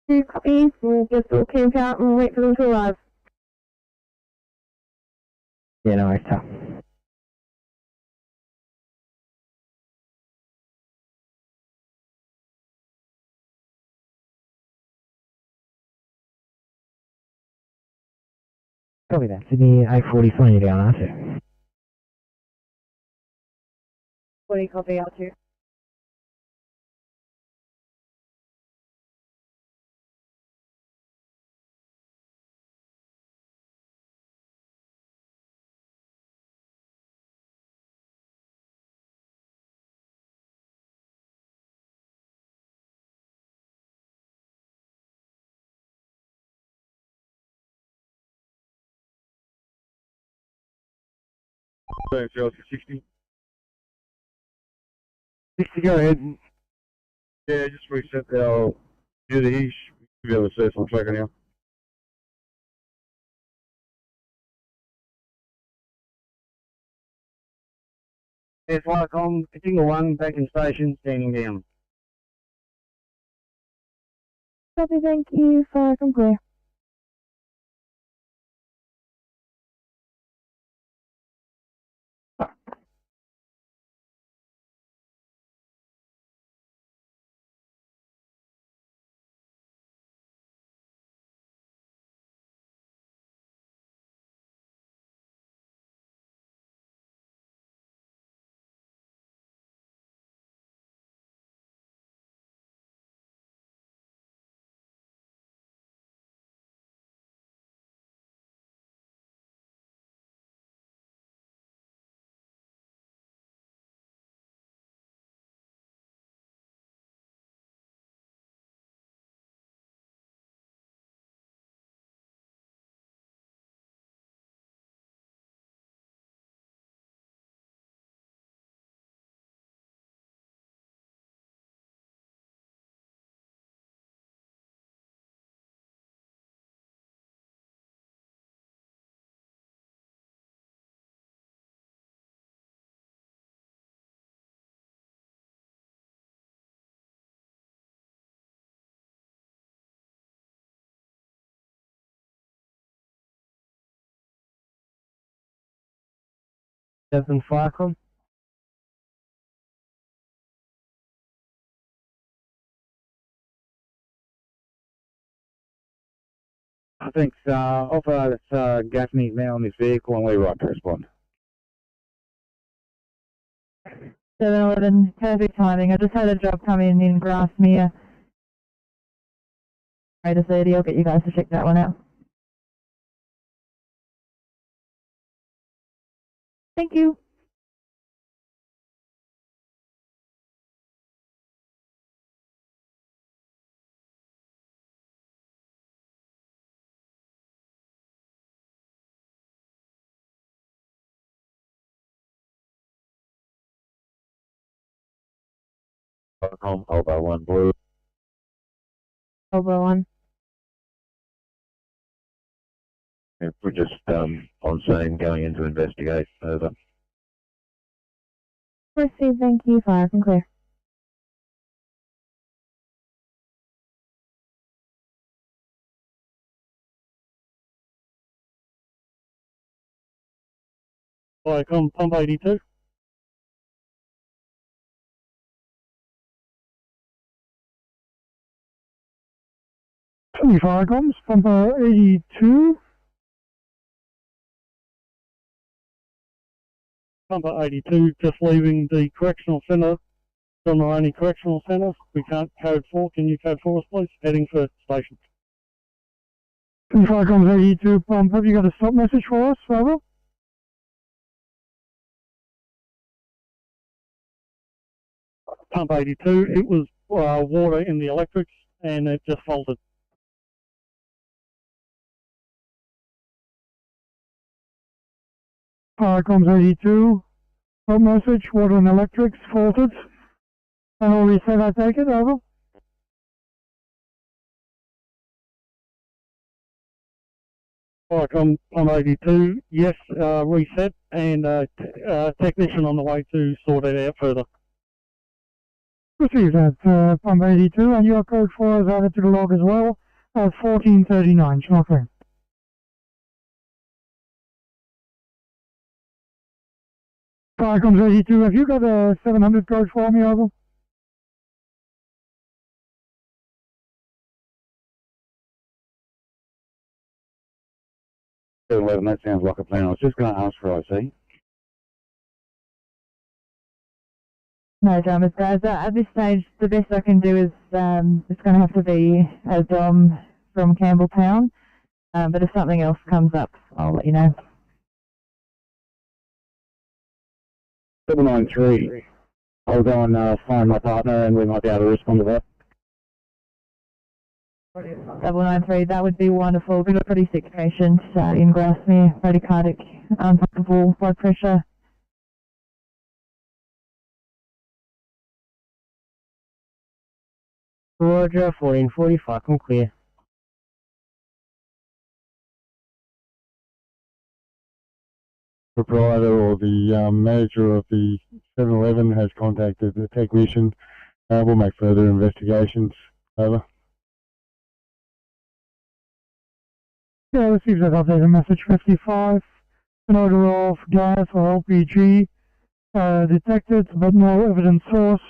Copy. We'll just all camp out and wait for them to arrive. Yeah, no worries, Tal. Copy that. Sydney 840, flying you down, R2. 40, copy, R2. Thanks, Charles, 60. 60, go ahead. Yeah, just reset our duty. Should be able to see us on tracker now. It's Wycombe, single one, back in station, standing down. Copy, thank you. Fire from clear. Seven Wycombe. I think Alpha Gaffney's now on this vehicle and we're right to respond. 711, perfect timing. I just had a job come in Grassmere. Radar 30, I'll get you guys to check that one out. Thank you. Over 1 blue. Over 1. If we're just on scene going in to investigate. Over. Received, thank you. Fire from clear. Wycombe, pump 82. Wycombe, pump 82. Pumper 82, just leaving the correctional centre. From the only correctional centre. We can't code 4. Can you code 4 us, please? Heading for station. Wycombe 82, pump. Have you got a stop message for us, Father? Pump 82, it was water in the electrics and it just faulted. Wycombe 82, stop message, water and electrics, faulted. And I'll reset, I take it, over. Wycombe, pump 82, yes, reset and technician on the way to sort it out further. Received at pump 82, and your code 4 is added to the log as well as 1439. Channel clear. Firecoms 82, have you got a 700 code for me, over? That sounds like a plan. I was just going to ask for IC. No dramas, guys. At this stage, the best I can do is it's going to have to be a Dom from Campbelltown. But if something else comes up, I'll let you know. 793. I'll go and find my partner, and we might be able to respond to that. 793, that would be wonderful. We've got a pretty sick patient in Grasmere, bradycardic, unpumpable blood pressure. Roger, 1445, I'm clear. Proprietor or the manager of the 7-Eleven has contacted the technician. We'll make further investigations. Over. Yeah, received that updated message 55. An odor of gas or LPG detected, but no evident source.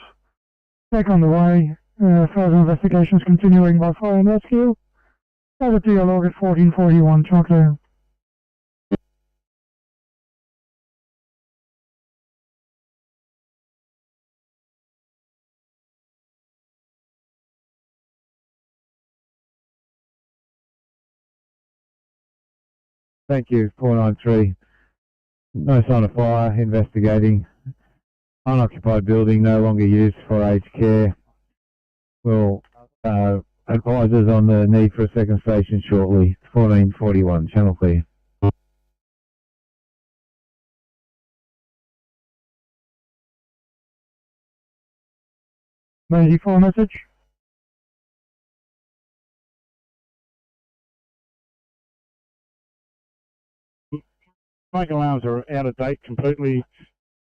Check on the way. Further investigations continuing by Fire and Rescue. Added to your log at 1441. Chocolate. Thank you, 493. No sign of fire, investigating. Unoccupied building, no longer used for aged care. We'll advise us on the need for a second station shortly. 1441, channel clear. 94 message. Smoke alarms are out of date completely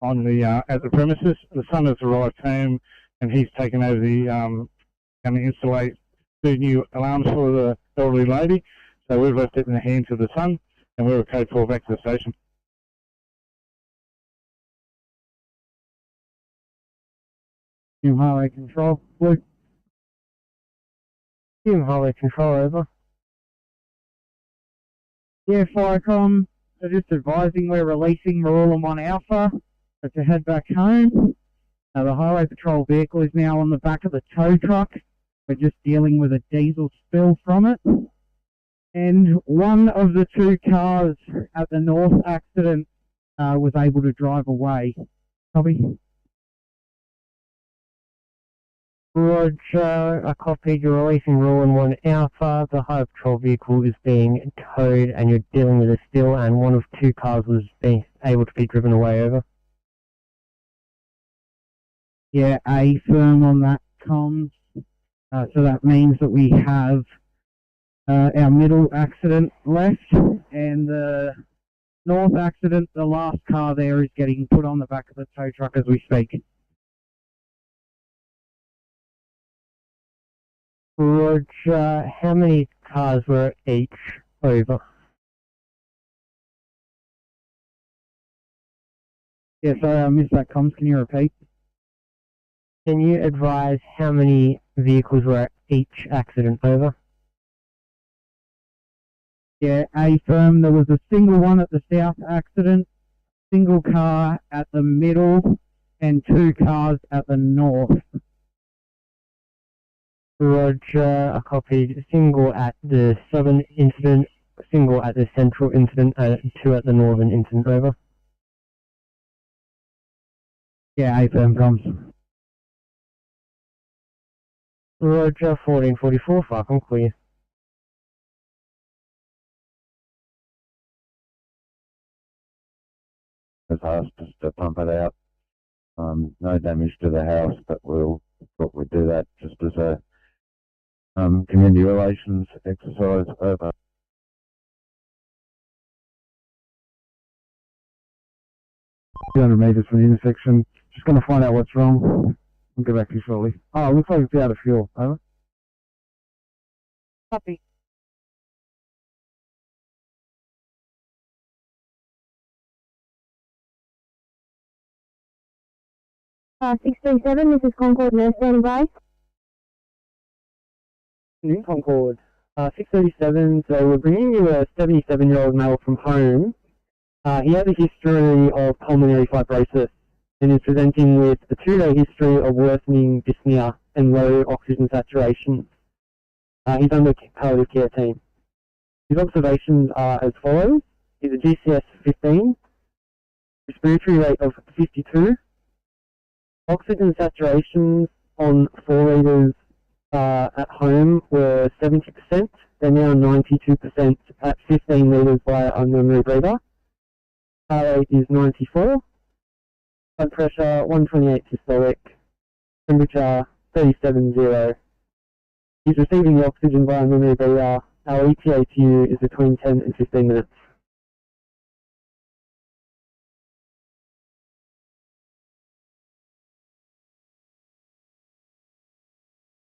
on the at the premises. The son has arrived home and he's taken over the going to install 2 new alarms for the elderly lady. So we've left it in the hands of the son, and we're a code 4 back to the station. Team Highway Control, Blue. Team Highway Control, over. Yeah, Firecom, so just advising we're releasing Marula 1 Alpha to head back home. The Highway Patrol vehicle is now on the back of the tow truck. We're just dealing with a diesel spill from it. And one of the 2 cars at the north accident was able to drive away. Copy. Roger, I copied. You're releasing Rule and 1 Alpha. The Highway Patrol vehicle is being towed and you're dealing with a spill, and one of 2 cars was being able to be driven away, over. Yeah, A firm on that comms. So that means that we have our middle accident left, and the north accident, the last car there is getting put on the back of the tow truck as we speak. Roger, how many cars were each, over? Yeah, sorry, I missed that comms. Can you repeat? Can you advise how many vehicles were at each accident, over? Yeah, A firm, there was a single one at the south accident, single car at the middle, and 2 cars at the north. Roger, I copied. Single at the southern incident, single at the central incident, and 2 at the northern incident, over. Yeah, A firm comms. Roger, 1444, Falcon clear. Has asked us to pump it out. No damage to the house, but we'll probably do that just as a community relations exercise. Over. 200 metres from the intersection. Just going to find out what's wrong. I'll get back to you shortly. Oh, looks like it's out of fuel. Over. Copy. 637, this is Concord Nurse standing by. New Concord. 637, so we're bringing you a 77-year-old male from home. He has a history of pulmonary fibrosis and is presenting with a 2-day history of worsening dyspnea and low oxygen saturation. He's under palliative care team. His observations are as follows. He's a GCS 15, respiratory rate of 52, oxygen saturations on 4 litres at home were 70%. They're now 92% at 15 litres via a memory breather. Heart rate is 94. Blood pressure 128 systolic. Temperature 37.0. He's receiving the oxygen via memory breather. Our ETA to you is between 10 and 15 minutes.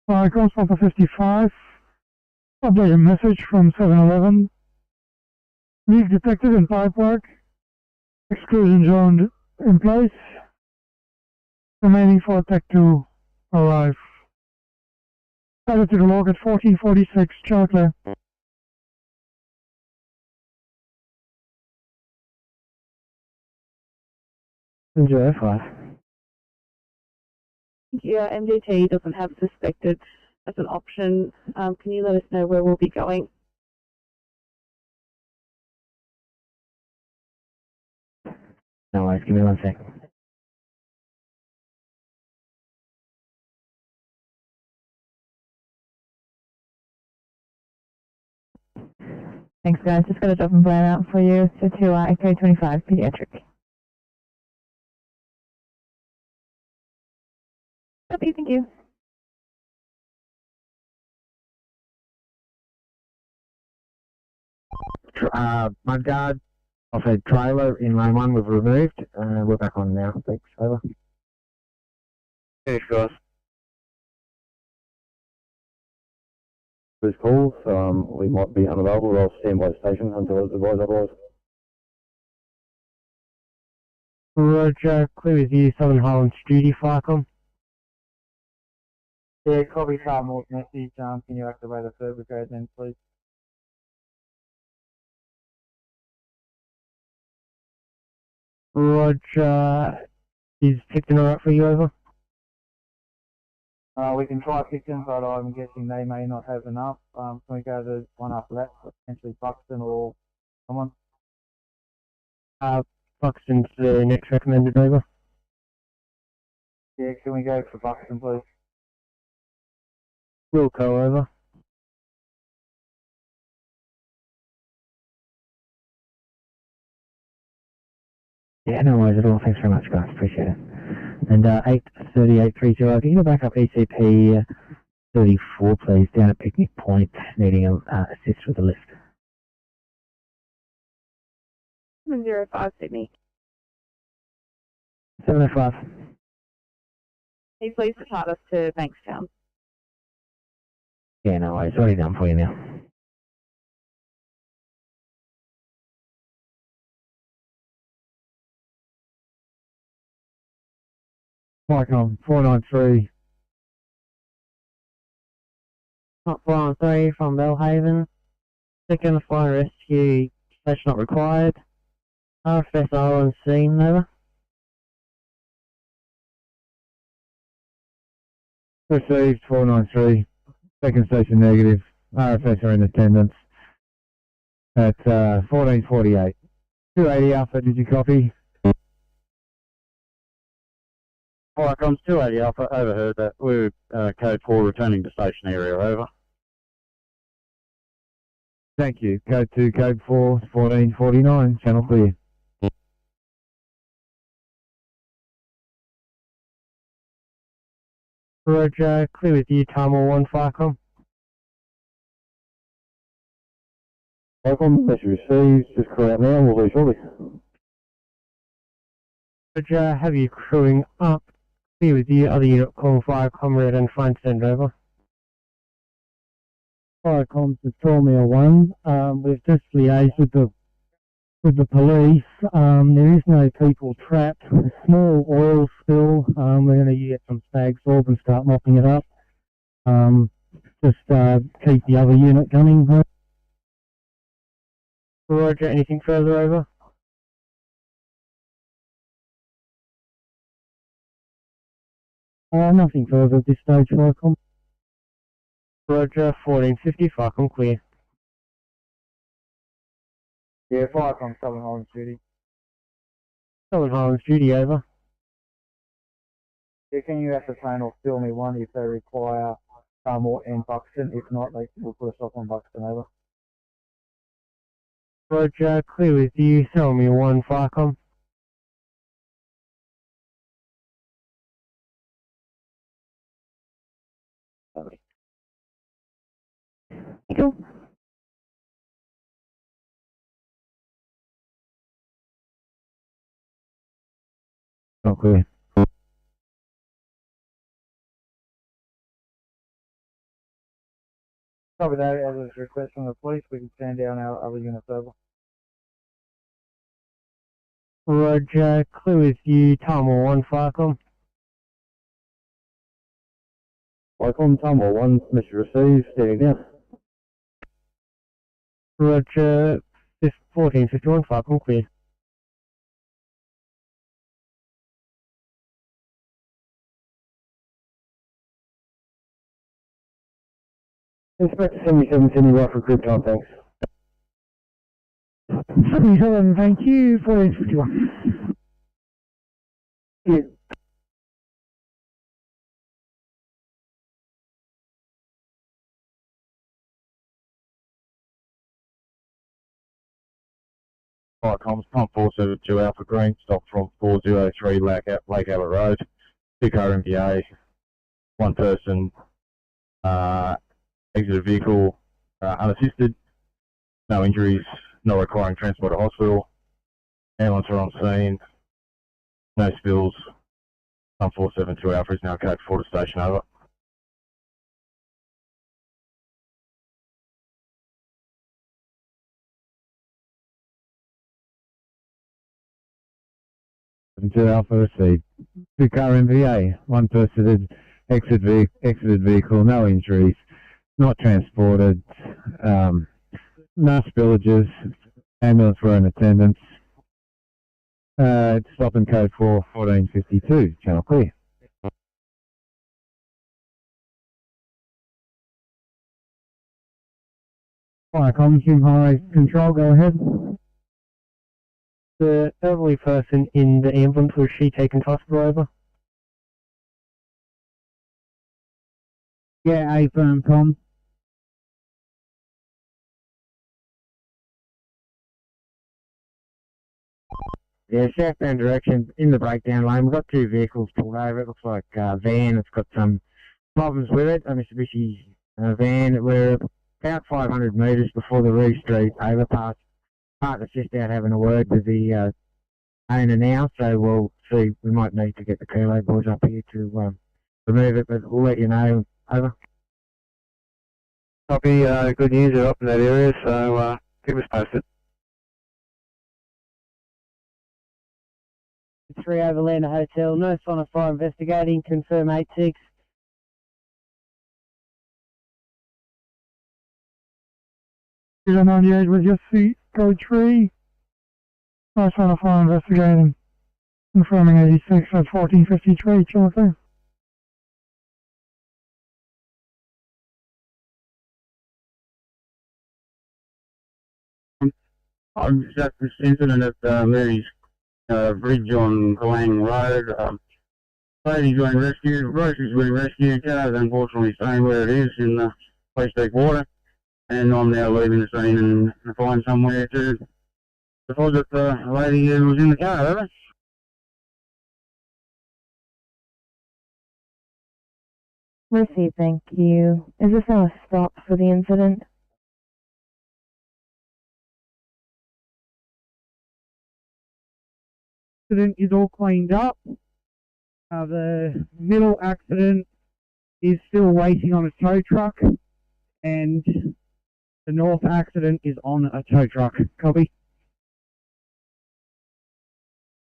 Constable 55. Updated message from 711. Leak detected in pipework. Exclusion zone in place. Remaining for Tech 2 arrive. Added to the log at 1446, Charlie. Enjoy 5. Yeah, MDT doesn't have suspected as an option. Can you let us know where we'll be going? No worries, give me 1 second. Thanks, guys. Just got a drop and plan out for you. So to K25 pediatric. Okay, thank you. Mudguard, off a trailer in lane 1 we've removed. We're back on now. Thanks, over. Yeah, sure. This call, so we might be unavailable. I'll stand by the station until it's advised otherwise. Roger, clear with you, Southern Highlands Duty, Farcom. Yeah, copy car more message. Can you activate the third brigade then, please? Roger, is Picton alright for you, over? We can try Picton, but I'm guessing they may not have enough. Can we go to one after that, potentially Buxton or someone? Buxton's the next recommended, over. Yeah, can we go for Buxton, please? Wilco, over. Yeah, no worries at all. Thanks very much, guys. Appreciate it. And 83830, can you go back up ECP 34, please, down at Picnic Point, needing assist with the lift. 705 Sydney. 705. Can you please depart us to Bankstown? Yeah, no worries. Already done for you now. Micron 493. Not 413 from Belhaven. Second fire rescue, station not required. RFSR on scene, over. Received 493. Second station negative. RFS are in attendance at 1448. 280 Alpha, did you copy? Firecoms 280 Alpha, overheard that. We're code 4 returning to station area, over. Thank you. Code 2, code 4, 1449, channel clear. Roger, clear with you, Tamil 1 Farcom. Welcome, message received, just clear out now, we'll be shortly. Roger, have you crewing up Here with you, other unit call fire comrade and front send over. Fire comms to Sawmill 1. We've just liaised with the police. There is no people trapped. A small oil spill. We're going to get some stag sorb and start mopping it up. Just keep the other unit gunning. Roger, anything further over? Nothing further at this stage, Firecom. Roger, 1450, Firecom clear. Yeah, Firecom, Southern Highlands duty. Southern Highlands duty over. Yeah, can you ascertain or fill me one if they require more in Buxton? If not, they will put us off on Buxton over. Roger, clear with you, tell me 1 Firecom. Go. Not clear. Copy that, as is request from the police, we can stand down our other units over. Roger, clear with you, Tamil 1 Firecom. Firecom, Tamil 1, message received, standing down. Roger, 1451 Firecom clear. Inspector 77 Sydney, right for group time, thanks. 77, thank you, 1451. Yeah. Firecom's pump 472 Alpha Green, stop from 403 Lake Abbott Road, 2 car MPA, 1 person, exited vehicle unassisted, no injuries, not requiring transport to hospital, ambulance are on scene, no spills, pump 472 Alpha is now code 4 to station over. To Alpha received. 2 car MVA, 1 person exited vehicle, no injuries, not transported, no spillages, ambulance were in attendance. Stop and code 4, 1452, channel clear. Firecom, Jim Highway Control, go ahead. The elderly person in the ambulance, was she taken to hospital over? Yeah, affirm, Tom. Yeah, southbound direction in the breakdown lane. We've got 2 vehicles pulled over. It looks like a van that's got some problems with it. A Mitsubishi van. We're about 500 metres before the Roo Street overpass. Partner's just out having a word with the owner now, so we'll see. We might need to get the Kilo boys up here to remove it, but we'll let you know. Over. Copy, good news, they're up in that area, so keep us posted. 3 Overland Hotel, no sign of fire investigating, confirm 86. Peter 98 with your seat, code 3. Nice on a fire investigating. Confirming 86 at 1453, Chillifer. I'm just at this incident at Mary's bridge on Galang Road. Lady's being rescued, Rose's being rescued, car's unfortunately staying where it is in the place deep water, and I'm now leaving the scene and find somewhere to deposit the lady who was in the car, over. Received, thank you. Is this now a stop for the incident? Incident is all cleaned up. The middle accident is still waiting on a tow truck, and the north accident is on a tow truck. Copy.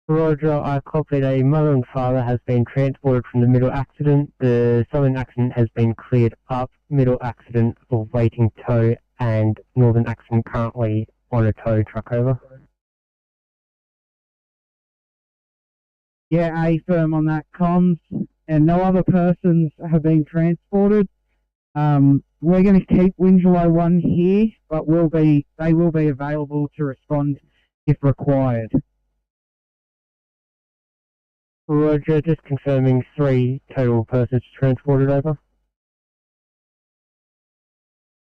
Roger, I copied. A mother and father has been transported from the middle accident. The southern accident has been cleared up. Middle accident awaiting tow, and northern accident currently on a tow truck. Over. Yeah, A firm on that, comms, and no other persons have been transported. We're going to keep Winslow 1 here, but they will be available to respond if required. Roger, just confirming 3 total persons transported. Over.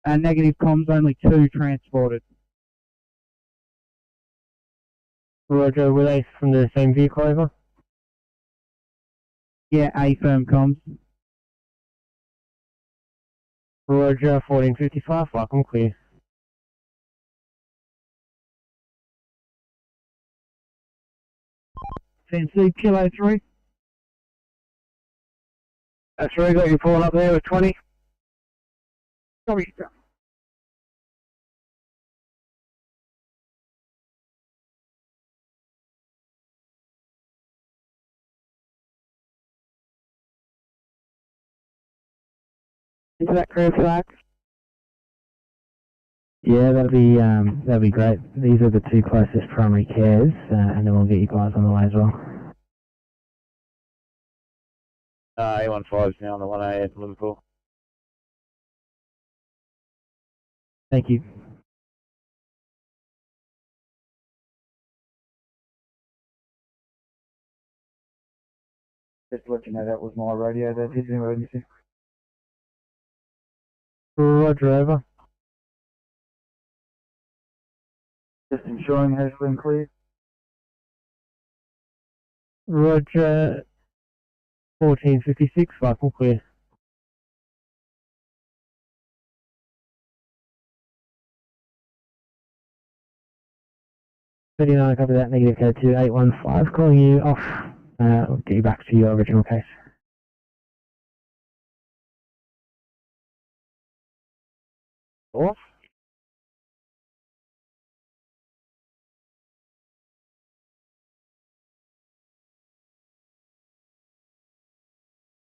Negative, comms, only 2 transported. Roger, were they from the same vehicle? Over. Yeah, A firm, comms. Roger, 1455, welcome, clear. Fancy, Kilo 3. That's right, got you pulling up there with 20. Copy. Into that crew flag. Yeah, that'd be great. These are the 2 closest primary cares, and then we'll get you guys on the way as well. A15's now on the 1A at Liverpool. Thank you. Just to let you know that was my radio, that is emergency. Roger, over. Just ensuring has been cleared. Roger, 1456, welcome, clear. $39, copy that, negative code 2815, calling you off. We'll get you back to your original case. Off.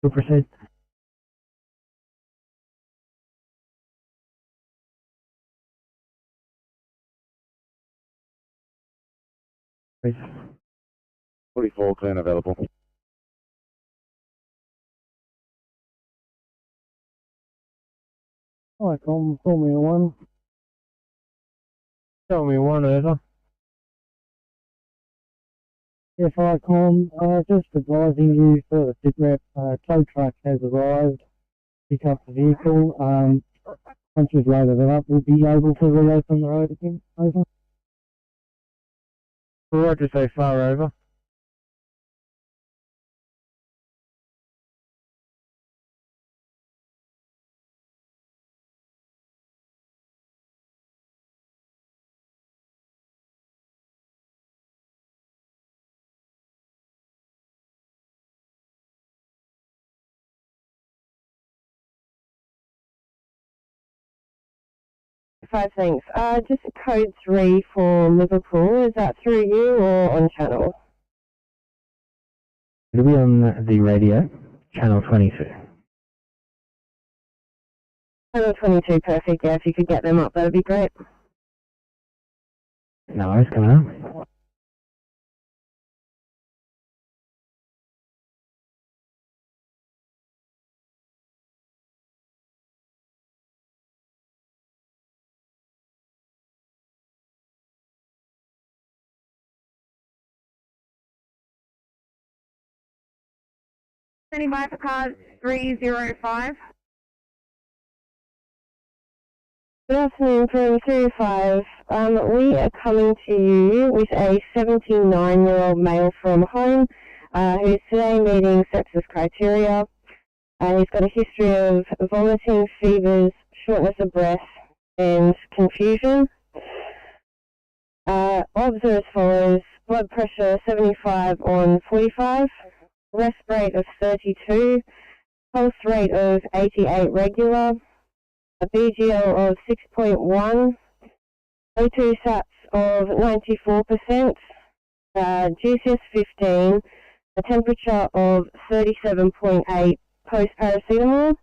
We'll proceed. Please. 44, clear and available. Alright, call me a 1. Tell me 1, over. Yes, alright, com. Just advising you for the sitrep, tow truck has arrived. Pick up the vehicle. Once we've loaded it up, we'll be able to reopen the road again. Over. Roger, so far, over. Five things. Just code 3 for Liverpool. Is that through you or on channel? It'll be on the radio, channel 22. Channel 22, perfect. Yeah, if you could get them up, that'd be great. No worries, coming up. Standing by for car 305. Good afternoon, from 305. We are coming to you with a 79-year-old male from home who's today meeting sepsis criteria. He's got a history of vomiting, fevers, shortness of breath, and confusion. Obs are as follows: blood pressure 75 on 45. rest rate of 32, pulse rate of 88 regular, a BGL of 6.1, O2 sats of 94%, GCS 15, a temperature of 37.8 post-paracetamol,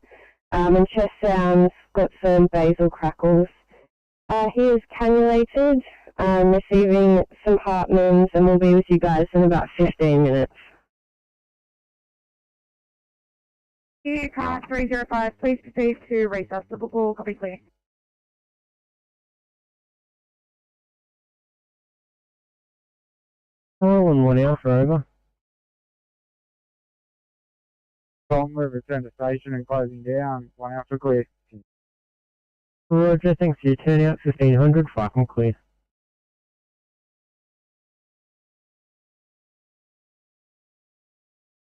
and chest sounds, got some basal crackles. He is cannulated, receiving some Hartmans, and will be with you guys in about 15 minutes. Car 305, please proceed to resuscitable. Copy clear. All on 1 Alpha, over. Tom, we've returned to station and closing down. 1 Alpha clear. Roger, thanks for your turnout, 1500, fucking clear.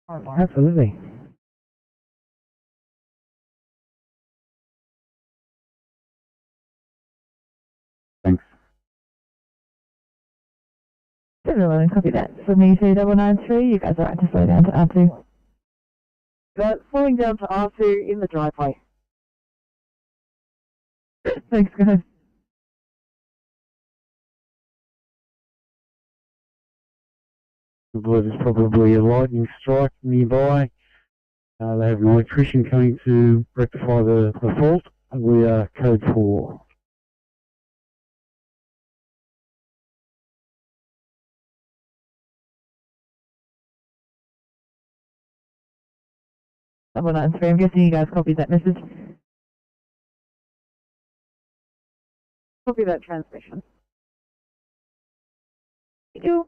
Absolutely. Thanks. 711, copy that. Sydney 2993, you guys are right to slow down to R2. Slowing down to R2 in the driveway. Thanks, guys. I believe there's probably a lightning strike nearby. They have an electrician coming to rectify the fault. We are code 4. Double 93, I'm guessing you guys copied that message. Copy that transmission. Thank you.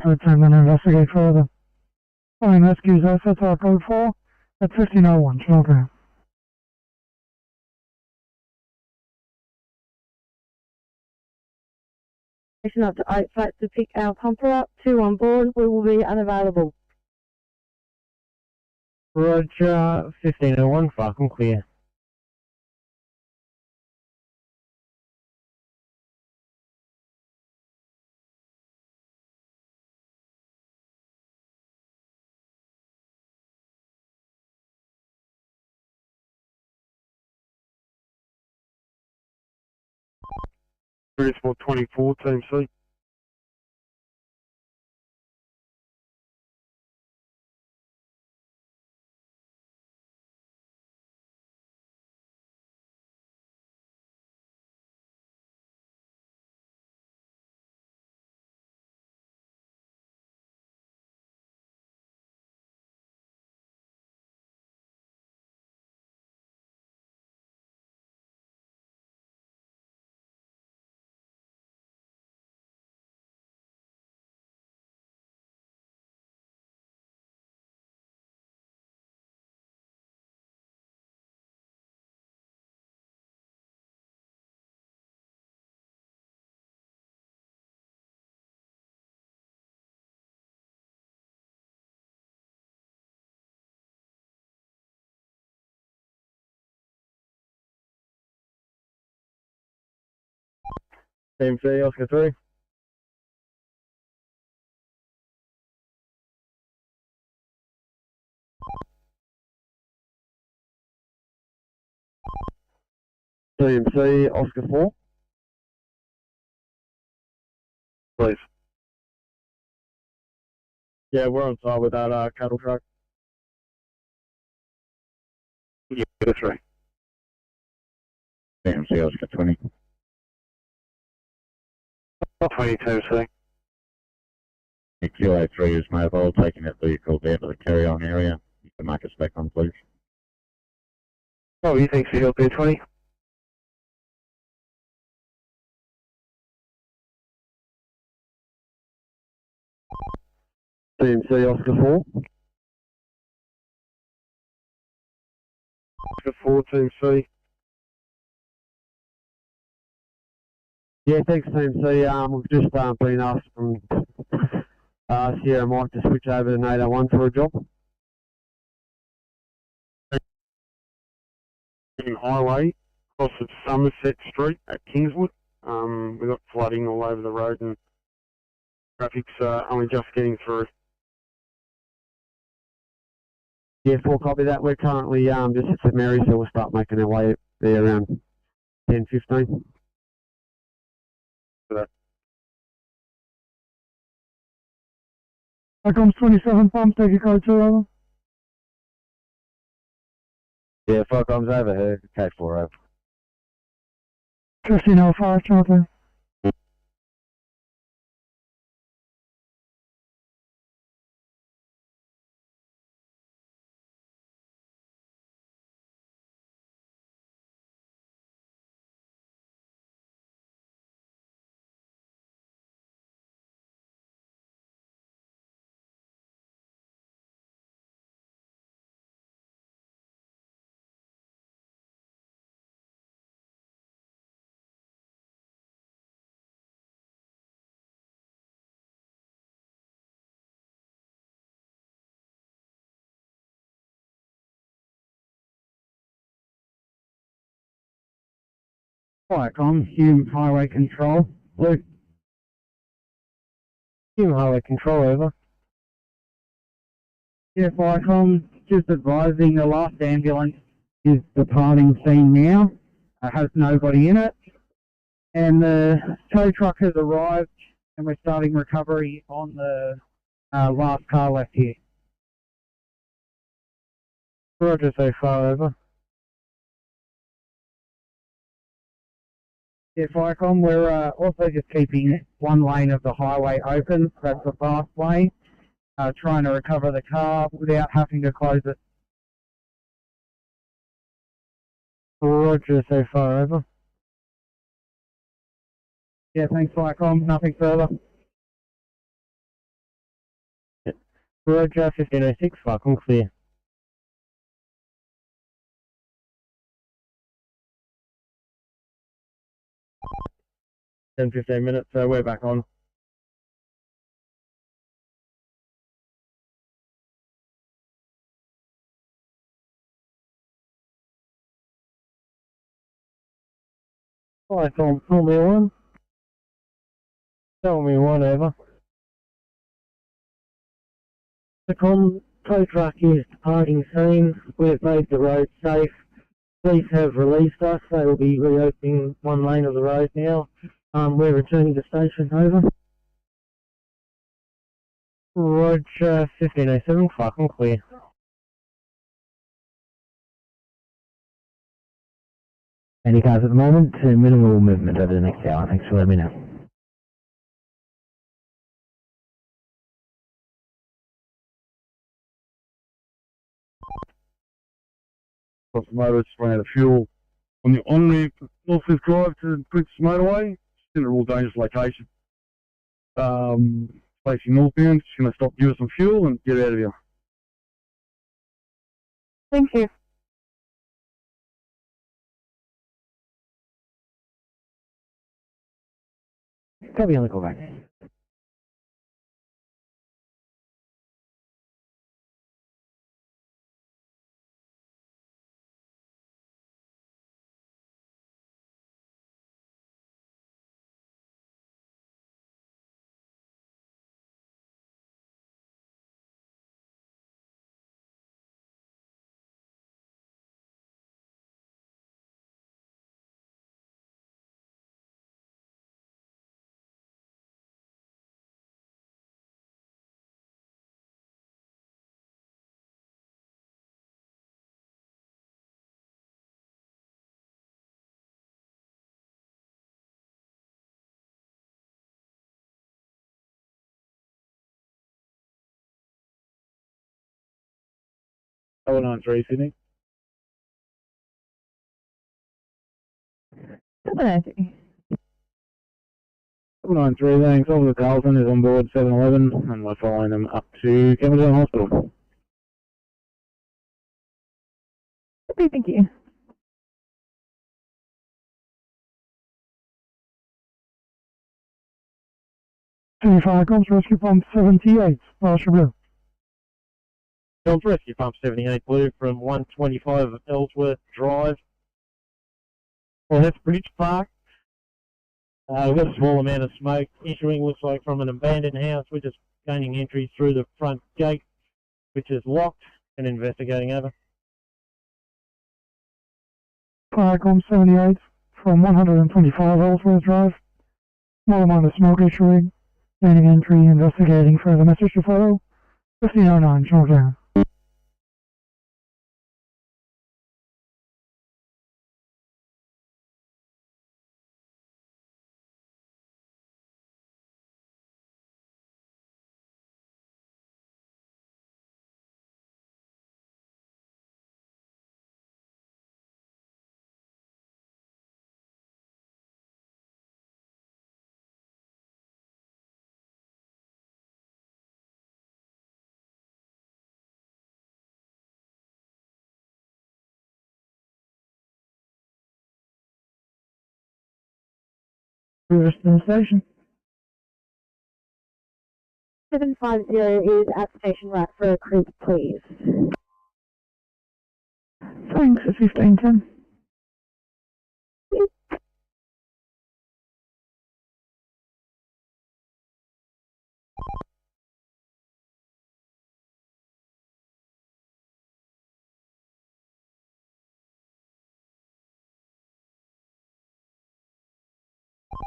Return and investigate further. Fire and Rescue's SSR code 4 at 1501, Children. Station up to 8 sites to pick our pumper up. 2 on board. We will be unavailable. Roger, 1501, fucking clear. Transport 24, Team C. Team C, Oscar 3. Team C, Oscar 4. Please. Yeah, we're on site with that cattle truck. Yeah, that's right. Team C, Oscar 20. 20, Team C. Kilo 3 is mobile, taking that vehicle down to the carry-on area. You can mark us back on, please. Oh, you think CLP 20? Team C, Oscar 4. Oscar 4, Team C. Yeah, thanks Team C. We've just been asked from Sierra Mike to switch over to 801 for a job. Highway, across of Somerset Street at Kingswood. We've got flooding all over the road and traffic's only just getting through. Yeah, 4 copy that. We're currently just at St Mary's, so we'll start making our way there around 10:15. Here comes 27 pump, take your code 2 over. Yeah, Falcom's over here, K4 over. 1505, Charlie. Firecom, Hume Highway Control. Luke. Hume Highway Control, over. Yeah, Firecom, just advising the last ambulance is departing scene now. It has nobody in it. And the tow truck has arrived and we're starting recovery on the last car left here. Roger, so far, over. Yeah, Firecom, we're also just keeping one lane of the highway open. That's the fast lane. Trying to recover the car without having to close it. Roger, so far, over. Yeah, thanks, Firecom. Nothing further. Roger, 1506, Falcon clear. In 15 minutes, so we're back on. Falcon, tell me one. Tell me one, over. The tow truck is departing scene. We've made the road safe. Police have released us. They will be reopening one lane of the road now. We're returning to station, over. Roger, 1507, fucking clear. Any cars at the moment? Minimal movement over the next hour. Thanks for letting me know. Across the motor, just ran out of fuel on the on-ramp, Northwest Drive to Princess Motorway. It's in a real dangerous location. Facing northbound, just going to stop, give us some fuel and get out of here. Thank you. Copy on the call back. Oh, 93 Sydney. 793. 793, thanks. Officer Carlton is on board 711 and we're following them up to Campbelltown Hospital. Okay, thank you. Fire comes rescue pump 78, partial blue. Comes rescue pump 78 blue from 125 Ellsworth Drive. Well, that's Bridge Park. We've got a small amount of smoke issuing, looks like from an abandoned house. We're just gaining entry through the front gate, which is locked, and investigating over. Firecom 78 from 125 Ellsworth Drive. Small amount of smoke issuing. Gaining entry, investigating further message to follow. 1509, short down. Reverse to the station. 750 is at station right for a creep, please. Thanks, 1510.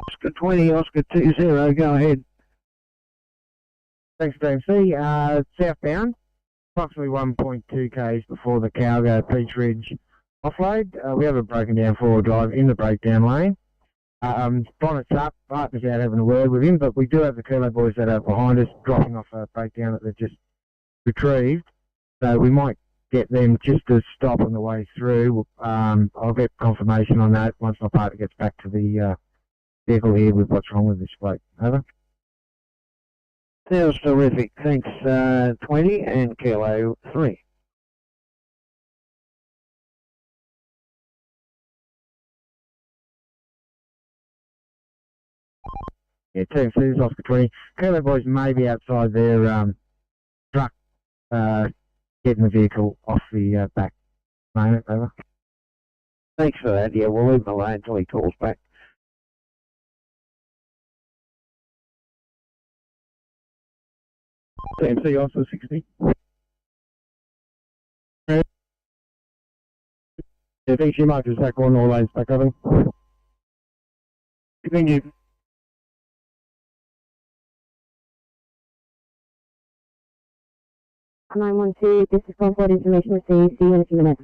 Oscar 20, Oscar 20, go ahead. Thanks, DMC. Southbound, approximately 1.2 k's before the Calgo Peach Ridge offload. We have a broken down four-wheel drive in the breakdown lane. Bonnet's up, partner's out having a word with him, but we do have the Kilo boys that are behind us dropping off a breakdown that they've just retrieved. So we might get them just to stop on the way through. I'll get confirmation on that once my partner gets back to the vehicle here with what's wrong with this bloke. Over. Sounds terrific. Thanks, 20 and Kilo 3. Yeah, TMC's Oscar 20. Kilo boys may be outside their truck getting the vehicle off the back. Moment, over. Thanks for that. Yeah, we'll leave him alone until he calls back. TMC Oscar 60. Yeah, thanks, you might just back on all lanes back over. Thank you. Nine one two. This is Concord information received. See you in a few minutes.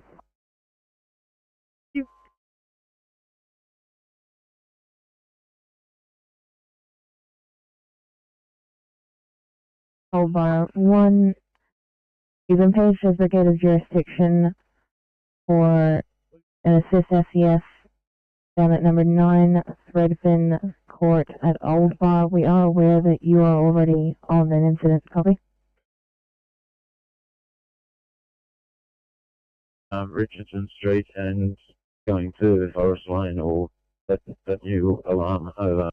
Hold bar 1. You've been paged as brigade of jurisdiction for an assist SES down at number 9 Threadfin Court at Old Bar. We are aware that you are already on an incident. Copy. Richardson Street and going to Forest Lane, or that new alarm. Over.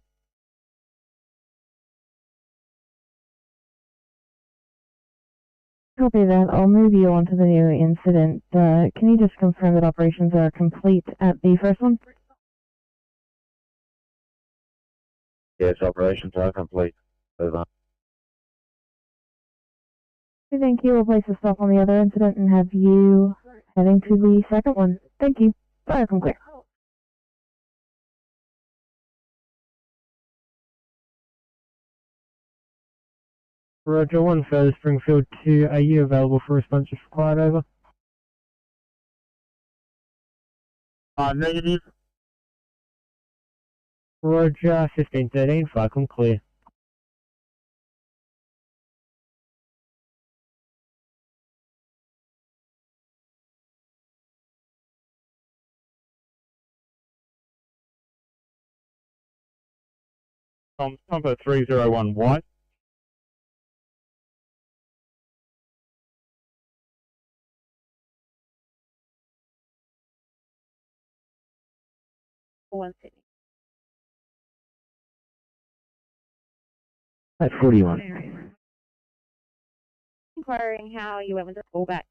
Copy that. I'll move you on to the new incident. Can you just confirm that operations are complete at the first one? Yes, operations are complete. Over. Thank you. We'll place a stop on the other incident and have you heading to the second one. Thank you. Fire from clear. Roger, 1 further Springfield 2, are you available for response if required? Over. Negative. Roger, 1513, Falcon clear. Number 301 White. Sydney. At 41. Inquiring how you went with the callback.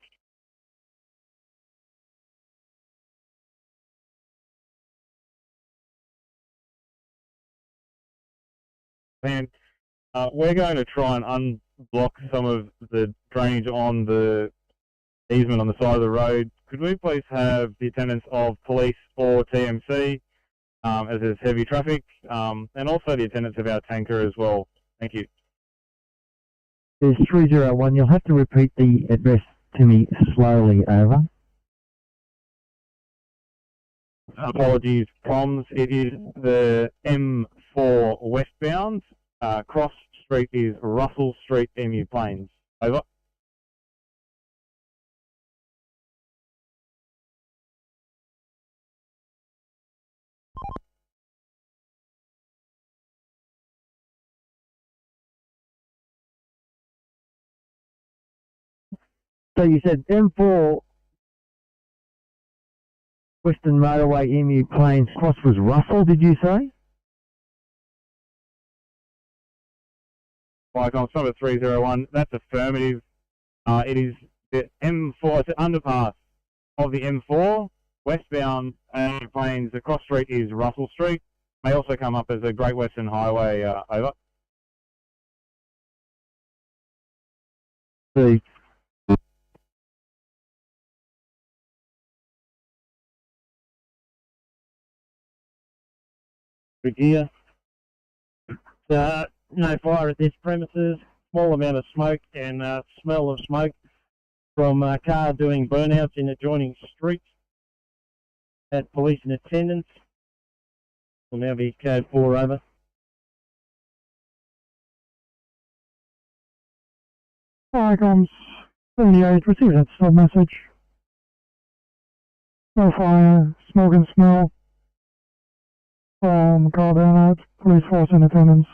plan. We're going to try and unblock some of the drainage on the easement on the side of the road. Could we please have the attendance of police or TMC as there's heavy traffic, and also the attendance of our tanker as well? Thank you. There's 301. You'll have to repeat the address to me slowly, over. Apologies, comms. It is the M4 westbound. Cross Street is Russell Street, Emu Plains. Over. So you said M4 Western Motorway, Emu Plains, cross was Russell, did you say? Icon number 301. That's affirmative. It is the M4. It's an underpass of the M4 westbound Plains. The cross street is Russell Street. May also come up as a Great Western Highway. Over. The Here. No fire at this premises. Small amount of smoke and smell of smoke from a car doing burnouts in adjoining streets. At police in attendance. Will now be code 4 over. Icons 78, receive that sub message. No fire, smoke and smell. Car burnout, police force in attendance.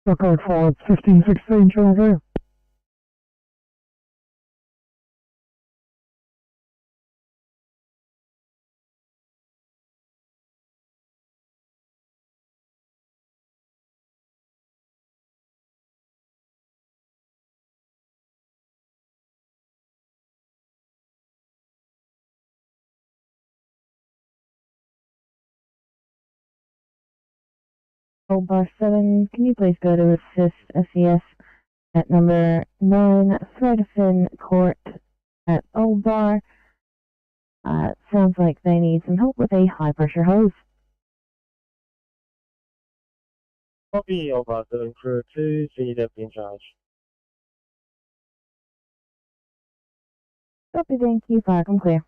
Your code forward 1516, channel 3. Old Bar 7, can you please go to assist SES at number 9 Threadfin Court at Old Bar? Sounds like they need some help with a high pressure hose. Copy, Old Bar 7 Crew 2, Senior Deputy in charge. Copy, thank you, fire, come clear.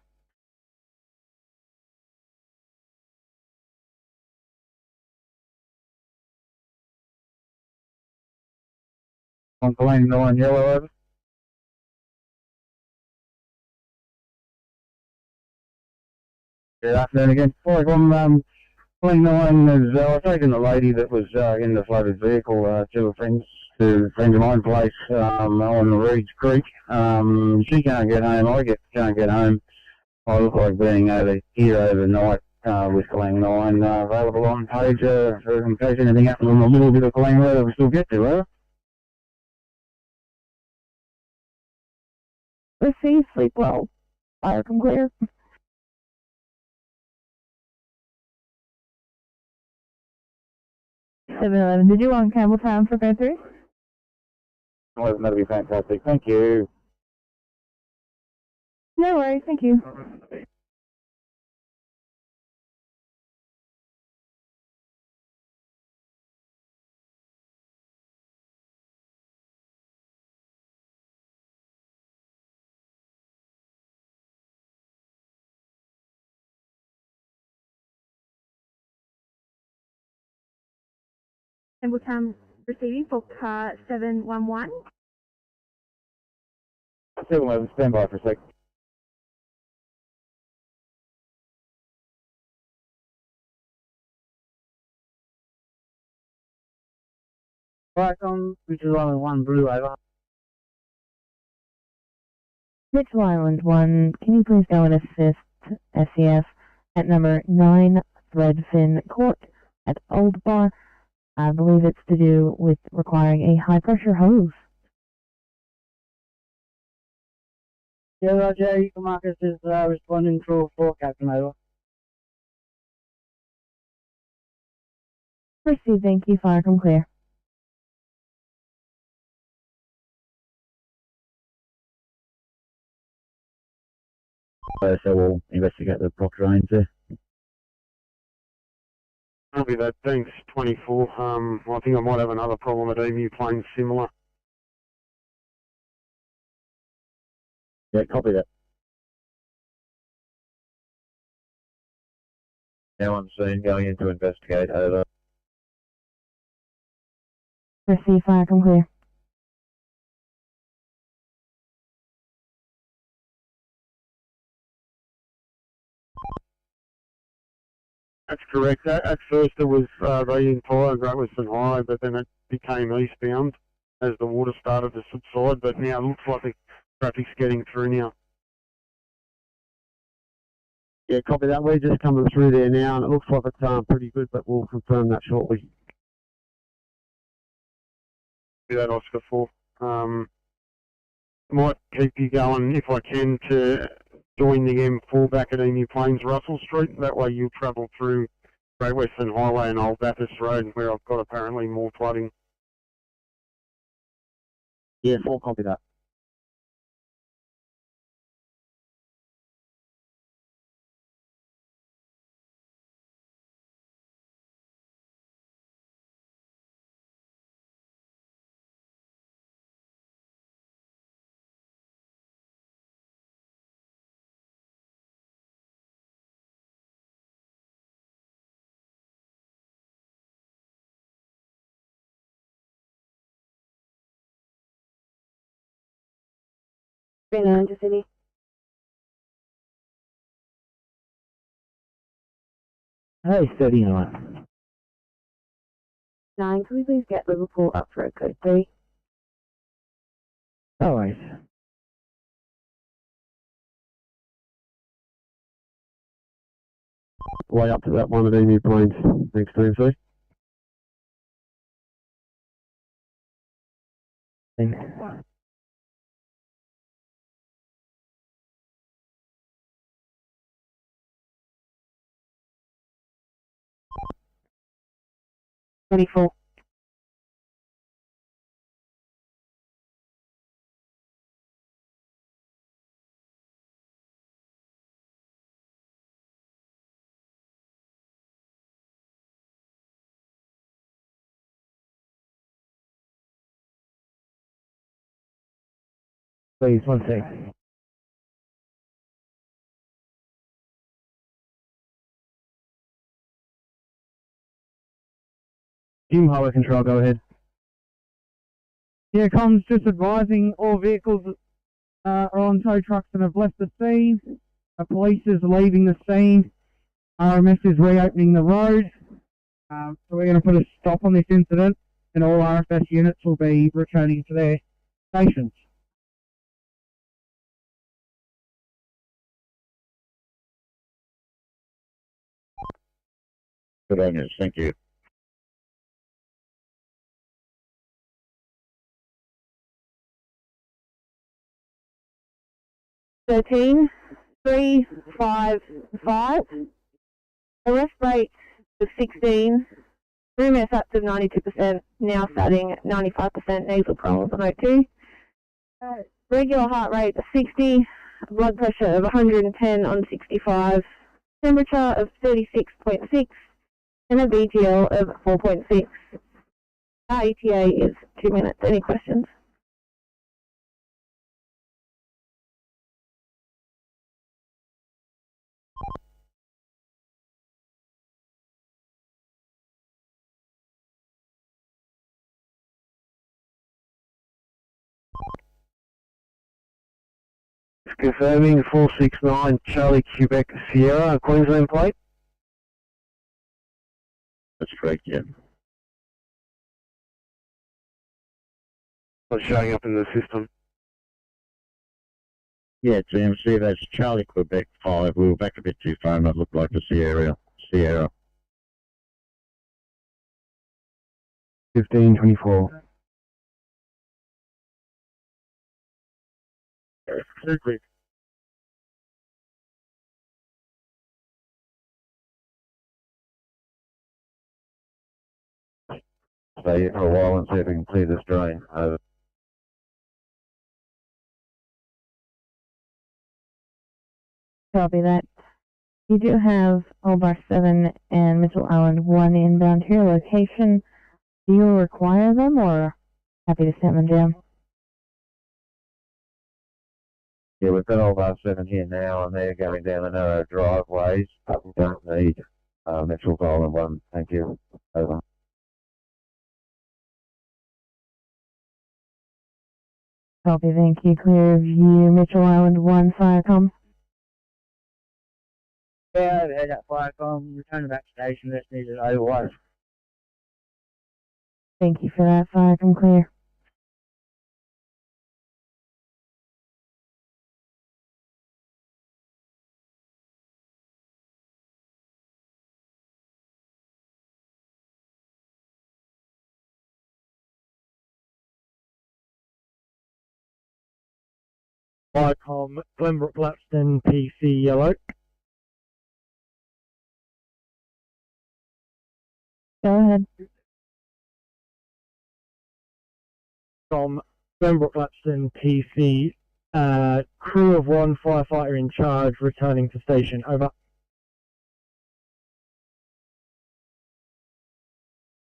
On Lane 9 yellow over. Good afternoon again. Like on Lane 9 is I've taken the lady that was in the floated vehicle to a friend of mine place on Reeds Creek. She can't get home, can't get home. I look like being over here overnight with Lane 9 available on page in case anything happens on a little bit of Lane Road I will still get to her. Receive, sleep well. Fire, come clear. $711. Did you want Campbelltown for code 3? Well, that'd be fantastic. Thank you. No worries, thank you. Campbelltown receiving for car 711. 711, stand by for a sec. Icon, Mitchell Island 1, Blue over. Mitchell Island 1, can you please go and assist SEF at number 9 Threadfin Court at Old Bar? I believe it's to do with requiring a high pressure hose. Yeah, Roger, Eagle Marcus is responding to 4 Captain over. Proceed, thank you, fire, come clear. So we'll investigate the block drains there. Copy that, thanks, 24. I think I might have another problem at Emu Plains similar. Yeah, copy that. Now on scene, going in to investigate, over. Receive, fire, come clear. That's correct. At first it was the entire Great Western Highway, but then it became eastbound as the water started to subside, but now it looks like the traffic's getting through now. Yeah, copy that. We're just coming through there now, and it looks like it's pretty good, but we'll confirm that shortly. Do that, Oscar 4. Might keep you going if I can to join the M4 back at Emu Plains, Russell Street. That way you'll travel through Great Western Highway and Old Bathurst Road, where I've got apparently more flooding. Yeah, 4, copy that. City. Hey, 39. 9, can we please get Liverpool up for a code 3? Always. Way up to that one at Emu Plains. Thanks, TMC. Thanks. Twenty-four. Please, 1 sec. Team Highway Control, go ahead. Yeah, comms just advising all vehicles are on tow trucks and have left the scene. Police is leaving the scene. RMS is reopening the road. So we're going to put a stop on this incident, and all RFS units will be returning to their stations. Good on you, thank you. Thirteen. 3, 5, 5. Arrest rate of 16. Room S up to 92%, now starting at 95%, nasal problems on O2. Regular heart rate of 60, blood pressure of 110 on 65, temperature of 36.6, and a BGL of 4.6. Our ETA is 2 minutes. Any questions? Confirming 469 Charlie Quebec Sierra, Queensland plate. That's correct, yeah. Not showing up in the system. Yeah, TMC, that's Charlie Quebec 5. We were back a bit too far and that looked like the Sierra. 1524. Certainly. Stay here for a while and see if we can clear this drain. Over. Copy that. You do have Old Bar 7 and Mitchell Island 1 inbound to your location. Do you require them or happy to send them down? Yeah, we've got Old Bar 7 here now, and they're going down the narrow driveways, but we don't need Mitchell's Island 1. Thank you. Over. Copy, thank you. Clear of you, Mitchell Island 1, Firecom. Yeah, overhead at Firecom, return back station, this needed overwatch. Thank you for that, Firecom clear. Firecom, Glenbrook Lapston, PC yellow. Go ahead. From Glenbrook Lapston, PC, crew of 1, firefighter in charge, returning to station. Over.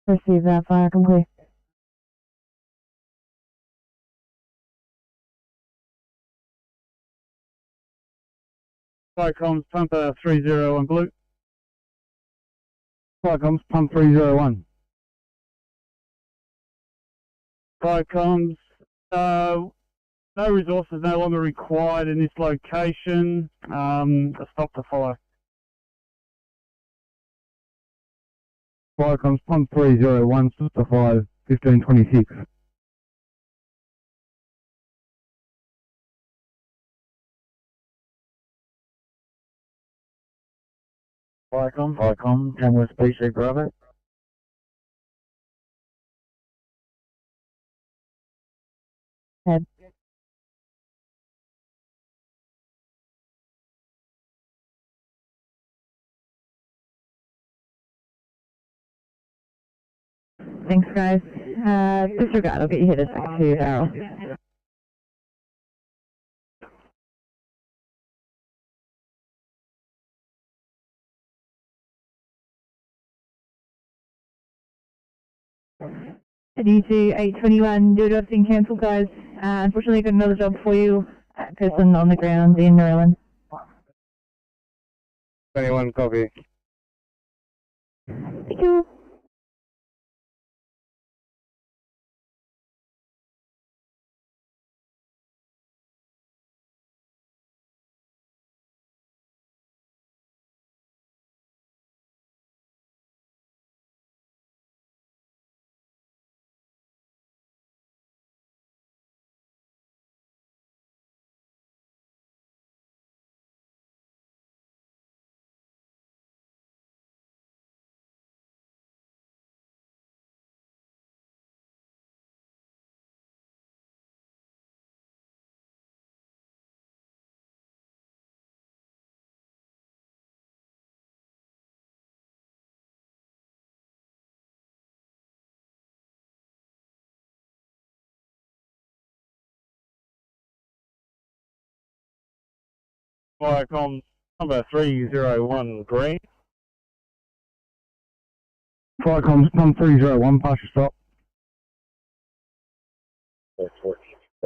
Receive that, Firecom clear. Firecoms, pump 301 blue. Firecoms, pump 301. Firecoms, no resources no longer required in this location. A stop to follow. Firecoms, pump 301, stop to follow, 1526. Firecom, Tamworth PC Bravo. Head. Thanks, guys. Disregard, I'll get you headed back to Harold. D2 821, due to everything cancelled, guys. Unfortunately, got another job for you. Person on the ground in Maryland. 21, copy. Thank you. Firecoms, number 301 green. Firecoms, pump 301, partial stop.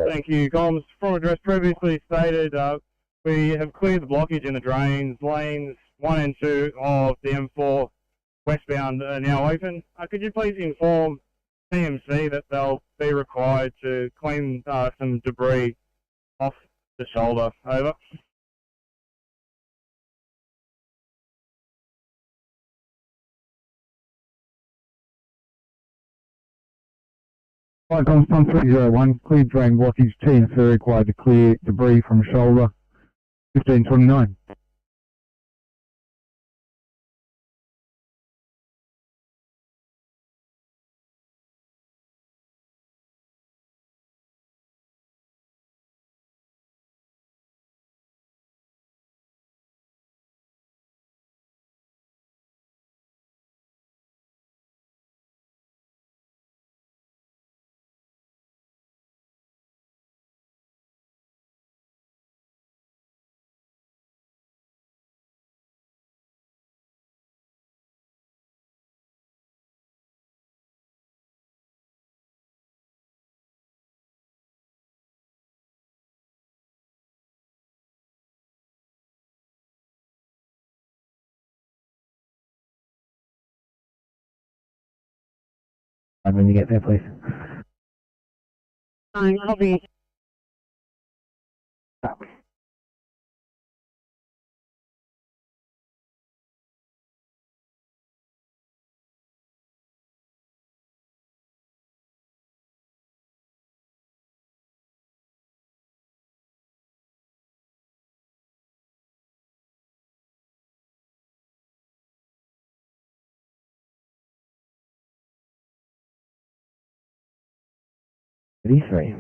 Thank you, comms. From address previously stated, we have cleared the blockage in the drains. Lanes 1 and 2 of the M4 westbound are now open. Could you please inform PMC that they'll be required to clean some debris off the shoulder? Over. Firecoms, pump 301, cleared drain blockage. TMC required to clear debris from shoulder. 1529. when you get there, please. Copy. These three.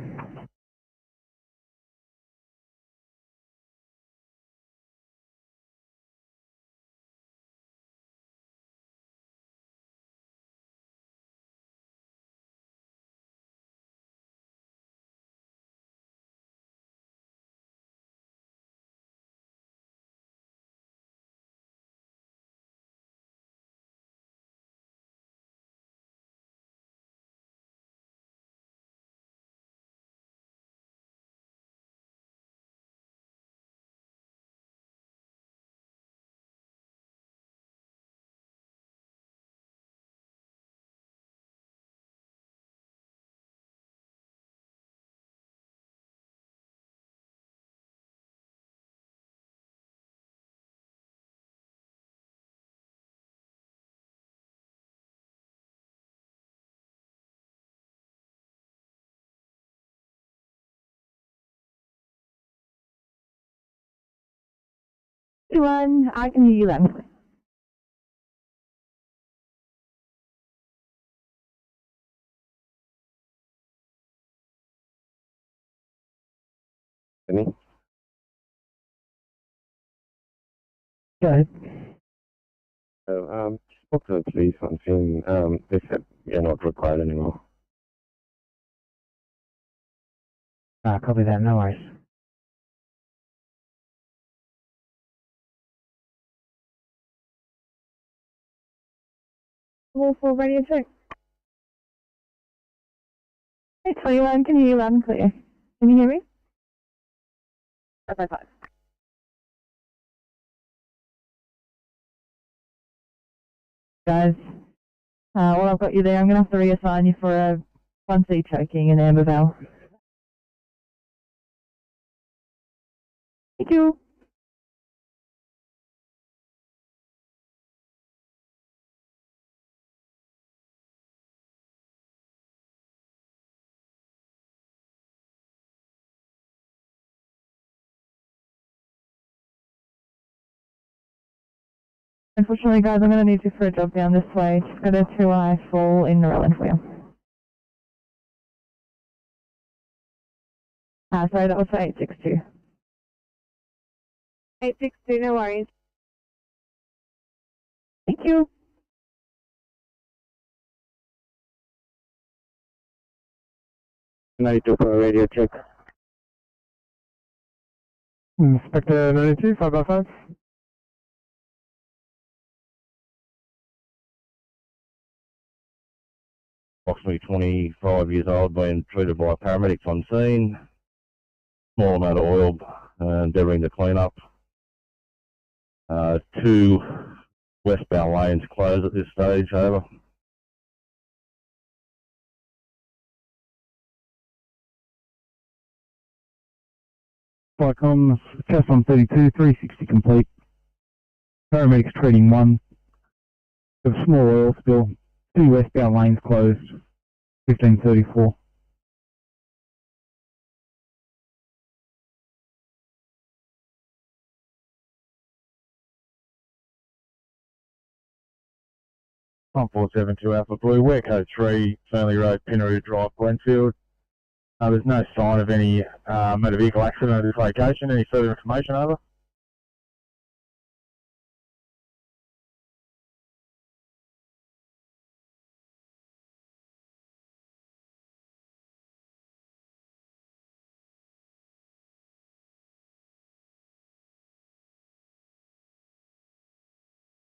One, I can hear you loud and clear. Me? Go ahead. So, spoke to the police on scene. They said you're not required anymore. Copy that, no worries. All for radio check. Hey, 21, can hear you loud and clear. Can you hear me? 555. Guys, while I've got you there, I'm going to have to reassign you for a 1C choking in Ambervale. Thank you. Unfortunately, guys, I'm going to need you for a job down this way. Just got a 2I fall in Norelland for you. Sorry, that was for 862. 862, no worries. Thank you. $92 for a radio check. Inspector 92, 5x5. Approximately 25 years old, being treated by paramedics on scene. Small amount of oil, endeavouring to clean up. 2 westbound lanes closed at this stage, over. Flycom, test on 32, 360 complete. Paramedics treating 1. With a small oil spill. 2 westbound lanes closed. 1534. Pump 472 Alpha Blue, Ware Code 3, Fernley Road, Pinaroo Drive, Glenfield. There's no sign of any motor vehicle accident at this location. Any further information, over?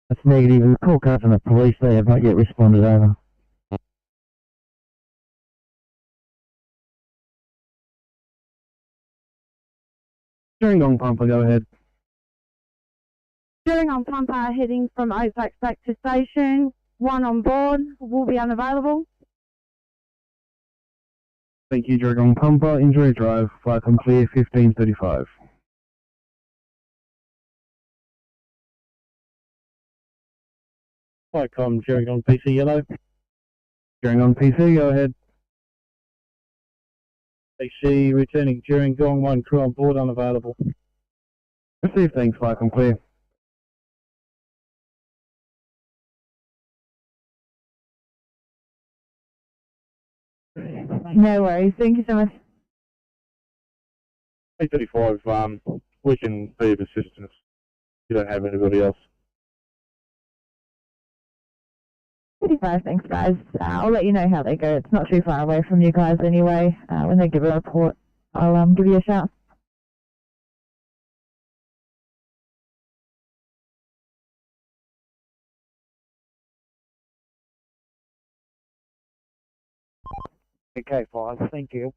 That's negative. We call car from the police. They have not yet responded, over. During on pumper, go ahead. During on pumper, heading from Oakbrook back to station. 1 on board will be unavailable. Thank you, Dragon Pumper, Injury Drive, Flycom Clear, 1535. Flycom, Jerry on PC yellow. During on PC, go ahead. PC returning during Gong 1, crew on board unavailable. Received, thanks, Flycom Clear. No worries. Thank you so much. 835, we can be of assistance. You don't have anybody else. 35, thanks guys. I'll let you know how they go. It's not too far away from you guys anyway. When they give a report, I'll give you a shout. Okay, fine. Thank you.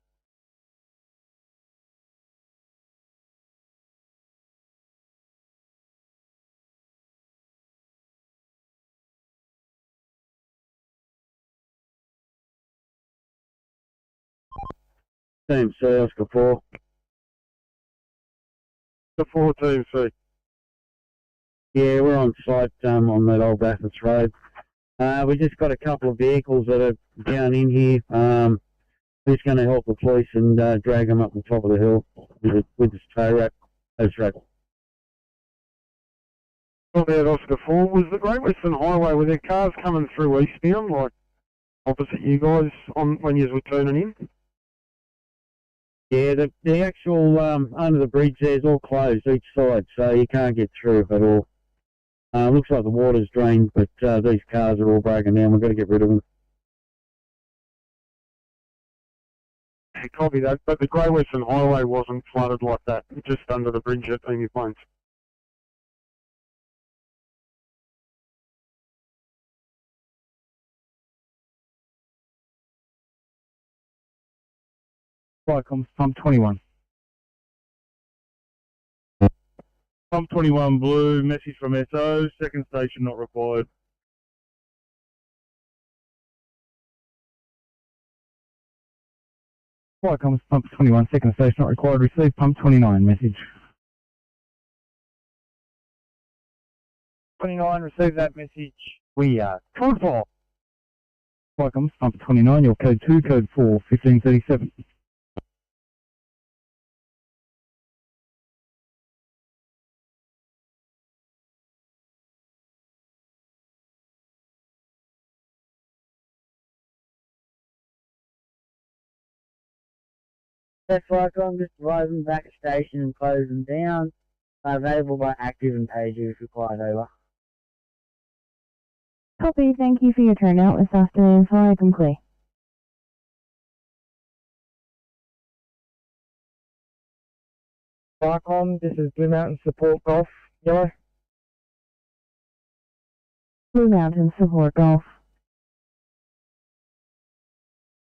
Team C, Oscar 4. The 4 Team C. Yeah, we're on site on that old Bathurst Road. We just got a couple of vehicles that are down in here. Who's going to help the police and drag them up the top of the hill with this tow rack, post rack. Not bad, Oscar 4. Was the Great Western Highway, were there cars coming through eastbound, like opposite you guys on when you were turning in? Yeah, the actual under the bridge there's all closed each side, so you can't get through at all. Looks like the water's drained, but these cars are all broken down. We've got to get rid of them. Copy that, but the Great Western Highway wasn't flooded like that, just under the bridge at Emu Plains. Flycom, Pump 21. Pump 21 blue, message from SO, second station not required. Flycom, Pump 21, second station not required. Receive Pump 29, message. 29, receive that message. We are code 4. Flycom, Pump 29, your code 2, code 4, 1537. That's Flycom, just arrive them back at station and close them down. Available by active and pager if required, over. Copy. Thank you for your turnout this afternoon. Flycom Clear. Flycom, this is Blue Mountain Support Golf, yellow. Blue Mountain Support Golf.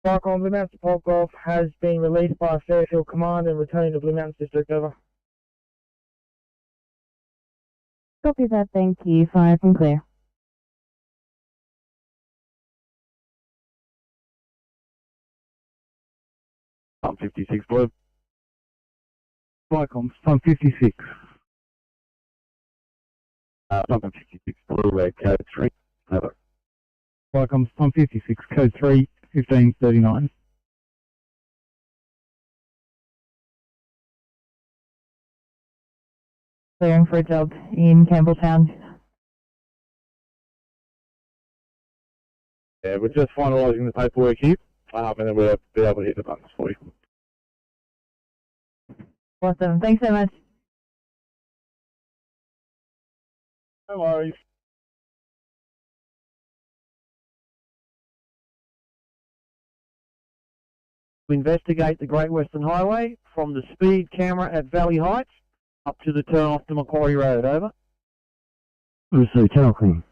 Flycom, Blue Mountain Support Golf has been released by Fairfield Command and returning to Blue Mountain District, over. Copy that. Thank you. Flycom Clear. Pump 56 blue. Flycom, Pump 56. Pump 56 blue, code 3. Over. Flycom, Pump 56, code 3, 1539. Clearing for a job in Campbelltown. Yeah, we're just finalising the paperwork here, and then we'll be able to hit the buttons for you. Awesome. Thanks so much. No worries. To investigate the Great Western Highway from the speed camera at Valley Heights up to the turn off to Macquarie Road, over. Receive, Talcum.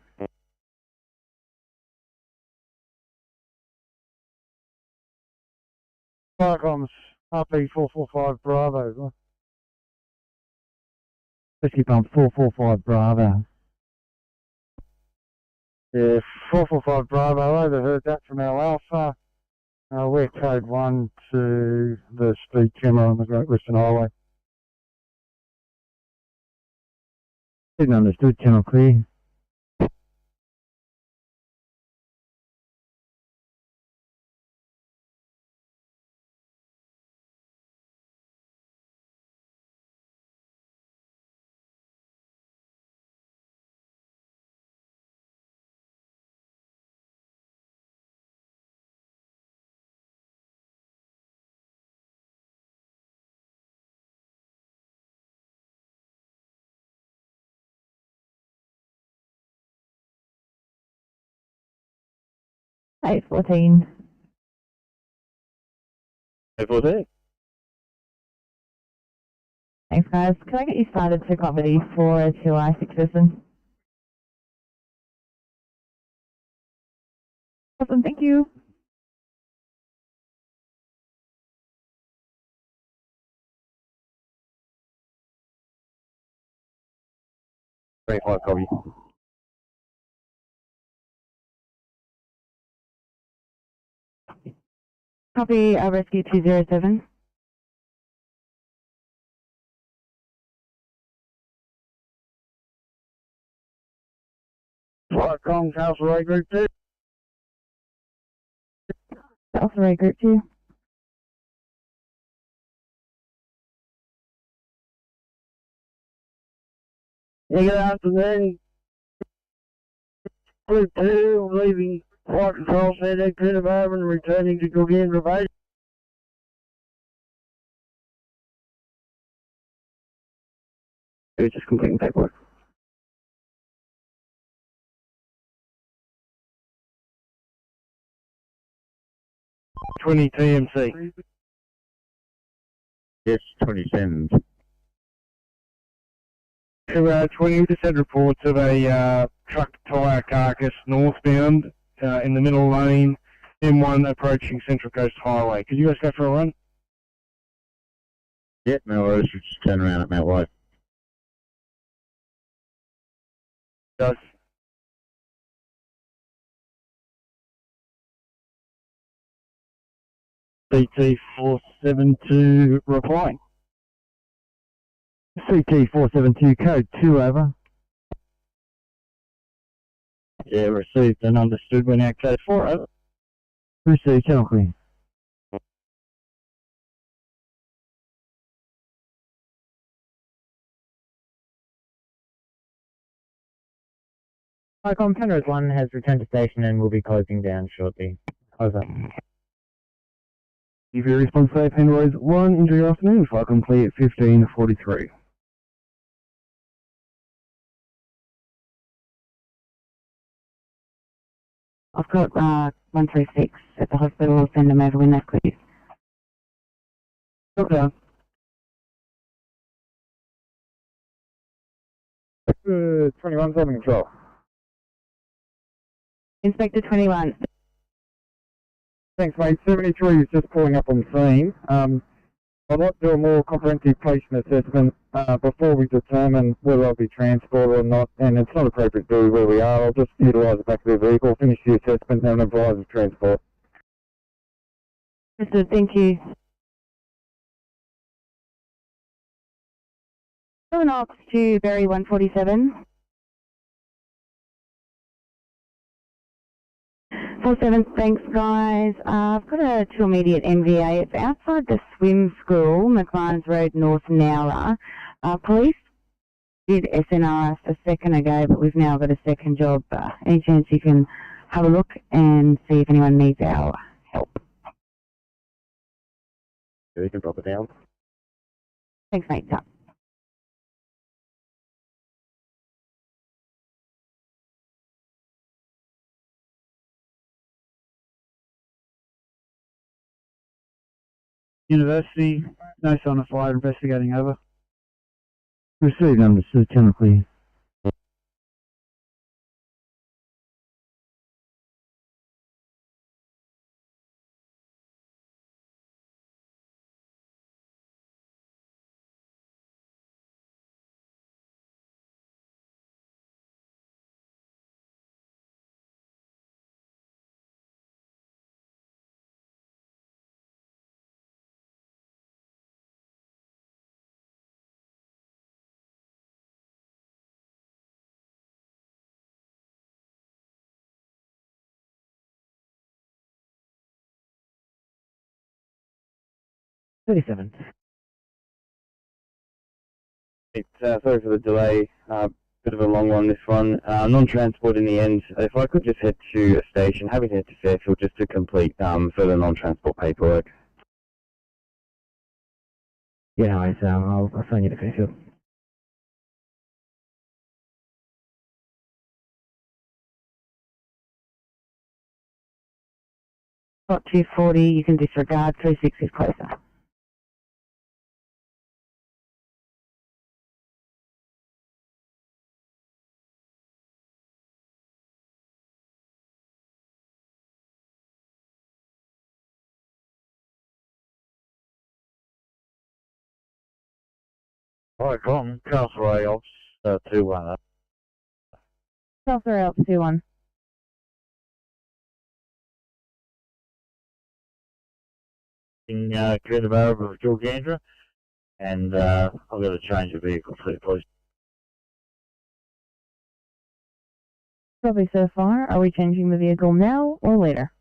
Flycom's RP 445 Bravo. Rescue Pump 445 Bravo. Yeah, 445 Bravo, overheard that from our Alpha. We're code 1 to the speed camera on the Great Western Highway. Didn't understood, channel clear. Eight 14. 814. Thanks, guys. Can I get you started to comedy for a 2I6 person? Awesome, thank you. Great, high copy. Copy, rescue 207. Flightcom, Council Ray Group 2. Alpha Ray Group 2. Yeah, good afternoon. Group 2, I'm leaving Flight Control Center, Coonabarabran, and returning to Gilgandra Base. Just completing paperwork. Twenty TMC. Yes, 2010. 20, just had reports of a truck tyre carcass northbound in the middle lane, M1 approaching Central Coast Highway. Could you guys go for a run? Yep, no worries, we just turn around at Mount White. Does. CT472 replying. CT472 code 2 over. Yeah, received and understood. We're now code 4 over. Received, channel clear. Icon Penrose 1 has returned to station and will be closing down shortly. Over. If your response safe, Penrose 1, enjoy your afternoon. Flight complete at 15:43. I've got 136 at the hospital. I'll send them over when they've cleared. Drop down. 21, 7 control. Inspector 21. Thanks, mate. 73 is just pulling up on scene. I'd like to do a more comprehensive patient assessment before we determine whether I'll be transported or not, and it's not appropriate to do where we are. I'll just utilise the back of the vehicle, finish the assessment, and advise of transport. Understood, thank you. Ox to Ferry 147. 47, thanks guys. I've got a 2 immediate MVA. It's outside the swim school, McLarens Road, North Nowra. Police did SNR us a second ago, but we've now got a second job. Any chance you can have a look and see if anyone needs our help? Yeah, you can drop it down. Thanks, mate. Ta. University, no sign of fire, investigating over. Received, understood, channel clear. 37. Sorry for the delay. Bit of a long one, this one. Non-transport in the end. If I could just head to a station, happy to head to Fairfield just to complete further non-transport paperwork. Yeah, no worries. I'll send you to Fairfield. Got 240, you can disregard, 36 is closer. Hi, Tom. Castlereagh Ops 2-1. Castlereagh Ops 2-1. Koonabarra with Gilgandra, and I've got to change the vehicle for please. Probably so far. Are we changing the vehicle now or later?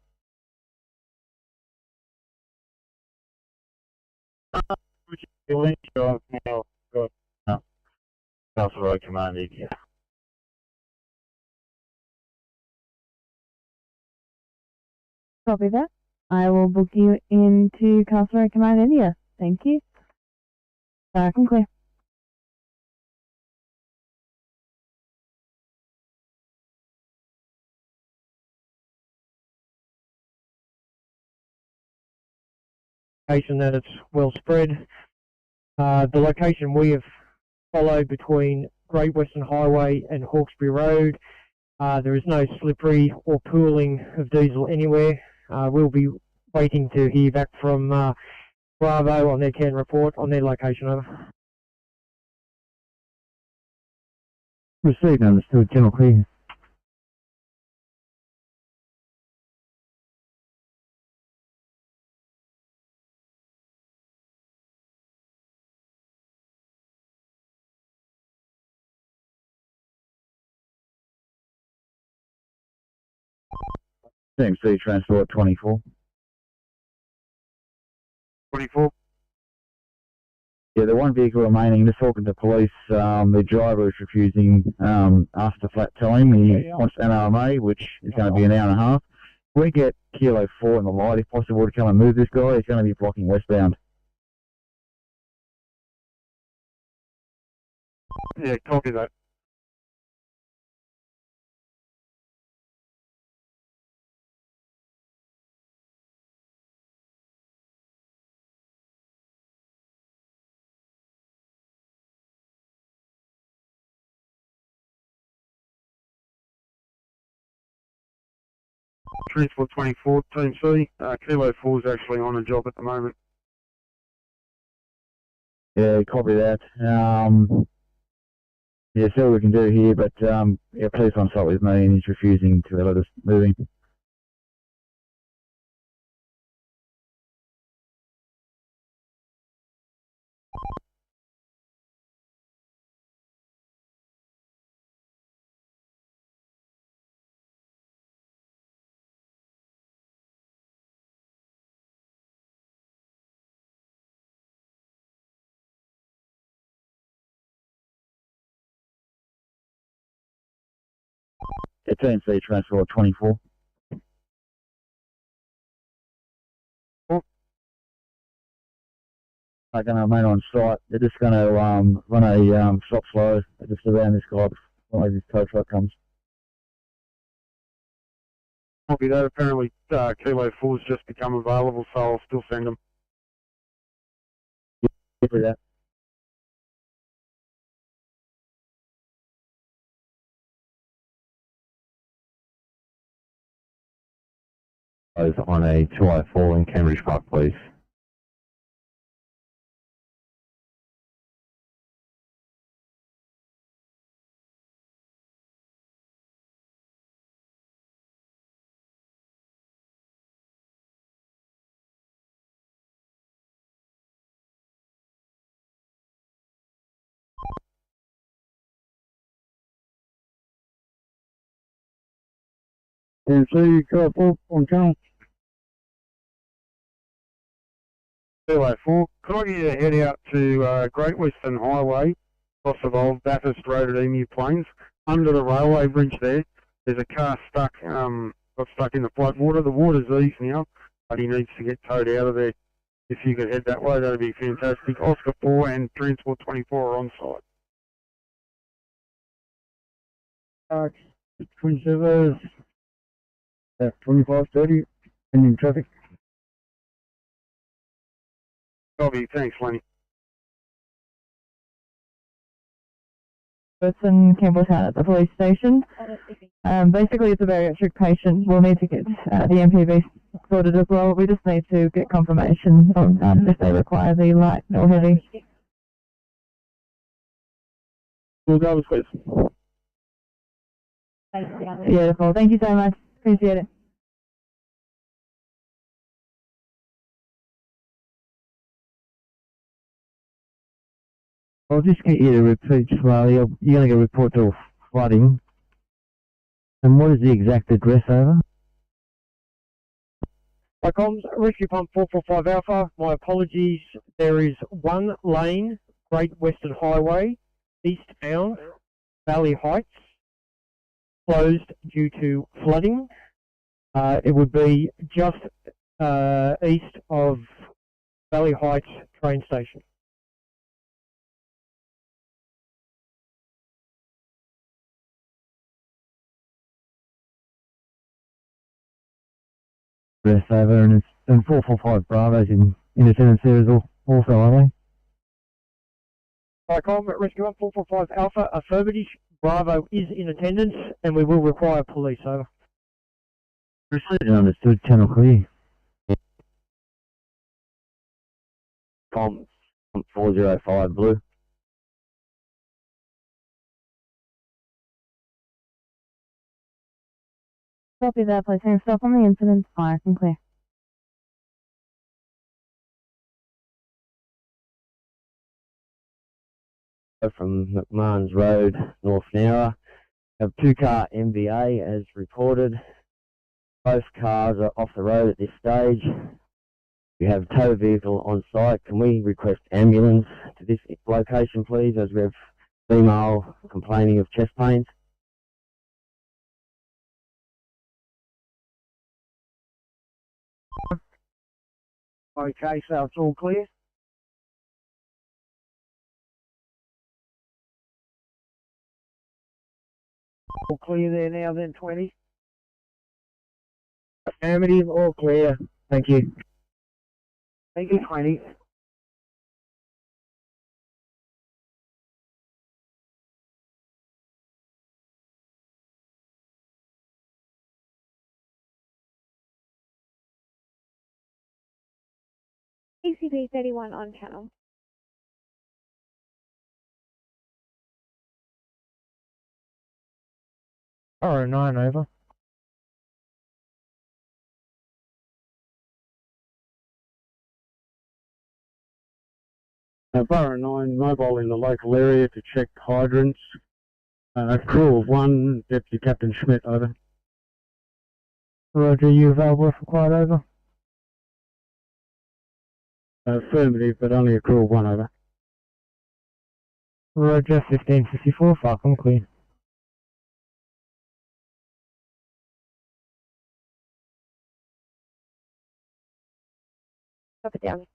Now got Castlereagh Command ETA. Copy that. I will book you into Castlereagh Command India. Thank you. Back and clear. That it's well spread. The location we have followed between Great Western Highway and Hawkesbury Road, there is no slippery or pooling of diesel anywhere. We'll be waiting to hear back from Bravo on their CAN report on their location. Over. Received, understood. General clear. CMC Transport 24. 24. Yeah, the one vehicle remaining, just talking to police, the driver is refusing us to flat time. He wants NRMA, which is going to be an hour and a half. We get Kilo 4 in the light, if possible, to come and move this guy. He's going to be blocking westbound. Yeah, copy that. Transport 24, Team C. Kilo 4 is actually on a job at the moment. Yeah, copy that. Yeah, see what we can do here, but yeah, please consult with me, and he's refusing to let us move him. Yeah, Team C Transport 24. They're going to remain on site. They're just going to run a stop slow just around this guy before this tow truck comes. Copy that. Apparently, Kilo 4's just become available, so I'll still send them. Copy that. On a 204 in Cambridge Park, please. And so you got both on channel. 204. Could I get you to head out to Great Western Highway, across of Old Bathurst Road at Emu Plains? Under the railway bridge there's a car stuck, got stuck in the flood water. The water's eased now, but he needs to get towed out of there. If you could head that way, that'd be fantastic. Oscar 4 and Transport 24 are on site. 27 at 25:30, pending traffic. Copy, thanks, Lenny. Person Campbelltown at the police station. Basically, it's a bariatric patient. We'll need to get the MPV sorted as well. We just need to get confirmation of if they require the light or heavy. We'll go with this. Beautiful. Thank you so much. Appreciate it. I'll just get you to repeat slowly. You're going to get a report to flooding. And what is the exact address over? Comms, Rescue Pump 445 Alpha. My apologies. There is one lane, Great Western Highway, eastbound, Valley Heights, closed due to flooding. It would be just east of Valley Heights train station. Address over, and it's 445 Bravo's in attendance there as also, are they? Com, Rescue 445 Alpha, affirmative. Bravo is in attendance, and we will require police, over. Received and understood, channel clear. Com 405 Blue. Copy that, placing yourself on the incident, fire and clear. From McMahon's Road, North Nowra. Have 2-car MVA as reported. Both cars are off the road at this stage. We have tow vehicle on site. Can we request ambulance to this location, please, as we have female complaining of chest pains? Okay, so it's all clear. All clear there now then, 20. Affirmative, all clear. Thank you. Thank you, 20. ECP 31 on channel. R09 over. Borough 9 mobile in the local area to check hydrants. Crew of 1, Deputy Captain Schmidt, over. Roger, you available if required, over. Affirmative, but only a crew of 1, over. Roger, 1554, Falcon clear. Drop it down.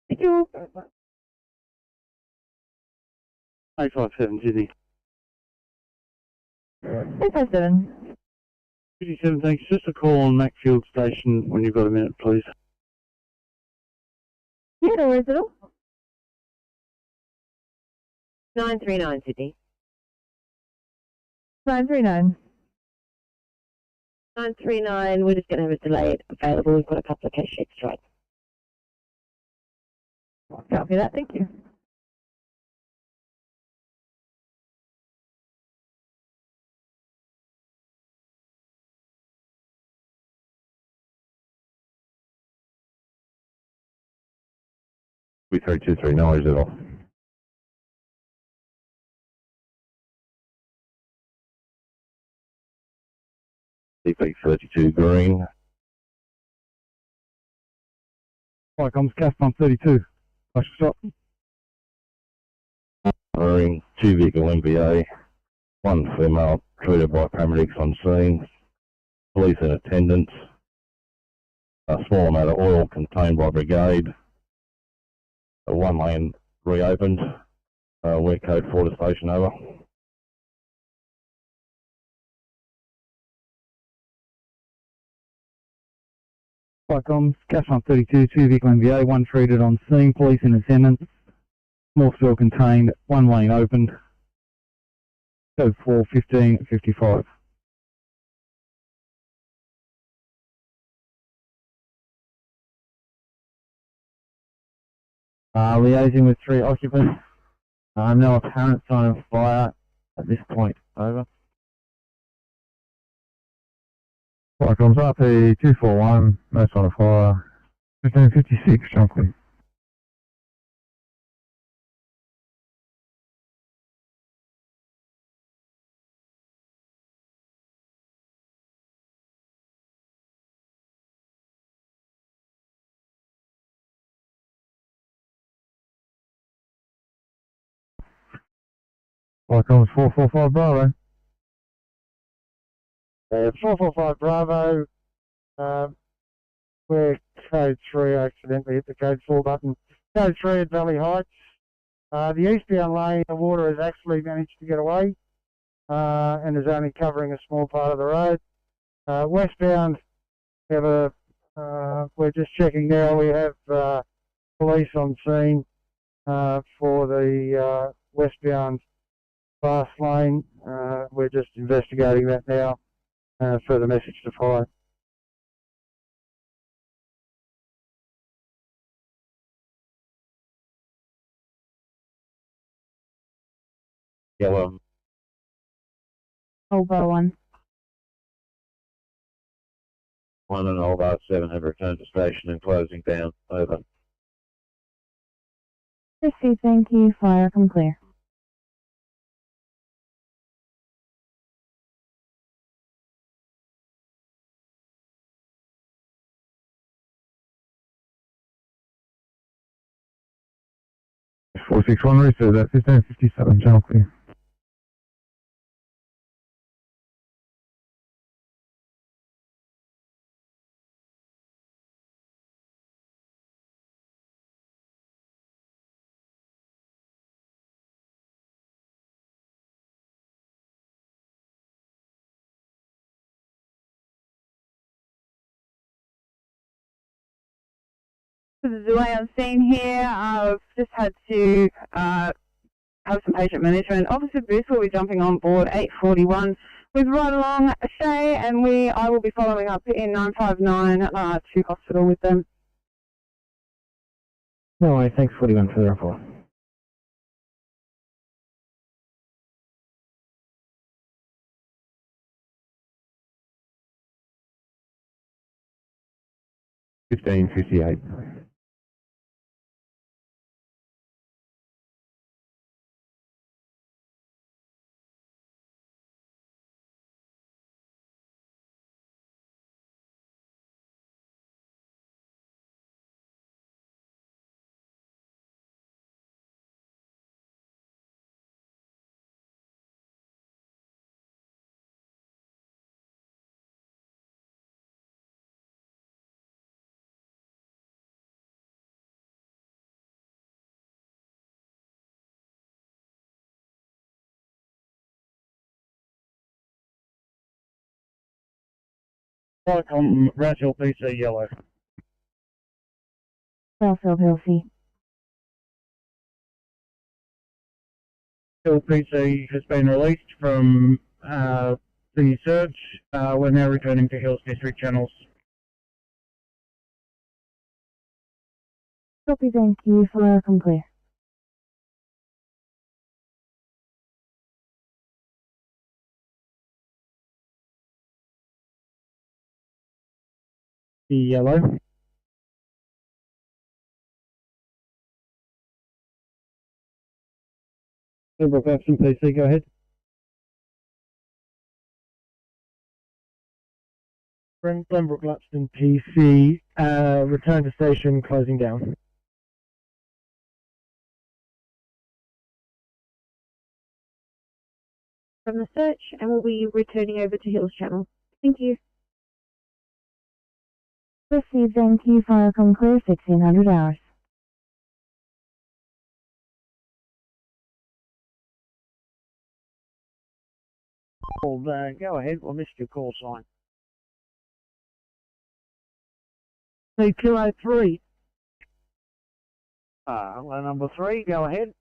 Thank you. 857 Sydney. 857. 57, thanks. Just a call on Macfield Station when you've got a minute, please. Yeah, no worries at all. 939 Sydney. 939. 939, we're just going to have a delay available. We've got a couple of case sheets to write. Copy that, thank you. We 3239 noise at all. CP 32 green. Firecoms, Gas Pump 32. Flash stop. Firing 2 vehicle MVA, 1 female treated by paramedics on scene, police in attendance, a small amount of oil contained by brigade, a 1 lane reopened, we're code 4 to station over. Firecoms, Gas Pump 32, 2 vehicle MVA, 1 treated on scene, police in attendance, small spill contained, 1 lane opened, code 4, 15, 55. Liaising with 3 occupants. No apparent sign of fire at this point. Over. Firecoms, RP 241, no sign of fire. 1556, Junkley. Firecoms 445 Bravo. 445 Bravo, we're code 3, accidentally hit the code 4 button. Code 3 at Valley Heights. The eastbound lane, the water has actually managed to get away and is only covering a small part of the road. Westbound, we have we're just checking now, we have police on scene for the westbound fast lane. We're just investigating that now. Further message to fire. Yellow. Old bar 1. 1 and all bar 7 have returned to station and closing down. Over. Proceed, thank you. Fire, come clear. Four 461 Research at 1557, channel clear. The delay on scene here, I've just had to have some patient management. Officer Booth will be jumping on board 841 with right along Shay, and I will be following up in 959 to hospital with them. No worries, thanks 41 for the report. $15.58. Firecom, Roundhill PC, yellow. Wellfield Hill C. Hill PC has been released from the search. We're now returning to Hills District channels. Copy, thank you. Fire, come clear. Yellow. Liberal Action PC, go ahead. Glenbrook Luxton PC, return to station, closing down. From the search, and we'll be returning over to Hills Channel. Thank you. Received NQ fire come clear 1600 hours. Go ahead, I missed your call sign. C203. Number 3, go ahead.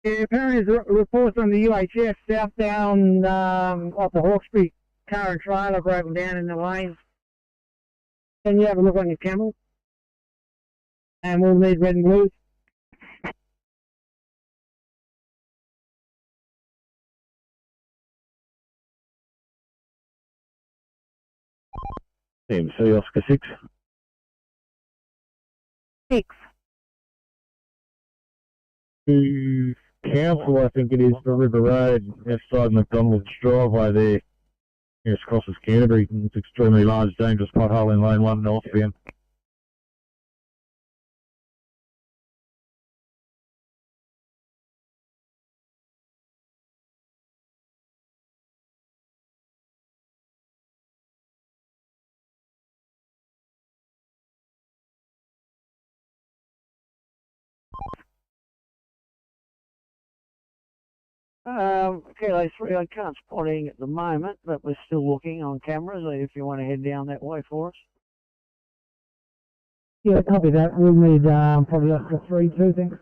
Yeah, apparently there's reports on the UHF southbound off the Hawkesbury car and trailer broken down in the lane. Can you have a look on your camera? And we'll need red and blue. MC Oscar 6. 6. To council, I think it is, for River Road, outside McDonald's driveway there. Nearest crosses Canterbury. It's extremely large, dangerous pothole in lane 1 northbound. Kilo 3, I can't spot anything at the moment, but we're still looking on cameras if you want to head down that way for us. Yeah, copy that. We'll need probably Oscar 3 too, thanks.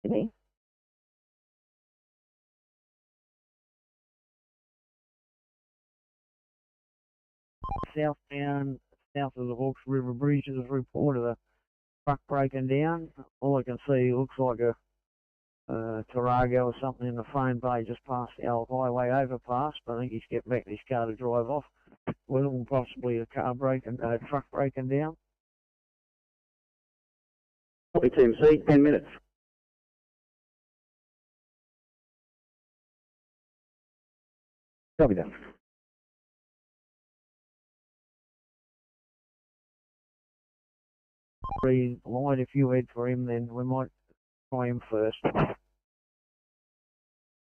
Okay. Southbound, south of the Hawkes River Bridge, there's a report of a truck breaking down. All I can see looks like a Tarago or something in the phone bay just past the old highway overpass, but I think he's getting back to his car to drive off. Well, possibly a truck breaking down. Copy Team C, 10 minutes. Copy that. Light, if you head for him, then we might try him first.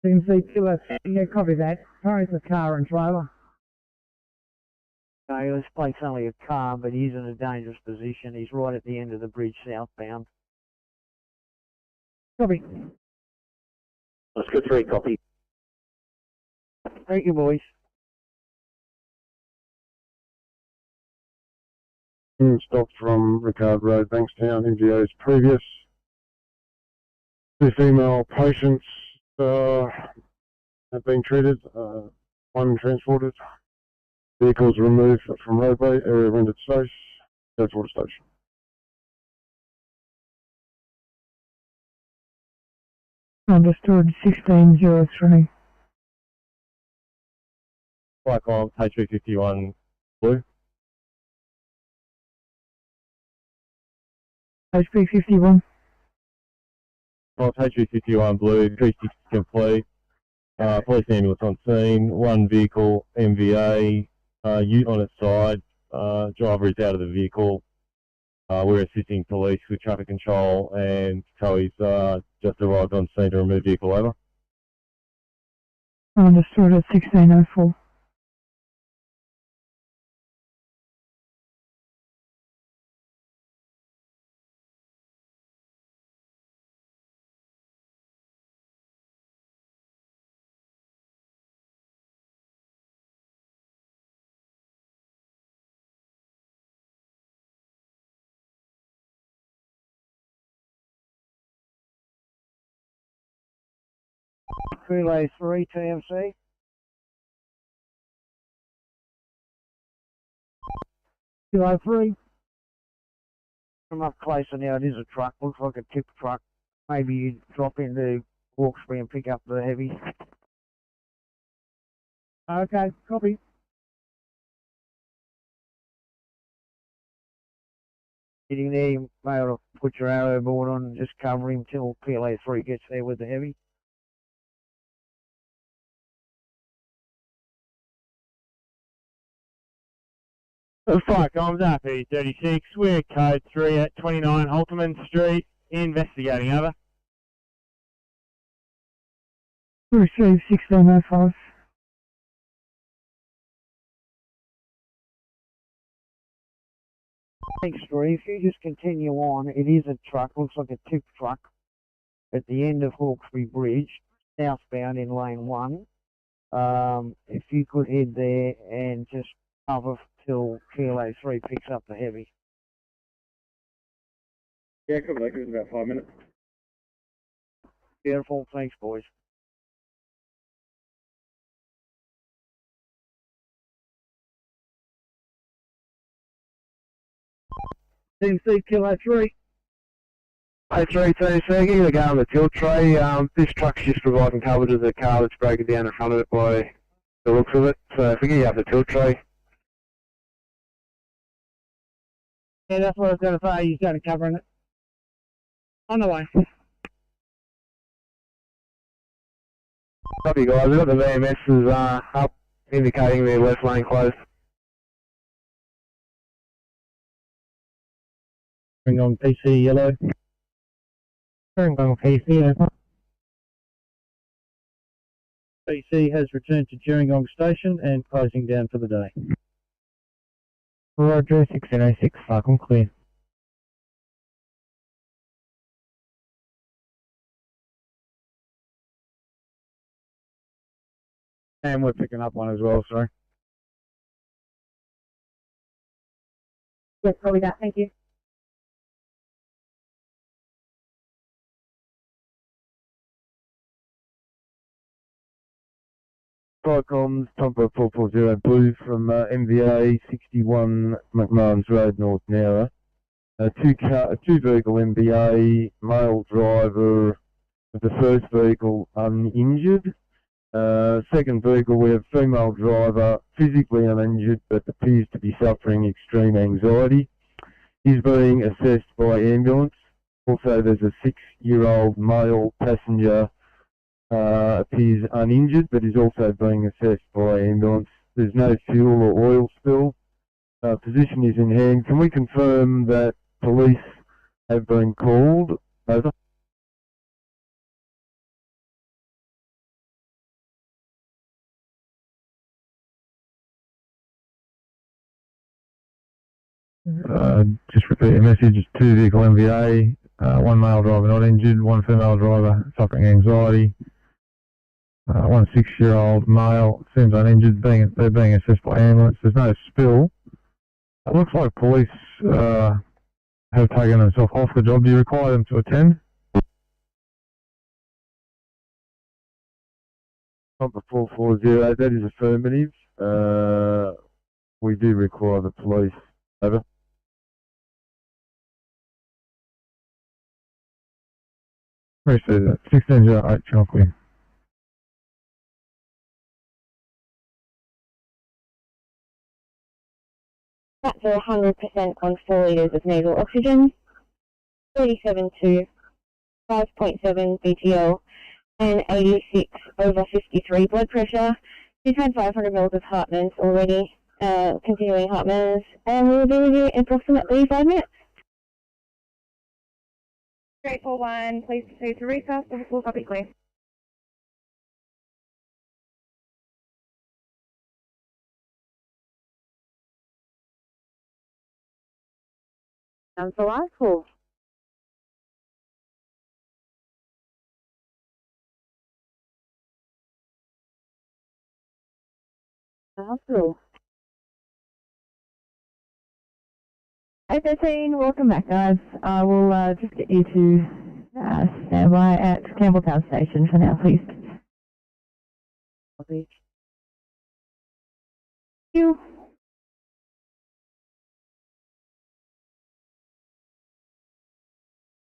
Team C2, yeah, copy that. Apparently it's a car and trailer. Okay, this plate's only a car, but he's in a dangerous position. He's right at the end of the bridge southbound. Copy. Oscar 3, copy. Thank you, boys. Stopped from Ricard Road, Bankstown, MGO's previous. 2 female patients have been treated, 1 transported. Vehicles removed from roadway, area rendered safe. Go to water station. Understood, 1603. Flight comms, HB51 blue. HP 51. Well, HB51 blue, 360 complete. Police ambulance on scene, 1 vehicle, MVA, ute on its side. Driver is out of the vehicle. We're assisting police with traffic control, and Coey's just arrived on scene to remove vehicle over. Understood at 1604. Relay 3 TMC. Kilo 3. I'm up closer now. It is a truck. Looks like a tip truck. Maybe you drop into Hawkesbury and pick up the heavy. Okay, copy. Getting there, you may able to put your arrow board on and just cover him till PLA 3 gets there with the heavy. Fire comms RP36, we're code 3 at 29 Holterman Street, investigating, over. Receive 1605. Thanks, Drew. If you just continue on, it is a truck, looks like a tip truck at the end of Hawkesbury Bridge, southbound in lane 1. If you could head there and just cover till PLA 3 picks up the heavy. Yeah, cover that, give us about 5 minutes. Beautiful, thanks boys. Team C, Kilo 3. Hey, 3 Sergey, the guy on the tilt tray. This truck's just providing cover to the car that's broken down in front of it by the looks of it. So if we get you up the tilt tray. Yeah, that's what I was going to say. You started covering it. On the way. Copy, guys. We've got the VMSs up, indicating their left lane closed. Bring on PC yellow. Bring on PC yellow. PC has returned to Gerringong Station and closing down for the day. Roger, 1606, Falcon clear. And we're picking up one as well, sorry. Yes, probably that. Thank you. Comms, Tombo 440 Blue from MVA 61 McMahon's Road, North Nowra. Two vehicle MVA, male driver of the first vehicle uninjured. Second vehicle we have female driver physically uninjured but appears to be suffering extreme anxiety. He's being assessed by ambulance. Also there's a 6-year-old male passenger appears uninjured but is also being assessed by ambulance. There's no fuel or oil spill. Position is in hand. Can we confirm that police have been called? Over. Just repeat the message. It's 2 vehicle MVA, 1 male driver not injured, 1 female driver suffering anxiety. 1 6-year-old male seems uninjured, they're being assessed by ambulance. There's no spill. It looks like police have taken themselves off the job. Do you require them to attend? Number 440, that is affirmative. We do require the police. Over. Where says that? 1608, channel clear. That's 100% on 4 litres of nasal oxygen, 37.2, 5.7 BTL, and 86 over 53 blood pressure. She's had 500 mils of heart meds already, continuing heart meds, and we'll be with you in approximately 5 minutes. 341, please proceed to recess. We'll copy clear. Sounds delightful. Hospital. 813, welcome back guys. I will just get you to stand by at Campbelltown Station for now, please. Thank you.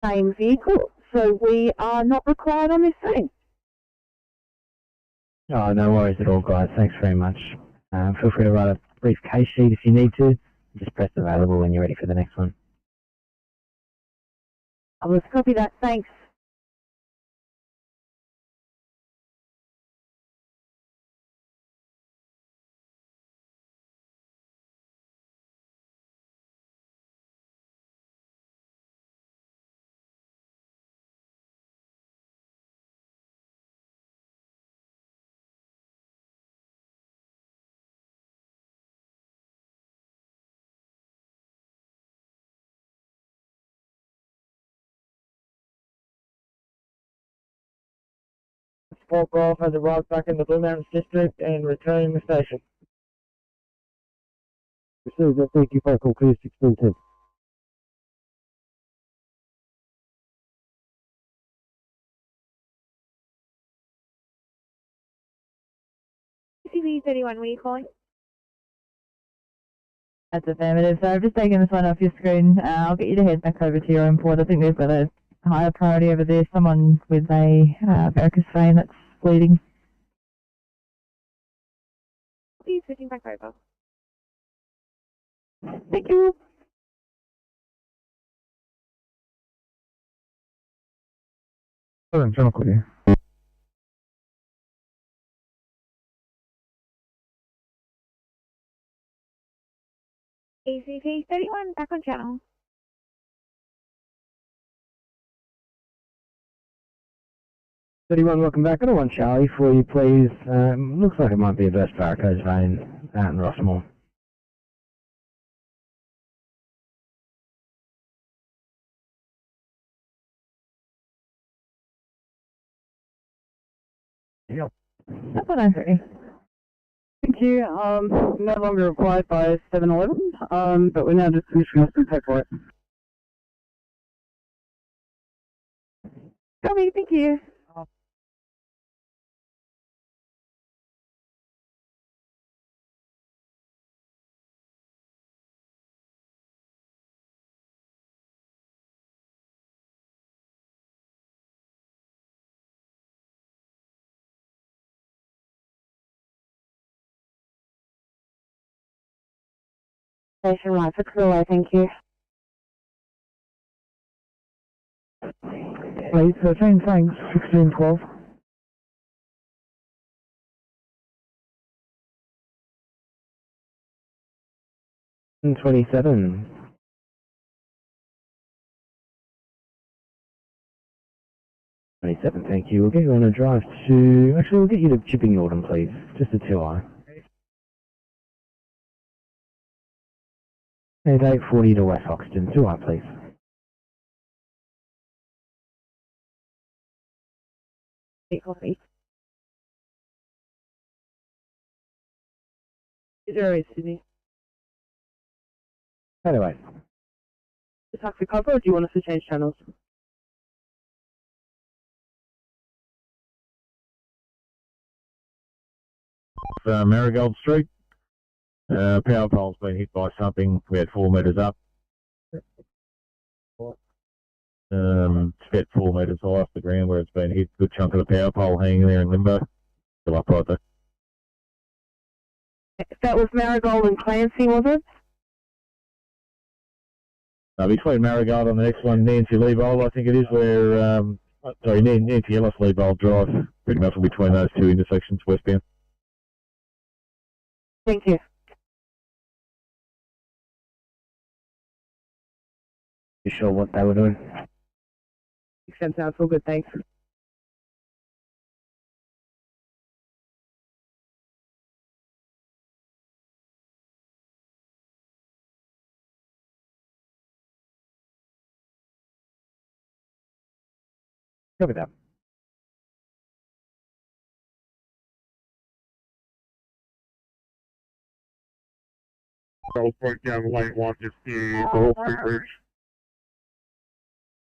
Same vehicle, so we are not required on this scene. Oh, no worries at all, guys. Thanks very much. Feel free to write a brief case sheet if you need to. Just press available when you're ready for the next one. Let's copy that. Thanks. Sport Golf has arrived back in the Blue Mountains District and returning the station. Received that. Thank you, phone call clear 1610. CV31, were you calling? That's affirmative. So I've just taken this one off your screen. I'll get you to head back over to your own port. I think they've got a higher priority over there. Someone with a varicose vein that's bleeding. Please switching back over. Thank you. Channel clear. ACP31, back on channel. Welcome back. I got one Charlie for you, please. Looks like it might be a burst varicose vein out in Rossmore. Yep. That's what I'm hearing. Thank you. No longer required by 7-Eleven, but we're now just finishing up some paperwork. Copy, thank you. Station right for Cruel, thank you. Wait, 13, thanks. 1612. And 27. 27, thank you. We'll get you on a drive to... Actually, we'll get you to Chipping Norton, please. Just a 2-eye. And 840 to West Hoxton. 2-eye, please. Copy. 08, Sydney. Anyway. The taxi cover, or do you want us to change channels? Marigold Street. Power pole's been hit by something. We had 4 metres up. It's about 4 metres high off the ground where it's been hit. Good chunk of the power pole hanging there in limbo. Still up right there. That was Marigold and Clancy, was it? Between Marigold and the next one, Nancy Leibold, I think it is, where, Nancy Ellis Leibold Drive, pretty much between those two intersections westbound. Thank you. You sure what they were doing? Makes sense now, it's all good, thanks. Copy that. I'll break down lane 1 just to Old Street Bridge.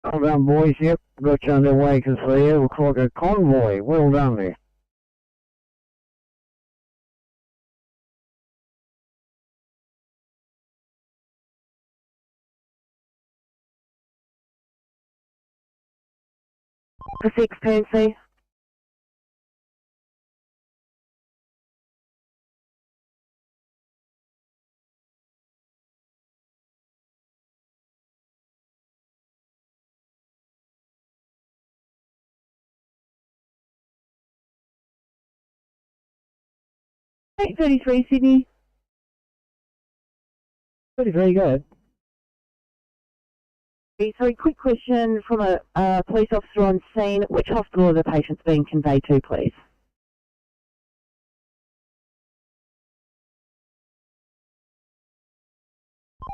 Well done, boys. Yep, got you underway. Can see you. Looks like a convoy. Well done there. For 16, see. 833 Sydney. 33, go ahead. Sorry, quick question from a police officer on scene. Which hospital are the patients being conveyed to, please?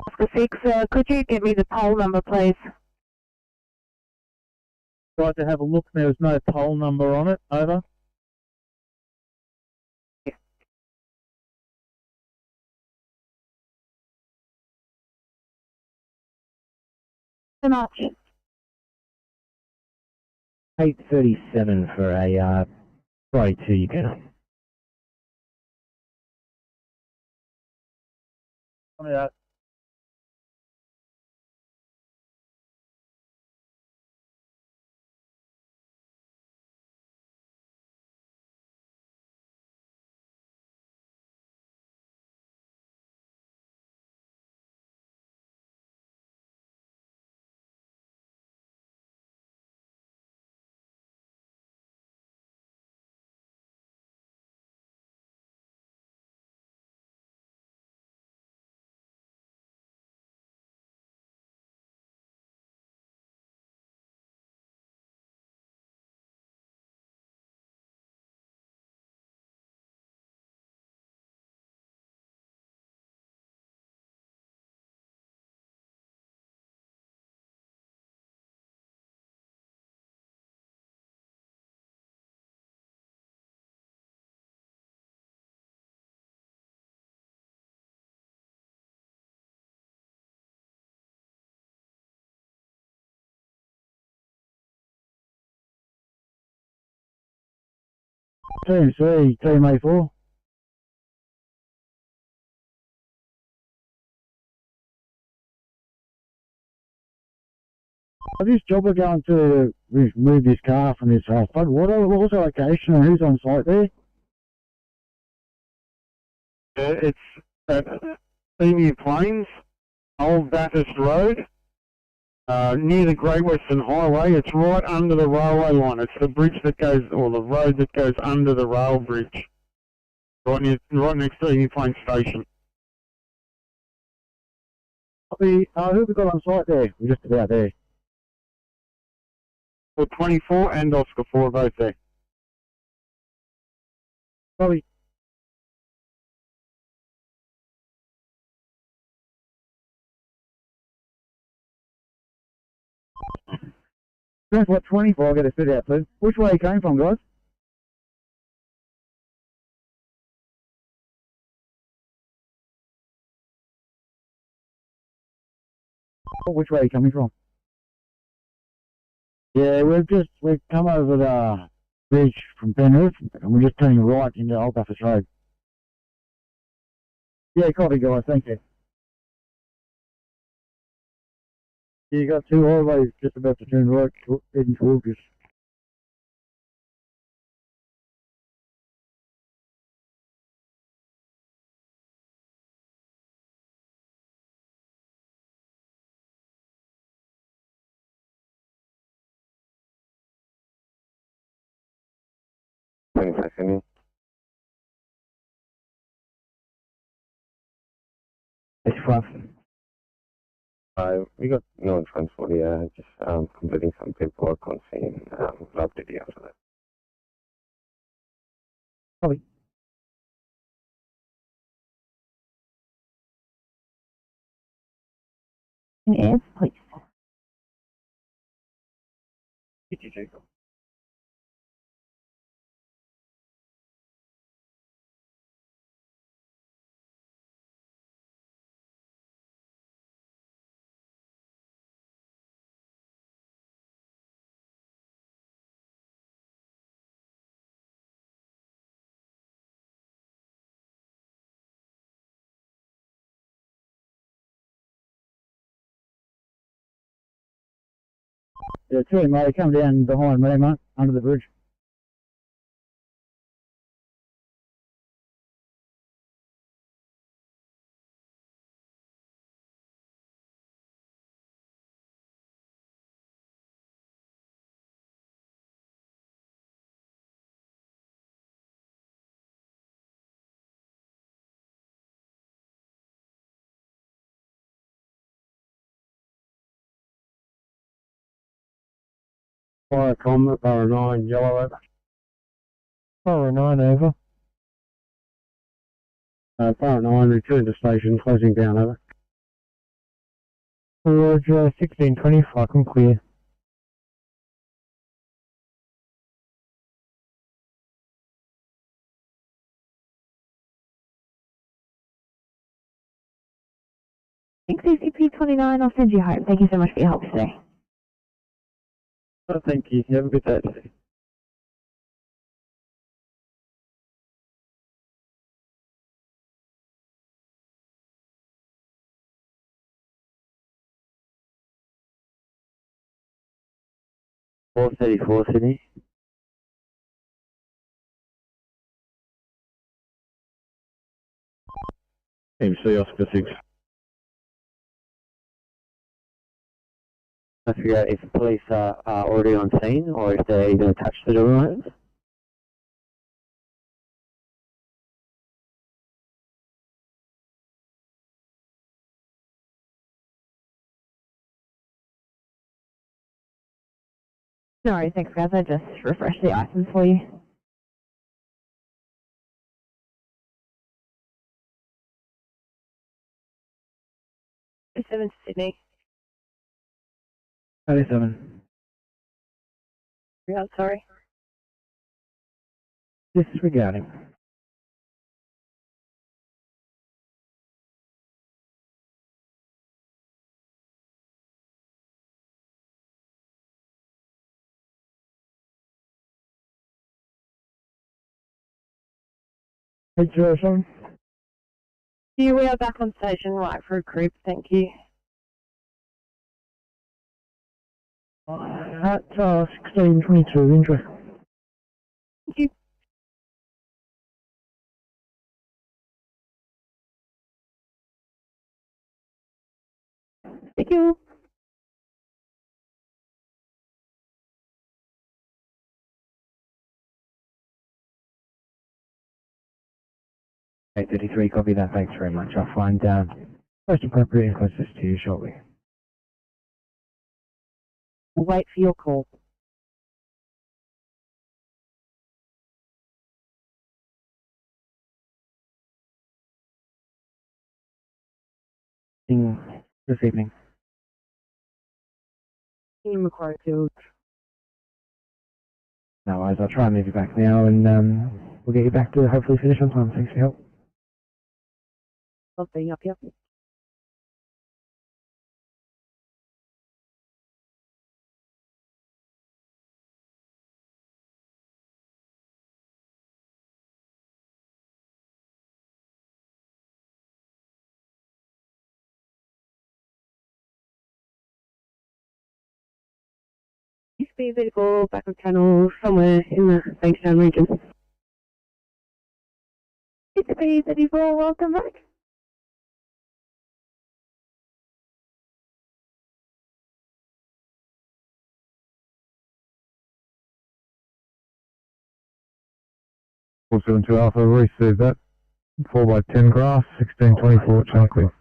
Oscar 6, could you give me the poll number, please? Tried to have a look, there was no poll number on it. Over. So much. 837 for a Friday 2, you can. Yeah. Team 3, Team A4. This jobber going to move this car from this flood water. What was the location and who's on site there? It's at Emu Plains, Old Bathurst Road, near the Great Western Highway. It's right under the railway line. It's the bridge that goes, or the road that goes under the rail bridge, right next to Emu Plains Station. Who have we got on site there? We're just about there. For 24 and Oscar 4 both there. Probably. Transport 24, I'll get a fit out, please. Which way you came from, guys? Which way are you coming from? Yeah, we've come over the bridge from Penrith, and we're just turning right into Old Bathurst Road. Yeah, copy, guys, thank you. Yeah, you got two highways just about to turn right, heading towards us. Second. It's rough. We got no transport here, just completing some paperwork on scene. We'll update you after that. Probably. Yes, please. 52. Yeah, two of them, mate. Come down behind me, mate, under the bridge. Firecom at Borough 9, yellow over. Borough 9 over. Borough 9, return to station, closing down over. Roger, 1620, Falcon clear. Thanks, CCP29. I'll send you home. Thank you so much for your help today. Oh, thank you. You have a good day today. Sydney. MC Oscar 6. I figure out if the police are already on scene or if they're even attached to the rooms. No worries, thanks guys. I just refreshed the items for you. Seven Sydney. 37. Yeah, sorry. Disregarding. Jason. Here we are back on station, right for a group, thank you. At 1622, enjoy. Thank you. Thank you. Eight 33, copy that. Thanks very much. I'll find most appropriate and closest to you shortly. We'll wait for your call. This evening. In Macquarie Field. No worries, I'll try and move you back now and we'll get you back to hopefully finish on time. Thanks for your help. Love being up here. Used to be a vehicle back of channel somewhere in the Bankstown region. Used to be 34, welcome back. Four 72 Alpha, received that. 4x10 grass, 1624 channel clear.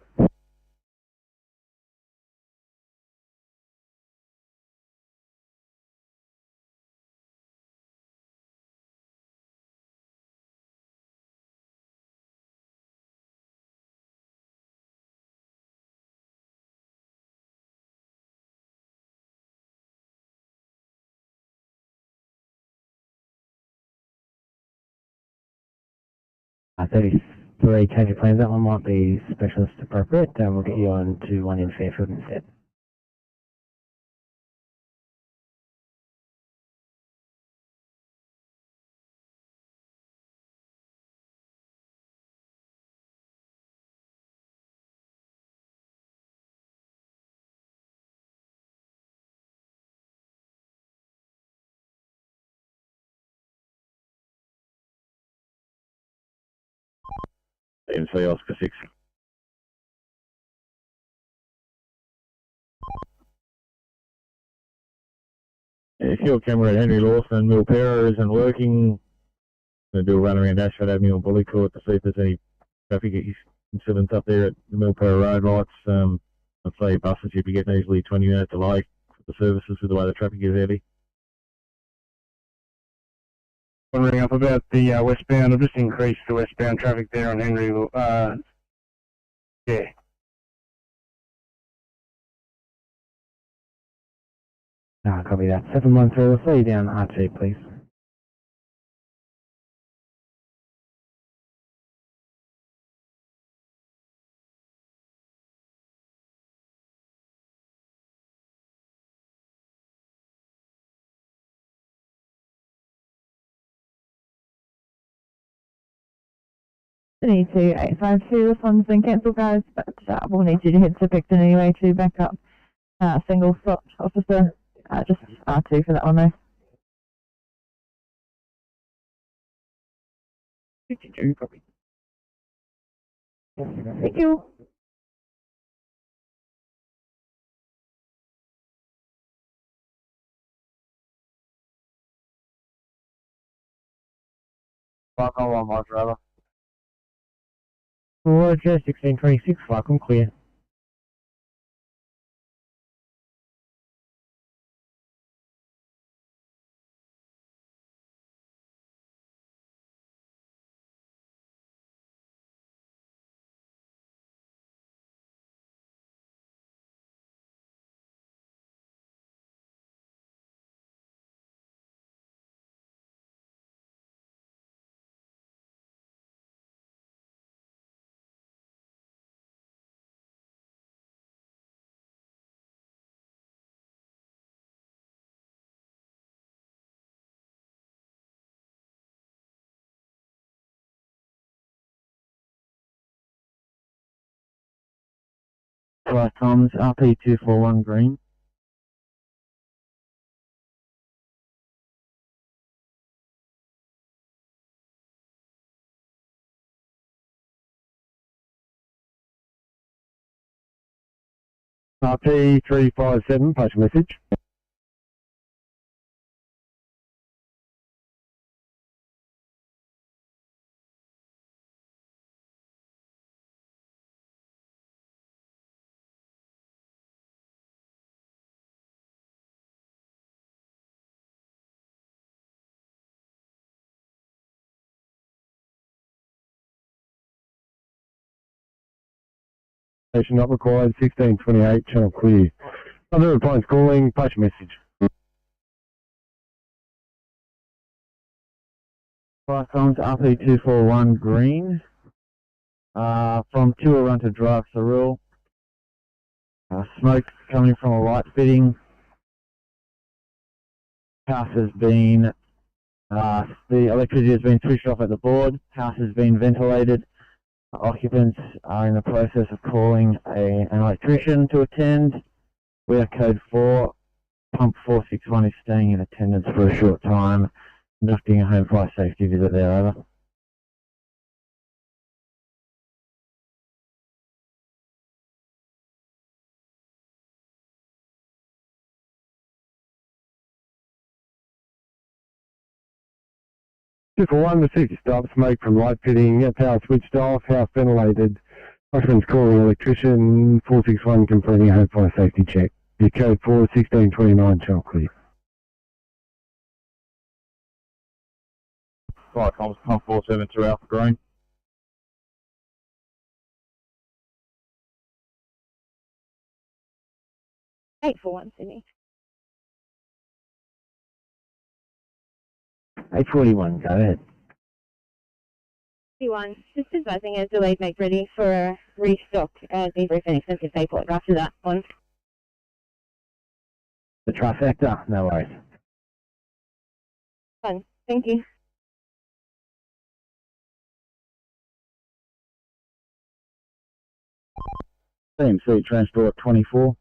Uh, 33, change of plans. That one might be specialist appropriate. We'll get you on to one in Fairfield instead. MC Oscar 6. If your camera at Henry Lawson and Milpera isn't working, I'm going to do a run around Ashford Avenue and Bully Court to see if there's any traffic incidents up there at the Milpera road lights. I'd say buses you'd be getting easily 20 minute delay for the services with the way the traffic is heavy. wondering up about the westbound. I've just increased the westbound traffic there on Henry. Yeah. Copy that. 713, we'll slow you down R2, please. Sydney to 852, this one's been cancelled, guys, but we'll need you to head to Picton anyway to back up single slot officer. Just R2 for that one though. 52, copy. Thank you. Fuck on my driver. Roger, 1626, welcome, clear. Right, comms, RP241 green. RP357, post message. Station not required, 1628, channel clear. Other appliance calling, post message. Right, comms, RP241 green. From Tuarun to Drive Surreal. Smoke coming from a light fitting. House has been, the electricity has been switched off at the board. House has been ventilated. Occupants are in the process of calling an electrician to attend. We are code 4. Pump 461 is staying in attendance for a short time, conducting a home fire safety visit there, over. Two for one, the 60 stop, smoke from light fitting, power switched off, house ventilated. Occupants calling electrician, 461 completing a home fire safety check. Your code 4, 1629, channel clear. Fire comms, pump 472 Alpha Green. Eight for one, Sydney. 841, go ahead. 51. Just advising a delayed make ready for a restock debrief and extensive paperwork after that one. The trifecta, no worries. Fun. Thank you. CMC transport 24.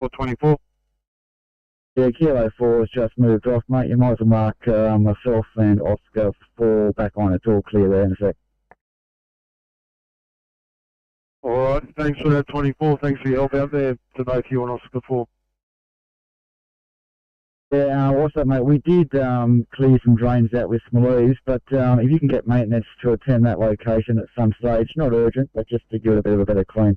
424. Yeah, Kilo 4 has just moved off, mate. You might as well mark myself and Oscar 4 back on. It's all clear there in a sec. Alright, thanks for that 24. Thanks for your help out there to both you and Oscar 4. Yeah, what's up, mate? We did clear some drains out with Smaleeves, but if you can get maintenance to attend that location at some stage, not urgent, but just to give it a bit of a better clean.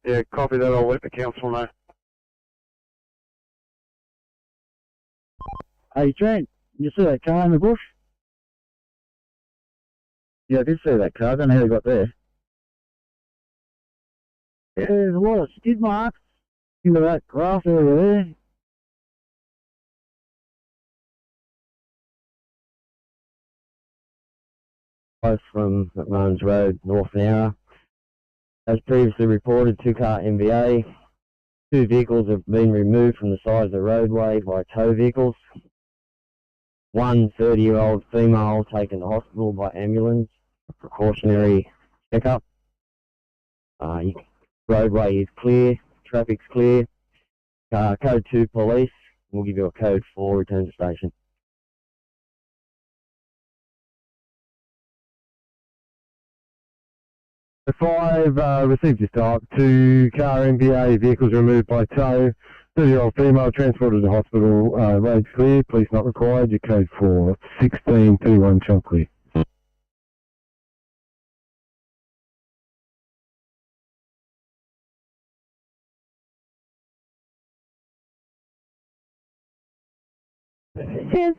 Yeah, copy that. I'll let the council know. Hey Trent, you see that car in the bush? Yeah, I did see that car. I don't know how he got there. Yeah, there's a lot of skid marks into that grass area there. Both from McMahon's Road, north now. As previously reported, 2-car MVA. 2 vehicles have been removed from the side of the roadway by tow vehicles. 1 30-year-old female taken to hospital by ambulance for precautionary checkup. Roadway is clear, traffic's clear. Code 2 police, we'll give you a code 4, return to station. The 5 received your start. 2-car MVA vehicles removed by tow. 30-year-old female transported to hospital. Roads clear. Police not required. Your code 4. 1631 chunk clear. Cheers.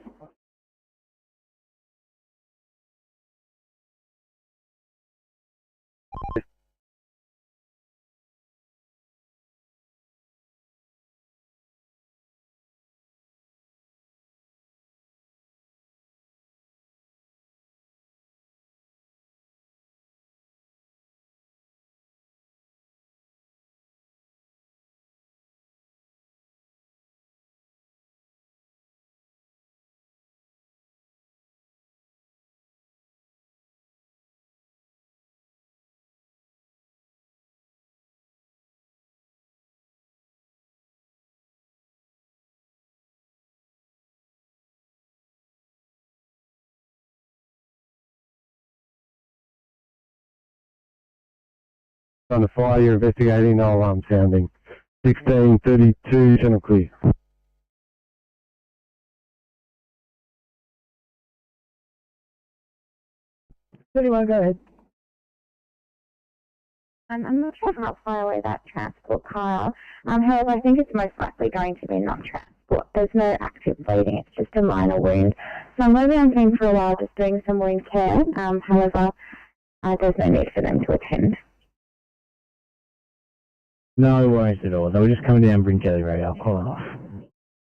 On the fire, you're investigating, no alarm sounding. 1632 channel clear. 31, go ahead. I'm not sure how far away that transport car. However, I think it's most likely going to be non-transport. There's no active bleeding, it's just a minor wound. So I'm going to be on scene for a while just doing some wound care. However, there's no need for them to attend. No worries at all. They were just coming down Bryn Kelly Road. I'll call it off.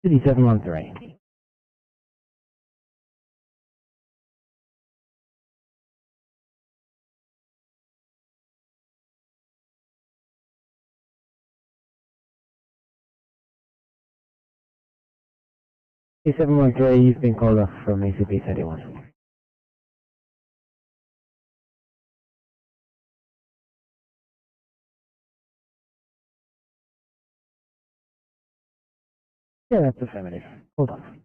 City 713. City 713, you've been called off from ECP 31. Yeah, that's affirmative. Hold on.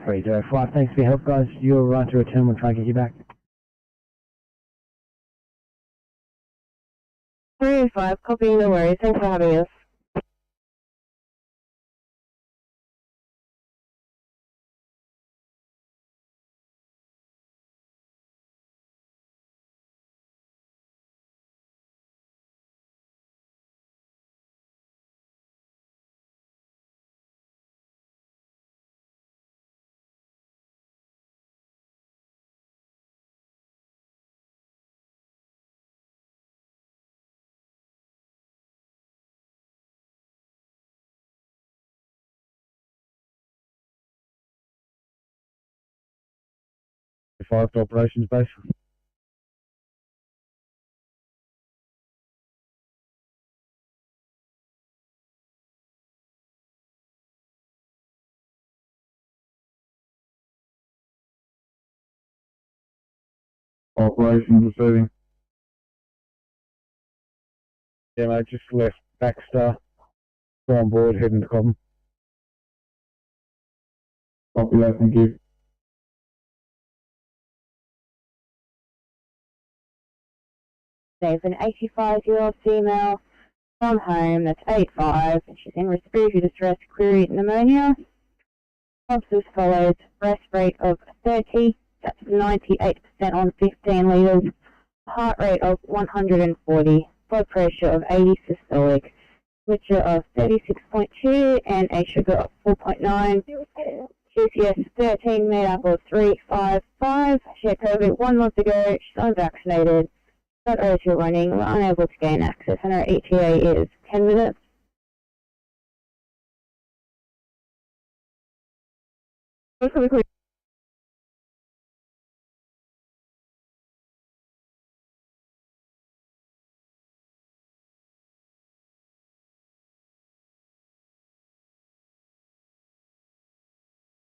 Three zero five. Thanks for your help, guys. You're right to return. We'll try and get you back. 305, copy, no worries. Thanks for having us. Fire to operations base. Operations receiving. Yeah, mate, just left Baxter. Go on board, heading to Cobham. Copy that, thank you. There's an 85-year-old female from home that's 85 and she's in respiratory distress, query pneumonia. Pulse as follows: breath rate of 30, That's 98% on 15 litres. Heart rate of 140. Blood pressure of 80 systolic. Temperature of 36.2 and a sugar of 4.9. QCS 13 made up of 355. She had COVID 1 month ago. She's unvaccinated. Not O2 running. We're unable to gain access, and our ETA is 10 minutes.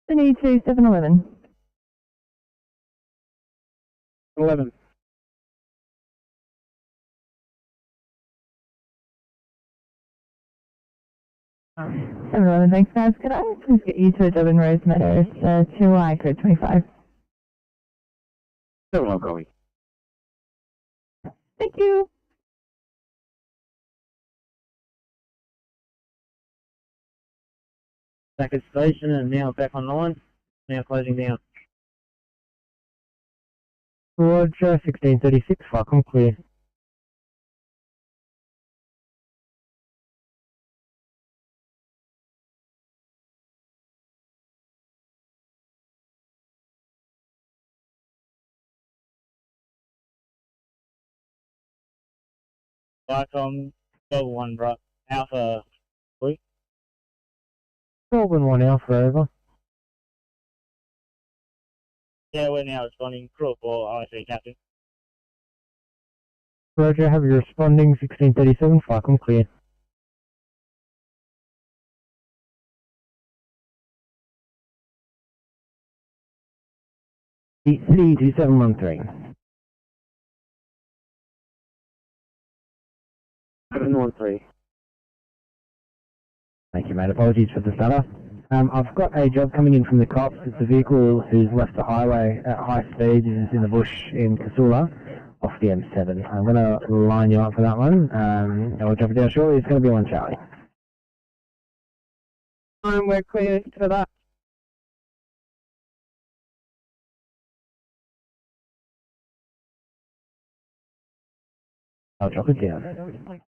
Sydney to 711. 11. Seven 11, thanks guys. Could I please get you to a job in Rose Meadows, 2I code 25? 7 calling. Thank you. Back at station and now back online. Now closing down. Roger, 1636, Falcon clear. Vicom, Delta 1, bro. Alpha 3. Melbourne 1 Alpha over. Yeah, we're now responding. Crew for IC Captain. Roger, have you responding, 1637, Falcon clear. City 2713. 713. Thank you, mate. Apologies for the stutter. I've got a job coming in from the cops. It's a vehicle who's left the highway at high speed and is in the bush in Casula off the M7. I'm going to line you up for that one. And we'll drop it down shortly. It's going to be on Charlie. We're clear for that. I'll drop it down.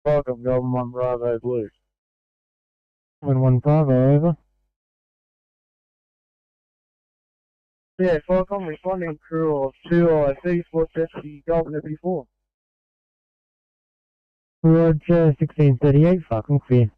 Welcome, Golden 1 Bravo Blue. 1 Bravo over. Yeah, Falcon responding crew of 2 IC, Sports Deputy Golden before. Roger, 1638, Falcon clear.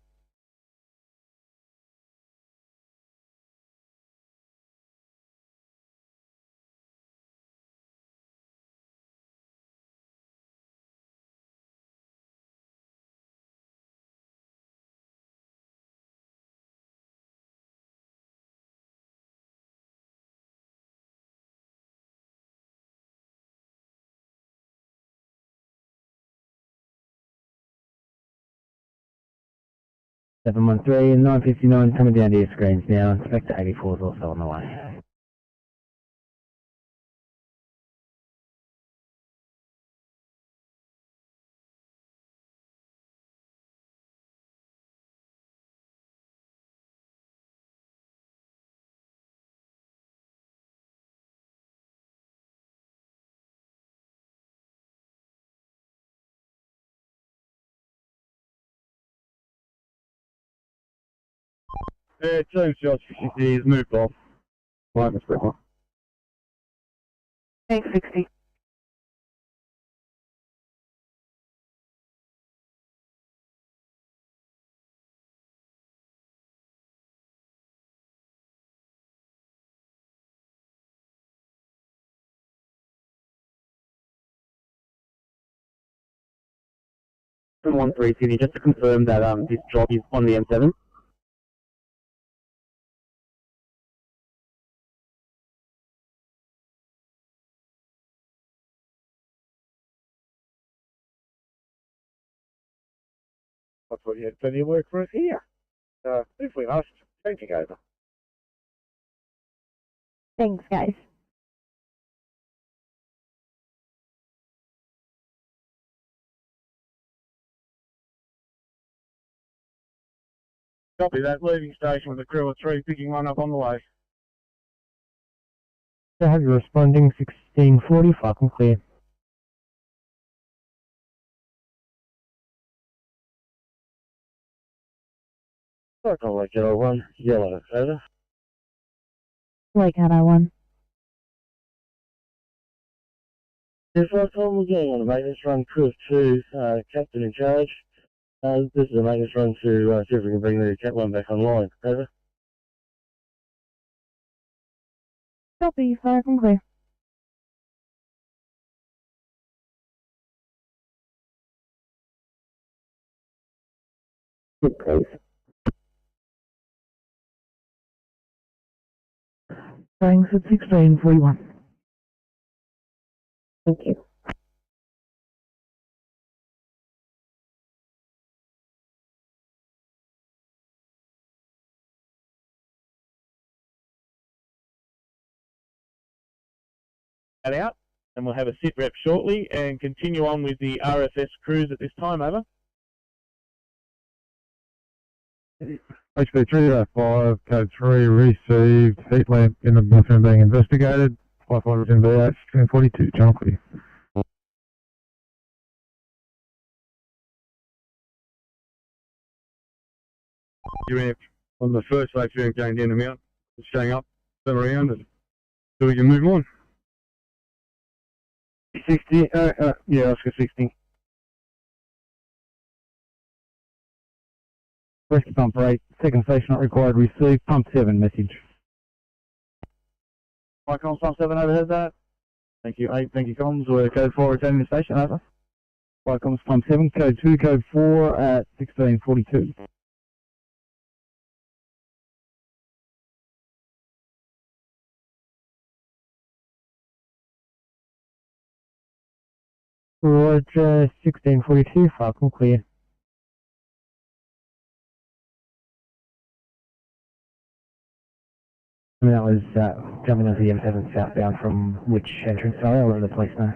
and 959 coming down to your screens now. Inspector 84 is also on the way. Yeah, 2 shots, he's moved off. Minus 1. Thanks, 60. One 3 City, just to confirm that this job is on the M7. I thought you had plenty of work for us here. Hopefully must. Changing over. Thanks, guys. Copy that, leaving station with a crew of 3, picking one up on the way. So have you responding 1640, Falcon clear. Falcon Lake Yellow 1, yellow, over. Lake Hado 1. Yes, Falcon, we're getting on a maintenance run, crew of 2, captain in charge. This is a maintenance run to see if we can bring the Cat 1 back online, over. Copy, Falcon clear. Good, please. Thanks at 1641. Thank you. That out, and we'll have a sit rep shortly and continue on with the RFS crews at this time, over. HP 305, code 3, received, heat lamp in the bathroom being investigated, 500 in BH, 1042, channel clear. Unit on the first stage unit going down the mountain, staying up, turn around, and so we can move on. 60, yeah, Oscar 60. Rescue pump rate, second station not required, received, pump 7 message. Hi, comms, pump 7 overhead that. Thank you, 8, thank you, comms, we're code 4 returning the station, over. Comms pump 7, code 2, code 4 at 1642. Roger, 1642, Falcon clear. And that was jumping onto the M7 southbound from which entrance? Sorry, I'll let the police know.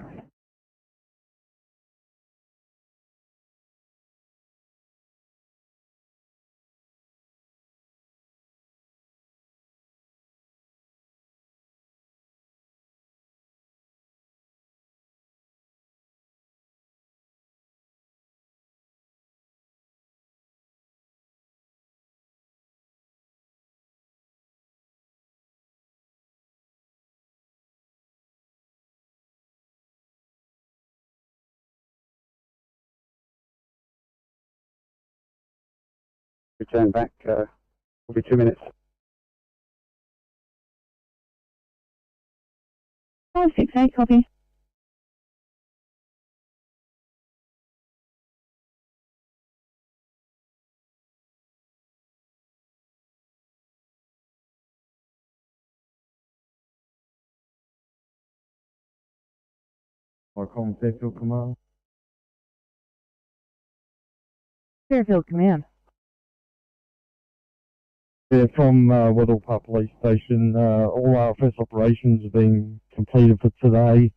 Return back, will be 2 minutes. 568, copy. Comms Fairfield Command. Fairfield Command. Yeah, from Weddell Park Police Station, all RFS operations have been completed for today.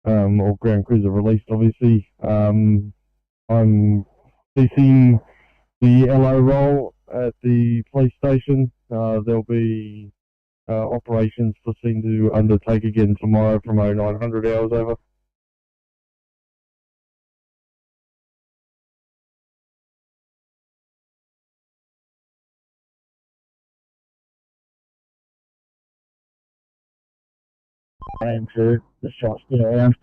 All ground crews are released, obviously. I'm ceasing the LO role at the police station. There'll be operations foreseen to undertake again tomorrow from 0900 hours over. Aim to the shot spin around.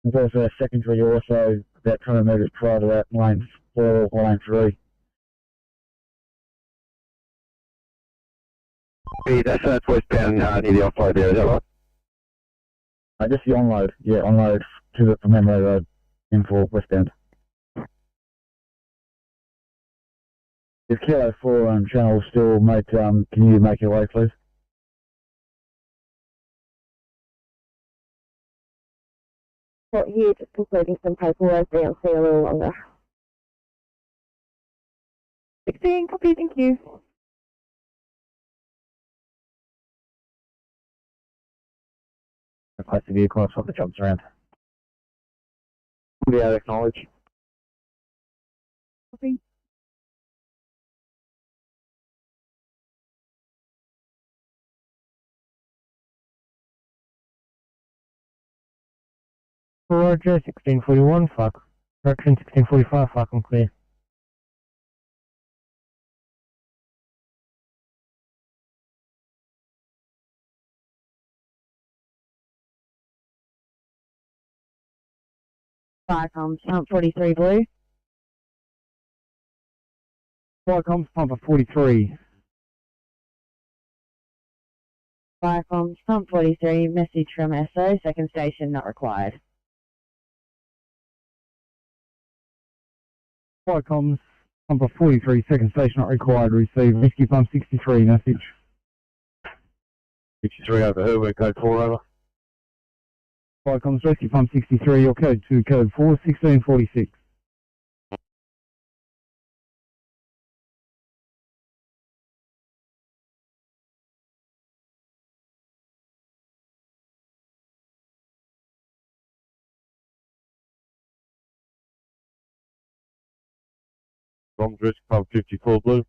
There's also a secondary also about 200 metres prior to that, lane 4, lane 3. That's westbound near the offload there, is that right? Just the onload, yeah, onload to the from Memory Road, M4 westbound. If Kilo 4 channel still make, can you make your way, please? Not here, just completing some paperwork down here a little longer. 16, copy, thank you. Request the vehicle, I'll swap the jobs around. Yeah, acknowledge. Copy. Roger, 1641, fuck. Direction 1645, fuck, I'm clear. Firecoms, pump 43 blue. Firecoms, pump at 43. Firecoms, pump 43, message from SO, second station not required. Firecoms, pump at 43, second station not required, receive. Rescue pump 63, message. 63 over here, we're code 4 over. Firecoms, rescue pump 63, your code 2, code 4, 1646. From risk pump 54 blue.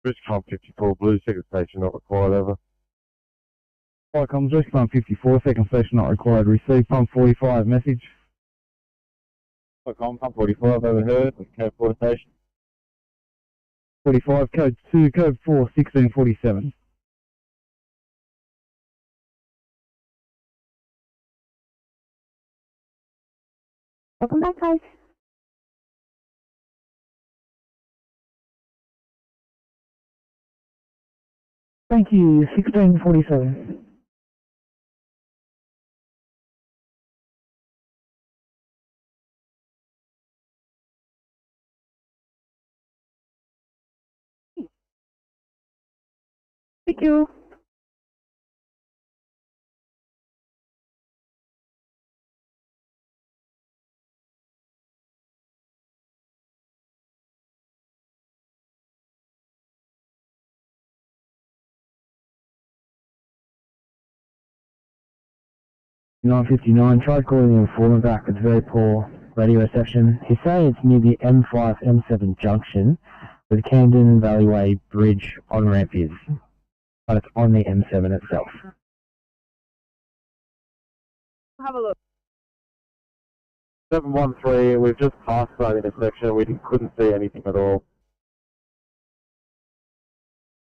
Risk pump 54 blue, second station not required over. Firecoms, rescue pump 54, second station not required, receive. Pump 45, message. Firecom, pump 45 over here, code 4 station. 45, code 2, code 4, 1647. Welcome back, guys. Thank you, 1647. Thank you. $9.59, tried calling the informant back, it's very poor radio reception. He's saying it's near the M5, M7 junction, where the Camden Valleyway Bridge on-ramp is, but it's on the M7 itself. Have a look. 713, we've just passed that intersection, we couldn't see anything at all.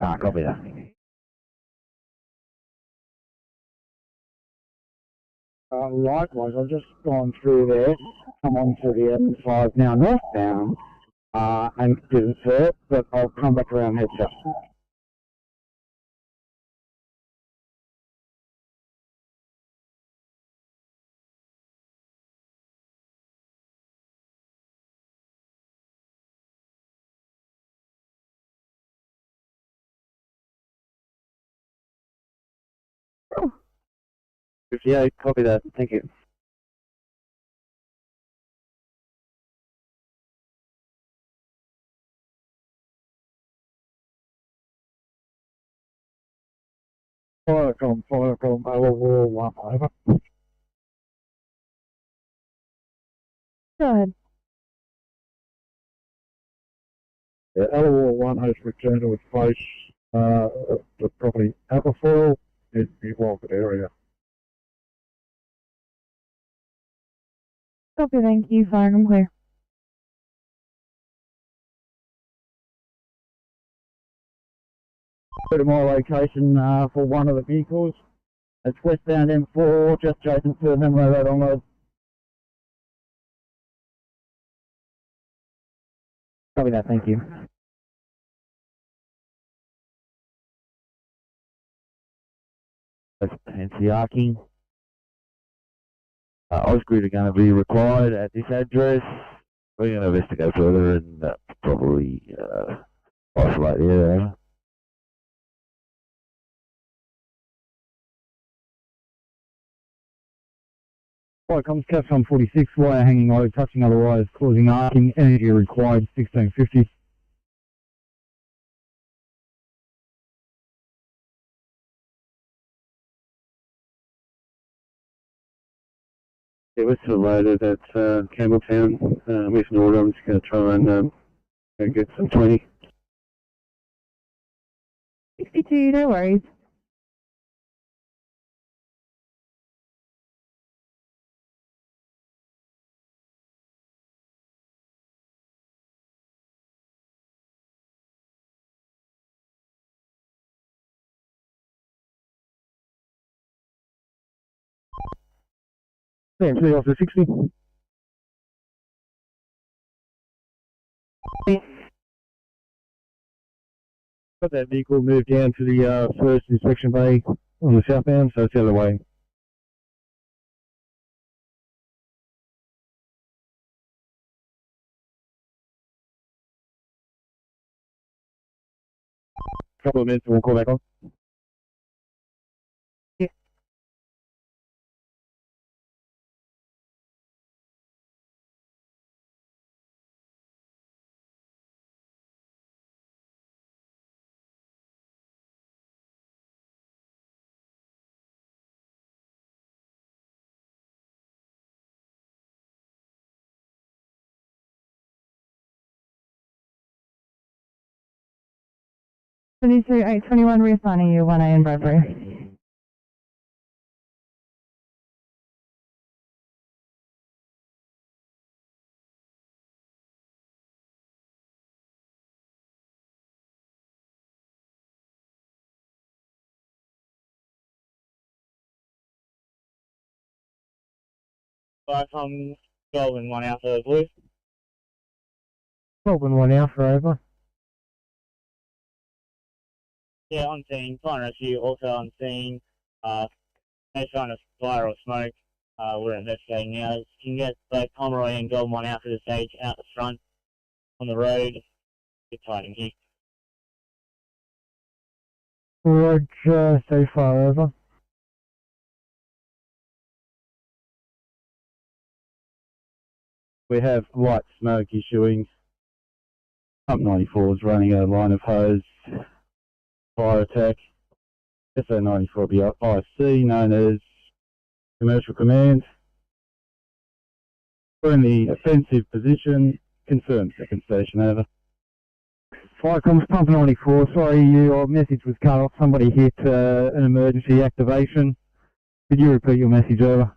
Ah, copy that. Likewise, I've just gone through there, come onto the M5 now northbound, and didn't see it, but I'll come back around heads up. Oh. 58, copy that, thank you. Firecom, overall 1 over. Go ahead. Yeah, LWR 1 has returned to its place, the property Aberfoyle, in the Walcott area. Copy, thank you. Fire, I'm clear. Go to my location for one of the vehicles. It's westbound M4, just adjacent to the Menlo Road onward. Copy that, thank you. That's fancy arcing. Osgrid are going to be required at this address. We're going to investigate further and probably isolate the area. Firecoms, Capcom 46, wire hanging low, touching other wires, causing arcing, energy required, 1650. Yeah, we're still loaded at Campbelltown with an order. I'm just going to try and go get some 20. 52, no worries. CMC officer 60. Got that vehicle moved down to the first inspection bay on the southbound, so it's the other way. Couple of minutes and we'll call back on. Yeah. Twenty-two 821, reassigning you 1A in Bradbury. Vicom, Golden 1 Alpha Blue. Golden 1 Alpha over. Yeah, on scene. Fire and Rescue also on scene. No sign of fire or smoke. We're investigating now. You can get both Pomeroy and Golden 1 Alpha to the stage out the front on the road. Good fighting here. Roger, so far over. We have light smoke issuing. Pump 94 is running a line of hose. Fire attack. SO94 will be IC, known as Commercial Command. We're in the offensive position. Confirm second station, over. Firecoms Pump 94, sorry, your message was cut off. Somebody hit an emergency activation. Could you repeat your message, over?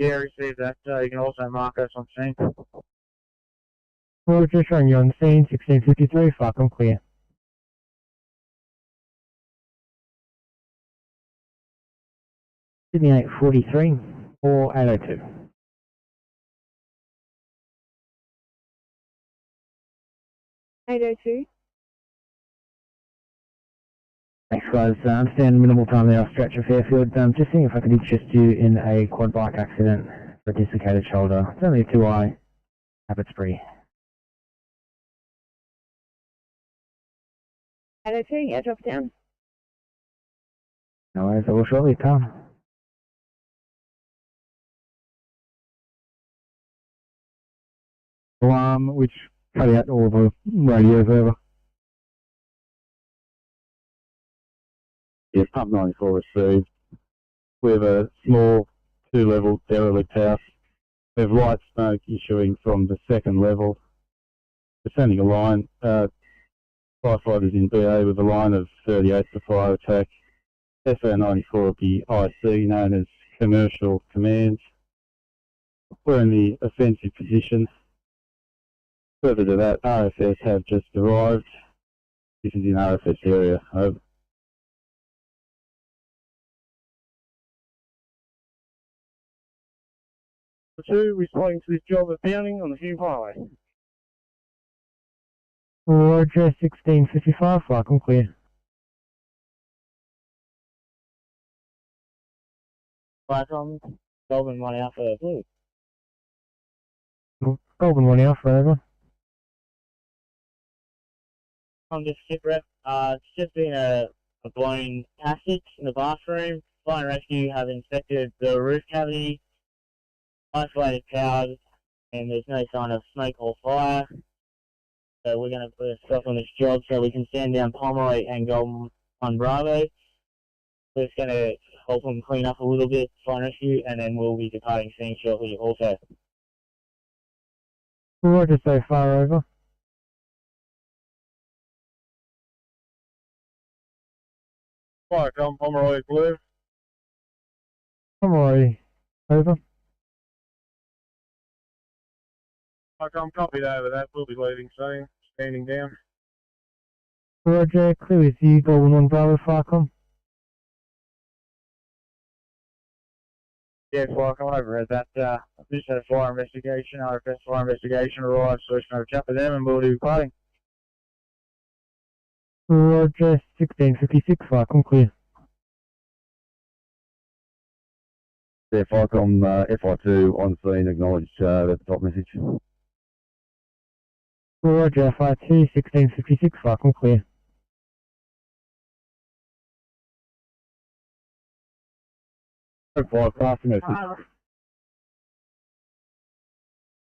Yeah, received that. You can also mark us on scene. Roger, showing you on scene, 1653, Falcon clear. Sydney 843, or 802. Thanks guys, understand minimal time there, stretch of Fairfield. Just seeing if I could interest you in a quad bike accident for a dislocated shoulder. It's only a 2i, habit spree. 802, yeah, drop it down. No worries, I will shortly, pal. Alarm, which cut out all the radios, over. Yeah, Pump 94 received. We have a small 2-level derelict house. We have light smoke issuing from the second level. We're sending a line. Firefighters in BA with a line of 38 for fire attack. SO94 will be IC, known as Commercial Command. We're in the offensive position. Further to that, RFS have just arrived. This is in RFS area, over. Two, responding to this job of bounding on the Hume Highway. Roger, 1655, Falcon clear. Vicom, Golden 1 Alpha Blue. Golden 1 Alpha, over. I'm just skip rep. It's just been a blown passage in the bathroom. Fire and Rescue have inspected the roof cavity, isolated powers, and there's no sign of smoke or fire. So we're going to put a stop on this job so we can stand down Pomeroy and Golden 1 Bravo. We're just going to help them clean up a little bit, fire and rescue, and then we'll be departing scene shortly also. Roger, so far over. Firecom, Pomeroy Blue. Pomeroy, over. Firecom, copied over that. We'll be leaving soon. Standing down. Roger, clear with you, Golden 1 Bravo, Firecom. Yeah, Firecom, over at that. I just had a fire investigation. RFS fire investigation arrived, so we can have a chat with them and we'll do parting. Roger, 1656, Firecom, clear. Yeah, Firecom, FI2 on scene, acknowledged the top message. Roger, FI2, 1656, Firecom, clear. Five, pass the message.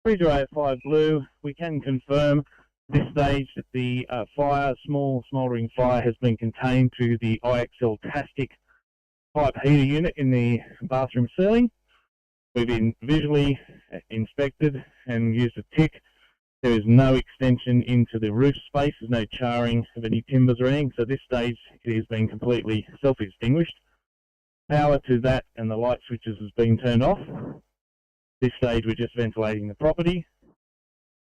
Freeway 5 Blue, we can confirm at this stage that the small smouldering fire has been contained to the IXL Tastic pipe heater unit in the bathroom ceiling. We've been visually inspected and used a tick. There is no extension into the roof space, there's no charring of any timbers or anything, so at this stage it has been completely self-extinguished. Power to that and the light switches has been turned off. This stage we're just ventilating the property.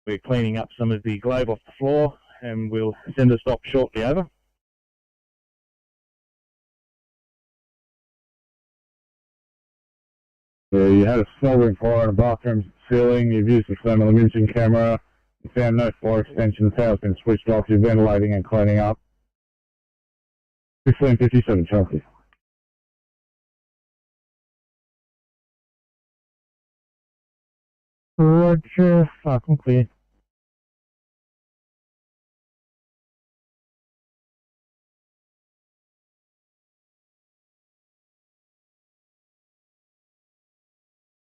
We're cleaning up some of the globe off the floor and we'll send a stop shortly over. Yeah, you had a smoldering fire in a bathroom ceiling, you've used the thermal imaging camera, you found no fire extension, the power's been switched off, you're ventilating and cleaning up. 1557 Chelsea. Roger, Firecom, clear.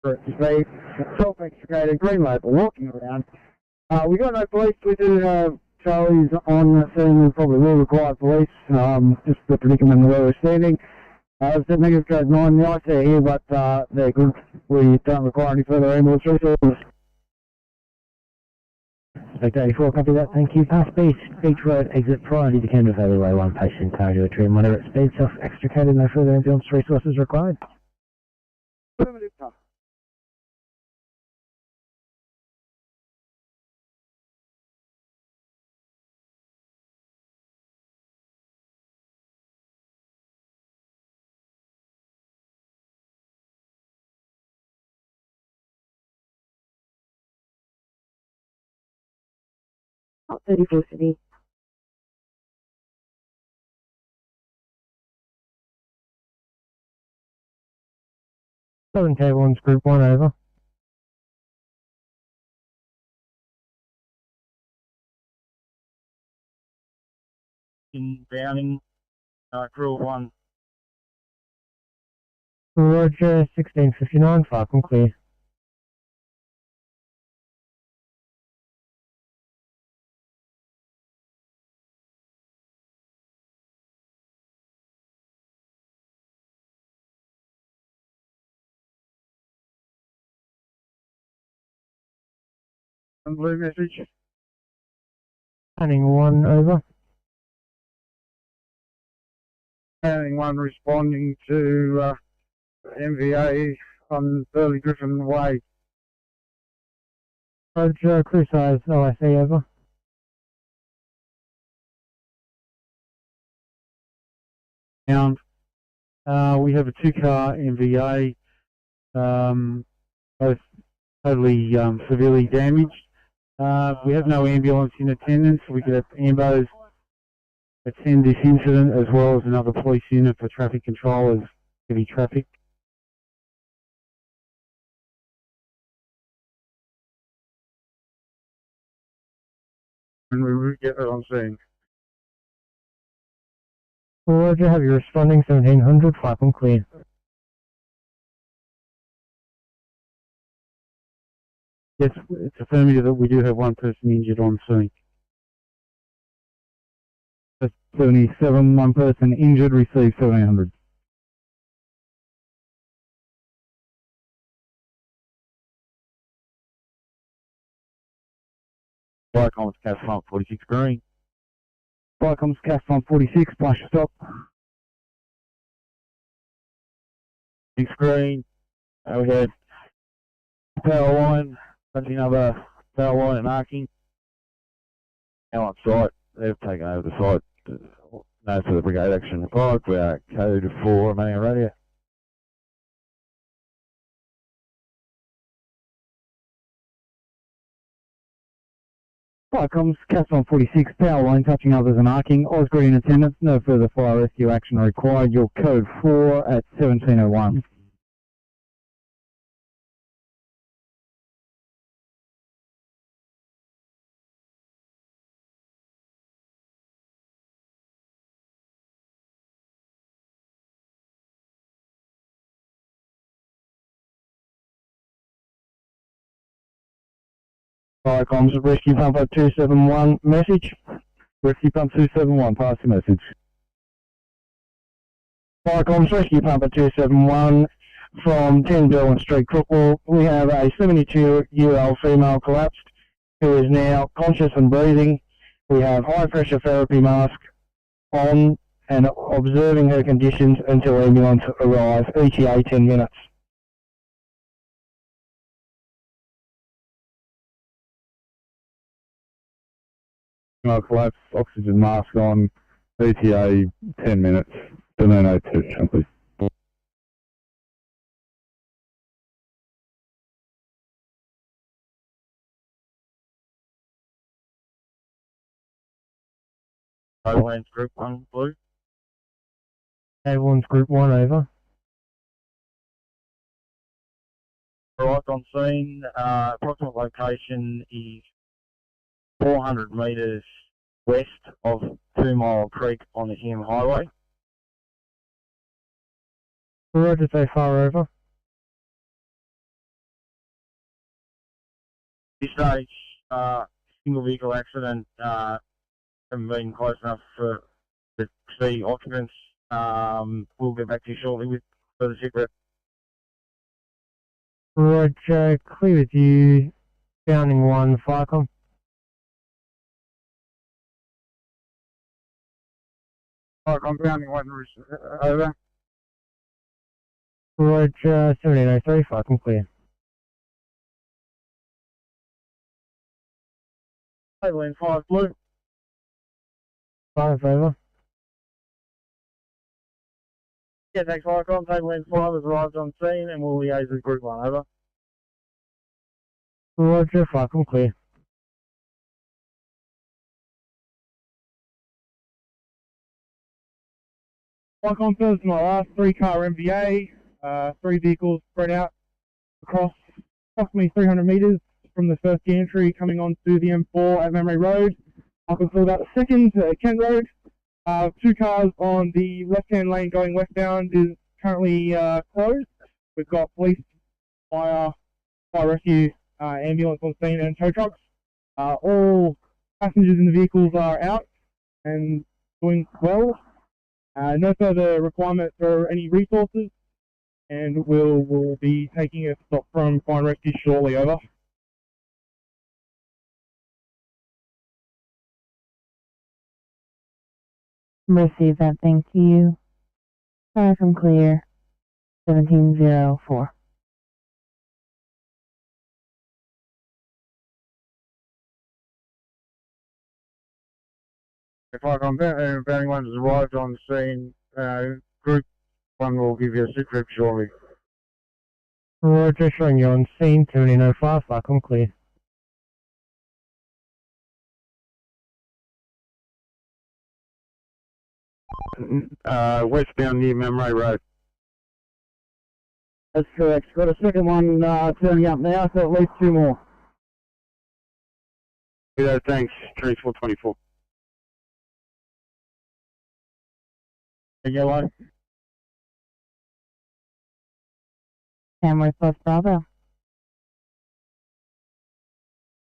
They self-extricated green label walking around. We got no police. We do have Charlie's on the scene. We probably will require police. Just the predicament where we're standing. As the negative code 9, the ice are here, but they're good. We don't require any further ambulance resources. Okay, 84, copy that, thank you. Pass Beach Road, exit priority to Canberra Valley Way 1, patient cardio tree, moderate speed, self-extricated, no further ambulance resources required. Affirmative. Oh, 34 Sydney. Southern Table 1's Group 1, over. Inbounding, crew 1. Roger, 1659, Firecom, clear. Blue message. Panning 1, over. Panning 1 responding to MVA on Burley Griffin Way. Roger, crew size, OIC, over. Down. We have a 2-car MVA, both totally severely damaged. We have no ambulance in attendance. We could have ambos attend this incident as well as another police unit for traffic control of heavy traffic. And we will get it on scene. Roger, have you responding 1700, Firecom, clear. Yes, it's affirmative that we do have one person injured on scene. 77, one person injured, received 1700. Firecom's Cas Front 46 green. Firecom's Cas Front 46, flash stop. 6 green. We had power line, touching another power line and arcing. Now on site, they've taken over the site. No further brigade action required. We are code 4 remaining on radio. Firecom's Cas Front 46, power line touching others and arcing. Oz green attendance, no further fire rescue action required. Your code 4 at 1701. Firecom's Rescue Pumper 271 message. Rescue Pump 271, pass the message. Firecom's Rescue Pumper 271 from 10 Derwent Street, Crookwell. We have a 72-year-old female collapsed who is now conscious and breathing. We have high pressure therapy mask on and observing her conditions until ambulance arrive. ETA 10 minutes. Collapse, oxygen mask on, ETA 10 minutes, Domino 2, please. Overlands Group 1, blue. Overlands Group 1, over. Right on scene, approximate location is 400 metres west of 2 Mile Creek on the Hume Highway. Roger, so far over. This stage, single vehicle accident, haven't been close enough for to see occupants. We'll get back to you shortly with further secret. Roger, clear with you. Downing 1, Firecom. I'm grounding 1, over. Roger, 1703, Firecom clear. Overland 5, blue. 5, over. Yeah, thanks, Firecom. Overland 5 has arrived on scene and we'll liaise with Group 1, over. Roger, Firecom clear. Firecom first, my last 3-car MVA, 3 vehicles spread out across approximately 300 metres from the first gantry coming onto the M4 at Memory Road. Up until about the second Kent Road. 2 cars on the left-hand lane going westbound is currently closed. We've got police, fire rescue, ambulance on scene and tow trucks. All passengers in the vehicles are out and doing well. No further requirement for any resources, and we'll be taking a stop from Fire and Rescue shortly, over. Receive that, thank you. Fire from clear, 1704. Firecom, Bounding 1 has arrived on scene. Group 1 will give you a sit rep shortly. Roger, showing you on scene, 1705, Firecom clear. Westbound near Memory Road. That's correct. Got a second one turning up now, so at least 2 more. Yeah, thanks. Transport 24. Yellow. Tamworth Bus Bravo.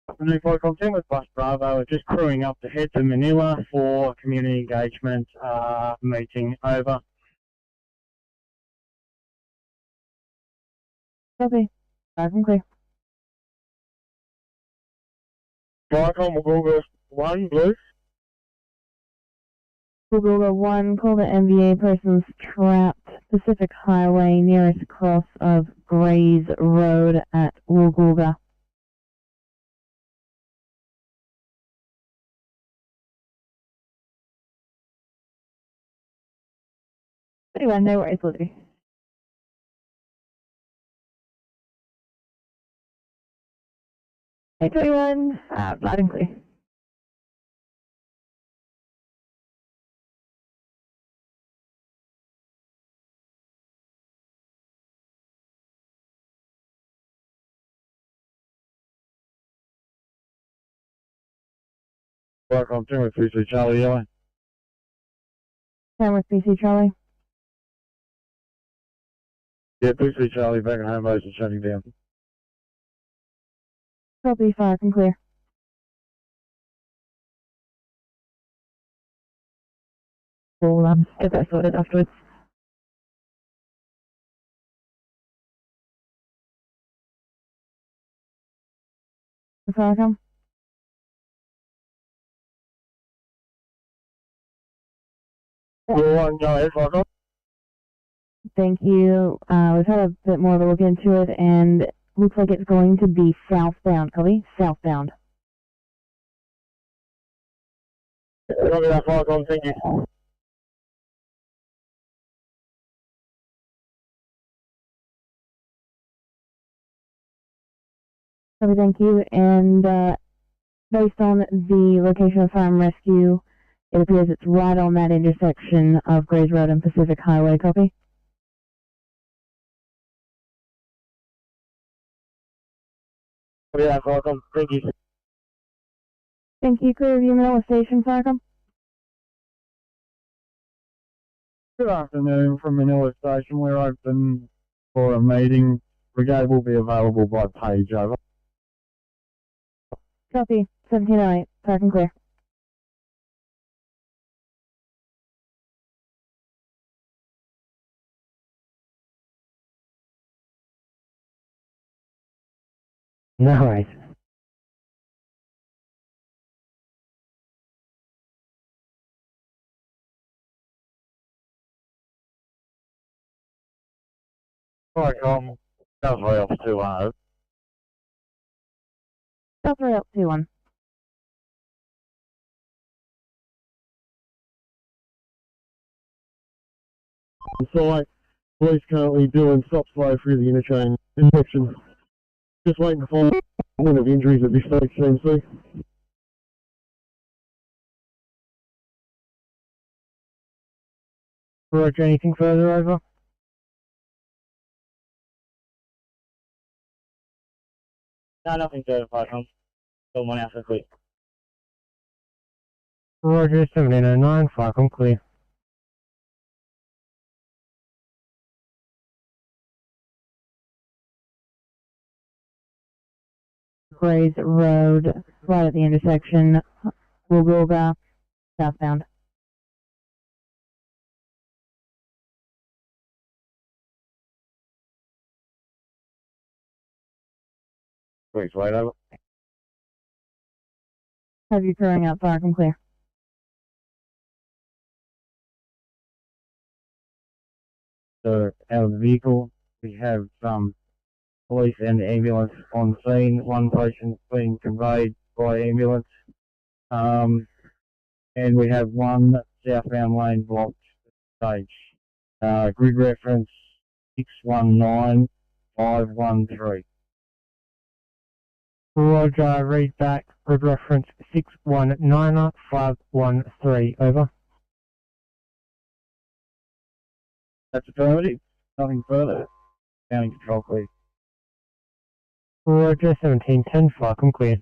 Afternoon, Firecom team with Bus Bravo. We're just crewing up to head to Manila for community engagement meeting, over. Copy. Fire from clear. Viacom will Google 1, blue. Google 1, call the MVA persons trapped Pacific Highway nearest cross of Grays Road at Woolgoolga. Anyway, no worries, Lizzie. Hey, 21, loud and clear. Viacom 10 with 3 Charlie Yellow. 10 with PC Charlie. Yeah, 3 Charlie back at home, base and shutting down. Copy, fire and clear. We'll get that sorted afterwards. The Viacom. One, go ahead, Viacom. Thank you. We've had a bit more of a look into it, and looks like it's going to be southbound. Copy? Southbound. Copy that, Viacom, thank you. Copy, thank you. And based on the location of Fire and Rescue, it appears it's right on that intersection of Grays Road and Pacific Highway. Copy? Copy that, Viacom, thank you. Thank you. Clear view Manila Station, Viacom. Good afternoon from Manila Station. We're open for a meeting. Brigade will be available by page over. Copy. 1708. Park and clear. No worries. Viacom, South Rail 210. South Rail 21. Site, police currently doing stop flow through the interchange inspection. Just waiting for one of injuries at this stage, CMC. Roger, anything further over? No, nothing further, Viacom. Still one out for quick. Roger, 1709, Viacom clear. Grays Road, right at the intersection, Woolgoolga, southbound. Please wait over. Have you throwing out fire from clear? So, out of the vehicle, we have police and ambulance on scene. One patient's being conveyed by ambulance. And we have one southbound lane blocked stage. Grid reference 619513. Roger, read back, grid reference 619513, over. That's affirmative. Nothing further. County control, please. Roger, 1710, Viacom clear.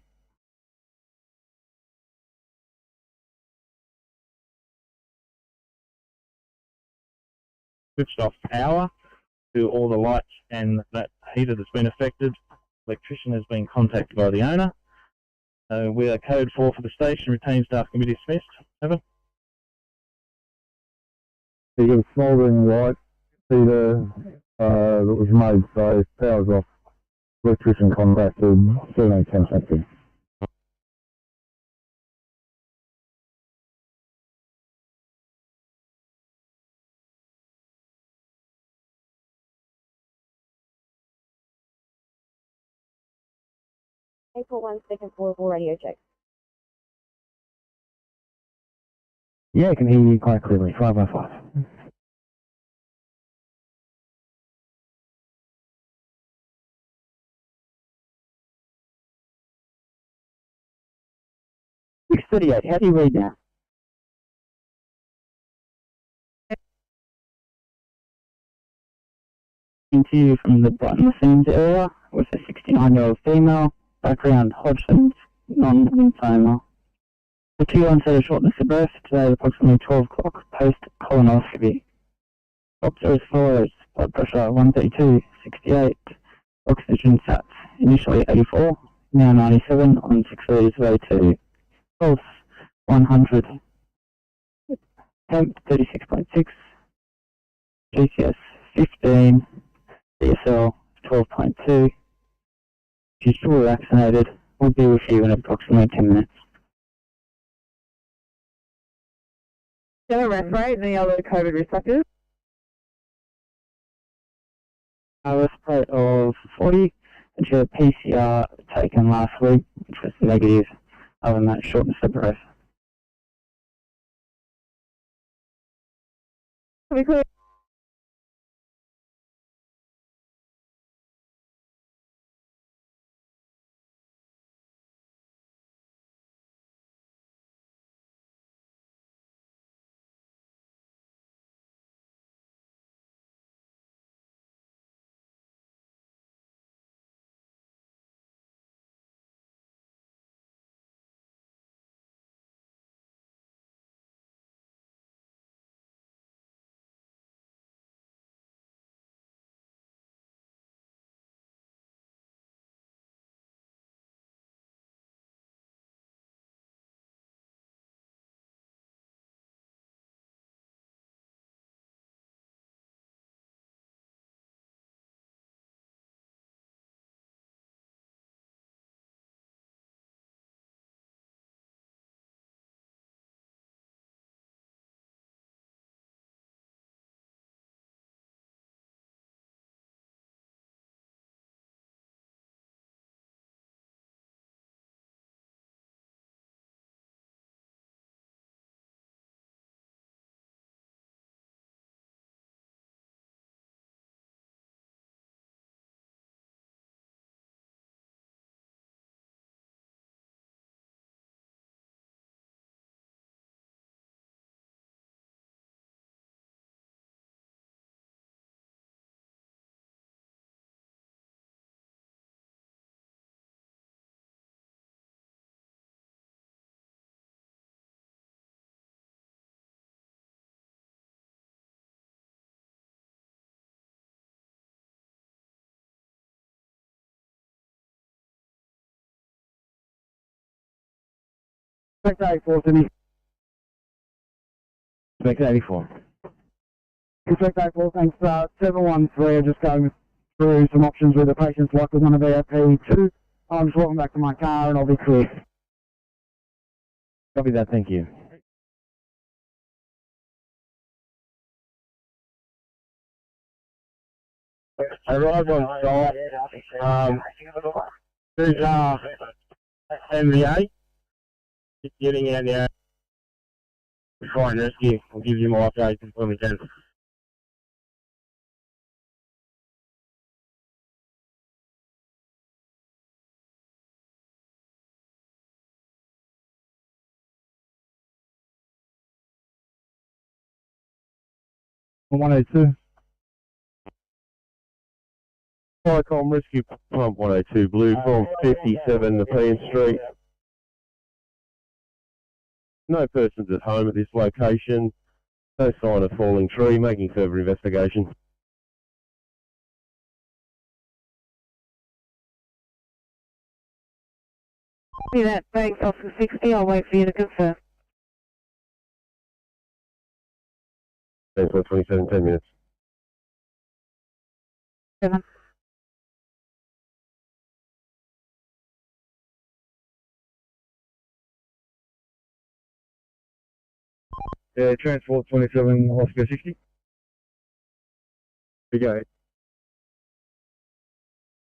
Switched off power to all the lights and that heater that's been affected. Electrician has been contacted by the owner. We are code 4 for the station. Retained staff can be dismissed. Over. You got a smouldering light heater that was made, so power's off. Electrician contacted, 1710 active. April 1 second portable radio check. Yeah, I can hear you quite clearly. 515. How do you read now? To you from the Brighton Scenes area with a 69-year-old female, background Hodgson's, non-lymphoma. The 2 onset of shortness of breath today at approximately 12 o'clock post-colonoscopy. Doctor as follows: blood pressure 132/68, oxygen sats initially 84, now 97 on 6 litres of O2. Pulse 100, temp 36.6, GCS 15, DSL 12.2. She's fully vaccinated. We'll be with you in approximately 10 minutes. General rest rate, any other COVID risk factors? Rest rate of 40, and she had a PCR taken last week, which was negative. Other than that, shortness of breath. We could. Spec 84, Sydney. Spec 84. Spec 84, thanks. 713, just going through some options with the patient's likely one of VIP2. I'm just walking back to my car and I'll be clear. Copy that, thank you. Arrived on site. There's MVA. Just getting out there. Fire and Rescue. We'll give you more updates when we can. On 102. Telecom Rescue Pump 102 Blue from 57 Nepean Street. No persons at home at this location. No sign of falling tree. Making further investigation. See that, thanks, Officer 60. I'll wait for you to confirm. Thanks for 27, 10 minutes. 7. Transport 27, Oscar 60. We go.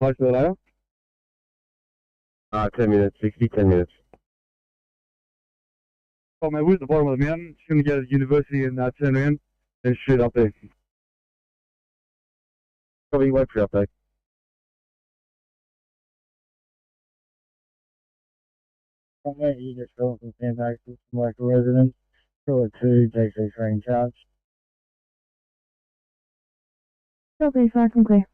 Close to the later. 10 minutes, 60, 10 minutes. Oh, mate, we're at the bottom of the mountain. Just going to go to the university and turn around and shoot up there. Probably wait for your update. Okay, you just go from San Francisco from local residents. Caller 2 takes a train charge. Copy, far from clear.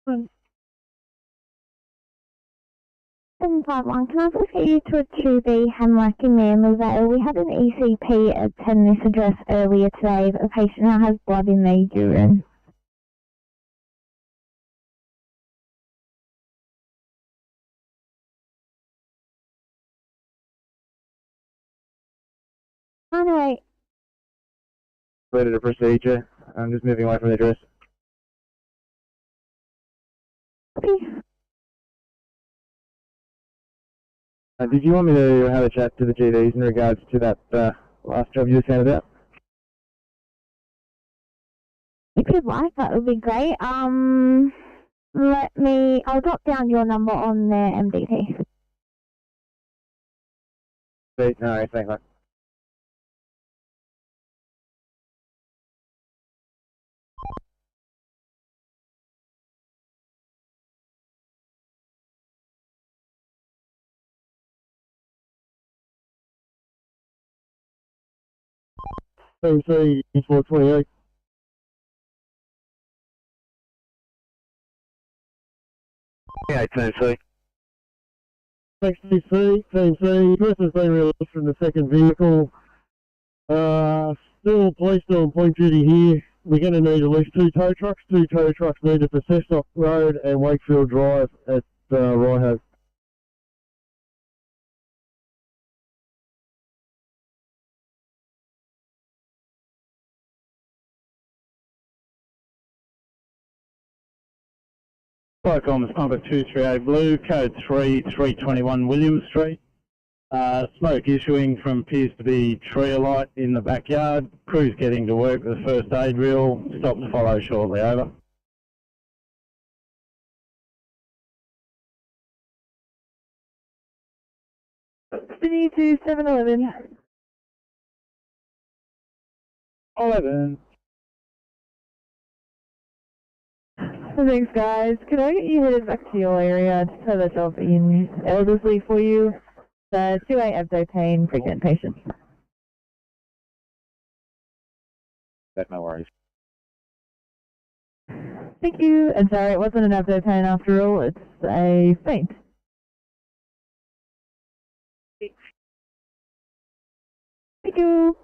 Um, 751, can I please get you to a 2B Hemlock in Manly Vale? We had an ECP attend this address earlier today, but the patient now has blood in their urine. Anyway, Ready to procedure. I'm just moving away from the address. Did you want me to have a chat to the GDs in regards to that last job you just handed out? if you'd like, that would be great. I'll drop down your number on their MDT. Sweet, no, thanks, mate. OC 428. Yeah, Tennessee. Thanks, TC. TC. Chris has been released from the second vehicle. Still police doing point duty here. We're going to need at least 2 tow trucks. 2 tow trucks needed for Cessnock Road and Wakefield Drive at Ryehope. Cyclones number 238 Blue, code 321 William Street. Smoke issuing from appears to be tree alight in the backyard. Crew's getting to work with the first aid reel. Stop to follow shortly, over. Sydney to 711. 11. Thanks, guys. Could I get you headed back to your area to have a job in Elderslie for you? The 2A abdo pain pregnant patient. That's no worries. Thank you. And sorry, it wasn't an abdo pain after all. It's a faint. Thank you.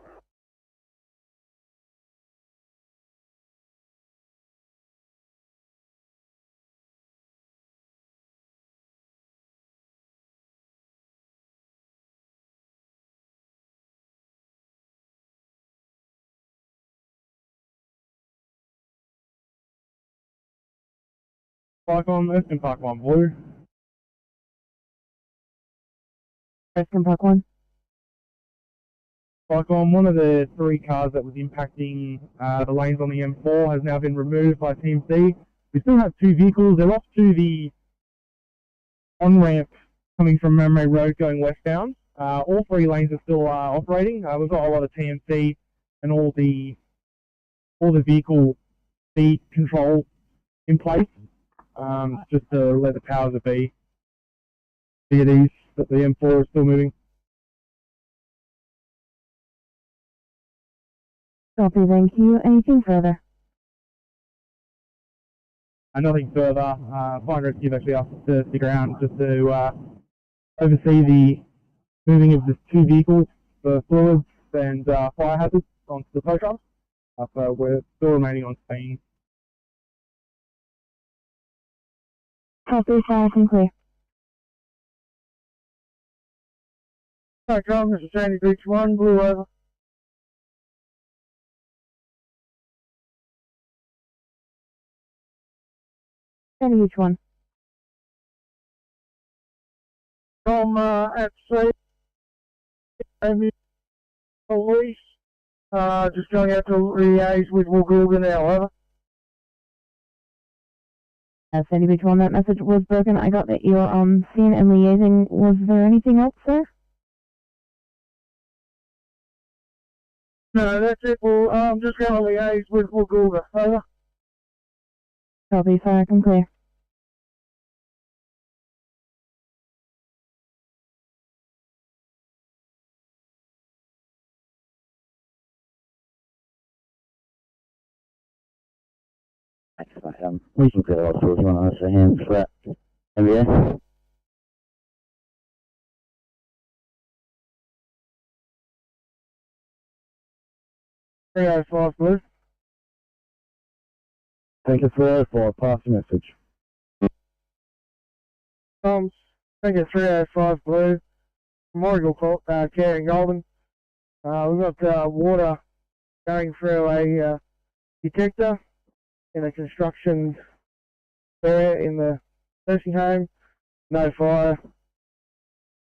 Park on this and Park 1 Blue. Preston Park 1. Park on one of the 3 cars that was impacting the lanes on the M4 has now been removed by Team C. We still have 2 vehicles. They're off to the on-ramp coming from Memory Road going westbound. All 3 lanes are still operating. We've got a lot of TMC and all the vehicle speed control in place, just to let the powers that be at ease that the M4 is still moving. Copy, thank you. Anything further? Nothing further. Fire and Rescue actually asked us to stick around just to oversee the moving of the 2 vehicles for fluids and fire hazards onto the tow trucks. So we're still remaining on scene. Copy, fire and clear. Hi, Carl. This is Sandy Beach 1, Blue over. Sandy Beach 1. From at sea, and police, just going out to liaise with Woolgoolga now, over. Sandy Beach 1, that message was broken. I got that you're on scene and liaising. Was there anything else, sir? No, that's it. Well, I'm just going to liaise with Woolgoolga, over. Copy, sir. I can clear. We can clear the hospital if you want to ask for hands for that. NBA? 305 Blue. Thank you, 305. Pass the message. Thank you, 305 Blue. Morrigal, Caring Golden. We've got water going through a detector in a construction area in the nursing home. No fire.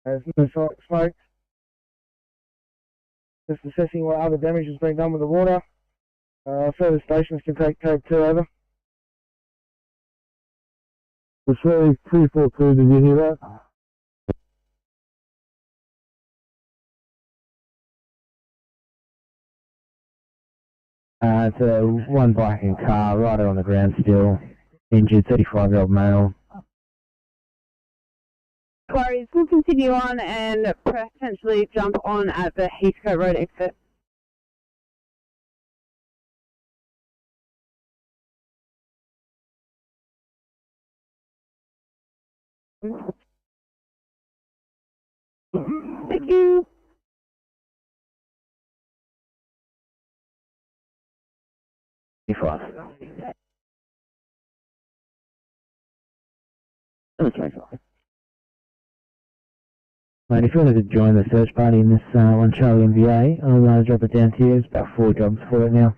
There's no smoke. Just assessing what other damage has been done with the water. Further stations can take code 2 over. The Ferry 342, did you hear that? It's a one bike and car, rider on the ground still, injured, 35-year-old male. Inquiries will continue on and potentially jump on at the Heathcote Road exit. Thank you. Mate, if you wanted to join the search party in this one Charlie MVA, I'll drop it down to you. There's about 4 jobs for it now.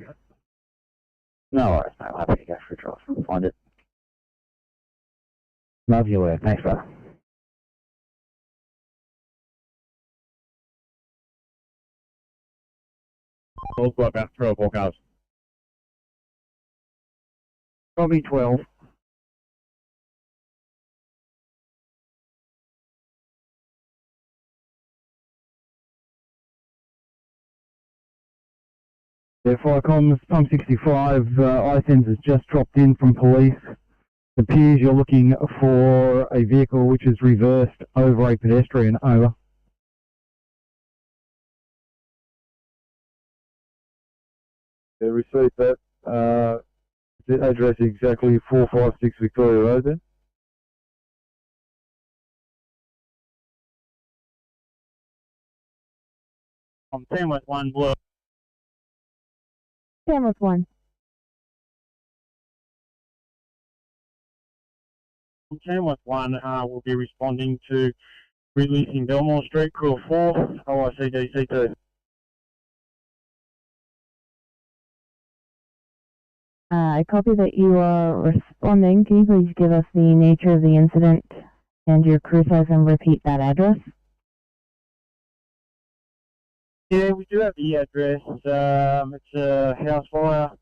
No worries, mate. I'm happy to go for a drive and find it. Love your work. Thanks, brother. We've got about 3 or 4 cars. Probably 12. Yeah, Fire Comms, Pump 65, iSense has just dropped in from police. It appears you're looking for a vehicle which is reversed over a pedestrian, over. Yeah, received that. The address exactly 456 Victoria Road then? I'm 10 with 1 blue. 10 with 1. I'm 10 with 1 will be responding to releasing Belmore Street, crew 4, OICDC2. I copy that you are responding. Can you please give us the nature of the incident and your crew size and repeat that address? Yeah, we do have the address. It's a house fire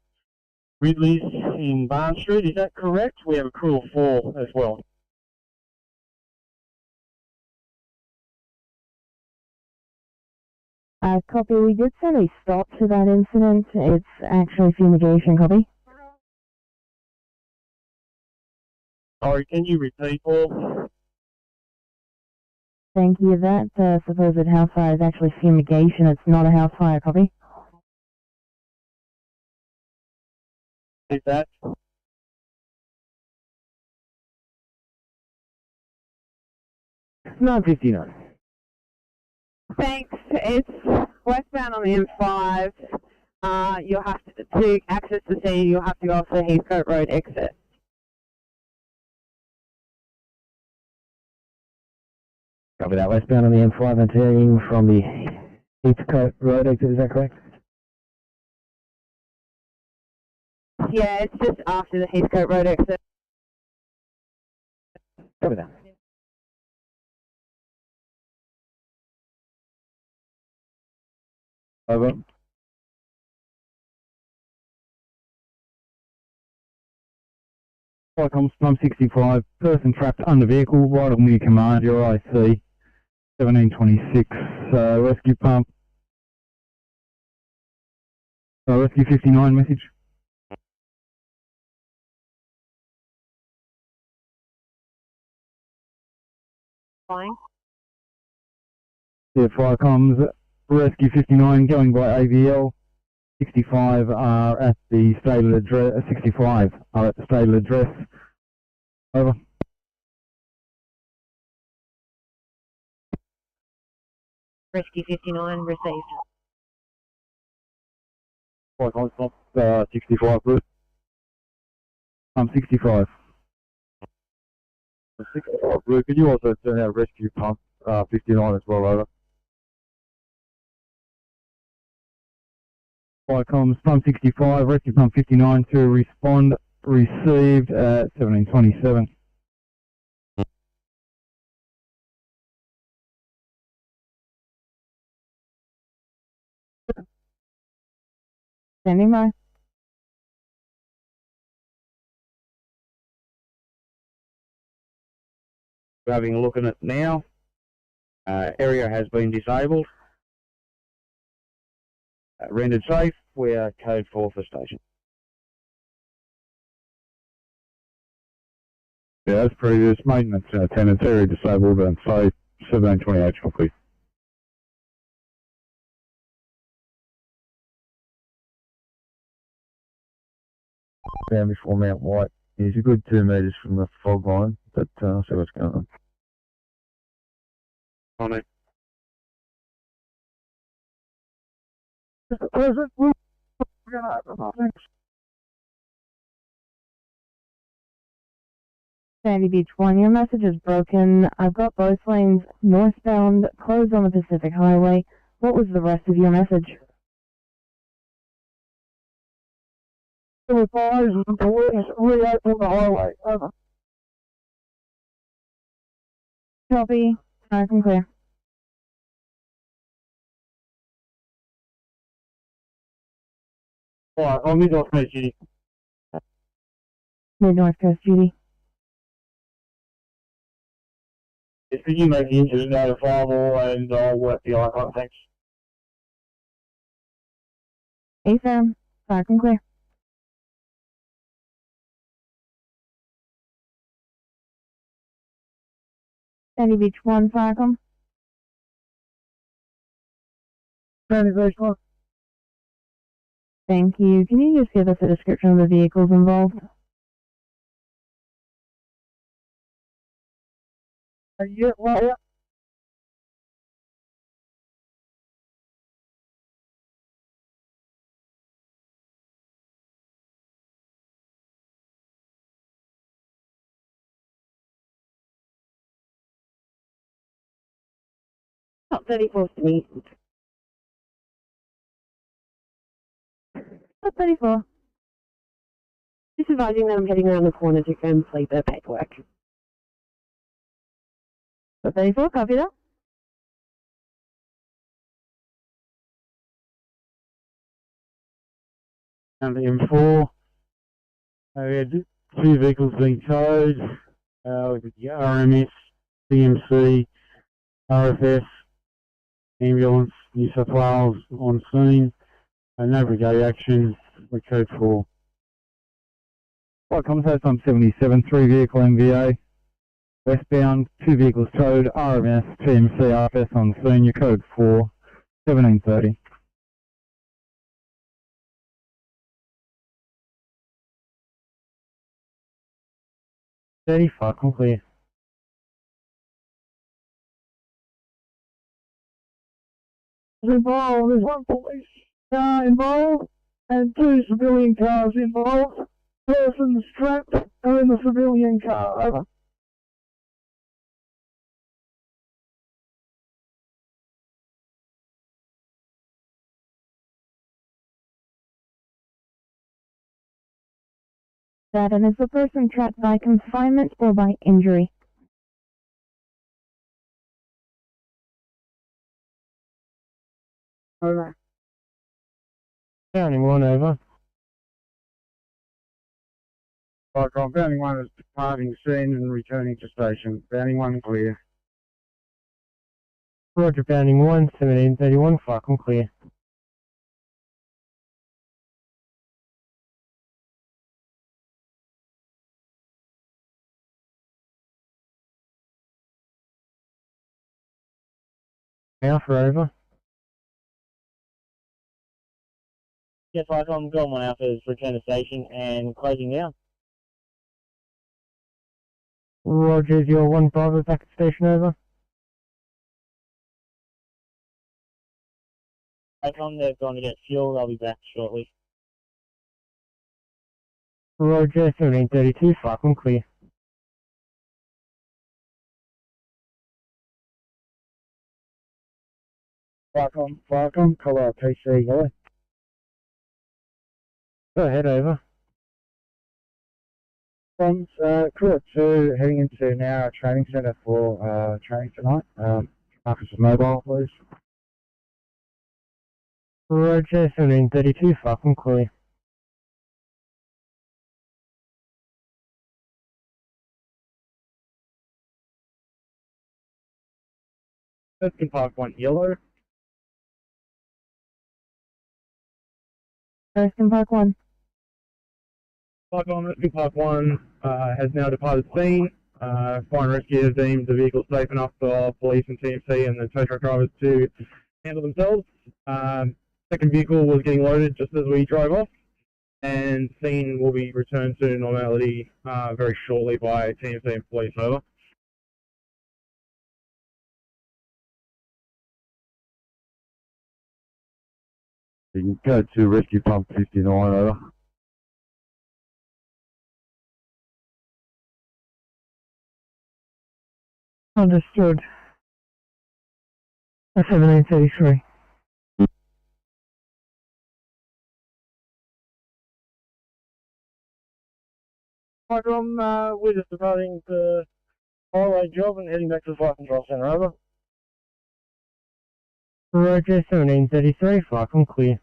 release in Barn Street. Is that correct? We have a crew of 4 as well. Copy. We did send a stop to that incident. It's actually fumigation. Copy. Sorry, can you repeat, Paul? Thank you. That supposed house fire is actually fumigation. It's not a house fire. Copy. Is that? 959. Thanks. It's westbound on the M5. You'll have to access the scene, you'll have to go off the Heathcote Road exit. Copy that. Westbound on the M5 and turning from the Heathcote Road exit, is that correct? Yeah, it's just after the Heathcote Road exit. Copy that. Over. Icom Slum 65, person trapped under vehicle, right on near command, your IC, 1726, rescue pump. Rescue 59 message. Flying. Yeah, fire comms, rescue 59 going by AVL, 65 are at the stated address, 65 are at the stated address. Over. Rescue 59 received. Fire comms, 65 group. 65. 65 group, could you also turn out rescue pump 59 as well, over? Fire comms, pump 65, rescue pump 59 to respond, received at 1727. Standing by. We're having a look at it now. Area has been disabled. Rendered safe. We are code 4 for station. Yeah, as previous, maintenance attendants area disabled and safe, 1728 copy. Down before Mount White. He's a good 2 metres from the fog line, but I'll see what's going on. On it. Mr. President, we're going to open up things. Sandy Beach 1, your message is broken. I've got both lanes northbound, closed on the Pacific Highway. What was the rest of your message? To advise the police reopen the highway. Over. Copy. Mark and clear. Alright, on Mid North Coast duty. Mid North Coast duty. Yes, could you make the incident notifiable and I'll work the icon, thanks. ASAM. Mark and clear. Sandy Beach 1, Farcom. Sandy Beach 1. Thank you. Can you just give us a description of the vehicles involved? Yeah, well, yeah. Top 34 Street. Top 34. Just advising that I'm heading around the corner to complete the paperwork. Top 34, copy that. And M4. We had 2 vehicles being towed. We've got the RMS, CMC, RFS, ambulance, New South Wales on scene. No brigade action. We're code 4. Fire comms, Home 77, 3 vehicle MVA. Westbound, 2 vehicles towed, RMS, TMC, RFS on scene, your code 4, 1730. Fucking clear. Involved. There's 1 police car involved and 2 civilian cars involved. Persons trapped are in the civilian car. Over. That, and is the person trapped by confinement or by injury? Over. Bounding 1 over. Cyclone, bounding 1 is departing scene and returning to station. Bounding 1 clear. Roger, bounding 1, 1731, Falcon clear. Alpha over. Yes, Cyclone, Golden 1 Alpha is return to station and closing down. Roger, is your 1 Bravo back at station over? Cyclone, they've gone to get fuel, they'll be back shortly. Roger, 1732, Falcon clear. Falcon, colour PC, hello. Go ahead, over. From crew at 2, heading into now a training centre for training tonight. Marcus's mobile, please. Roger, 1732, Falcon clear. Erskine Park 1 yellow. Erskine Park 1. Cyclone, Erskine Park 1 has now departed scene. Fire and Rescue has deemed the vehicle safe enough for police and TMC and the tow truck drivers to handle themselves. Second vehicle was getting loaded just as we drove off, and scene will be returned to normality very shortly by TMC and police. Over. You can go to rescue pump 59, over. Understood. 1733. Cyclone, we're just departing the highway job and heading back to the Flight Control Centre, over. Roger, 1733, Falcon clear.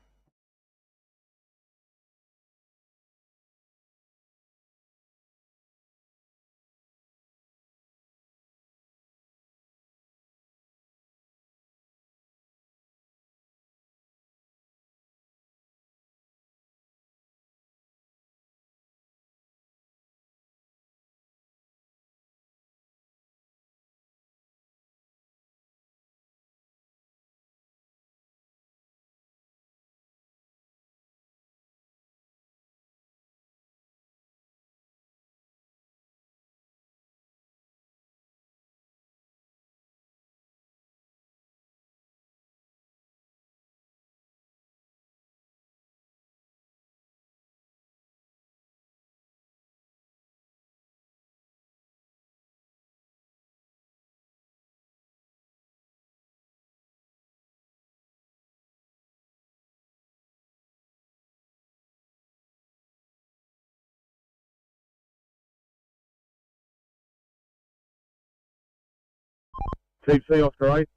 Deep Sea Oscar 8.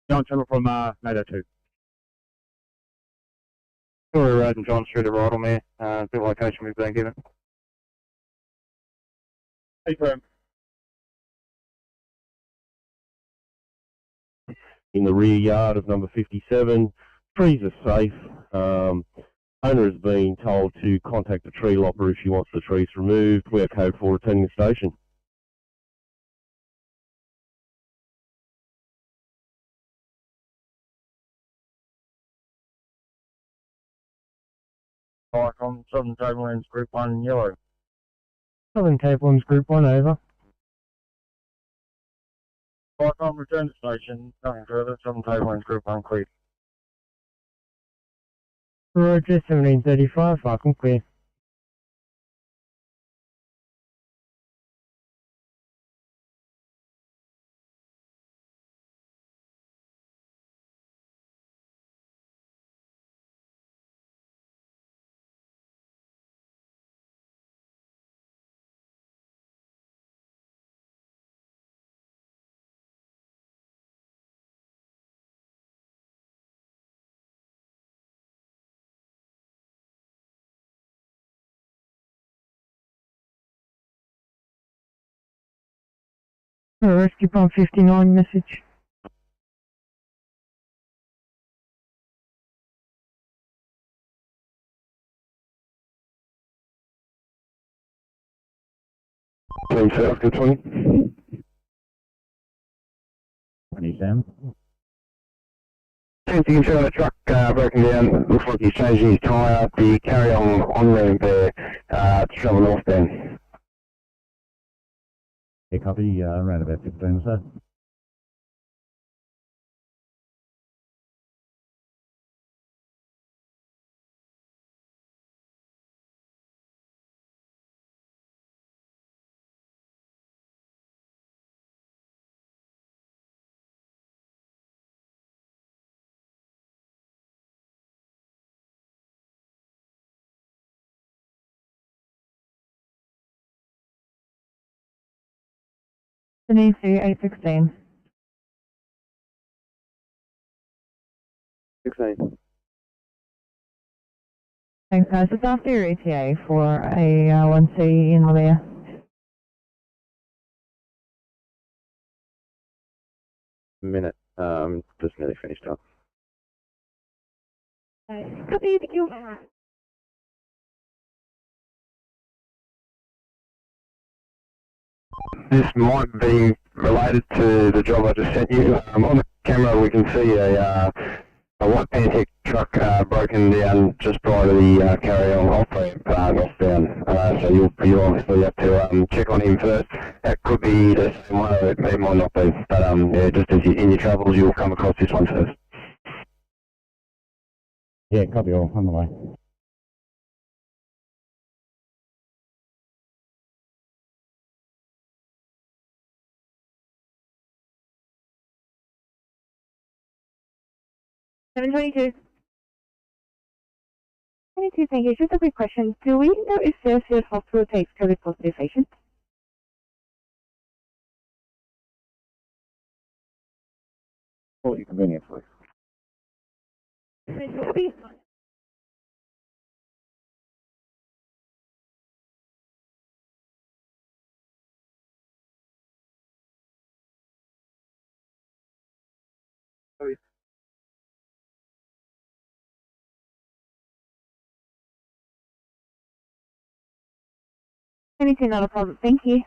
John Channel from NATO 2. Victoria Road and John Street arrival there. The location we've been given. Confirm. In the rear yard of number 57, trees are safe. Owner has been told to contact the tree lopper if she wants the trees removed. We're code 4 returning the station. Cyclone, Southern Tablelands Group 1 yellow. Southern Tablelands Group 1 over. Cyclone, return to station. Nothing further. Southern Tablelands Group 1 clear. Roger, 1735, Falcon clear. Rescue Pump 59 message. Team South, good 20. 27. Since you can show the truck broken down, looks like he's changing his tyre, the carry-on ramp there, to travel northbound. Yeah, copy, around about 15 or so. Sydney to 816. 16. Thanks guys, just after your ETA for a 1C in there. Minute, just nearly finished up. Copy, thank you. This might be related to the job I just sent you. On the camera we can see a white Pantech truck broken down just prior to the carry-on off-ramp northbound. So you'll obviously have to check on him first. That could be the same one, or it might not be. But yeah, just as in your travels you'll come across this one first. Yeah, copy all, on the way. $722. 22, thank you. Just a quick question. Do we know if Fairfield Hospital takes COVID positive patients? For your convenience, please. Anything, not a problem. Thank you.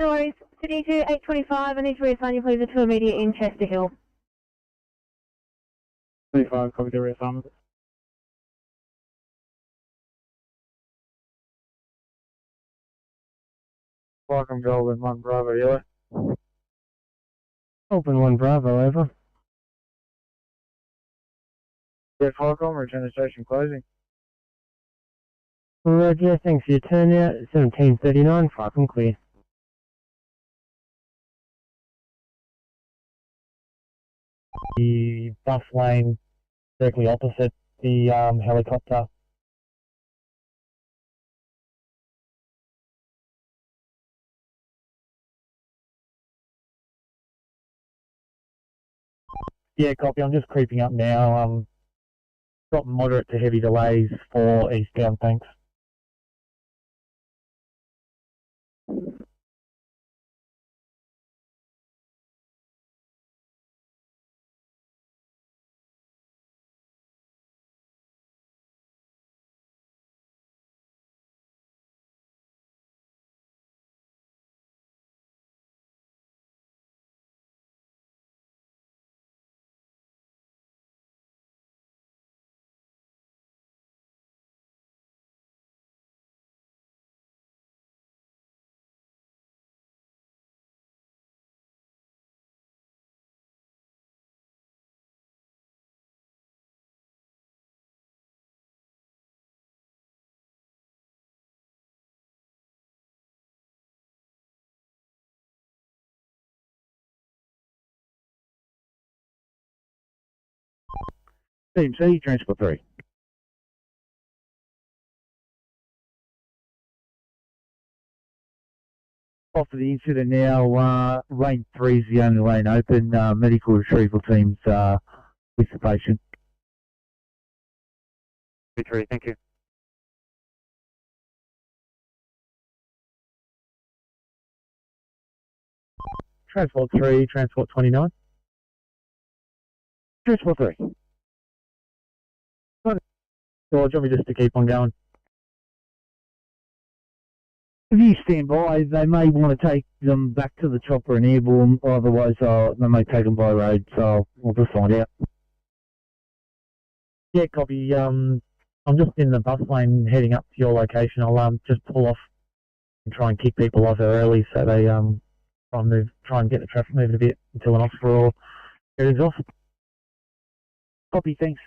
No worries. City 2, 825. I need to reassign you please to immediate in Chester Hill. 25, copy the reassignment. Welcome, Golden 1 Bravo, Yellow. Open 1 Bravo, over. Yeah, Falcom, return to station closing. Roger, thanks for your turn out. 1739, Falcom clear. The bus lane directly opposite the helicopter. Yeah, copy. I'm just creeping up now. Got moderate to heavy delays for eastbound, thanks. Team C, Transport 3. After the incident now, lane 3 is the only lane open. Medical retrieval teams with the patient. 3, thank you. Transport 3, Transport 29. Transport 3. Or do you want me just to keep on going? If you stand by, they may want to take them back to the chopper and airborne, otherwise they may take them by road, so we'll just find out. Yeah, copy. I'm just in the bus lane heading up to your location. I'll just pull off and try and kick people off early so they try and get the traffic moving a bit until an officer or headings off. Copy, thanks.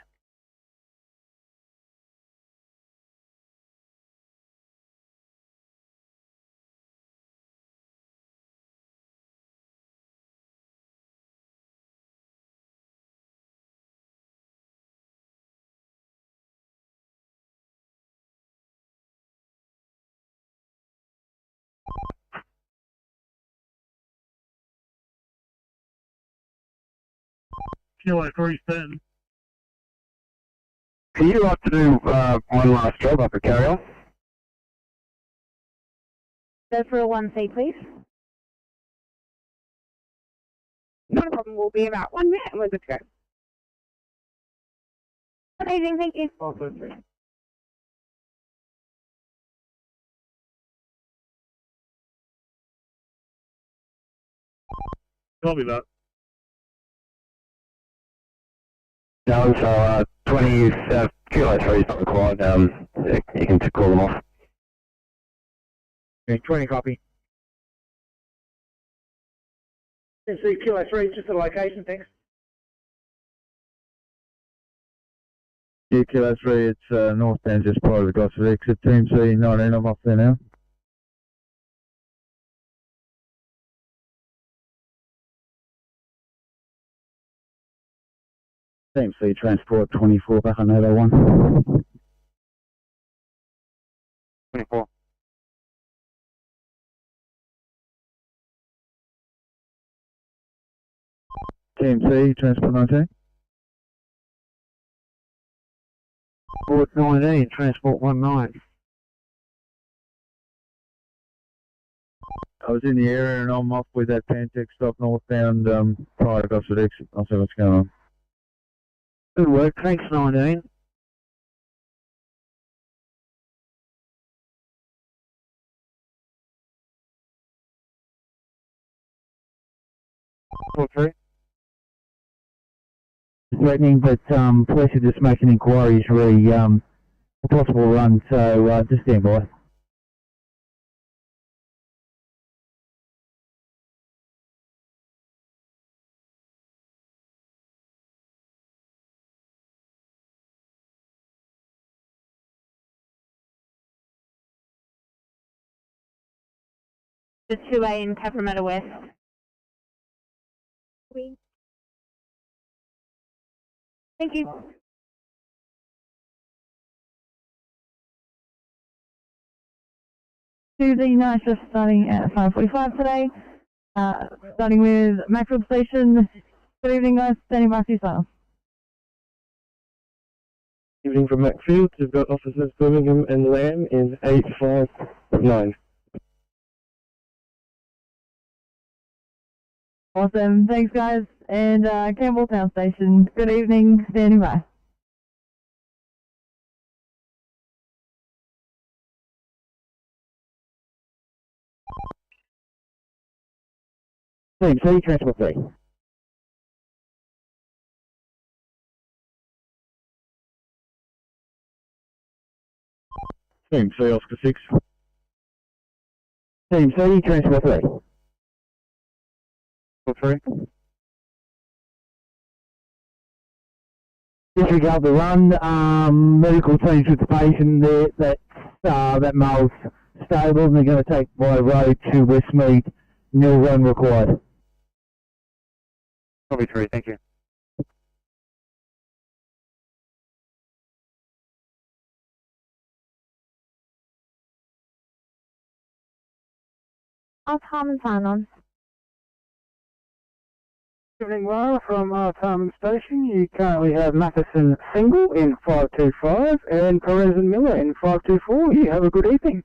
Kilo 310. Can you like to do one last job up at Carry On? Go for a 1C, please. Not a problem. We'll be about 1 minute and we're good to go. Amazing, thank you. Copy that. No, so 20 Kilo 3 is not required. You can call them off. Okay, 20 copy. See Kilo 3, just the location, thanks. Yeah, Kilo 3, it's northbound just prior to the Gosford exit. Team C19, I'm off there now. Team C, Transport 24, back on 801. 24. Team C, Transport 19. Transport 19, Transport 19. I was in the area and I'm off with that Pantech stop northbound prior to Gosford exit. I'll see what's going on. Good work, thanks 19. Okay. Threatening, but police are just making inquiries re a possible run, so just stand by. The 2A in Cabramatta West. Thank you. To the night shift starting at 5:45 today. Starting with Maxwell Station. Good evening, guys. Standing by for yourself. Evening from Macfield. We've got officers Birmingham and Lamb in 859. Awesome. Thanks, guys. And Campbelltown Station. Good evening. Standing by. Team C, Transport 3. Team C, Oscar 6. Team C, Transport 3. Transport 3. Disregard the run, medical teams with the patient there, that male's stable, and they're going to take by road to Westmead, nil run required. Copy 3, thank you. I'll Tom and sign on. Evening, Laura from Tarman Station. You currently have Matheson Single in 525 and Perez and Miller in 524. You have a good evening.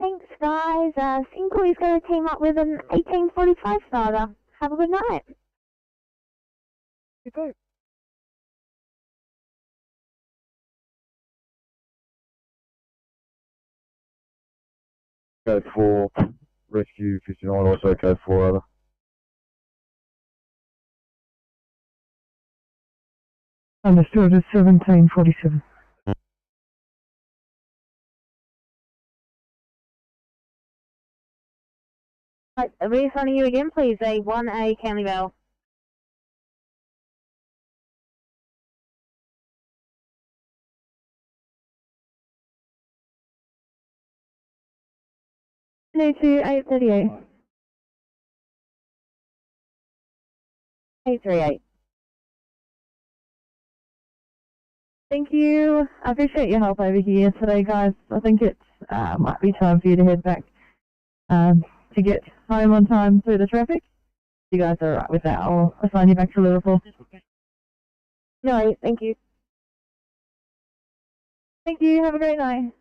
Thanks, guys. Single is going to team up with an 1845 starter. Have a good night. You too. Code 4, Rescue 59, also Code 4 other. Understood, it's 1747. Right, reassigning you again, please. A 1A Canley Vale. No to 838. 838. Thank you. I appreciate your help over here today, guys. I think it might be time for you to head back to get home on time through the traffic. If you guys are alright with that, I'll assign you back to Liverpool. No, thank you. Thank you. Have a great night.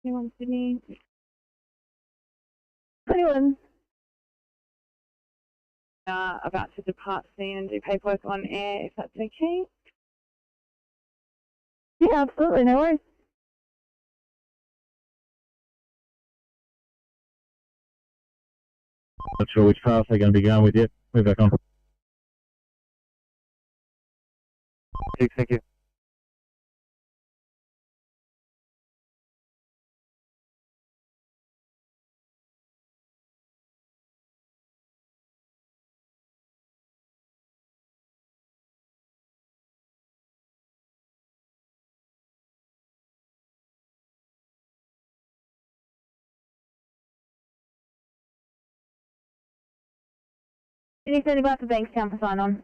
Anyone, Sydney? 21. About to depart scene and do paperwork on air, if that's okay. Yeah, absolutely. No worries. Not sure which path they're going to be going with yet. Move back on. Thank you. Sydney sending back to Bankstown for sign on.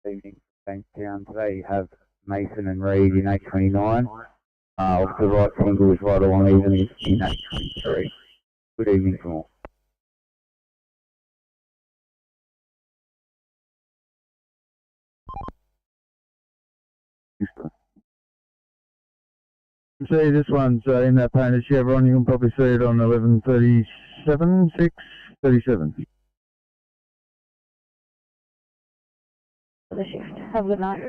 Evening, Bankstown. Today you have Mason and Reed in 829. Off the right, Single is right along even in 823. Good evening from all. See, this one's in that painted chevron. You can probably see it on 1137, 637. The shift. Have a good night.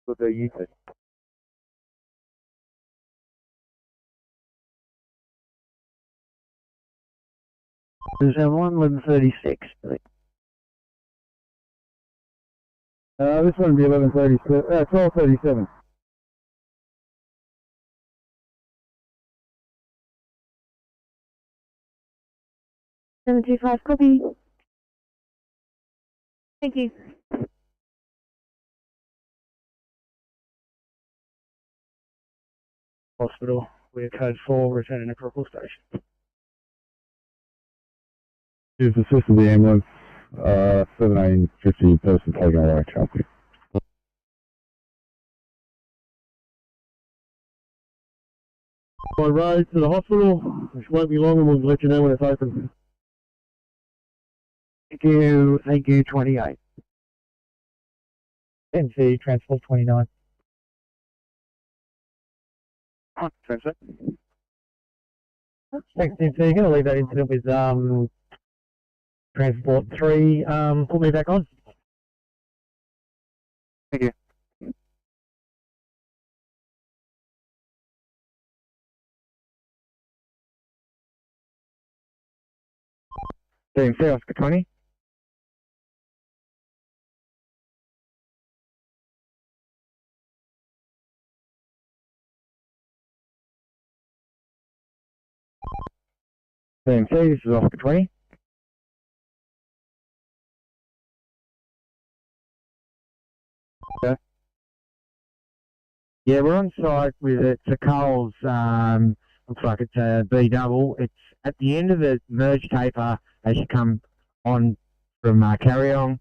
Good day, you too. There's one 1136. This one would be 1237. Seven 725, copy. Thank you. Hospital, we're code 4, returning to Crookwell Station. You've assisted the ambulance, 1750 person taken away, Chelsea. By road to the hospital, which won't be long and we'll let you know when it's open. Thank you, 28. MC Transport 29. Transit. Thanks, MC. You're going to leave that incident with Transport 3. Put me back on. Thank you. CMC, Oscar 20. CMC, this is Oscar 20. Okay. Yeah, we're on site with it's a Coles, looks like it's a B double. It's at the end of the merge taper as you come on from carry on.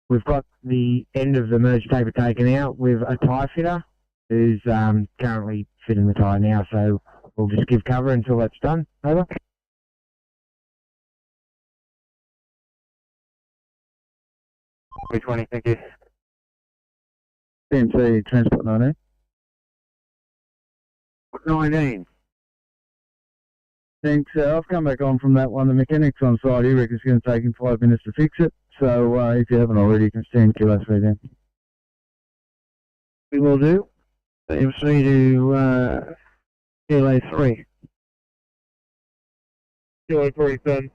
We've got the end of the merge taper taken out with a tyre fitter who's currently fitting the tyre now, so we'll just give cover until that's done. Over. B20, thank you. CMC Transport 19. 19. Thanks. I've come back on from that one. The mechanic's on site. He reckons it's going to take him 5 minutes to fix it. So if you haven't already, you can stand Kilo 3 then. We will do. MC to Kilo 3. Kilo 3, done.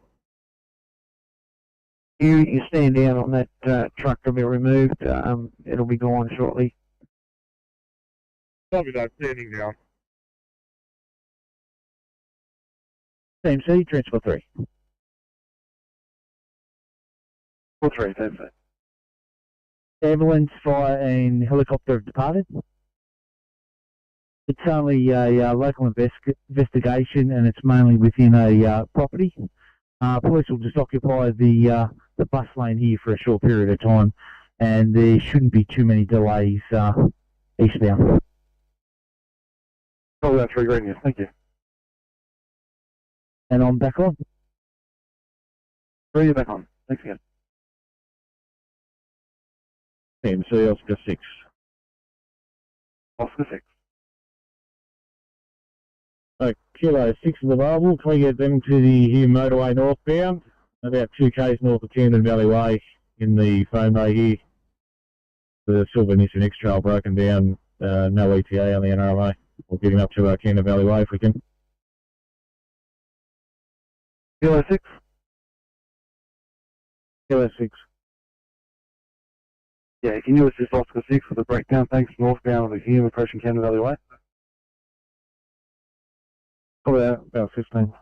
You stand down on that truck to be removed. It'll be gone shortly. Copy that, standing down. MC, transfer 3. 4-3, that's it. Ambulance, fire and helicopter have departed. It's only a local investigation and it's mainly within a property. Police will just occupy the bus lane here for a short period of time and there shouldn't be too many delays eastbound. Oh, that's 3 green, yes, thank you. And I'm back on. 3, you're back on. Thanks again. MC, Oscar 6. Oscar 6. Kilo 6 is available. Can we get them to the here motorway northbound? About 2 k's north of Camden Valley Way in the phone bay here. The Silver Nissan X-Trail broken down, no ETA on the NRMA. We'll get him up to Camden Valley Way if we can. Kilo 6. Kilo 6. Yeah, can you assist Oscar 6 with the breakdown? Thanks, northbound of the Hume approaching Camden Valley Way. About 15.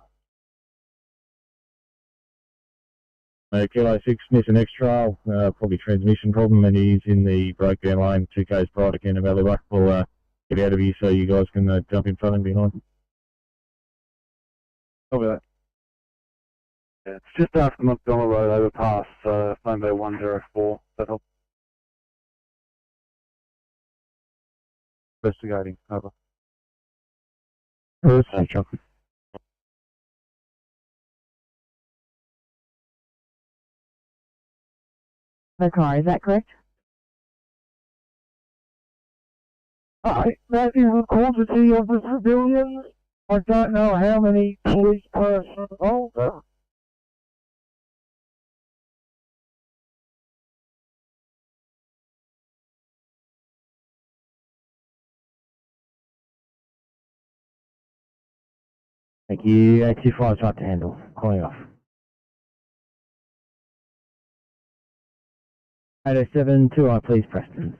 Kilo 6, Nissan X-Trail, probably transmission problem, and he's in the breakdown lane 2 k's prior to Camden Valley Way. We'll get out of here so you guys can jump in front and behind. Copy that. Yeah, it's just after McDonald Road overpass, phone bay 104. That helps. Investigating, over. The car, is that correct? Alright, that is the quantity of the civilians. I don't know how many police persons involved. Thank you. 825 right to handle. Calling off. 807, 2I, please, Preston.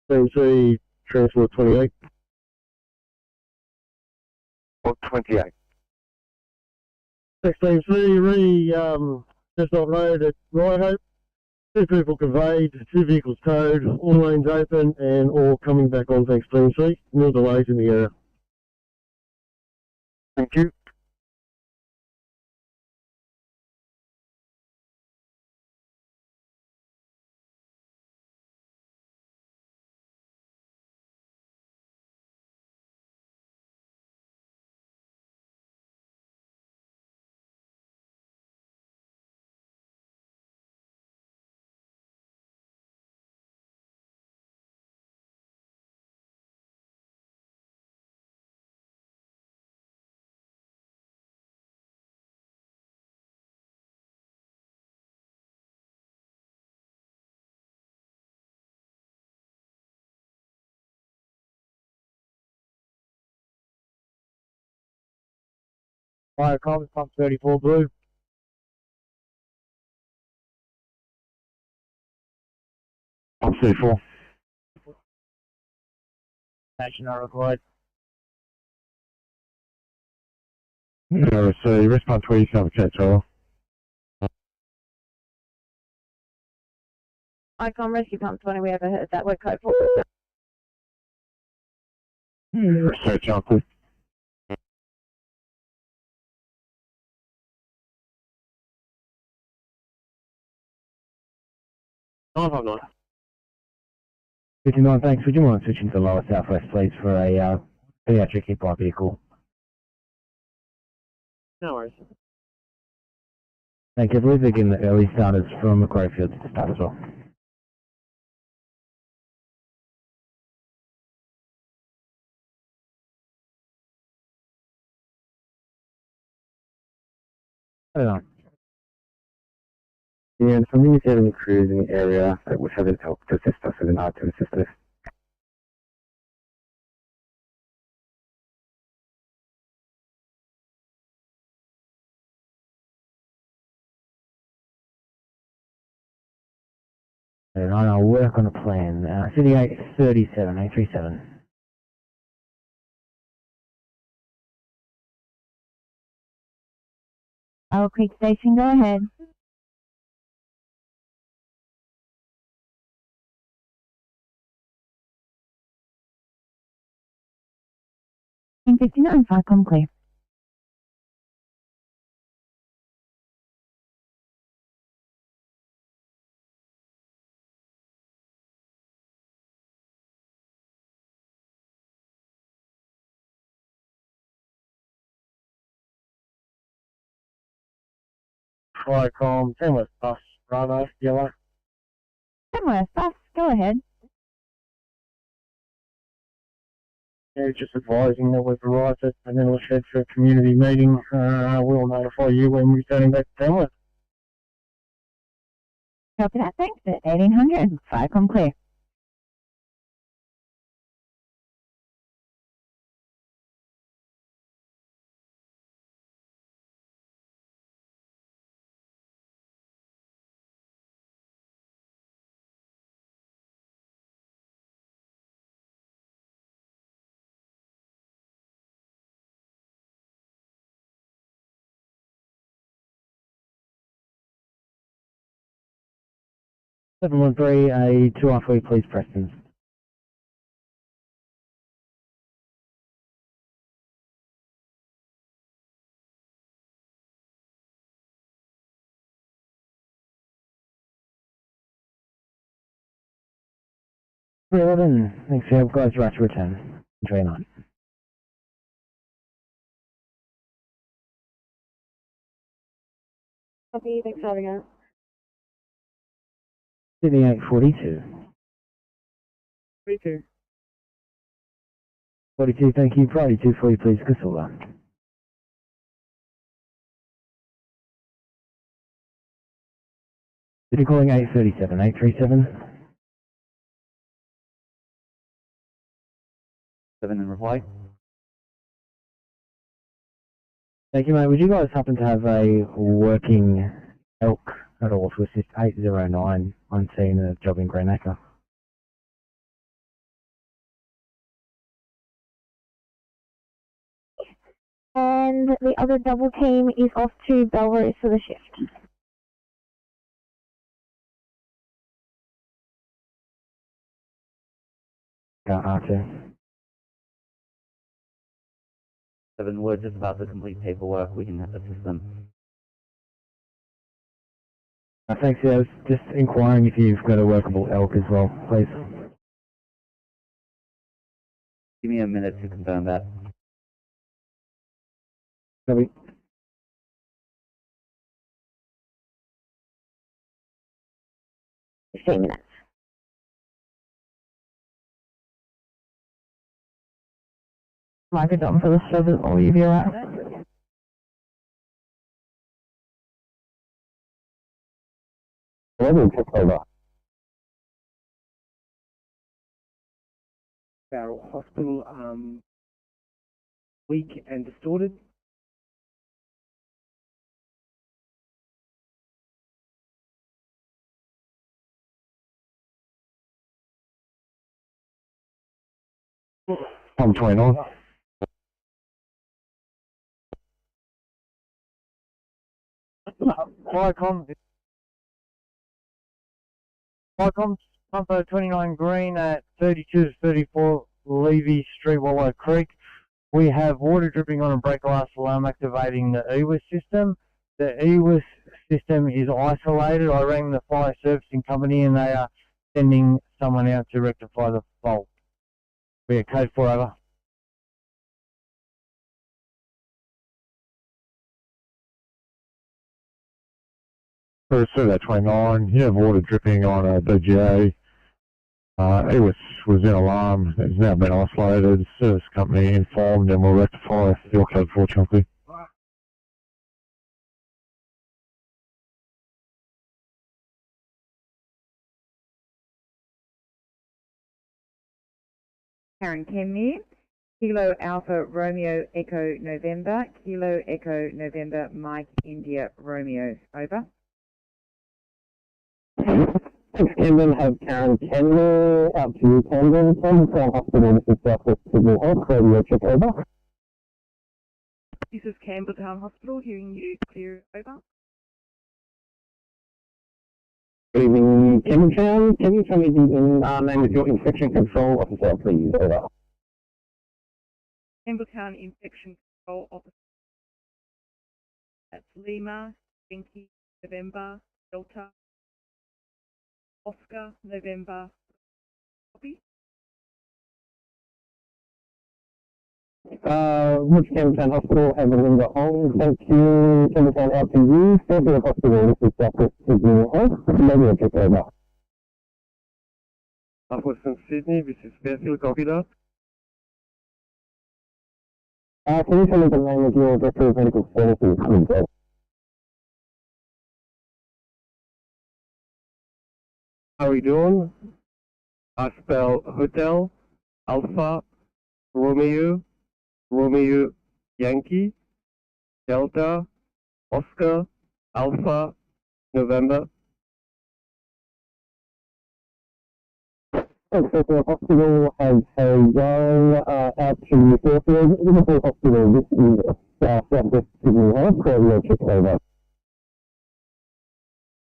CMC Transport 28. Or 28. Next CMC, Chestnut Road at Hope. 2 people conveyed, 2 vehicles towed, all lanes open and all coming back on, thanks CMC. No delays in the area. Thank you. Fire Common, pump 34 blue. Pump 34. Action are required. So response 27, okay, Charles. ICOM Rescue Pump 20, we overheard that. We're code 4. Research output. Oh, 59, thanks. Would you mind switching to lower southwest, please, for a pediatric hip-hop vehicle? no worries. Thank you. I believe they're getting the early starters from Macquarie Field to start as well. Hold on. Yeah, and something is having crews in the area that would have help to assist us with an art to assist us. And I'll work on a plan. City 837, 837. Owl Creek Station, go ahead. In 59, Falcon clear. Flycom, Tamworth bus, Bravo, yellow. Tamworth bus, go ahead. Yeah, just advising that we've arrived at Vanilla Shed for a community meeting. We'll notify you when we're returning back to Tamworth. Copy that, thanks. At 1800, Falcon clear. Seven one three, a 2R3, please, Preston. Three 11, thanks for help, guys. Right to return. Enjoy your night. Copy, thanks for having us. Sydney 842. 42. 42, thank you. Priority 2 for you, please, Casula. City calling 837, 837. 7 in reply. Thank you, mate. Would you guys happen to have a working elk at all to assist 809 on scene of a job in Greenacre? and the other double team is off to Belrose for the shift. Archer. 7 words just about the complete paperwork. We can assist them. Thanks, yeah, I was just inquiring if you've got a workable elk as well, please. Give me a minute to confirm that. Copy. Minutes. Mark it down for the service, or you be alright? Barrel Hospital, weak and distorted. I'm 29. Wycombe, Pumpo 29 Green at 32 to 34 Levy Street, Wallow Creek. We have water dripping on a break glass alarm activating the EWIS system. The EWIS system is isolated. I rang the fire servicing company and they are sending someone out to rectify the fault. We are code 4 over. Pursuit 29, you have water dripping on a BGA. It was in alarm. It's now been isolated. Service company informed and will rectify your code 4 chunky. Karen Kenmere, Kilo Alpha Romeo Echo November, Kilo Echo November Mike India Romeo, over. Camden, have Karen Kenmere out to you, Camden, from Crown Hospital, this is Southwest Sydney Health, radio check over. This is Campbelltown Hospital, hearing you, clear, over. Good evening, Campbelltown. Can you tell me the name of your infection control officer, please? Over. Campbelltown Infection Control Officer. That's Lima, Yankee, November, Delta, Oscar, November, copy. Which Campbelltown Hospital have a Linda home? Thank you, Campbelltown out to you. Fairfield Hospital, this is Southwest Sydney Health, radio check over. Southwestern Sydney, this is Fairfield, copy that. Can you tell me the name of your Director of Medical Services, please? How are we doing? I spell Hotel, Alpha, Romeo, Romeo, Yankee, Delta, Oscar, Alpha, November. Fairfield Hospital has a young out to Fairfield. Liverpool Hospital, this is Southwest Sydney Health, radio check over.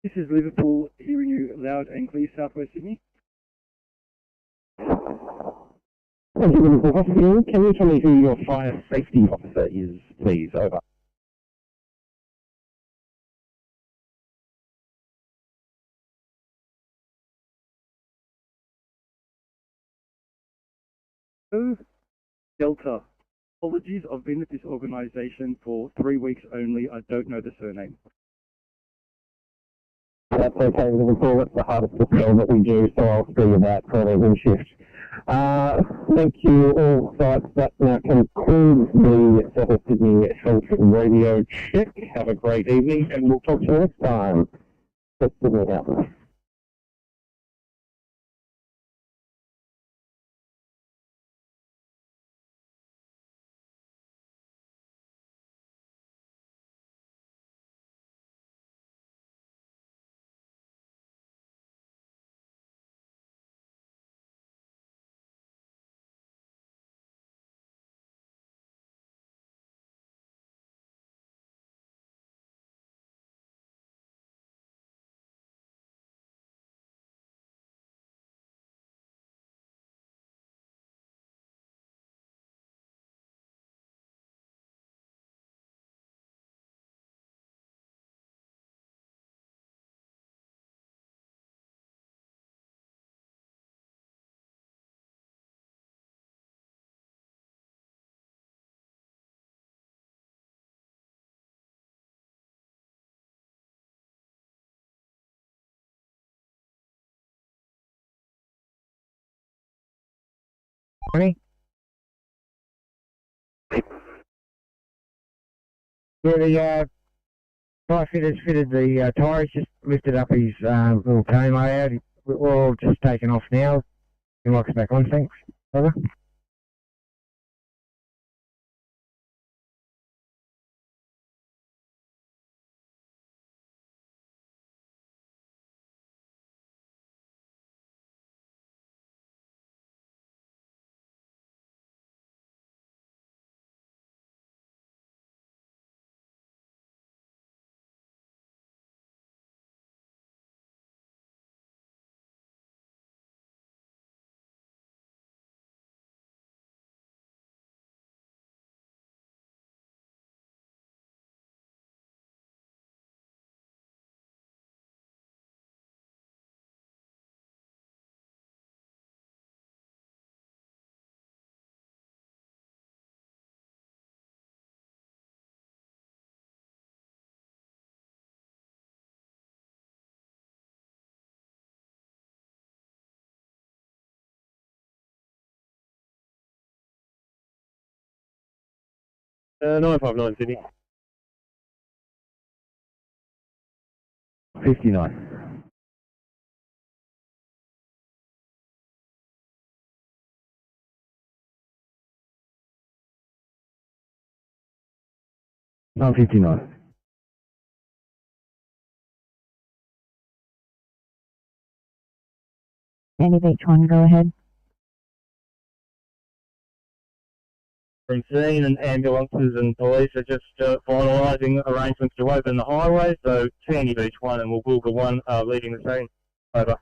This is Liverpool, hearing you loud and clear, Southwest Sydney. Thank you, Liverpool Hospital. Can you tell me who your fire safety officer is, please? Over. Delta. Apologies, I've been at this organisation for 3 weeks only. I don't know the surname. That's okay, Liverpool. That's the hardest to spell that we do, so I'll spell you that for the shift. Thank you, all sites. That now concludes the South Sydney Health Radio check. Have a great evening, and we'll talk to you next time. South Sydney Health. 20. Yeah, the tyre fitter's fitted the tyres, just lifted up his little tow out. We're all just taking off now. He locks back on, thanks. Over. Uh, 959 Sydney. 59. No, 59. Any of each one, go ahead. From scene, and ambulances and police are just finalising arrangements to open the highway, so 10 of each one, and we'll Google one leading the scene. Over.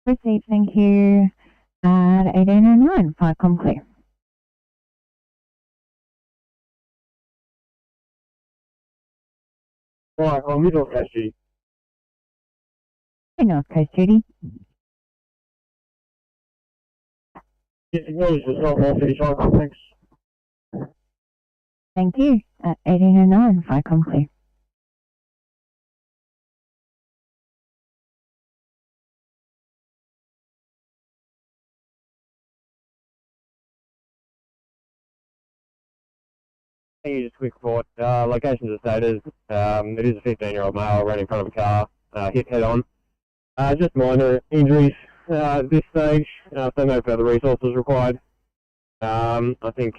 Received, thank you. At 1809, 5 com clear. Right, on middle Coast Duty. Hey, North Coast Judy. Acknowledge the salt wall 55, thanks. Thank you. At 1809, 5 com clear. Thank you, just a quick report. Locations are stated. It is a 15-year-old male ran in front of a car, hit head on. Just minor injuries at this stage, so no further resources required. I think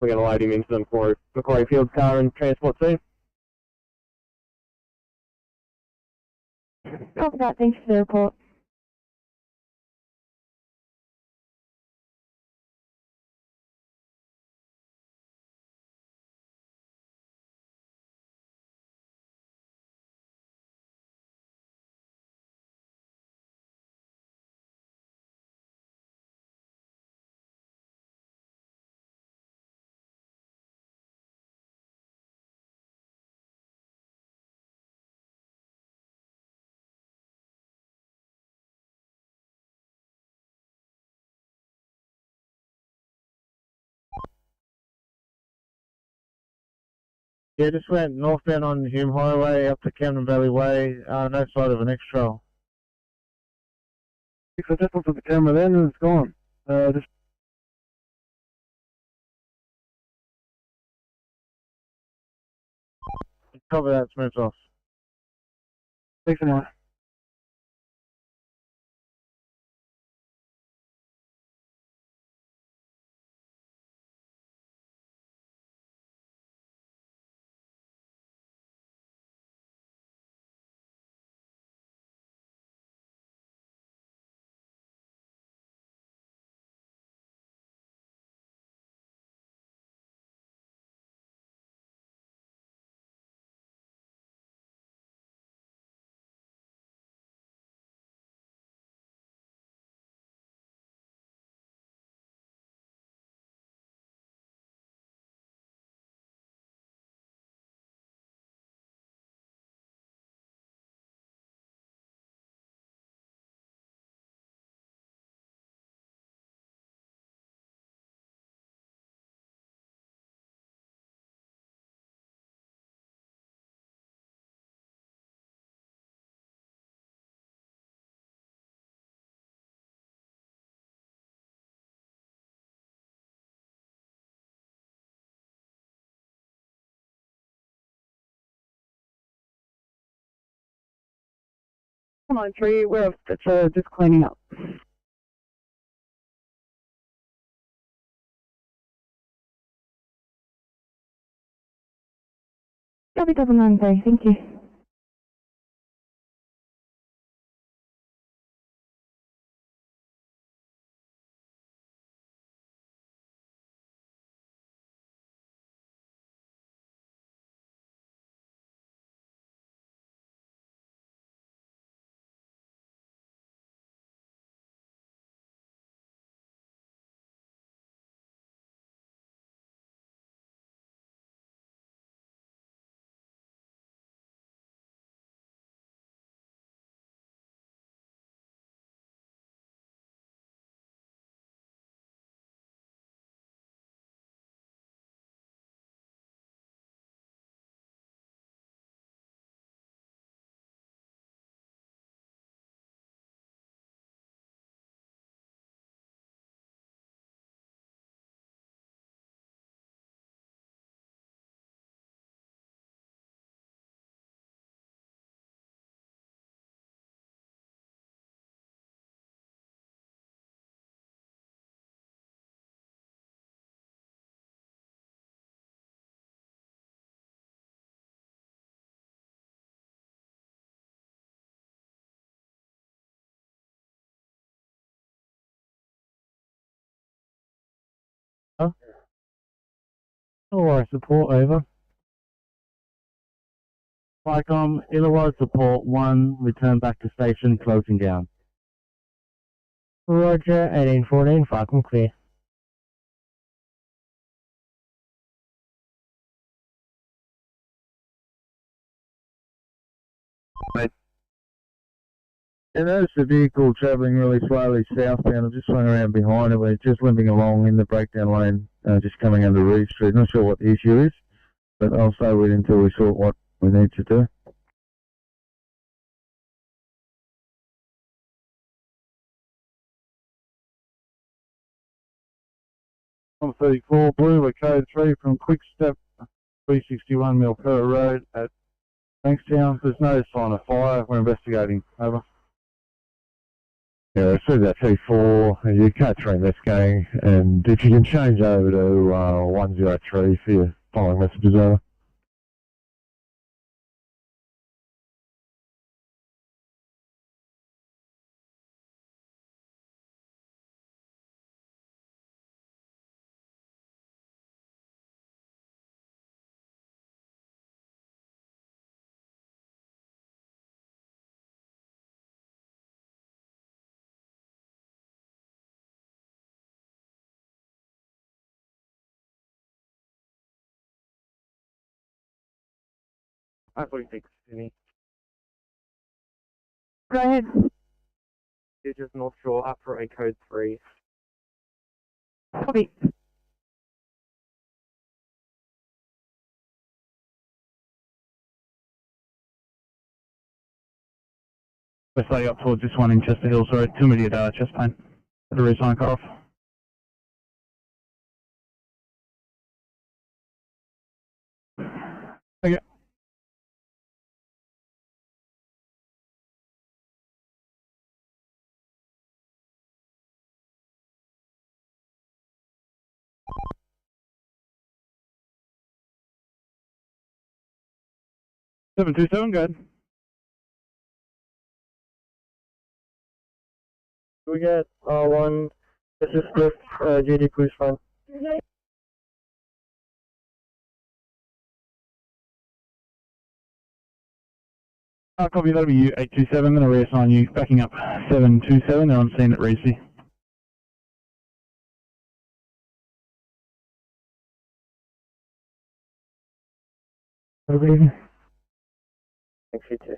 we're going to load him into the Macquarie Field car and transport soon. Copy that, thanks for the report. Yeah, just went northbound on Hume Highway up to Camden Valley Way, no sight of an X-trail. I just looked at the camera then and it's gone. Just Cover that, smooths off. thanks anyway. 493, we're just cleaning up. Copy 993, thank you. Otherwise support over. Flycom, otherwise support 1, return back to station, closing down. Roger, 1814, Flycom clear. I noticed the vehicle travelling really slowly southbound. I'm just swung around behind it. We're just limping along in the breakdown lane, just coming under Reed Street. Not sure what the issue is, but I'll stay with it until we sort what we need to do. I'm 34 Blue, we're code 3 from Quick Step, 361 Milford Road at Bankstown. There's no sign of fire. We're investigating. Over. Yeah, I see that T4, you code 3 investigating, and if you can change over to 103 for your following messages, over. I 46, Sydney. Go ahead. You're just North Shore, up for a code 3. Copy. We're slowly up towards this one in Chester Hills, sorry, 2 immediate chest pain. The resign cut off. Okay. Seven two seven, go ahead. We get R1, this is Swift, GD Cruise Fund. Copy, that'll be you, 827, going to reassign you, backing up 727, they're on scene at Reesey. Good evening. Thanks, you too.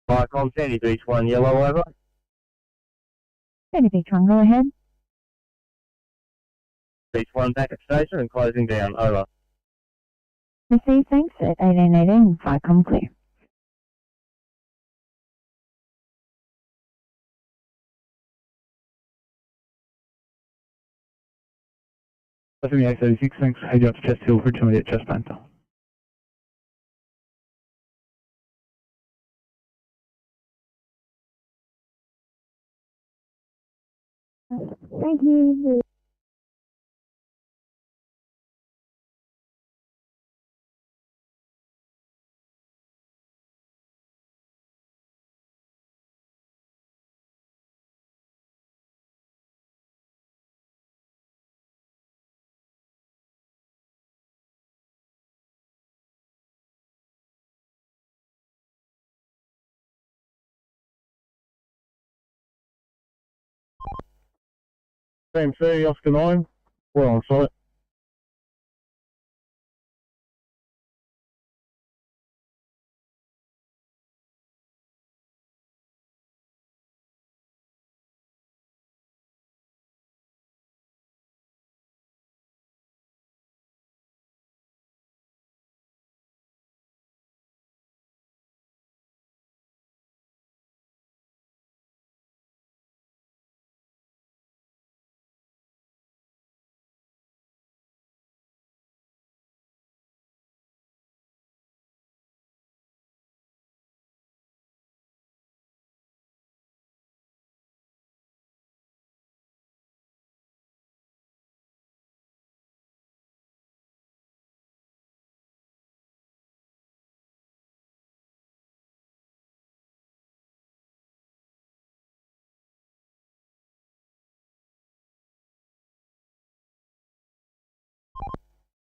Viacom, Sandy Beach 1, yellow over. Sandy Beach 1, go ahead. Beach 1 back at station and closing down, over. Receive, thanks, at 1818, Viacom clear. Sydney 836, thanks. Head out to Chest Hill for intermediate chest painter. Thank you. CMC, Oscar 9, we're on site.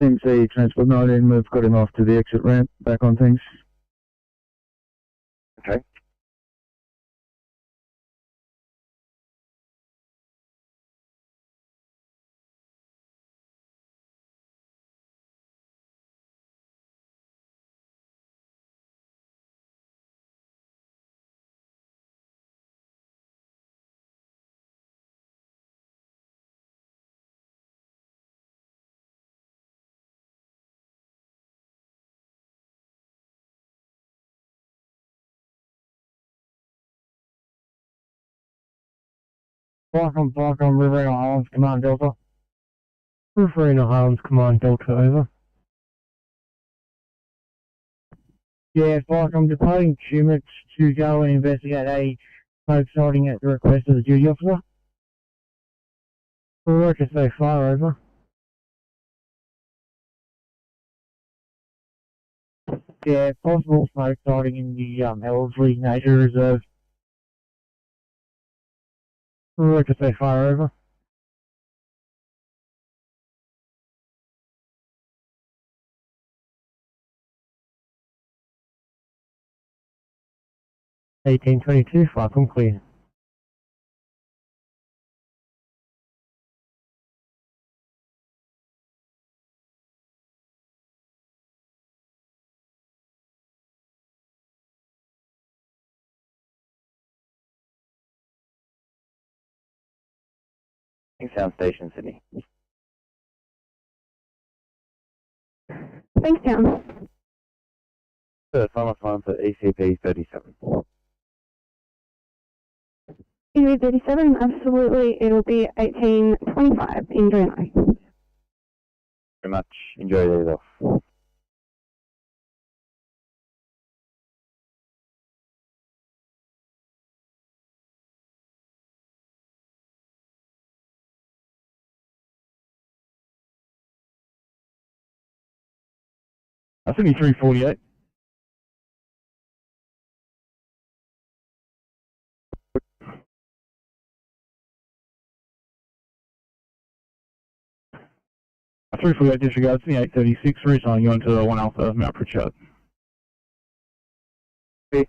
CMC Transport 19, we've got him off to the exit ramp, back on things. Okay. Viacom, Riverina Highlands, Command Delta. Riverina Highlands, Command Delta, over. Yeah, Viacom, departing Tumix to go and investigate a smoke sighting at the request of the duty officer. Roger, say fire, over. Yeah, possible smoke sighting in the Ellerslie Nature Reserve. Roger, say fire, over. (1822), Viacom clear. Sound Station, Sydney. Thanks, John. Final time for ECP 37. ECP 37, absolutely. It'll be 1825 in July. Very much. Enjoy the days off. Sydney 348. A 348 disregard, Sydney 836, reassigning you onto 1 Alpha, Mount Pritchard. Okay.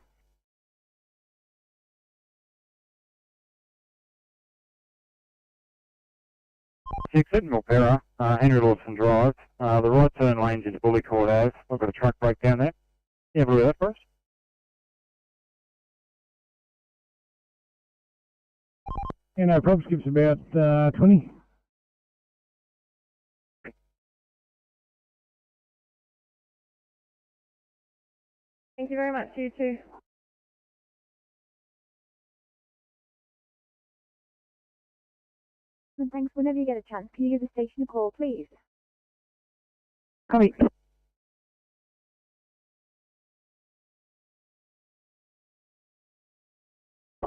Six at Milpera, Henry Lawson Drive. The right turn lane's into Bully Court Ave. I've got a truck breakdown there. Yeah, have a look at that for us. Yeah, no problems. Gives about 20. Thank you very much, you too. And thanks. Whenever you get a chance, can you give the station a call, please? Copy.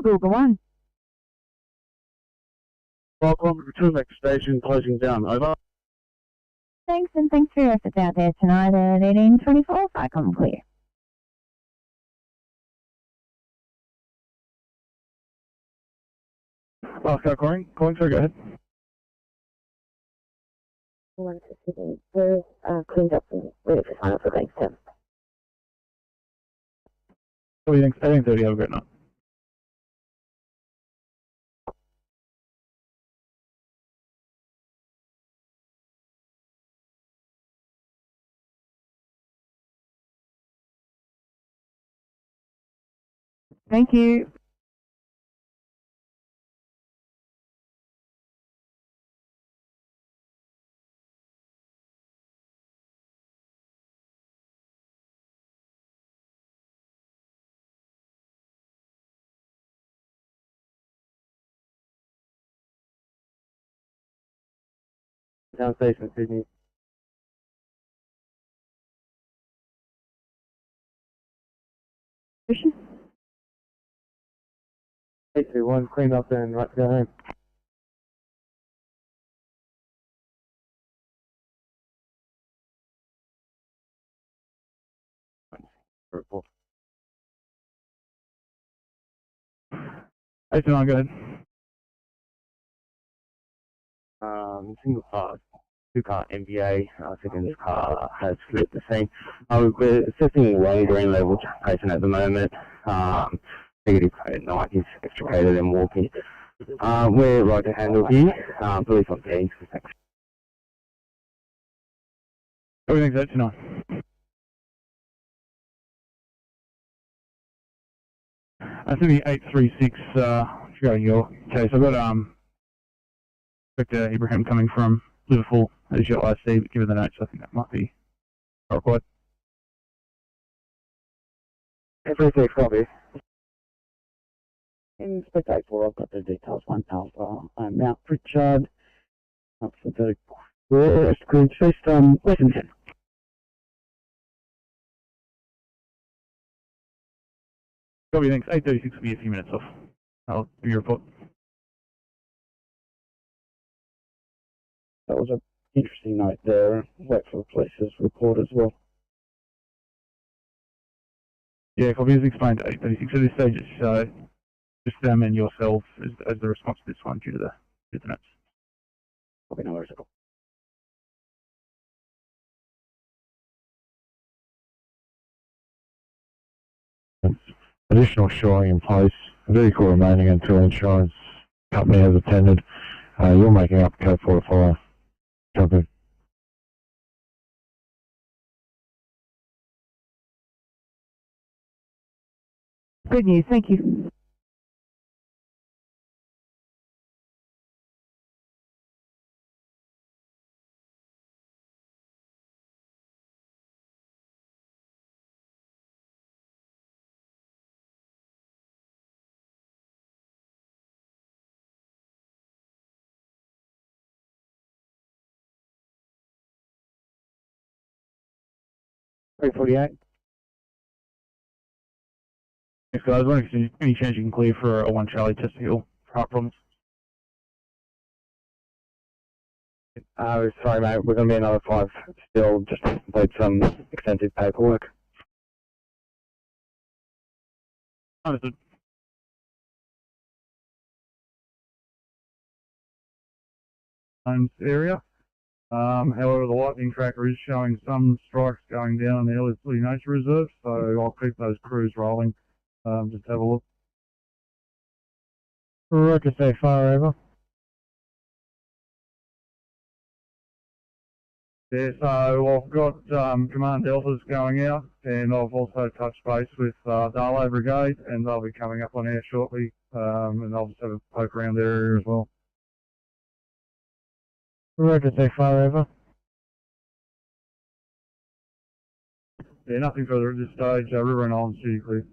Go on. Welcome to the next station, closing down. Over. Thanks, and thanks for your efforts out there tonight at 18:24. I come clear. Last guy calling, so go ahead. One to Sydney. We're cleaned up and ready for sign up for Gangster. What do you think? 18:30, have a great night. Thank you. Down station, Sydney. Station? 821, clean up and right to go home. Report. 829, go ahead. Single car, two-car MBA. I think this car has flipped the scene. We're assessing one green level patient at the moment. Negative code at night, he's extricated and walking. We're right to handle here. Police on scene. Thanks. Everything's 829. Sydney 836, regarding your case. I've got Inspector Ibrahim coming from Liverpool as your IC, but given the notes, I think that might be required. 836, copy. Inspector 84, I've got the details. 1 Alpha. I'm Mount Pritchard. Up for the screen space, less than 10. Copy, thanks. 836 will be a few minutes off. I'll give you a report. That was an interesting note there. Wait for the police's report as well. Yeah, copy as explained to 836. At this stage, it's just them and yourself as the response to this one due to the notes. Copy, no worries at all. Additional shoring in place. Vehicle remaining until insurance company has attended. You're making up code 4 to fire. Copy. Good news, thank you. Three 48. Yes, guys. I was wondering if there's any chance you can clear for a 1 Charlie test hill for heart problems. Sorry mate, we're going to be another 5 still, just to complete some extensive paperwork. Understood. Homes area. However, the lightning tracker is showing some strikes going down in the Ellerslie Nature Reserve, so I'll keep those crews rolling. Just have a look. Roger, say fire over. Yeah, so I've got Command Deltas going out, and I've also touched base with Darlow Brigade, and they'll be coming up on air shortly, and I'll just have a poke around the area as well. Roger, so far over. Yeah, nothing further at this stage. River and Island City clear.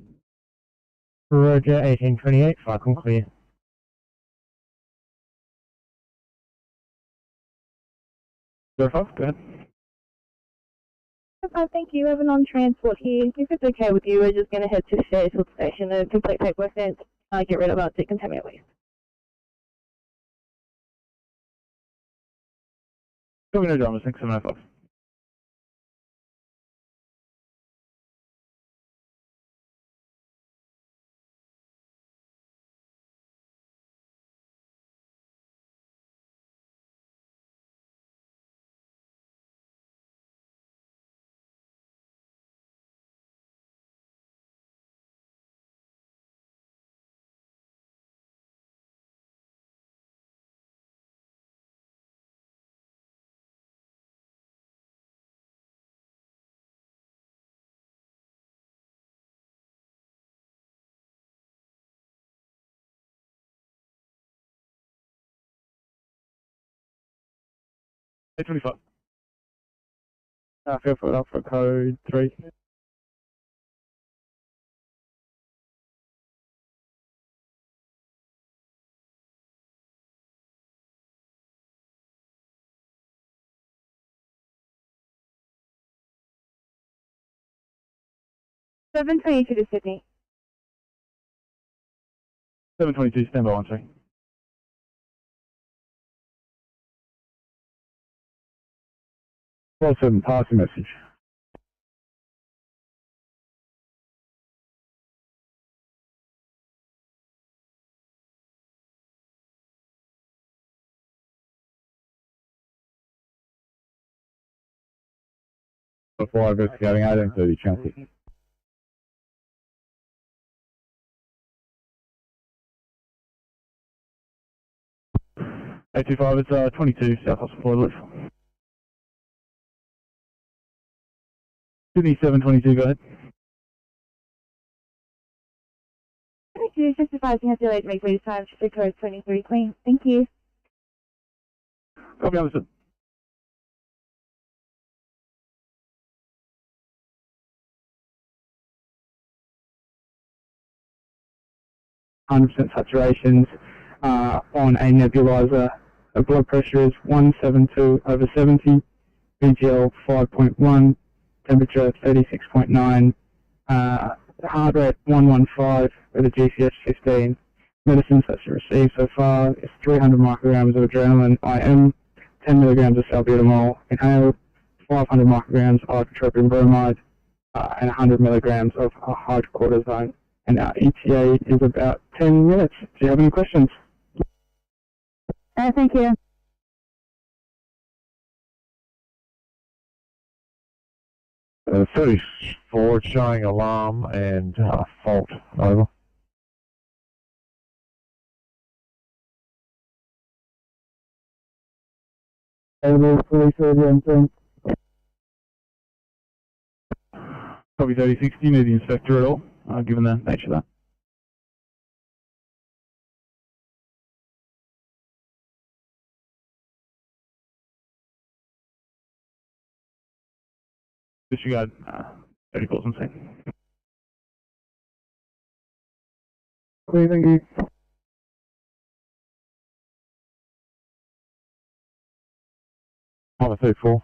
Roger, 1828, Falcon clear. Go ahead. Thank you. We have an on-transport here. If it's okay with you, we're just going to head to Fairfield Station and complete paperwork and get rid of our decontaminate waste. Copy, no dramas. Thanks, 705. A25. Fairfield Alpha code 3. Seven 22 to Sydney. 722, stand by 1 second. Well, 7, pass the message. Before investigating 1830, chance. 825, it's 22, South Hospital Loop. Sydney 722, go ahead. 22, just advising has delayed make ready time to code 23 clean. Thank you. Copy, understood. Saturations on a nebulizer. The blood pressure is 172/70, VGL 5.1, temperature 36.9, heart rate 115 with a GCS 15. Medicines that she received so far is 300 micrograms of adrenaline IM, 10 milligrams of salbutamol inhaled, 500 micrograms of ipratropium bromide, and 100 milligrams of hydrocortisone. And our ETA is about 10 minutes. Do you have any questions? Thank you. Uh, 34 showing alarm and fault. Over. Police urgent. Copy 36, do you need the inspector at all, given the nature of that? Disregard 30 calls on scene. Please, thank you. Number 34.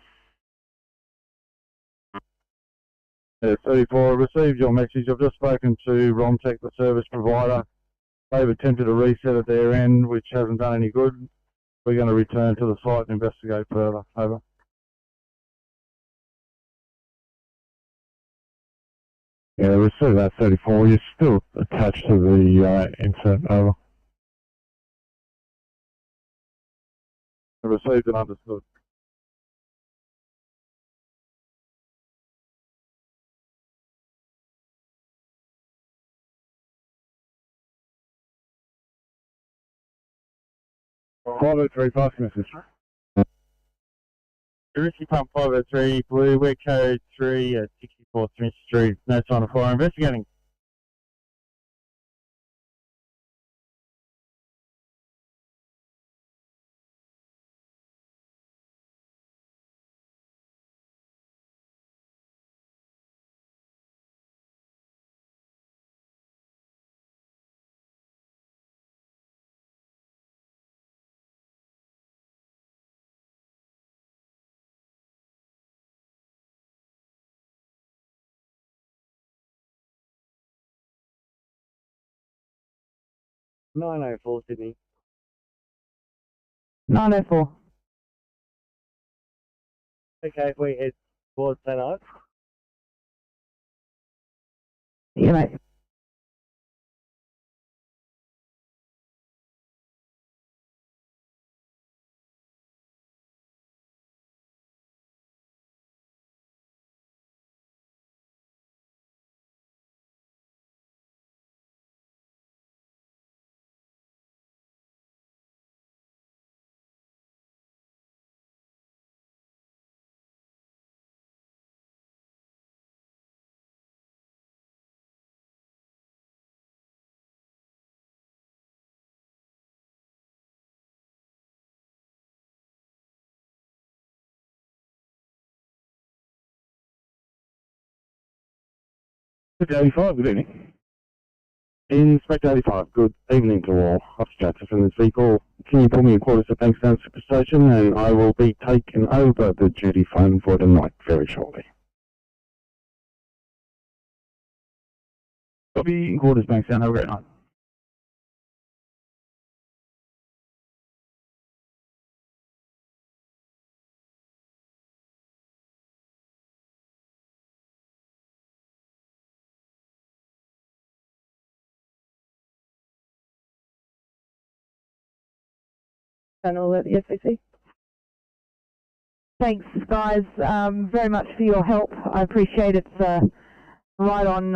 Yeah, 34, received your message. I've just spoken to Romtech, the service provider. They've attempted a reset at their end, which hasn't done any good. We're going to return to the site and investigate further. Over. Yeah, received that 34. You're still attached to the incident. Over. Received and understood. Follow 3, pass message. Risky Pump 503, Blue, we're code 3 at 64 Smith Street. No sign of fire. Investigating. (904) Sydney. 904. Okay, if we head towards St. Ives. Yeah, mate. Inspector 85, good evening. Inspector 85, good evening to all. Officer Jackson from this vehicle. Can you pull me in quarters at Bankstown Superstation, and I will be taking over the duty phone for the night very shortly. Copy in quarters Bankstown, have a great night. Channel at the FCC. Thanks, guys, very much for your help. I appreciate it's right on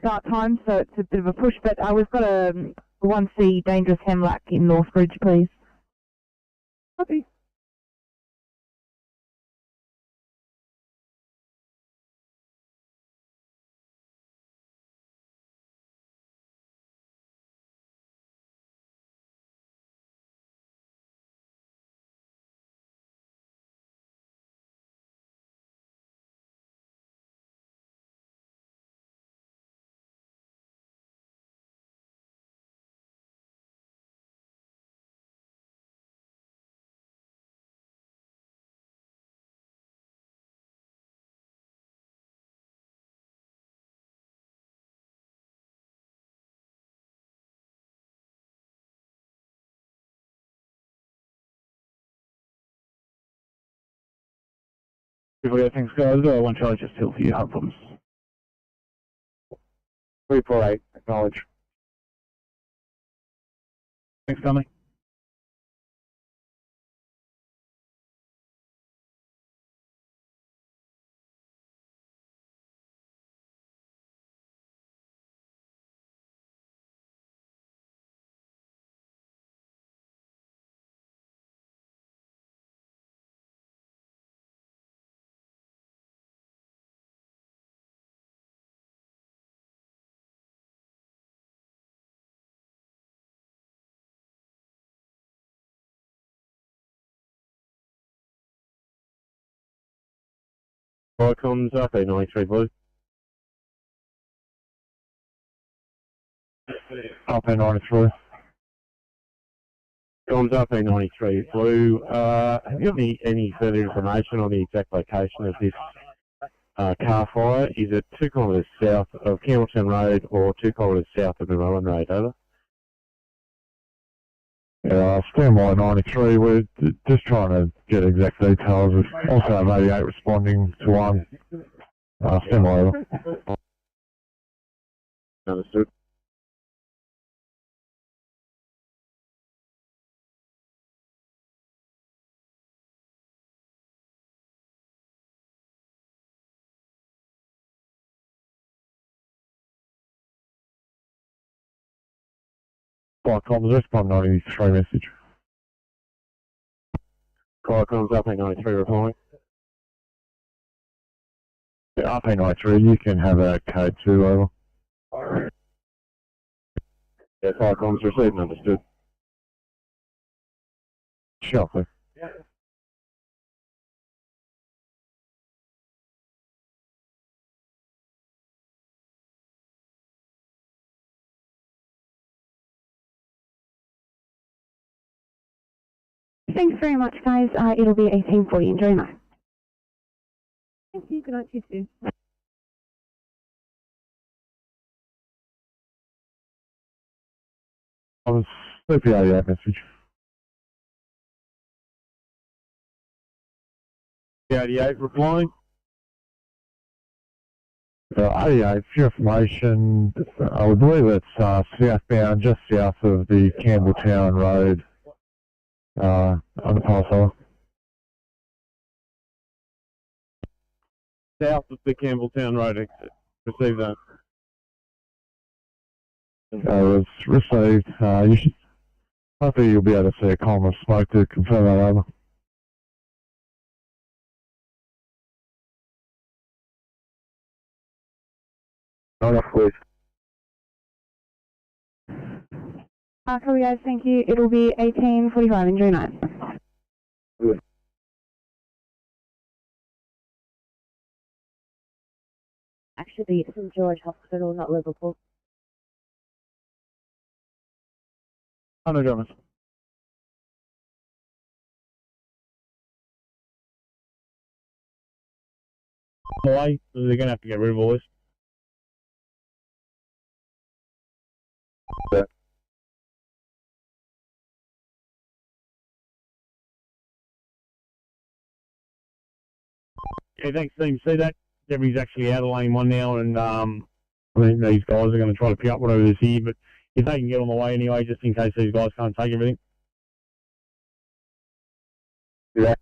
start time, so it's a bit of a push, but we've got a 1C dangerous hemlock in Northbridge, please. Copy. Before we go, thanks guys. One Charlie just hill for you, no problems. 348, acknowledge. Thanks, Tommy. Comes up at 93 Blue. Up at 93. Comes up at 93 Blue. Have you got any further information on the exact location of this car fire? Is it 2 kilometres south of Campbelltown Road or 2 kilometres south of Llewellyn Road? Over. Yeah, stand by 93. We're just trying to get exact details. We also have 88 responding to one. Stand by over. Understood. Fire comms, respond 93 message. Fire comes up at 93 replying. Yeah, RP93, you can have a code 2 over. Yeah, fire comms received and understood. Shuffle. Yeah. Thanks very much, guys. It'll be 1840. Enjoy now. Thank you. Good night to you too. I was sleepy out of that message. 88 replying. 88, for your information, I would believe it's southbound, just south of the Campbelltown Road, on the parcel. South of the Campbelltown Road exit. Receive that. It was received. You should, hopefully you'll be able to see a column of smoke to confirm that over. Not off, please. Copy, guys. Thank you. It'll be 1845. Enjoy night. Good. Actually, St George Hospital, not Liverpool. No dramas. Away, they're going to have to get rid of all this. Yeah. Yeah, thanks, team. See that? Debbie's actually out of lane 1 now, and I think these guys are going to try to pick up whatever is here, but if they can get on the way anyway, just in case these guys can't take everything. Yeah.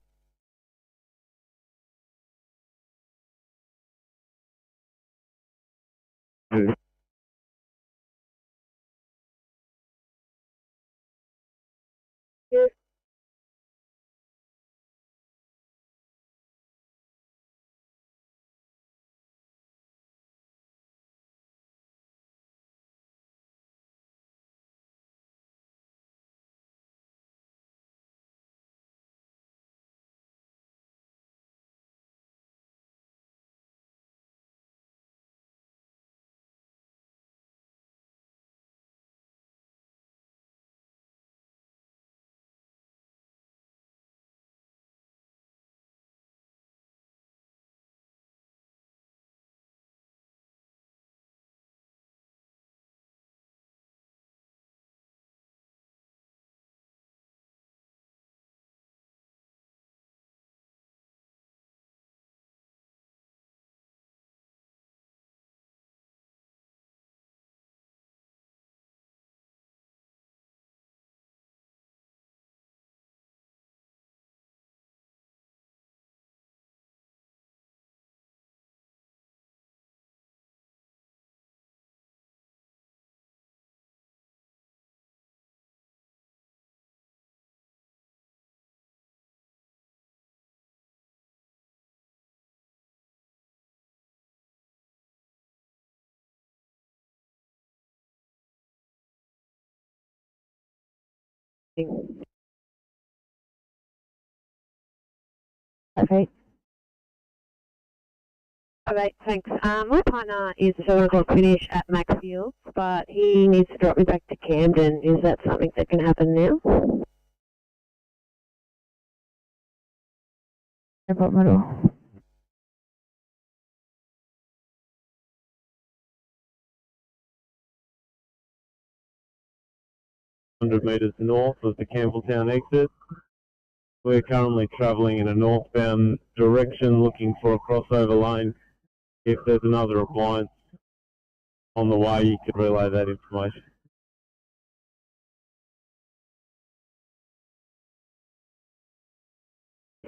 Yeah. Okay. Alright, thanks. My partner is a 7 o'clock finish at Maxfield, but he needs to drop me back to Camden. Is that something that can happen now? No problem at all. Metres north of the Campbelltown exit. We're currently travelling in a northbound direction looking for a crossover lane. If there's another appliance on the way, you could relay that information.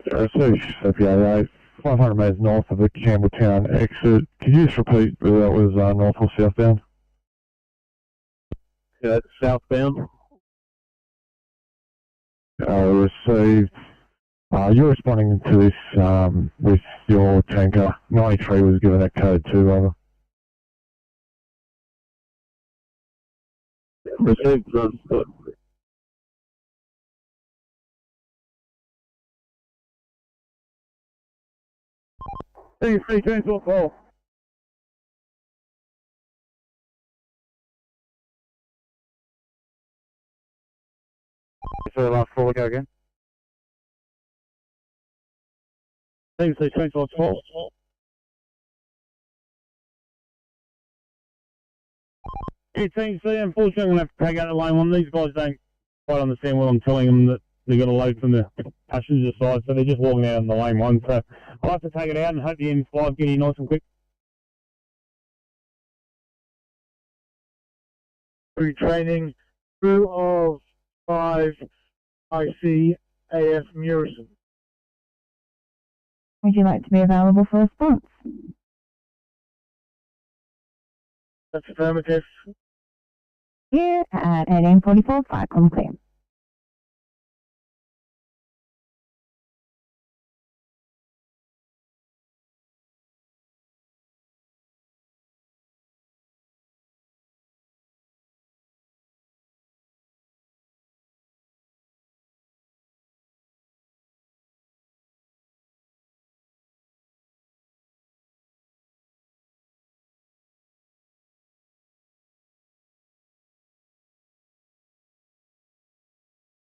CPA 500 metres north of the Campbelltown exit. Could you just repeat whether that was north or southbound? Yeah, that's southbound. Received. You're responding to this with your tanker. 93 was given that code too, rather. Received, understood. CC transport call. So the last call, go again. CC transport call. It's CC, unfortunately I'm going to have to take out the lane one. These guys don't quite understand what I'm telling them, that they've got to load from the passenger side, so they're just walking out on the lane one. So I'll have to take it out and hope the M5 get here nice and quick. Retraining crew of 5 IC AF Murison. Would you like to be available for response? That's affirmative. Here at 1844, fire com clear.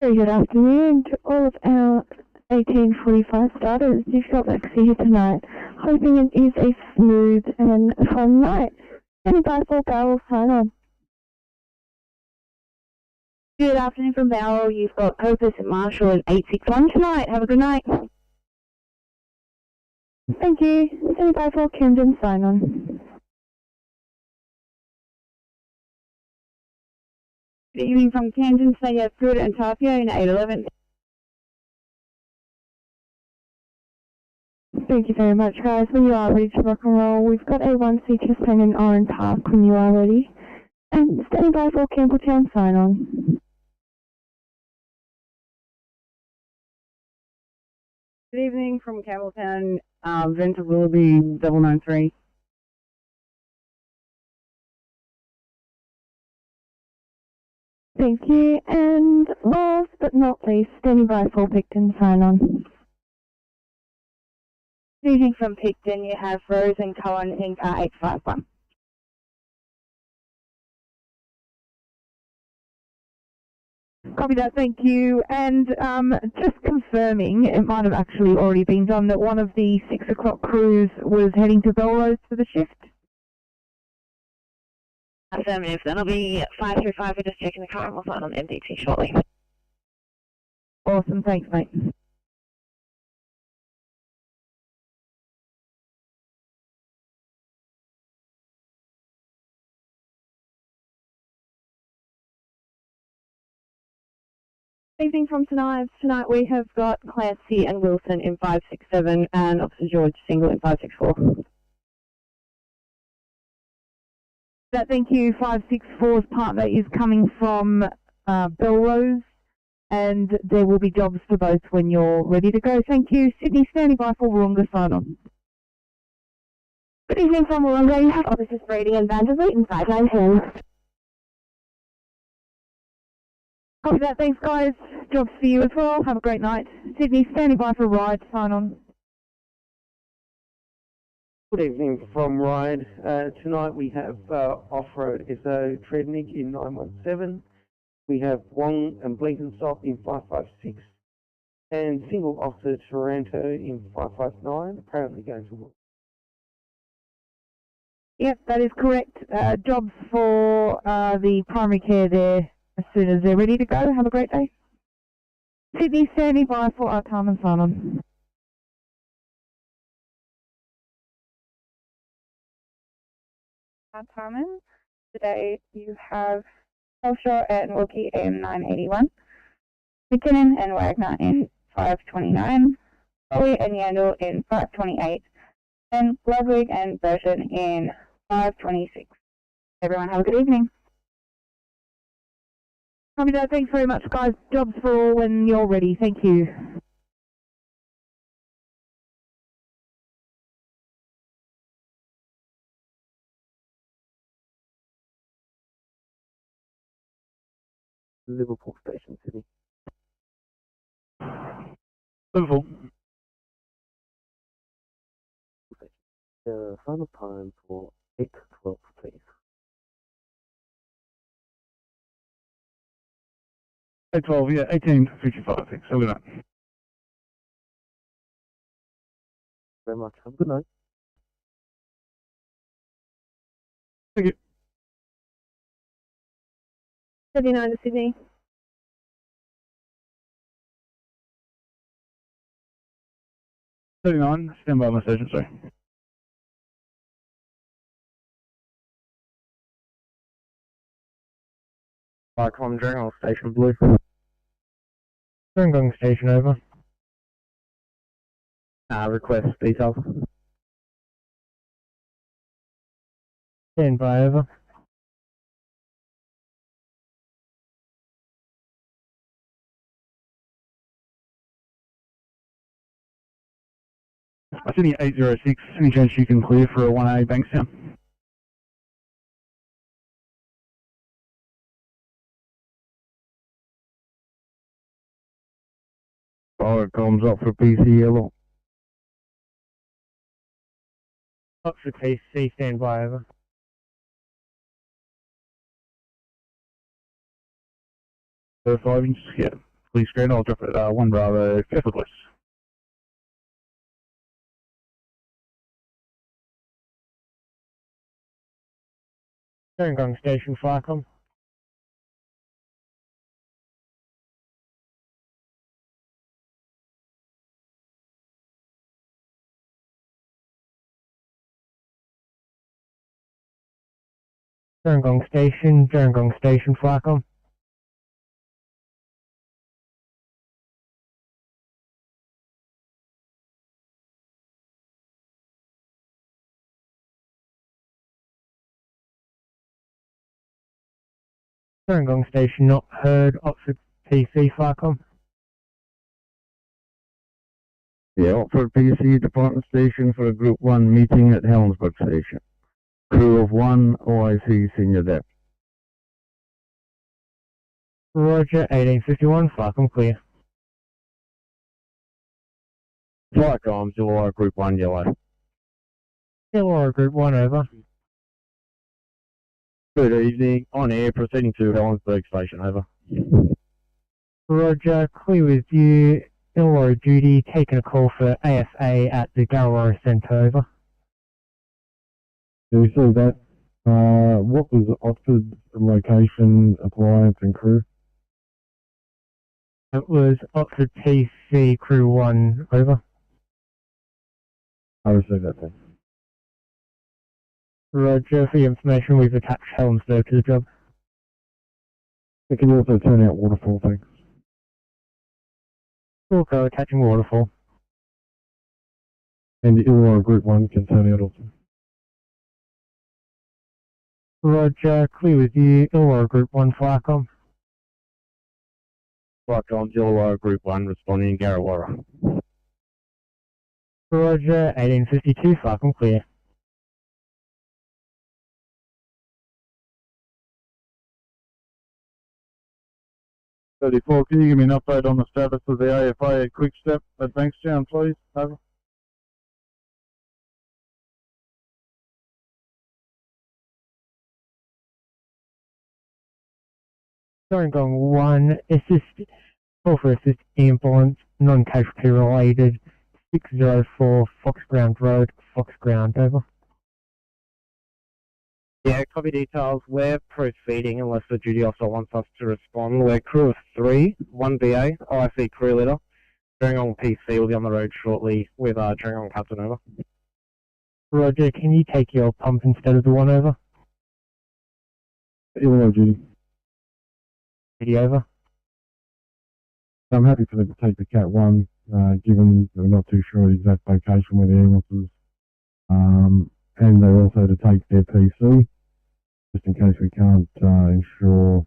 Very good afternoon to all of our 1845 starters. You've got Lexi here tonight. Hoping it is a smooth and fun night. And by full barrel sign on. Good afternoon from Barrel. You've got Opus and Marshall and 861 tonight. Have a good night. Thank you. 754 Camden sign on. Good evening from Camden. Say you have Pruitt and Tapio in 811. Thank you very much, guys. When you are ready to rock and roll, we've got A1C just pen in Oran Park when you are ready. And standing by for Campbelltown sign on. Good evening from Campbelltown, Venter Willoughby 093. Thank you. And last but not least, standing by for Picton sign on. Good evening from Picton. You have Rose and Cohen in 851. Copy that, thank you. And just confirming, it might have actually already been done, that one of the 6 o'clock crews was heading to Belrose for the shift. Affirmative. That'll be 535. We're just checking the car and we'll sign on MDT shortly. Awesome, thanks, mate. Evening from tonight. Tonight we have got Clancy and Wilson in 567 and Officer George Single in 564. That, thank you. 564's partner is coming from Belrose, and there will be jobs for both when you're ready to go. Thank you. Sydney, standing by for Warunga sign on. Good evening from Warunga. You have Officers Brady and Vanderbilt in 592. Copy that. Thanks, guys. Jobs for you as well. Have a great night. Sydney, standing by for Ride sign on. Good evening from Ride. Tonight we have Off-Road SO Trednick in 917. We have Wong and Blenkinsop in 556. And Single Officer Taranto in 559, apparently going to work. Yep, that is correct. Jobs for the primary care there as soon as they're ready to go. Have a great day. Sydney, standing by for our time and sign on. Carmen. Today you have Hellshore and Wilkie in 981, McKinnon and Wagner in 529, Foley and Yandel in 528, and Ludwig and Burton in 526. Everyone have a good evening. Copy that. Thanks very much, guys. Jobs for all when you're ready. Thank you. Liverpool Station, Sydney. Liverpool. Final time for 8:12, please. 8:12, yeah, 18:55, thanks. Have a good night. Very much. Have a good night. Thank you. 39 to Sydney. Stand by my station, sorry. Vicom General Station Blue. Gerringong Station over. Request details. Stand by over. Sydney 806, any chance you can clear for a 1A Bankstown? Fire comes up for PC yellow. Oxford PC, stand by over. So 5 inches, yeah. Please screen, I'll drop it 1 Bravo, careful please. Gerringong Station Firecom. Gerringong Station Firecom. Gerringong Station not heard, Oxford PC Firecom. Yeah, Oxford PC Department Station for a Group 1 meeting at Helensburgh Station. Crew of 1, OIC Senior Depth. Roger, 1851, Firecom clear. Firecom, Illawarra Group 1 yellow. Illawarra Group 1 over. Good evening, on air, proceeding to Helensburgh Station, over. Roger, clear with you. Illawarra duty, taking a call for ASA at the Garrawara Centre, over. Yeah, we saw that. What was Oxford's location, appliance and crew? It was Oxford PC Crew 1, over. I received that thing. Roger, for your information, we've attached Helensburgh to the job. It can also turn out waterfall, thanks. Wilco attaching waterfall. And the Illawarra Group 1 can turn out also. Roger, clear with you. Illawarra Group 1 Firecom. Firecom, Illawarra Group 1 responding in Garrawara. Roger, 1852 Firecom clear. 34, can you give me an update on the status of the AFA at Quick Step at Bankstown, please? Over. Gerringong 1, assist, call for assist ambulance, non-casualty related, 604 Foxground Road, Foxground, over. Yeah, copy details. We're proceeding unless the duty officer wants us to respond. We're crew of 3, 1 BA, IC crew leader. Gerringong PC will be on the road shortly with Gerringong Captain, over. Roger, can you take your pump instead of the 1, over? Illawarra duty. Duty, over. I'm happy for them to take the Cat 1, given we're not too sure the exact location where the ambulance is. And they're also to take their PC, just in case we can't ensure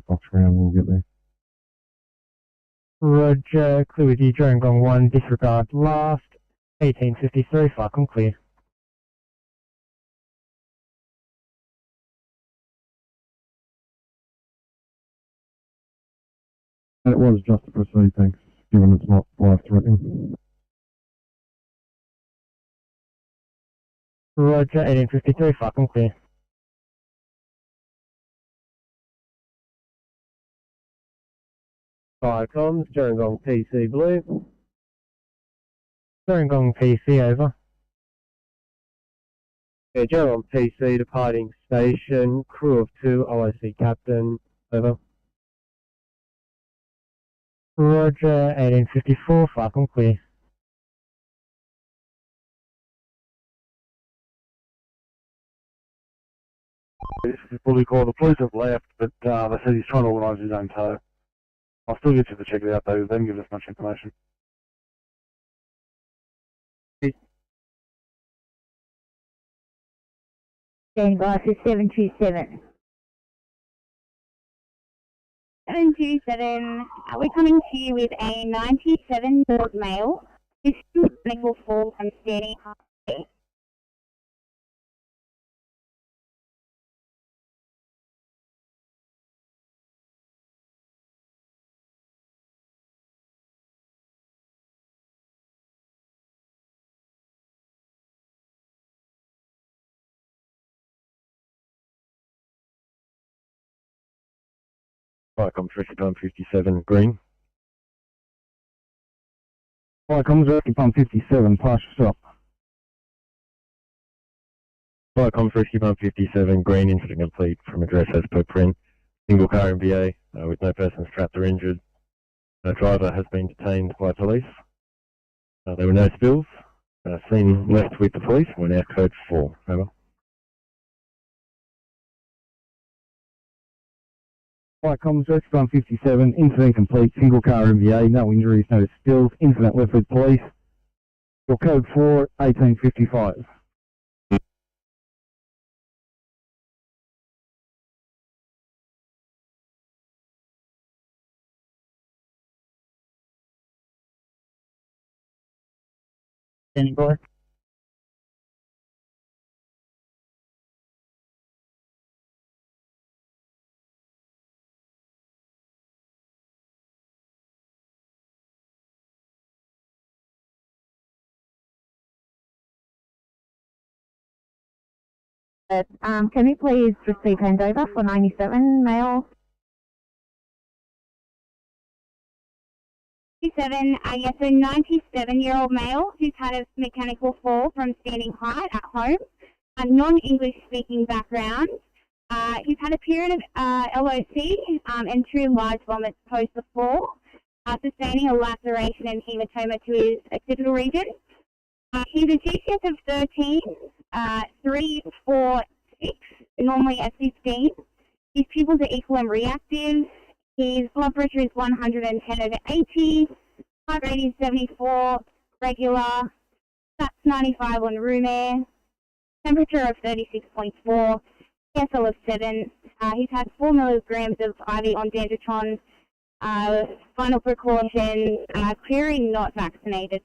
Foxground will get there. Roger, clear with you. Gerringong 1, disregard last, 1853 Firecom clear. And it was just to proceed, thanks, given it's not life-threatening. Roger, 1853, fucking clear. Fire comms, Gerringong PC Blue. Gerringong PC, over. Yeah, Gerringong PC departing station, crew of 2, OIC captain, over. Roger, 1854, fucking clear. This is fully called. The police have left, but they said he's trying to organise his own tow. I'll still get you to check it out though, they didn't give us much information. Standing by for 727. 727, we're coming to you with a 97-year-old male who's medical fall from standing high. Viacom's Rescue Pump 57, green. Viacom's Rescue Pump 57, partial stop. Viacom's Rescue Pump 57, green, incident complete from address as per print. Single car MBA with no persons trapped or injured. No driver has been detained by police. There were no spills. Scene left with the police. We're now code 4. Over. Viacom's Rescue Pump 57, incident complete, single car MVA, no injuries, no spills, incident left with police. Your code 4, 1855. Standing by. Can we please receive handover for 97 male? 97, yes, a 97-year-old male who's had a mechanical fall from standing height at home, a non-English speaking background. He's had a period of LOC and 2 large vomits post the fall, sustaining a laceration and hematoma to his occipital region. He's a GCS of 13, 3, 4, 6, normally a 15. His pupils are equal and reactive. His blood pressure is 110/80. Heart rate is 74, regular. Stats 95 on room air. Temperature of 36.4. PSL of 7. He's had 4 milligrams of IV on Dendrotron. Final precaution, clearing not vaccinated.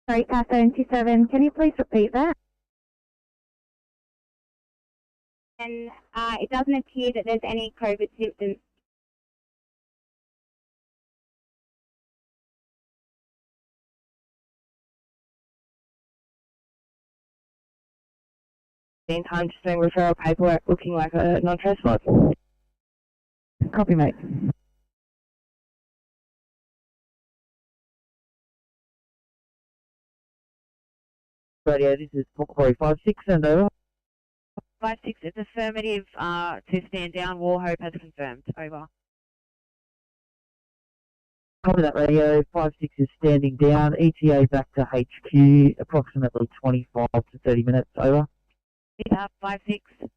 Sorry, 77, can you please repeat that? And it doesn't appear that there's any COVID symptoms. Meantime, just doing referral paperwork looking like a non-transport. Copy, mate. Radio, this is Corey 56, send over. 56, it's affirmative to stand down. Warhope has confirmed. Over. Copy that, radio. 56 is standing down. ETA back to HQ, approximately 25 to 30 minutes. Over. 56.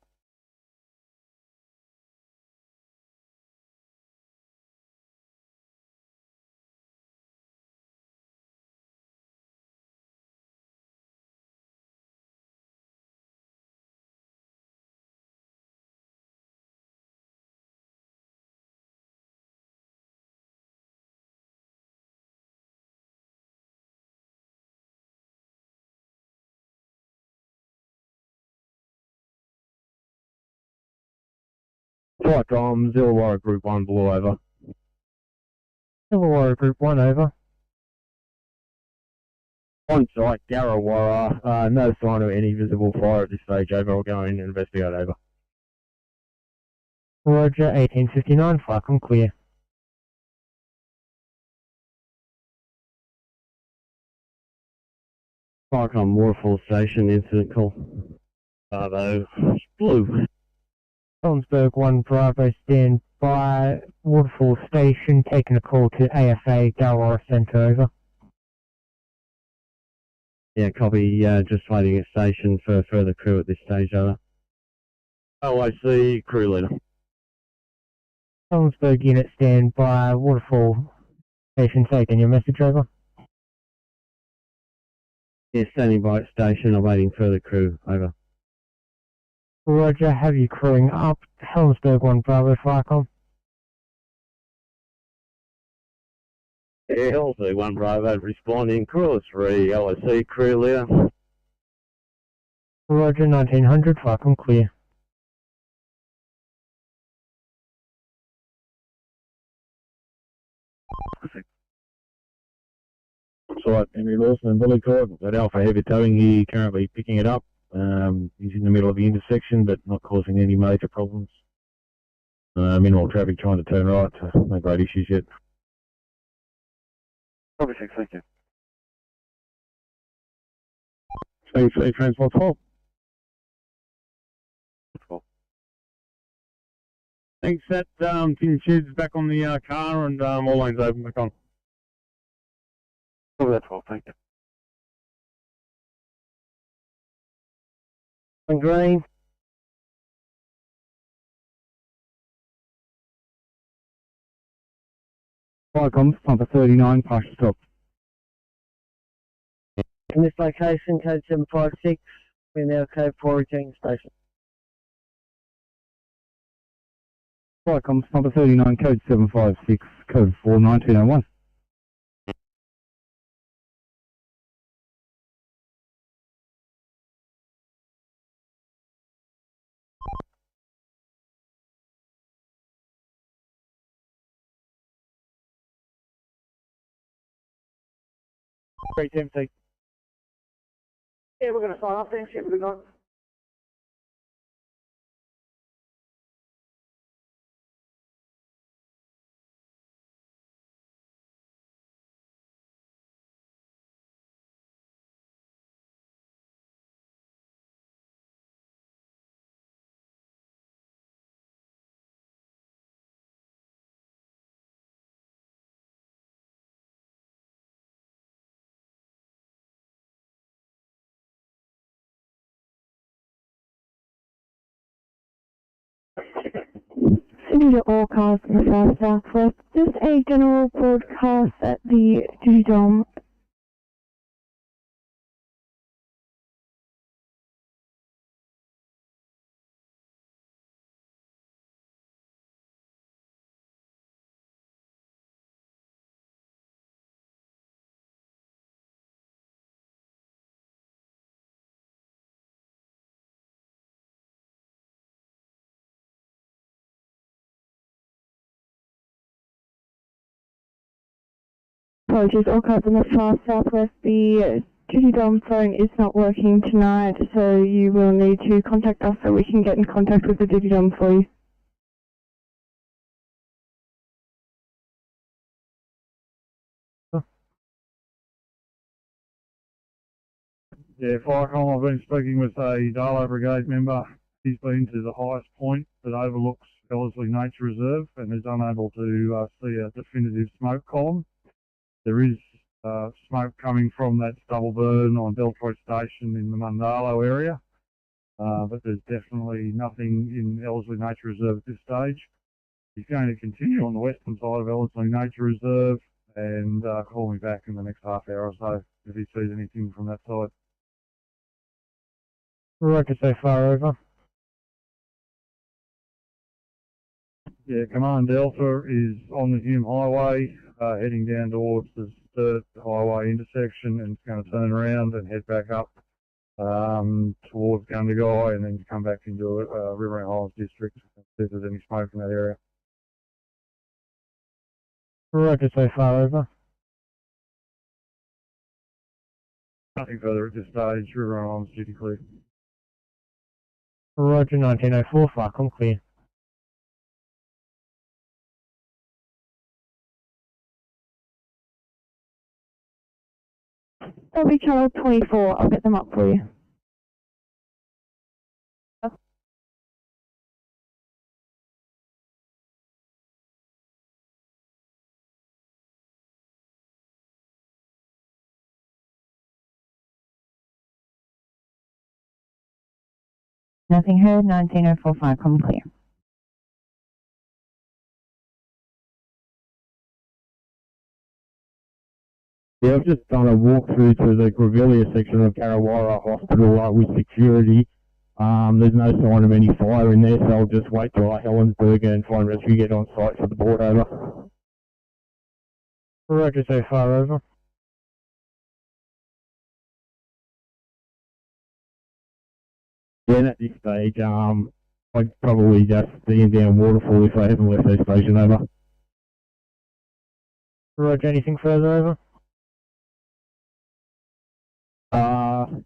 Flight Dom, Zillawara Group 1, Blue over. Illawarra Group 1 over. On site, Garrawara, no sign of any visible fire at this stage, over. I'll go in and investigate, over. Roger, 1859, Falcon clear. Falcon Waterfall Station, incident call. Bravo, blue. Helensburgh 1 Bravo, stand by. Waterfall Station, taking a call to AFA, Garrawara Centre, over. Yeah, copy, just waiting at station for further crew at this stage, over. OIC, crew leader. Helensburgh unit, stand by. Waterfall Station, taking your message, over. Yeah, standing by at station, awaiting further crew, over. Roger, have you crewing up. Helensburgh 1 Bravo, Falcon. Yeah, Helensburgh 1 Bravo, responding, crew of 3, LIC, crew leader. Roger, 1900, Falcon clear. Site, Henry Lawson and Billy Court. At Alpha Heavy Towing, he currently picking it up. He's in the middle of the intersection, but not causing any major problems. Minimal traffic trying to turn right, so no great issues yet. Copy 6, thank you. CC Transport 12. Thanks, that Tin Shed's back on the car and all lanes open back on. Copy that 12, thank you. Green. Falcon, pumper 39, partial stop. In this location, code 756, we're now code 4 returning station. Falcon, pumper 39, code 756, code 4, 1901. Great, empty. Yeah, we're going to sign off. Thanks. Have a good night. Sydney to all cars in the south southwest. Just a general broadcast at the duty dome. Apologies, all cars in the far southwest. The duty dome phone is not working tonight, so you will need to contact us so we can get in contact with the duty dome for you. Yeah, Firecom, I've been speaking with a Darlow Brigade member. He's been to the highest point that overlooks Ellerslie Nature Reserve and is unable to see a definitive smoke column. There is smoke coming from that stubble burn on Beltroy Station in the Mundalo area, but there's definitely nothing in Ellerslie Nature Reserve at this stage. He's going to continue on the western side of Ellerslie Nature Reserve and call me back in the next half hour or so if he sees anything from that side. Roger, so far over. Yeah, Command Delta is on the Hume Highway, heading down towards the Sturt Highway intersection, and it's going to turn around and head back up towards Gundagai, and then you come back into River and Highlands District and see if there's any smoke in that area. Roger, so far over. Nothing further at this stage. River and Highlands duty clear. Roger, 1904, Farcom clear. That'll be channel 24. I'll get them up for you. Nothing heard, 1904 Farcom clear. Yeah, I've just done a walkthrough to the Grevillea section of Karawara Hospital with security. There's no sign of any fire in there, so I'll just wait till Helensburgh and Fire and Rescue get on site for the board over. Roger, so far over. Yeah, and at this stage, I'd probably just stand down Waterfall if I haven't left their station over. Roger, anything further over?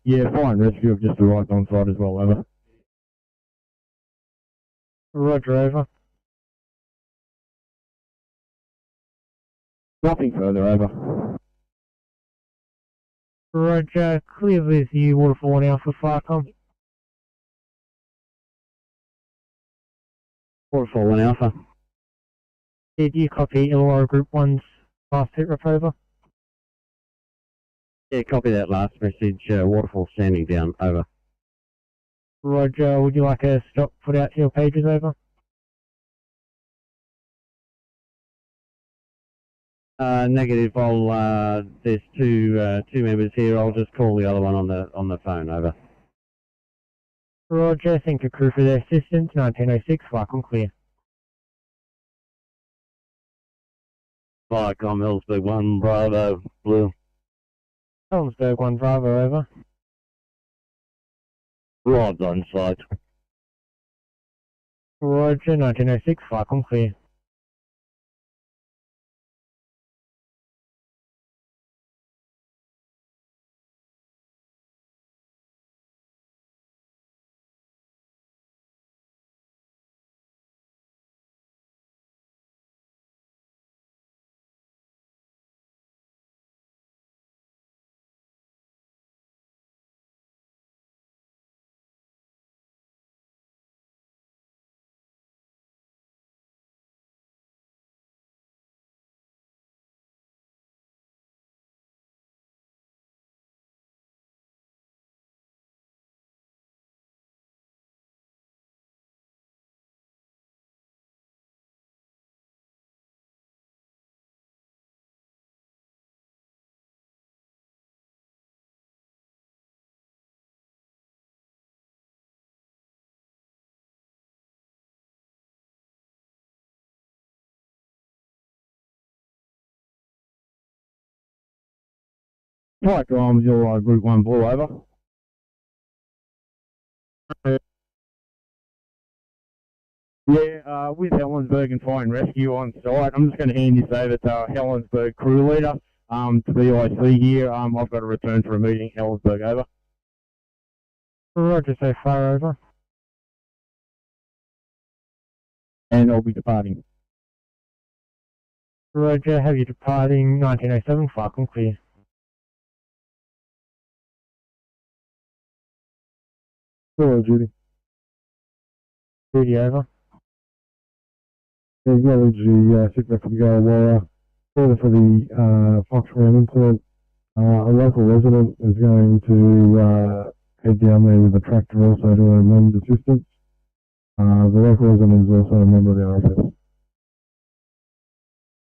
Yeah, Fire and Rescue have just arrived on site as well, over. Roger, over. Nothing further, over. Roger, clear with you, Waterfall and Alpha Farcom. Waterfall and Alpha. Did you copy Illawarra Group 1's last hit rep over? Yeah, copy that last message. Waterfall standing down, over. Roger, would you like a stop put out to your pages, over? Negative. I'll there's two members here. I'll just call the other one on the phone, over. Roger, thank you crew for their assistance. 1906, Farcom clear. Farcom, Hillsburg 1, Bravo, Blue. Helensburgh 1 Bravo, over. Rod's on site. Roger, 1906, Farcom clear. Right, Grimes, you're Group 1 Blue, over. Yeah, with Helensburgh and Fire and Rescue on site, I'm just going to hand this over to Helensburgh crew leader, to BIC here. I've got to return for a meeting. Helensburgh, over. Roger, so far over. And I'll be departing. Roger, have you departing 1907, Farcom clear. Hello, Judy. Judy, over. Acknowledge the sickness from Garawara. Further for the Foxround incident, a local resident is going to head down there with a tractor also to lend assistance. The local resident is also a member of the RFS.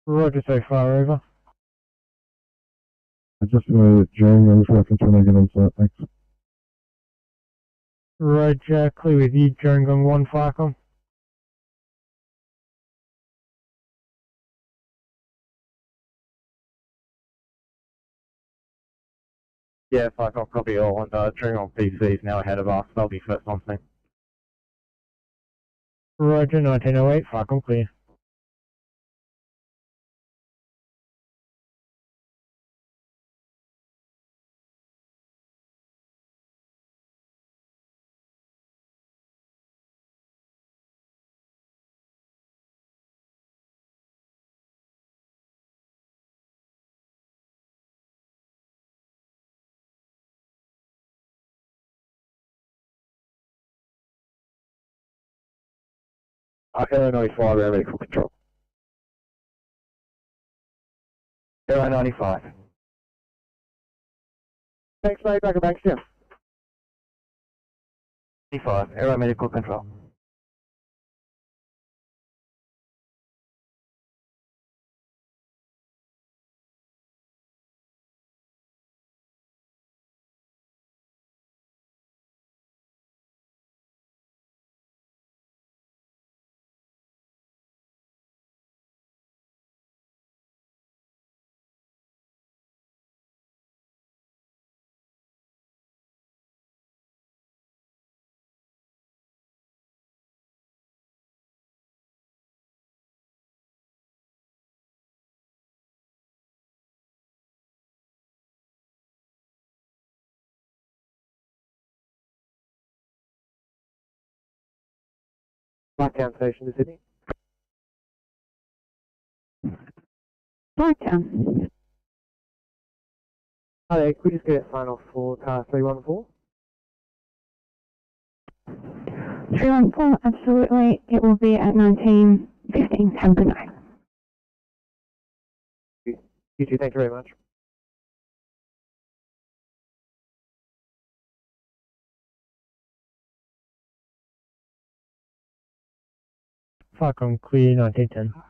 Roger, so far over. Just during those reference when I get on site, thanks. Roger, clear with you, Jerangong 1 Farcom. Yeah, fuck, I'll copy all. And Tring on PC's now ahead of us. They'll be first on scene. Roger, 1908, fuck, I'm clear. Herein 95, air medical control. Herein 95. Thanks, mate. Back at Bankstown. 95, air medical control. Blacktown Station to Sydney. Blacktown. Hi there, could we just get a sign off for car 314? 314, absolutely. It will be at 19:15. Have a good night. You too, thank you very much. Fuck, I'm clear, 1910.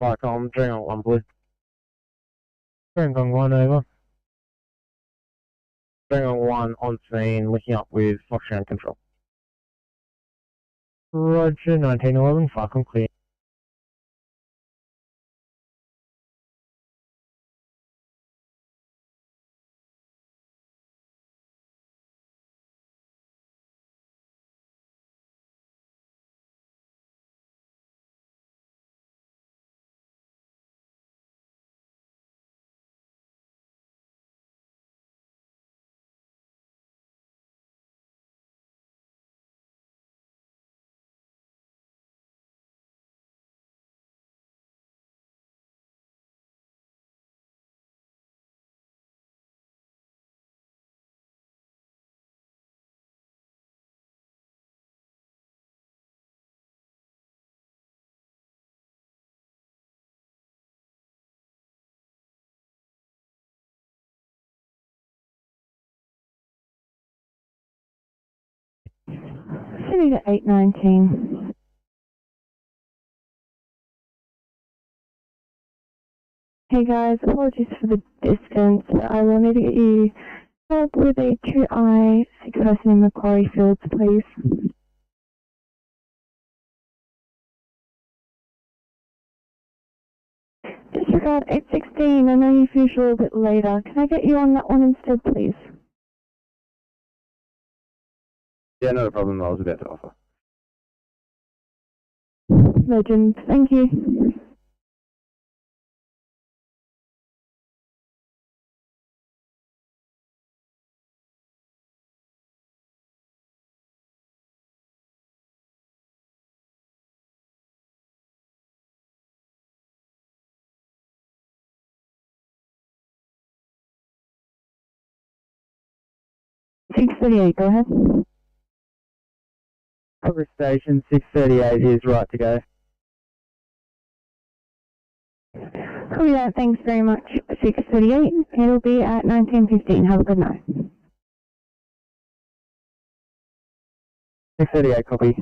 Fuck, I'm Tring on 1, blue. Tring on 1, over. Tring on 1 on scene, looking up with Foxtrot control. Roger, 1911, fuck, I'm clear. Sydney to 819. Hey guys, apologies for the distance, but I will need to get you help with a 2I sick person in Macquarie Fields, please. Disregard 816, I know you finished a little bit later. Can I get you on that one instead, please? Yeah, not a problem, I was about to offer. Legend, thank you. $638, go ahead. Progress Station 638 is right to go. Copy that, thanks very much. 6:38, it'll be at 19:15. Have a good night. 6:38, copy.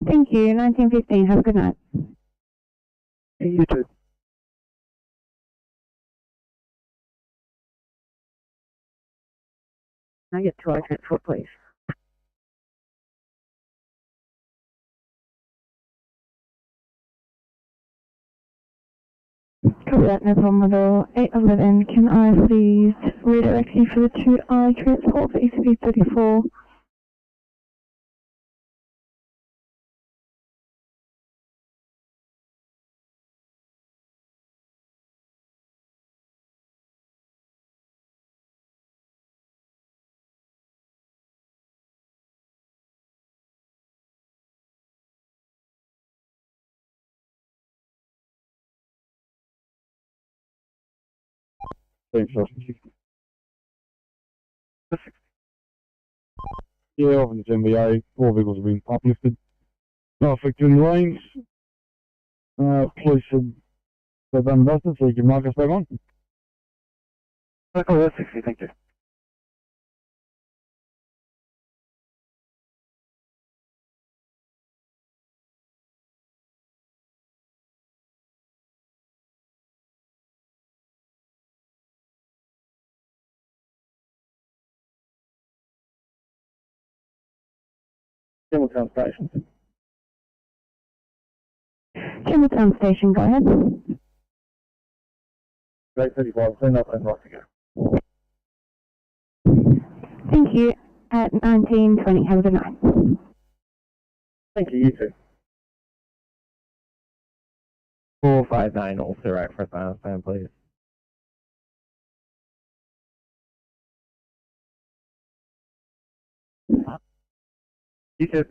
Thank you, 19:15. Have a good night. You too. Can I get 2 eye transport, please? Copy that, no problem at all. 811, can I please redirect you for the 2I transport for ECP 34? Thanks, yeah, off in this MBA, 4 vehicles have been uplifted. No effect in the lanes. Police said they've done dusted, so you can mark us back on. Oh, that's 60, thank you. Campbelltown Station. Campbelltown Station, go ahead. 8:35, clean up and right to go. Thank you, at 19:20. Have a good night. Thank you, you too. 459, also right for final time, please. You too.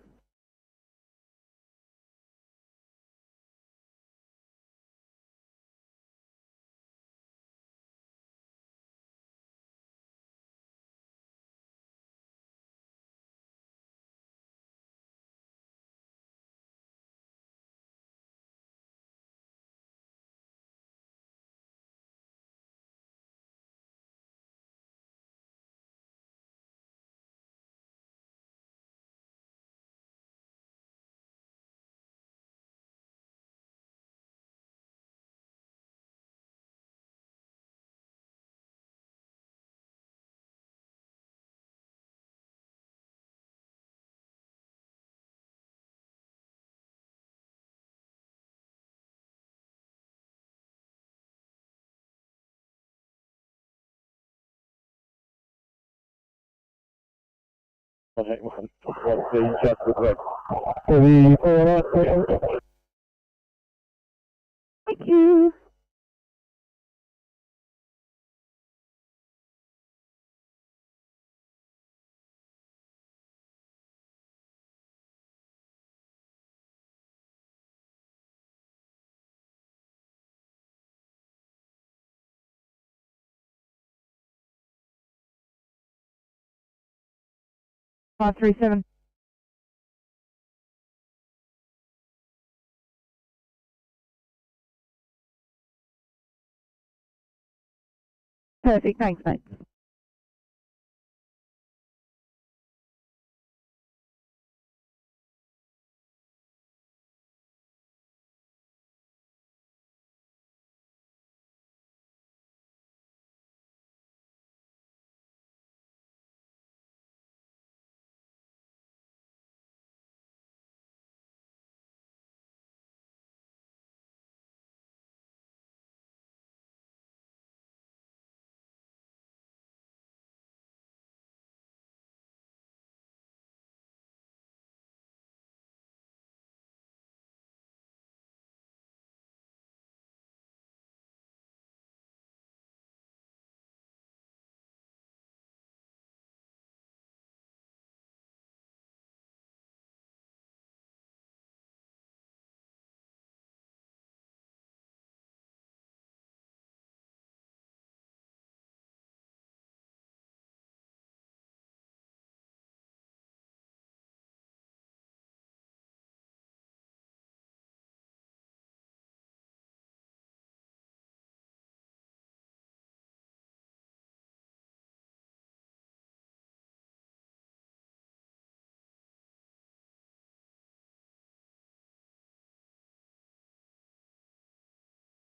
Okay, what's the just request? Thank you. Five 3-7. Perfect, thanks, mate.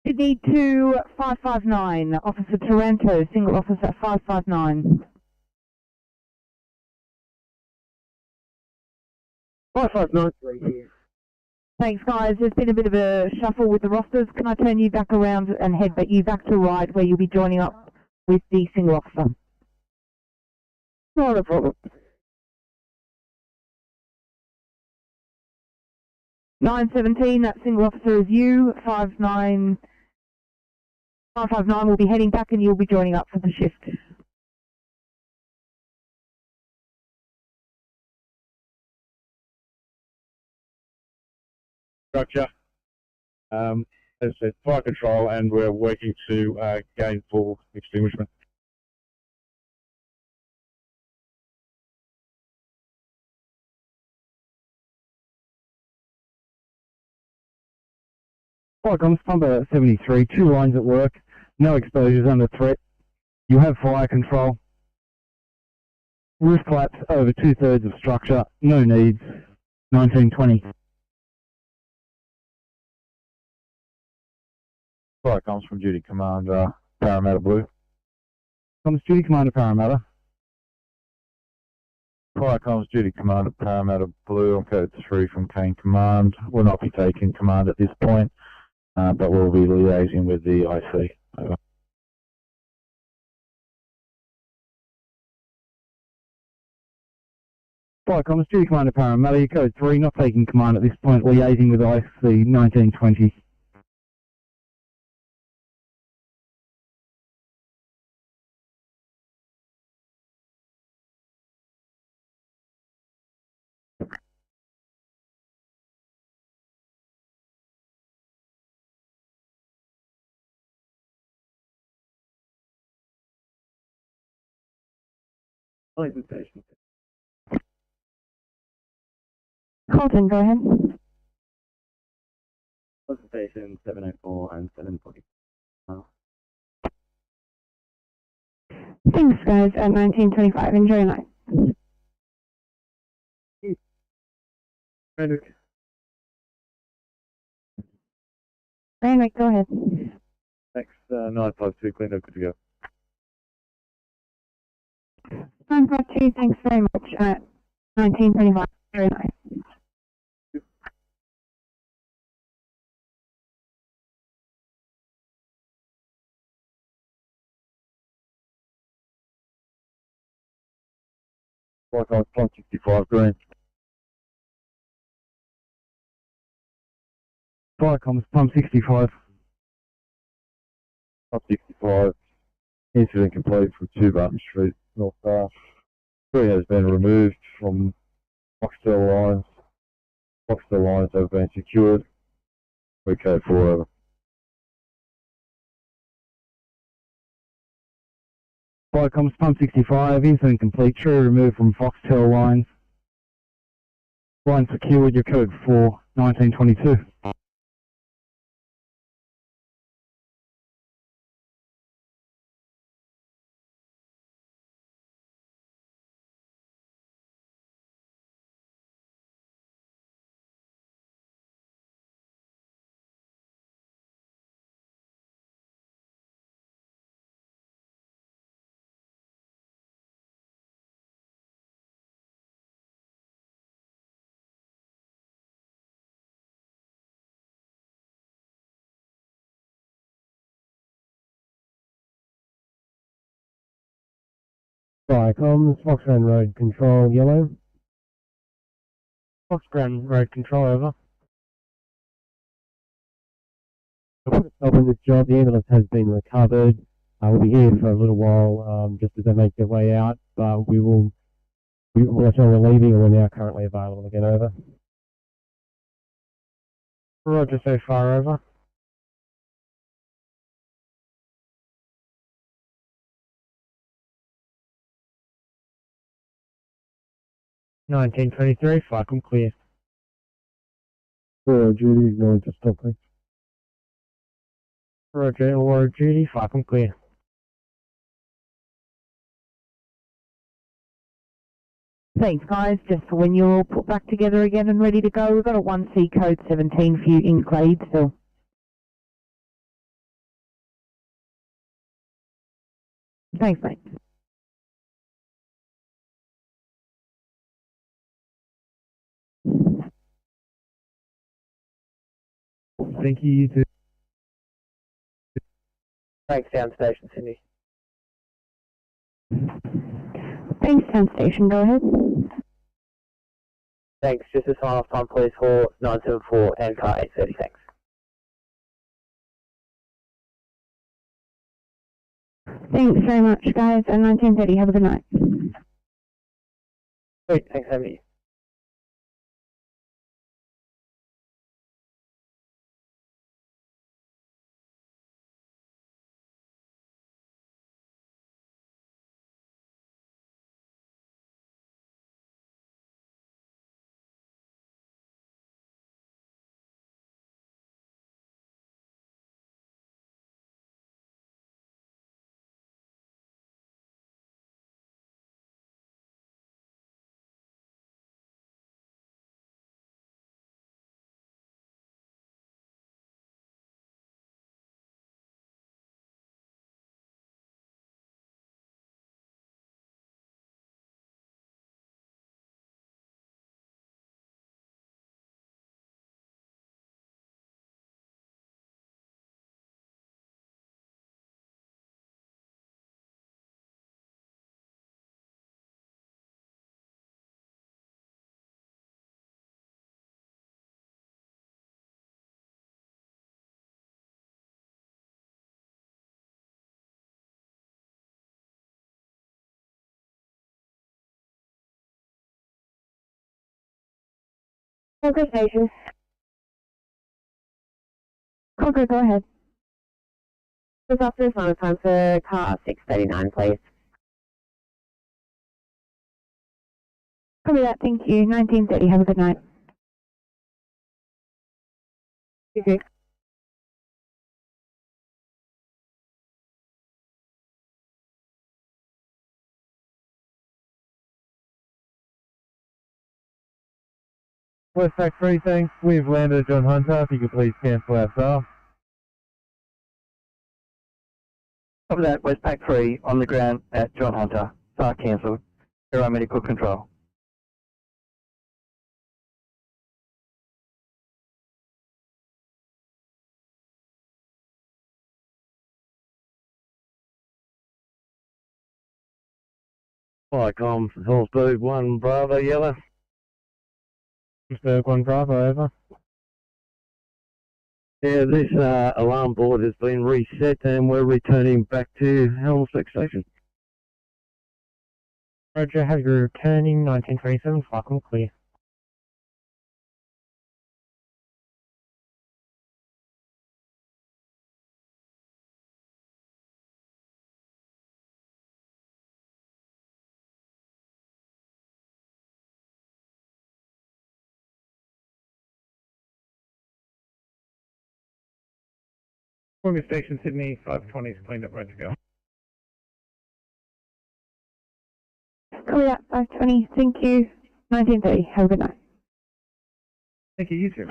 Sydney to 559, Officer Taranto, single officer 559. 5593 here. Thanks, guys. There's been a bit of a shuffle with the rosters. Can I turn you back around and head you back to right where you'll be joining up with the single officer? Not a problem. 917, that single officer is you. 559 will be heading back and you'll be joining up for the shift. Structure. As I said, fire control, and we're working to gain full extinguishment. Fire comms, Pumper 73, 2 lines at work, no exposures under threat. You have fire control. Roof collapse over 2/3 of structure, no needs. 1920. Fire comes from Duty Commander Parramatta Blue. Comms Duty Commander Parramatta. Fire comes Duty Commander Parramatta Blue on code 3 from Kane Command. We'll not be taking command at this point, but we'll be liaising with the IC. Over. Fire comms Duty Commander Parramatta, code 3, not taking command at this point, liaising with IC 1920. Presentation. Colton, go ahead. Presentation 704 and 740. Thanks, guys, at 1925. Enjoy your night. Randwick, go ahead. Thanks, 952, clean up, good to go. 952, thanks very much at 1925. Very nice. Fire comes Pump 65 green. Fire comms Pump 65. Pump 65. Incident complete from 2 Barton Street, North Bar. Ferry has been removed from Foxtel lines. Foxtel lines have been secured. We code 4 over. Fire comms Pump 65, incident complete, tree removed from Foxtel lines. Line secured, your code 4, 1922. Fire comms, Foxground Road Control, yellow. Foxground Road Control, over. I'll put a stop on this job. The ambulance has been recovered. We'll be here for a little while, just as they make their way out, but we will let you know we're leaving and we're now currently available again, over. Roger, so far, over. (1923), fire come clear. Aurora duty, acknowledge the stop, please. Roger, Aurora duty, fire come clear. Thanks, guys. Just for when you're all put back together again and ready to go, we've got a 1C code 17 for you in Cladesville. Thanks, mate. Thank you, you too. Thanks, Town Station, Sydney. Thanks, Town Station, go ahead. Thanks, just a sign off time, please, for 974 and car 830, thanks. Thanks very much, guys, and 1930, have a good night. Great, thanks, have you. Concord Station. Concord, go ahead. Just after the final time for car 639, please. Copy that, thank you. 1930, have a good night. Okay. Westpac 3, thanks. We've landed at John Hunter. If you could please cancel our staff. Copy that, Westpac 3 on the ground at John Hunter. Start cancelled. Herein medical control. Flycom, Hillsburg 1 Bravo Yellow. Hillsburg 1 Bravo, over. Yeah, this alarm board has been reset and we're returning back to Helmsbeck Station. Roger, have you returning 1927, Flycom clear. Corrective Station, Sydney, 520 is cleaned up, ready to go. Copy that, 520, thank you. 1930, have a good night. Thank you, you too.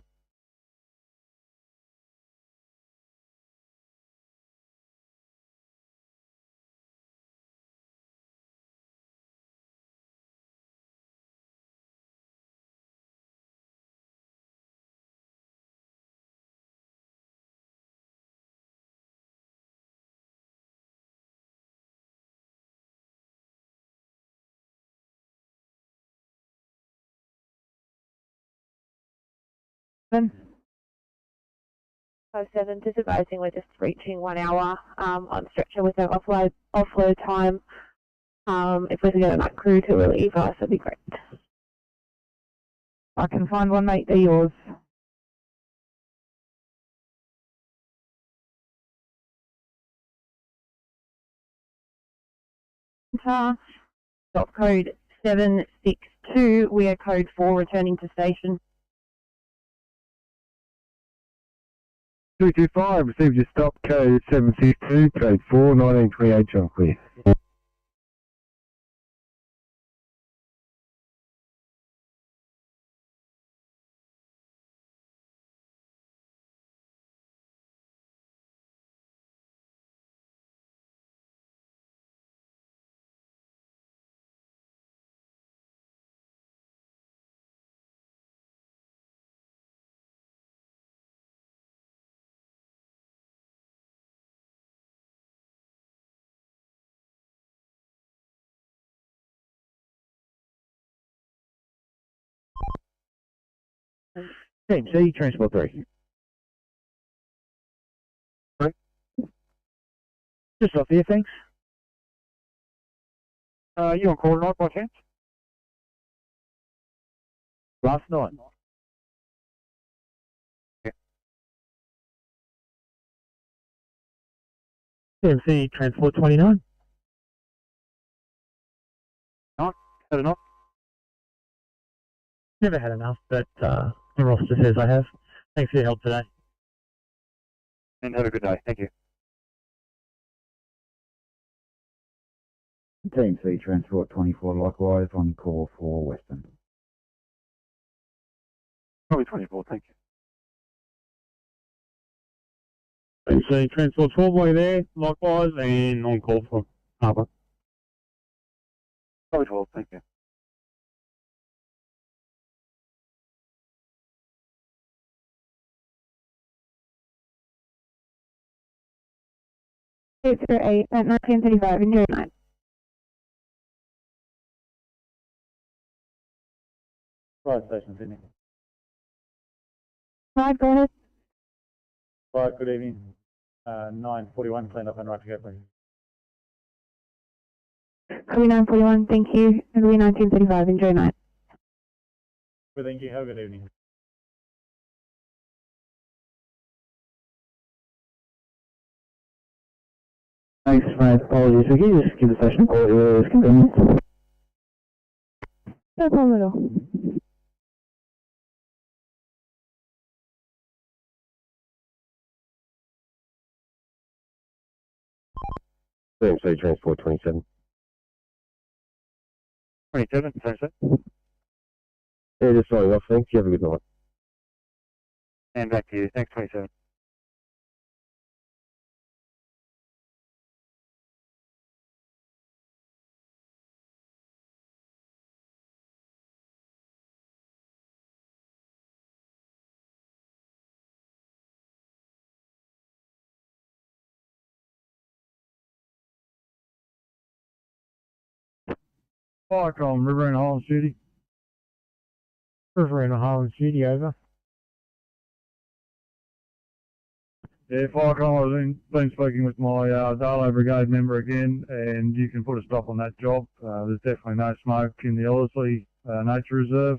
Five seven, just advising we're just reaching 1 hour on stretcher with no offload time. If we can get a night crew to relieve us, that'd be great. I can find one, mate. They're yours. Stop code 762. We are code 4 returning to station. 225, received your stop code 762, code 4, 1928, John Clear. Team C, Transport 3. Right. Just off here, thanks. You on call tonight by chance? Last night. Yeah. CMC Transport 29. Not had enough. Never had enough, but the roster says I have. Thanks for your help today. And have a good day. Thank you. Team C, Transport 24, likewise, on call for Western. Probably 24, thank you. Team C, Transport 12 there, likewise, and on call for Harbour. Probably 12, thank you. Eight zero eight at 1935 in your night. Right, Station Sydney. Right, go ahead. Right, good evening. 9:41, clean up and right to go, please. Copy 941, thank you. It'll be 1935 in your night. Well, thank you. Have a good evening. Thanks, mate. Apologies. Can you just give the station a call at your earliest convenience? No problem at all. CMC Transport 27. 27, same set. Yeah, just signing off, thanks. You have a good night. And back to you. Thanks, 27. Fire Column, River and Highlands Duty. River and Highlands Duty, over. Yeah, Fire Column, I've been speaking with my Darlow Brigade member again, and you can put a stop on that job. There's definitely no smoke in the Ellerslie Nature Reserve,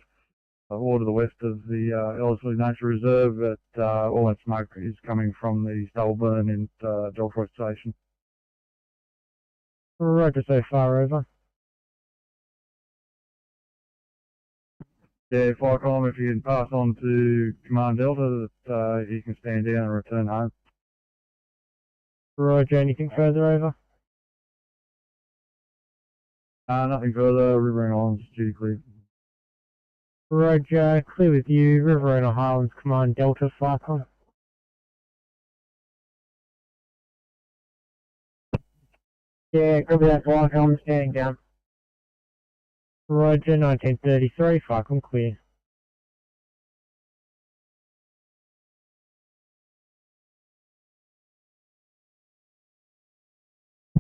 or to the west of the Ellerslie Nature Reserve, but all that smoke is coming from the stubble burn in Delfroy Station. Roger so far, over. Yeah, Fire Column, if you can pass on to Command Delta that he can stand down and return home. Roger, anything further, over? Nothing further, River and Highlands duty clear. Roger, clear with you, River and Highlands Command Delta, Farcom. Yeah, copy that, Farcom, standing down. Roger, 1933, Farcom clear.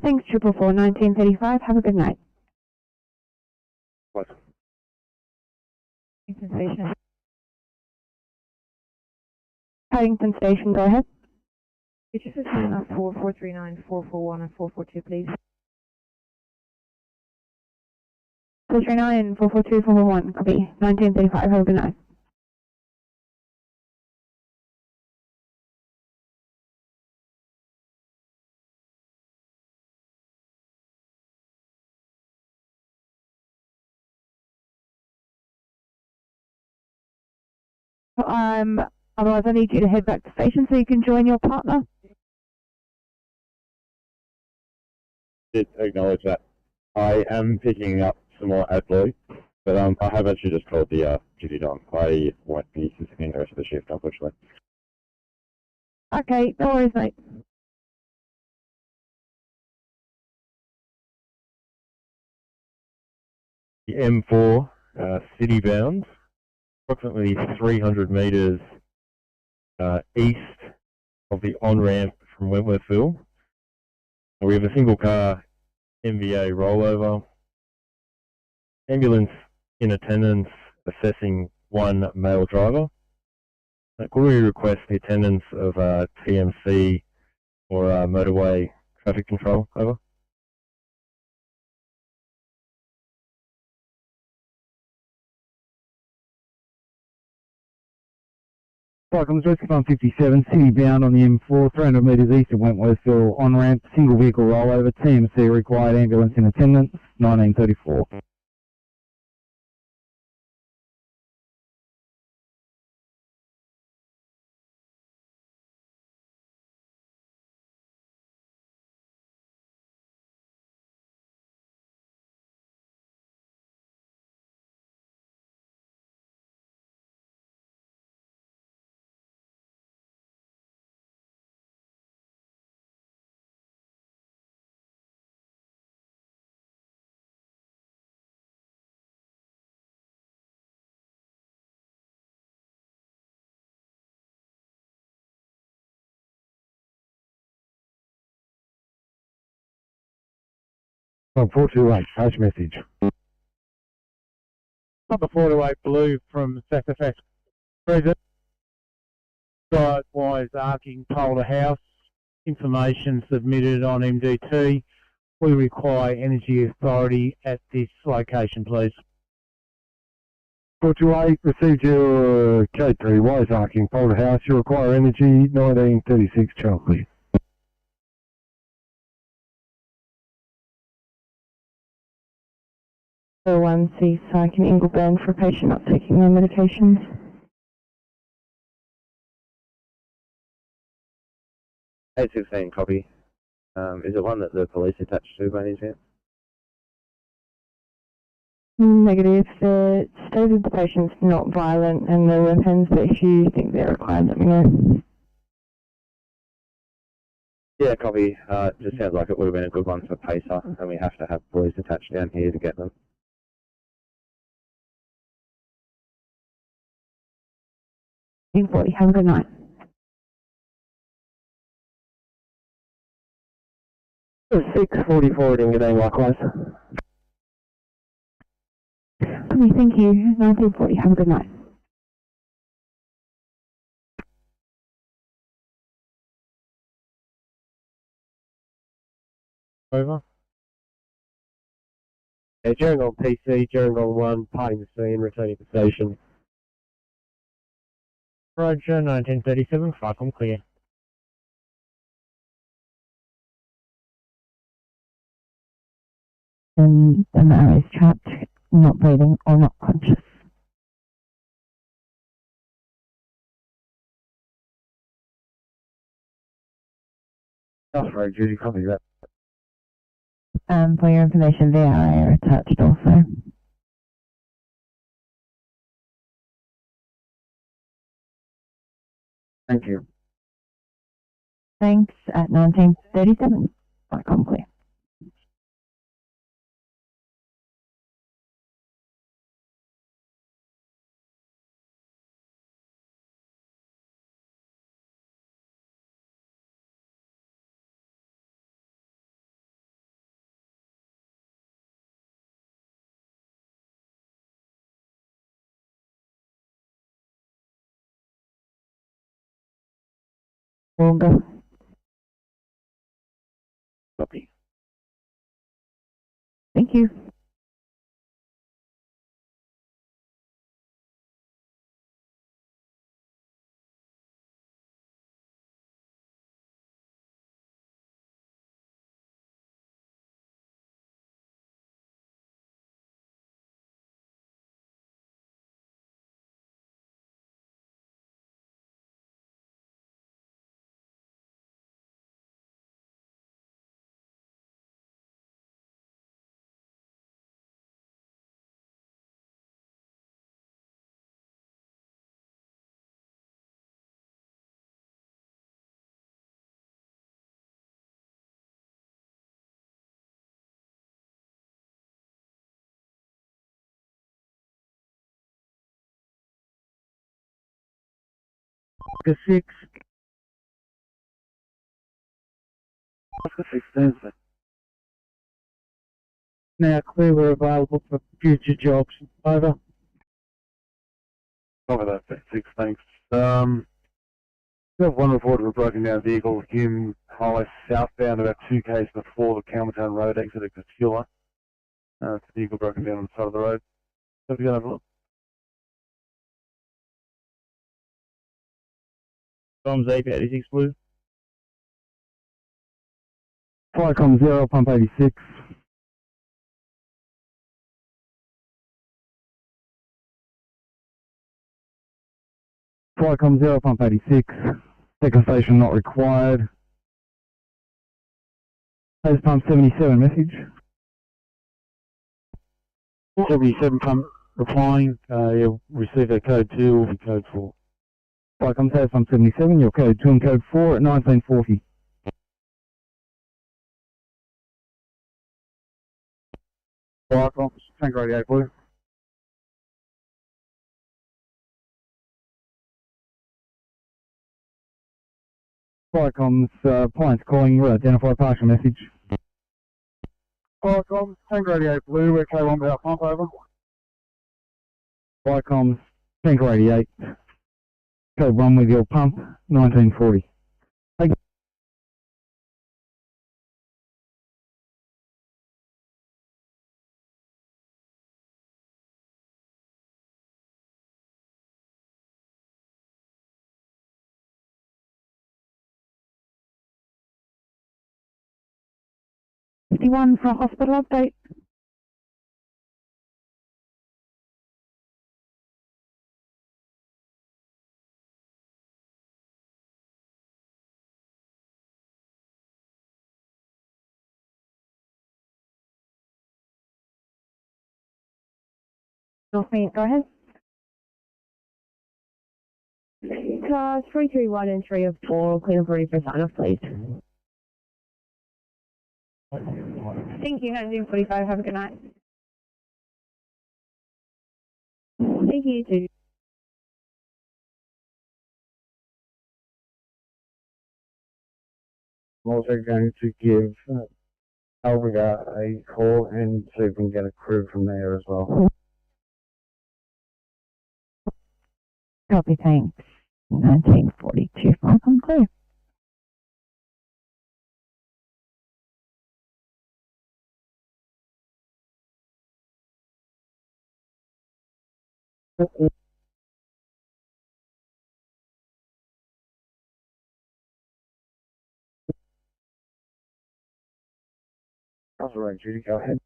Thanks, 444, 1935. Have a good night. What? Paddington Station. Paddington Station, go ahead. Could you just sign up for 439, 441, and 442, please? 439, 442, 441, copy. 1935, have a good night. Otherwise I need you to head back to station so you can join your partner. Did acknowledge that. I am picking up some more at Blue, but I have actually just called the duty time. I won't be sitting in the rest of the shift, unfortunately. Okay, no worries, mate. The M4, city bound, approximately 300 metres east of the on-ramp from Wentworthville. We have a single car MVA rollover, ambulance in attendance assessing one male driver. Could we request the attendance of TMC or motorway traffic control? Over. Cyclones Rescue 157, city bound on the M4, 300 metres east of Wentworthville, on ramp, single vehicle rollover, TMC required ambulance in attendance, 1934. On 428, post message. Number 428 Blue from Sassafras Present. Sidewise arcing pole to house. Information submitted on MDT. We require Energy Authority at this location, please. 428, received your code 3, wise arcing pole to house. You require energy, 1936 Chelsea. One C psych in Ingleburn for a patient not taking their medications. A16 copy. Is it one that the police attached to by any chance? Negative. The state of the patient's not violent and no weapons, but if you think they're required, let me know. Yeah, copy. Just sounds like it would have been a good one for Pacer, and we have to have police attached down here to get them. Have a good night. 644 in G'day, likewise. Okay, thank you. 1940, have a good night. Over. Yeah, Gerringong PC, Gerringong 1, parting the scene, returning to station. Roger, 1937, Falcon clear. And the man is trapped, not breathing or not conscious. That's right, Judy, copy that. For your information, they are attached also. Thank you. Thanks at 1937. Falcon clear. We'll go. Copy. Thank you. Oscar 6. Oscar 16, sir. Now clear, we're available for future jobs. Over. Cover that, 6, thanks. We have one report of a broken down vehicle, Hume Highway southbound, about 2 k's before the Campbelltown Road exit at Casula. It's a vehicle broken down on the side of the road. So if you go have a look. Tom's 886 Blue. Flycom 0, pump 86. Flycom 0, pump 86. Second station not required. Hose pump 77, message. 77 pump replying, you'll receive a code 2 or code 4. Flycom hose pump 77, your code 2 and code 4 at 1940. Flycom, Tank Radio Blue. Flycom's Pines calling, will identify partial message. Flycom, Tank Radio Blue, we're K1 without pump, over. Flycom's Tank 88, code 1 with your pump, 1940. Thank you. One for a hospital update. Go ahead. Cars 331 and 3 of 4, clean up ready for sign off, please. Thank you, 145. Have a good night. Thank you, too. I'm also going to give Alriga a call and see if we can get a crew from there as well. Copy, thanks. 1942, I'm clear. That's all right, Judy, go ahead.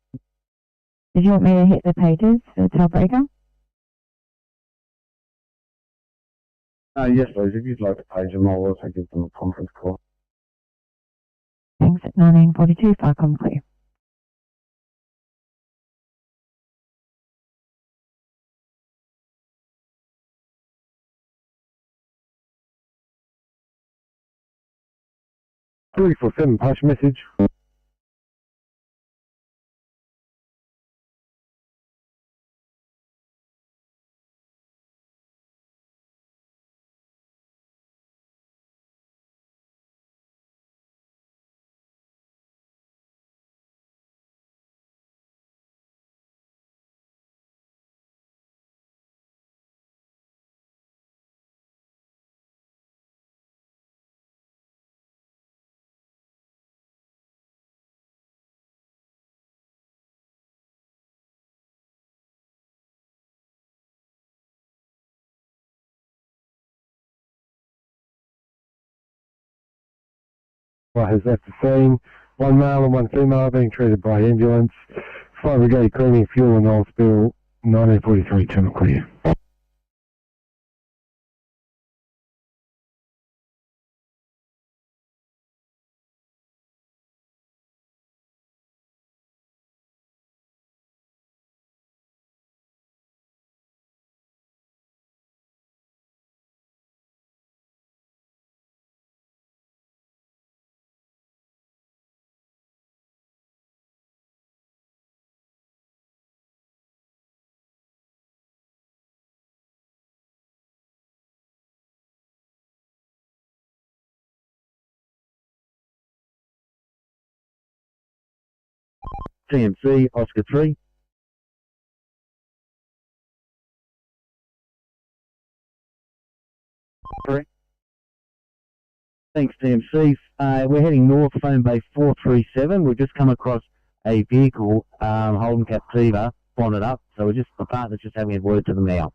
Did you want me to hit the pages for the tailbreaker? Yes, please, if you'd like to page them, I'll also give them a conference call. Thanks at 1942, Flycom clear. Three for 7, push message. Has left the scene. One male and one female being treated by ambulance. Fire brigade cleaning fuel and oil spill. 1943, channel clear. TMC, Oscar 3. Thanks, TMC. We're heading north, phone bay 437. We've just come across a vehicle, Holden Captiva, bonnet up. So the partner's just having a word to them now.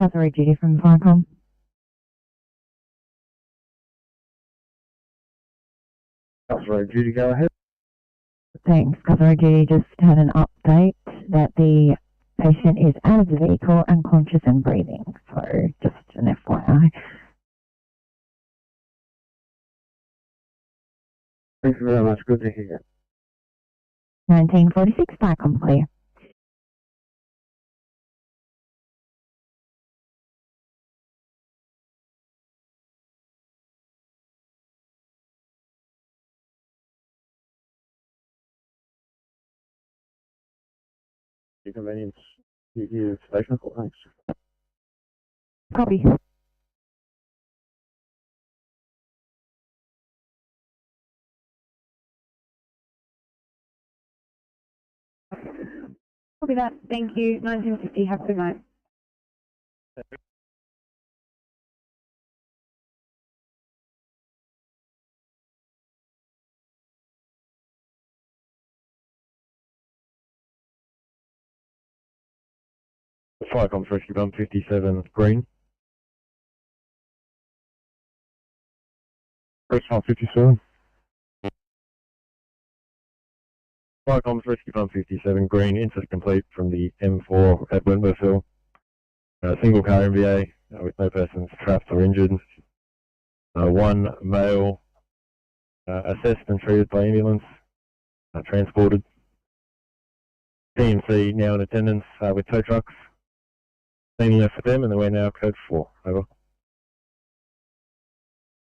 Catherine Judy from Firecom. Catherine Judy, go ahead. Thanks, Catherine Judy. Just had an update that the patient is out of the vehicle, unconscious and breathing. So just an FYI. Thank you very much. Good to hear. 1946, back on clear. Your convenience, you station call, thanks. Copy. Copy that. Thank you. 1950. Have a good night. The Firecom's Rescue Bump 57 green. Rescue 57. Firecom's Rescue Bump 57 green, insert complete from the M4 at Wentworth Hill. Single car MVA with no persons trapped or injured. One male assessed and treated by ambulance, transported. TMC now in attendance with tow trucks. Scene left for them, and we're now code 4. Over.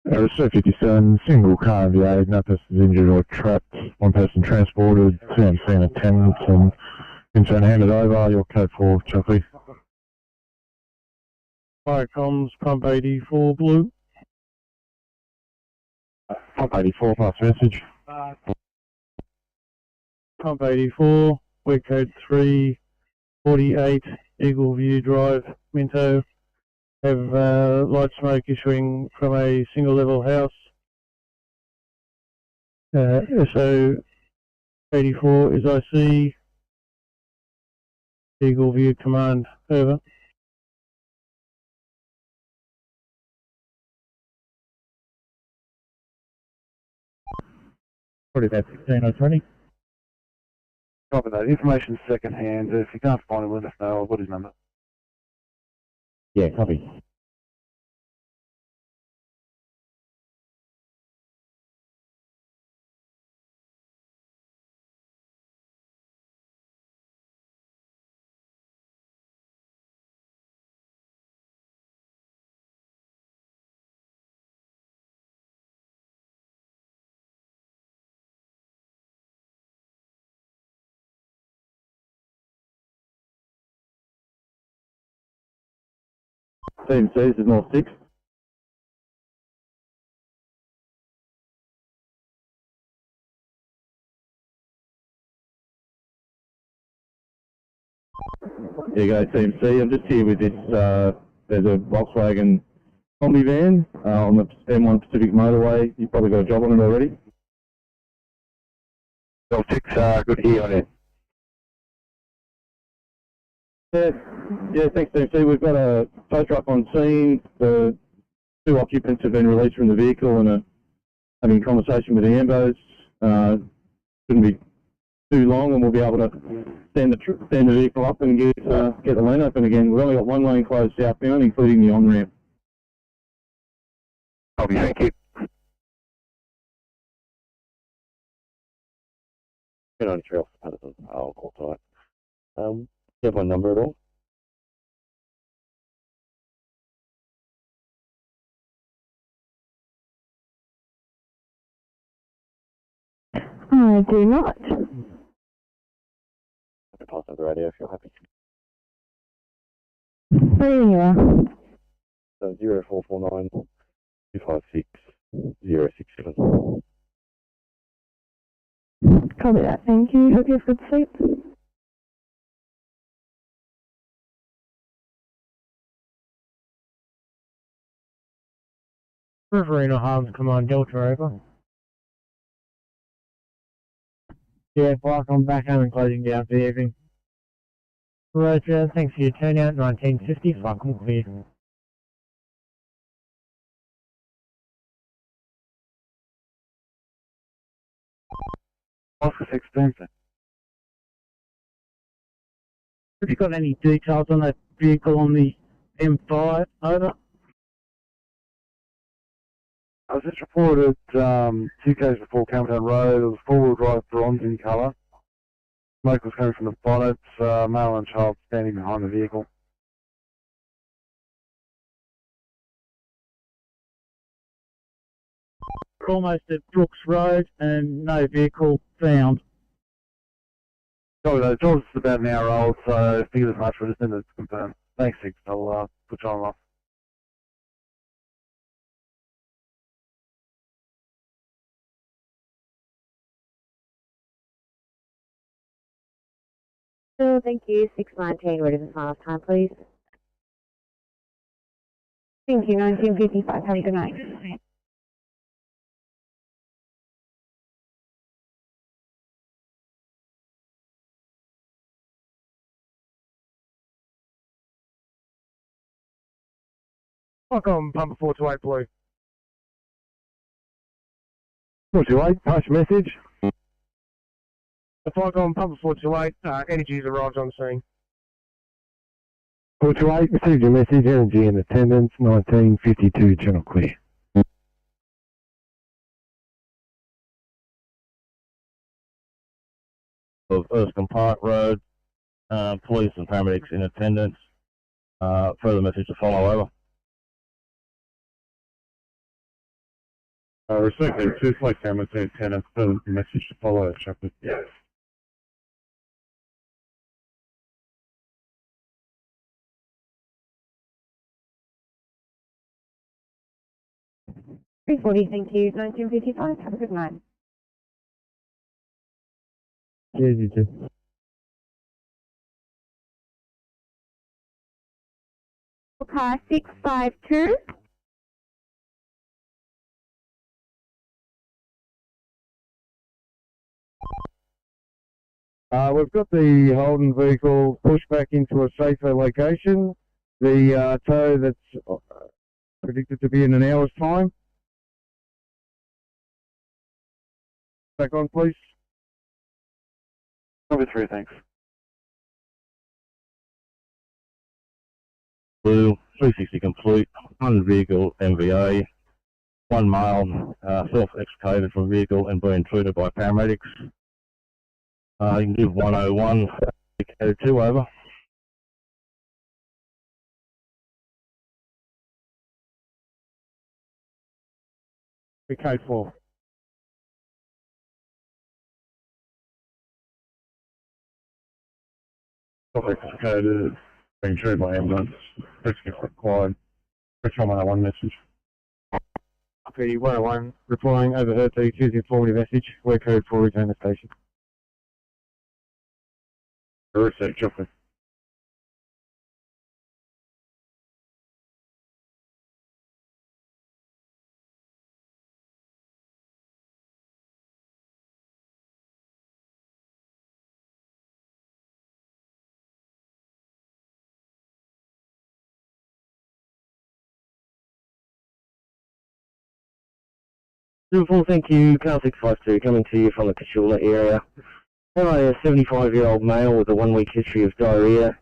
Rescue 57, single car MVA, no persons injured or trapped, one person transported, TMC in attendance, and concern handed over, your code 4, Chuffy. Firecom's pump 84 blue. Pump 84, pass message. Pump 84, we're code 348, Eagle View Drive, Minto. Have light smoke issuing from a single level house. So 84 is IC. Eagle View Command, over. Probably about 16:20. Copy that. Information second hand. If you can't find him, let us know. I've got his number. Yeah, copy. TMC, this is North 6. There you go, TMC. I'm just here with this, there's a Volkswagen combi van on the M1 Pacific motorway. You've probably got a job on it already. North 6, good to hear on it. Yeah, thanks, TMC. We've got a tow truck on scene. The 2 occupants have been released from the vehicle and are having a conversation with the ambos. Shouldn't be too long, and we'll be able to stand the vehicle up and get the lane open again. We've only got one lane closed southbound, including the on-ramp. Copy, thank you. Get on trail for Patterson. I'll call tight. Do you have my number at all? I do not. I can pass over the radio if you're happy. There you are. So 0449 256 067. Copy that, thank you. Hope you have good sleep. Riverina Harms Command Delta over. Yeah, Park, I'm back home and closing down for the evening. Roger, thanks for your turnout, 1950, Park, I'm clear. Oscar 16. Have you got any details on that vehicle on the M5? Over. I was just reported 2 k's before Campbelltown Road. It was four-wheel drive bronze in colour. Smoke was coming from the bonnets, male and child standing behind the vehicle. Almost at Brooks Road and no vehicle found. Sorry, the job's about an hour old, so figure as much for just to confirm. Thanks, Six. I'll put you on off. So, thank you. 619, ready for final time, please. Thank you, 1955. Have a good night. Welcome, Pumper 428 Blue. 428, pass your message. If I go on Pumper 428, Energy's arrived on scene. 428, received your message. Energy in attendance, 1952, channel clear. Of Erskine Park Road, police and paramedics in attendance. Further message to follow over. Respecting 2 flight cameras in attendance, further message to follow, Chaplain. Yes. $340, thank you. 1955, have a good night. Cheers, you too. Car 652. We've got the Holden vehicle pushed back into a safer location. The tow that's predicted to be in an hour's time. Back on, please. Number 3, thanks. Blue, 360 complete, 1 vehicle MVA, 1 male self-extricated from vehicle and being treated by paramedics. You can give 101, 2 over. Code 4. Self-extricated, being treated by ambulance. Rescue required. Retro 101 message. Okay, 101, replying, overheard the Tuesday informative message. We're code 4, return the station. Reset, Chaplain. Beautiful, thank you. Car 652 coming to you from the Kachula area. A 75-year-old male with a 1-week history of diarrhea.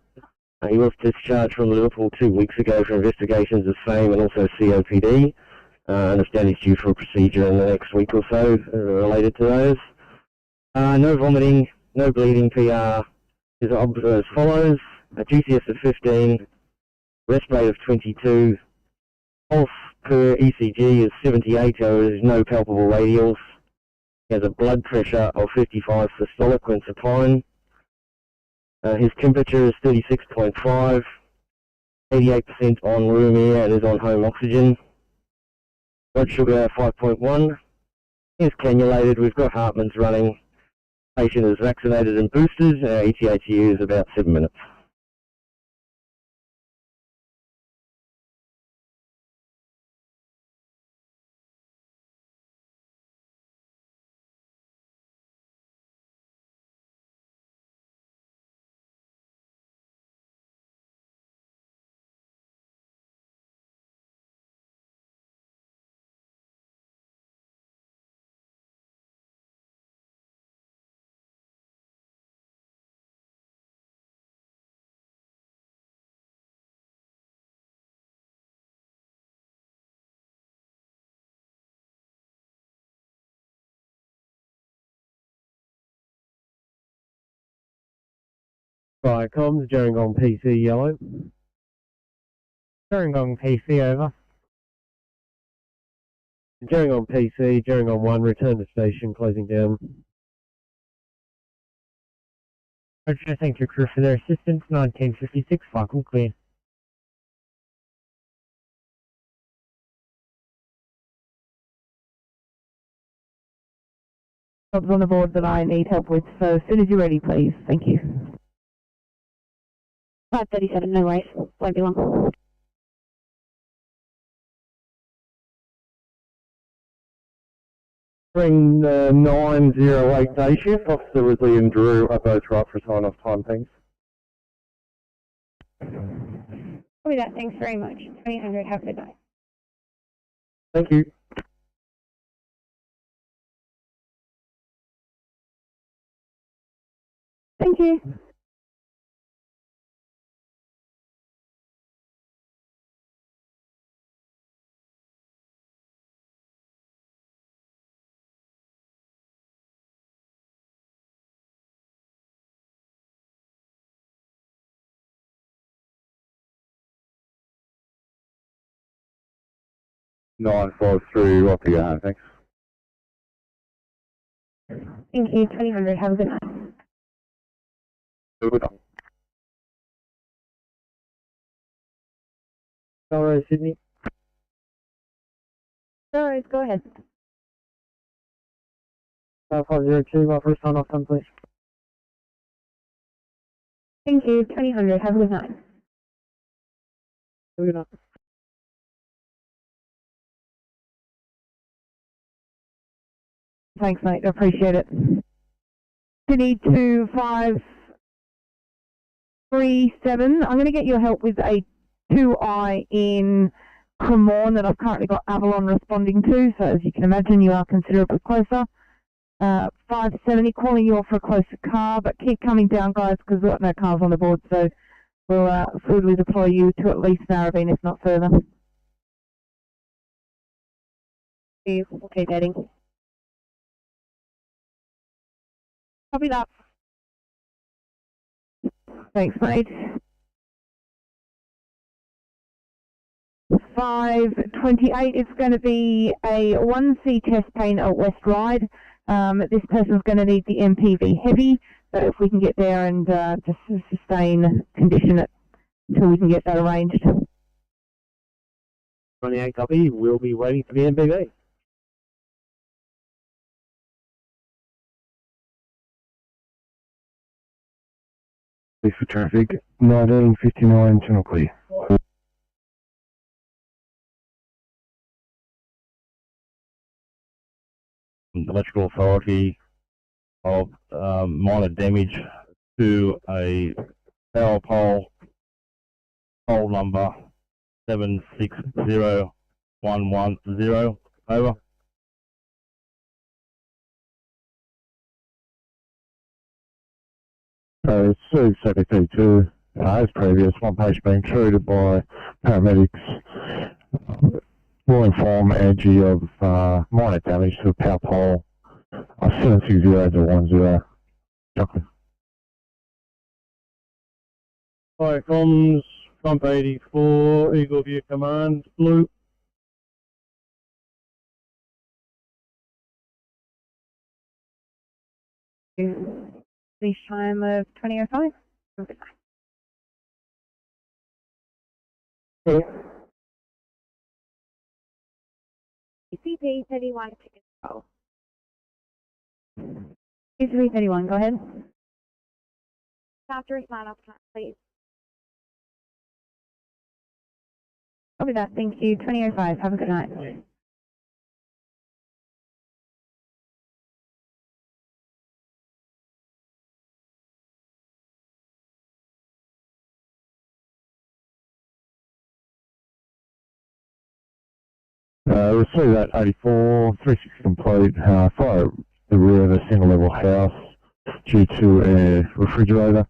He was discharged from Liverpool 2 weeks ago for investigations of same and also COPD. I understand he's due for a procedure in the next week or so related to those. No vomiting, no bleeding. PR is as follows: a GCS of 15, rest rate of 22, pulse per ECG is 78, there is no palpable radials. He has a blood pressure of 55 systolic when supine. His temperature is 36.5, 88% on room air and is on home oxygen. Blood sugar 5.1. He is cannulated. We've got Hartmann's running. Patient is vaccinated and boosted. ETATU is about 7 minutes. Fire comms, Gerringong PC yellow. Gerringong PC over. Gerringong PC, Gerringong 1, return to station, closing down. Roger, thank you crew for their assistance, 1956, Falcon clear. Jobs on the board that I need help with, so as soon as you're ready, please. Thank you. 537, no worries. Won't be long. Ring 908 day shift, Officer Ridley and Drew are both right for sign-off time, thanks. Copy that, thanks very much. 2000, have a good night. Thank you. Thank you. Nine five three, off you go, thanks. Thank you, 2000, have a good night. Have a good night. Alright, Sydney. No worries, go ahead. 502, my first sign off time, please. Thank you, 2000, have a good night. Have a good night. Thanks, mate. I appreciate it. Sydney 2537. I'm going to get your help with a 2I in Cremorne that I've currently got Avalon responding to. So as you can imagine, you are considerably closer. 570, calling you off for a closer car, but keep coming down, guys, because we've got no cars on the board. So we'll fluidly deploy you to at least Narrabeen, if not further. We'll keep heading. Copy that. Thanks, mate. 528, it's going to be a 1C test pain at West Ryde. This person's going to need the MPV heavy, so if we can get there and just sustain condition it until we can get that arranged. 28 copy, we'll be waiting for the MPV. Police for traffic, 1959, channel clear. Electrical authority of minor damage to a power pole, pole number 760110, over. Sue CPT2, as previous, one patient being treated by paramedics. Will inform Angie of minor damage to a power pole. 760-10. Chocolate. Fire comms, Trump 84, Eagle View Command, blue. Release time of 20:05. CP 31 to control. CP 31, go ahead. After line up time, please. Copy that, thank you. 20:05, have a good night. Receive that 84, 360 complete, fire at the rear of a single level house due to a refrigerator.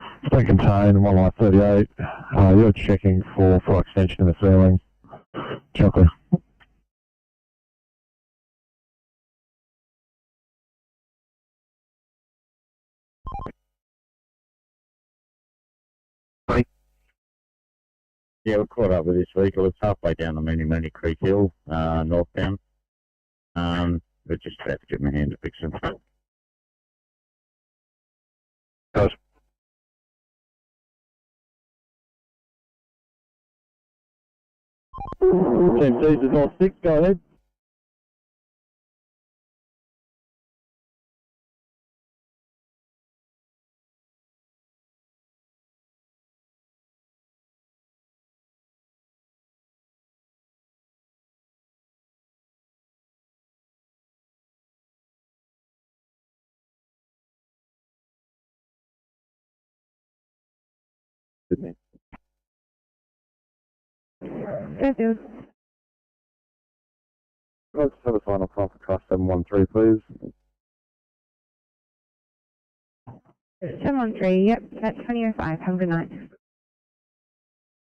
It's been contained, 1 light 38. You're checking for full extension in the ceiling. Chocolate. Yeah, we're caught up with this vehicle. It's halfway down the Mooney Creek Hill, northbound. We're just about to get my hand to fix it. Team C is North 6, go ahead. Sydney. Good. Let's have a final call for class 713, please. 713, yep, that's 20:05, have a good night.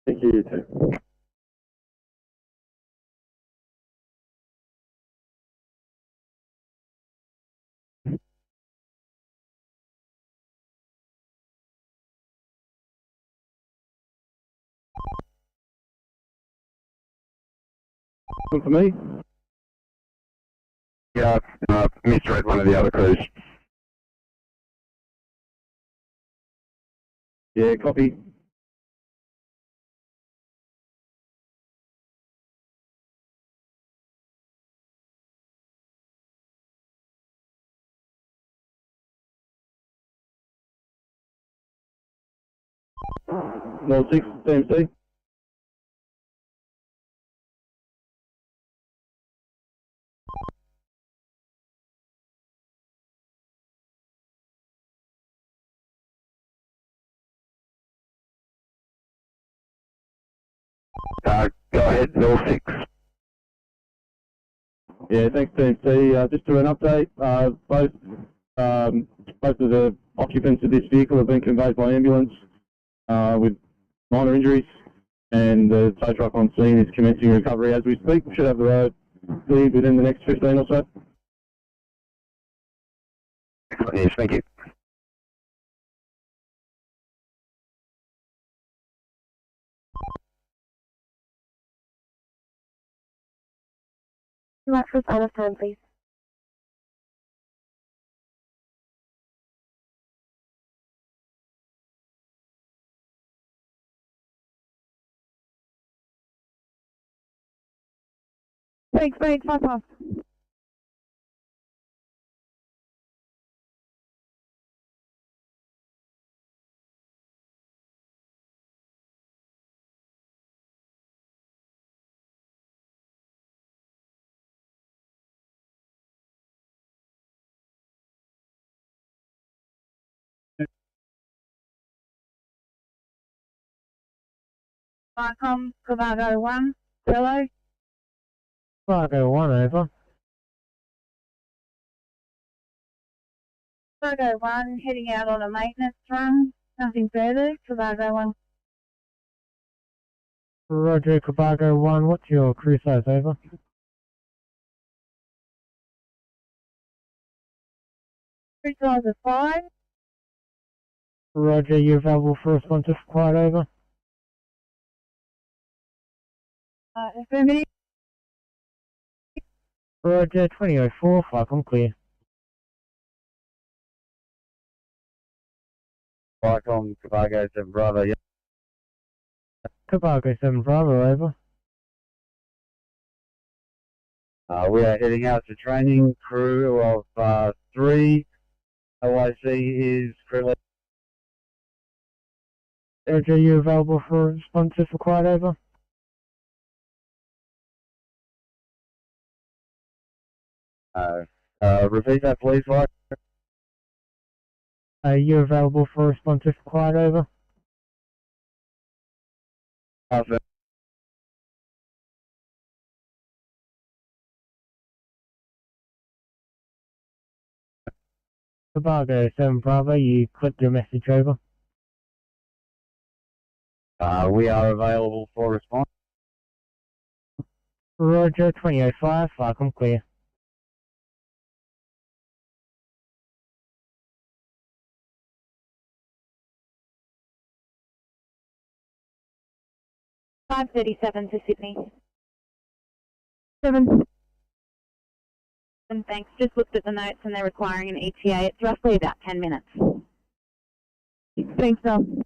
Thank you, you too. Good for me? Yeah, misread one of the other crews. Yeah, copy. No 6, same C. Go ahead, North 6. Yeah, thanks Team C. Just to an update, both of the occupants of this vehicle have been conveyed by ambulance with minor injuries, and the tow truck on scene is commencing recovery as we speak. We should have the road cleared within the next 15 or so. Excellent news, thank you. You want for final time, please. Break, 5 off. Markham, Bravo 1, hello. Bravo 1, over. Cargo 1 heading out on a maintenance run. Nothing further. Cargo 1. Roger, Cargo 1, what's your crew size, over? Crew size of 5. Roger, you available for responsive, quiet, over? Affirmative. Roger, 2004, Falcon clear. Falcon, Cargo 7 Bravo, yeah. Cargo 7 Bravo, over. We are heading out to training, crew of 3. OIC is crew. Roger, you available for responsive, quiet, over? Repeat that please, Mike. Are you available for responsive, quiet, over? Cargo 7 Bravo, you clicked your message, over. We are available for response. Roger, 2005, Falcon clear. $537 to Sydney. 7. And thanks. Just looked at the notes and they're requiring an ETA. It's roughly about 10 minutes. Thanks, Dom.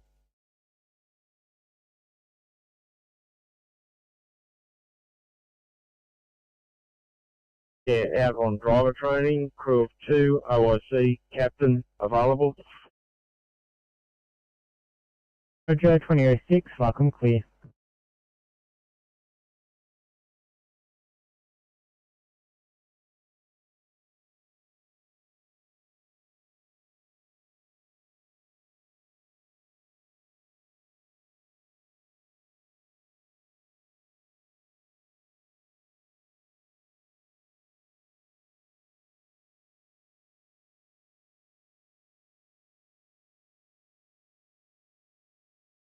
Yeah, out on driver training, crew of 2, OIC, captain available. Roger, 2006, Falcon clear.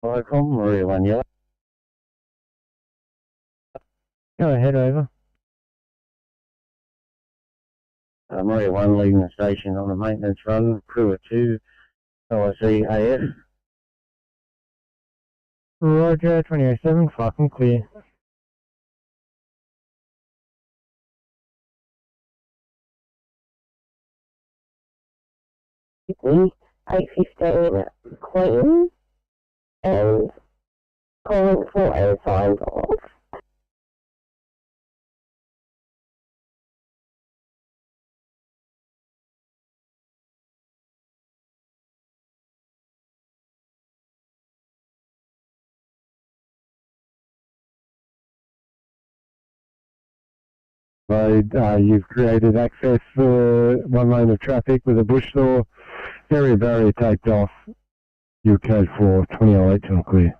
Falcon, Maria 1 yellow. Go ahead, over. Maria 1 leaving the station on a maintenance run, crew of 2, OIC AF. Roger, 2007, Falcon clear. Sydney, 8:15 clean, and calling for a signs off. You've created access for one lane of traffic with a bush saw. Area barrier taped off. Your code for 2008 to clear.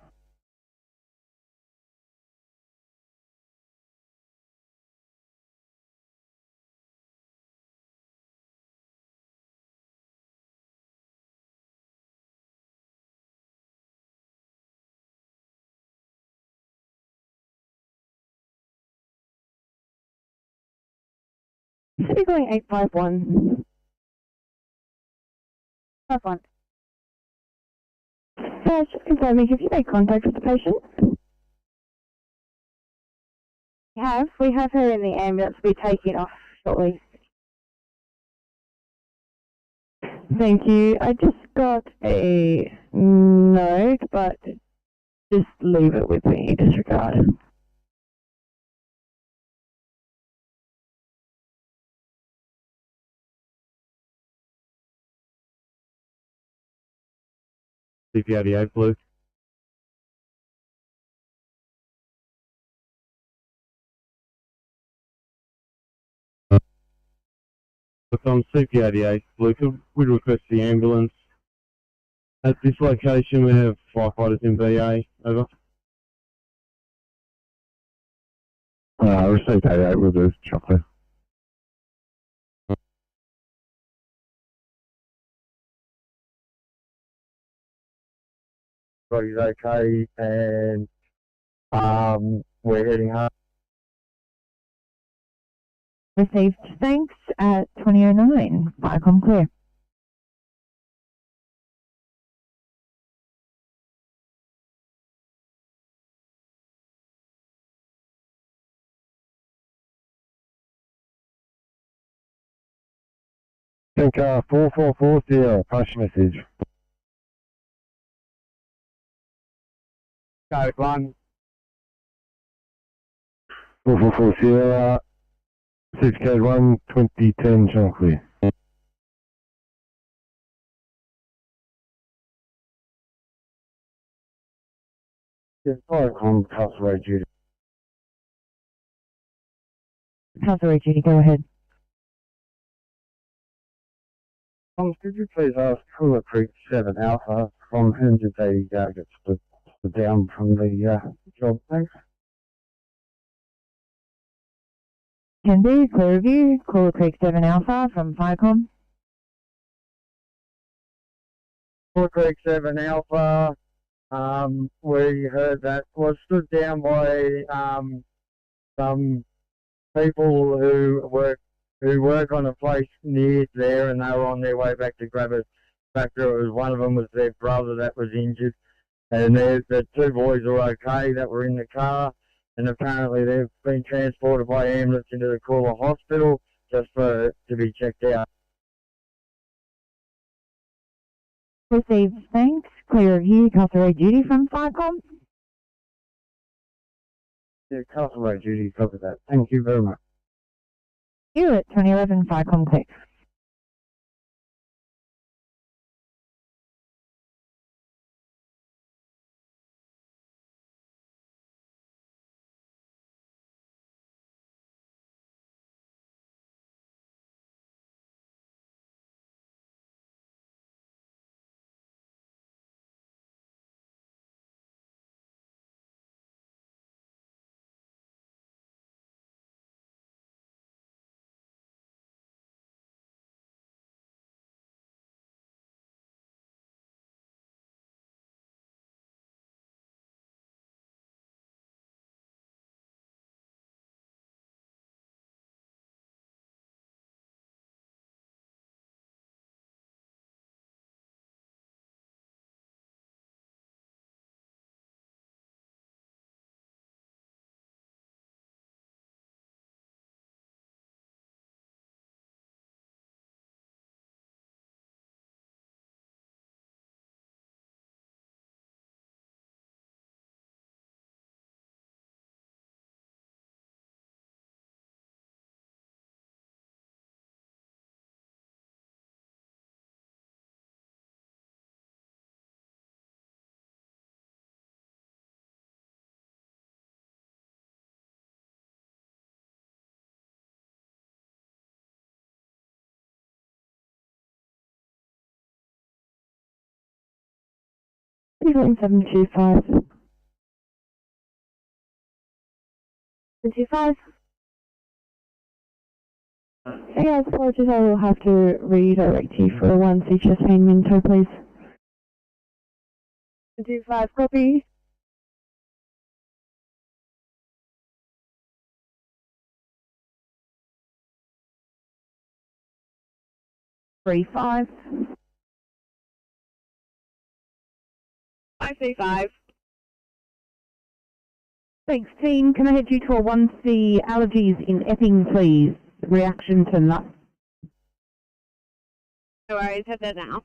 City going 851. 51. Just confirming, have you made contact with the patient? We have her in the ambulance. We'll be taking off shortly. Thank you. I just got a note, but just leave it with me, disregard. CP88 blue. Look, on CP88 blue, could we request the ambulance? At this location we have firefighters in VA, over. Received 88 with the chocolate. everybody's okay, and we're heading home. Received, thanks, at 2009. Viacom clear. Tank 4440, push message. Code 1. 4440, message code 1, 2010, channel clear. Viacom, Castle Road duty. Castle Road duty, go ahead. Could you please ask Cooler Creek 7 Alpha from whom did they get split down from the job? Thanks. Can do, clear review. Cooler Creek 7 Alpha from Viacom. Cooler Creek 7 Alpha, we heard that was stood down by some people who work on a place near there, and they were on their way back to grab a tractor. It was one of them was their brother that was injured, and the two boys were okay that were in the car, and apparently they've been transported by ambulance into the Cooler Hospital just to be checked out. Received, thanks. Clear review. Castle Road duty from Viacom. Yeah, Castle Road duty, copy that. Thank you very much. You at 2011 Viacom clear. Eagle 725. 725. Hey guys, apologies, I will have to redirect you for one CHS main Minto, please. 725, copy. Three five. 535. Thanks, team. Can I head you to a 1C allergies in Epping, please? Reaction to nuts. No worries, have that now.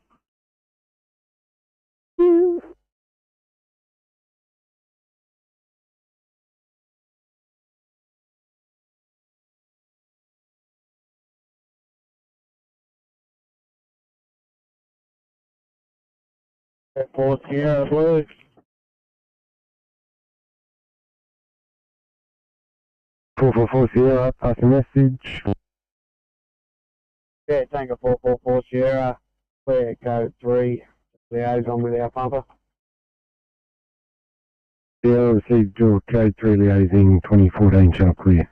Airport Sierra Blue. Sierra, pass a message. Yeah, Tango 444 Sierra, clear code 3, liaison with our pumper. Sierra received your code 3 liaising 2014, channel clear.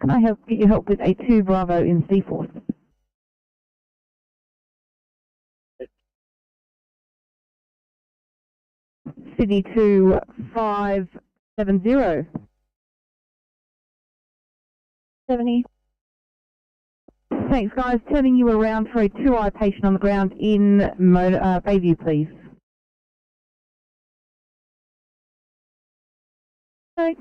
Can I get you help with a 2 Bravo in Seaforth? Sydney 2570. 70. Thanks, guys. Turning you around for a 2-eye patient on the ground in Bayview, please. Okay.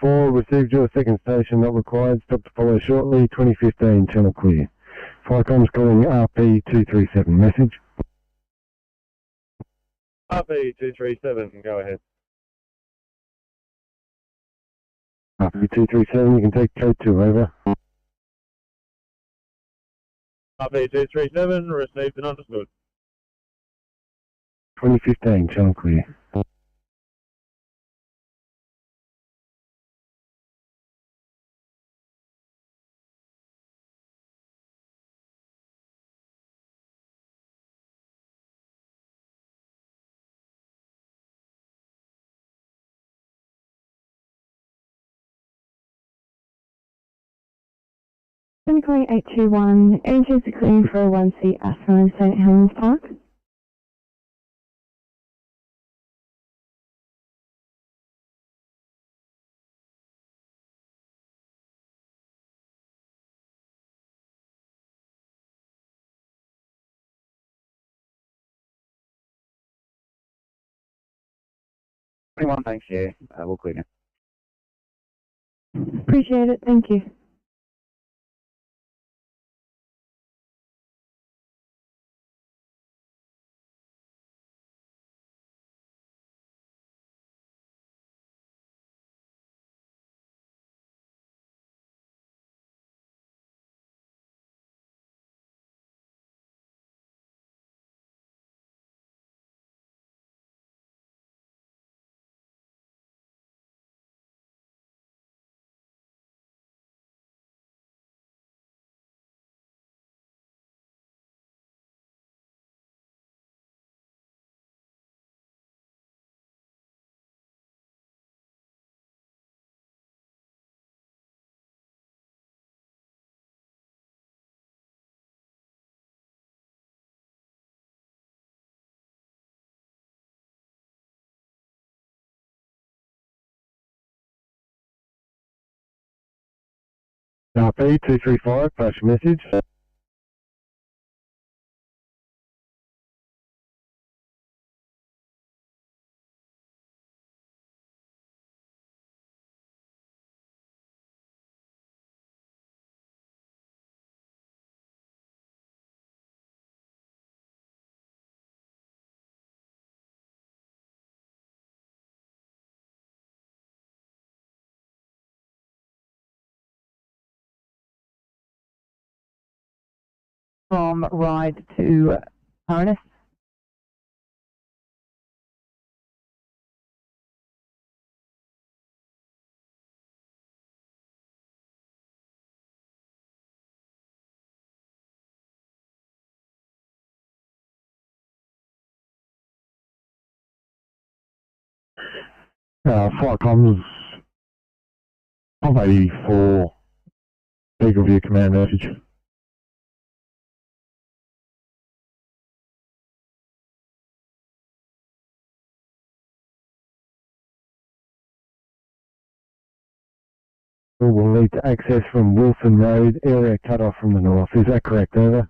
Four, received your second station, not required. Stop to follow shortly. 2015, channel clear. Firecom's calling RP237. Message. RP237, go ahead. RP237, you can take code 2, over. RP237, received and understood. 2015, channel clear. Calling 821, engines are clearing for a 1C Aspen in St Helens Park. Thanks, yeah. We'll clear now. Appreciate it, thank you. RP235, flash message. From ride to RNS. Firecom's 584, Eagle View command message. We'll need to access from Wilson Road, area cut off from the north. Is that correct, over?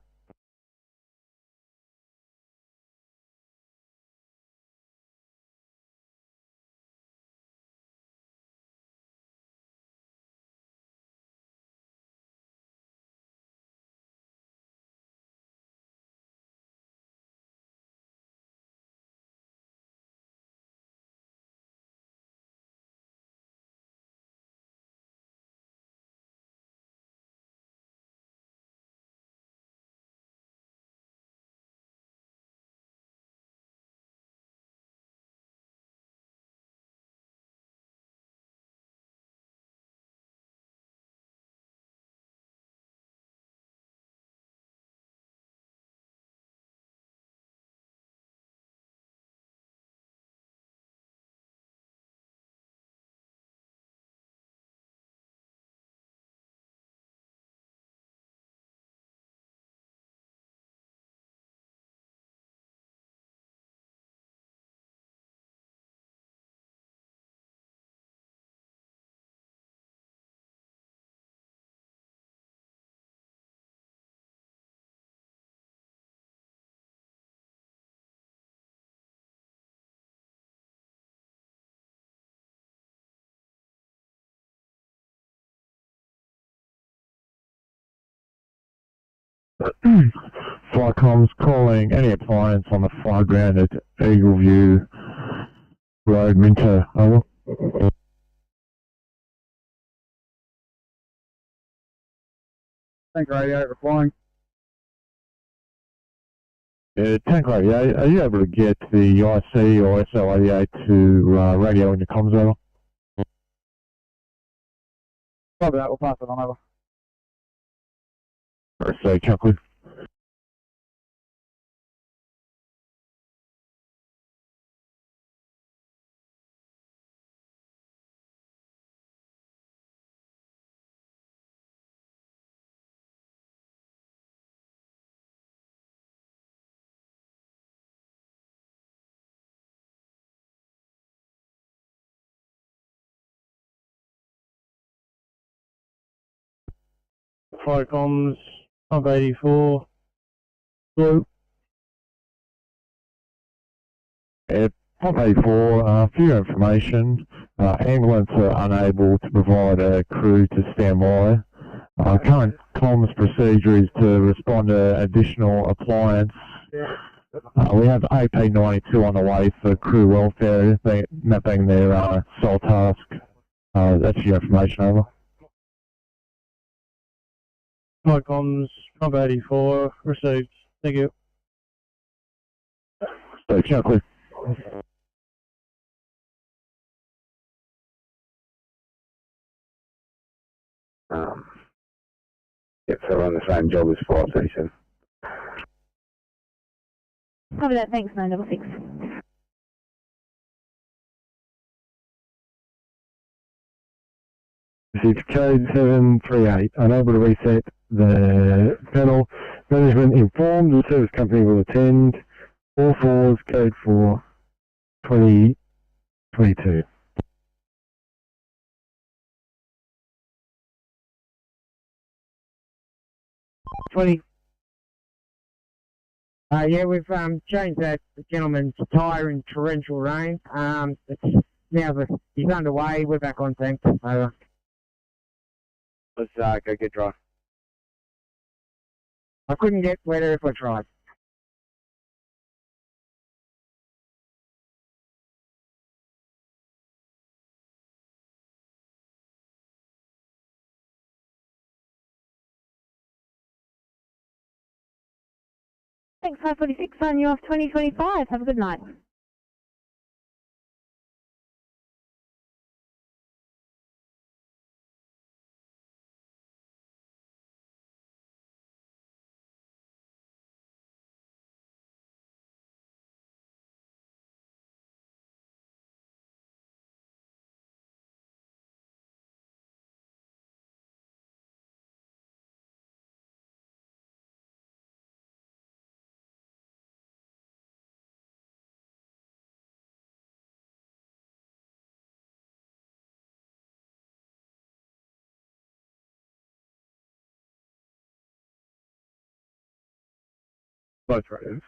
Flycom's calling any appliance on the fly ground at Eagle View Road, Minto. Over. Tank radio replying. Tank radio, are you able to get the IC or SL88 to radio in the comms over? Probably that, we'll pass it on over. So, Chuckley. Flycoms, Pump 84, Blue. Pump 84, for your information, ambulance are unable to provide a crew to stand by. Current comms procedure is to respond to additional appliance. We have AP92 on the way for crew welfare, that being their sole task. That's your information, over. Flycoms, Pump 84, received. Thank you. So, Chuckley. Yep, so we're on the same job as 537. Copy that, thanks, 966. This is code 738, unable to reset the panel. Management informed the service company will attend. All fours, code for 2022. Yeah, we've changed that gentleman's tyre in torrential rain. It's now he's underway. We're back on tank. Over. Let's go get dry. I couldn't get wetter if I tried. Thanks, 546, sign you off 2025. Have a good night. Both radios.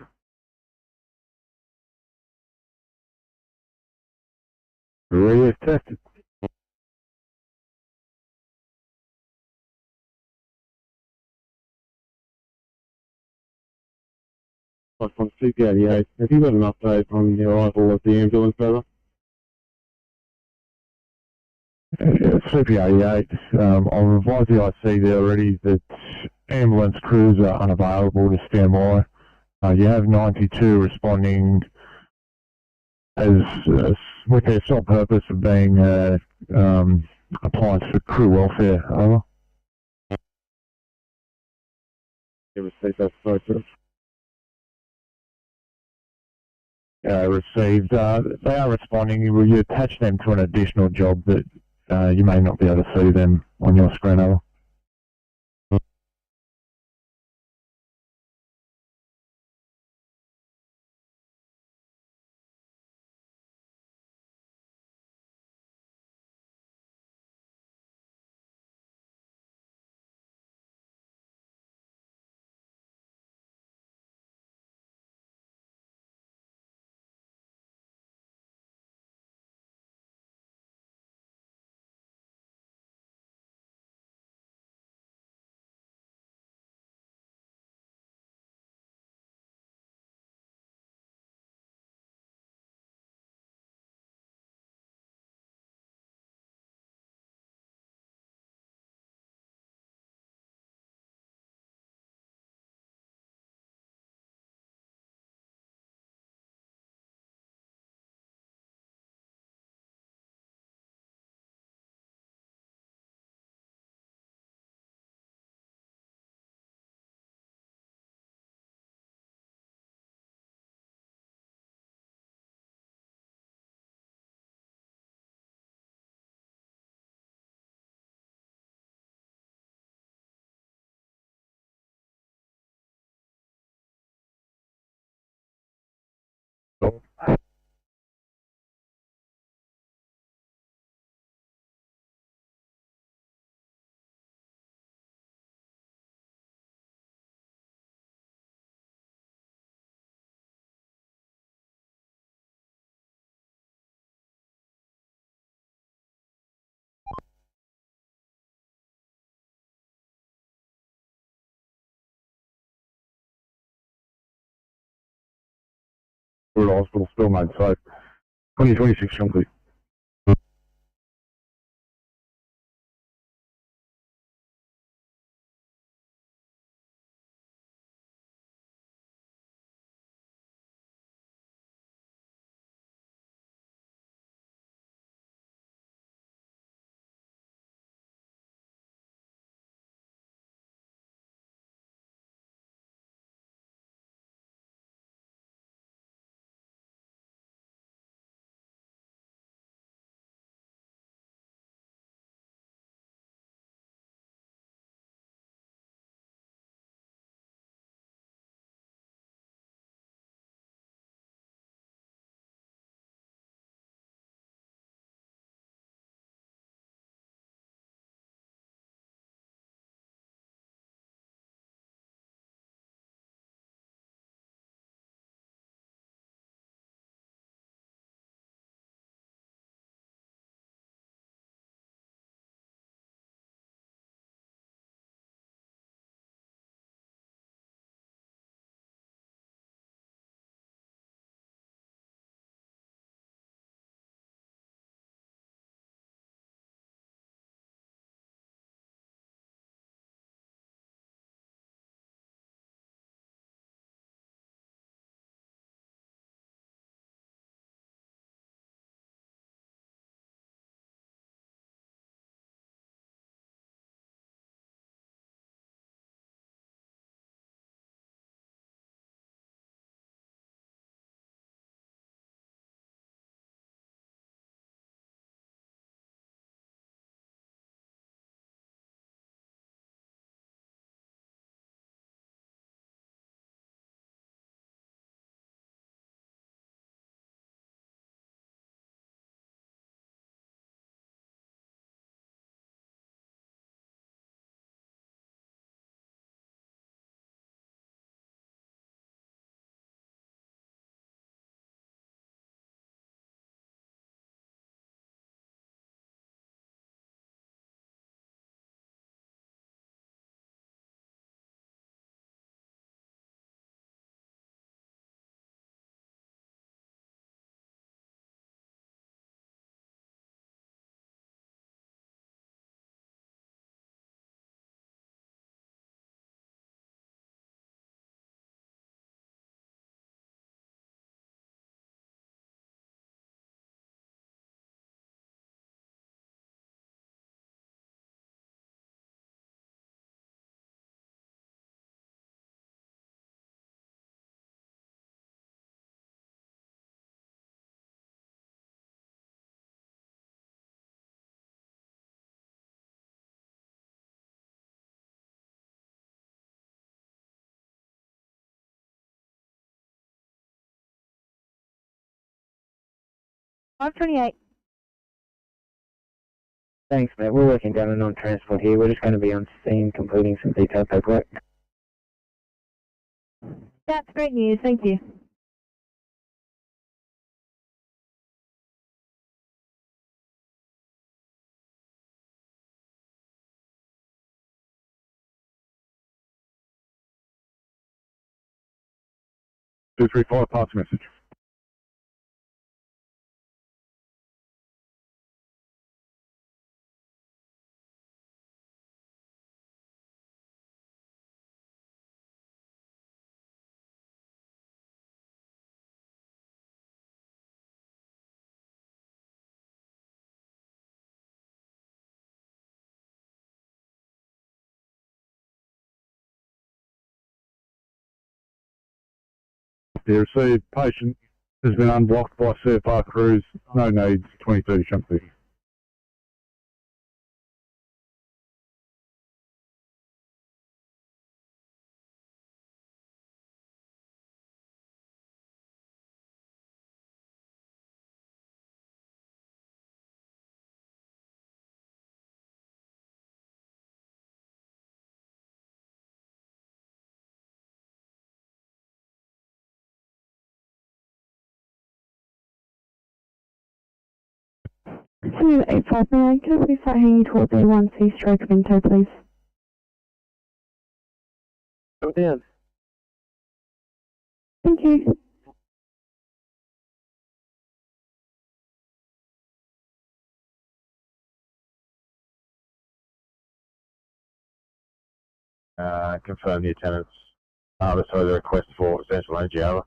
Radios tested. On CP88, have you got an update on the arrival of the ambulance, over? CP88, I'll revise the IC there already that ambulance crews are unavailable to stand by. You have 92 responding as with their sole purpose of being appliance for crew welfare, over. You received that photo? Received. They are responding. You attach them to an additional job that you may not be able to see them on your screen, over. through to hospital, still made safe. 2026 complete. Thanks, mate. We're working down and on transport here. We're just going to be on scene completing some detailed paperwork. That's great news. Thank you. Two, three, five, pass message. The received patient has been unblocked by CFR crews. No needs. 2030 Shumpy. Continue 859, can we start hanging towards A1C stroke Minto, please? Go down. Thank you. confirm the attendance. So the request for essential energy over.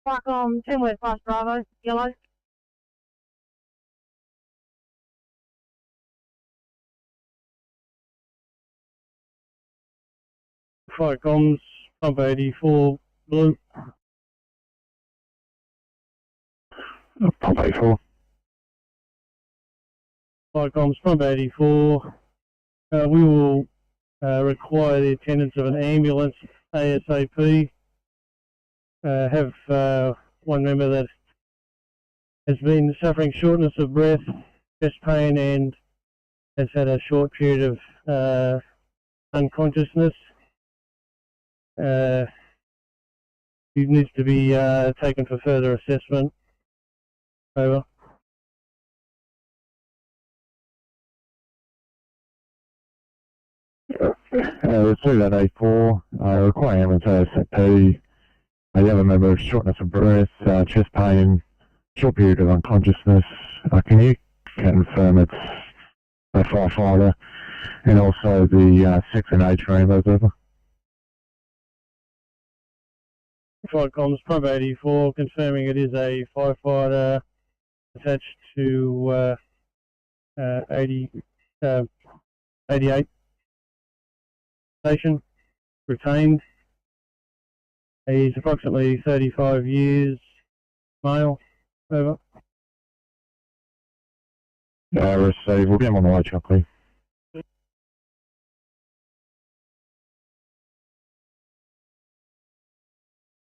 Park 10 West Bus Bravo, yellow. Fire comms, pump 84, blue. Pump 84. Fire comms, pump 84. We will require the attendance of an ambulance ASAP. Have one member that has been suffering shortness of breath, chest pain, and has had a short period of unconsciousness. He needs to be taken for further assessment. Over. Receive that A4, require ambulance ASAP. The other member of shortness of breath, chest pain, short period of unconsciousness. Can you confirm it's a firefighter and also the sex and age rainbows over? Fire comms, pump 84, confirming it is a firefighter attached to 88 station, retained. He's approximately 35 years, male, over. Receive, we'll get him on the way, Chuckley.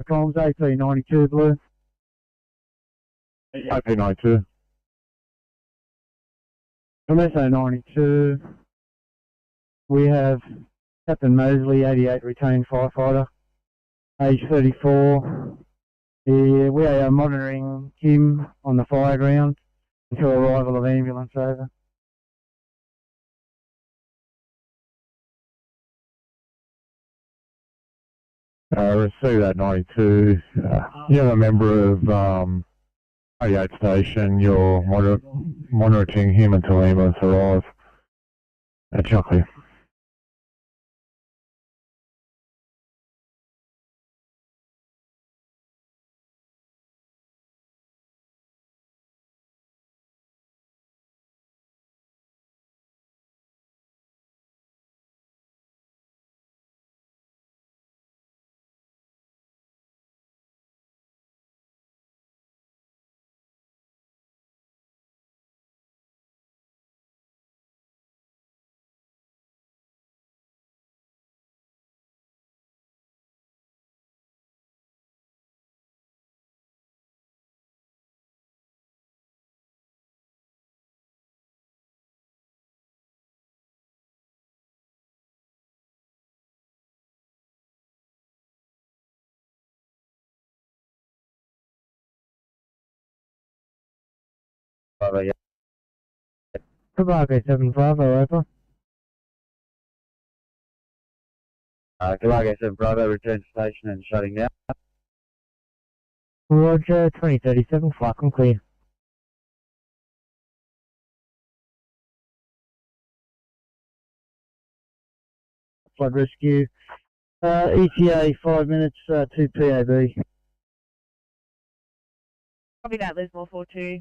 Comms AP92 blue. AP92. From SO92, we have Captain Mosley, 88 retained firefighter, age 34. We are monitoring him on the fire ground until arrival of ambulance over. Receive that 92. You're a member of 88 station. You're monitoring him until ambulance arrives at Chuckley. Bravo, yeah. Tobago 7 Bravo, over. Tobago 7 Bravo, return to station and shutting down. Roger, 2037, flight clear. Flood rescue. ETA 5 minutes, 2 PAB. Copy that, Lismore 42.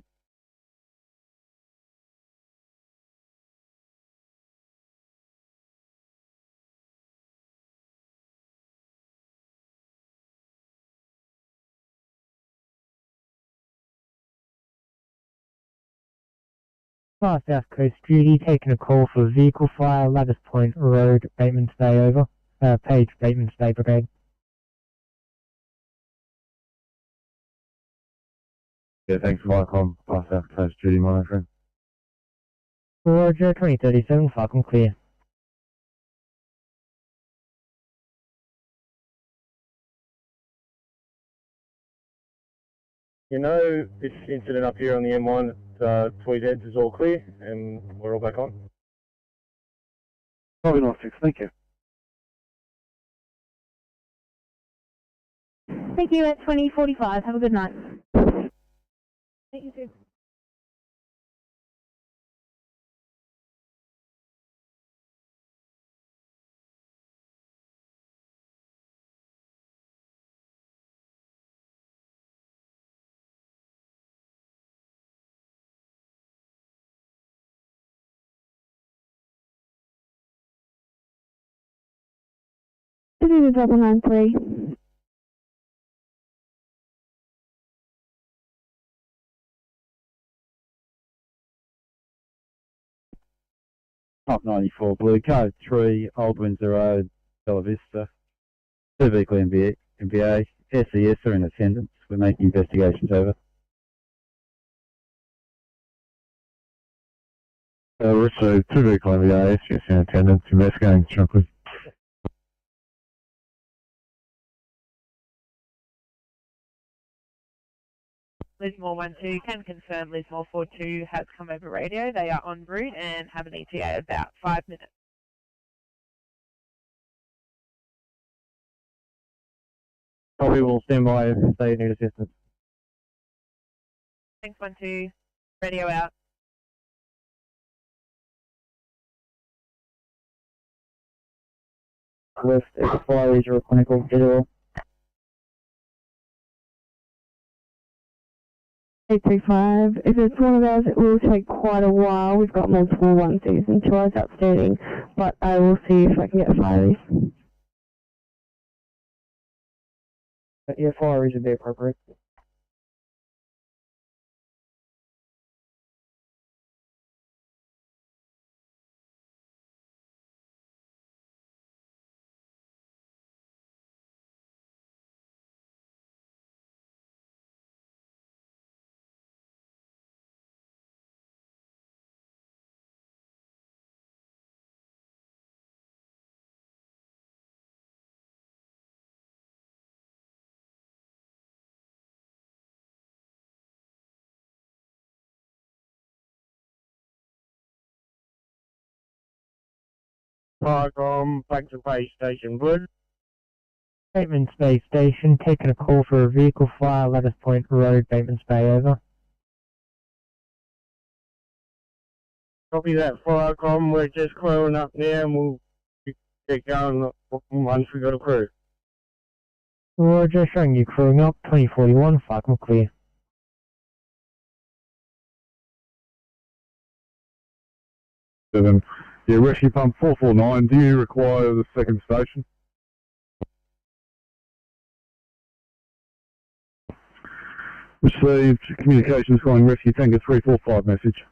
Far South Coast duty, taking a call for vehicle fire, Ladders Point Road, Bateman's Bay, over. Page, Bateman's Bay Brigade. Yeah, thanks, Viacom. Far South Coast duty monitoring. Roger, 2037, Falcon clear. You know, this incident up here on the M1 at Tweed Heads is all clear, and we're all back on. Probably not 6, thank you. Thank you at 2045. Have a good night. Thank you, too. Sydney 993. Top 94 Blue, code 3, Old Windsor Road, Bella Vista. 2 vehicle MVA, SES are in attendance. We're making investigations over. Received 2 vehicle MVA, SES in attendance, investigating Chocolate. Lismore 12 can confirm Lismore 42 has come over radio. They are en route and have an ETA of about 5 minutes. Copy, will stand by if they need assistance. Thanks 12, radio out. West, it's a fire regional clinical visual. 835. If it's one of those, it will take quite a while. We've got multiple 1Cs and 2Is outstanding, but I will see if I can get a fire lease. Yeah, fire region would be appropriate. Viacom, back to base station, Wood. Bateman's Bay Station, taking a call for a vehicle fire, Ladders Point Road, Bateman's Bay, over. Copy that, Viacom. We're just clearing up now and we'll get going once we got a crew. Roger, showing you crewing up, 2041, Falcon clear. Yeah, rescue pump 449, do you require the second station? Received communications calling rescue tanker 345 message.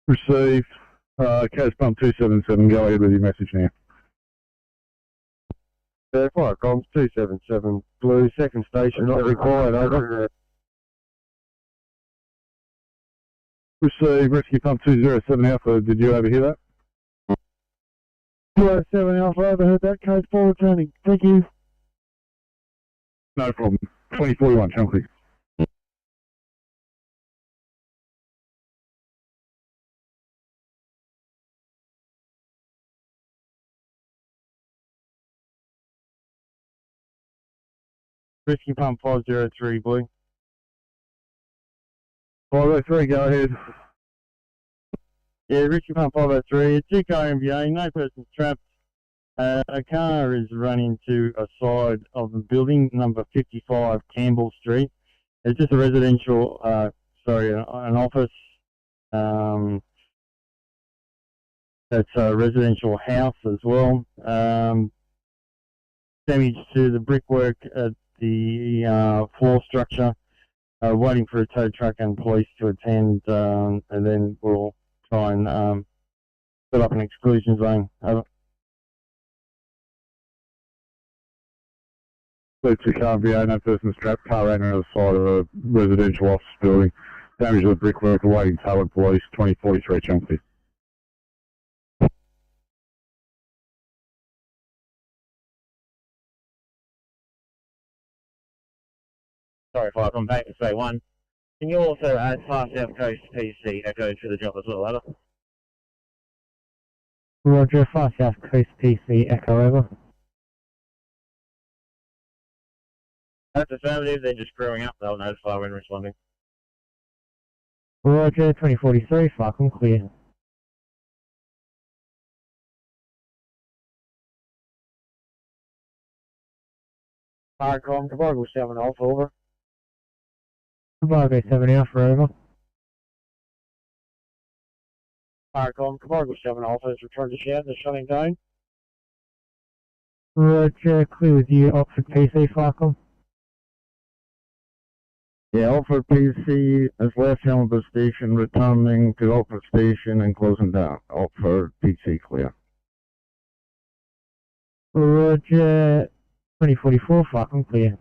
Received, CAS pump 277, go ahead with your message now. Viacom 277 Blue, second station not required, over. Received rescue pump 207 Alpha, did you overhear that? 207 Alpha, overheard that, code 4 returning. Thank you. No problem. 2041, Chunky. Rescue Pump 503, Blue. 503, go ahead. Yeah, Rescue Pump 503, a 2-car MVA, no persons trapped. A car is run into a side of the building, number 55 Campbell Street. It's just a residential, an office. That's a residential house as well. Damage to the brickwork at the floor structure. Waiting for a tow truck and police to attend, and then we'll try and set up an exclusion zone. Over. To car VA, no person strapped, car ran on the side of a residential office building. Damage to the brickwork, awaiting tow and police, 2043 Chunky. Sorry, Fire, I'm back to say 1. Can you also add Far South Coast PC echo to the job as well, over? Roger, Far South Coast PC, echo over. That's affirmative, they're just screwing up, they'll notify when responding. Roger, 2043, Falcon clear. Firecom, Cabargo 7 Alpha, over. Cabargo 7 Alpha, over. Firecom, Cabargo 7 Alpha has returned to shed, they're shutting down. Roger, clear with you, Oxford PC, Falcon. Yeah, Oxford PC has left Helmsburg Station, returning to Oxford Station and closing down. Oxford PC clear. Roger, 2044, Falcon clear.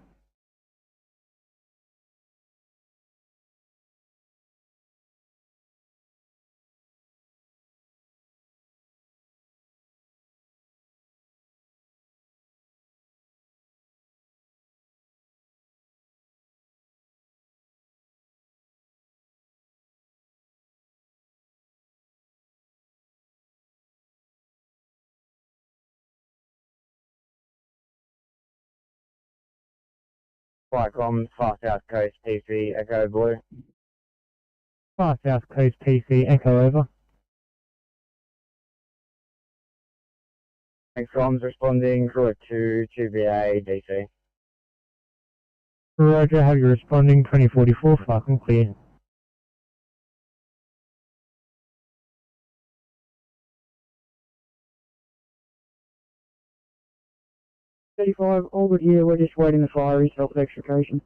Firecom, Far South Coast PC, echo blue. Far South Coast PC, echo over. Thanks, comms responding, crew 2BA, DC. Roger, have you responding, 2044, Falcon clear. All good here, we're just waiting the fire result with extrication.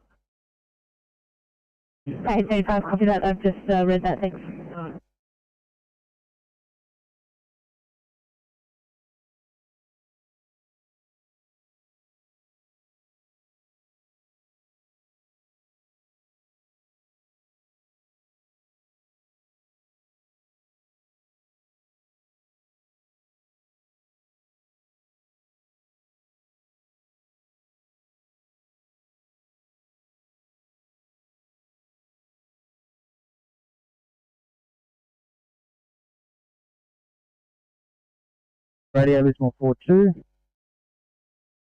Okay, 35, copy that. I've just read that. Thanks. Radio Lismore 42.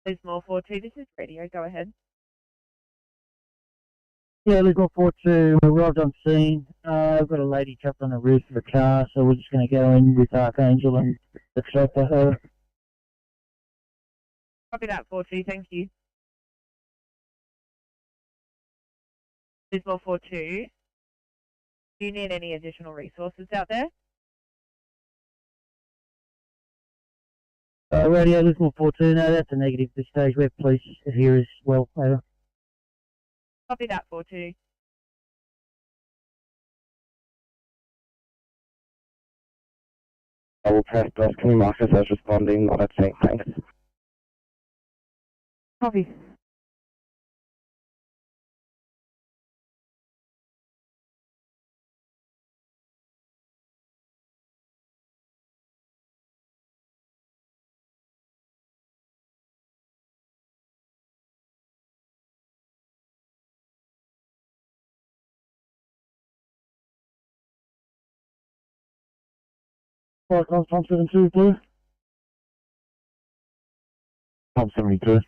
Lismore 42, this is radio, go ahead. Yeah, Lismore 42, we arrived on scene. We've got a lady trapped on the roof of a car, so we're just going to go in with Archangel and extract her. Copy that, 42, thank you. Lismore 42, do you need any additional resources out there? Radio Lismore 42, no, that's a negative at this stage. We have police here as well, over. Copy that, 42. I will press DOS. Can you mark us as responding? Not at sync, thanks. Copy. Fire comms pump 72 blue. Pump 72.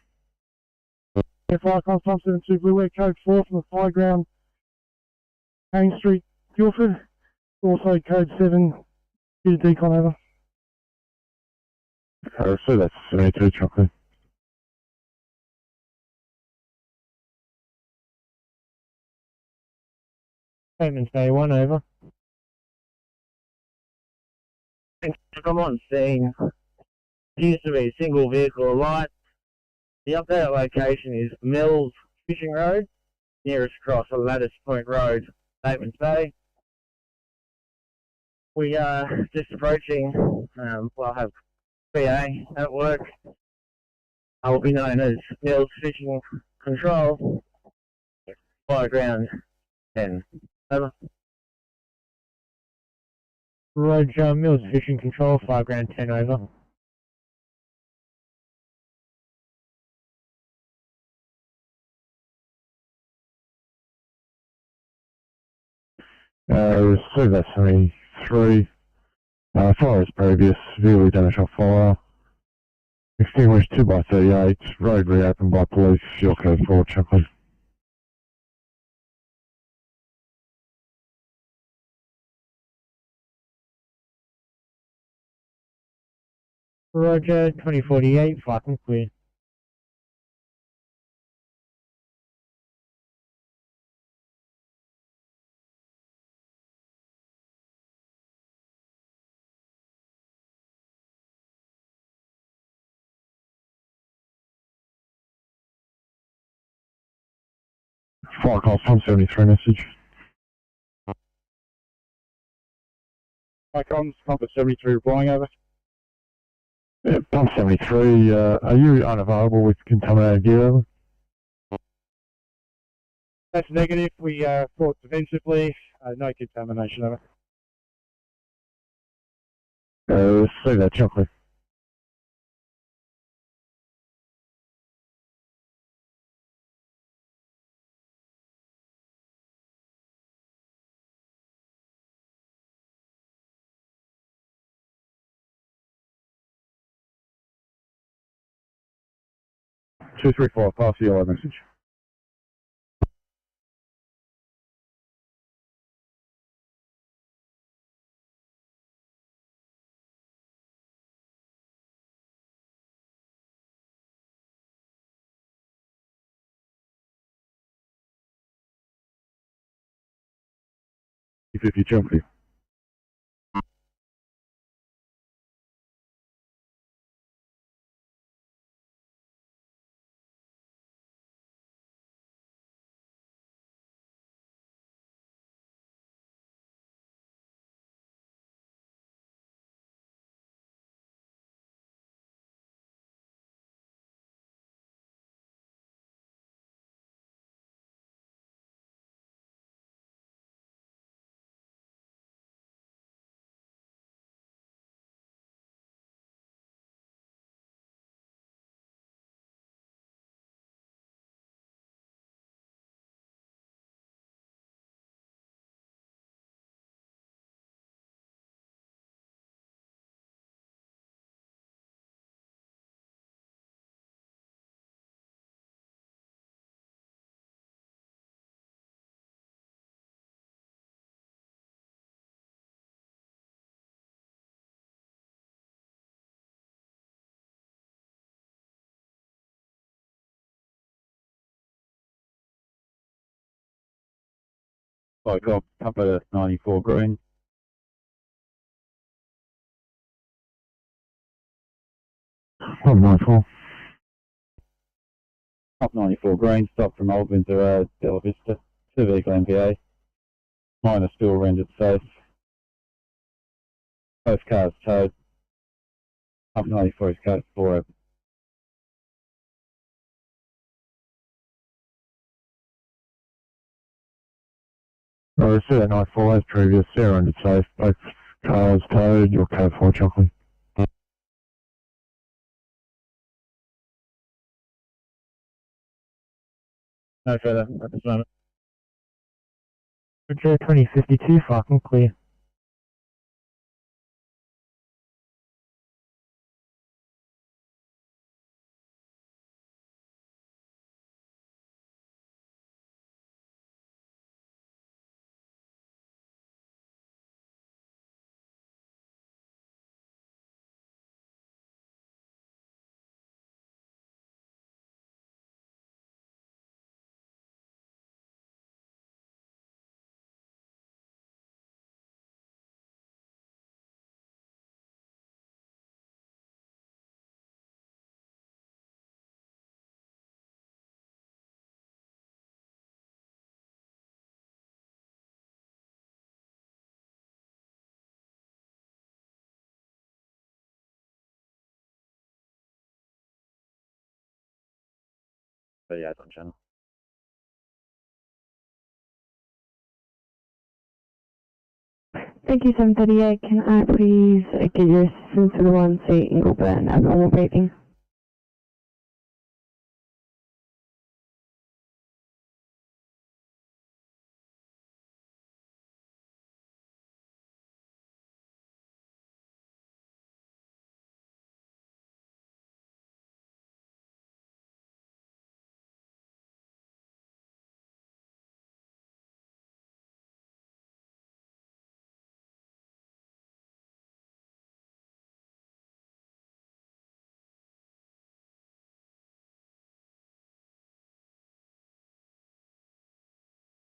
Yeah, fire comms pump 72 blue. We're code 4 from the fire ground, Main Street, Guildford. Also code 7, due to decon over. So that's 72 chocolate. Statements Bay 1 over. I'm on scene. Used to be a single vehicle alight. The updated location is Mills Fishing Road, nearest across the Lattice Point Road, Statements Bay. We are just approaching, I have PA at work. I will be known as Mills Fishing Control, fire ground 10. Over. Roger, Mills Fishing Control, fire ground 10 over. Receive that 73. Fire as previous, severely damaged off fire. Extinguished 2x38, road reopened by police, fuel code 4 chocolate. Roger, 2048, fucking clear. Fire call pump 73 message. Fire comms pump 73 replying over. Yeah, pump 73, are you unavailable with contaminated gear over? That's negative. We fought defensively. No contamination over. See that chocolate. Two, three, four, pass the yellow message. If you jump here. I got up at 94 green. Pump 94. Up 94 green, stop from Old Windsor Road, Bella Vista, 2 vehicle MPA. Mine are still rendered safe. Both cars towed. Up 94 is code 4 open. Receive that 94 as previous, they're rendered safe. Both cars towed, your code 4 chocolate. No further at this moment. Roger, 2052, fucking clear. 38 on channel. Thank you, 738. Can I please get your assistance to the 1C Ingleburn abnormal briefing?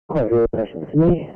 Quite real question to me.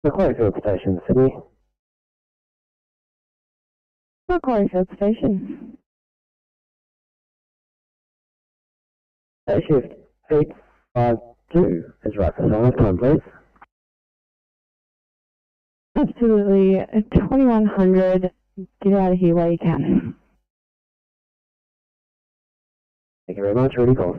Macquarie Field Station, Sydney. Macquarie Field Station. Day shift 852 is right for silence time, please. Absolutely. 2100. Get out of here while you can. Thank you very much. Ready, call.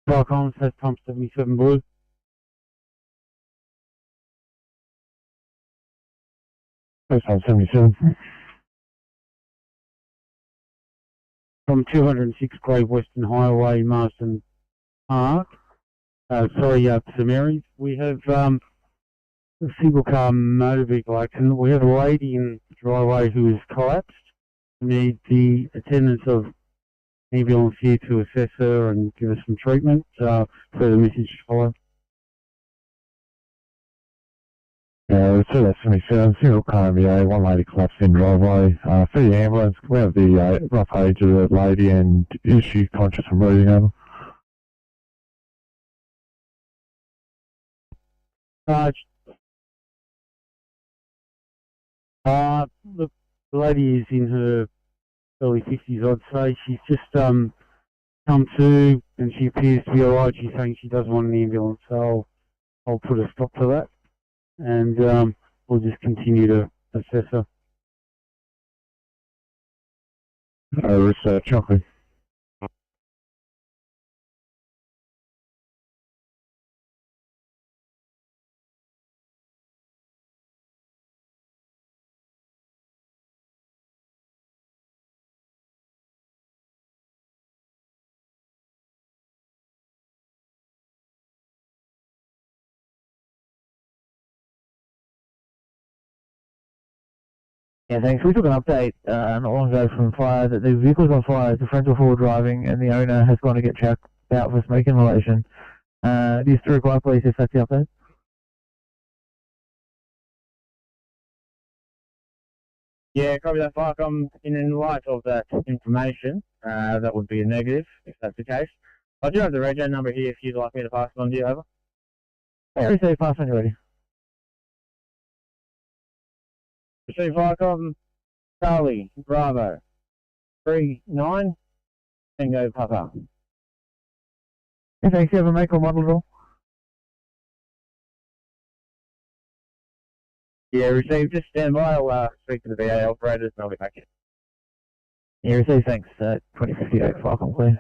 Park says pump 77 blue. First time 77. From 206 Great Western Highway, Marsden Park. St Mary's. We have a single car motor vehicle accident. We have a lady in the driveway who has collapsed. We need the attendance of ambulance here to assess her and give her some treatment. Further message to follow. Yeah, it's 77, single car MBA, one lady collapsed in driveway. For the ambulance, we have the rough age of the lady and is she conscious and breathing over? Look, the lady is in her early 50s, I'd say. She's just come to and she appears to be alright. She's saying she doesn't want an ambulance, so I'll put a stop to that. And we'll just continue to assess her. Research, okay. Yeah, thanks. We took an update not long ago from fire that the vehicle's on fire, differential forward driving, and the owner has gone to get checked out for smoke inhalation. Do you still require police if that's the update? Yeah, copy that, Park. In light of that information, that would be a negative if that's the case. I do have the rego number here if you'd like me to pass it on to you, over. Yeah, receive, pass on you ready. Receive Vicom, Charlie, Bravo, 3-9, Tango Papa. FA7, make or model roll. Yeah, receive, just stand by, I'll speak to the VA operators and I'll be back in. Yeah, receive, thanks. 2058, Vicom, please.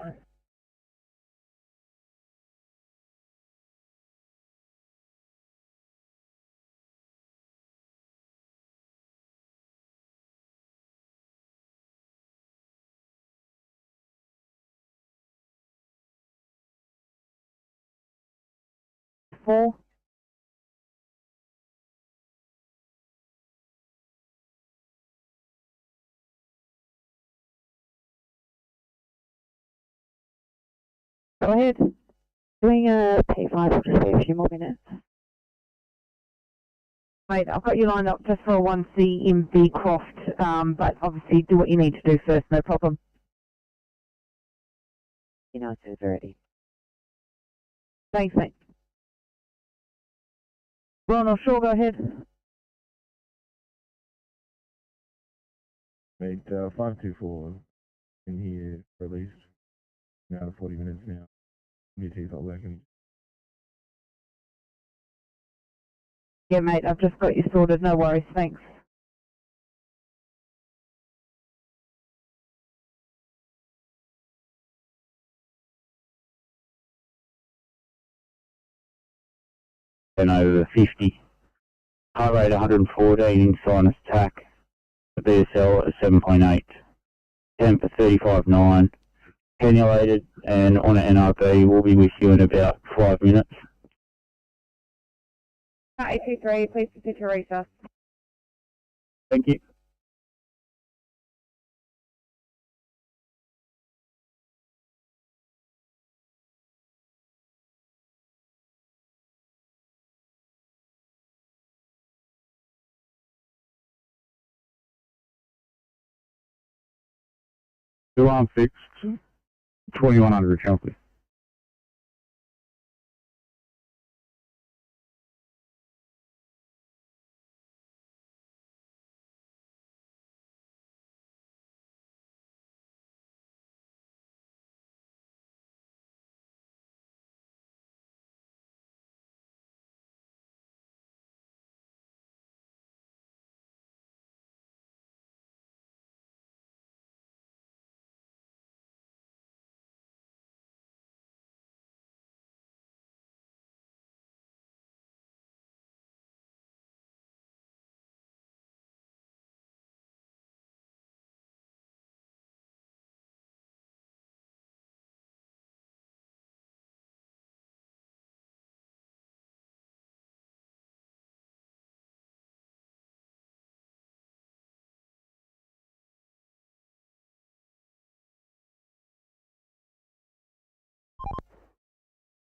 Four. Go ahead. Doing a P5 will just be a few more minutes. Mate, I've got you lined up just for a 1C in B Croft, but obviously do what you need to do first, no problem. You know it's already. Thanks, mate. Ron, offshore, go ahead. Mate, 524 in here for at least now 40 minutes now. UT's not working. Yeah, mate, I've just got you sorted, no worries, thanks. And over 50. Heart rate 114 in sinus attack. The BSL at 7.8. Temp at 35.9. Cannulated and on an NRB. We'll be with you in about 5 minutes. 823, please proceed to resus. Thank you. Alarm fixed. 2100 Chelsea.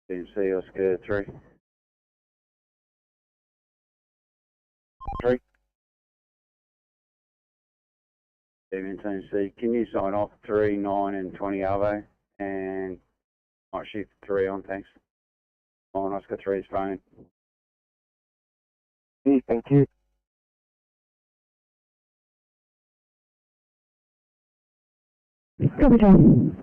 DMC Oscar 3. 3. DMC, can you sign off 3, 9 and 20 Arvo? And night shift 3 on, thanks. On Oscar 3's phone. Thank you. Copy, John.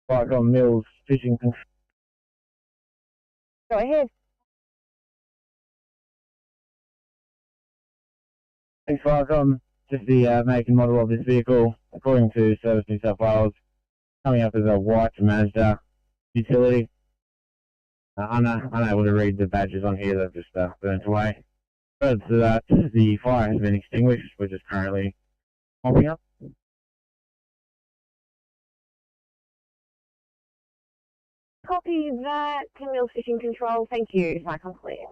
Vicom Mills, fishing control. Go ahead. Thanks, Vicom. Just the make and model of this vehicle, according to Service New South Wales, coming up as a white Mazda utility. Unable to read the badges on here, they've just burnt away. Further to that, the fire has been extinguished, we're just currently mopping up. Copy that. 10 mil fishing control. Thank you. Vicom clear.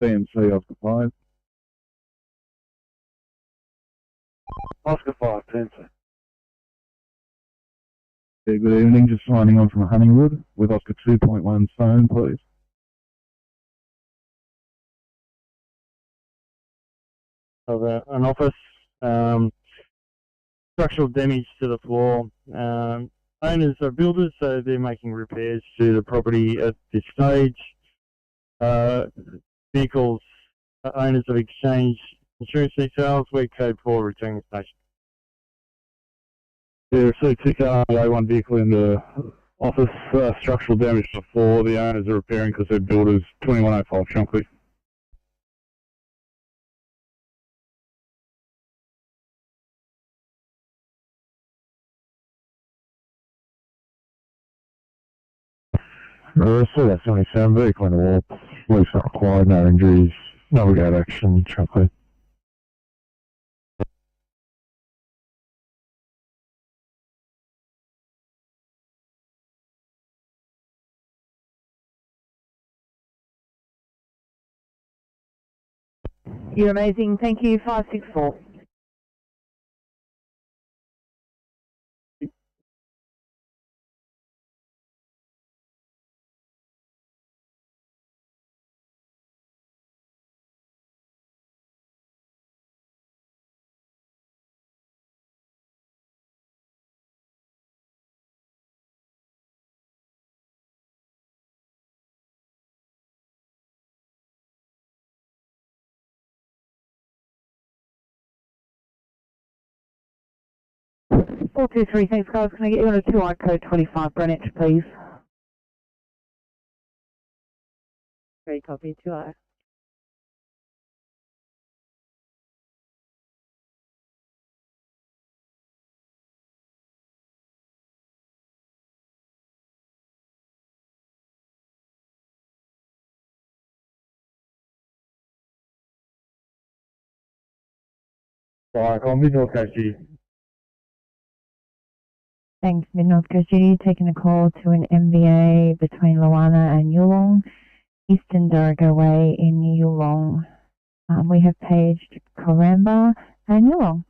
CMC Oscar 5. Oscar 5, Sensor. Yeah, good evening, just signing on from Honeywood with Oscar 2.1 phone, please. Of an office, structural damage to the floor. Owners are builders, so they're making repairs to the property at this stage. Vehicles owners have exchanged insurance details. We're code 4 returning station. Yeah, received 2 car A1 vehicle in the office, structural damage to the floor. The owners are repairing because they're builders. 2105 Shankly. So that's 77 vehicle in the wall. Police not required, no injuries, navigate action, Shankly. You're amazing. Thank you. 564. Four two three. Thanks, guys. Can I get you on a 2I code 25 Greenwich, please? Great copy. 2I. Right, on Mid-North Coast G. Thanks, Mid-North Coast Duty. Taking a call to an MVA between Loana and Yulong, Eastern Dorrigo Way in Yulong. We have paged Coramba and Yulong.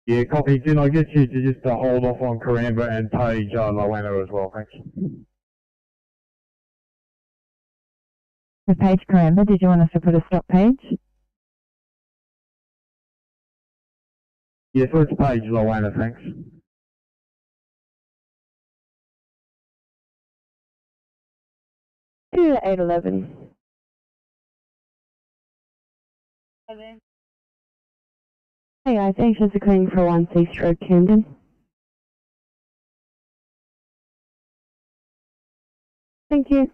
Yeah, copy. Didn't I get you to just hold off on Coramba and page Loana as well, thanks. The page Coramba, did you want us to put a stop page? Yeah, first page Loana, thanks. 2811. Hey guys, anxious occurring for 1 East Road, Camden. Thank you.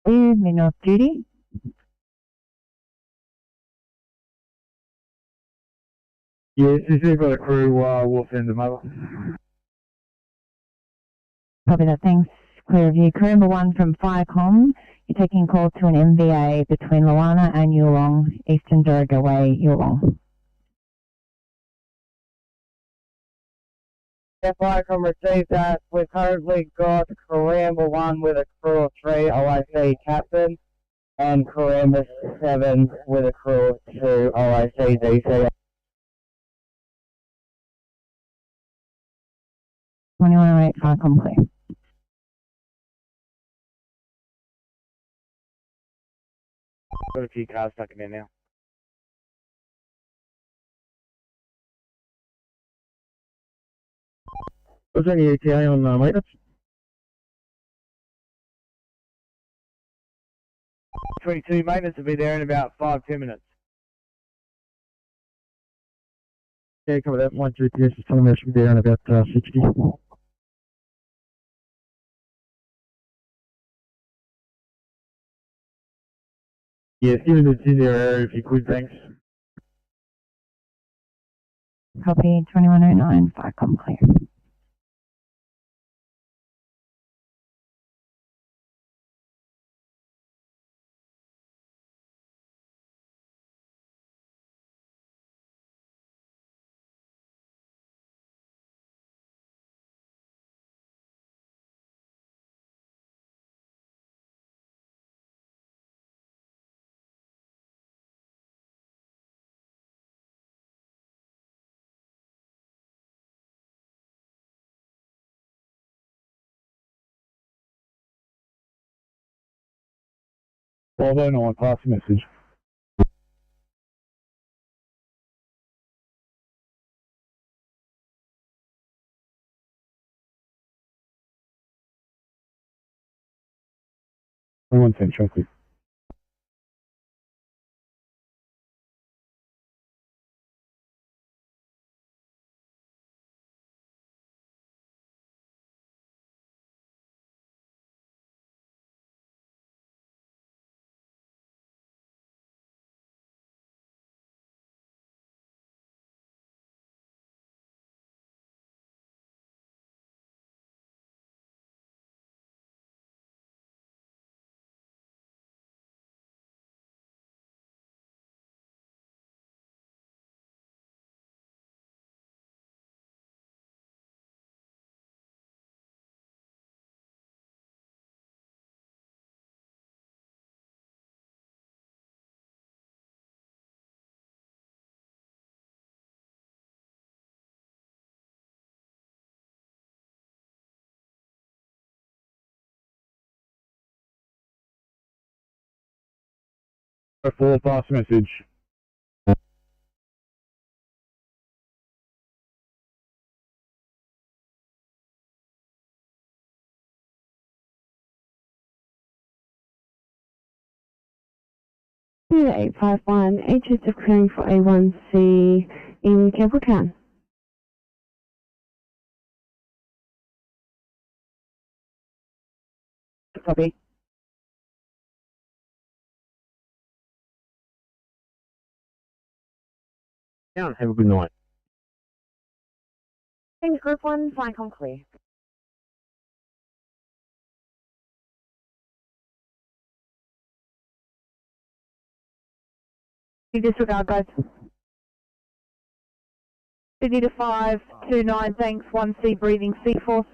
Mid-North Duty. Yes, if you've got a crew, we'll send them over. Copy that, thanks. Clear of you. Crew number 1 from Firecom, you're taking a call to an MVA between Luana and Yulong, Eastern Dorrigo Way, Yulong. Firecom received that. We've currently got crew number 1 with a crew of 3 OIC captain, and crew number 7 with a crew of 2 OIC DC. 2108 Firecom clear. Got a few cars stuck in there now. Was any ETA on maintenance? 22 maintenance will be there in about 5-10 minutes. Yeah, cover that. My GPS is telling me I should be there in about 60. Yeah, give it in their area if you could, thanks. Copy 2109 Firecom clear. Well, I don't know, I pass a message. One cent, chocolate. A full pass message. Two 851, HS of clearing for A1C in Campbelltown. Copy. Yeah, have a good night. Thanks, Group 1, Firecom clear. Disregard, guys. Sydney to 529, thanks. 1C breathing, C force.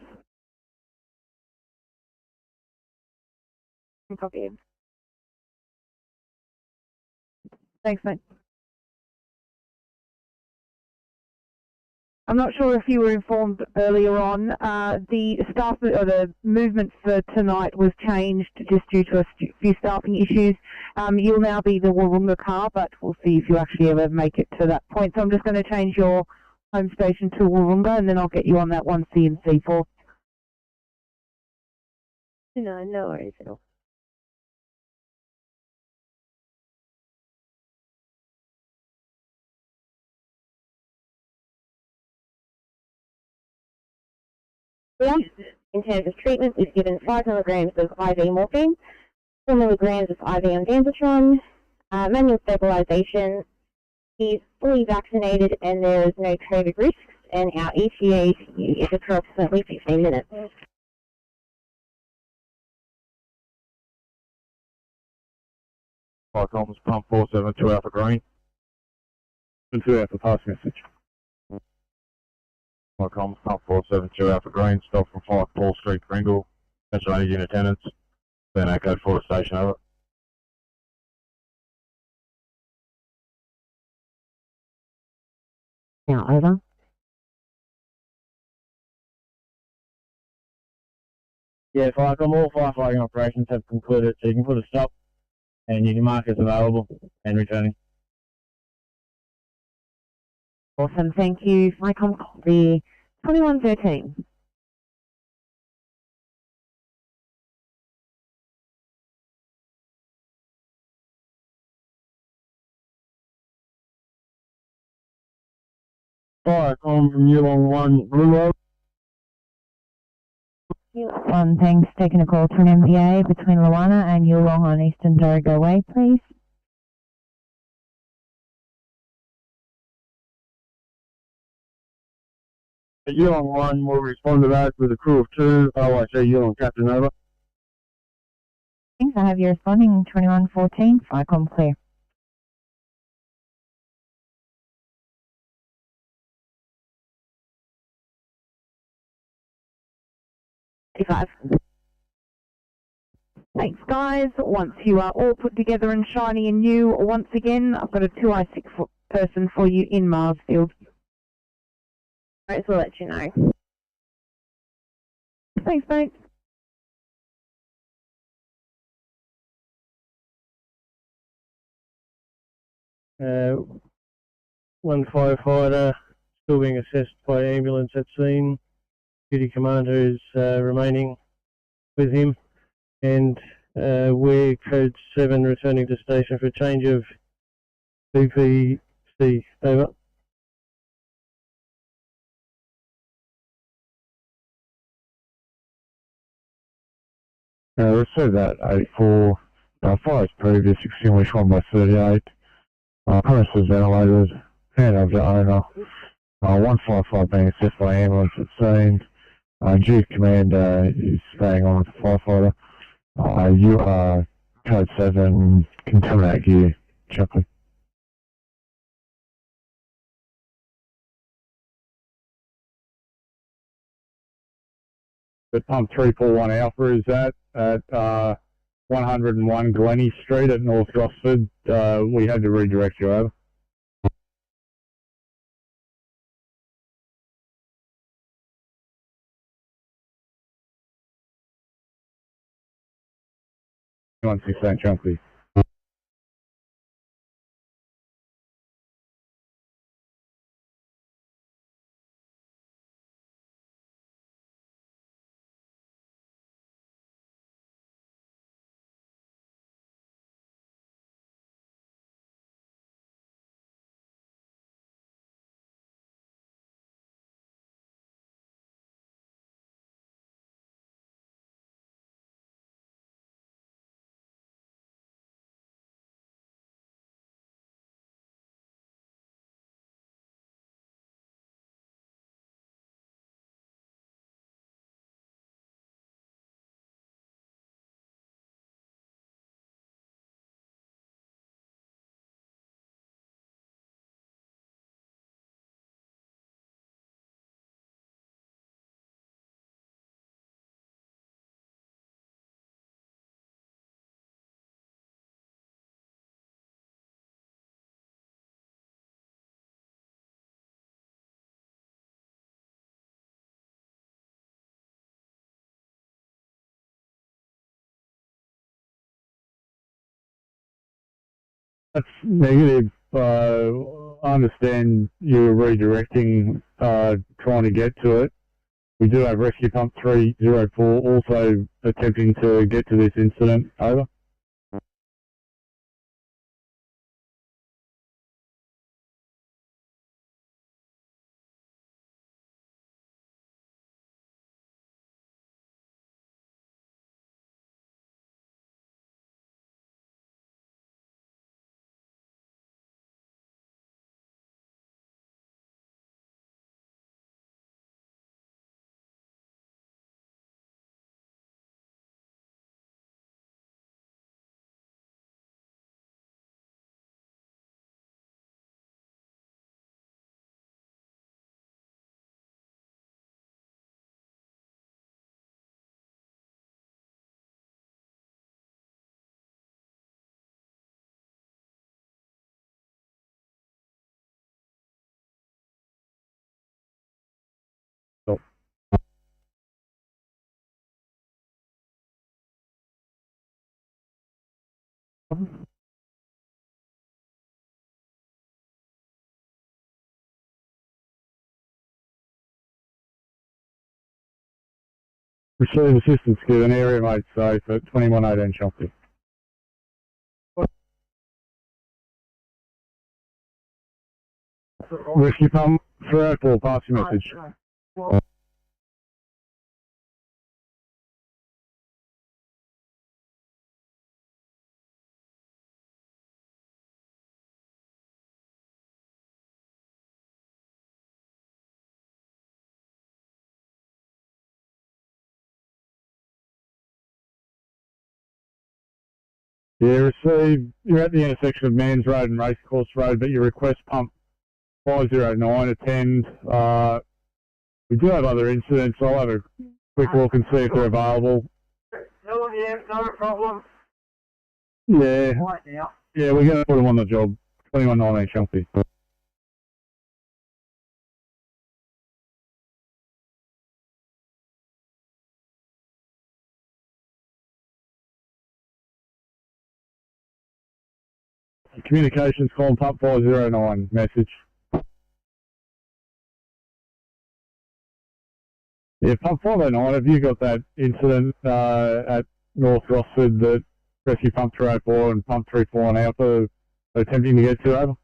Copy. Thanks, mate. I'm not sure if you were informed earlier on, the staff or the movement for tonight was changed just due to a few staffing issues. You'll now be the Wahroonga car, but we'll see if you actually ever make it to that point. So I'm just going to change your home station to Wahroonga, and then I'll get you on that 1C and C4. No, no worries at all. In terms of treatment, we've given 5 milligrams of IV morphine, 4 milligrams of IV ondansetron, manual stabilization, He's fully vaccinated and there is no COVID risks, and our ETA to you is approximately 15 minutes. Fire comms, pump 472 Alpha Green. And 2 Alpha pass message. Fire comms, pump 472 Alpha Green, stop from 5 Paul Street, Pringle. Pennsylvania in attendance. Then Echo 4 station over. Now, over. Yeah, Firecom, all firefighting operations have concluded, so you can put a stop and you can mark as available and returning. Awesome, thank you. Firecom copy 2113. Firecom from Yulong 1, Blue Road. One, thanks. Taking a call to an MVA between Luana and Yulong on Eastern Dorrigo Way, please. Yulong 1 will respond to that with a crew of 2. OIC Yulong Captain over. Thanks. I have you responding 2114. Firecom clear. Thanks, guys. Once you are all put together and shiny and new, once again, I've got a 2I6 person for you in Marsfield. Alright, so we'll let you know. Thanks, mate. One firefighter still being assessed by ambulance at scene. Duty commander is remaining with him, and we're code 7 returning to station for change of BPC. Over. Received that 84. Fire is previous, extinguished 1 by 38. Premises ventilated, hand of the owner. 155 being assessed by ambulance at scene. Duty commander is staying on with the firefighter. You are code 7, contaminate gear, Chuckley. The pump 341 Alpha is at 101 Glennie Street at North Gosford. We had to redirect you over. One 16 Chunky. That's negative. I understand you're redirecting, trying to get to it. We do have rescue pump 304 also attempting to get to this incident. Over. Dom. Receive assistance given, area made safe at 2118 Chelsea. Rescue pump, throughout all, pass your message. Yeah, receive, you're at the intersection of Manns Road and Racecourse Road, but your request pump 509 attend. We do have other incidents, so I'll have a quick look and see if they're available. Yeah, no problem. Yeah, Right now. yeah, we're going to put them on the job. 2119 Chelsea. Communications column pump 509 message. Yeah, pump 509, have you got that incident at North Rossford that rescue pump 304 and pump 34 on Alpha are attempting to get to over?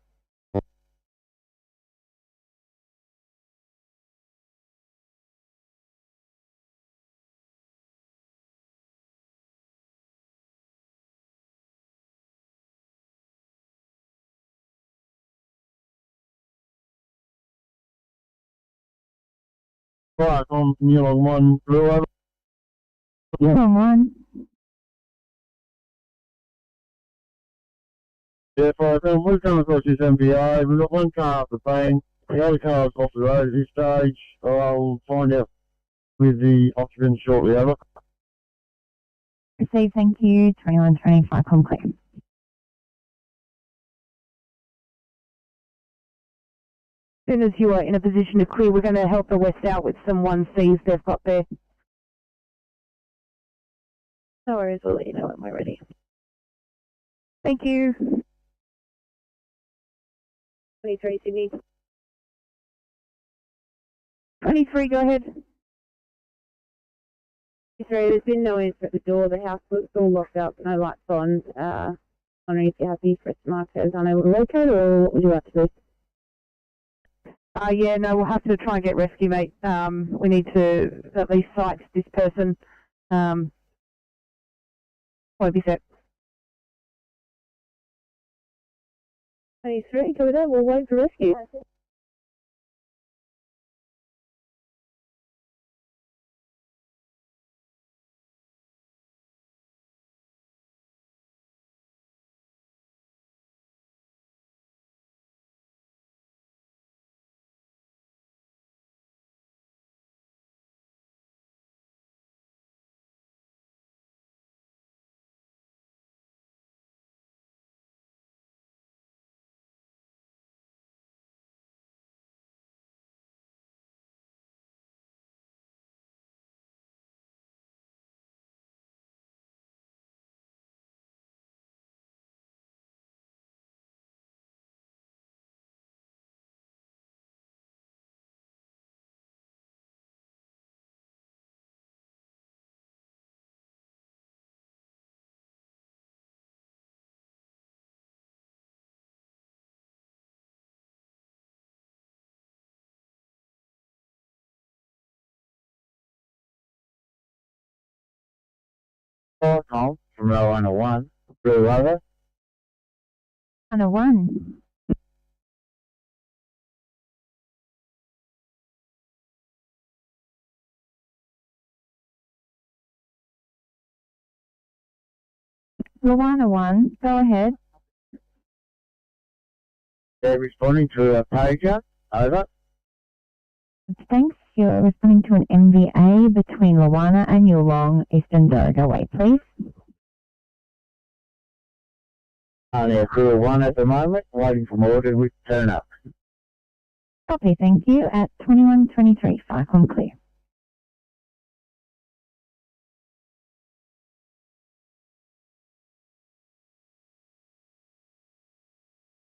Right, I'm new on one blue over. You're on one. Yeah, fire, we've come across this MBA, we've got one car up the bank, the other car's off the road at this stage. I'll find out with the occupants shortly over. Receive, thank you. 2125, com clear. As soon as you are in a position to clear, we're going to help the West out with some 1Cs they've got there. No worries, we'll let you know when we're ready. Thank you. 23, Sydney. 23, go ahead. 23, there's been no answer at the door. The house looks all locked up, no lights on. Wondering if you're happy for us to mark as unable to locate, or what would you like to do? Yeah, no, we'll have to try and get rescue, mate. We need to at least cite this person. Won't be set. 23, go with that. We'll wait for rescue. Tom from row 101, blue over. 101. Luana 1, go ahead. They're responding to a pager, over. Thanks. You're responding to an MVA between Luana and Yulong, Eastern Dorrigo Way, please. They're crew 1 at the moment, waiting for more to turn up. Copy, thank you. At 2123, FICOM clear.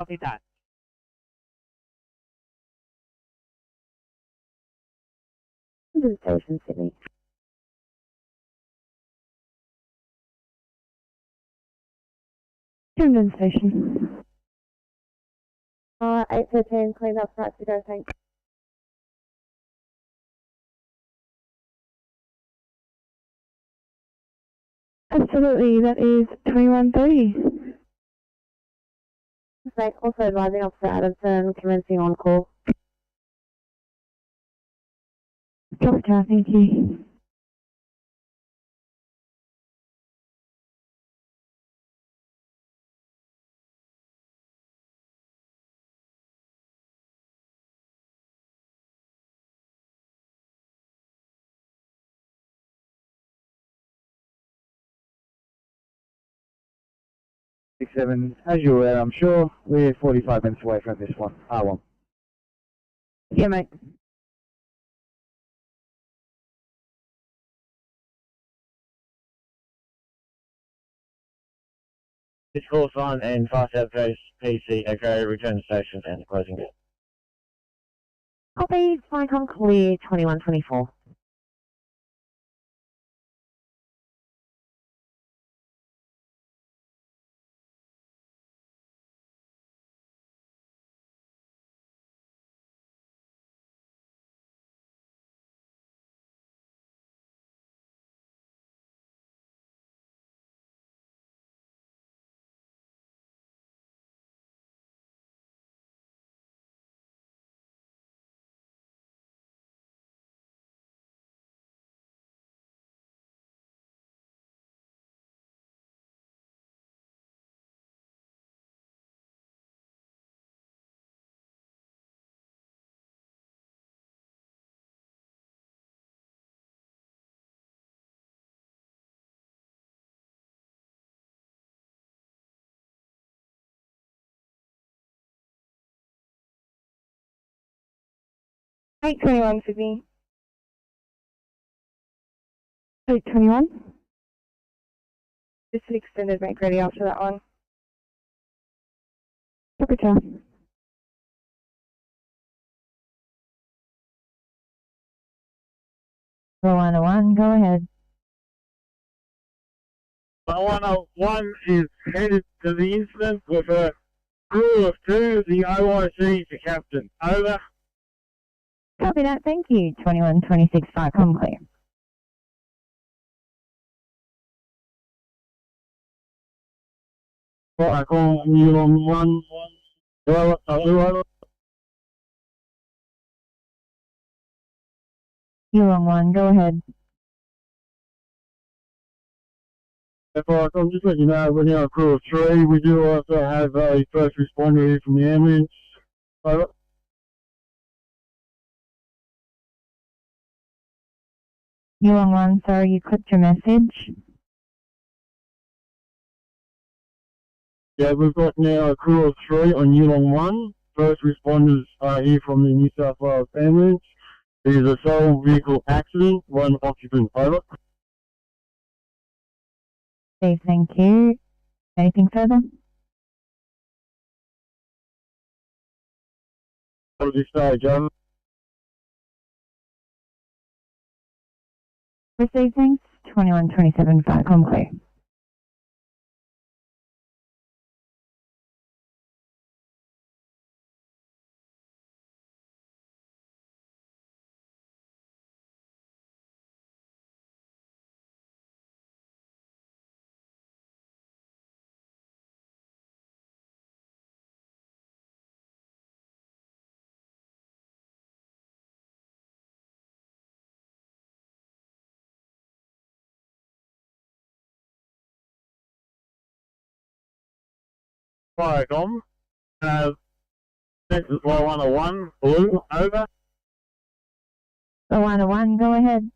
Copy that. London Station, Sydney. London Station. 8:13, clean up, right to go, thanks. Absolutely, that is 2130. Mistake, also advising Officer Adamson, commencing on call. Copy, thank you. Seven, as you're aware, I'm sure, we're 45 minutes away from this one. R1. Yeah, mate. This call sign and fast outpost PC, okay, return to station and closing it. Copy, Flycom clear, 2124. Eight 21, Sydney. 8:21. Just an extended make ready after that one. Copy, 101, go ahead. 101 is headed to the incident with a crew of 2, the OIC to captain. Over. Copy that, thank you. 2126, Farcom clear. I call you on 1. You on 1, go ahead. I'm just letting you know, we're now a crew of 3. We do also have a first responder here from the ambulance. Over. You on 1, sorry, you clicked your message. Yeah, we've got now a crew of 3 on Yulong 1. First responders are here from the New South Wales ambulance. It is a sole vehicle accident, 1 occupant. Over. Okay, thank you. Anything further? At this stage, over. Received, thanks. 2127, Farcom clear. Firecom. This is 101, blue, over. 101, go ahead.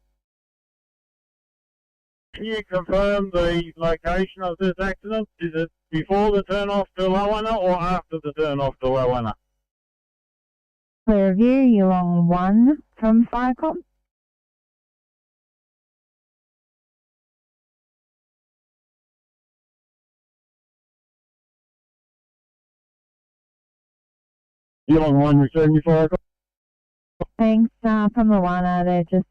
Can you confirm the location of this accident? Is it before the turn off to Lowana or after the turn off to Lowana? Clear view, you on 1 from Firecom. Yellow 1 receiving your fire call. Thanks, from Luana. They're just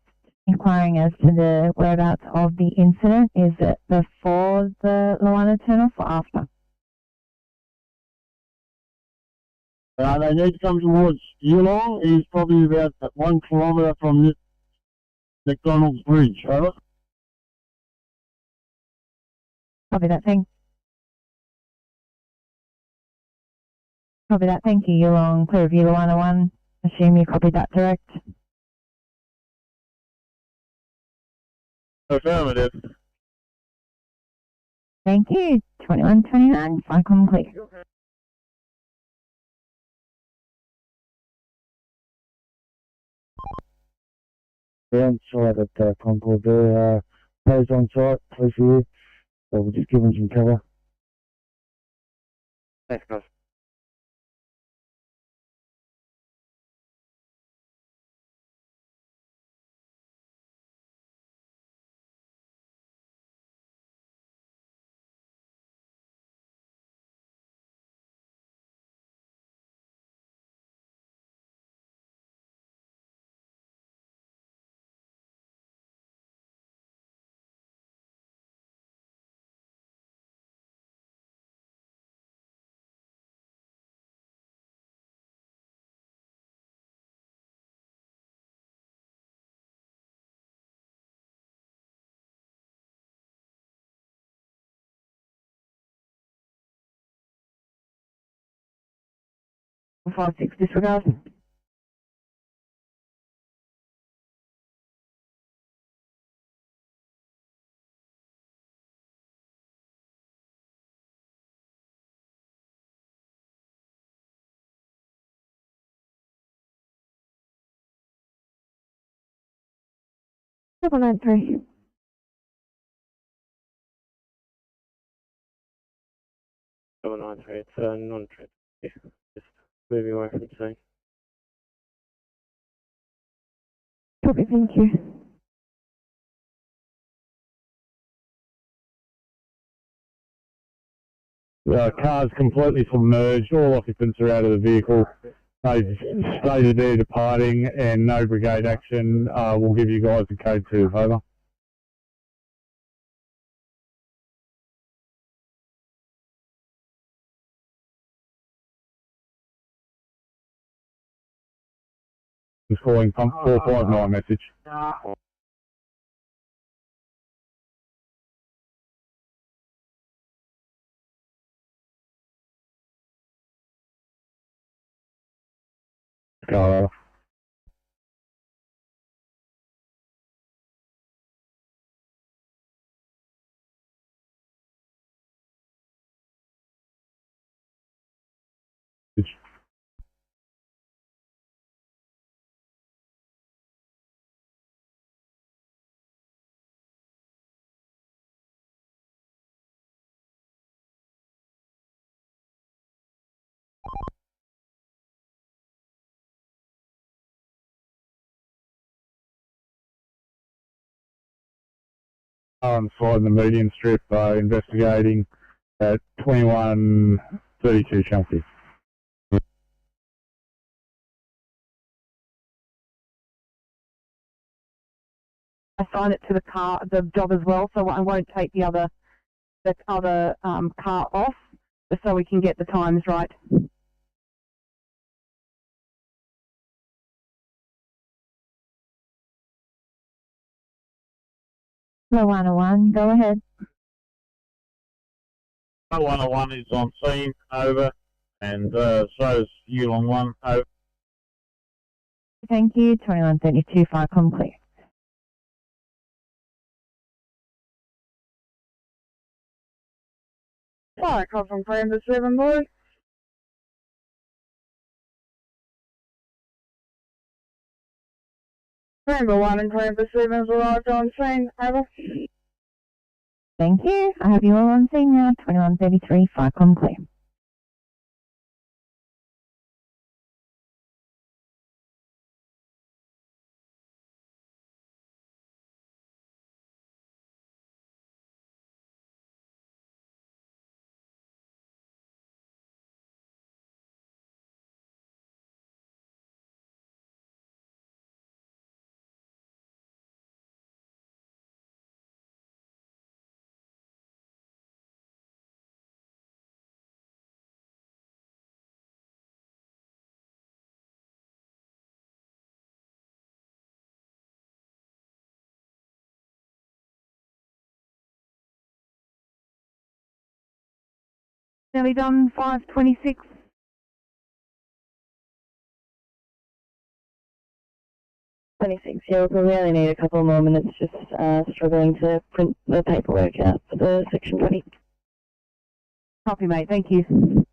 inquiring as to the whereabouts of the incident. Is it before the Luana turn-off or after? They need to come towards Yulong. He's probably about 1 kilometre from this McDonald's Bridge. Over. Copy that, thank you. Yulong, clear of you, Luana 1. Assume you copied that direct. Affirmative. Thank you. 2129, FICOM clear. Yeah, I'm sorry that Concord there posed on site, please for you. So we'll just give them some cover. Thanks, guys. Five six disregard. Double 93. Double 93, it's non-trip. Yeah, just moving away from the scene. Copy, thank you. Car's completely submerged, all occupants are out of the vehicle. They've stated they're departing and no brigade action. We'll give you guys the code 2, over. Just calling pump 459 message. Go. On site in the median strip, investigating at 2132 Chunky. Assign it to the job as well, so I won't take the other car off, just so we can get the times right. Luana 1, go ahead. 101 is on scene, over, and so is Yulong 1, over. Thank you. 2132, FICOM clear. Fire call from Ferry and 7, boys. Rainbow 1 and Corrective Services arrived on scene, over. Thank you. I have you all on scene now. 2133, FICOM clear. Nearly done, 5:26. Yeah, we only need a couple more minutes, just struggling to print the paperwork out for the Section 20. Copy, mate. Thank you.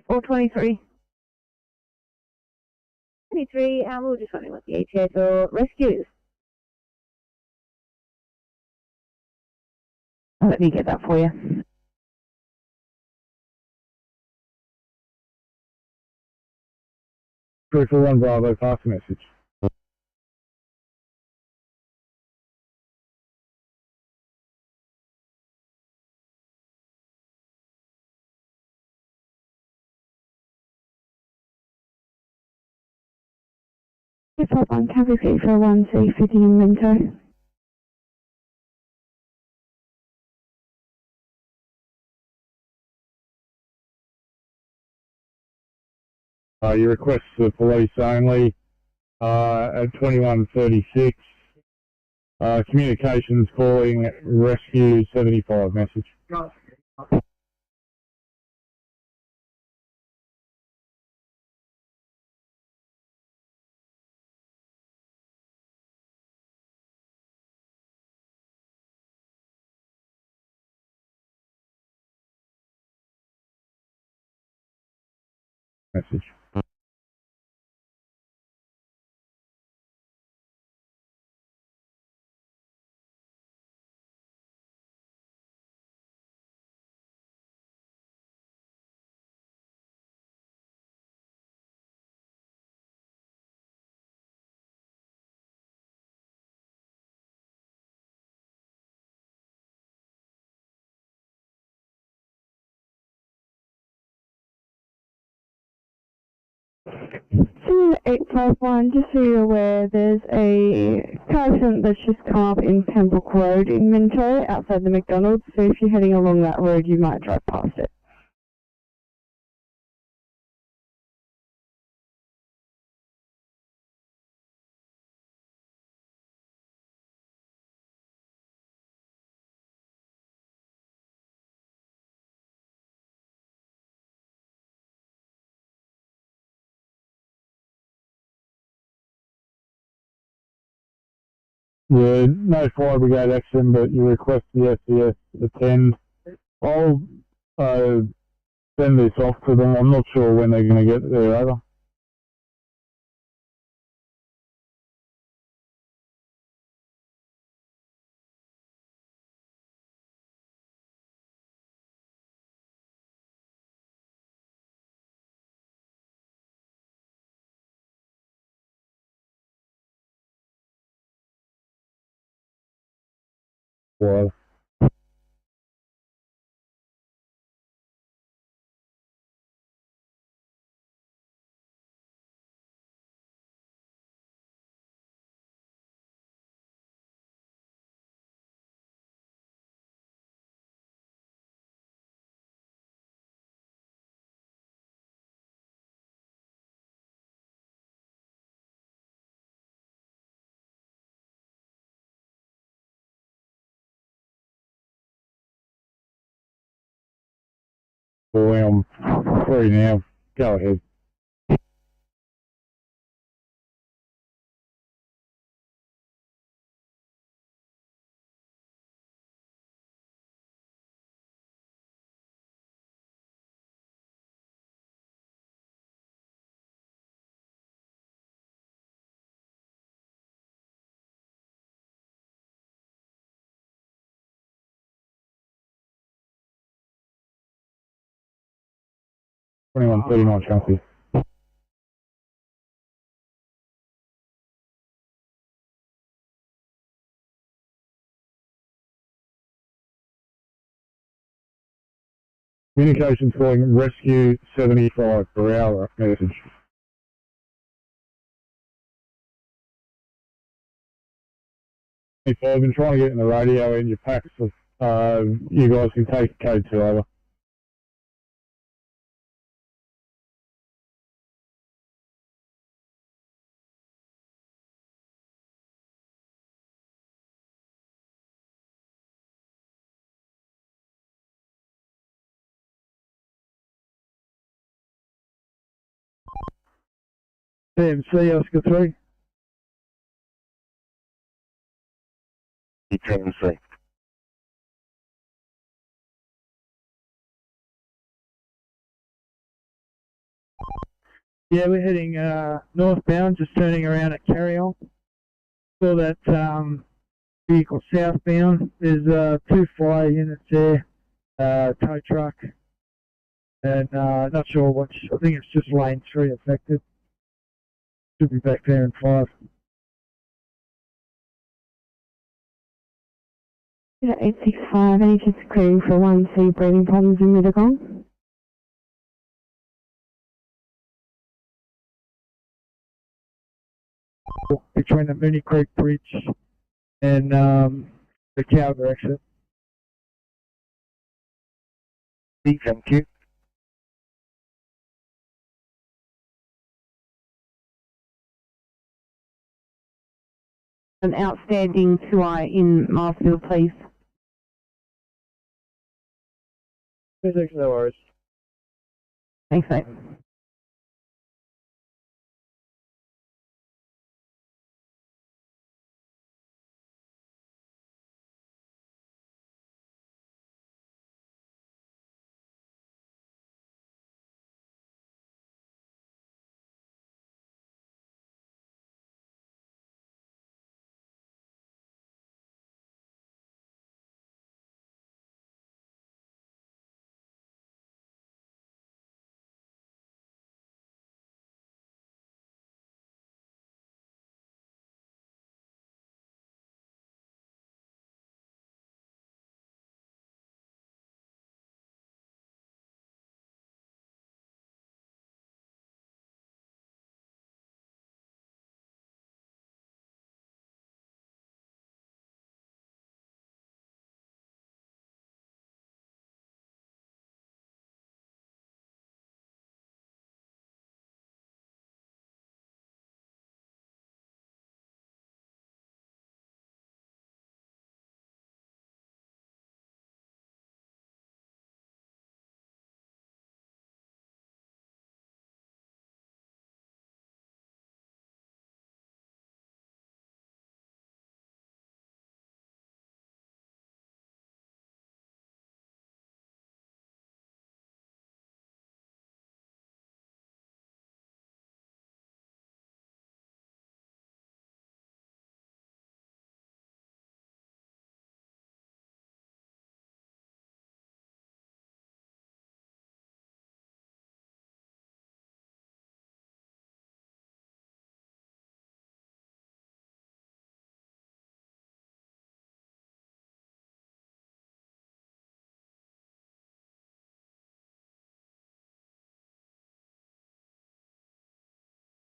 Or 23. 23, we were just wondering what the ETA for rescues. Let me get that for you. Three for 1 Bravo, pass the message. If I want cavity for 1C fitting in Minto. Your request for police only at 21:36. Communications calling rescue 75 message. Message. So 851, just so you're aware, there's a car accident that's just come up in Pembroke Road in Minto, outside the McDonald's, so if you're heading along that road, you might drive past it. Yeah, no fire brigade action, but you request the SES attend. I'll send this off to them. I'm not sure when they're going to get there over. Well, I'm free now. Go ahead. 2139 Chelsea. Communications calling rescue 75 per hour message. If I've been trying to get in the radio in your packs, you guys can take code 2 over. PMC Oscar 3. PMC. Yeah, we're heading northbound, just turning around at Carry-On. Saw that vehicle southbound. There's 2 fire units there, tow truck, and not sure which. I think it's just lane 3 affected. Should be back there in 5. 865, any just querying for 1C breathing problems in Mittagong? Between the Mooney Creek Bridge and the Calgary exit. Thank you. An outstanding 2I in Marsfield, please. No worries. Thanks, mate.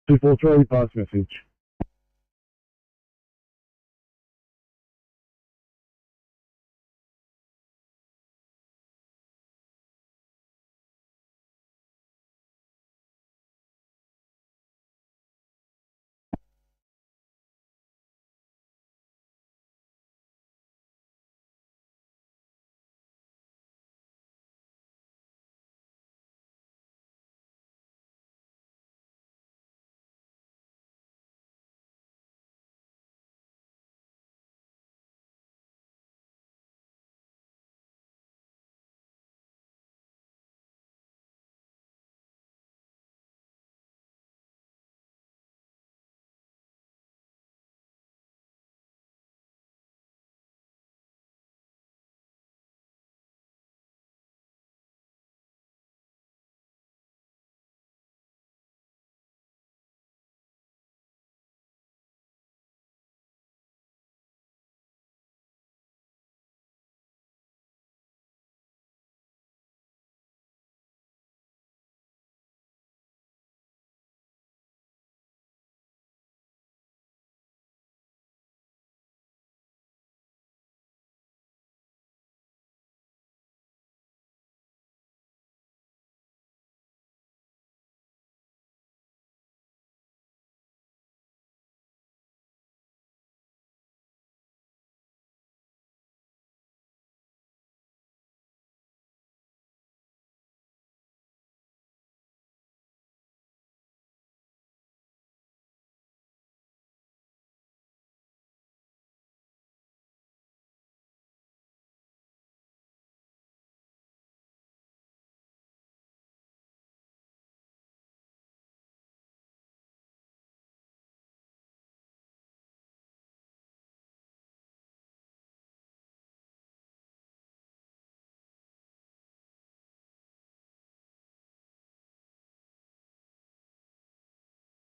Two four three pass message.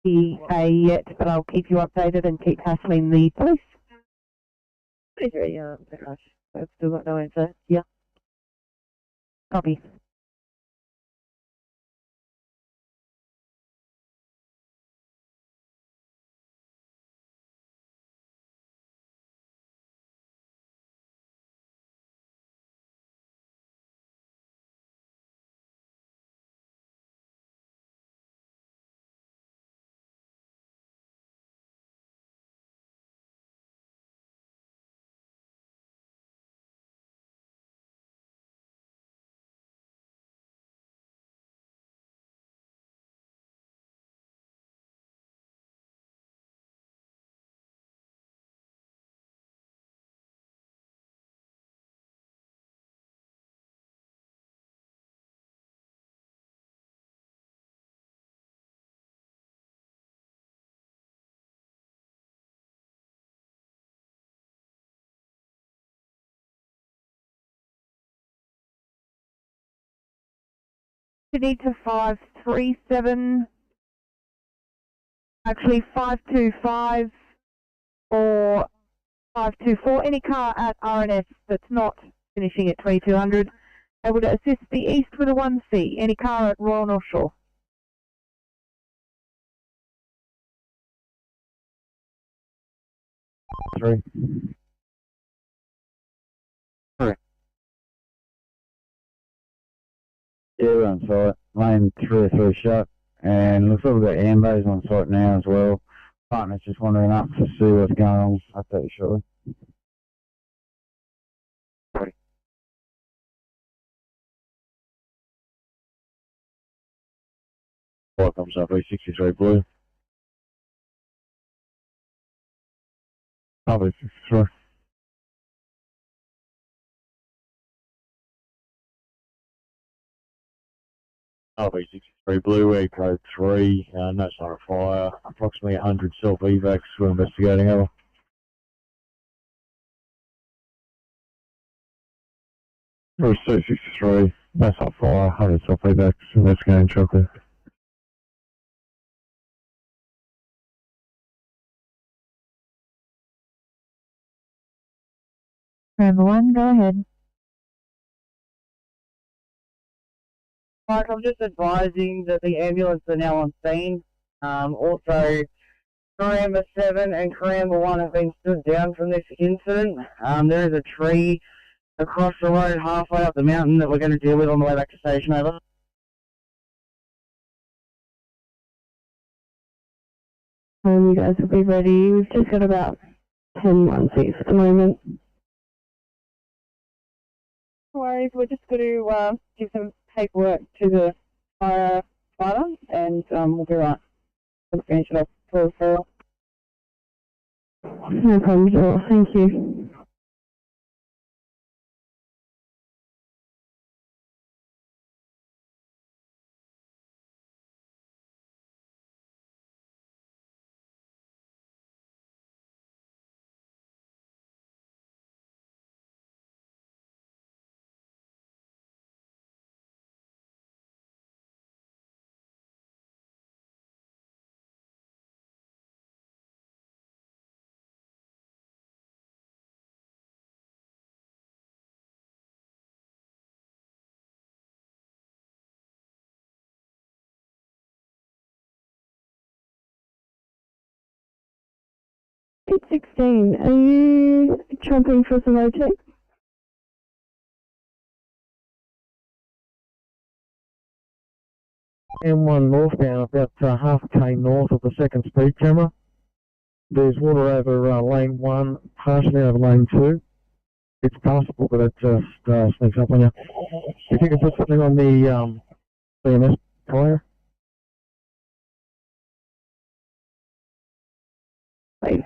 PA yet, but I'll keep you updated and keep hassling the police. Yeah, gosh, I've still got no answer. Yeah. Copy. Sydney to 537, actually 525 or 524. Any car at RNS that's not finishing at 2200, able to assist the east with a 1C. Any car at Royal North Shore. Three. Yeah, we're on site. Lane 303 shut. And looks like we've got ambos on site now as well. Partner's just wandering up to see what's going on. I'll update you shortly. Fire comes up, E63 blue. Cover 63. RV63 blue, air code 3, no sign of fire, approximately 100 self-evacs we're investigating over. Route 263, no sign of fire, 100 self-evacs investigating chocolate. Number 1, go ahead. Mark, I'm just advising that the ambulance are now on scene. Also, Caramba 7 and Caramba 1 have been stood down from this incident. There is a tree across the road halfway up the mountain that we're going to deal with on the way back to station, over. You guys will be ready. We've just got about 10 1Cs at the moment. No worries, we're just going to give some paperwork to the firefighter and we'll be right. We'll finish it off for referral. No problem at all. Thank you. Pit 16, are you chomping for some OT? M1 northbound, about half K north of the second speed camera. There's water over lane 1, partially over lane 2. It's passable, but it just sneaks up on you. If you can put something on the CMS tire. Wait.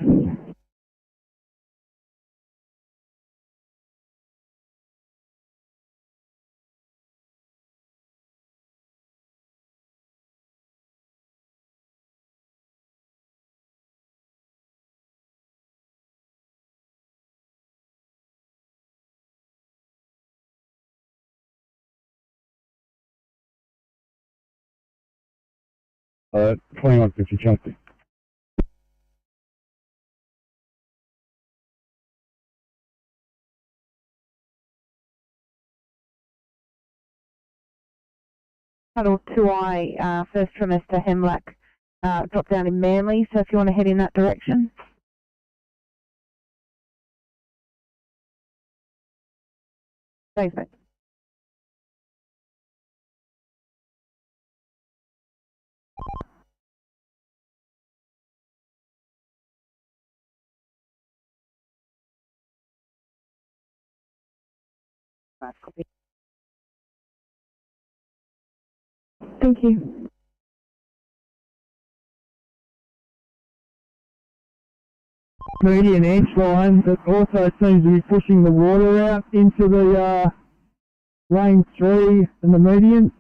2150 Chelsea. Tunnel 2I, first trimester Hemlock, drop down in Manly, so if you want to head in that direction. Thanks, mate. Copy. Thank you. Median edge line that also seems to be pushing the water out into the lane 3 and the median.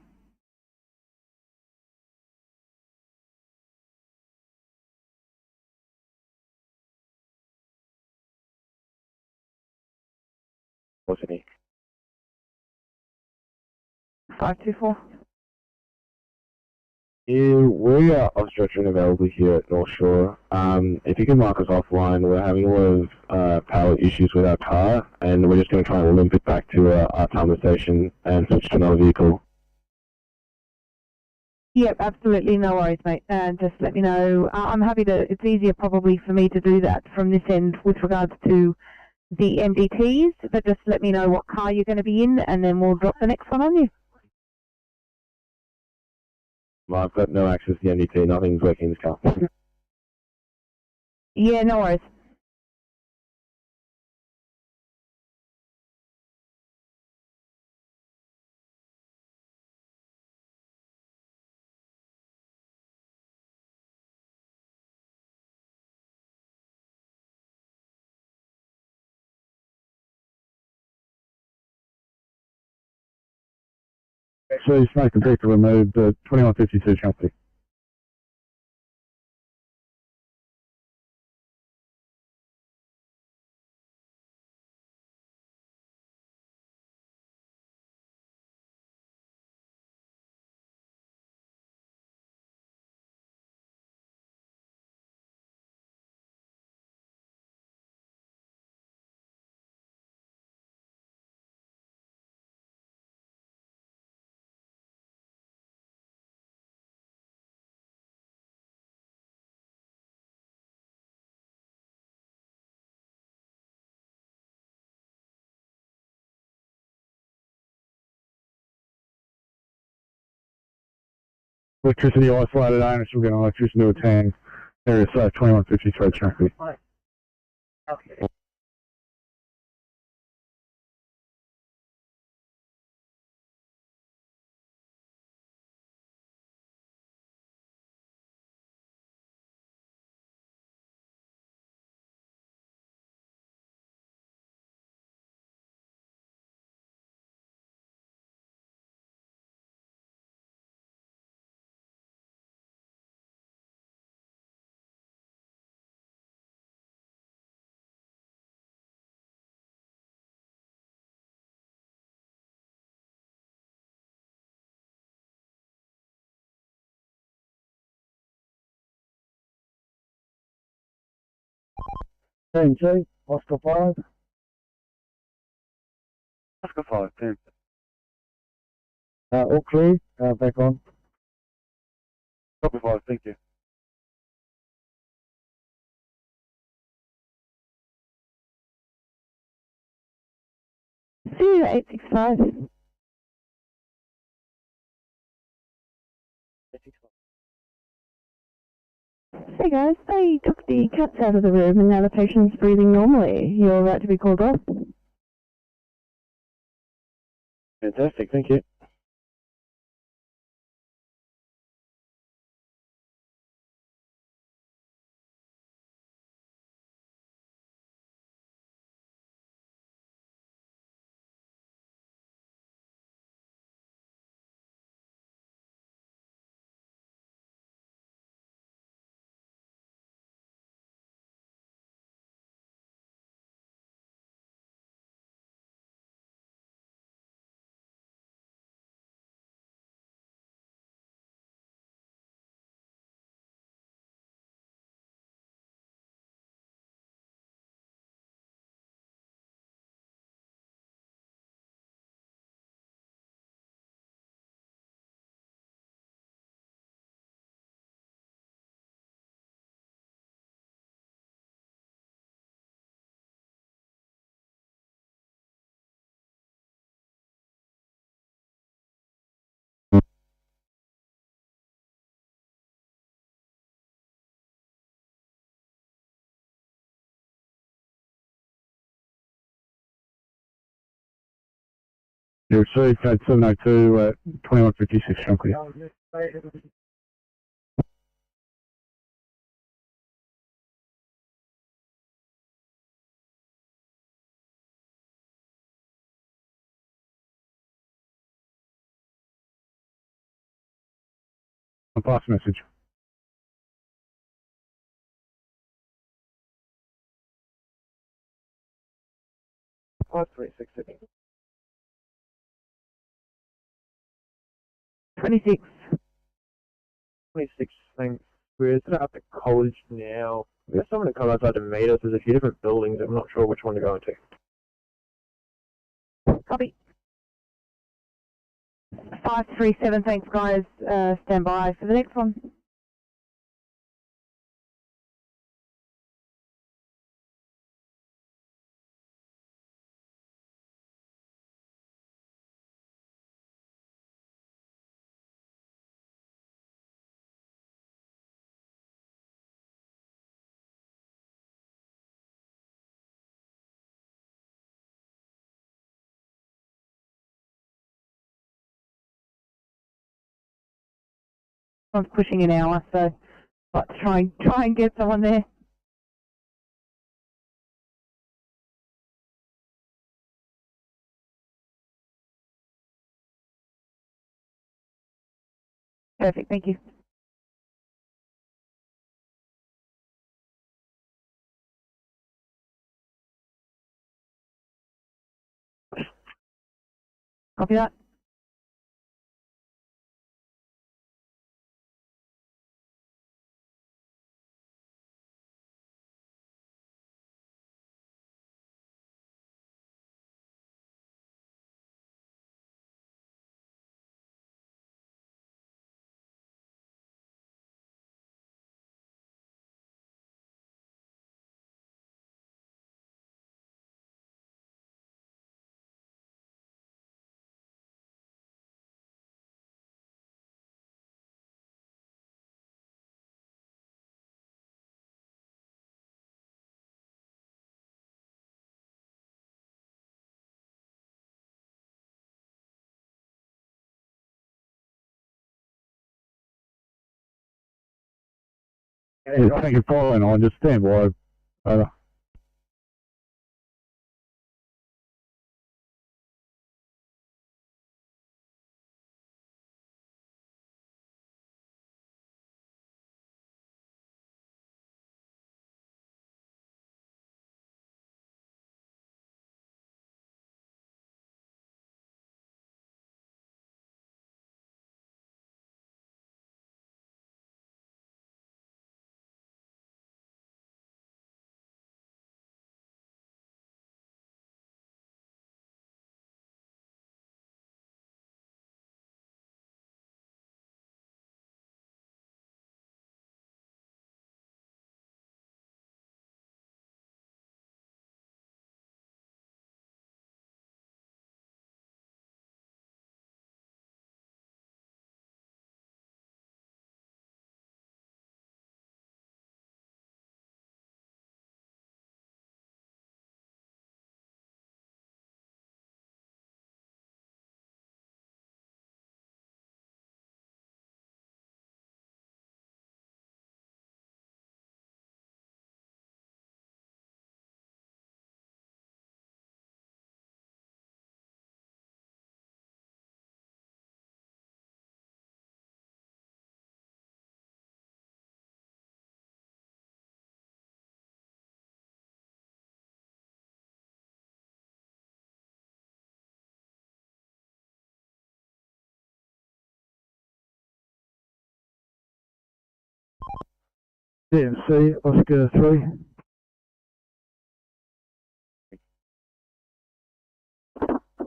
What's it? 524. Yeah, we are obstruction available here at North Shore. If you can mark us offline, we're having a lot of power issues with our car, and we're just going to try and limp it back to our timer station and switch to another vehicle. Yep, absolutely, no worries, mate. Just let me know. I'm happy to. It's easier probably for me to do that from this end with regards to the MDTs, but just let me know what car you're going to be in, and then we'll drop the next one on you. Well, I've got no access to the NDT, nothing's working in this car. Yeah, no worries. Actually, smoke and people removed, 2152 Chelsea. Electricity isolated owners will get electricity to a tank. Area safe 2153 Chelsea. Okay. T&T, Oscar 5. Oscar 5, 10. All clear, back on. Copy 5, thank you. See you at 865. Hey guys, they took the cats out of the room and now the patient's breathing normally. You're right to be called off. Fantastic, thank you. You received code 702 at 2156 Shankly. I'll pass message. Five three six six. 26. 26, thanks. We're sort of at the college now. We have someone to come outside to meet us. There's a few different buildings. I'm not sure which one to go into. Copy. 537, thanks guys. Stand by for the next one. I'm pushing an hour, so I'd like to try and get someone there. Perfect, thank you. Copy that. I think you're following on, just stand by. DMC, Oscar 3.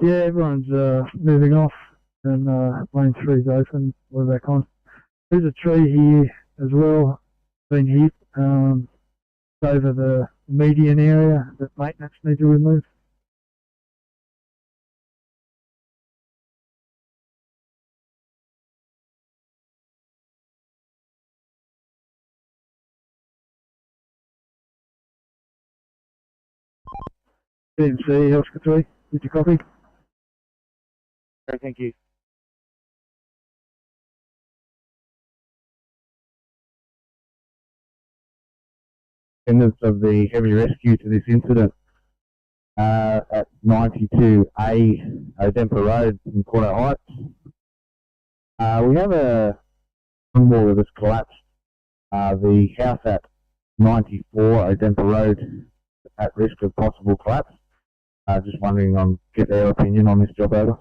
Yeah, everyone's moving off and lane 3's open. We're back on. There's a tree here as well, been hit over the median area that maintenance need to remove. DMC, Oscar 3, did you copy? Thank you. Attendance of the heavy rescue to this incident at 92A Odempa Road in Porto Heights. We have one wall that has collapsed. The house at 94 Odempa Road at risk of possible collapse. Just wondering get their opinion on this job, over.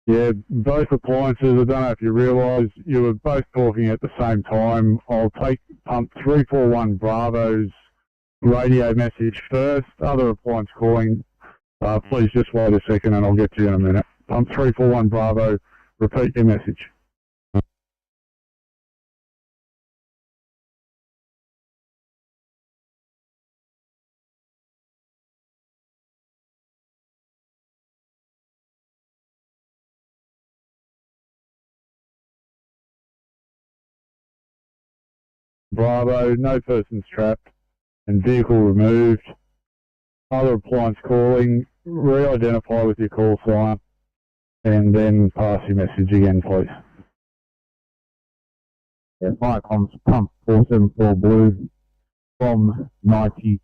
Yeah, both appliances, I don't know if you realise, you were both talking at the same time. I'll take pump 341 Bravo's radio message first. Other appliance calling, please just wait a second and I'll get to you in a minute. Pump 341 Bravo, repeat your message. Bravo, no persons trapped and vehicle removed. Other appliance calling, re-identify with your call sign and then pass your message again, please. Yeah, Firecom's pump 474 Blue from 92A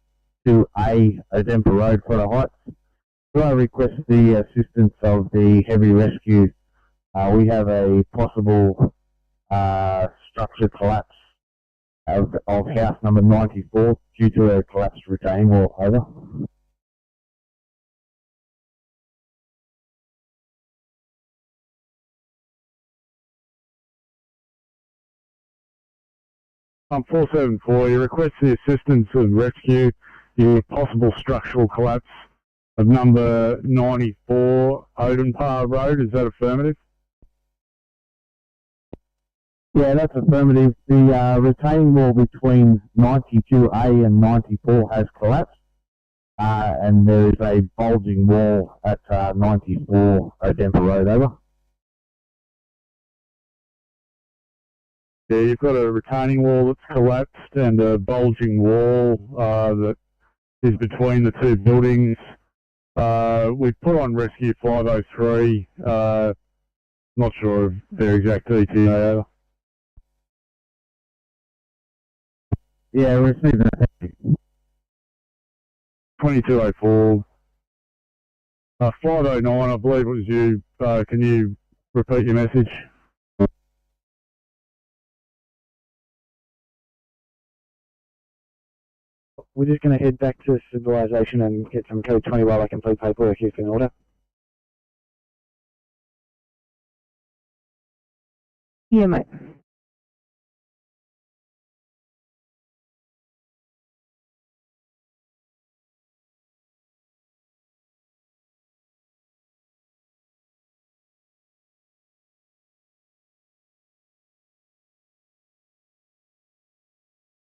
Odempa Road, Porto Heights. Do I request the assistance of the heavy rescue? We have a possible structure collapse of house number 94 due to a collapsed retaining wall, over. Pump 474, you request the assistance of rescue in possible structural collapse of number 94 Odempa Road. Is that affirmative? Yeah, that's affirmative. The retaining wall between 92A and 94 has collapsed, and there is a bulging wall at 94 Odempa Road, over. Yeah, you've got a retaining wall that's collapsed and a bulging wall that is between the two buildings. We've put on Rescue 503. Not sure of their exact ETA, over. Yeah, receiving that. 2204. 509, I believe it was you. Can you repeat your message? We're just going to head back to civilisation and get some code 20 while I complete paperwork here in order. Yeah, mate.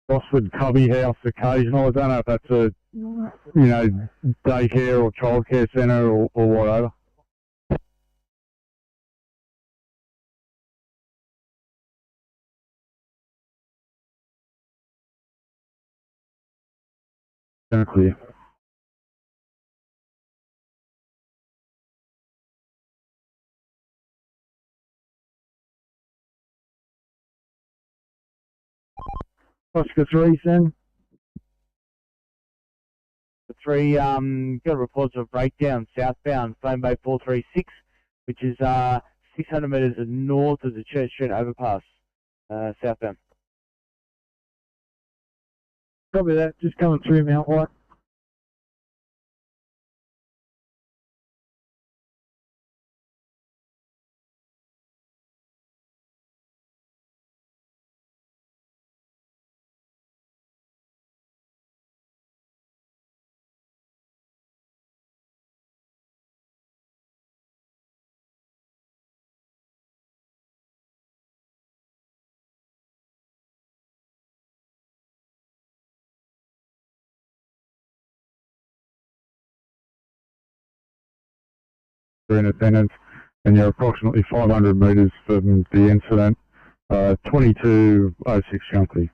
Gosford Cubby House occasional. I don't know if that's a, daycare or childcare centre or whatever. Clear. Oscar 3, Sam. The 3, got reports of breakdown southbound, phone bay 436, which is 600 metres north of the Church Street overpass, southbound. Copy that, just coming through Mount White. In attendance, and you're approximately 500 metres from the incident, 2206 Junkie.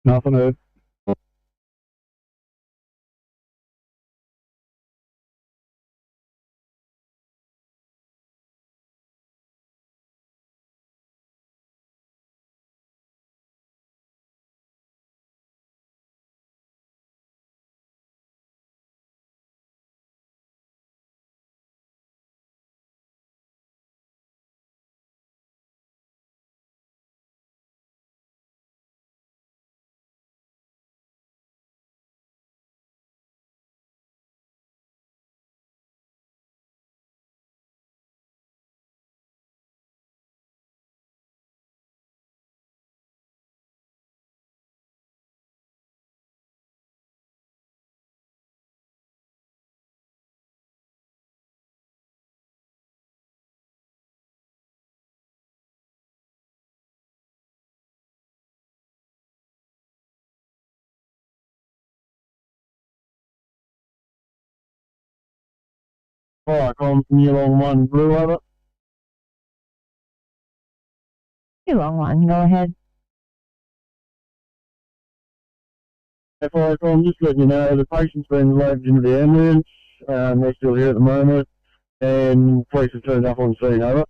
Nothing heard. Fire comms from Yelong 1, blue over. You long one, go ahead. Fire comm, just letting you know the patient's been loaded into the ambulance. They're still here at the moment, and police have turned up on scene, over.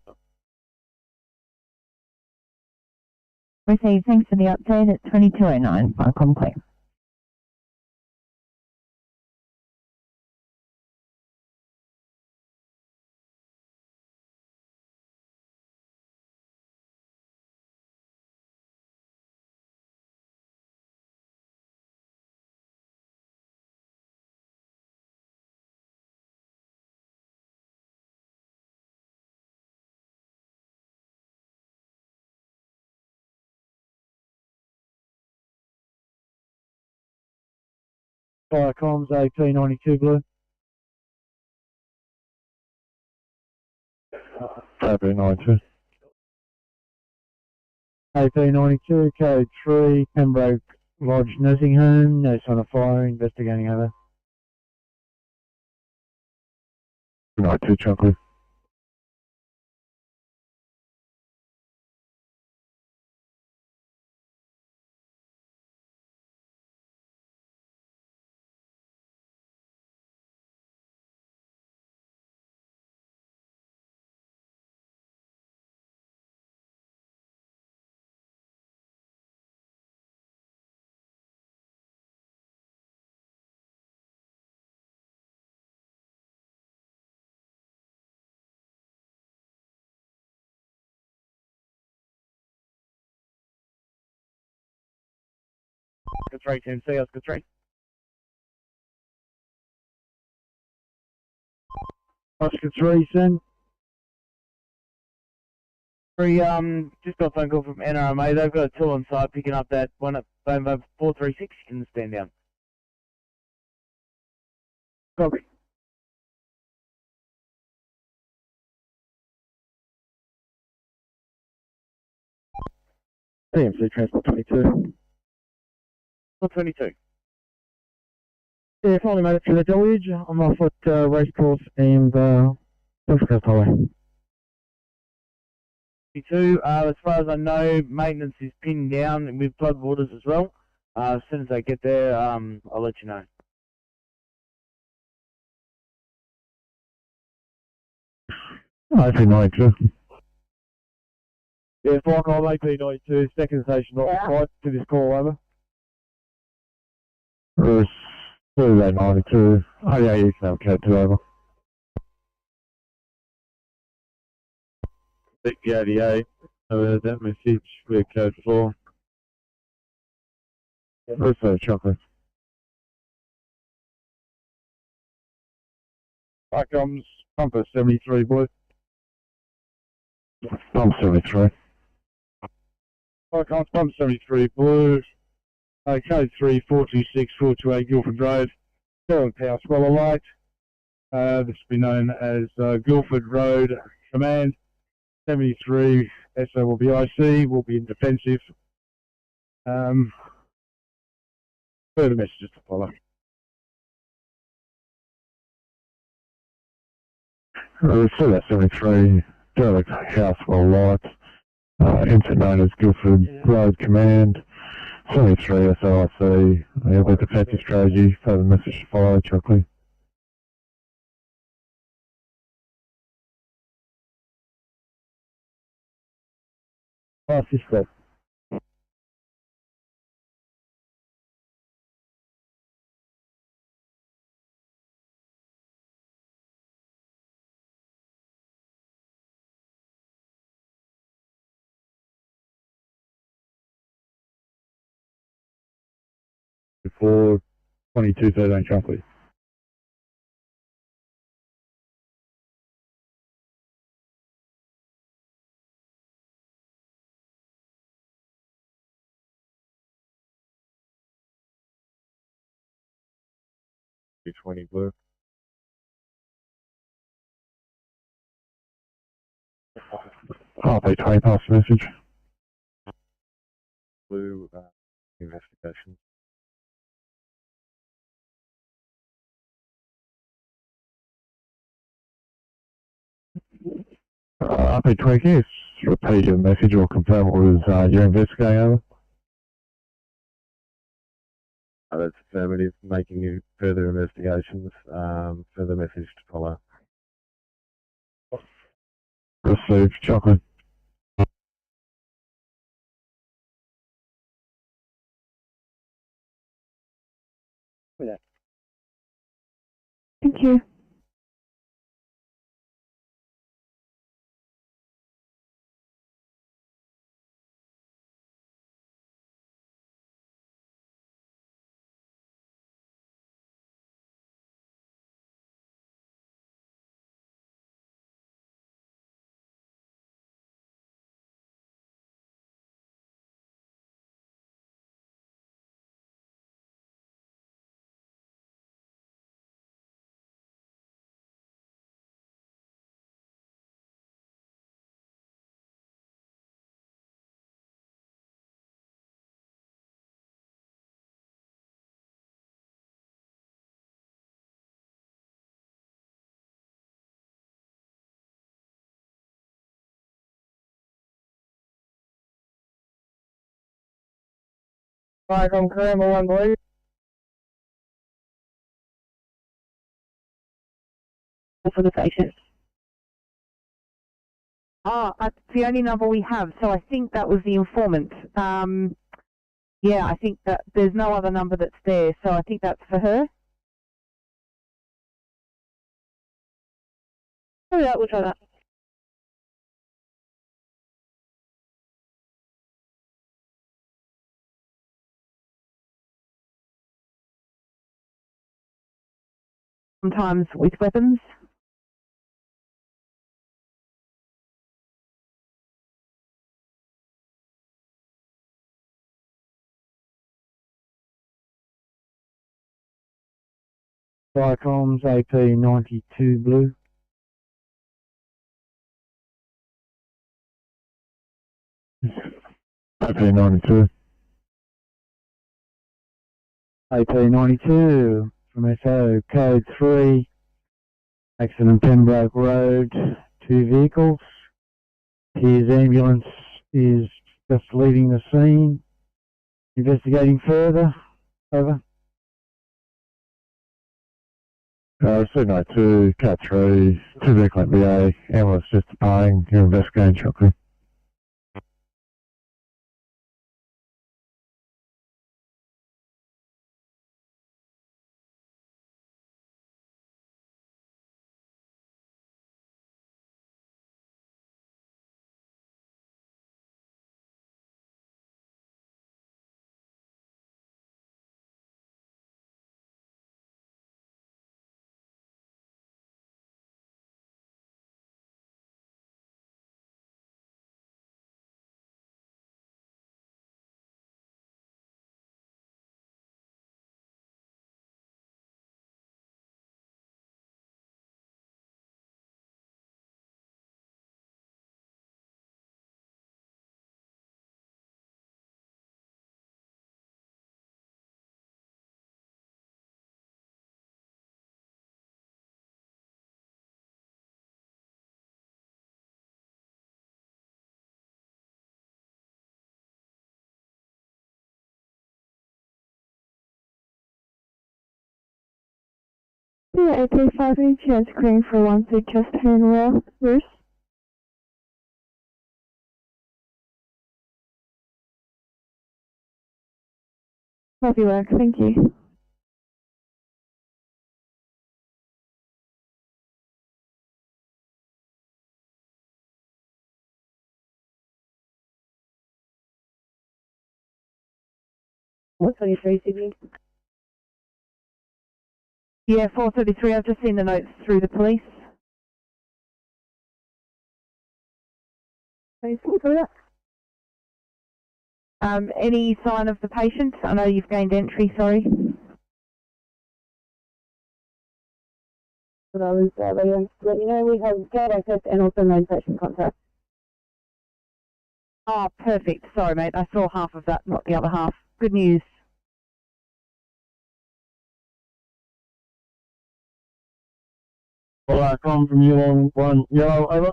Received, thanks for the update at 2209, Firecom clear. Fire comms 1892 blue. Fabry 92. 1892, code 3, Pembroke Lodge Nursing Home, no sign of fire, investigating over. 92 chocolate. Oscar 3, Team C, Oscar 3. Oscar 3, send. 3, just got a phone call from NRMA. They've got a tool on site picking up that one at Bomo 436. You can stand down. Copy. TMC Transport 22. 422. Yeah, finally made it through the deluge. I'm off at Racecourse and Central Coast Highway. 22, as far as I know, maintenance is pinned down with flood waters as well. As soon as I get there, I'll let you know. IP92. Yeah, fire comm AP92, second station occupied to this call, over. Bruce 292. Oh yeah, you can have code 2 over. 6088. Over that message with code 4. Bruce chocolate. Fire comms, Pumper 73 blue. Pump 73. Fire comms, Pump 73 blue. Code 3, 426, 428 Guildford Road. Sterling Power Swallow Light. This will be known as Guildford Road Command. 73 SO will be IC, will be in defensive. Further messages to follow. So that's 73. Sterling House well light. Incident known as Guildford Road Command. 73 SLIC, airborne defensive strategy, further message to follow, Chuckley. Sister. Before 2213 Chuckley. $20 blue. RP20 pass message. Blue investigation. RP20, can you just repeat your message or confirm what was you're investigating over? That's affirmative, making further investigations, further message to follow. Received, Chocolate. Thank you. Fire from Corrective 1 blue. For the patient. It's the only number we have, so I think that was the informant. Yeah, I think that there's no other number that's there, so I think that's for her. Oh yeah, we'll try that. Sometimes with weapons. Vicoms AP92 blue. AP92. AP92 from SO code 3. Accident Pembroke Road, 2 vehicles. His ambulance is just leaving the scene. Investigating further. Over. C92, Cat 3, 2 vehicle BA, ambulance just departing, you're investigating Chocolate. Yeah, AP5 chance screen for 1 through chest hand Bruce. Copy work, thank you. What's on your 3, Sydney? Yeah, 433. I've just seen the notes through the police. Please, can you put it up? Any sign of the patient? I know you've gained entry, sorry. But I was going to let you know we have gate access and also no patient contact. Oh, perfect. Sorry, mate. I saw half of that, not the other half. Good news. Well, I come from you on 1 yellow, over.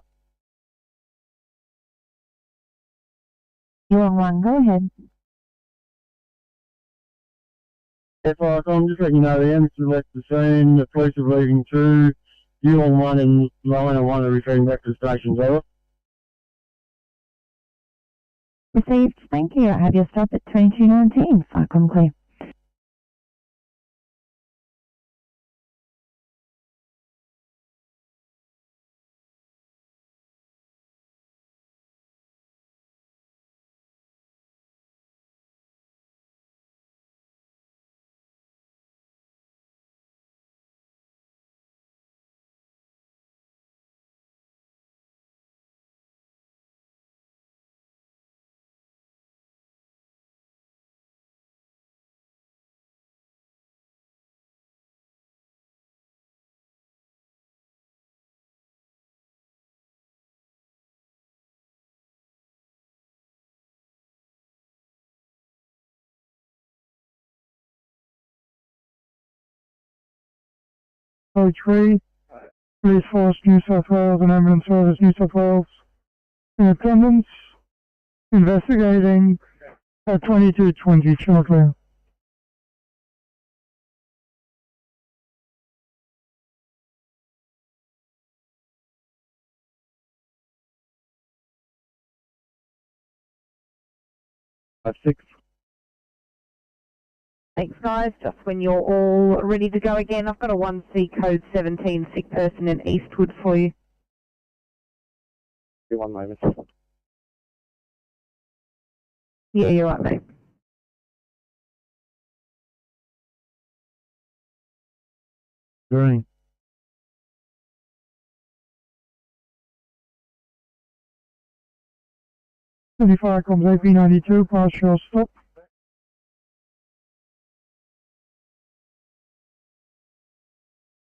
You're on 1, go ahead. If I come, just let you know the ambulance has left the scene, the police are leaving 2, you on 1 and line on 1 are referring back to the stations, over. Received, thank you. I have your stop at 2219, Farcom clear. Code 3, Police Force New South Wales and Ambulance Service New South Wales in attendance, investigating at 2220 shortly. At 6. Thanks, guys. Just when you're all ready to go again, I've got a 1C code 17 sick person in Eastwood for you. 1 moment. Yeah, you're right, mate. Green. Fire comes AP92, partial stop.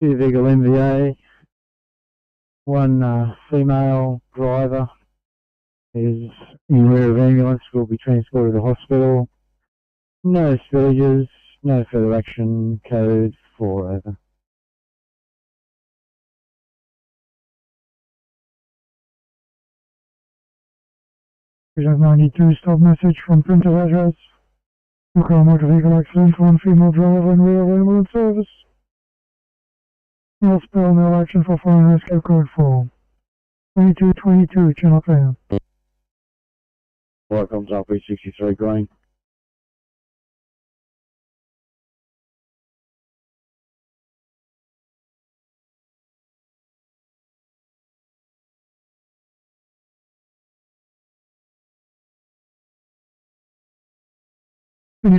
Vehicle MVA. 1 female driver is in rear of ambulance, will be transported to hospital. No spillages, no further action, code 4 over. We have 92 stop message from printer address. Local motor vehicle accident, 1 female driver in rear of ambulance service. No spill, no action for fire and rescue code 4. 2222, channel fail. Fire comes up E63 green.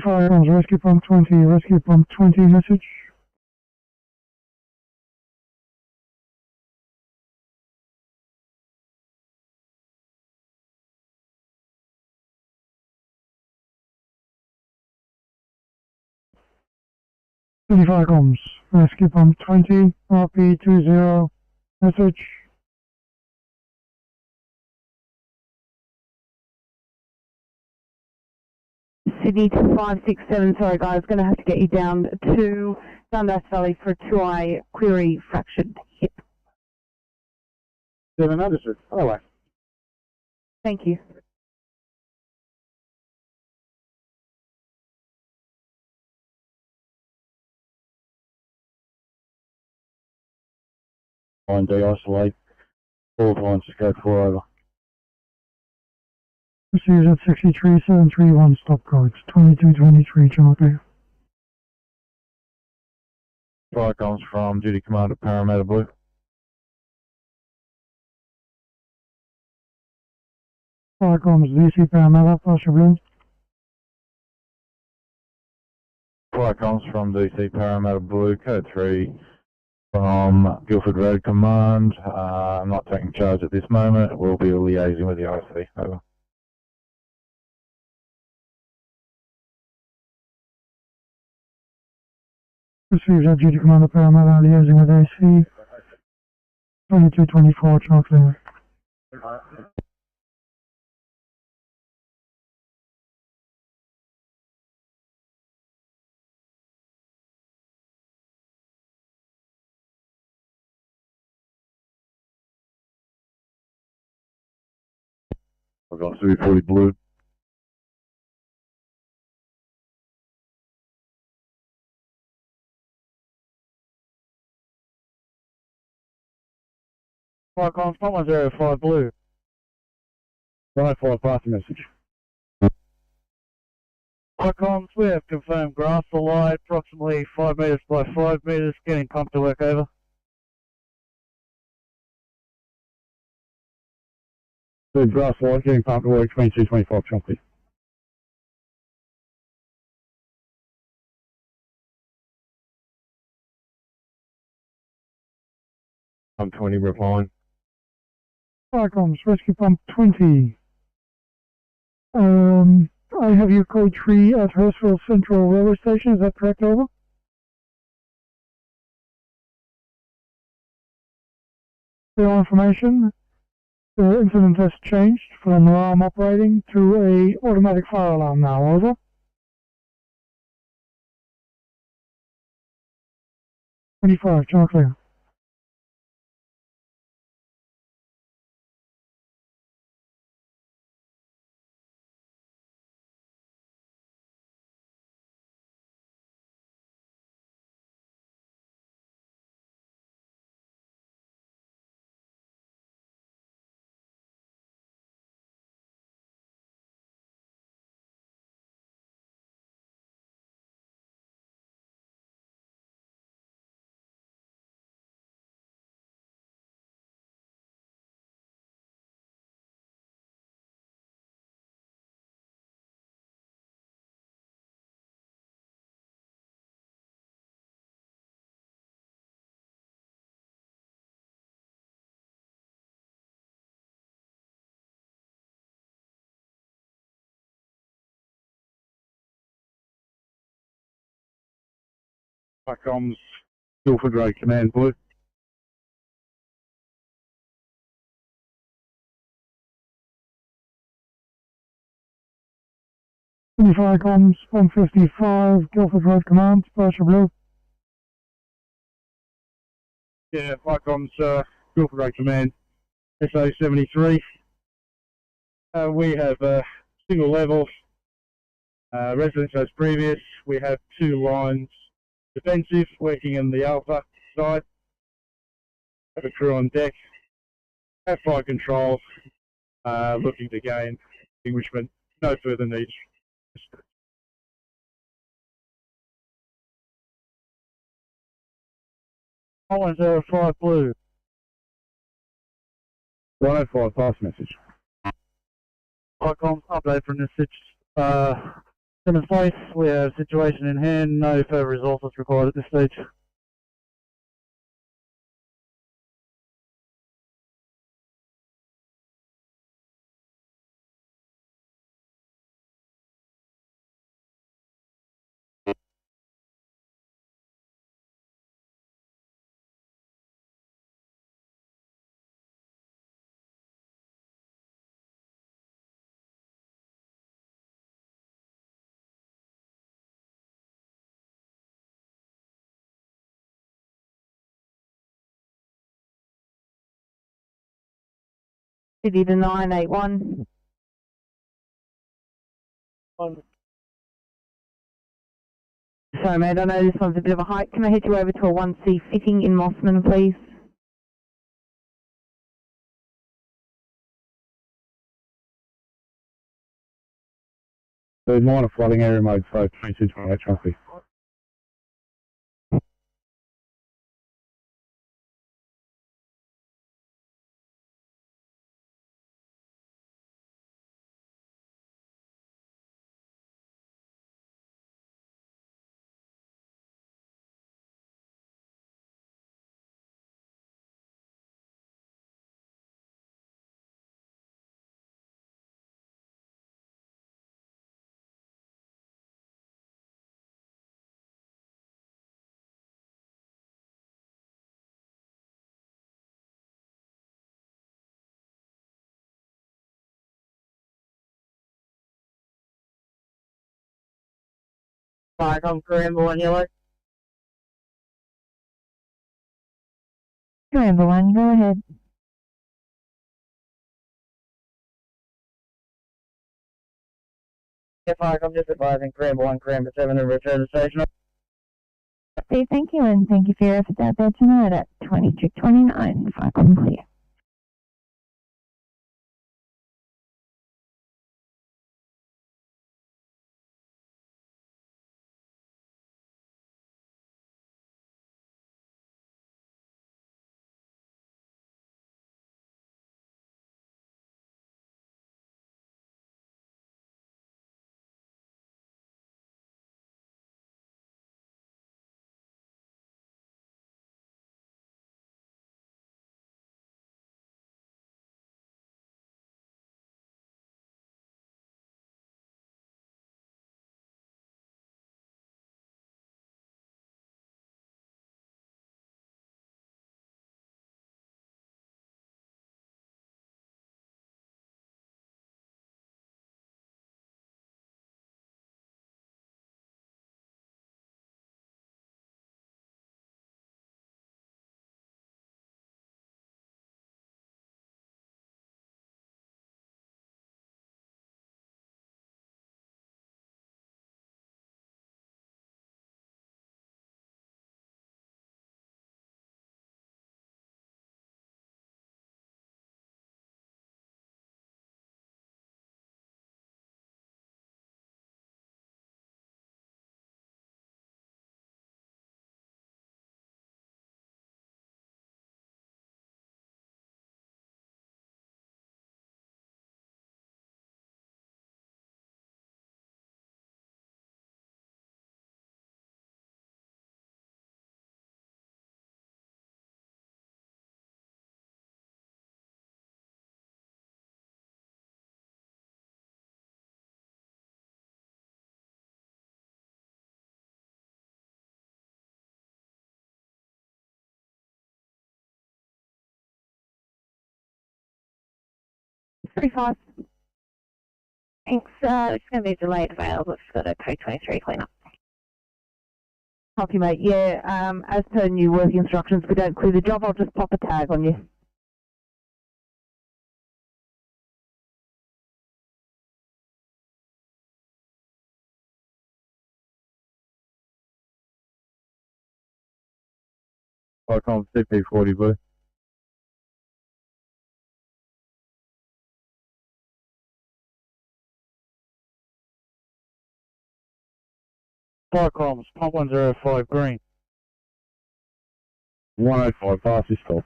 Fire comes rescue pump 20 message. Fire comes rescue pump 20, RP20 message. Sydney 2567, sorry guys, going to have to get you down to Dundas Valley for a 2-eye query fractured hip. 7 understood. Otherwise. Thank you. line de-isolate, all lines to scope 4 over. Proceed at 63731 stop codes, 2223 Charlie. Fire comes from Duty Commander Parramatta Blue. Fire comms DC Parramatta, Pasha Blue. Fire comes from DC Parramatta Blue, code 3 from Guildford Road Command. I'm not taking charge at this moment. We'll be liaising with the IC. Over. Received at Duty Commander Parramatta, liaising with AC. 2224 Charlie. I've got 340 Blue. Fire comms, 105 Blue. 105 pass message. Fire comms, we have confirmed grass alight, approximately 5 metres by 5 metres, getting pumped to work over. So grass alight, getting pumped to work, 2225 Chunky. I'm 20 replying. Fire comms, rescue pump 20. I have your code 3 at Hurstville Central Railway Station, is that correct, over? For your information, the incident has changed from alarm operating to a automatic fire alarm now, over. "25, channel clear." Fire comms, Guildford Road Command Blue. "25 comms, 155, Guildford Road Command, Pasha Blue." Yeah, fire comms, Guildford Road Command, SO73. We have single level residence as previous. We have 2 lines defensive working in the alpha side. Have a crew on deck. Have fire control. Looking to gain extinguishment. No further need. Holland 05 Blue. 105 pass message. Icons update from this Simmons Place. We have situation in hand. No further resources required at this stage. City to 981. Sorry mate, I know this one's a bit of a hike. Can I head you over to a 1C fitting in Mossman, please? The minor flooding area mode for 2228 traffic. Park on Caramble 1 yellow. Caramble 1, go ahead. Yeah, Park, I'm just advising Caramble 1, Caramble 7 and return to station. Okay, thank you, and thank you for your efforts out there tonight at 2229. Fire clear. Pretty fast. Thanks. It's going to be a delayed available. It's got a code 23 cleanup. Copy, mate. Yeah, as per new work instructions, if we don't clear the job, I'll just pop a tag on you. Icon CP40 blue. Firecoms, pump 105 green. 105 fast is stop.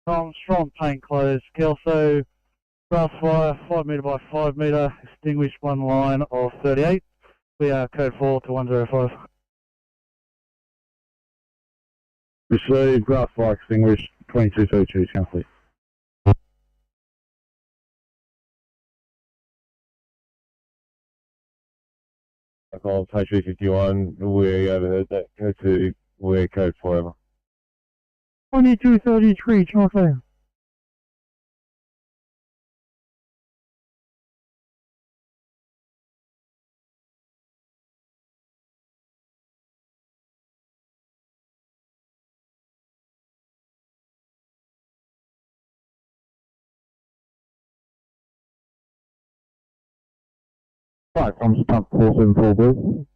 Comms from plainclothes, Kelso, grass fire, 5 metre by 5 metre, extinguished one line of 38. We are code 4 to 105. Received, grass fire extinguished, 2232 complete. Icon HV51, we overheard that. Go to where code forever. 2233, Charlie. Right, from pump 474 blue.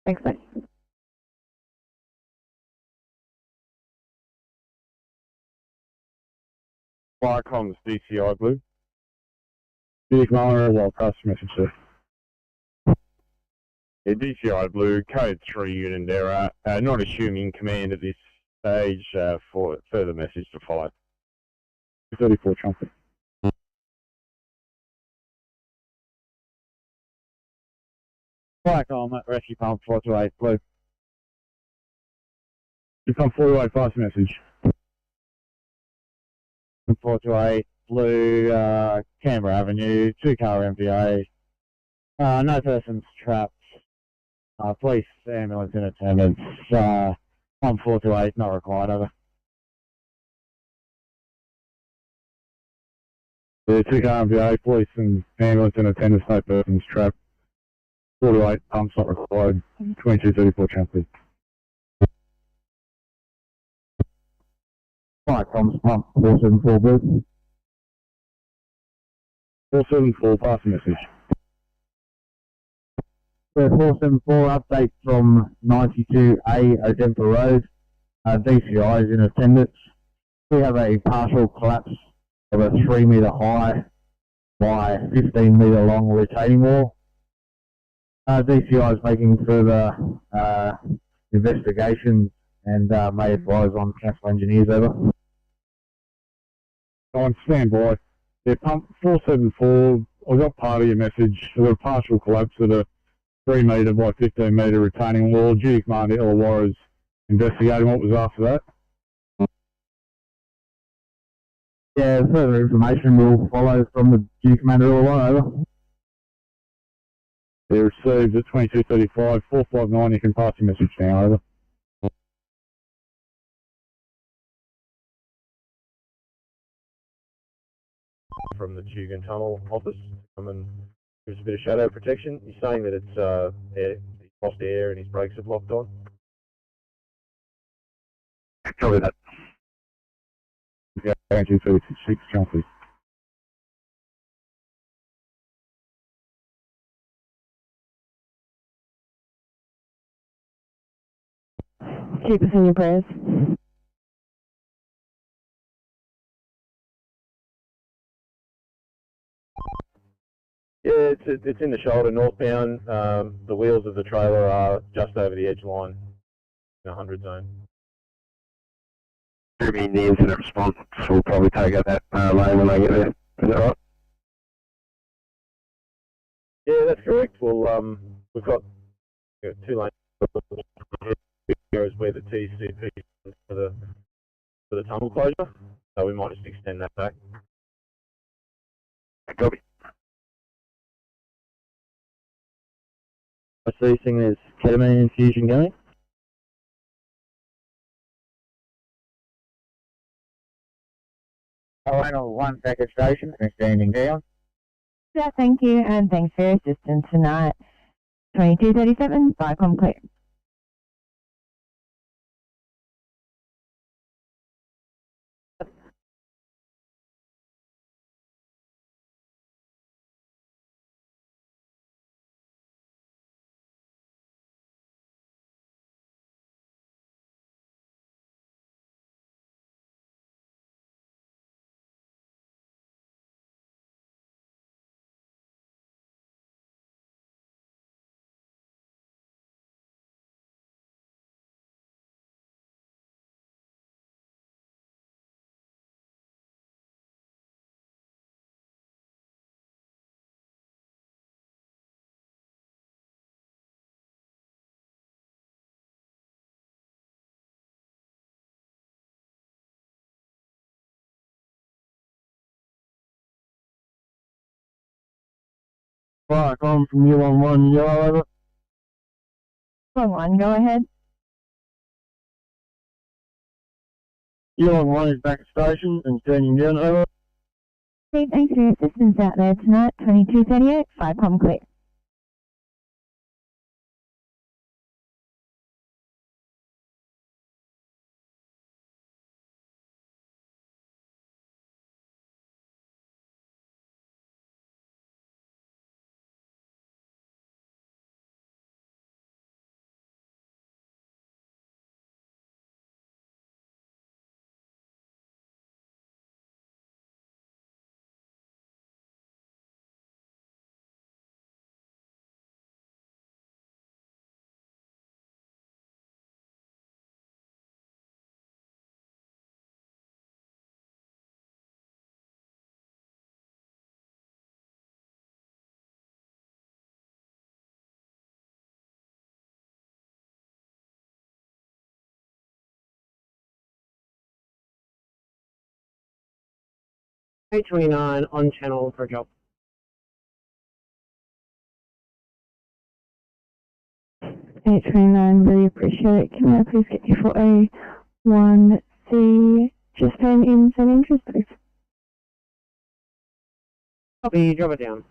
Thanks, mate. Firecom's DCI Blue. Big Mara, well, pass message, sir. Yeah, DCI Blue, code 3 unit error. Not assuming command at this stage for further message to follow. 34 trumpet. Firecom at Rescue Pump 428 Blue. You come 428 fast message. 428 Blue, Canberra Avenue, 2-car MVA. No persons trapped. Police, ambulance in attendance. 428 not required, over. The 2-car MVA, police and ambulance in attendance, no persons trapped. 428 pumps not required. 2234 Champion. Firecom's pump 474 Blue. 474 pass message. 474 update from 92A Odempa Road. DCI is in attendance. We have a partial collapse of a 3 metre high by 15 metre long retaining wall. DCI is making further investigations and may advise on council engineers, over. On standby. Yeah, pump 474, I got part of your message. We've got a partial collapse of a 3 metre by 15 metre retaining wall. Duty Commander Illawarra is investigating what was after that. Yeah, further information will follow from the Duty Commander Illawarra, over. They received at 2235, 459, you can pass your message now, over. From the Tugun Tunnel office, come and give us a bit of shadow protection. He's saying that it's air, he's lost air and his brakes have locked on. Copy that. Yeah, 2236, Chelsea. Keep us in your prayers. Yeah, it's in the shoulder northbound. The wheels of the trailer are just over the edge line in 100 zone. Maybe the incident response will probably take out that lane when they get there. Is that right? Yeah, that's correct. Well, we've got 2 lanes where the TCP is for the tunnel closure, so we might just extend that back. Copy. I see there's ketamine infusion going. Final 1 package station, standing down. Yeah, thank you, and thanks for your assistance tonight. 2237, Firecom clear. Firecom from U11, yellow, over. 1, go ahead. U11 is back at station and standing down, over. Okay, thanks for your assistance out there tonight. 2238, Firecom clear. 829 on channel for a job. 829, really appreciate it. Can I please get you for a 1C just paying in St Andrews, please? Copy, drop it down.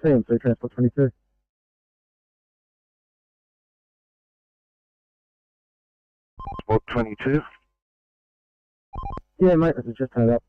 TMC Transport 22. Transport 22. Yeah, mate, this is just turned up.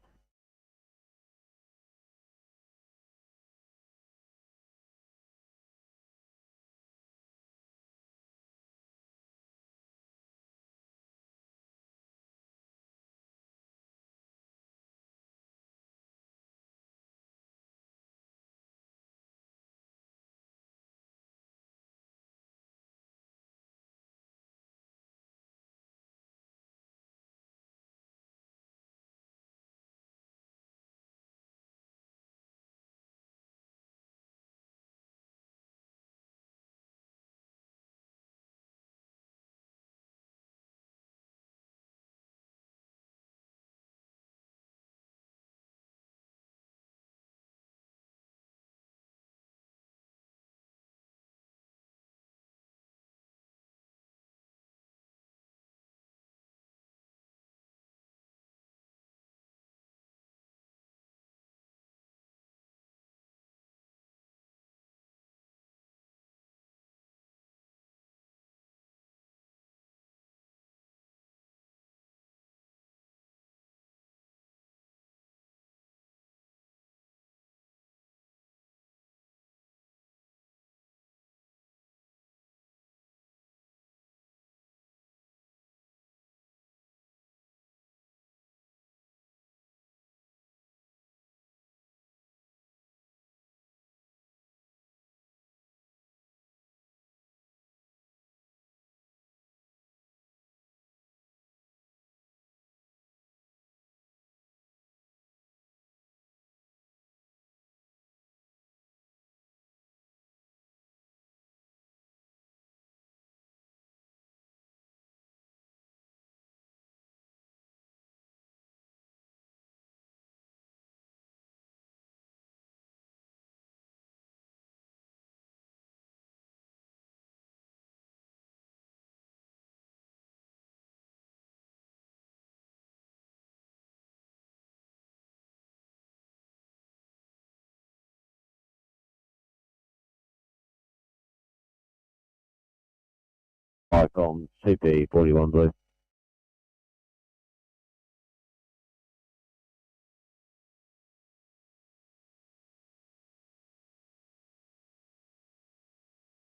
Icon CP 41 blue.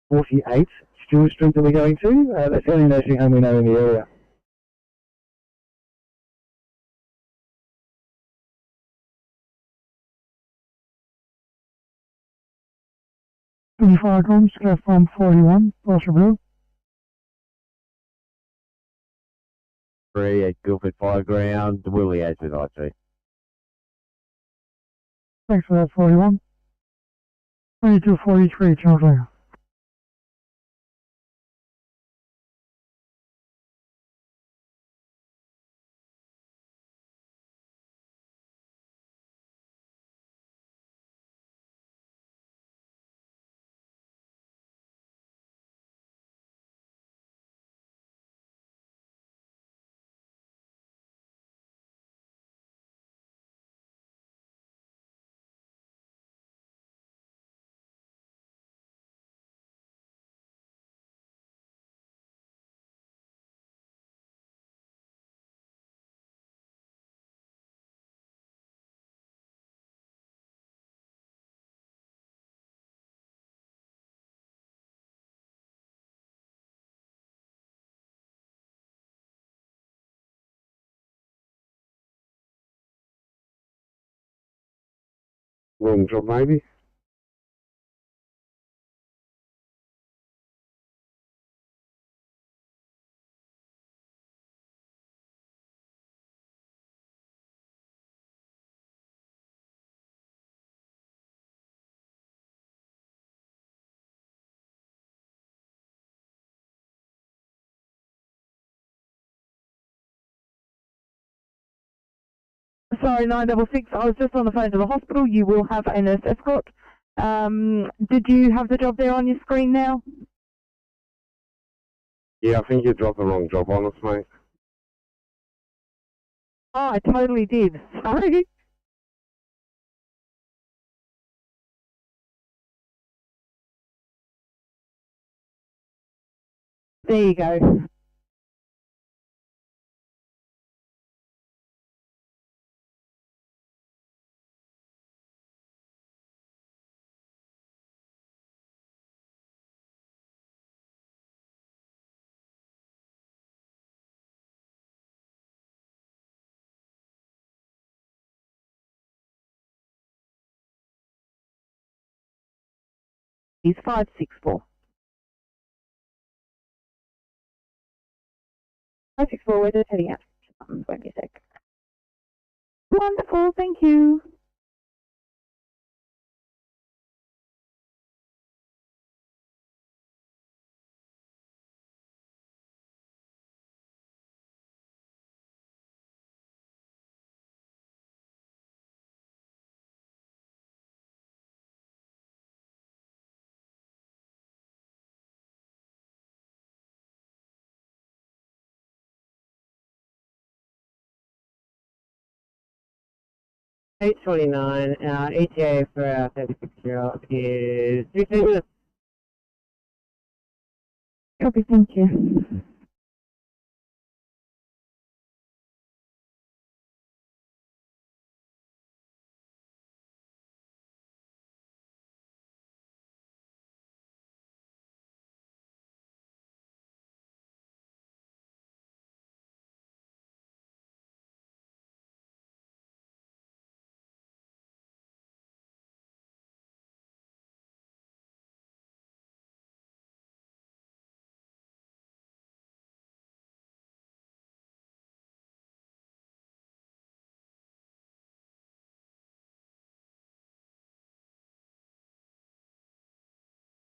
'48 Stewart Street that we're going to. That's the only nursing home we know in the area. Falcon, Scaffold 41, Foster Blue. 3 at Guildford Fire Ground, will liaise with IT. Thanks for that, 41. 2243, Charles Lane. Long job maybe. Sorry, 966. I was just on the phone to the hospital. You will have a nurse escort. Did you have the job there on your screen now? Yeah, I think you dropped the wrong job on us, mate. Oh, I totally did. Sorry. There you go. He's 564. 564, we're just heading out. Wait a sec. Wonderful, thank you. $8.29, ETA for our 36-year-old is 15 minutes. Copy, thank you.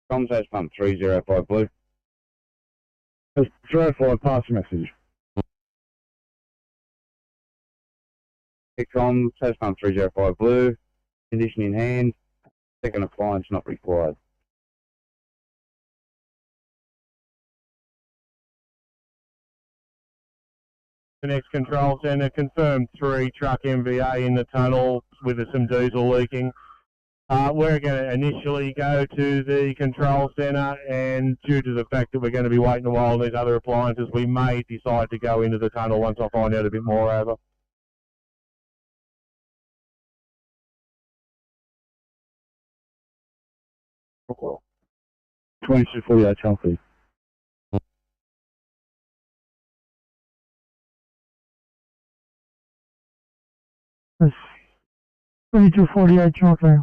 Comms pump 305 blue. That's 305, pass message. Comms pump 305 blue. Condition in hand. Second appliance not required. The next control centre confirmed 3 truck MVA in the tunnel with some diesel leaking. We're going to initially go to the control centre, and due to the fact that we're going to be waiting a while on these other appliances, we may decide to go into the tunnel once I find out a bit more. Over. Okay. 2248 Chelsea. That's 2248 Chelsea.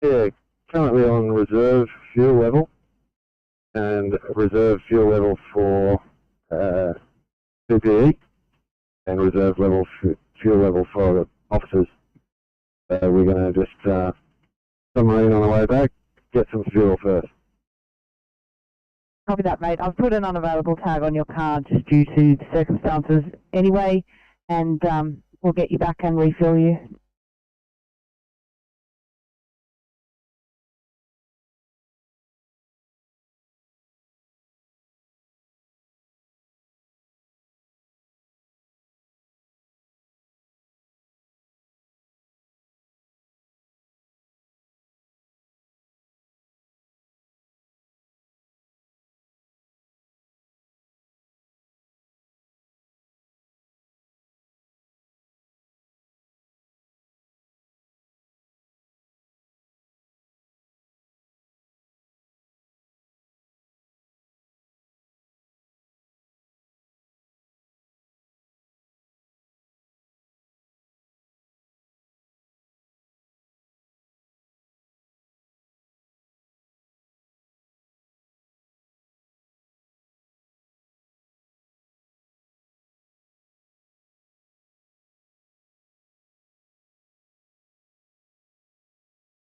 Yeah, currently on reserve fuel level, and reserve fuel level for PPE, and reserve level fuel level for officers. We're going to just submarine on the way back, get some fuel first. Copy that, mate. I've put an unavailable tag on your car just due to the circumstances anyway, and we'll get you back and refill you.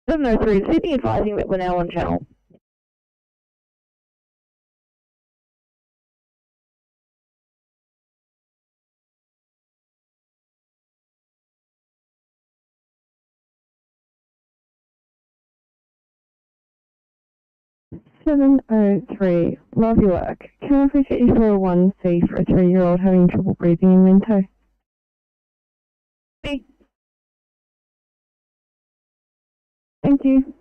703 Sydney advising that we're now on channel. "703, love your work. Can I please get you for a 1C for a 3-year-old having trouble breathing in Minto?" C. Thank you.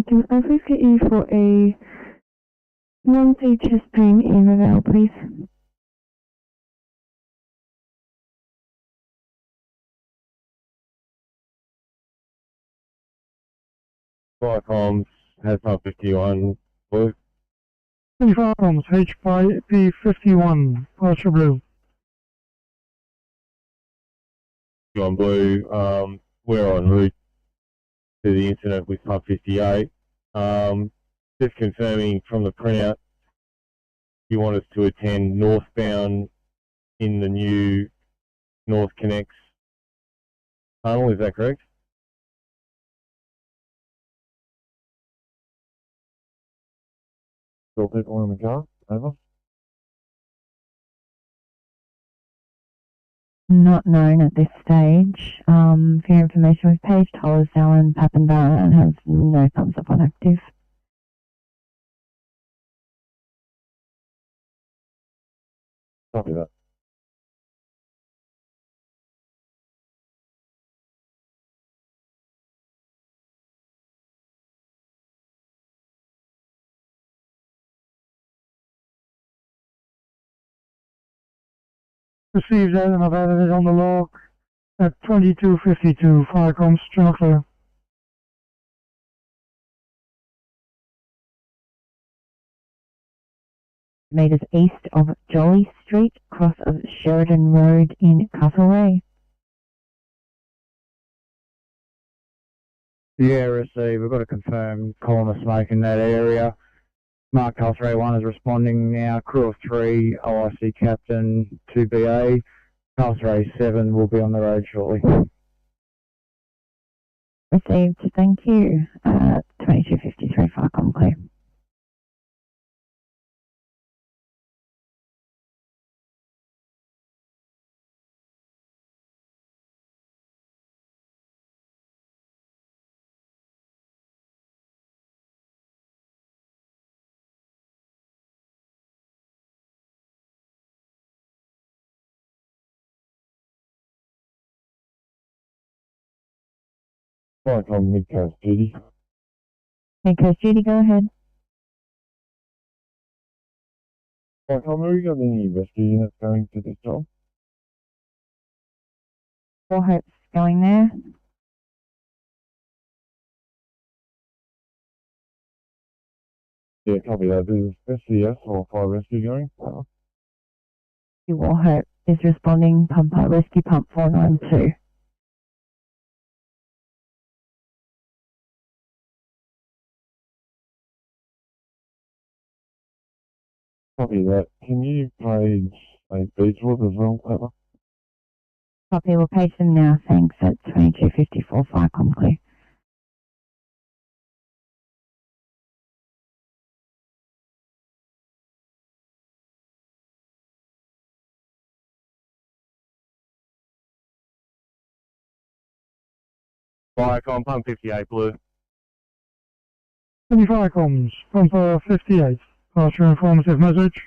Can I please get you for a 1C chest pain in Revel, please? Fire comms, has 51, blue. 25 comms, HP51, Archer Blue. On blue, we're en route to the incident with Pub 58. Just confirming from the printout, you want us to attend northbound in the new North Connects tunnel, is that correct? Still people in the car, over. Not known at this stage. For your information, we've paged Hollis, Allen, Pap and Barron and have no thumbs up on active. Copy that. Received that and I've added it on the log at 22:52, fire comms, channel clear. Meters east of Jolly Street, cross of Sheridan Road in Castlereagh. Yeah, received. We've got to confirm column of smoke in that area. Mark Castlereagh 1 is responding now. Crew of 3, OIC Captain 2BA. Castlereagh 7 will be on the road shortly. Received, thank you. 22:53, fire comm clear. Fire comm, mid-coast duty. Mid-coast duty, go ahead. Fire comm, have we got any rescue units going to this job? Four Hope's going there. Yeah, copy that. Is SCS or fire rescue going? War Hope is responding, rescue pump 492. Copy that. Can you page a Beechwood as well, Pepper? Copy, we'll page them now, thanks, at 22:54, fire comm clear. Fire comm, pump 58 blue. 25 comms, pumper 58, Archer informative message.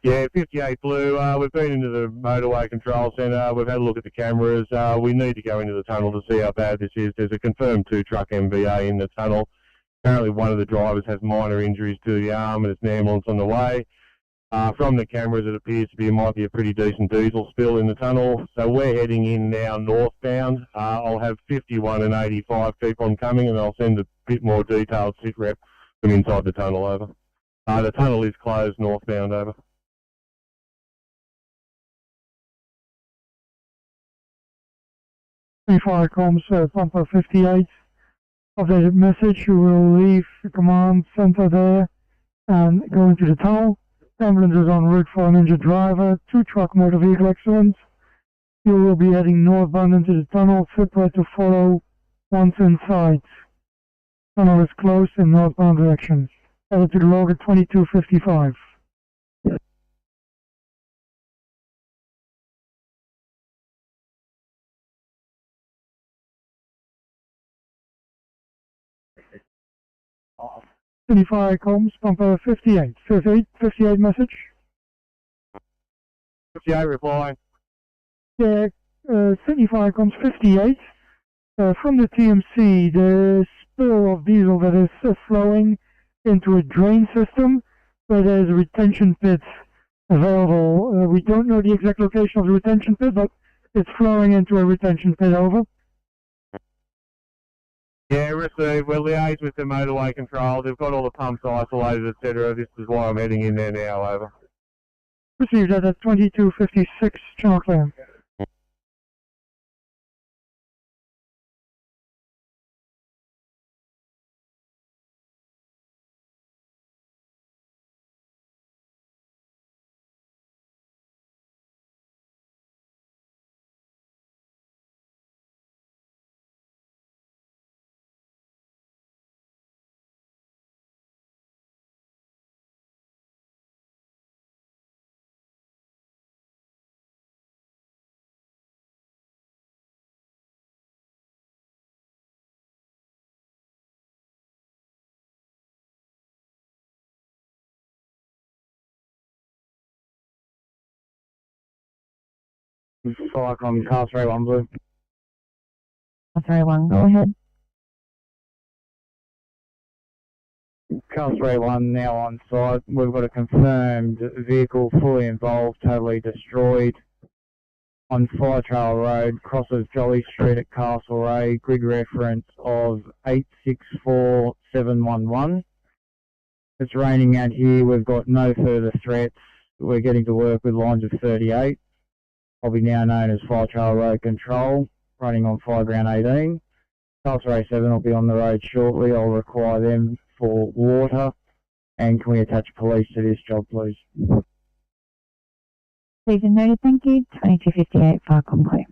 Yeah, 58 blue. We've been into the motorway control centre. We've had a look at the cameras. We need to go into the tunnel to see how bad this is. There's a confirmed 2-truck MVA in the tunnel. Apparently one of the drivers has minor injuries to the arm and it's an ambulance on the way. From the cameras, it appears to be might be a pretty decent diesel spill in the tunnel. So we're heading in now northbound. I'll have 51 and 85 keep on coming, and I'll send a bit more detailed sit rep from inside the tunnel over. The tunnel is closed northbound over. Fire comms, Pumper 58. Updated message, you will leave the command center there and go into the tunnel. Ambulance is en route for an injured driver, 2 truck motor vehicle accidents. You will be heading northbound into the tunnel, separate to follow once inside. Tunnel is closed in northbound direction. Added to the log at 22:55. Sydney Fire comms, Pumper 58. 58 message. 58 reply. Yeah, Sydney Fire comms 58. From the TMC, the spill of diesel that is flowing into a drain system where there's a retention pit available. We don't know the exact location of the retention pit, but it's flowing into a retention pit. Over. Yeah, received. We're liaised with the motorway control. They've got all the pumps isolated, etc. This is why I'm heading in there now. Over. Received that at 22:56. Channel clear. Fire com, car 31 blue. Car 31, go ahead. Car 31 now on site. We've got a confirmed vehicle fully involved, totally destroyed. On Fire Trail Road, crosses Jolly Street at Castlereagh, grid reference of 864711. It's raining out here, we've got no further threats. We're getting to work with lines of 38. Probably now known as Fire Trail Road Control, running on Fireground 18. Castlereagh 7 will be on the road shortly. I'll require them for water. And can we attach police to this job, please? Please and noted, thank you. 22:58, Firecom clear.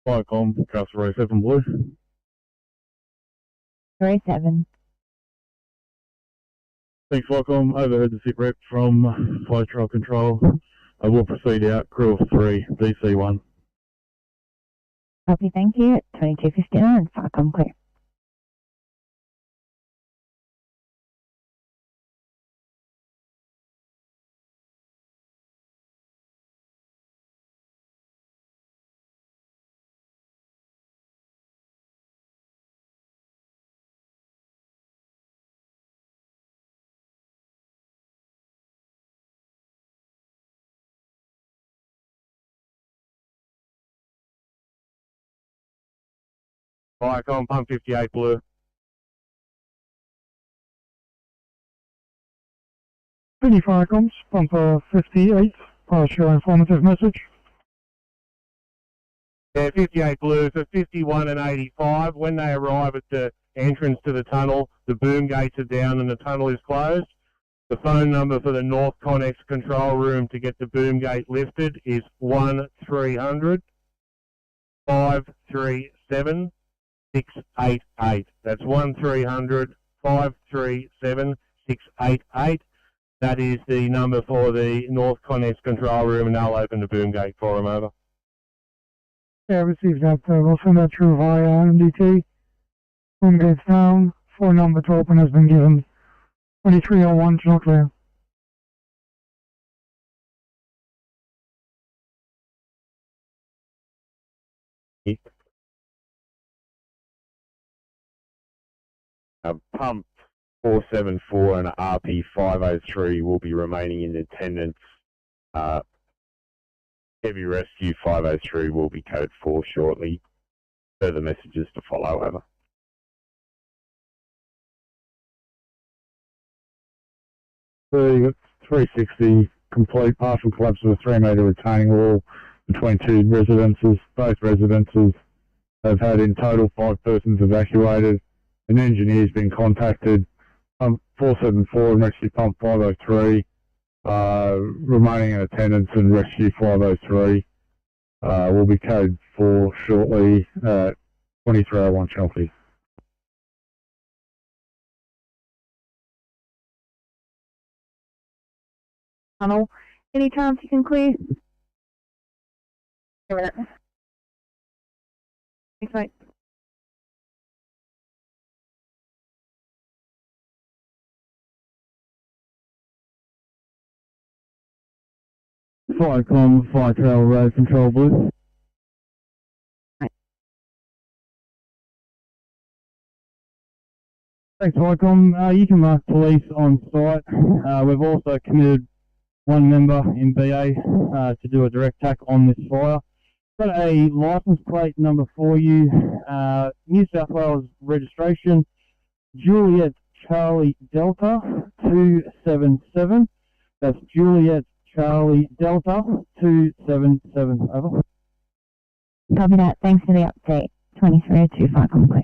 Firecom, Castlereagh 7 blue. 37. Thanks, Firecom. Overheard the sit rep from Fire Trail Control. I will proceed out, crew of 3, DC1. Copy, thank you. 22:59, Firecom clear. Firecom, pump 58 blue. Sydney Fire comms, Pumper 58. Pass your informative message. Yeah, 58 blue, so 51 and 85. When they arrive at the entrance to the tunnel. The boom gates are down and the tunnel is closed. The phone number for the North Connex control room to get the boom gate lifted is 1300 537 688. That's 1300 537 688. That is the number for the North Connex control room, and they'll open the boom gate for them. Over. Yeah, I received that. We'll send that through via MDT. Boom gates down. 4 number to open has been given. 2301, not clear. Pump 474 and RP 503 will be remaining in attendance. Heavy Rescue 503 will be code 4 shortly. Further messages to follow. Over. So you got 360 complete partial collapse of a 3-metre retaining wall between 2 residences. Both residences have had in total 5 persons evacuated. An engineer's been contacted. Pump 474 and Rescue Pump 503 remaining in attendance, and Rescue 503 will be code 4 shortly at 2301 Chelsea. Tunnel. Any chance you can clear? Thanks, mate. Firecom, Fire Trail Road Control Blue. Thanks, Firecom. You can mark police on site. We've also committed 1 member in BA to do a direct tack on this fire. Got a license plate number for you. New South Wales registration, Juliet Charlie Delta 277. That's Juliet Charlie Delta 277. Over. Copy that. Thanks for the update. 2302 Firecom clear.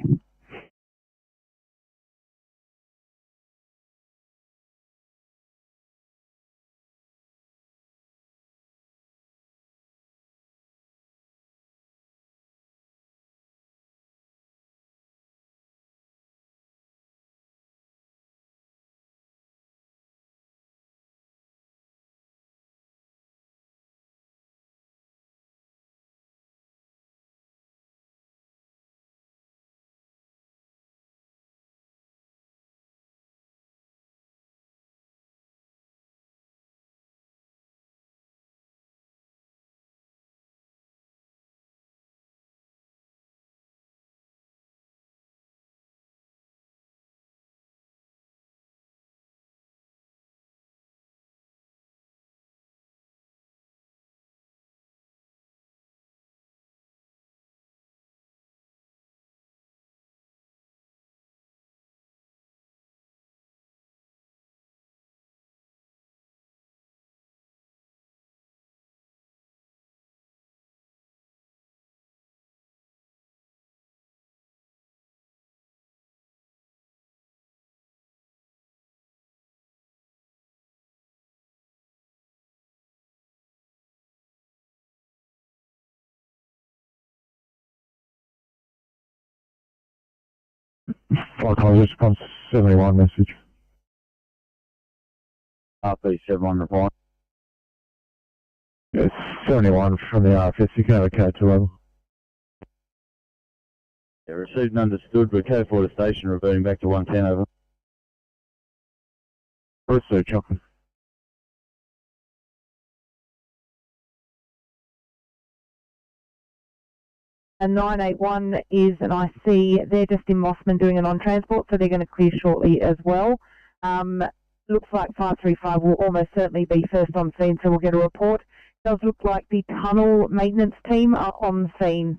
Firecom, just comes 71 message. RP71 reply. Yes, 71 from the RFS. You can have a code 2 level. Yeah, received and understood. We're code 4 to station, reverting back to 110. Over. Received, Chocolate. And 981 is an IC. They're just in Mossman doing an on-transport, so they're going to clear shortly as well. Looks like 535 will almost certainly be first on scene, so we'll get a report. It does look like the tunnel maintenance team are on scene.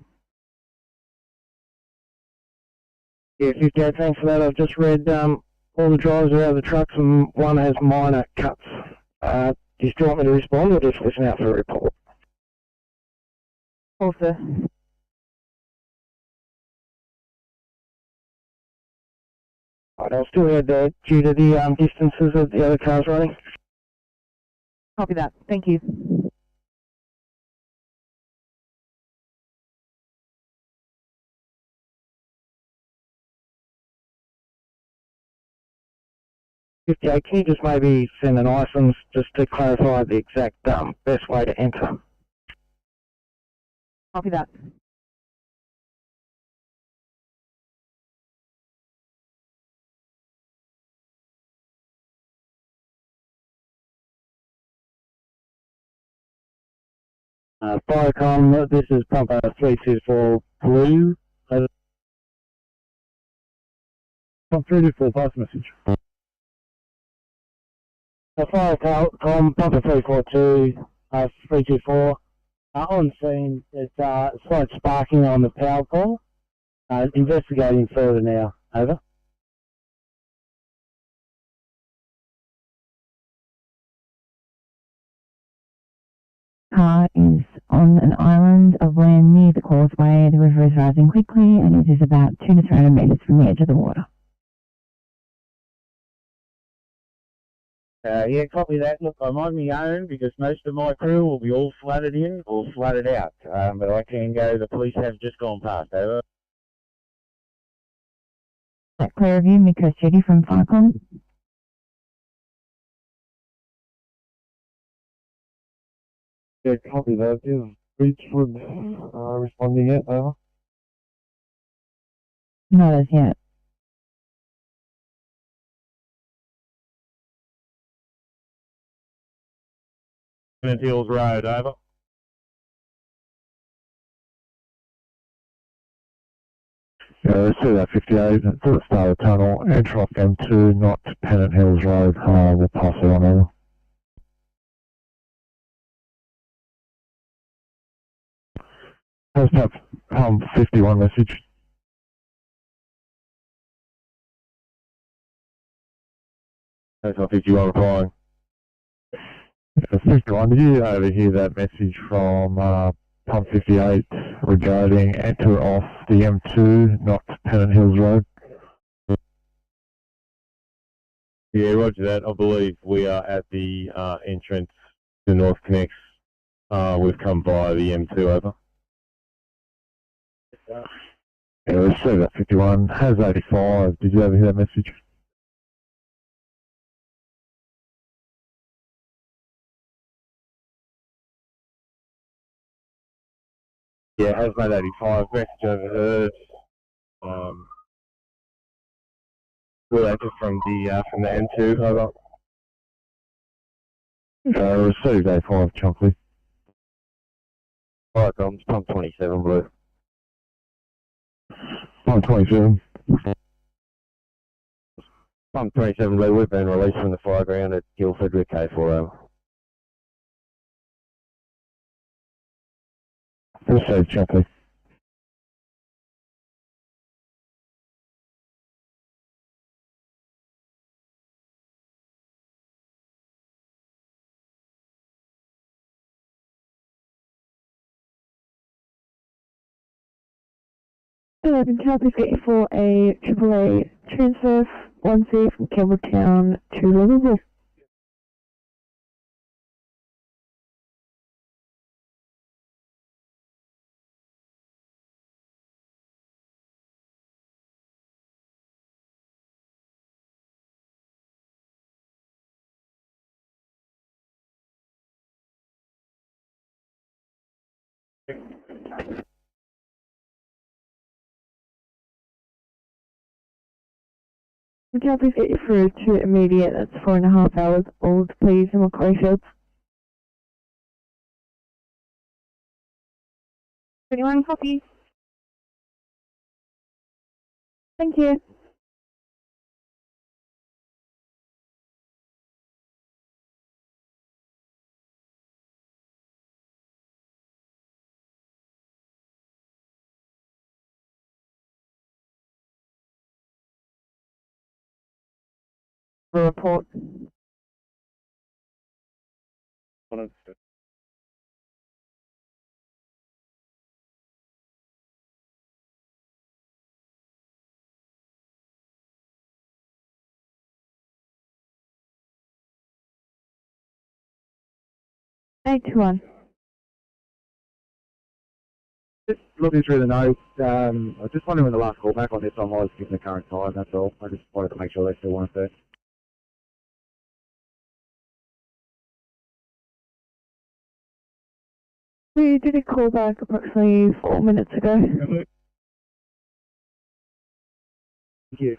Yeah, 58, thanks for that. I've just read all the drivers are out of the trucks and one has minor cuts. Do you still want me to respond or just listen out for a report? Also. I'll still head there due to the distances of the other cars running. Copy that. Thank you. Can you just maybe send an items just to clarify the exact best way to enter? Copy that. Firecom, this is pumper 324 blue. Pump 324, pass message. Firecom, pumper 342, 324. On scene, there's slight sparking on the power pole. Investigating further now. Over. Car is on an island of land near the causeway. The river is rising quickly and it is about 200 to 300 metres from the edge of the water. Yeah, copy that. Look, I'm on my own because most of my crew will be all flooded in or flooded out. But I can go, the police have just gone past. Over. Clear of you, Miko Judy from Firecom. Yeah, copy that. Is Beechwood responding yet? Over. Not as yet. Hills Road, over. Yeah, let's see that 58 to the start of the tunnel, enter off M2, not Pennant Hills Road. We'll pass it on over. Post up 51 message. Post up 51 replying. 51, did you overhear that message from Pump 58 regarding enter off the M2, not Pennant Hills Road? Yeah, roger that. I believe we are at the entrance to North Connects. We've come via the M2, over. Yeah, let's see that 51. Has 85. Did you overhear that message? Yeah, has made 85. Message overheard. We'll enter from the M2, over. Received A5, Chunkley. Alright, comms, pump 27 blue. Pump 27. Pump 27 blue, we've been released from the fireground at Guildford with K4 over. Received, Chunkley. Can I please get you for a AAA transfer 1C from Campbelltown to Liverpool? Can I please get you through to immediate? That's 4.5 hours old, please, in Macquarie Fields. 21 copies. Thank you. Report. 821. Just looking through the notes, I was just wondering when the last call back on this one was, given the current time, that's all. I just wanted to make sure they still weren't there. We did a call back approximately 4 minutes ago. Thank you.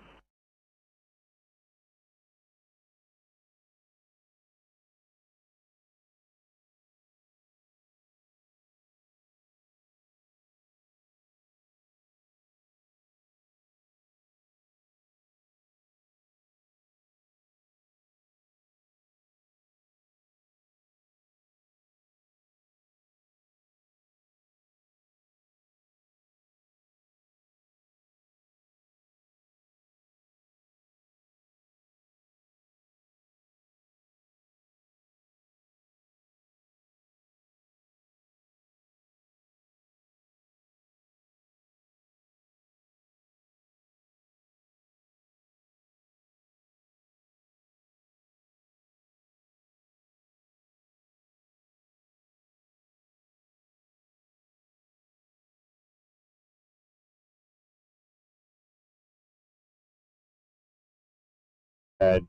Had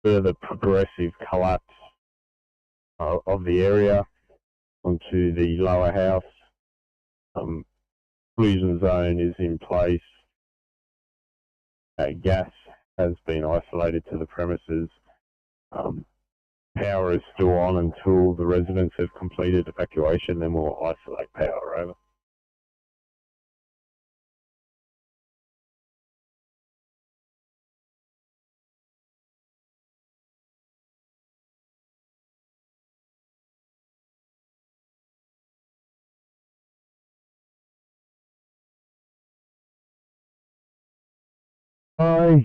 further progressive collapse of the area onto the lower house. Exclusion zone is in place. Gas has been isolated to the premises. Power is still on until the residents have completed evacuation, then we'll isolate power. Over.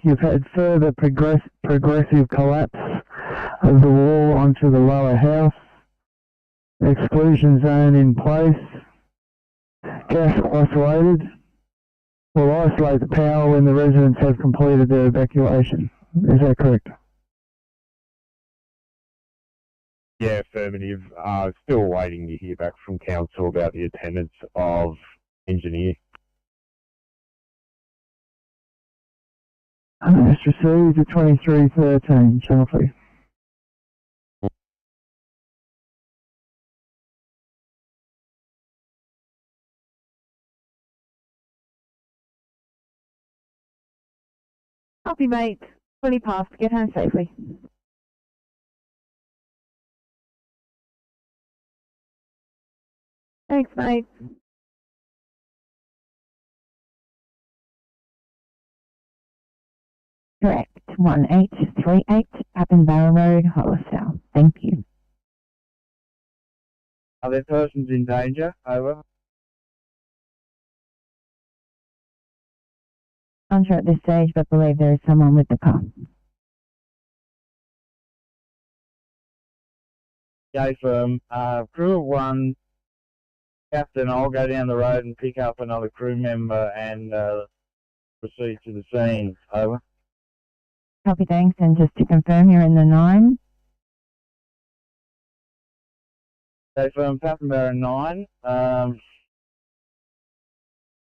You've had further progressive collapse of the wall onto the lower house. Exclusion zone in place. Gas isolated. We'll isolate the power when the residents have completed their evacuation. Is that correct? Yeah, affirmative. Still waiting to hear back from council about the attendance of engineer. It's received at 2313, Channel 3. Copy, mate. 20 past. Get home safely. Thanks, mate. Correct. 1838 Appinbarrow Road, Hollisdale. Thank you. Are there persons in danger? Over. Unsure at this stage, but believe there is someone with the car. Okay, firm. Crew of one, Captain, I'll go down the road and pick up another crew member and proceed to the scene. Over. Copy, thanks. And just to confirm, you're in the 9. Okay, firm. Pappenbarrow 9.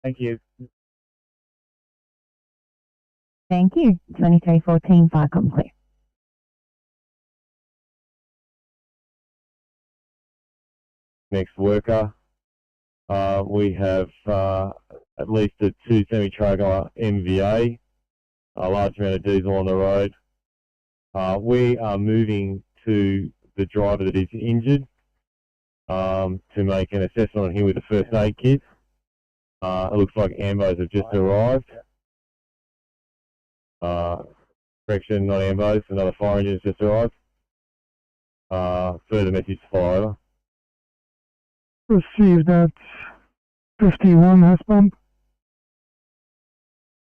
Thank you. Thank you. 2314, fire complete. Next worker. We have at least a 2 semi-trailer MVA, a large amount of diesel on the road. We are moving to the driver that is injured to make an assessment on him with a first aid kit. It looks like ambos have just arrived. Correction, not ambos, another fire engine has just arrived. Further message to follow over. Received at 51 S bump.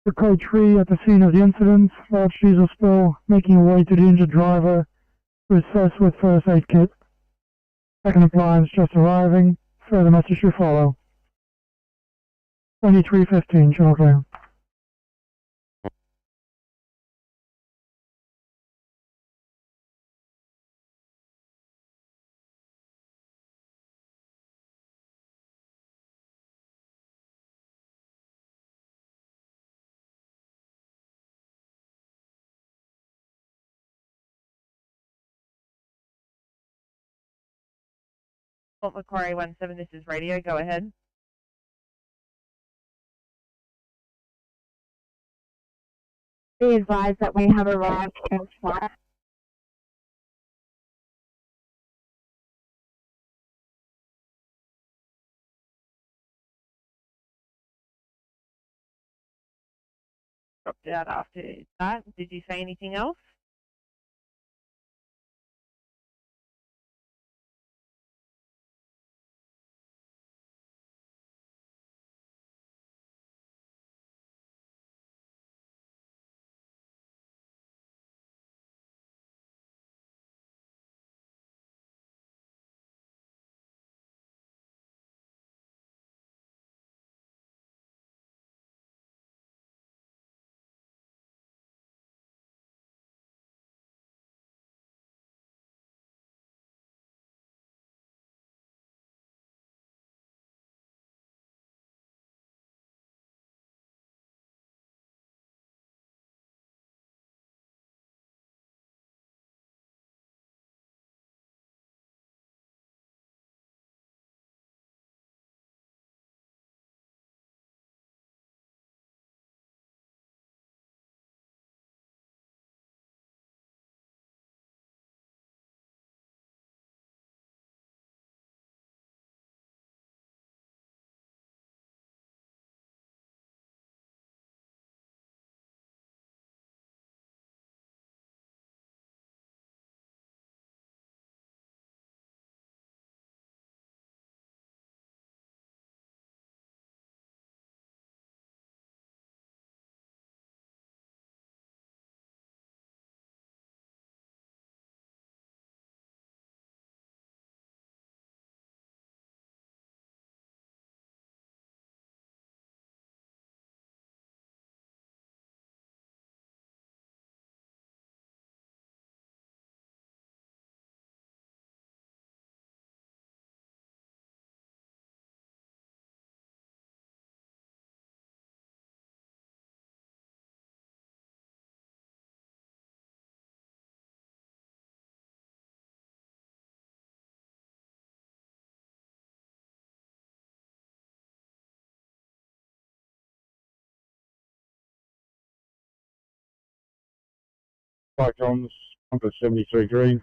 The code 3 at the scene of the incident, large diesel spill, making a way to the injured driver to assess with first aid kit. Second appliance just arriving, further message to follow. 2315, Channel 3. Fort Macquarie 17, this is radio, go ahead. Be advised that we have arrived at fire. Dropped out after that. Did you say anything else? Fire comms, compass 73 green.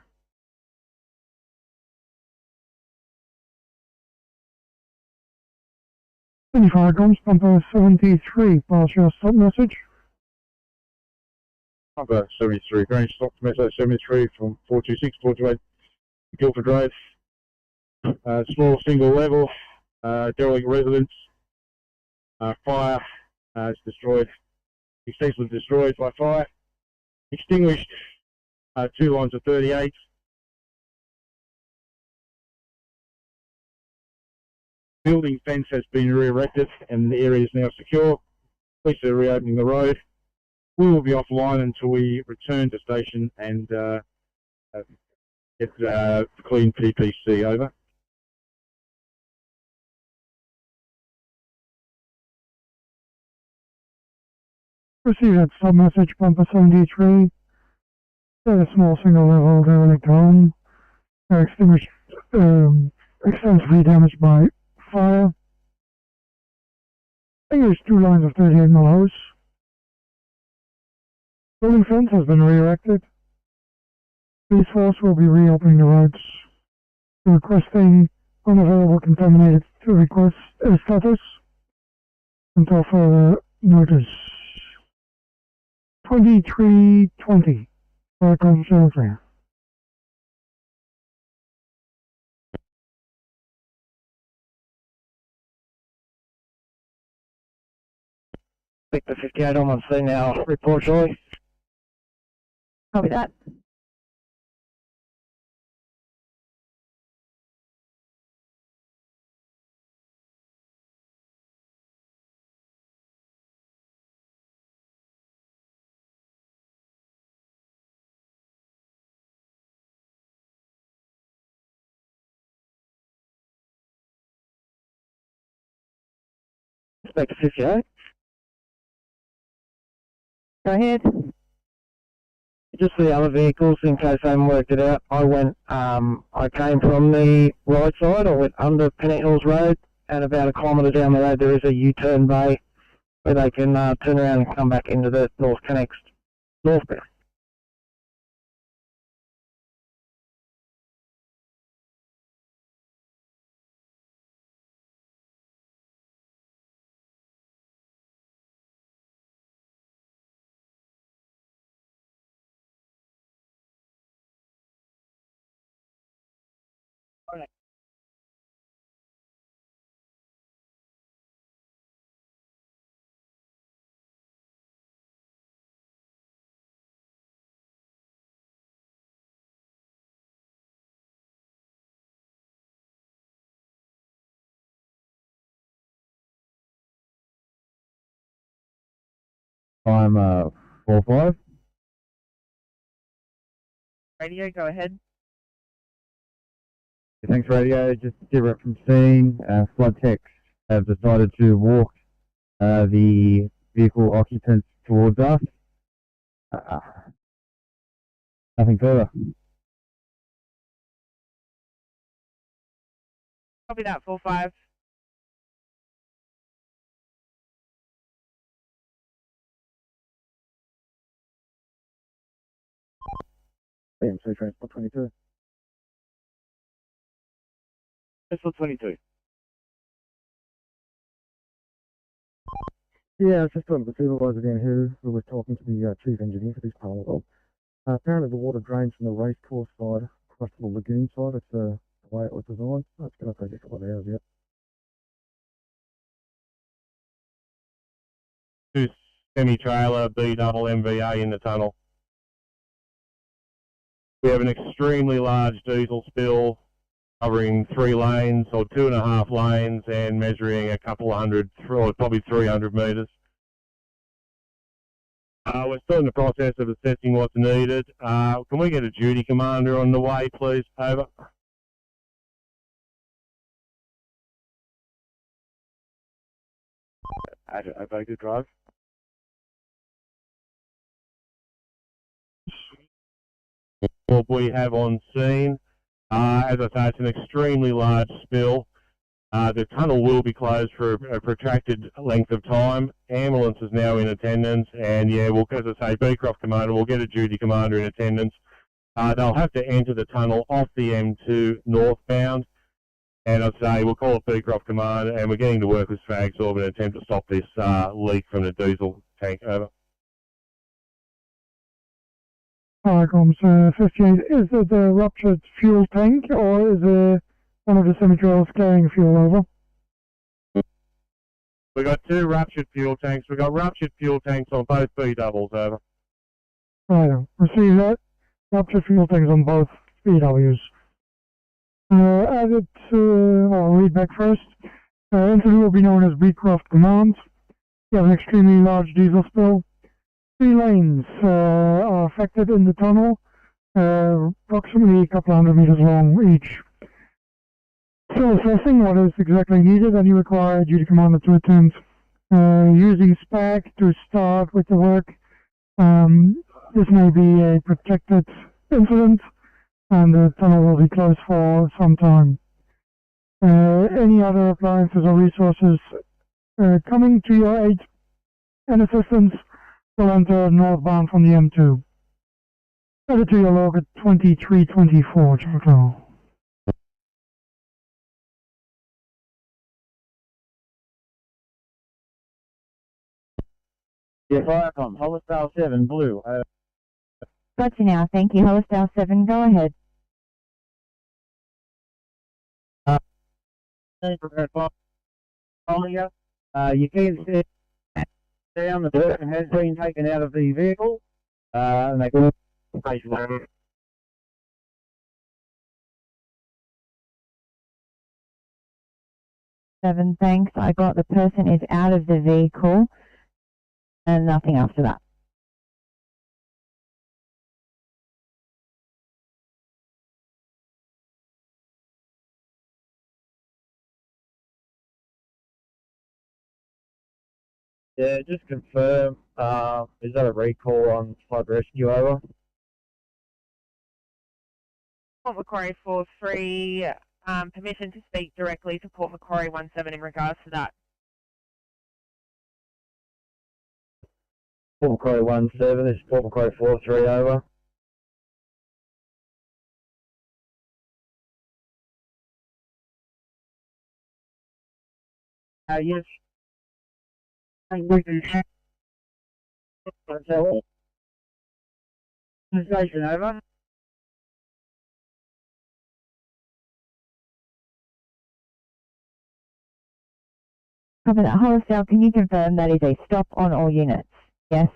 Fire comms, compass 73, pass your stop message. Compass 73 green, stop message 73 from 426, 428 Guildford Road. Small single level, derelict residence. Fire is destroyed, extensively destroyed by fire. Extinguished 2 lines of 38. Building fence has been re-erected and the area is now secure. Police are reopening the road. We will be offline until we return to station and get clean PPC over. Receive that stop message, Bumper 73. A small single level derelict home. Extinguished, extensively damaged by fire. I think there's 2 lines of 38 in the house. Building fence has been re-erected. Police force will be reopening the roads. Requesting unavailable contaminated to request status until further notice. 2320. Fire comms 73. Victor 58 on scene now. Report shortly. Copy that. Inspector 58. Go ahead. Just for the other vehicles, in case they haven't worked it out, I came from the right side. I went under Pennant Hills Road, and about a kilometre down the road there is a U-turn bay where they can turn around and come back into the North Connects northbound. I'm 4-5. Radio, go ahead. Thanks, radio. Just direct from scene. Flood techs have decided to walk the vehicle occupants towards us. Nothing further. Copy that, 4-5. BMC Transport 22. Transport 22. Yeah, I was just talking to the supervisor down here who was talking to the chief engineer for this part of it. Apparently the water drains from the racecourse side across to the lagoon side. It's the way it was designed. It's going to take a couple of hours yet. Two semi-trailer B-double MVA in the tunnel. We have an extremely large diesel spill covering 3 lanes or 2.5 lanes and measuring a couple of hundred, or probably 300 metres. We're still in the process of assessing what's needed. Can we get a duty commander on the way, please? Over. Over to drive. What we have on scene, as I say, it's an extremely large spill. The tunnel will be closed for a protracted length of time. Ambulance is now in attendance, and yeah, we'll, as I say, Beecroft Commander, we'll get a duty commander in attendance. They'll have to enter the tunnel off the M2 northbound, and I'd say we'll call it Beecroft Commander, and we're getting to work with Fagsorb in an attempt to stop this leak from the diesel tank. Over. Comms 58, is it the ruptured fuel tank or is it one of the semi-trailers carrying fuel over? We've got 2 ruptured fuel tanks. We've got ruptured fuel tanks on both B-doubles, over. Right, receive that. Ruptured fuel tanks on both BWs. Added to, I'll read back first. Incident will be known as Beecroft Command. We have an extremely large diesel spill. 3 lanes are affected in the tunnel, approximately a couple hundred meters long each. Still assessing what is exactly needed, and you require a duty commander to attend. Using SPAC to start with the work. This may be a protected incident, and the tunnel will be closed for some time. Any other appliances or resources coming to your aid and assistance will enter northbound from the M2. Added to your log at 2324, Charles. Yeah, Firecom, Holostyle 7, blue. Got you now, thank you. Holostyle 7, go ahead. You can see down the person has been taken out of the vehicle, and they can face one. 7, thanks. I got the person is out of the vehicle and nothing after that. Yeah, just confirm, is that a recall on flood rescue, over? Port Macquarie 43, permission to speak directly to Port Macquarie 17 in regards to that. Port Macquarie 17, this is Port Macquarie 43, over. Yes. Station over. Copy that. Wholesale, can you confirm that is a stop on all units? Yes.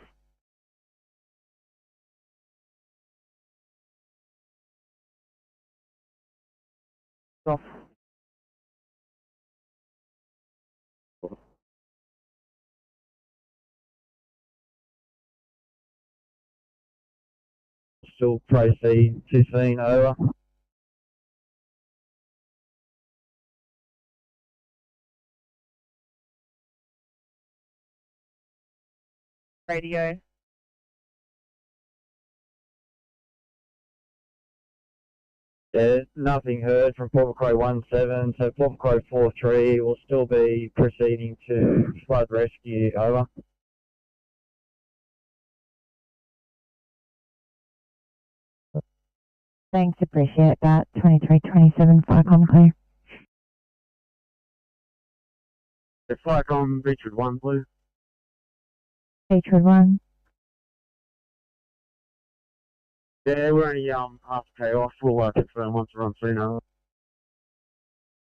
Stop. Still proceed to scene, over. Radio. There's nothing heard from Port Macquarie 17, so Port Macquarie 43 will still be proceeding to flood rescue, over. Thanks, appreciate that. 2327, FICOM clear. The FICOM Richard 1, please. Beechwood 1. Yeah, we're only half K off. We'll confirm once we run through now.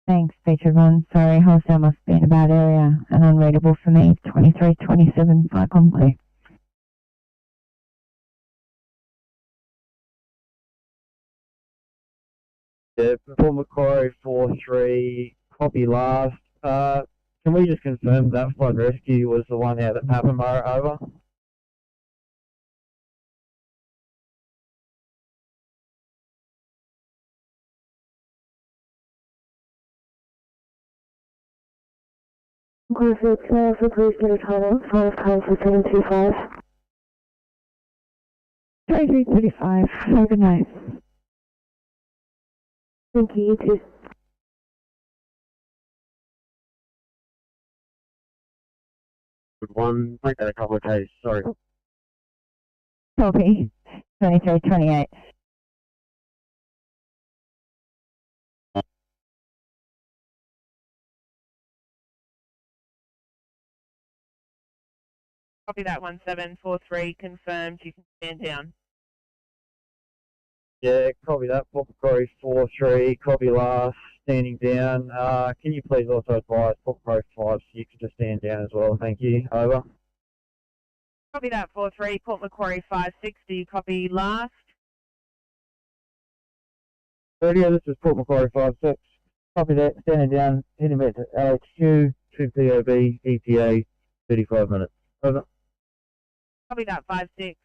Thanks, Beechwood 1. Sorry, wholesale must be in a bad area and unreadable for me. 2327, FICOM clear. Yeah, Port Macquarie 43, copy last. Can we just confirm that flood rescue was the one out at Papamoa, over? Corrective Services please get a title, 5 times for 725. 2335, have a good night. Thank you, you too. Good one, make that a couple of Ks, sorry. Copy. 2328. Copy that 1743, confirmed, you can stand down. Yeah, copy that. Port Macquarie 43, copy last, standing down. Can you please also advise Port Macquarie 5 so you can just stand down as well? Thank you. Over. Copy that 43, Port Macquarie 56, copy last. Yeah, this is Port Macquarie 56. Copy that, standing down, heading back to LHQ, 2 POB, ETA, 35 minutes. Over. Copy that 56.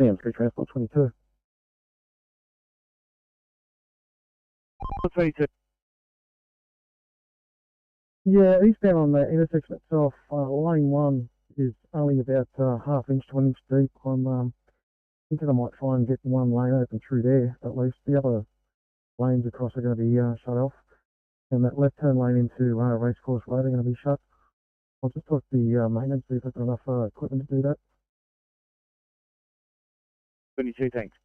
Sam, Street Transport 22. 22. Yeah, eastbound on the intersection itself, lane 1 is only about half inch to 1 inch deep. I'm thinking I might try and get one lane open through there, at least. The other lanes across are going to be shut off. And that left turn lane into Racecourse Road are going to be shut. I'll just talk to the maintenance, see if they've got enough equipment to do that. 22, thanks.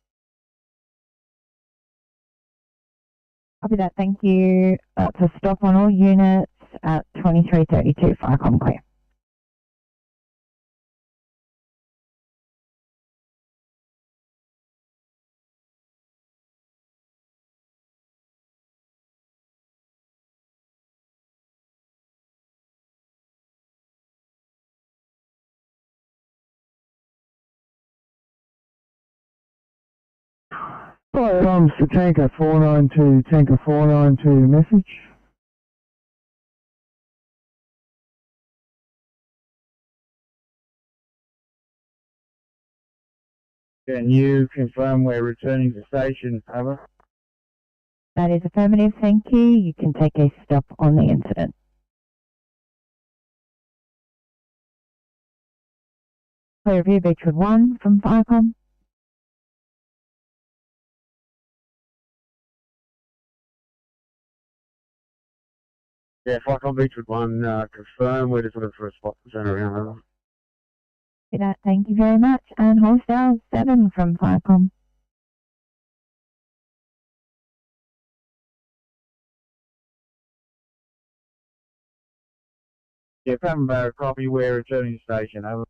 Copy that, thank you. To stop on all units at 2332, Firecom clear. Fire arms to tanker 492 message. Can you confirm we're returning to station, over? That is affirmative, thank you. You can take a stop on the incident. Clear view, Beechwood 1 from Firecom. Yeah, Firecom Beechwood 1, confirm. We're just looking for a spot to turn around, over. See that, thank you very much. And Hostile 7 from Firecom. Yeah, Pambo, copy, we're returning to station, over.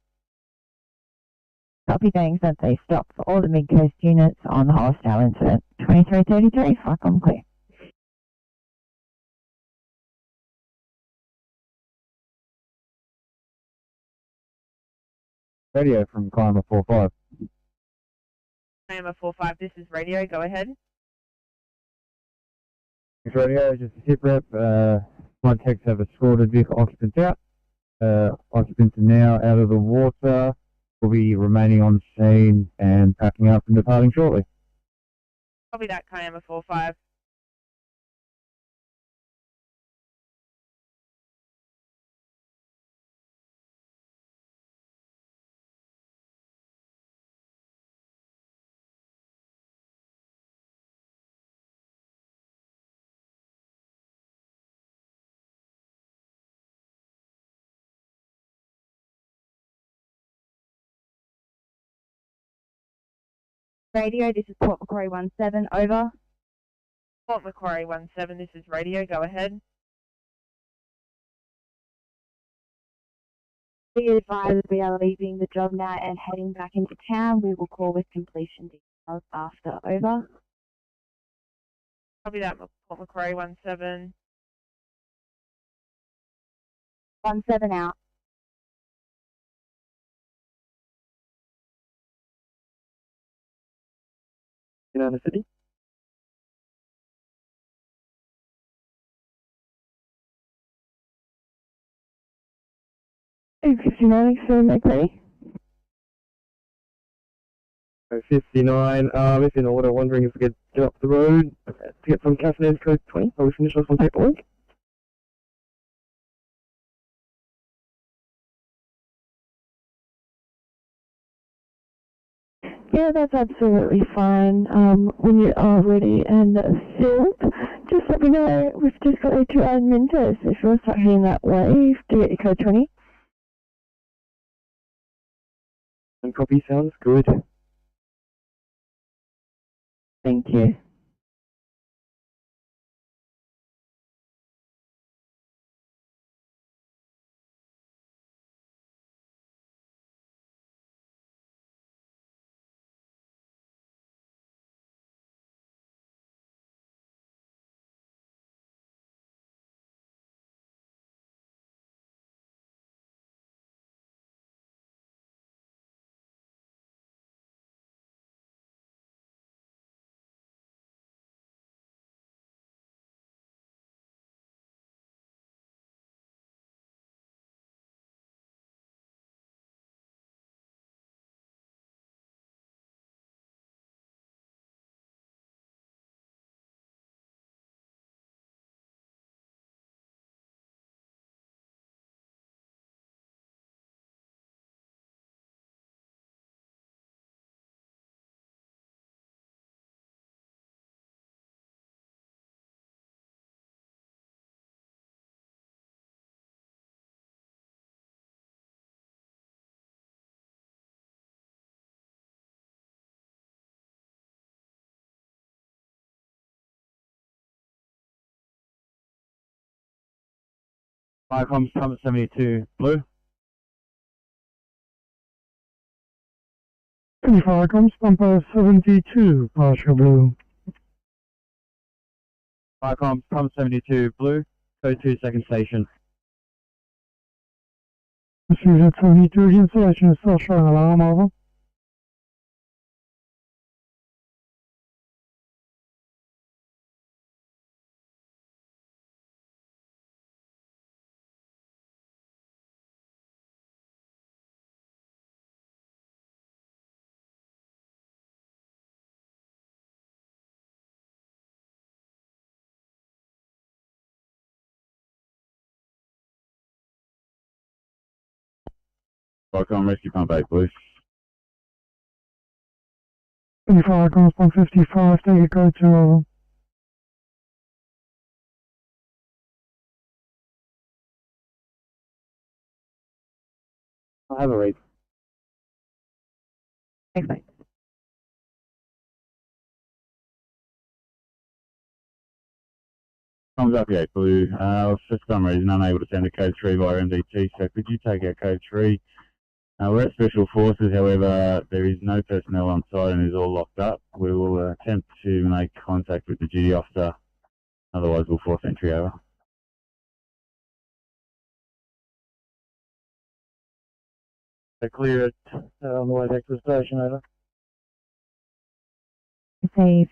Copy, thanks. That's a stop for all the mid-coast units on the hostile incident. 2333, Firecom clear. Radio from Climber 45. Climber 45, this is radio, go ahead. Thanks, radio. Just a hit rep. My techs have escorted vehicle occupants out. Occupants are now out of the water. Will be remaining on scene and packing up and departing shortly. Copy that, Climber 45. Radio, this is Port Macquarie 17, over. Port Macquarie 17, this is radio, go ahead. Be advised we are leaving the job now and heading back into town. We will call with completion details after, over. Copy that, Port Macquarie 17. 17 out. In the city? 59, so make ready. 59, if in order, wondering if we could get up the road to get from Castanets Code 20, while we finish off on paperwork. Yeah, that's absolutely fine. When you are ready and filled, just let me know. We've just got you to admin test. If you want to start heading that way, to get your code 20. And copy sounds good. Thank you. Firecom's come at 72 blue. Firecom's bumper 72, partial blue. Firecom's come 72 blue. Code 2 second station. Procedure 22, the installation is still showing alarm, over. Firecom rescue pump 8 blue. Firecom's pump 55, take a code 2, over. I'll have a read. Thanks, mate. Comes up 8 blue. For some reason unable to send a code 3 via MDT, so could you take our code 3? We're at Special Forces, however, there is no personnel on site and is all locked up. We will attempt to make contact with the duty officer, otherwise we'll force entry over. So clear it on the way back to the station, over. Received.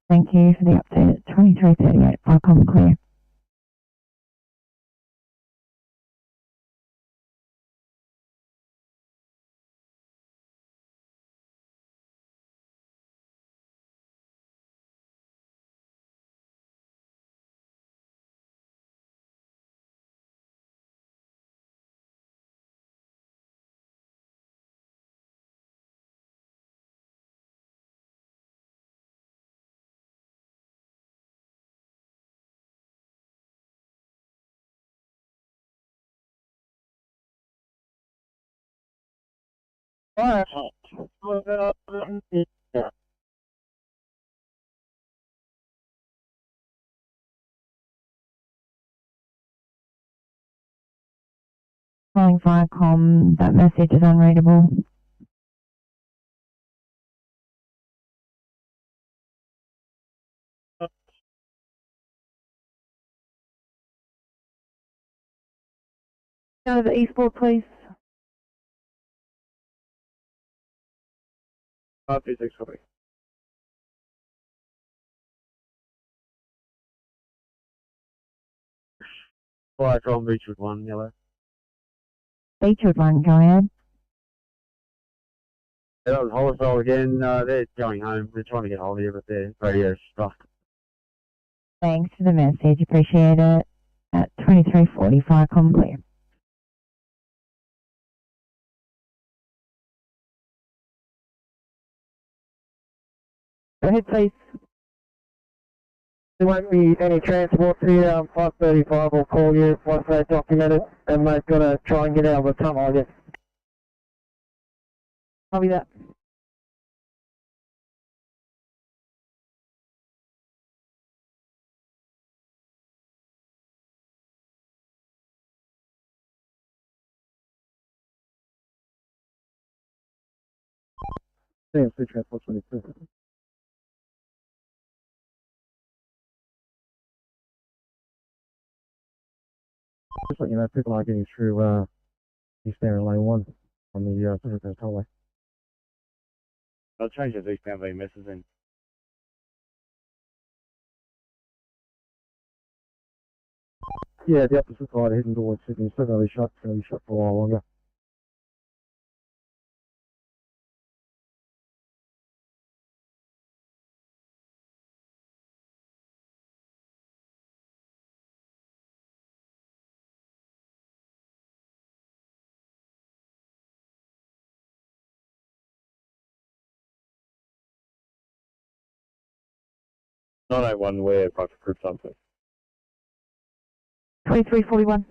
Thank you for the update at 2338. Firecom clear. Calling Firecom, that message is unreadable. Go to the eastboard, please. 526 copy. Firecom Beechwood 1, yellow. Beechwood 1, go ahead. Yeah, that was Hollisole again. They're going home. They're trying to get hold of you, but their radio's stuffed. Thanks for the message, appreciate it. At 2340, Firecom clear. Go ahead, please. There won't be any transports here. 535 will call you once they document it, and they've got to try and get out of the tunnel, I guess. Copy that. CMC Transport 22. Just let you know, people are getting through eastbound lane 1 on the Pacific Coast Highway. I'll change those eastbound VMSs in. Yeah, the opposite side heading towards Sydney is still going to be shut. It's going to be shut for a while longer. Not one where Private Group something. 2341.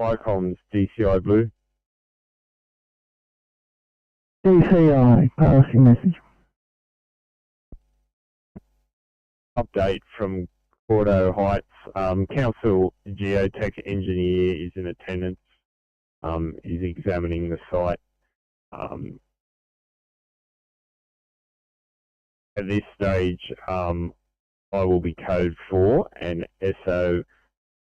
Viacom's DCI Blue. DCI, passing message. Update from Cordo Heights. Council geotech engineer is in attendance. Is examining the site. At this stage, I will be code 4 and SO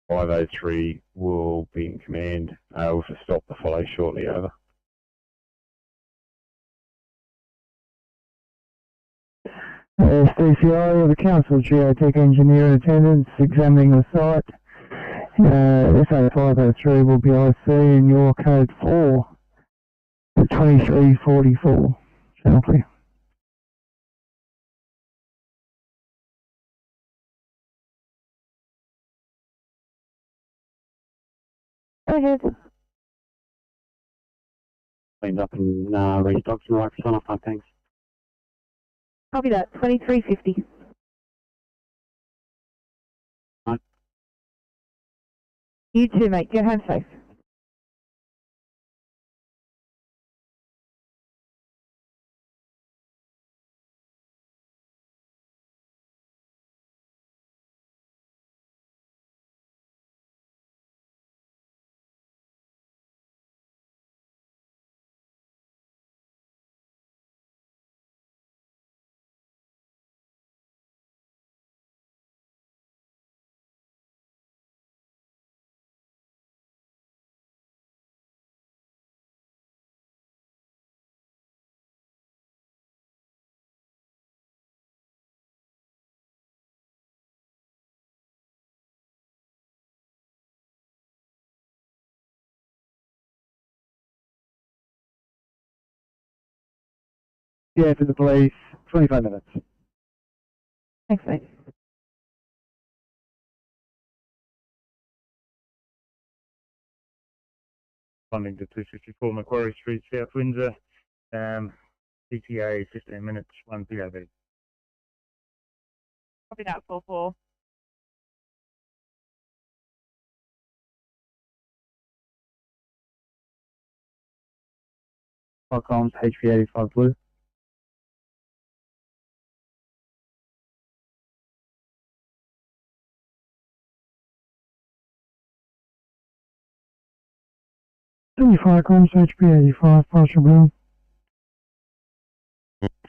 503 will be in command. We'll stop the follow shortly. Over. DCI, the council geotech engineer in attendance, examining the site. SO 503 will be IC and your code 4 to 2344. Channel clear. Go ahead. Cleaned up and restocked some right for sign off, thanks. Copy that, 2350. Right. You too, mate. Get home safe. Yeah, to the police, 25 minutes. Thanks, mate. Funding to 254 Macquarie Street, South Windsor. ETA 15 minutes, 1 POV. Copy that, 4-4. Viacom's HP85 Blue. Viacom's HP85 partial blue.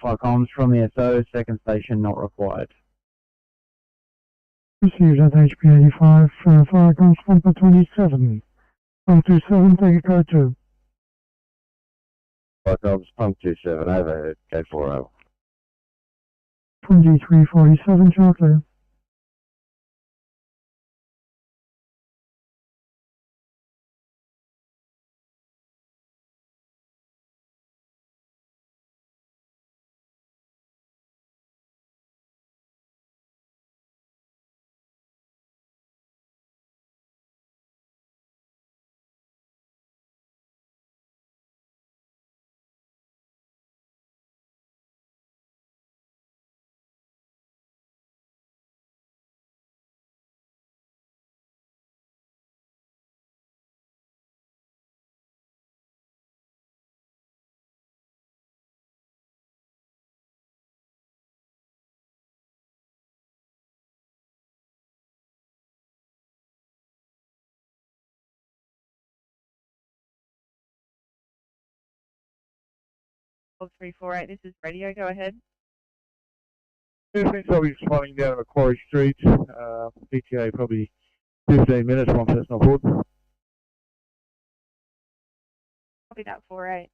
Viacom's from the SO, second station not required. Received at HP85, Viacom's bumper 27. 127, take a code 2. Viacom's pump 27, overhead, code 40. 2347, channel clear. Hold 348, this is radio, go ahead. NSW spotting down at Macquarie Street. ETA probably 15 minutes, one person on board. Copy that, 48.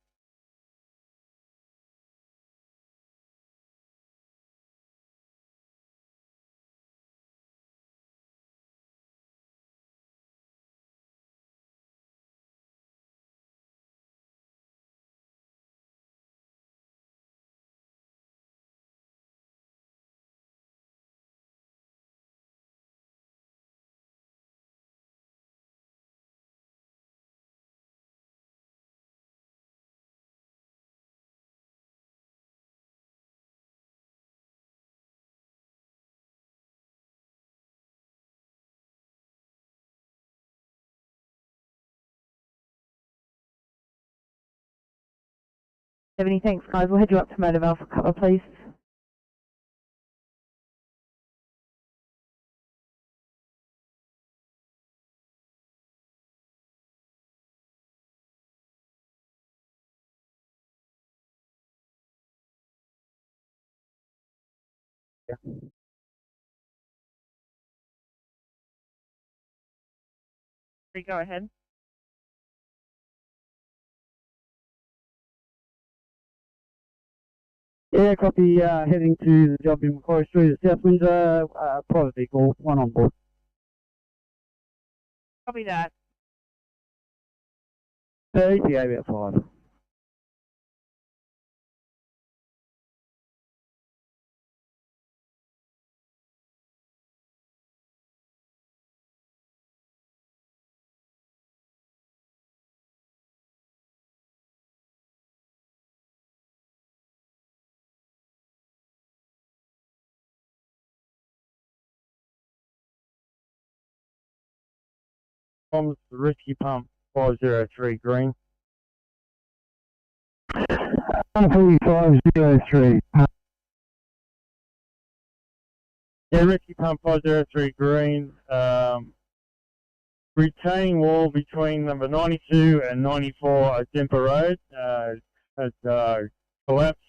70, thanks guys. We'll head you up to Motive Alpha cover, please. Go ahead. Yeah, copy, heading to the job in Macquarie Street at South Windsor, private vehicle, one on board. Copy that. ETA about 5. Tom's Rescue Pump 503 green. 503. Yeah, Rescue Pump 503 green. Retaining wall between number 92 and 94 at Demper Road has collapsed.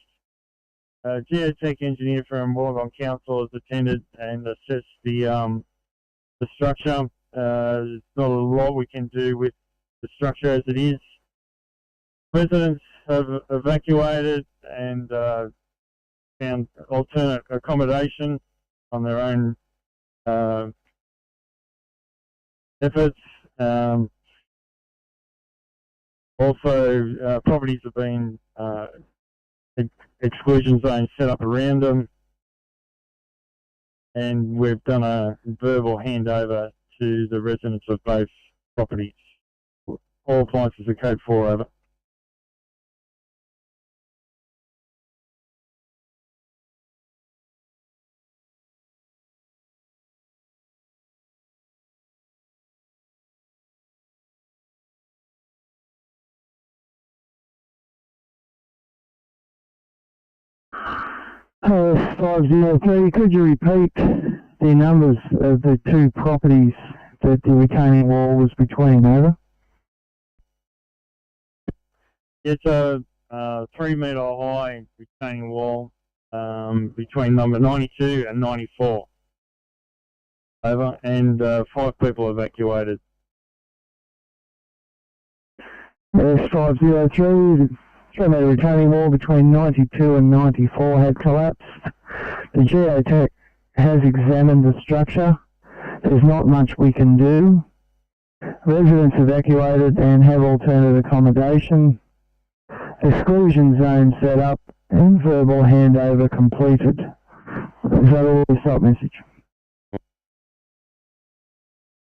Geotech engineer from Wollongong Council has attended and assessed the structure. There's not a lot we can do with the structure as it is. Residents have evacuated and found alternate accommodation on their own efforts. Also, properties have been exclusion zones set up around them, and we've done a verbal handover to the residents of both properties. All appliances are code 4 over. OS 503, could you repeat the numbers of the two properties that the retaining wall was between, over? It's a 3 metre high retaining wall between number 92 and 94. Over, and 5 people evacuated. OS 503, 3 metre retaining wall between 92 and 94 had collapsed. The geotech has examined the structure. There's not much we can do. Residents evacuated and have alternate accommodation. Exclusion zone set up and verbal handover completed. Is that all the stop message?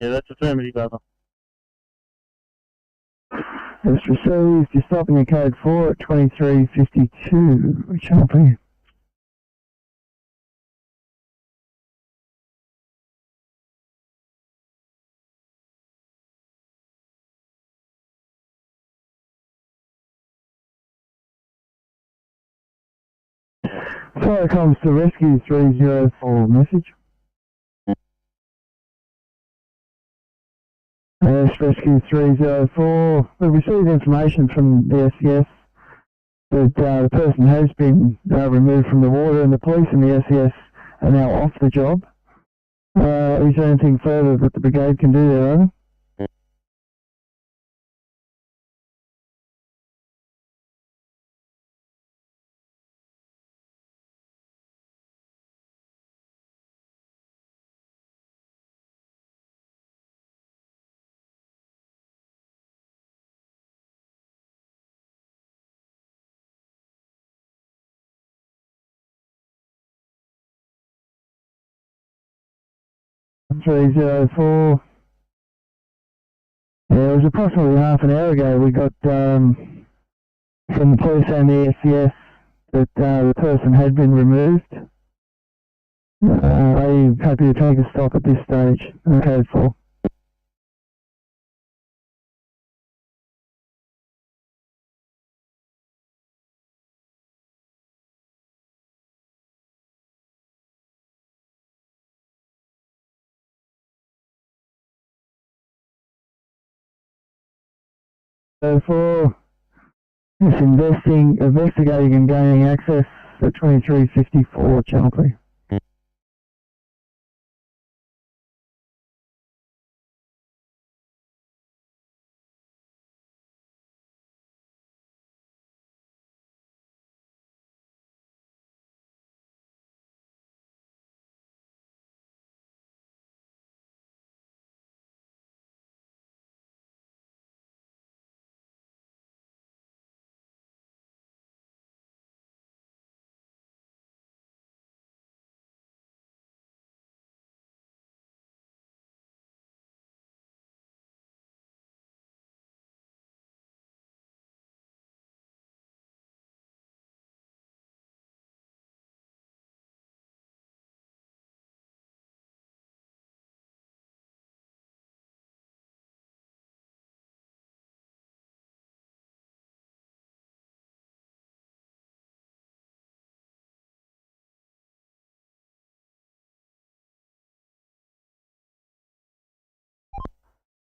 Yeah, that's affirmative, over. It's received. You're stopping at code 4 at 2352. Which will be. Fire comes to rescue 304 message. Rescue 304. We've received information from the SCS that the person has been removed from the water, and the police and the SCS are now off the job. Is there anything further that the brigade can do there, over? Three 304. Yeah, it was approximately half an hour ago we got from the police and the SCS that the person had been removed. Are you happy to take a stop at this stage? Code 4. So for this investigating and gaining access at 2354 Channel Clear.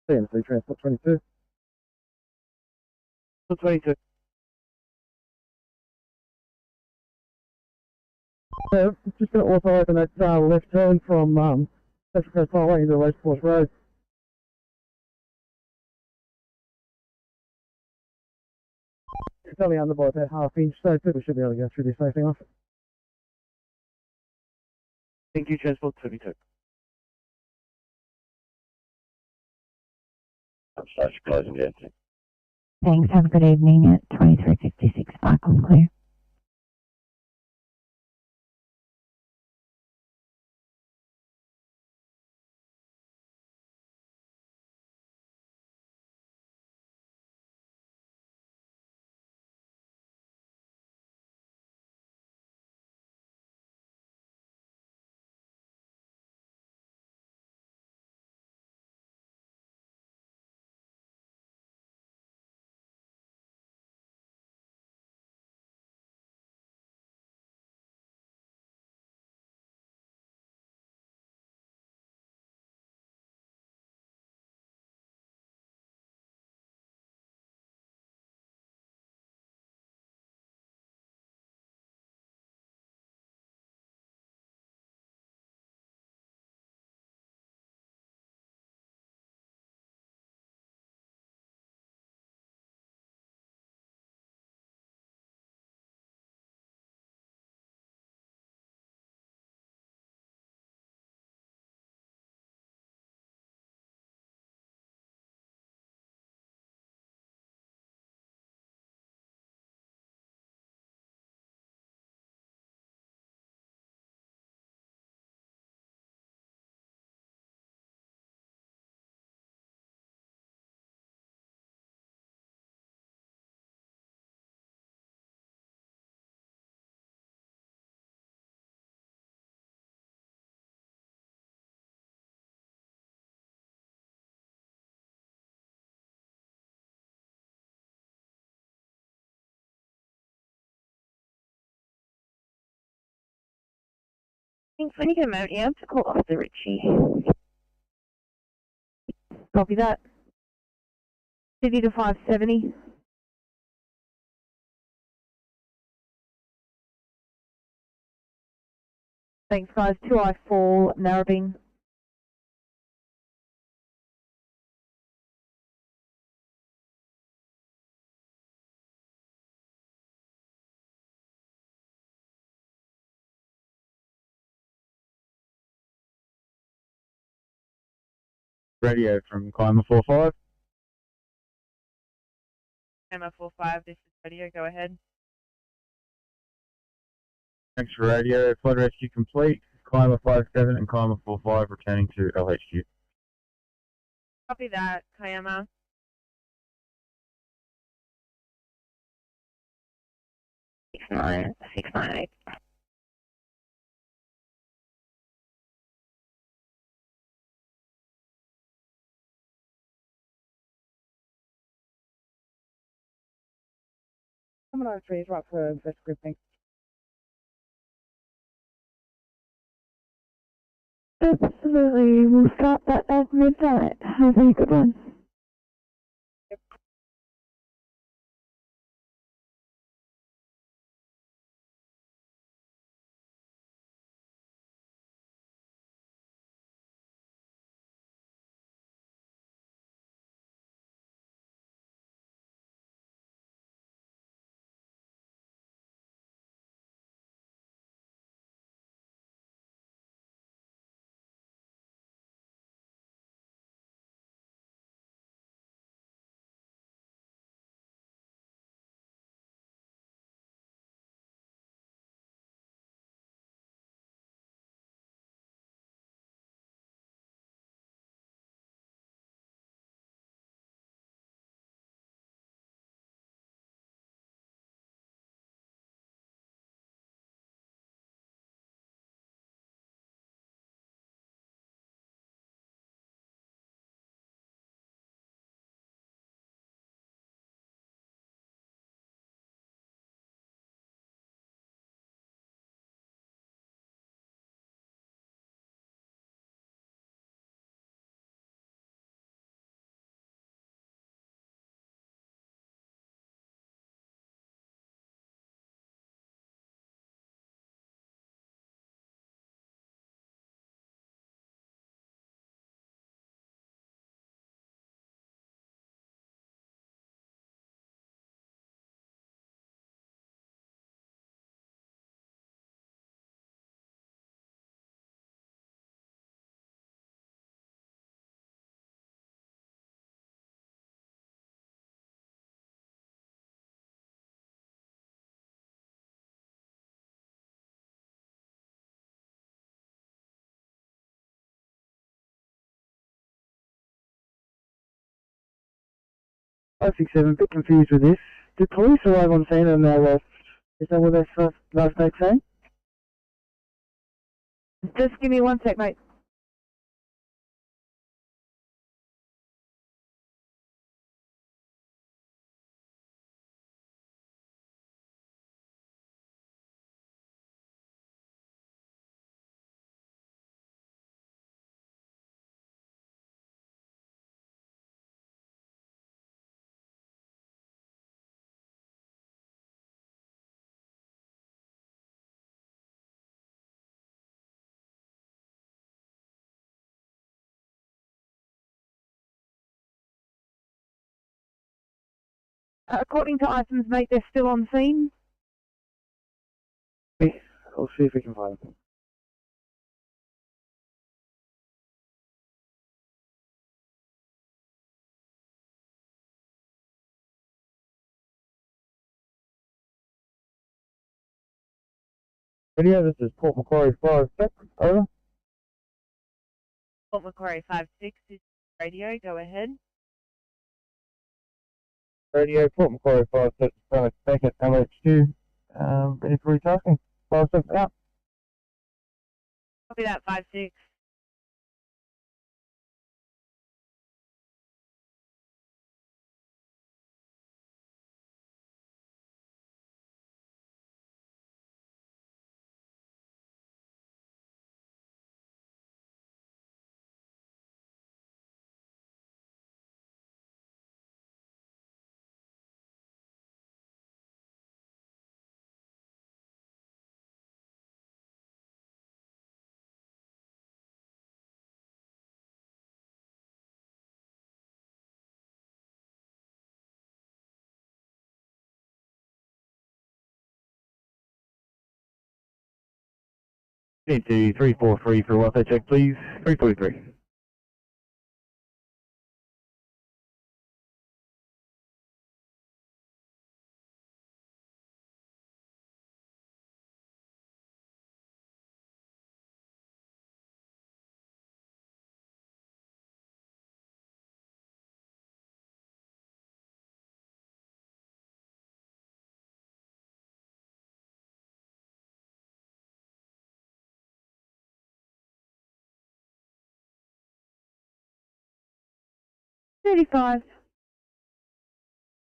NSW Transport 22. 22. Just going to also open that left turn from Central Coast Highway into Race Course Road. It's only under by about ½ inch, so people should be able to go through this safety enough. Thank you, Transport 22. I'm sorry for closing down. Thanks. Have a good evening at 2356 Parkland Clear. Thanks. When you get a moment, you have to call Officer Ritchie. Copy that. City to 570. Thanks, guys. 2I4 Narrabeen. Radio from Climber 45. Emma 45, this is radio, go ahead. Thanks for radio. Flood rescue complete. Climber 57 and Climber 45 returning to LHQ. Copy that, Kayama. Six nine eight. Coming on trees right for best grouping. Absolutely. We'll start that at midnight. Have a good one. 567, a bit confused with this. Did police arrive on scene and they left? Is that what their last date saying? Just give me 1 sec, mate. According to items, mate, they're still on scene. I'll see if we can find them. Radio, this is Port Macquarie 5-6, over. Port Macquarie 5-6 is radio, go ahead. Radio, Port Macquarie 5-6, back at LHQ, ready for retasking. 5-6 out. Copy that, 5-6. Need to 343 for Wi-Fi check, please. 343. $35.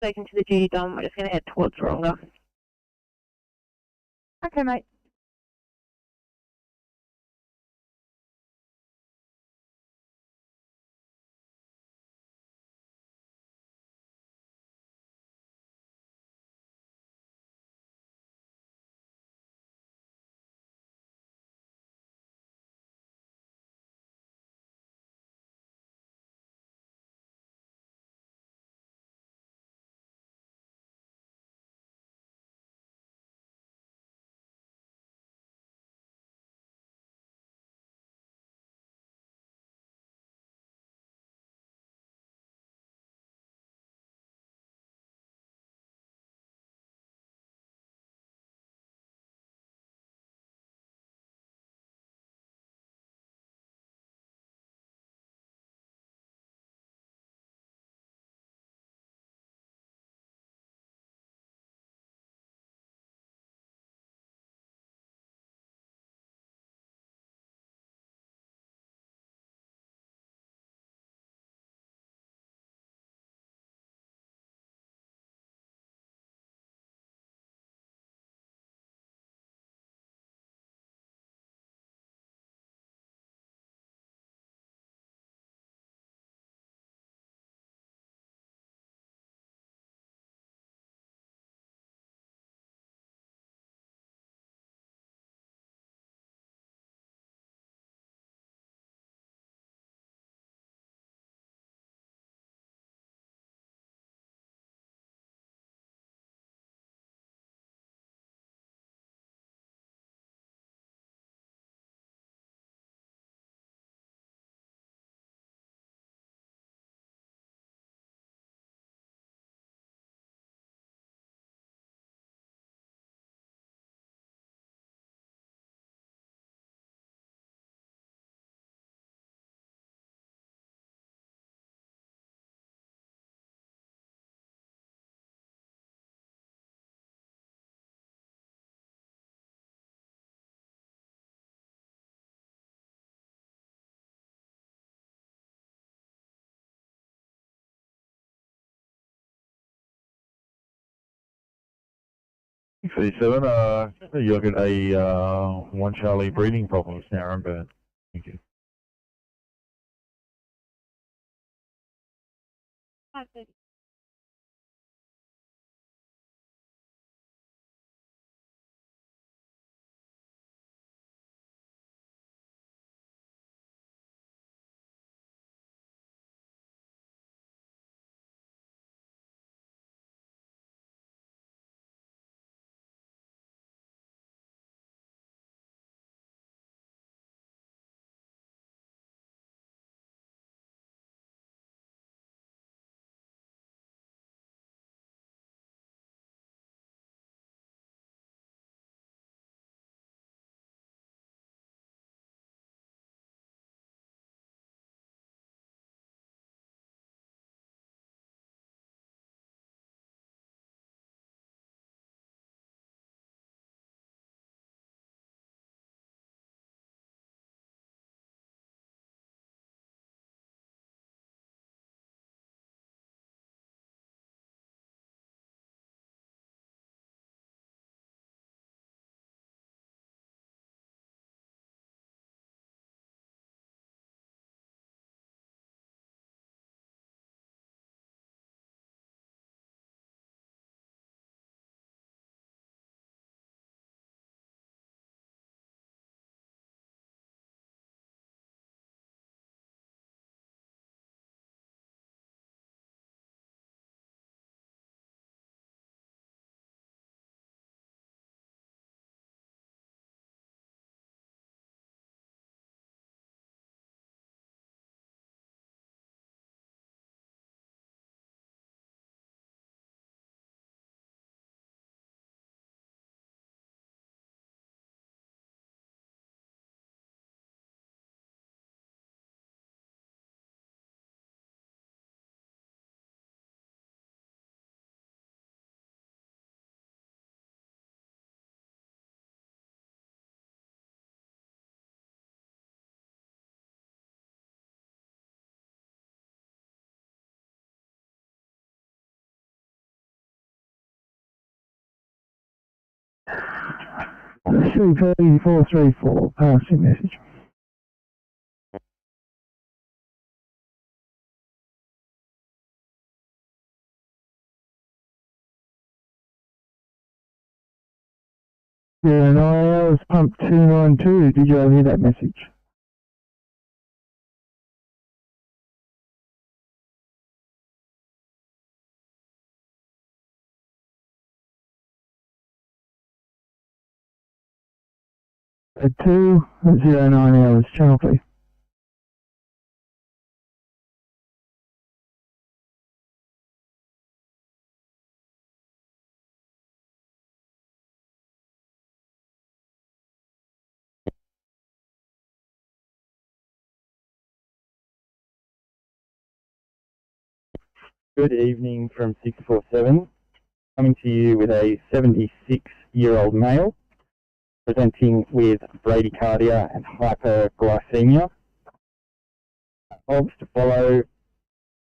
Taken to the duty dome, we're just going to head towards Ronga. Okay, mate. 37, you look at a 1 Charlie breathing problems now, remember? Thank you. C3434, passing message. Yeah, 9 hours, pump 292. Did you hear that message? At 209 hours, channel please. Good evening from 647, coming to you with a 76-year-old male presenting with bradycardia and hyperglycemia. Odds to follow.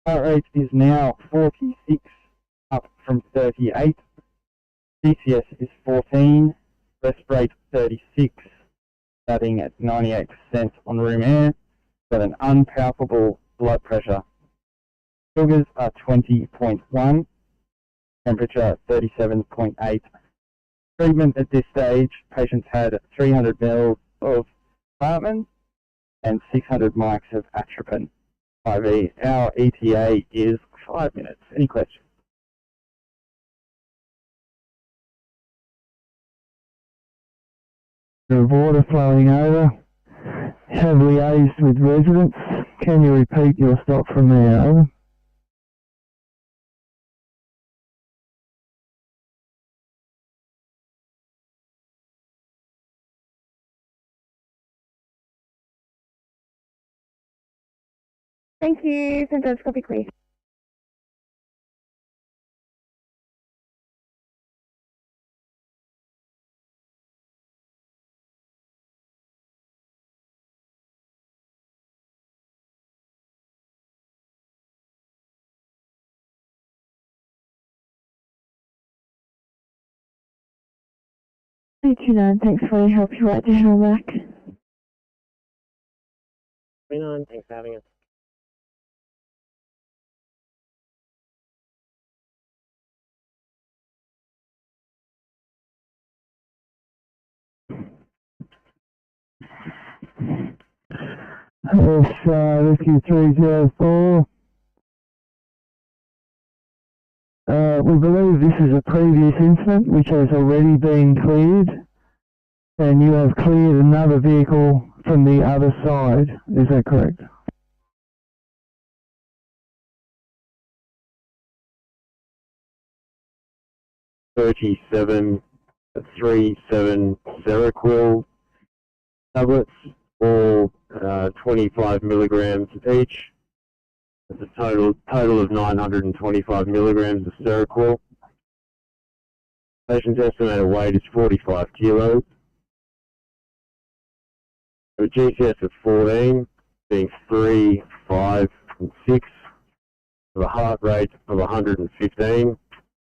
Heart rate is now 46, up from 38. GCS is 14, rest rate 36, starting at 98% on room air, got an unpalpable blood pressure. Sugars are 20.1, temperature 37.8. Treatment at this stage, patients had 300 ml of Hartmann and 600 mics of atropine IV. Our ETA is 5 minutes. Any questions? The water flowing over. Have liaised with residents. Can you repeat your stop from there? Over. Thank you. St. George, copy clear. 829, thanks for your help. You're right to hell back. 29, thanks for having us. Rescue 304. We believe this is a previous incident which has already been cleared, and you have cleared another vehicle from the other side. Is that correct? $37.37 Seroquel tablets, all 25 milligrams each. That's a total of 925 milligrams of Seroquel. Patient's estimated weight is 45 kilos. A GCS of 14, being 3, 5, and 6, with a heart rate of 115,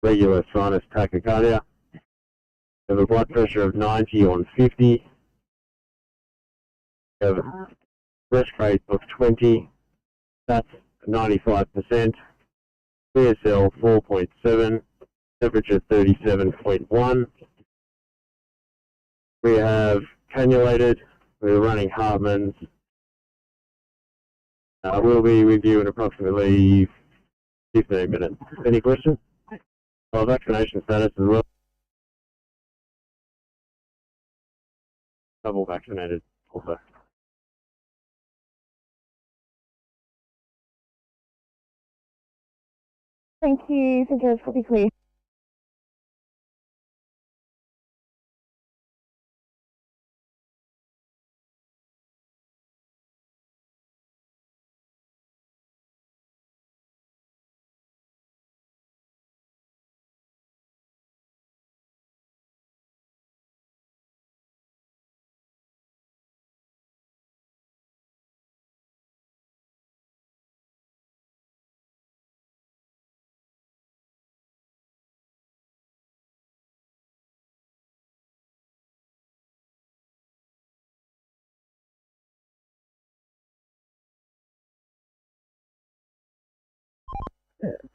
regular sinus tachycardia. Have a blood pressure of 90 on 50. Have a breast rate of 20. That's 95%. PSL 4.7. Temperature 37.1. We have cannulated. We're running Hartman's. We'll be with you in approximately 15 minutes. Any questions? Vaccination status as well. Double vaccinated also. Thank you. St. John's will be clear.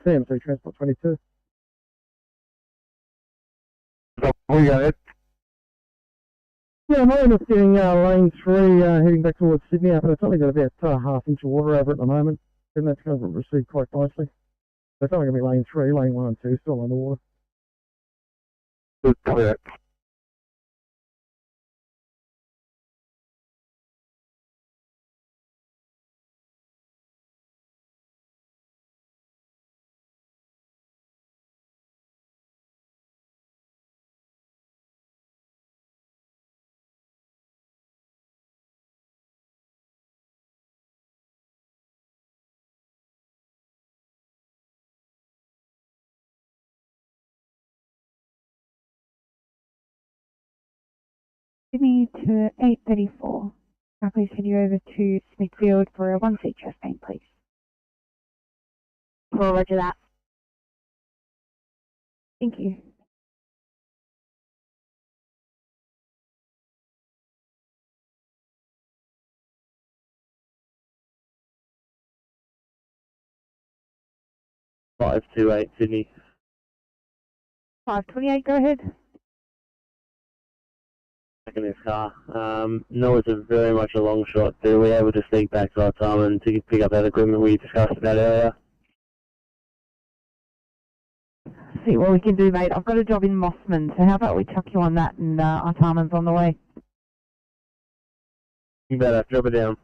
CMC Transport 22. We got it. Yeah, I'm only just getting lane 3 heading back towards Sydney, but it's only got about half inch of water over at the moment, and that's going to recede quite nicely. So it's only going to be lane 3, lane 1 and 2 still underwater. Good, clear. Sydney to 834. Now please send you over to Smithfield for a 1C chest pain, please. Well, roger that. Thank you. Five two eight Sydney. 528, go ahead. Back in this car. No, it's very much a long shot. Were we able to sneak back to our time and to pick up that equipment we discussed about earlier? See what we can do, mate. I've got a job in Mossman, so how about we chuck you on that and our Tarman's on the way. You better drop it down.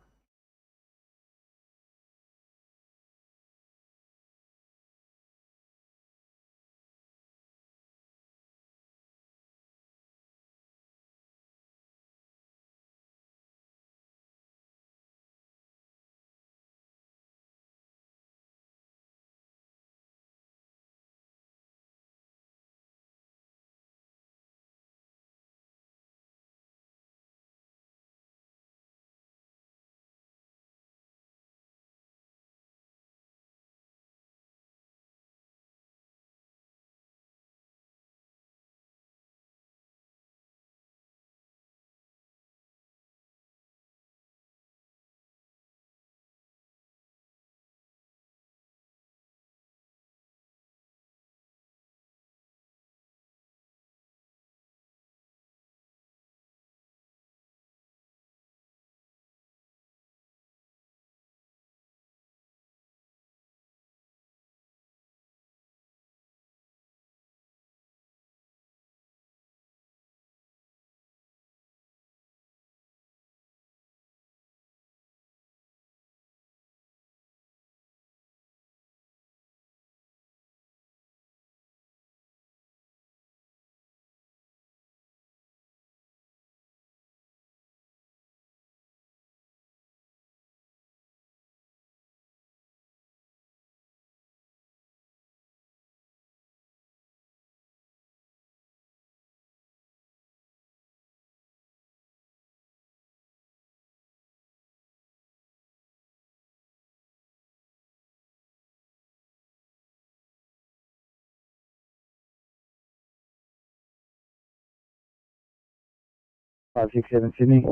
567 Sydney.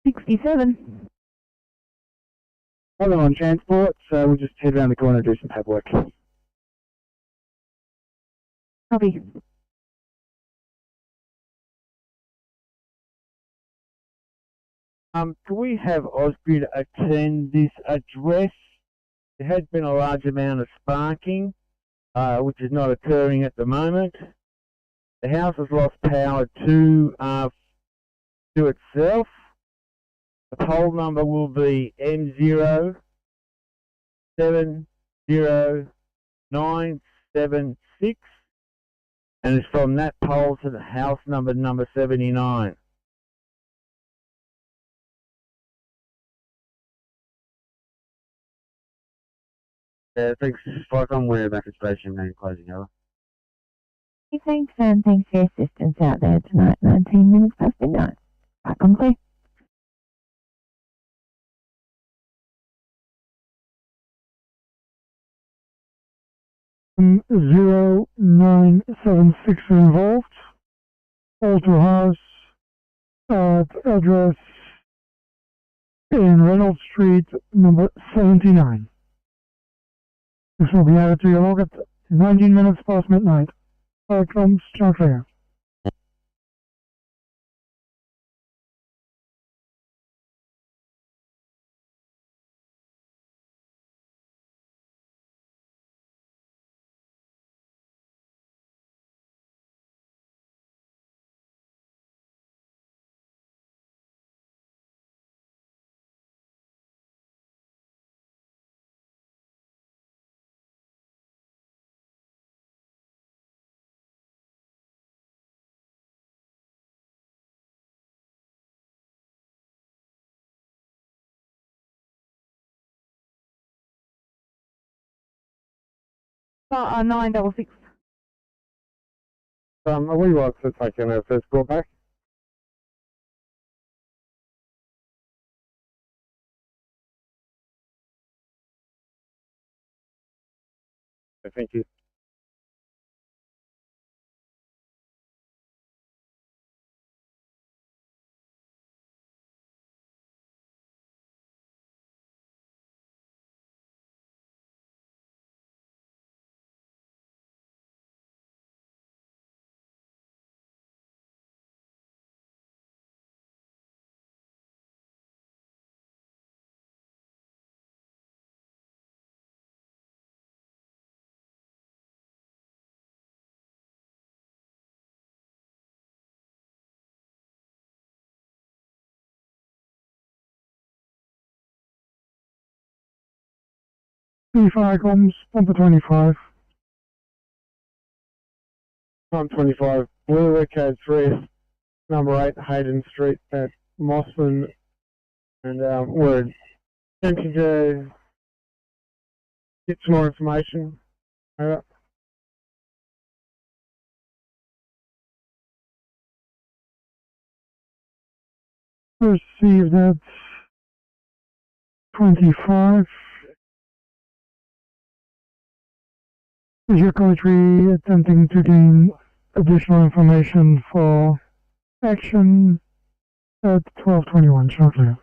67. I'm on transport, so we'll just head around the corner and do some paperwork. Copy. Can we have Osgrid attend this address? There has been a large amount of sparking, which is not occurring at the moment. The house has lost power to itself. The pole number will be M070976, and it's from that pole to the house number 79. Thanks, Spike-on, we're back at station and closing over. Thanks, and thanks for your assistance out there tonight. 19 minutes past midnight. Back on clear. (0976) involved. Alter House at address in Reynolds Street, number 79. This will be added to your log at 19 minutes past midnight. Comes John Clare. Bar 966. Are we right to take our first call back? Thank you. Fire comes, number 25. I'm 25, Blue Code 3, number 8, Hayden Street at Mossman, and we're attempting to get some more information. Over. Received at 25. Is your country attempting to gain additional information for action at 12:21 shortly?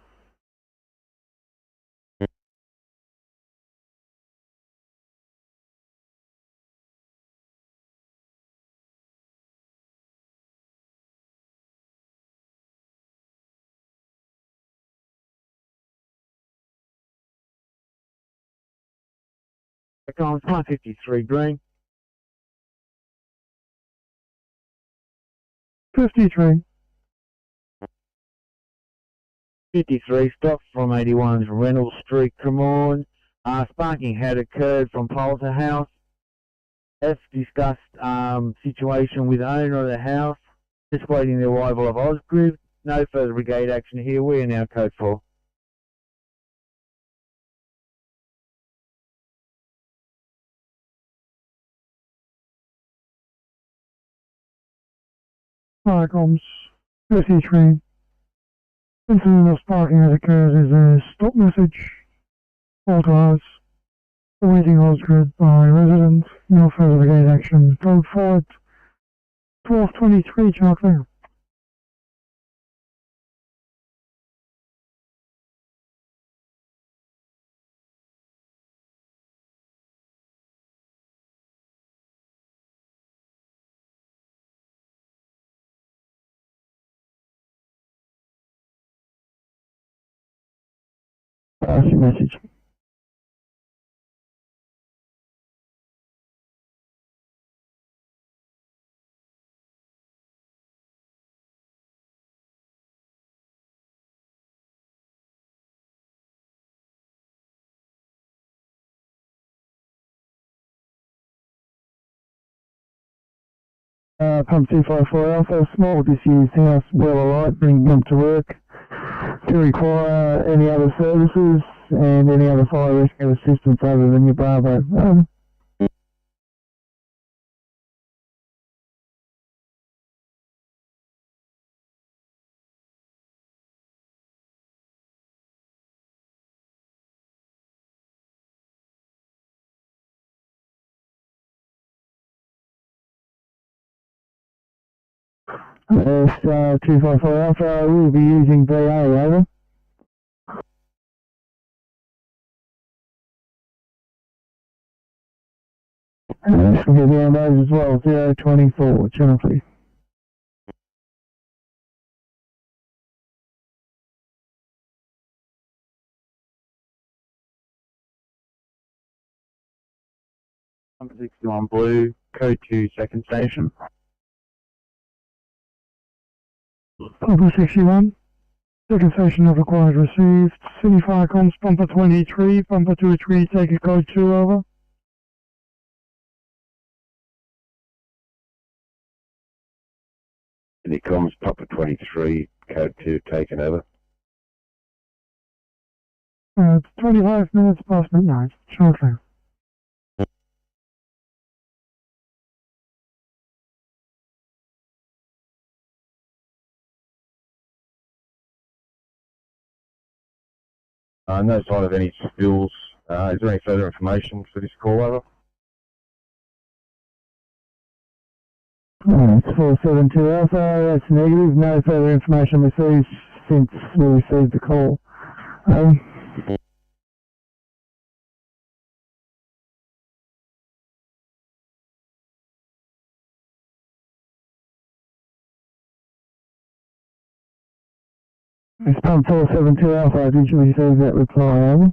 Going 153 green. 53. 53, stop from 81's Reynolds Street, come on. Sparking had occurred from pole to house. F discussed situation with owner of the house. Just waiting the arrival of Osgrid. No further brigade action here. We are now code 4. Fire comes 53. Incident of sparking that occurs is a stop message. Alter House. Awaiting Osgrid by residents. No further brigade action. Code forward. 1223, Channel Clear. Pass your message. Pump 254 Alpha, small disused house, well alight, bringing them to work. To require any other services and any other fire rescue assistance other than your Bravo. Yes, 254 Alpha, we'll be using VA, over. This will be on those as well, 024, channel please. Number 61 Blue, code 2, second station. Pumper 61, second station of required received. City Fire Comms, Pumper 23, Pumper 23, take a code 2, over. City Comms, Pumper 23, code 2, taken over. It's 25 minutes past midnight, channel clear. No sign of any spills. Is there any further information for this call, over? It's 472 Alpha, that's negative, no further information received since we received the call. It's pump 472 Alpha, did you receive that reply, over?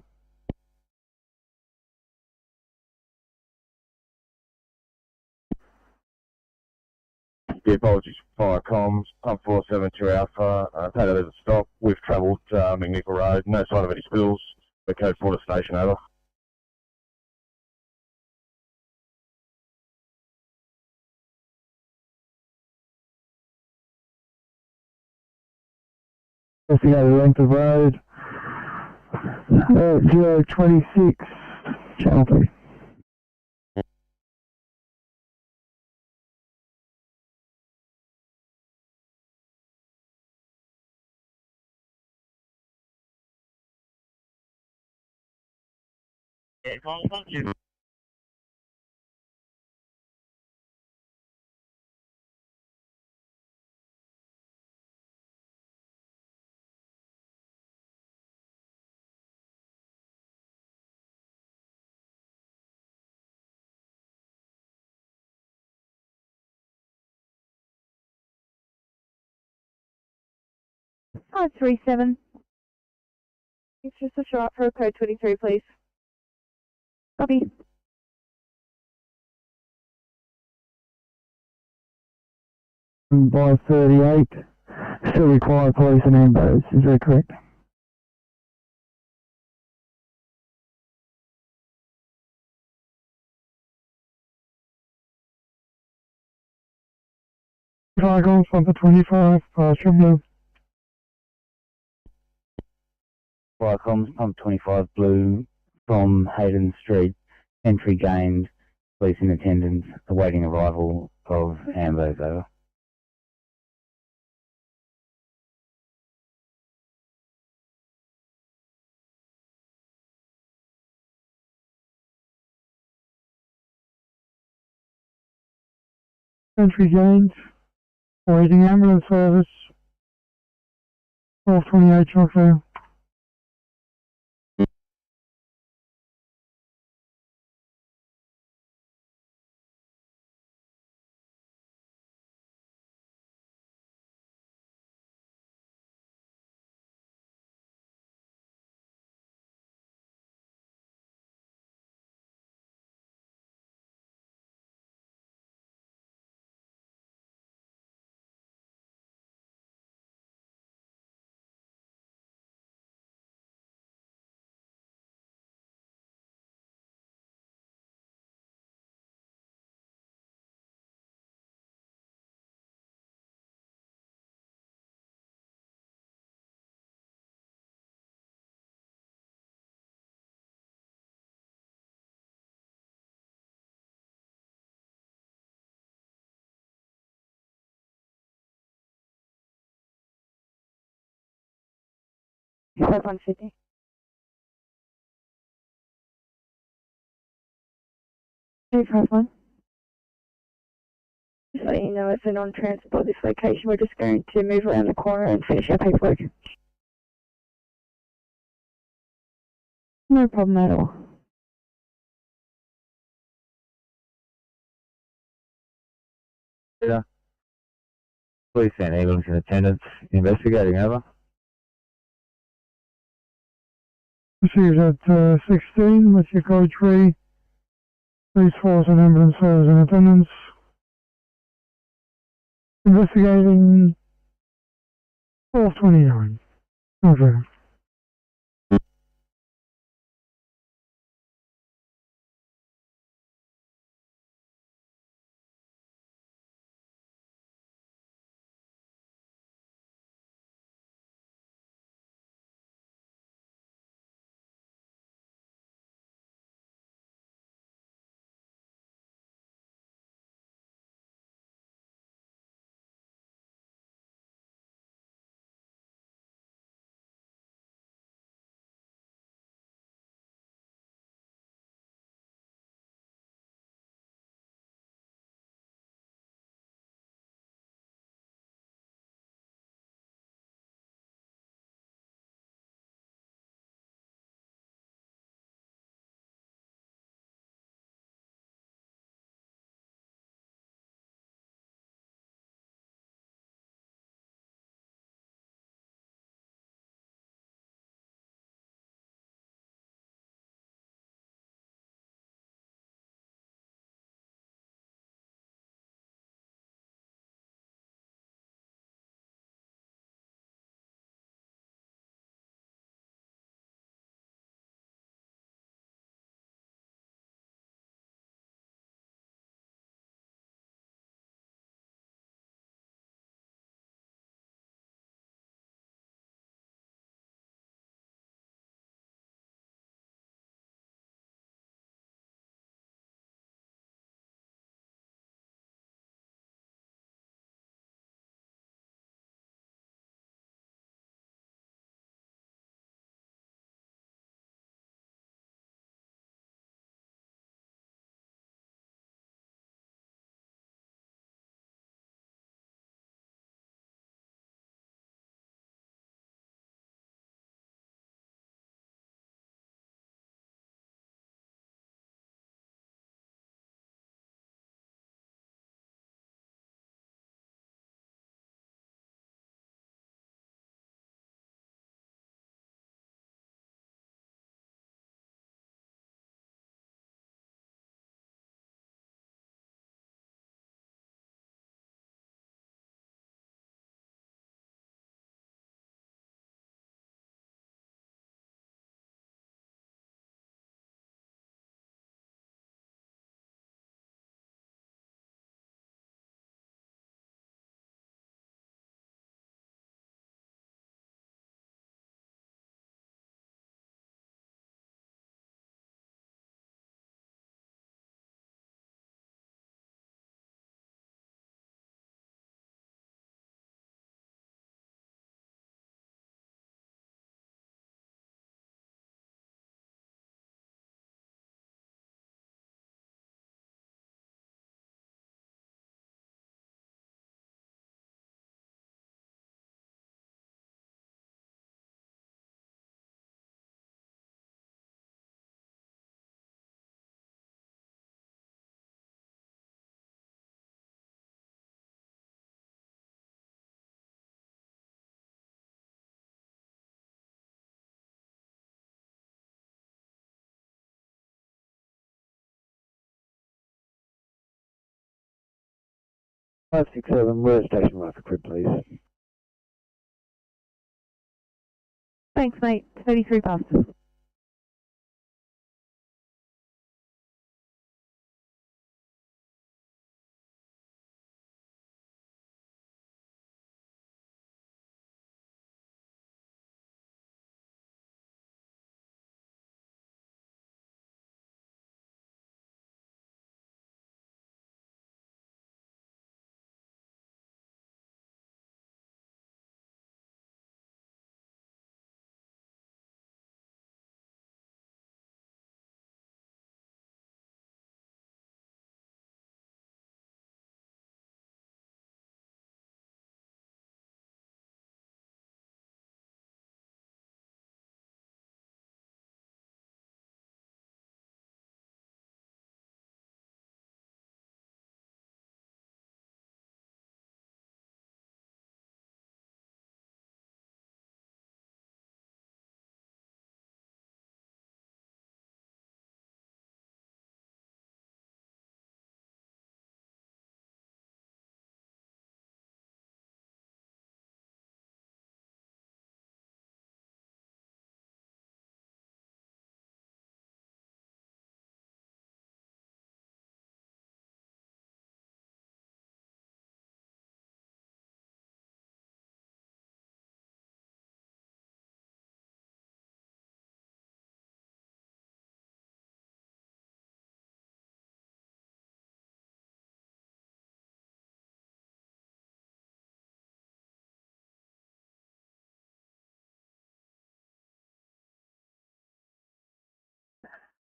Yeah, apologies for fire comms, pump 472 Alpha, take that as a stop. We've travelled McNichol Road, no sign of any spills. We're code 4 to station, over. Investigate the length of road, 026, channel please. Thank you. Five 537. It's just a shot for code 23, please. Copy. By 38, still require police and ambos, is that correct? Fire Comms, Pumper 25, partial blue. Fire Comms, Pump 25 Blue, from Hayden Street, entry gained, police in attendance, awaiting arrival of ambos, over. Entry gained, Waiting ambulance service. 1228 Chocolate. Five one Sydney. Two 5-1. Just letting you know it's a non-transport this location. We're just going to move around the corner and finish our paperwork. No problem at all. Yeah. Police and ambulance in attendance. Investigating, over. Received at 16 with your code 3. Police force and ambulance service in attendance. Investigating 1229. Okay. 567, we're at Station Marker Crib, please. Thanks, mate. 33 past.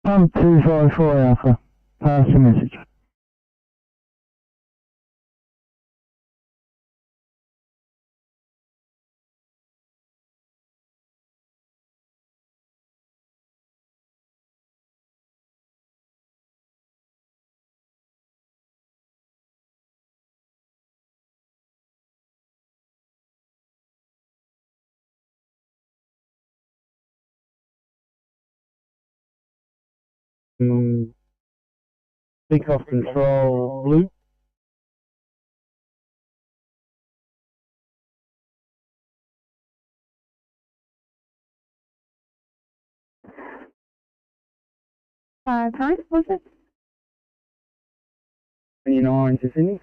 I'm 254 Alpha. Pass your message. Pick off control, blue. Paris, was it? 29 to Sydney.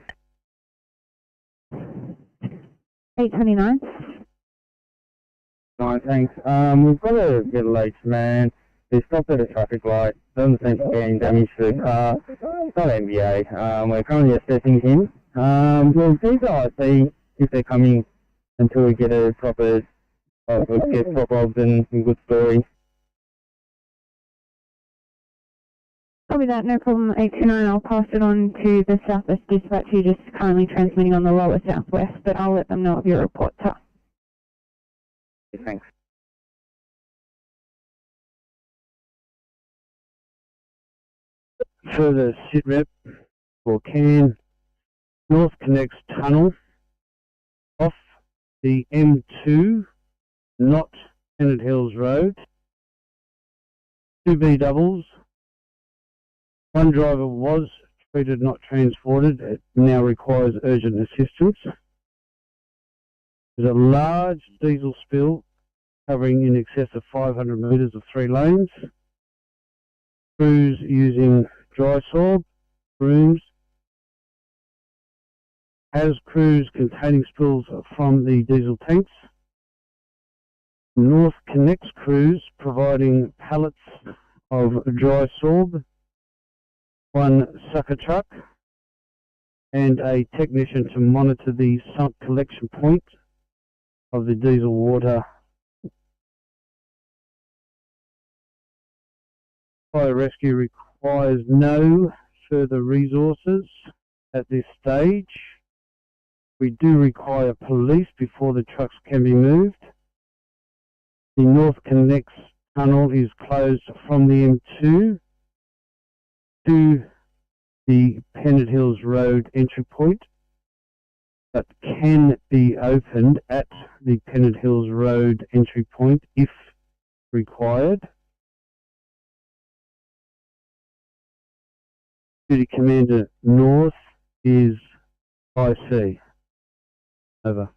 829. No, thanks. We've got a middle-aged man who stopped at a traffic light. Doesn't seem to be any damage to the car. It's not MBA. We're currently assessing him. We'll see the IC if they're coming until we get a proper, get proper odds and a good story. Copy that, no problem. 829, I'll pass it on to the Southwest Dispatch, who just currently transmitting on the lower Southwest, but I'll let them know of your report, sir. Thanks. Further sitrep for CAN, North Connects Tunnel, off the M2, not Kennett Hills Road, 2 B doubles. One driver was treated, not transported. It now requires urgent assistance. There's a large diesel spill covering in excess of 500 metres of 3 lanes. Crews using dry sorb, brooms. Has crews containing spills from the diesel tanks. North Connects crews providing pallets of dry sorb, 1 sucker truck, and a technician to monitor the sump collection point of the diesel water. Fire rescue requires no further resources at this stage. We do require police before the trucks can be moved. The North Connects tunnel is closed from the M2 to the Kennett Hills Road entry point, but can be opened at the Kennett Hills Road entry point if required. Duty Commander North is IC. Over.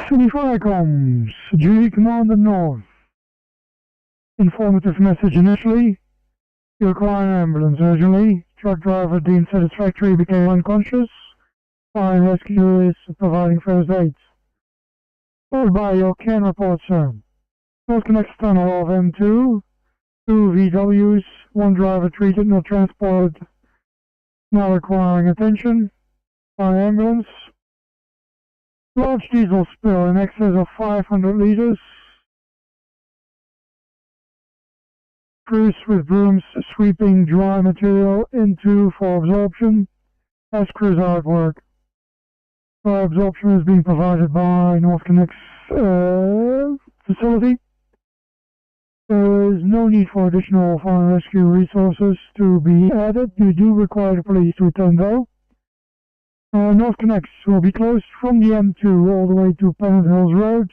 Sydney Fire Comms, Duty Commander North. Informative message initially. You require an ambulance urgently. Truck driver deemed satisfactory, became unconscious. Fire and Rescue is providing first aid. Followed by your CAN report, sir. North Connects tunnel of M2. 2 VWs. 1 driver treated, not transported. Now requiring attention. Fire ambulance. Large diesel spill in excess of 500 liters. Crews with brooms sweeping dry material into for absorption as crews are at work. Dry absorption is being provided by North Connect's facility. There is no need for additional fire and rescue resources to be added. You do require the police to attend though. North Connects will be closed from the M2 all the way to Pennant Hills Road.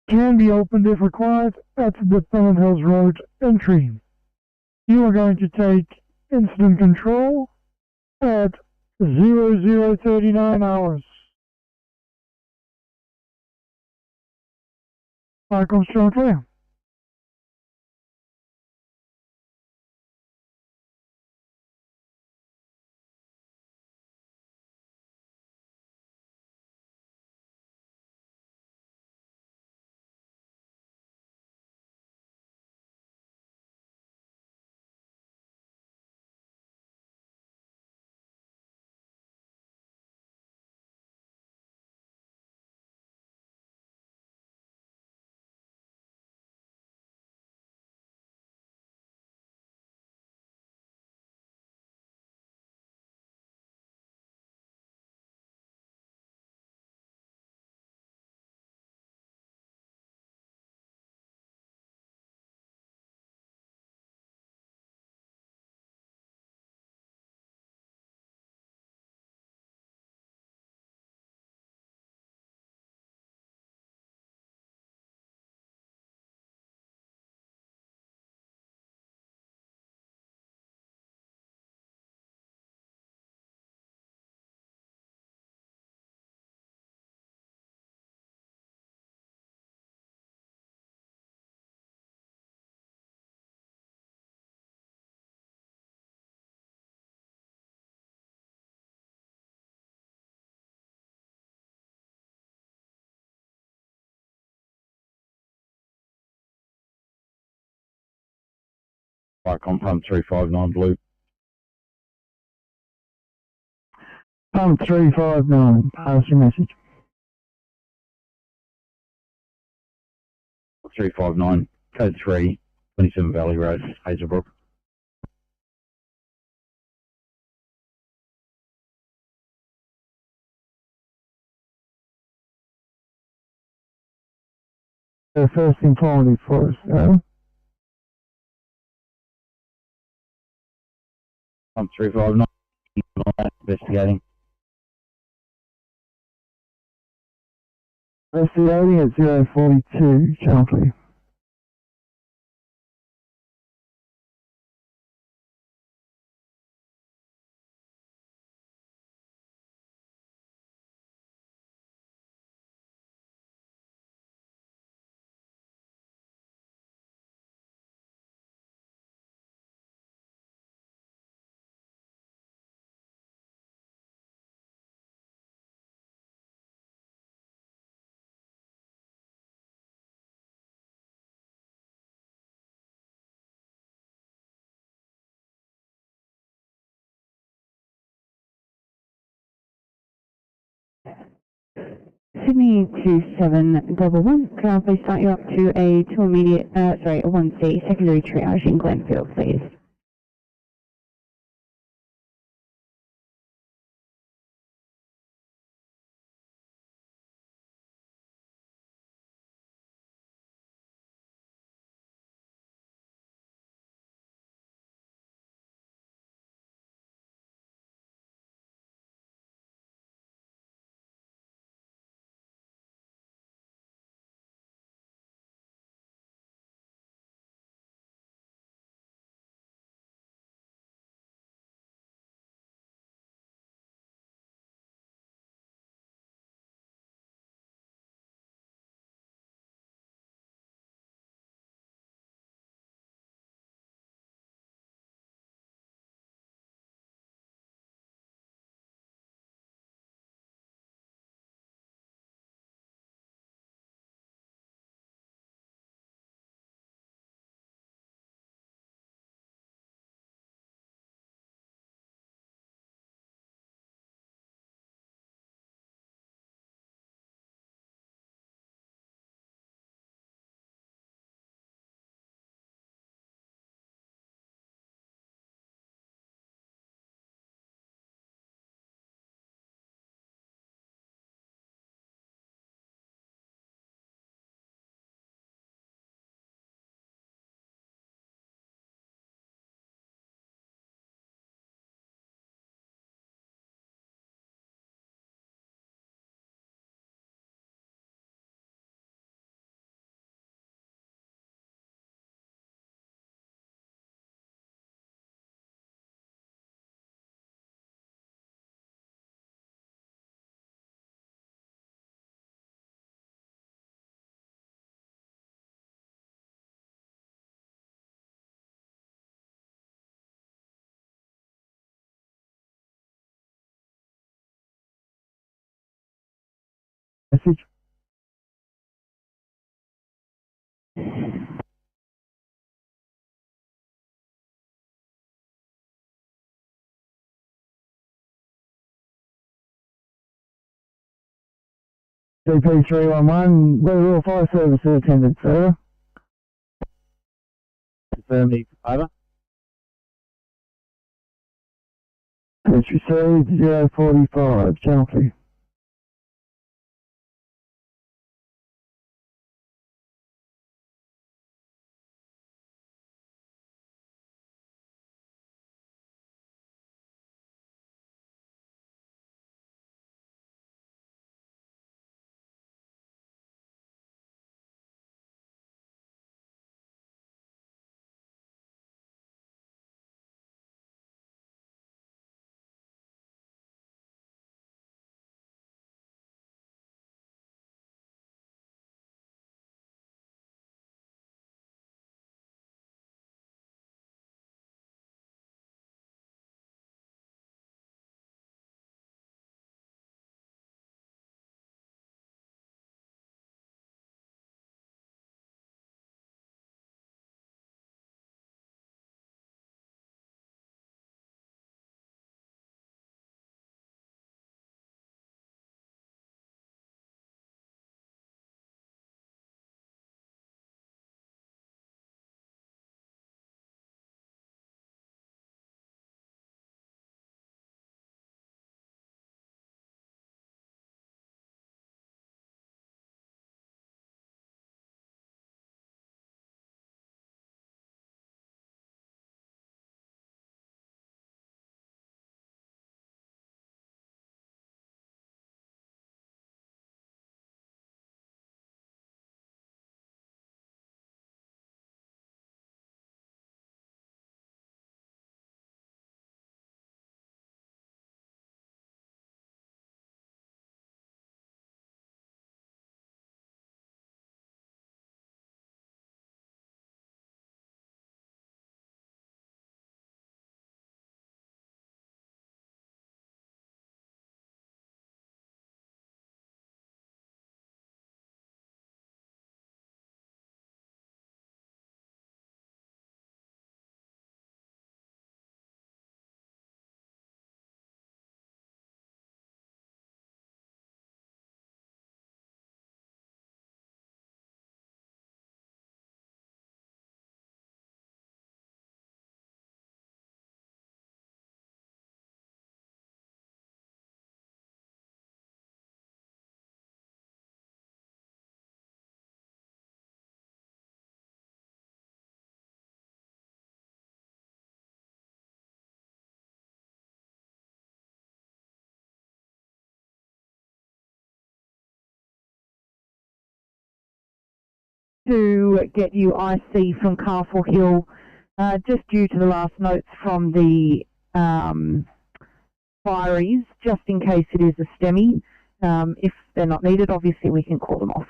Can be opened if required at the Pennant Hills Road entry. You are going to take incident control at 0039 hours. Fire comes strong clear. Icon pump 359 blue. Pump 359, pass your message. 359, code 3, 27 Valley Road, Hazelbrook. First informative for us, sir. Pump 359, investigating. Investigating at 042, Chunkley. Sydney 2711, can I please start you up to a 1C secondary triage in Glenfield, please? Message. GP311, Royal Fire Service attendant, sir. Confirm the over. It's received 045, Chelsea. To get you IC from Castle Hill, just due to the last notes from the fireys, just in case it is a STEMI. If they're not needed, obviously we can call them off.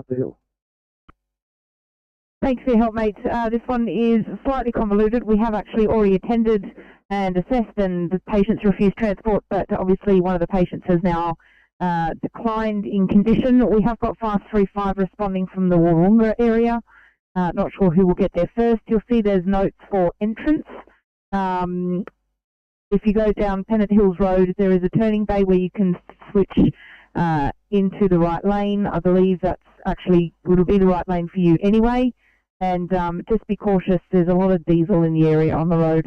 Deal. Thanks for your help, mate. This one is slightly convoluted. We have actually already attended and assessed, and the patients refused transport, but obviously one of the patients has now declined in condition. We have got Fast 35 responding from the Wahroonga area. Not sure who will get there first. You'll see there's notes for entrance. If you go down Pennant Hills Road, there is a turning bay where you can switch into the right lane. I believe that's actually, it'll be the right lane for you anyway. And just be cautious, there's a lot of diesel in the area on the road.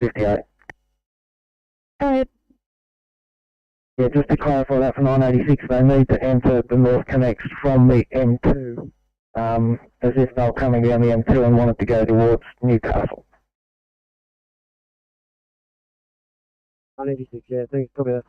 Go ahead. Yeah, just to clarify that for 986, they need to enter the North Connects from the M2, as if they were coming down the M2 and wanted to go towards Newcastle. 986, yeah, thanks, copy that.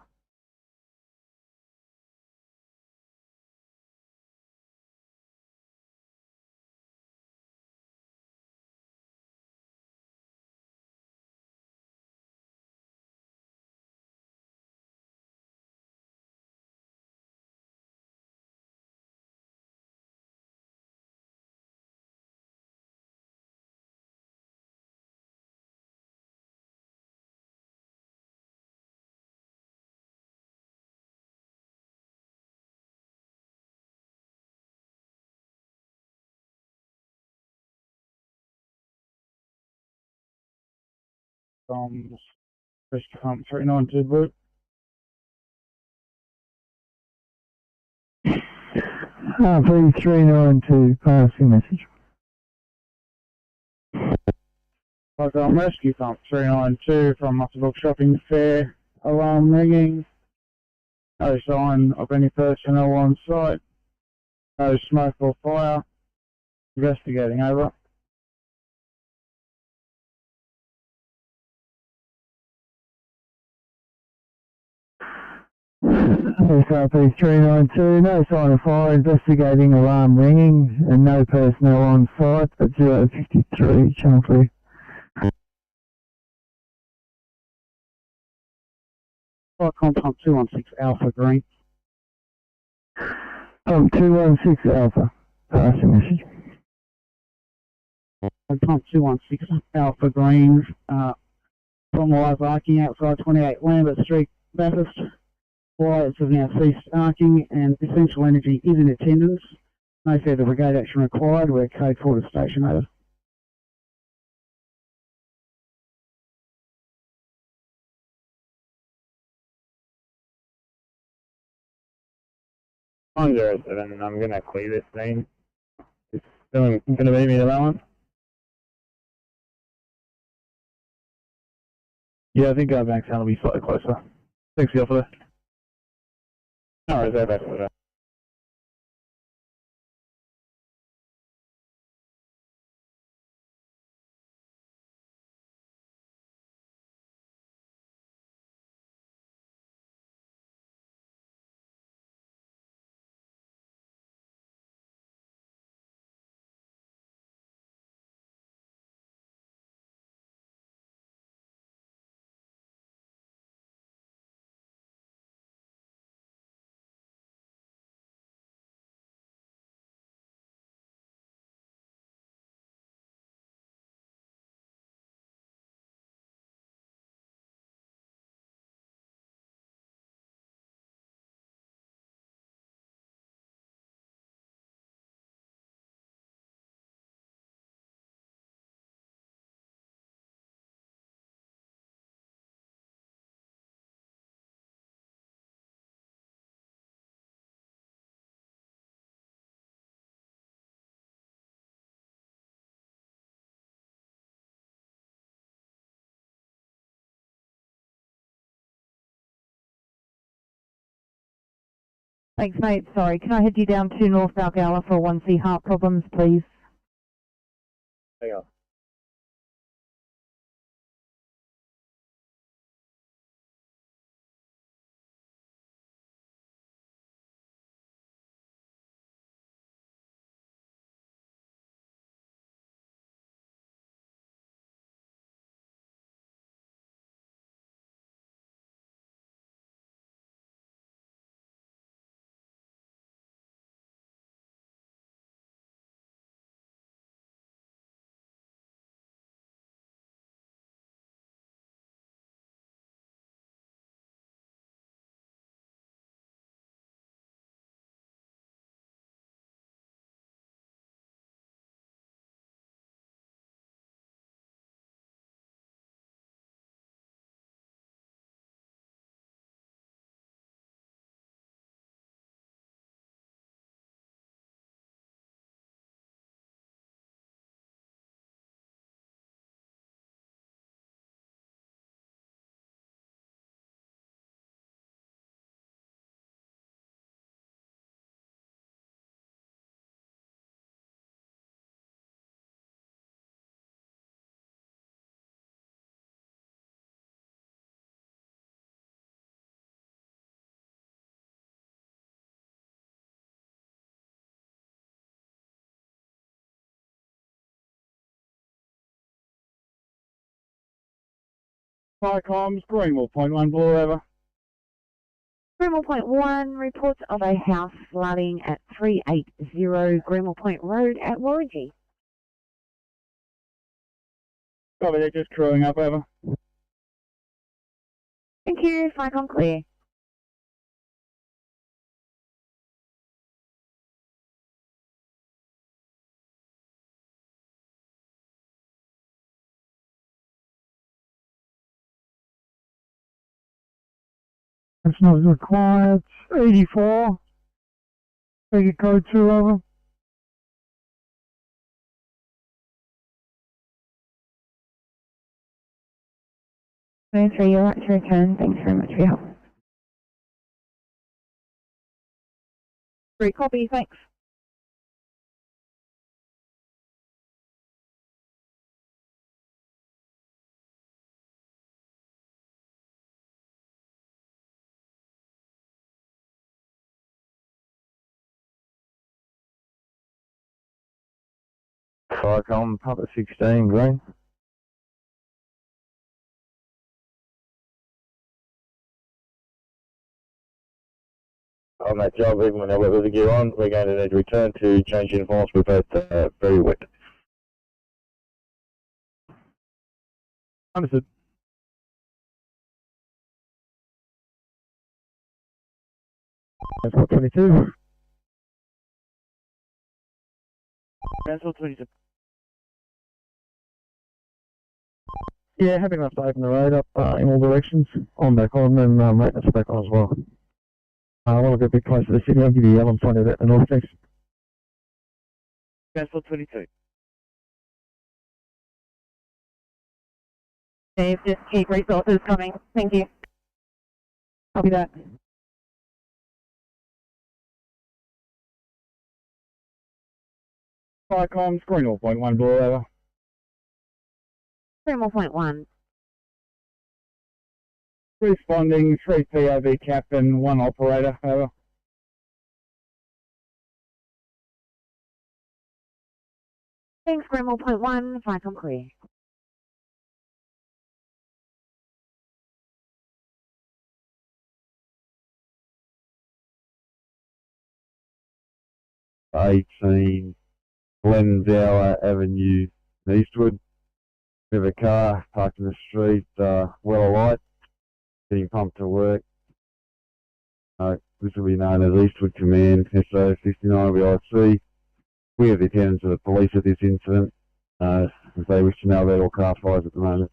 Rescue Pump 392 Blue. Please 392, passing message. Rescue Pump 392 from Musselburgh Shopping Fair. Alarm ringing. No sign of any personnel on site. No smoke or fire. Investigating, over. SRP 392, no sign of fire, investigating, alarm ringing, and no personnel on site at 053, channel 3. Pump 216 Alpha Green. Pump 216 Alpha, passing message. Pump 216 Alpha Green, from live arcing outside 28 Lambert Street, Bathurst. Lights have now ceased arcing and essential energy is in attendance. No further brigade action required. We're code 4 to station, over. I'm 07 and I'm going to clear this thing. It's going to beat me to that one. Yeah, I think our back sound will be slightly closer. Thanks, the officer. No worries, they're back with that. Thanks, mate. Sorry, can I head you down to North Balgowlah for 1C heart problems, please? Hang on. Firecoms, Greenwell, point 1, Blue over. Greenwell Point 1, reports of a house flooding at 380 Greenwell Point Road at Warringah. Copy that, just crewing up, over. Thank you, Firecom clear. It's not required. 84. Take a code 2 over. Answer, you're right to return. Thanks very much for your help. 3 copy, thanks. Firecom, Papa 16, green. On that job, even when our weather gear on, we're going to need to return to change uniforms. We're both very wet. Understood. Transport 22. Transport 22. Yeah, happy enough to open the road up in all directions. I'm back on and maintenance back on as well. I want to get a bit closer to the city. I'll give you a yell. I'm trying to get the north next. Transport 22. Dave, just keep resources coming. Thank you. Copy that. Firecoms, Greenwell, point 1, Blue over. Greenwell Point 1. Responding, 3 POV captain, 1 operator, over. Thanks, Greenwell Point 1, Firecom clear. Glendale Avenue, Eastwood. We have a car parked in the street, well alight, getting pumped to work. This will be known as Eastwood Command, SO 59 WIC. We have the attendance of the police at this incident, as they wish to know about all car fires at the moment.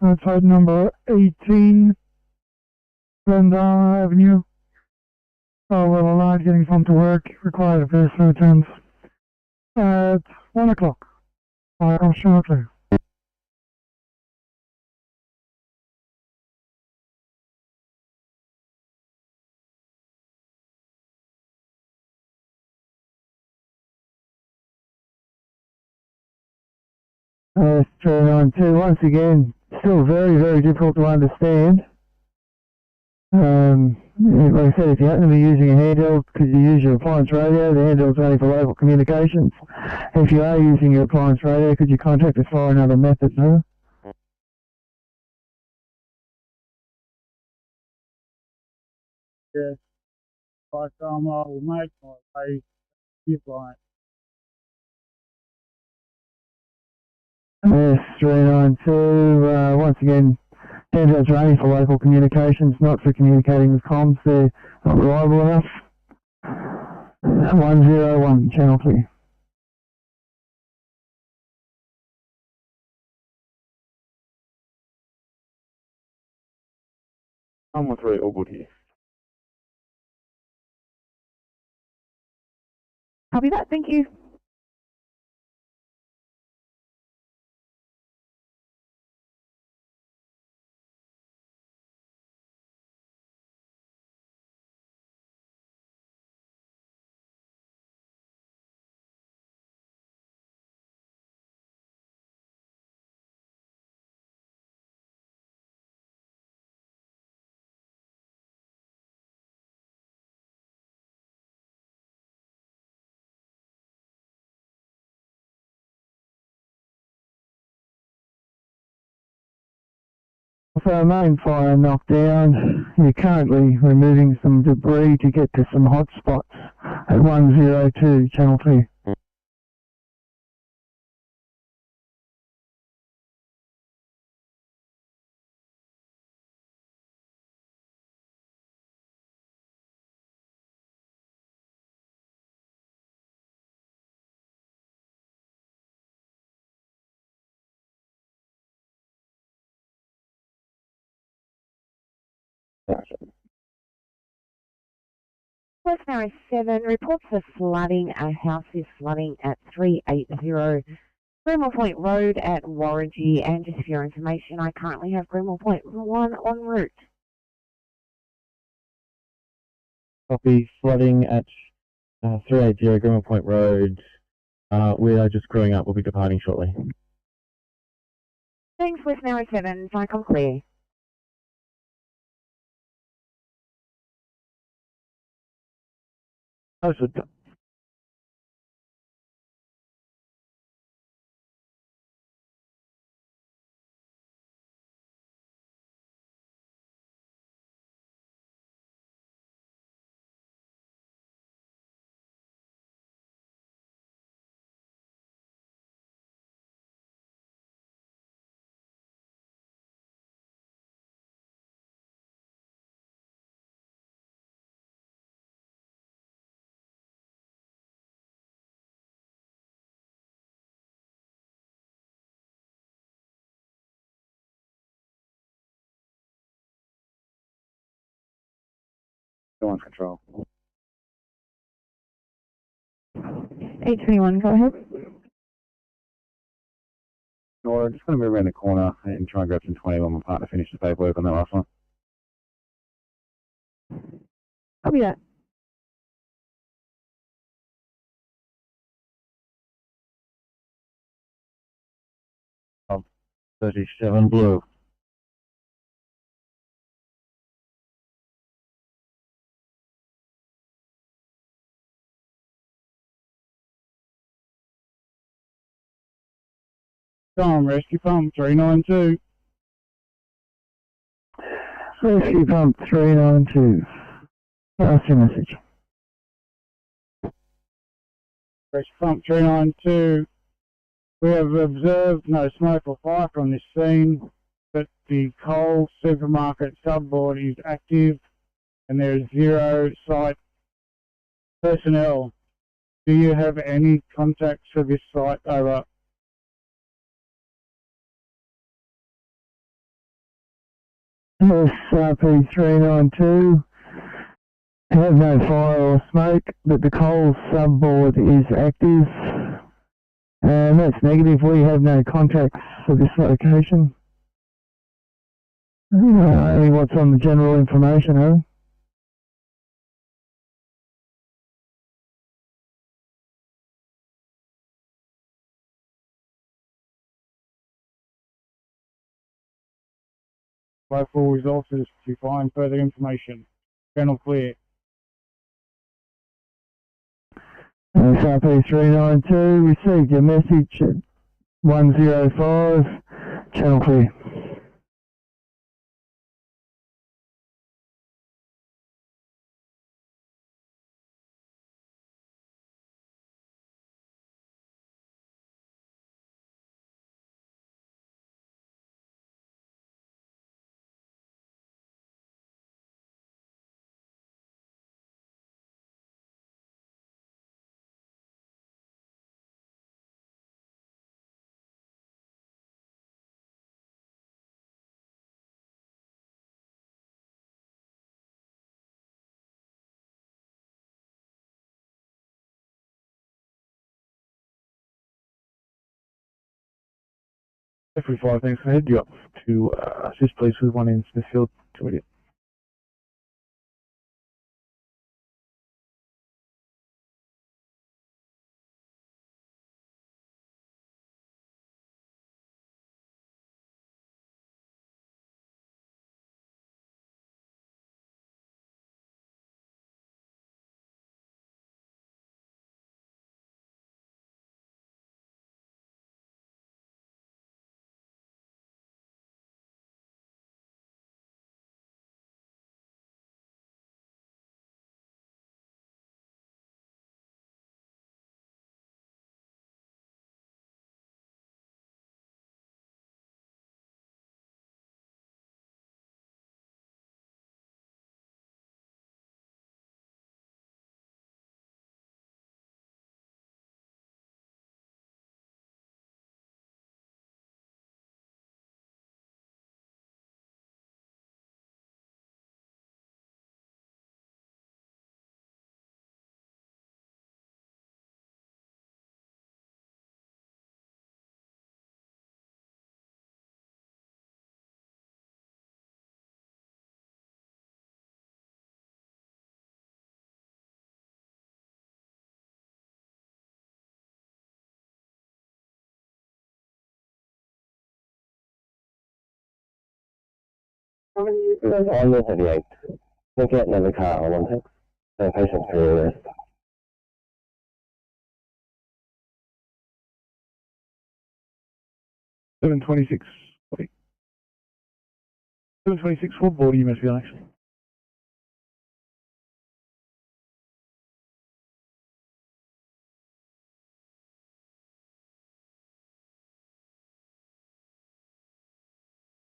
Outside number 18, Glendale Avenue. Oh, well, alive, getting pumped to work. Required a first returns at 1 o'clock. I'll shortly. Turn on two once again. Still very, very difficult to understand. Like I said, if you happen to be using a handheld, could you use your appliance radio? The handheld's only for local communications. If you are using your appliance radio, could you contact us via another method, no? Yes. But I will make my way to line. S392, once again, handhelds are only for local communications, not for communicating with comms. They're not reliable enough. 101, channel clear. I'm with 3, all good here. Copy that, thank you. So main fire knocked down. You're currently removing some debris to get to some hot spots at 102 Channel 2. West Narrow 7 reports of flooding. A house is flooding at 380 Greenwell Point Road at Warrangy. And just for your information, I currently have Greenwell Point 1 en route. Copy, flooding at 380 Greenwell Point Road. We are just crewing up. We'll be departing shortly. Thanks, West Narrow 7. Cycle clear. Go on, control. 821, go ahead. Nora, just going to move around the corner and try and grab some 20 while my partner finishes the paperwork on that last one. Copy that. Oh, 37 blue. Rescue Pump 392. Rescue Pump 392. Pass your message. Rescue Pump 392. We have observed no smoke or fire from this scene, but the Coles supermarket subboard is active and there is 0 site personnel. Do you have any contacts for this site? Over. SRP 392. Have no fire or smoke, but the Coles subboard is active. And that's negative. We have no contacts for this location. Only what's on the general information, huh? Local resources to find further information. Channel clear. SRP 392, received your message at 105, channel clear. Every 5 thanks. I head you up to assist police with 1 in Smithfield to idiot. On the 38. Look at another car on 1 6. Patient for arrest. 726. Wait. 726, what border you must be on actually?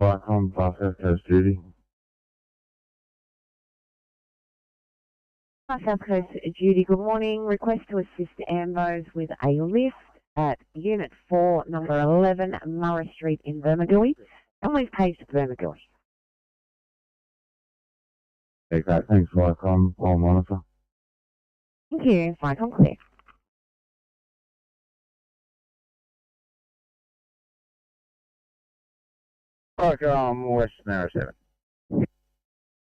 Right, I'm South Coast duty. South Coast Judy, good morning. Request to assist Ambos with a lift at Unit 4, number 11, Murray Street in Bermagui. And we've paged Bermagui. Okay, great. Thanks, Vicom. I'll monitor. Thank you. Vicom clear. Vicom, West Narrow 7.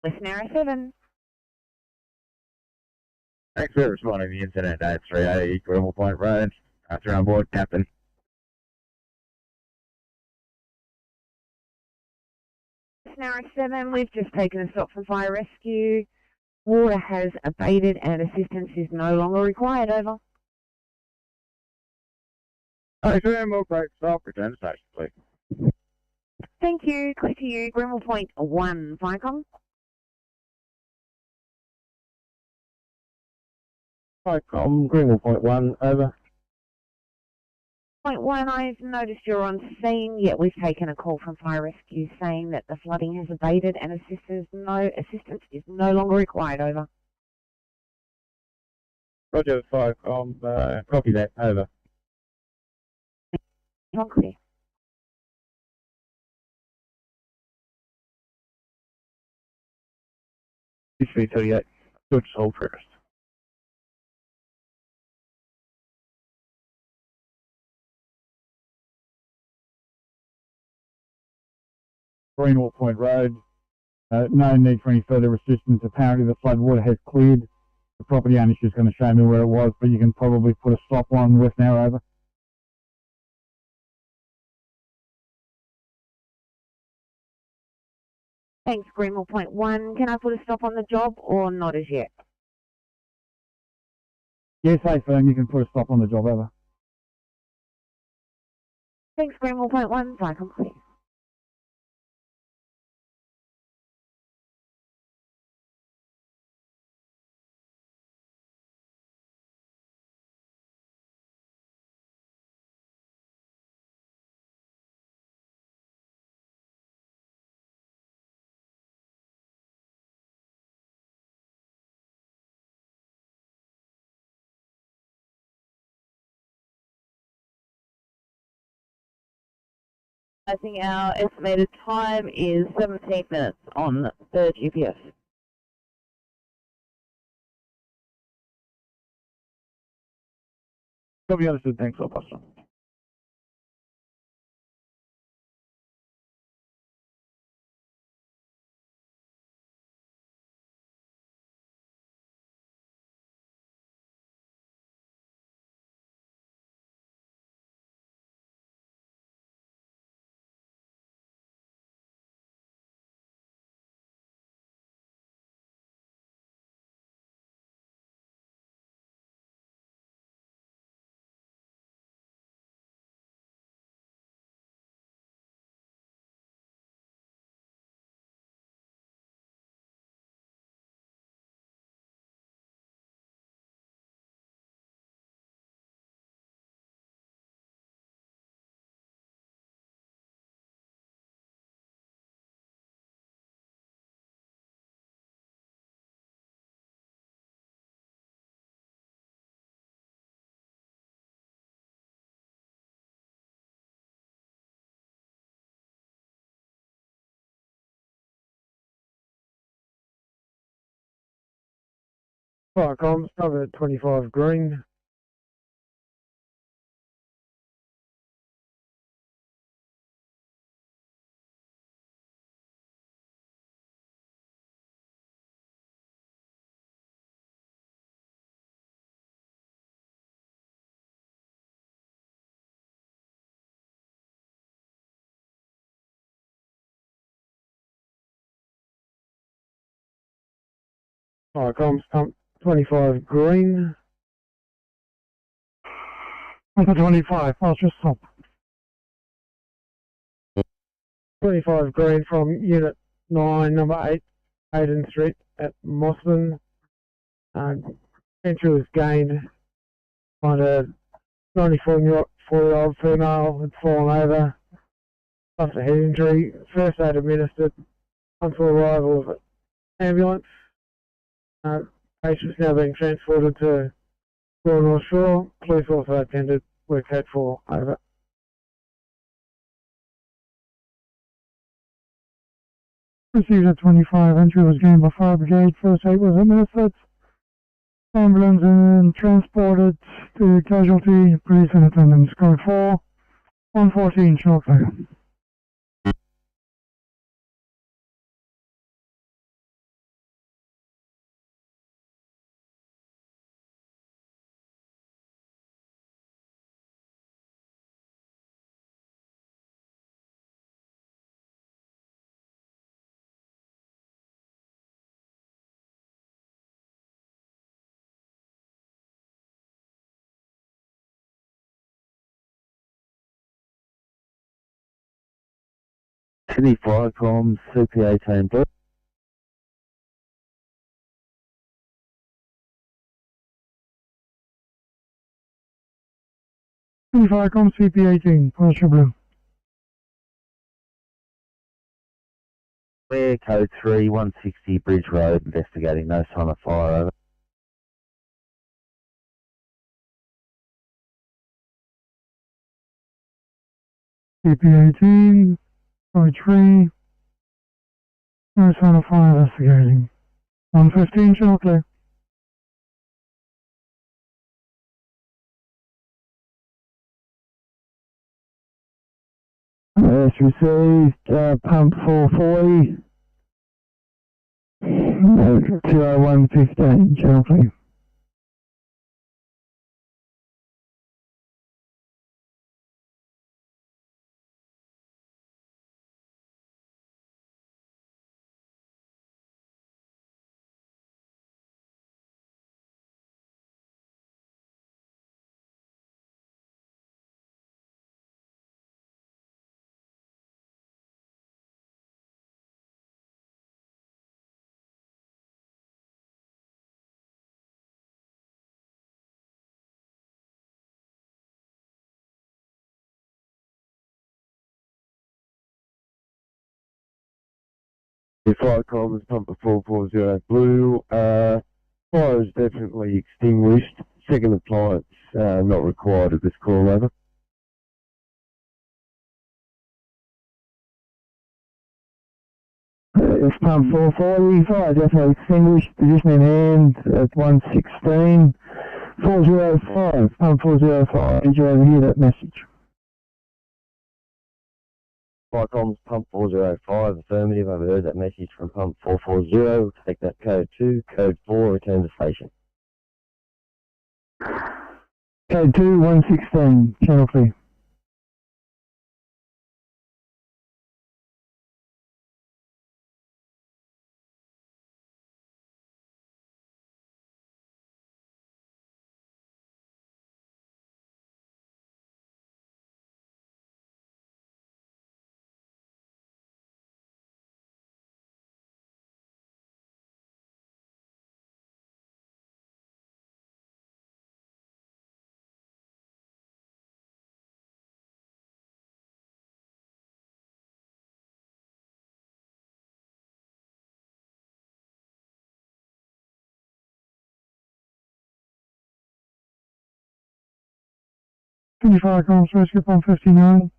West Narrow 7. Thanks for responding to the incident at 3A Grimble Point Road. After on board, Captain. West Narrow 7, we've just taken a stop from Fire Rescue. Water has abated and assistance is no longer required, over. Alright, so we'll break stop, return to station, please. Thank you. Clear to you. Grimble Point 1, Vicom. Vicom, Greenville Point 1, over. Point 1, I've noticed you're on scene, yet we've taken a call from Fire Rescue saying that the flooding has abated and assistance is no longer required, over. Roger, Vicom, copy that, over. All clear. CV38. Good soul first. Greenwell Point Road. No need for any further assistance. Apparently the flood water has cleared. The property owner is going to show me where it was, but you can probably put a stop on West Narrow, over. Thanks, Greenwell Point 1. Can I put a stop on the job or not as yet? Yes, hey, firm, you can put a stop on the job, over. Thanks, Greenwell Point 1. Vicom clear. I think our estimated time is 17 minutes on the GPS. Copy understood, thanks, Officer. Vicom, cover 25 green. Fire comms pump 25 green. Pump 25, I'll just stop. 25 green from Unit 9, number 8, Hayden Street at Mossman. Entry was gained on a 94-year-old female had fallen over, plus a head injury. First aid administered until arrival of an ambulance. Patient's now being transported to Royal North Shore. Police also attended work code 4 over. Received at 25, entry was gained by fire brigade, first aid was administered, ambulance and transported to casualty, police in attendance, code 4, 114 shortly. Sydney Fire Comms, CP18 Blue. 25 com CP18, Pasture Blue. Clear, code 3, 160 Bridge Road, investigating, no sign of fire, over. CP18, code 3, no sign of fire, investigating. 115 shortly. Yes, received, pump 440, 20115, shortly. Fire comms, pump 440 Blue. Fire is definitely extinguished. Second appliance not required at this call, over. It's pump 440, fire definitely extinguished, position in hand at 116, 405, pump 405, did you overhear that message? Fire comms, pump 405, affirmative, I've heard that message from pump 440, take that code 2, code 4, return to station. Code 2, 116, channel clear. Fire comms, rescue pump 59.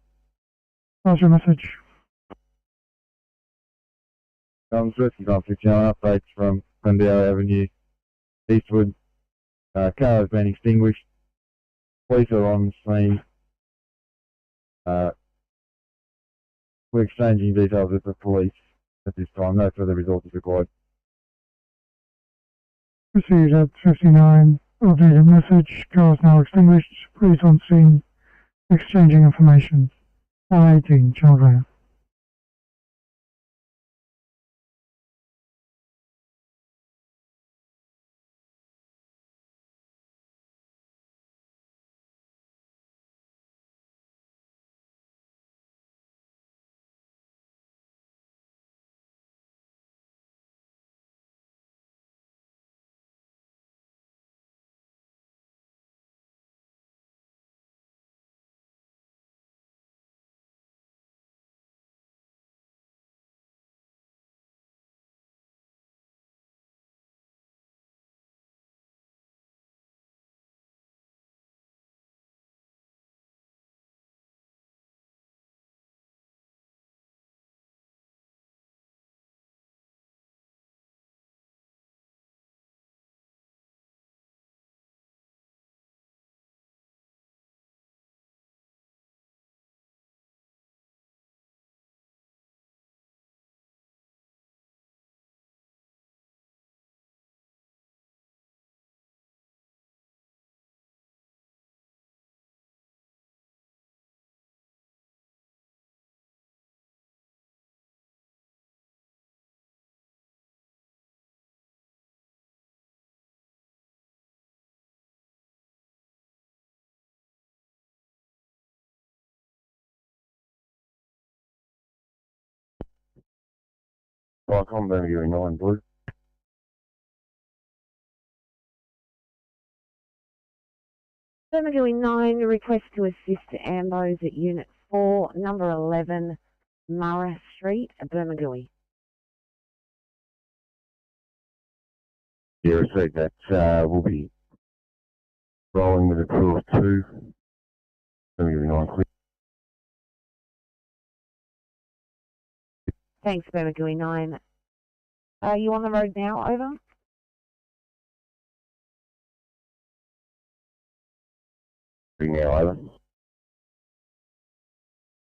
How's your message? Rescue pump 59, updates from Glendale Avenue, Eastwood. Car has been extinguished. Police are on scene. We're exchanging details with the police at this time. No further resources required. Received at 59. Updated message. Car is now extinguished. Police on scene. Exchanging information. 118, children. Viacom, Birmingham 9 Blue. Bermagui 9, request to assist Ambos at Unit 4, number 11, Murrah Street, Bermagui. Yeah, received that. We'll be rolling with a crew of 2. Birmingham 9 clear. Thanks, Bermagui 9. Are you on the road now? Over. Now, over.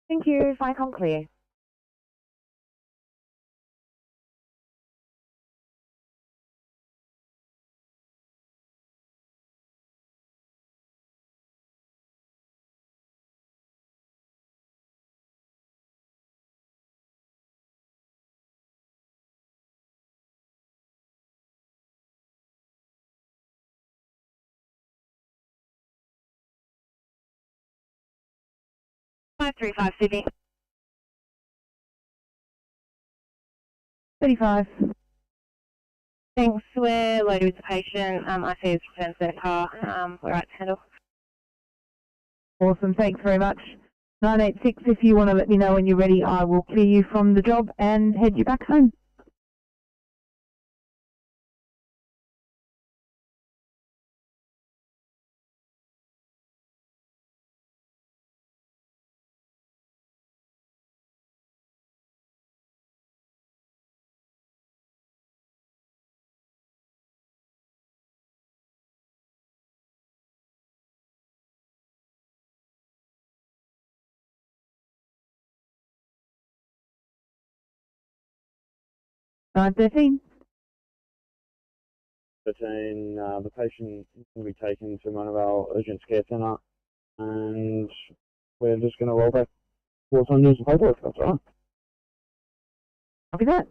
Thank you. Viacom clear. Five 35 Sydney. 35. Thanks. We're loaded with the patient. IT's returned to their car. We're right to handle. Awesome. Thanks very much. 986, if you want to let me know when you're ready, I will clear you from the job and head you back home. Nine 13. The patient will be taken to one of our urgent care centre, and we're just going to roll back towards some news and paperwork. That's all right. Copy that.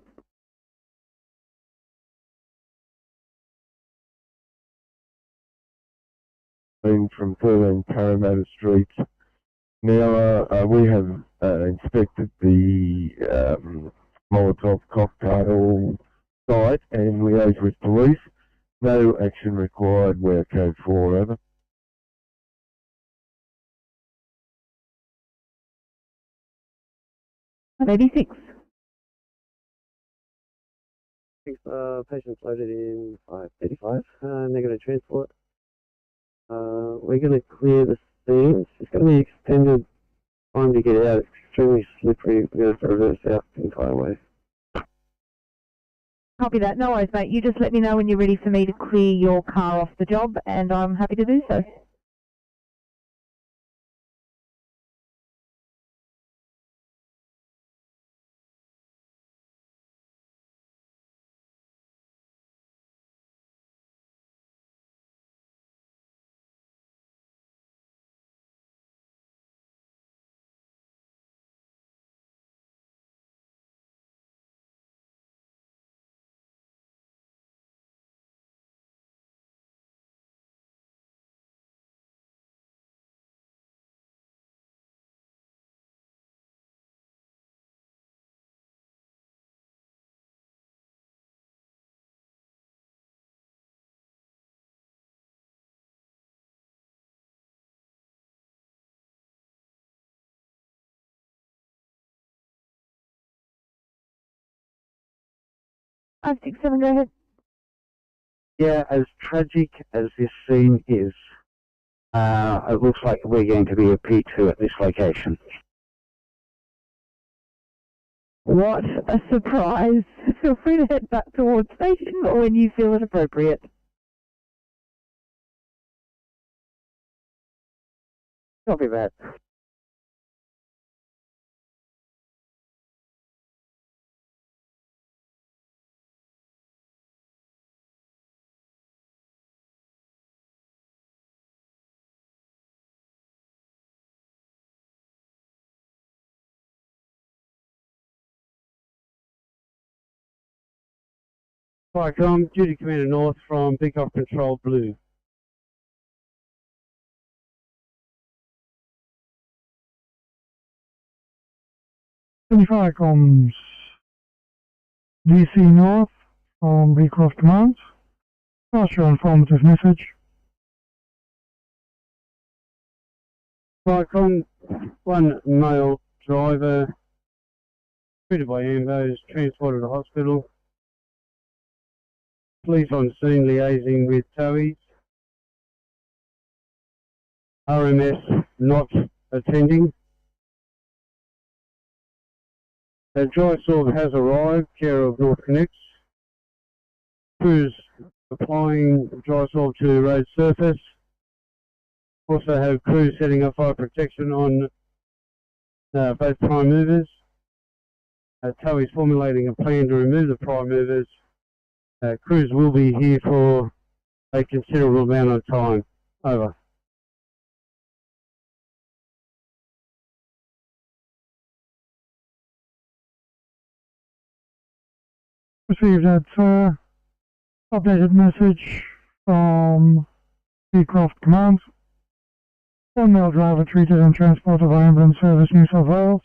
From 13 Parramatta Street. Now, we have inspected the Molotov cocktail site and liaised with police. No action required. We're code 4, over. 86. Patient's loaded in 535, negative transport. We're going to clear the scene. It's going to be extended time to get out. It's extremely slippery. We're going to have to reverse out the entire way. Copy that. No worries, mate. You just let me know when you're ready for me to clear your car off the job, and I'm happy to do so. Five 6 7. Go ahead. Yeah, as tragic as this scene is, it looks like we're going to be a P2 at this location. What a surprise. Feel free to head back towards station or when you feel it appropriate. Copy that. Viacom, Duty Commander North from Big Off Control Blue. Viacom's DC North from Beecroft Command. Pass your informative message. Vicom, one male driver, treated by ambos, transported to hospital. Police on scene liaising with towies. RMS not attending. A dry sorb has arrived, care of North Connects. Crews applying dry sorb to road surface. Also have crews setting up fire protection on both prime movers. Towies formulating a plan to remove the prime movers. Crews will be here for a considerable amount of time. Over. Received that updated message from Beecroft Command. One male driver treated and transported by Ambulance Service New South Wales.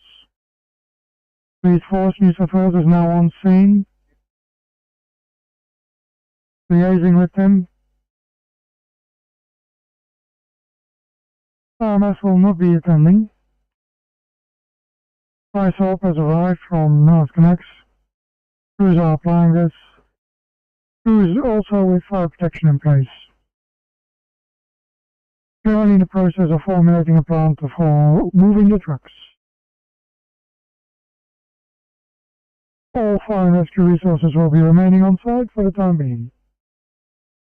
Police Force New South Wales is now on scene. Liaising with them. RMS will not be attending. Fire SOP has arrived from North Connects. Crews are applying this. Crews also with fire protection in place. Currently in the process of formulating a plan for moving the trucks. All fire and rescue resources will be remaining on site for the time being.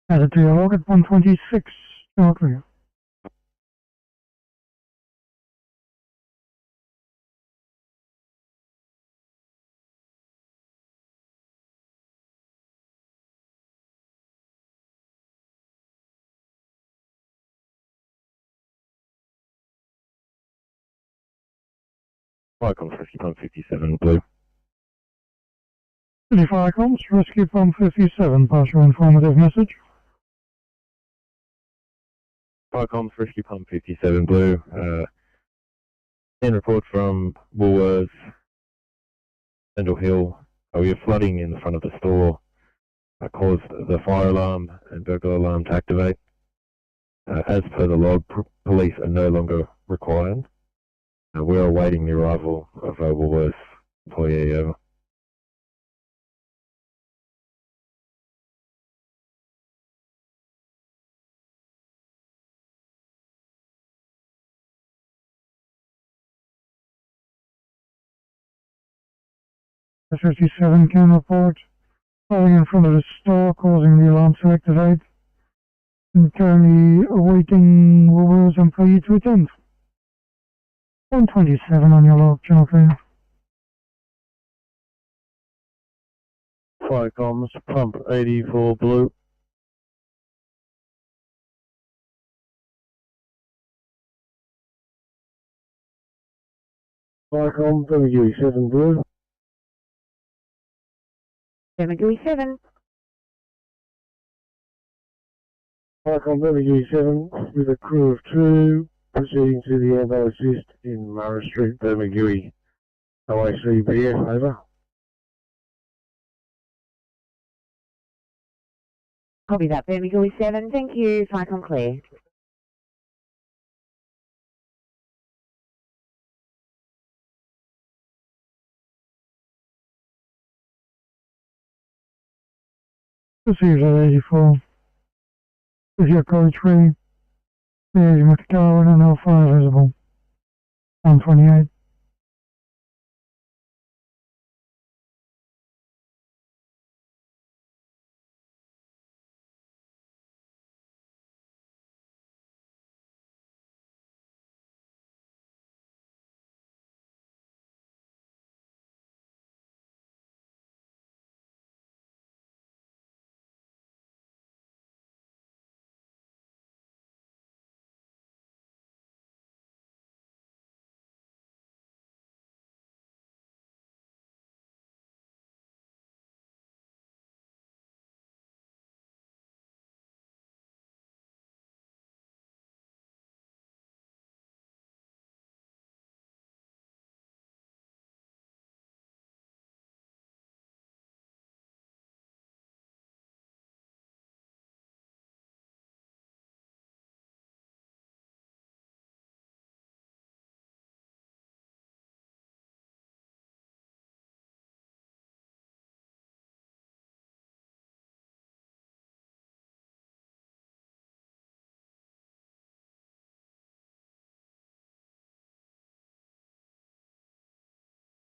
Added to your log at 126, all clear. Icon 57 blue. City Fire Comms, Rescue Pump 57, pass your informative message. Firecoms Rescue Pump 57 blue. And report from Woolworths, Pendle Hill. We have flooding in the front of the store. Caused the fire alarm and burglar alarm to activate. As per the log, police are no longer required. We are awaiting the arrival of a Woolworths employee. Over. The 57 can report falling in front of the store, causing the alarm to activate. And currently awaiting Woolworths employee to attend. 127 on your log, channel clear. Firecoms, pump 84 blue. Firecom, WE7 blue. WE7. Firecom, WE7 with a crew of 2 proceeding to the ambo assist in Murray Street, Bermagui. OACBF, over. Copy that, WE7. Thank you. Firecom clear. Received at 84. With your code 3. Liaising with the car and no fire visible. 128.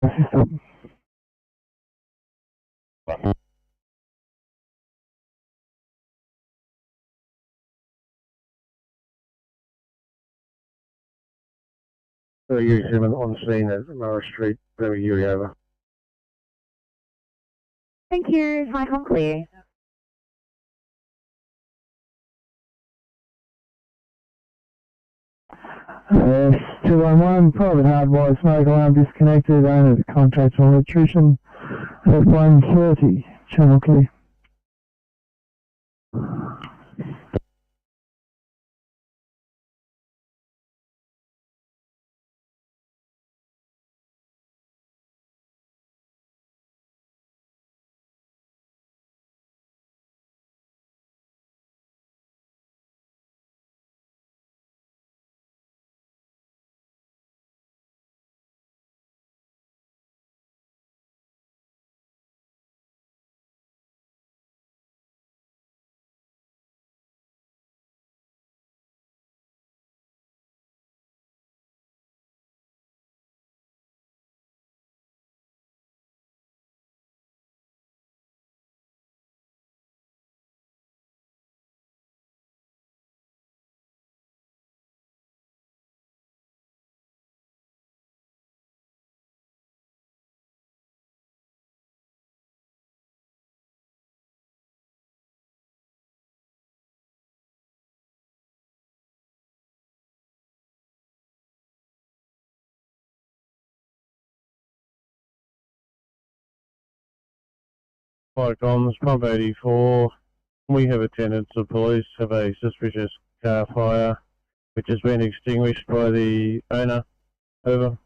Assistant. Ferry 7 on scene at Morris Street, Ferry Yuri over. Thank you. Is my com clear? S211, private hardwired smoke alarm disconnected, owner contractor electrician, F130, channel clear. Fire comms, pump 84. We have attendance of police have a suspicious car fire which has been extinguished by the owner. Over.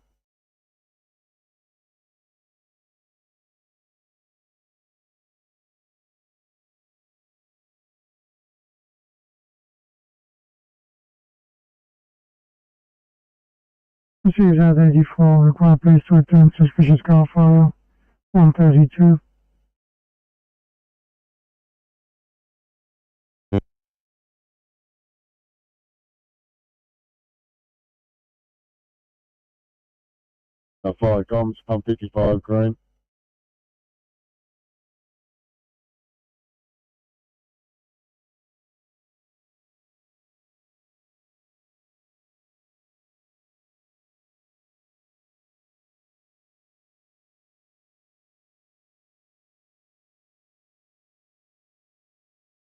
Received identity for required police to attend suspicious car fire 132. Fire comms, pump 55 green.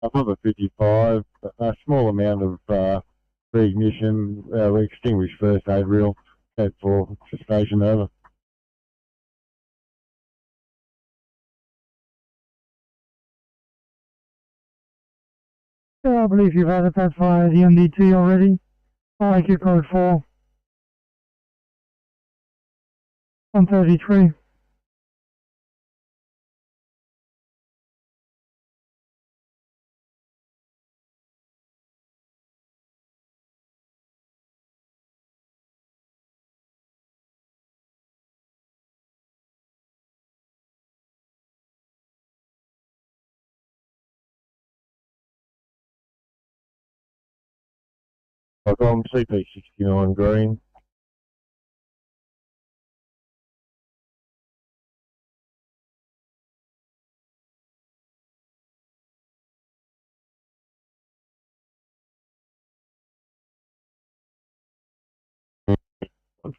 Above a 55, a small amount of pre-ignition. We extinguished first aid reel at for station. Over. I believe you've added that via the MDT already. IQ code 4. 133. I'm CP69 green.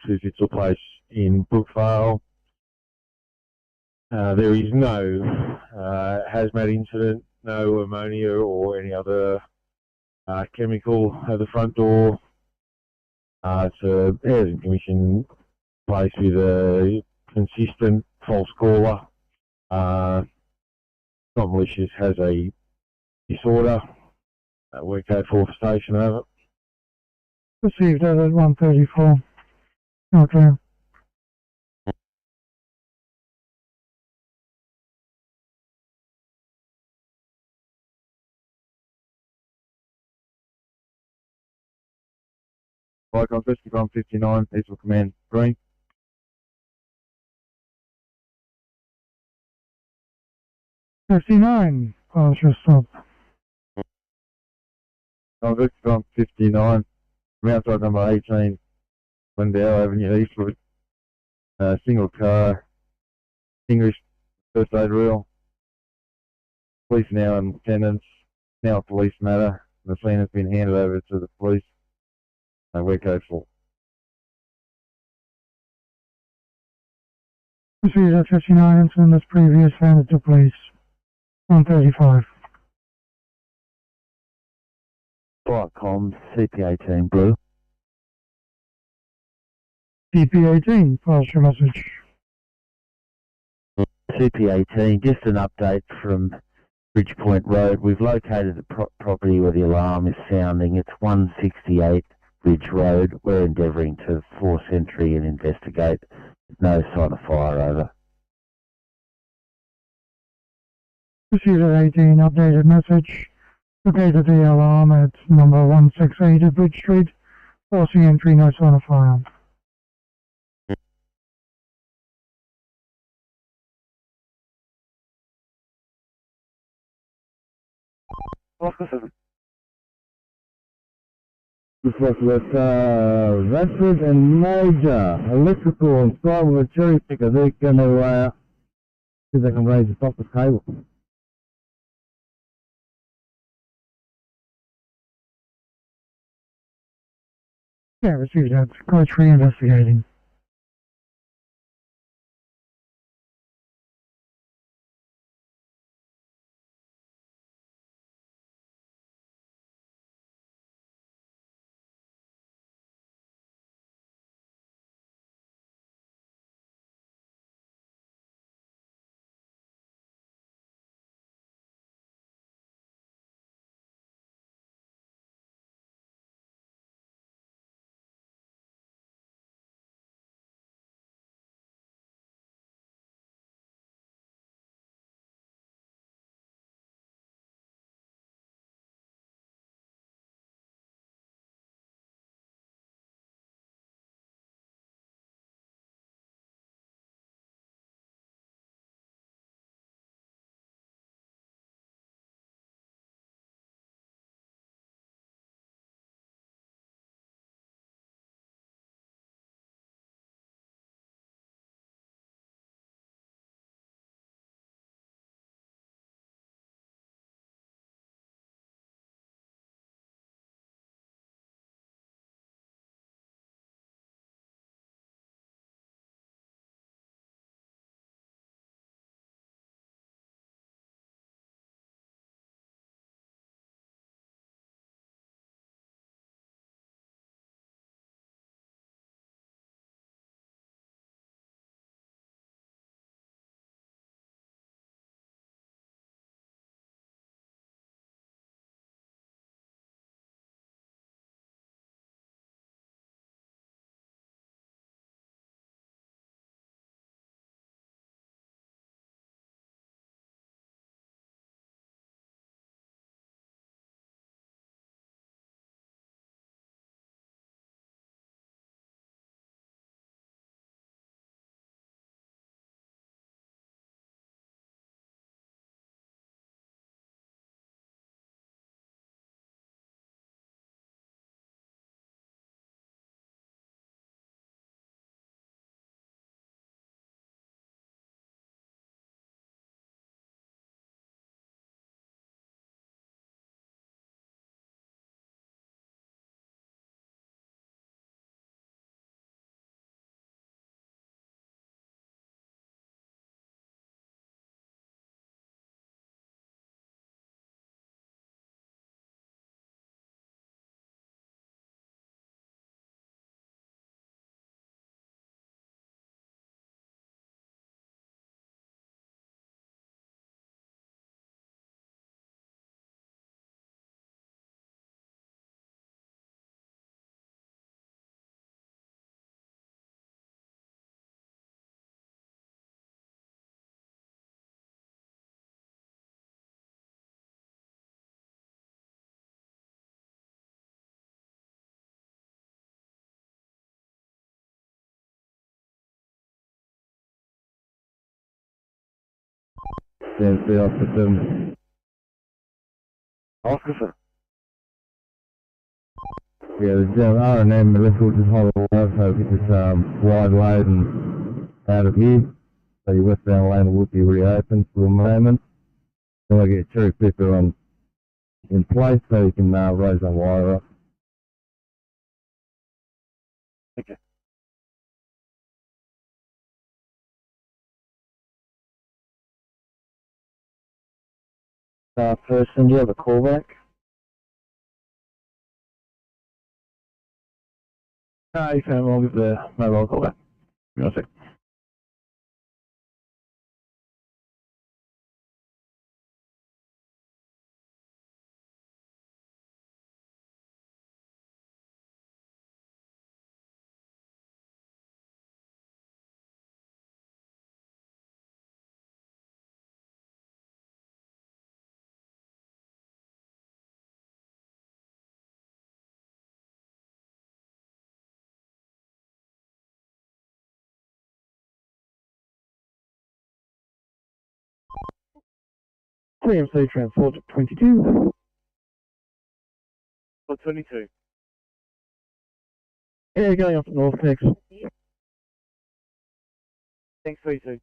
Two fits took place in Brookvale. There is no hazmat incident, no ammonia or any other chemical at the front door. It's a housing commission place with a consistent false caller. Not malicious, has a disorder. Work code 4 for station. Over. Received at 134. Okay. Icon 59, peaceful command green. '59. Partial stop. I'm 59, from outside number 18, Glendale Avenue, Eastwood. Single car, English first aid rule. Police now in attendance, now a police matter. The scene has been handed over to the police. We're code 4. Proceed at 59 incident as previous handed to police. 135. Flight comms, CP18 blue. CP18, pass your message. CP18, just an update from Bridgepoint Road. We've located the property where the alarm is sounding. It's 168 Bridge Road. We're endeavouring to force entry and investigate. No sign of fire, over. Proceed at 18, updated message. Located the alarm at number 168 at Bridge Street. Forcing entry, no sign of fire. Radford and Major, electrical and sky with a cherry picker. They're going to see if they can raise the top of the cable. Yeah, received that. Code 3 investigating. Stand still for 7. Officer. Yeah, the R&M, the lift will just hold on, so if it's wide load and out of here. So your westbound lane would be reopened for a moment. Then I get cherry picker in place so you can raise the wire up. Okay. Person, do you have a callback? You can I'll give the mobile call back. Give me 1 sec. MC transport 22. Or 22. Yeah, going up north next. Thanks, 22.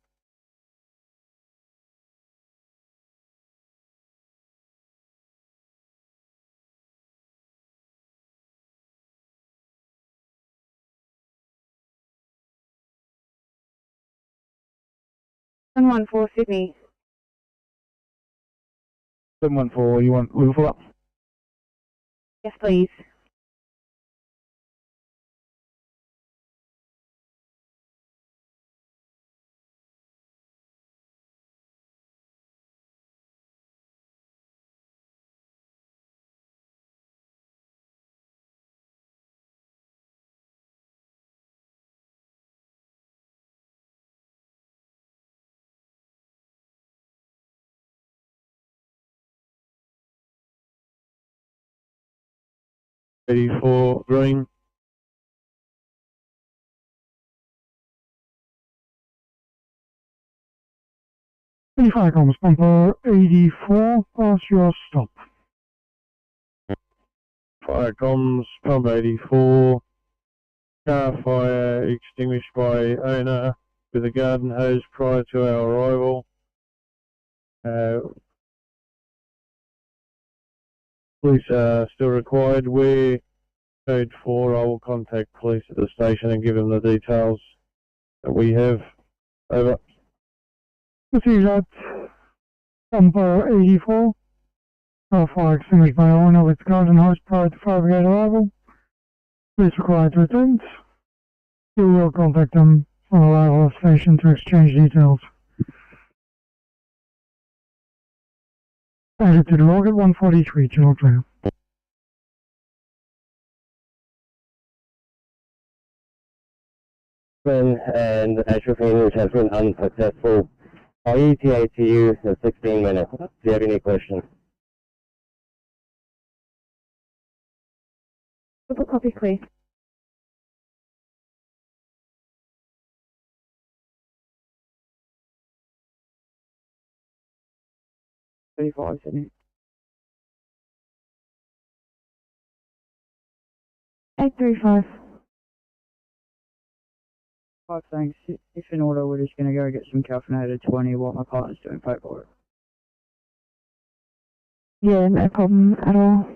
One four Sydney. 714, you want Liverpool up? Yes, please. For green. Fire comms, bumper 84, pass your stop. Fire comms, pump 84. Car fire extinguished by owner with a garden hose prior to our arrival. Police are still required. We're code 4. I will contact police at the station and give them the details that we have. Over. See that bumper 84. Car fire extinguished by owner with garden hose prior to fire brigade arrival. Police required to attend. You will contact them on arrival of station to exchange details. Added to the log at 143, Channel Trail. And actual fingers has been unsuccessful. I'll ETA to you in 16 minutes. Do you have any questions? Copy, please. $25, isn't it? 835. Five thanks. If in order, we're just going to go get some caffeinated 20 while my partner's doing paperwork. Yeah, no problem at all.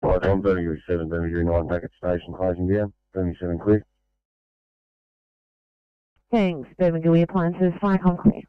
I'm Birmingham 7, Birmingham 9, packet station closing down. Birmingham 7 clear. Thanks, Birmingham Appliances, Firecom clear.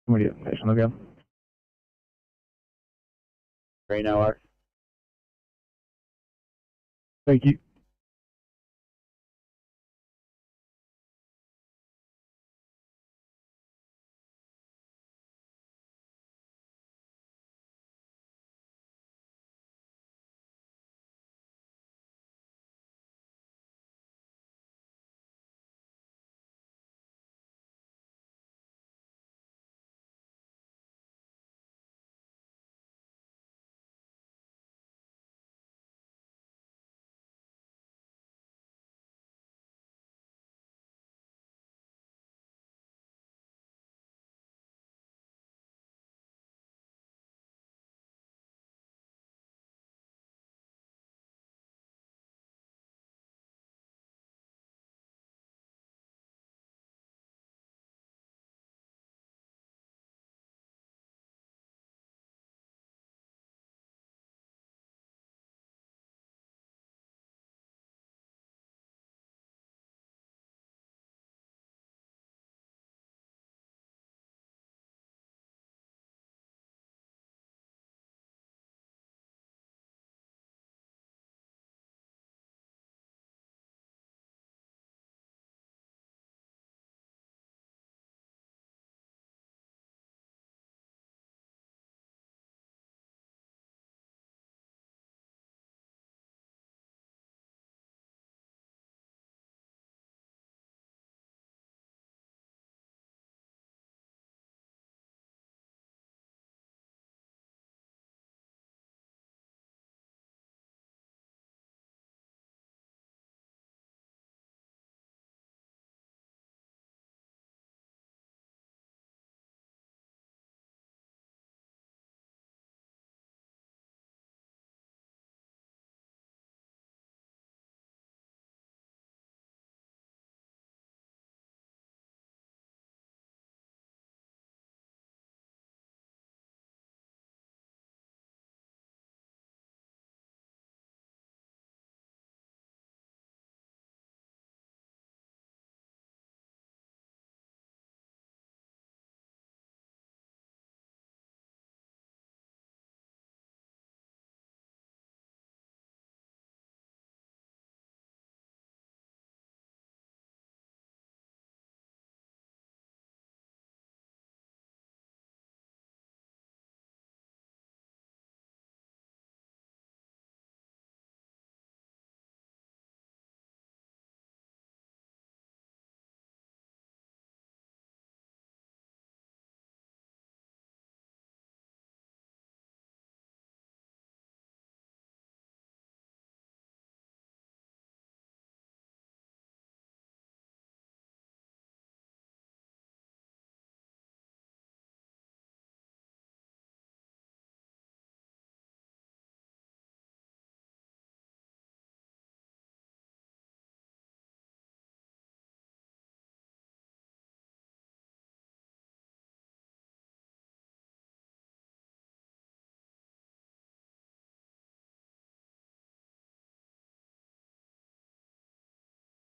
Immediate station again. Green, no worries. Thank you.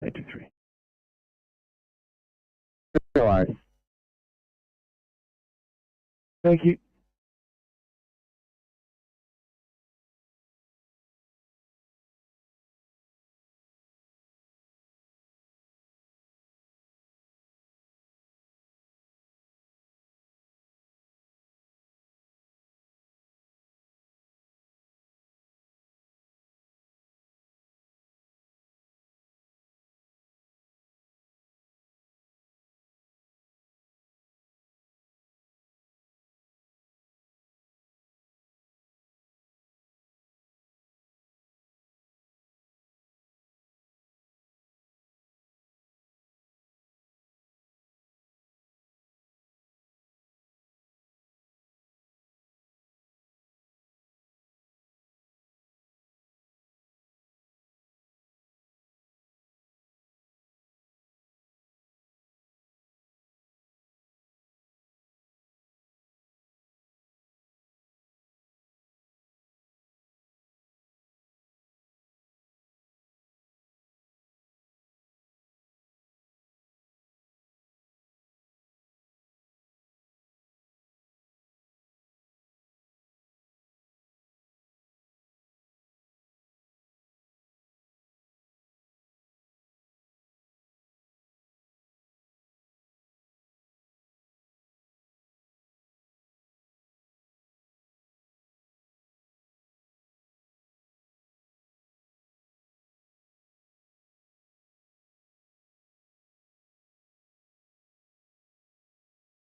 823. No worries. Thank you.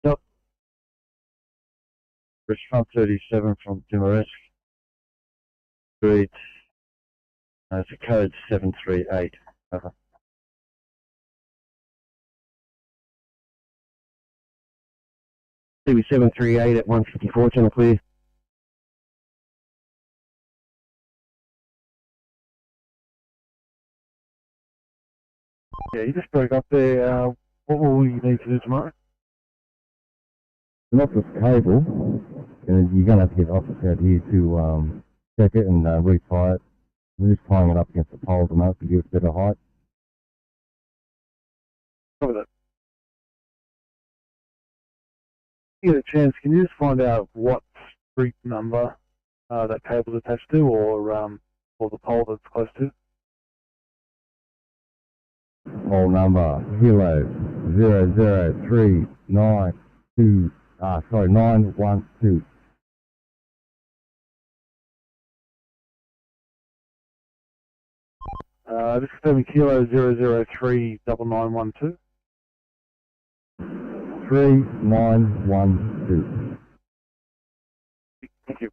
Yep. Restaurant 37 from Timaresk Street. It's a code 738. Over. CB 738 at 154, channel clear. Yeah, you just broke up there. What will you need to do tomorrow? Not this cable, and you're going to have to get an officer out here to check it and retie it. We're just tying it up against the poles and that to give it a better height. Cover that. If you get a chance, can you just find out what street number that cable's attached to, or the pole that's close to? Pole number Kilo 00392. 912. This is Ferry Kilo 0039912. 3912. Thank you.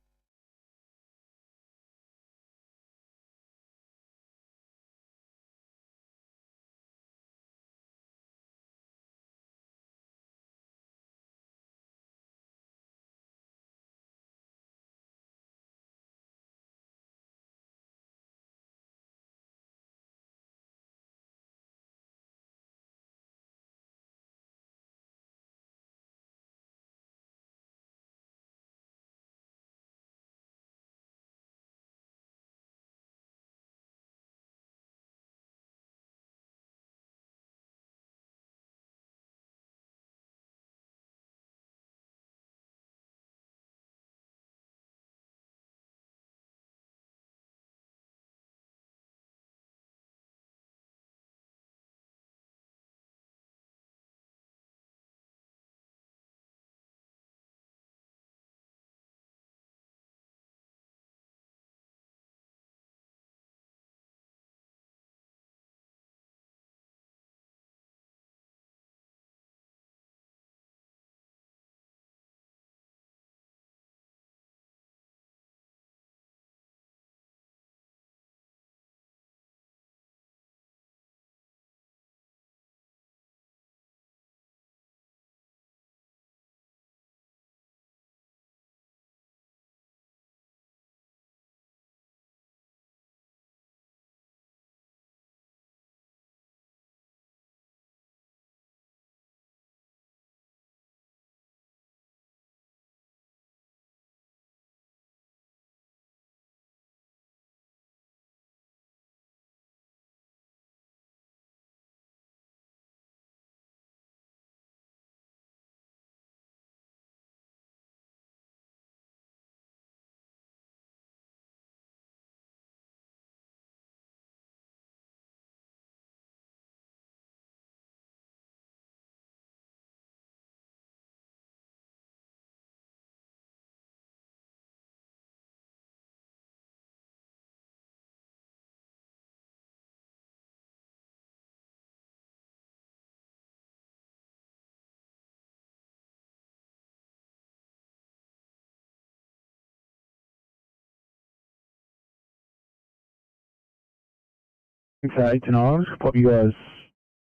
Thanks, 8 to 9. I'll just pop you guys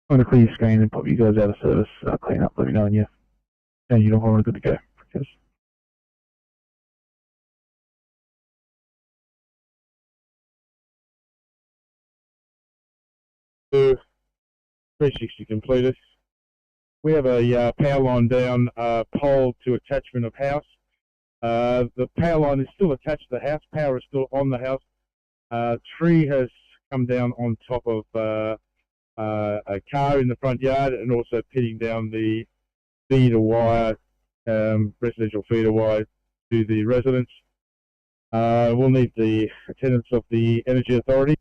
on a clear screen and pop you guys out of service. Clean up, let me know when you change uniform and good to go. Cheers. To 360 completed. We have a power line down pole to attachment of house. The power line is still attached to the house. Power is still on the house. Tree has come down on top of a car in the front yard and also pitting down the feeder wire, residential feeder wire to the residents. We'll need the attendance of the Energy Authority.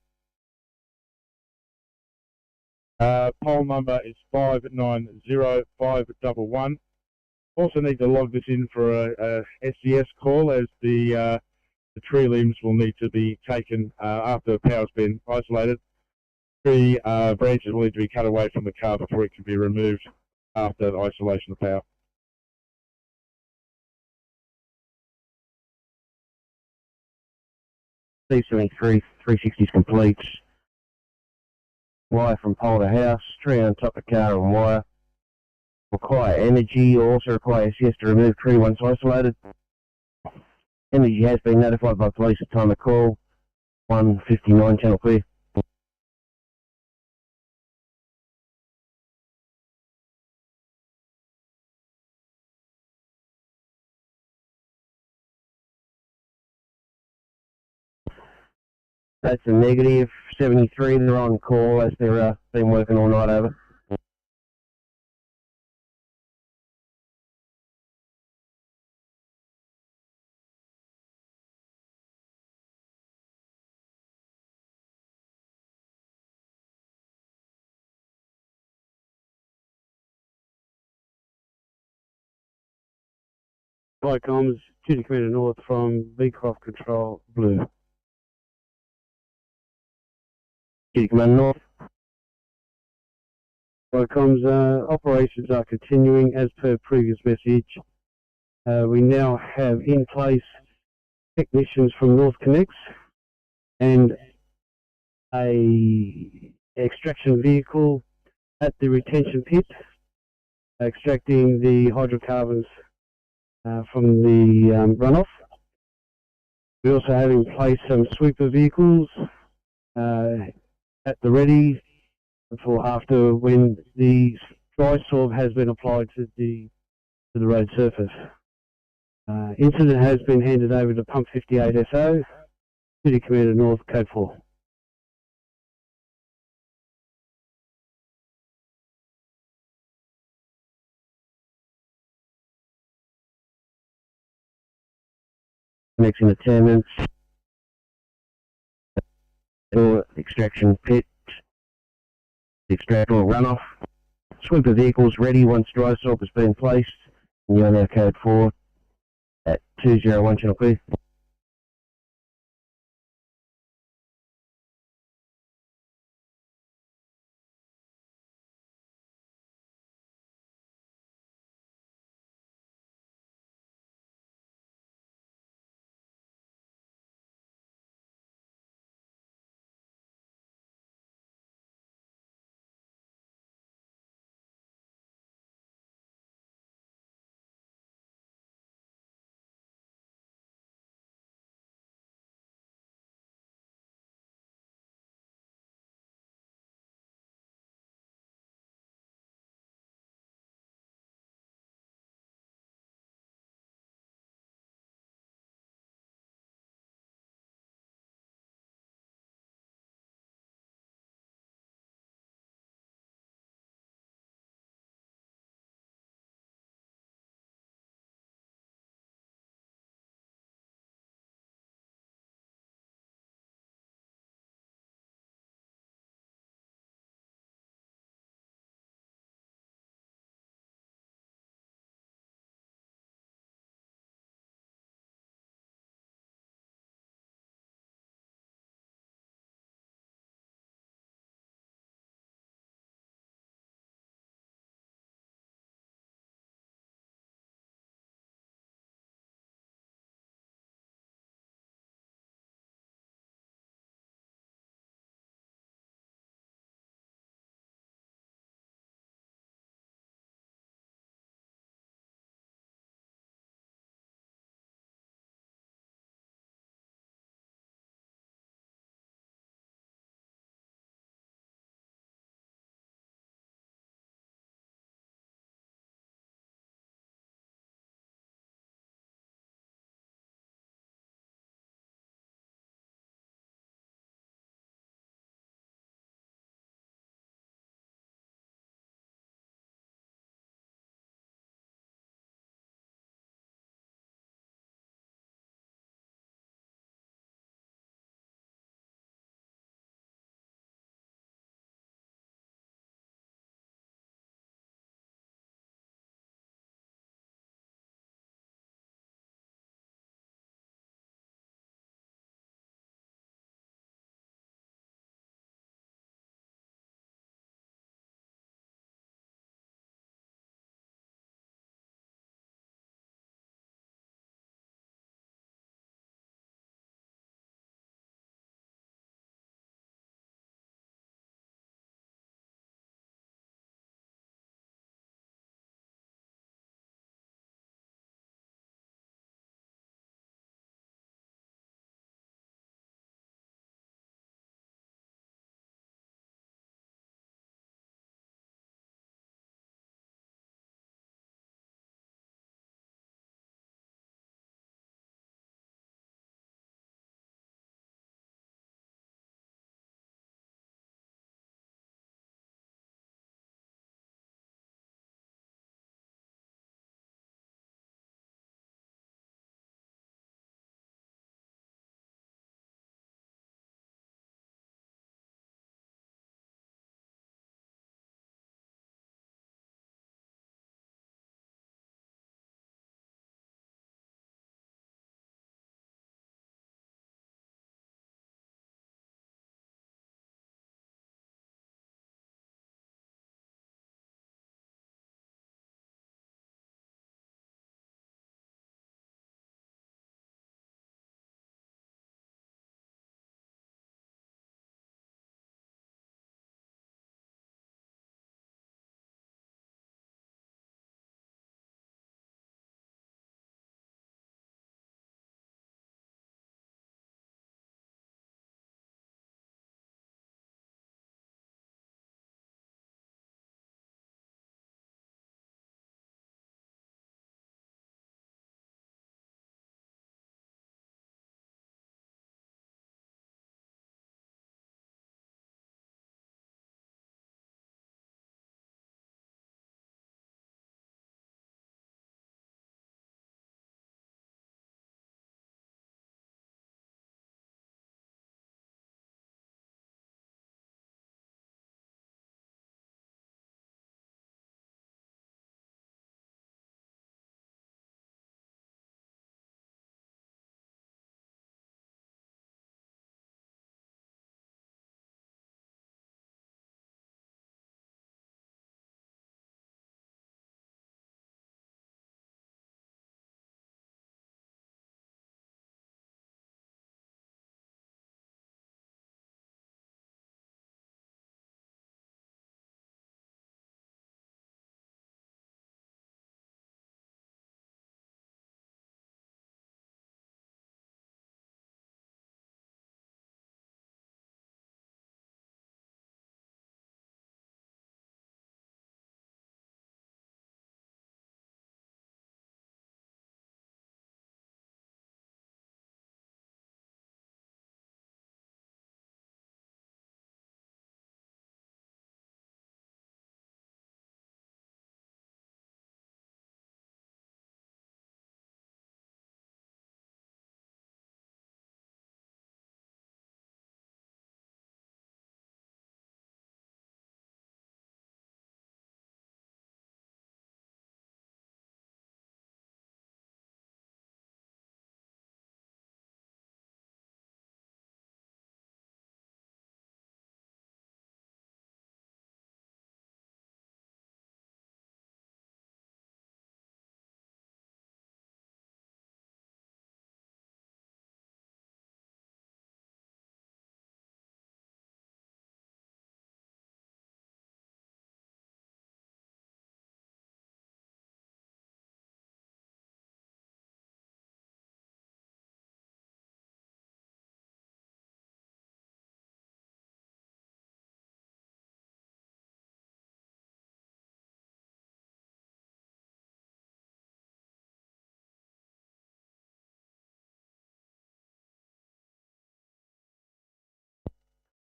Poll number is 590511. Also need to log this in for a SCS call, as the tree limbs will need to be taken after the power's been isolated. Tree branches will need to be cut away from the car before it can be removed after the isolation of power. C73 360 is complete. Wire from pole to house, tree on top of car and wire. Require energy, or also require SCS to remove tree once isolated. Energy has been notified by police at time of call. 159 channel clear. That's a negative. 73, they're on call as they're been working all night over. Fire comms, Duty Commander North from Beecroft Control, Blue. Duty Commander North. Fire comms, operations are continuing as per previous message. We now have in place technicians from North Connects and a extraction vehicle at the retention pit, extracting the hydrocarbons from the runoff. We also have in place some sweeper vehicles at the ready for after when the dry swab has been applied to the road surface. Incident has been handed over to Pump 58 SO, Duty Commander North, Code 4. Connecting attendants. Extraction pit. Extract or runoff. Sweeper vehicles ready once dry swab has been placed. And you're now Code 4 at 201 channel clear.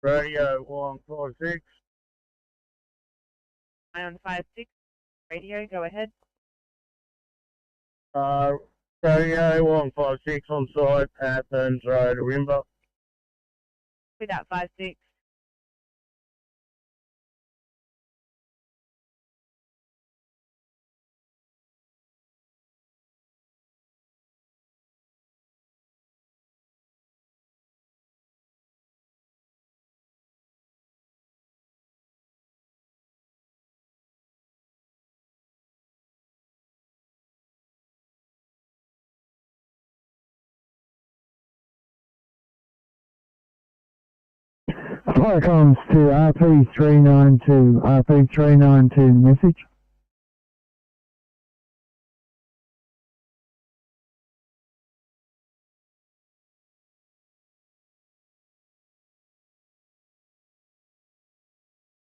Radio 156. Ion 56, radio, go ahead. Radio 156 on site at Burns Road, Rimba. With that 56. Fire comms to RP392, RP392 message.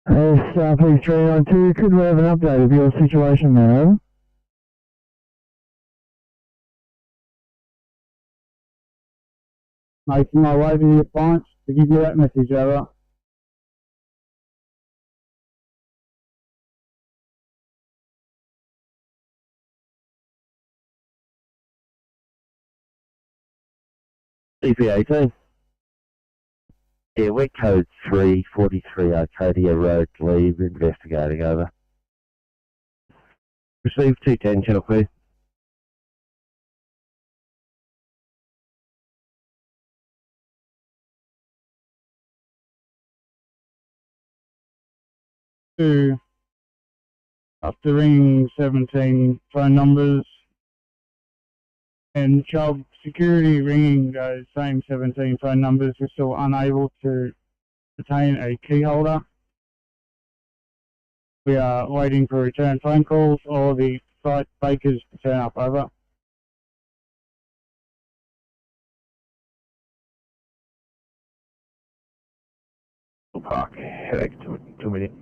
RP392, could we have an update of your situation there, over? Making my way to the appliance to give you that message, over. CP18. Yeah, we're code 343 Arcadia Road, leave, investigating, over. Received 210, channel P. After ringing 17 phone numbers and child security ringing those same 17 phone numbers, we're still unable to obtain a key holder. We are waiting for return phone calls or the site bakers to turn up, over. Park, headache, 2 minutes.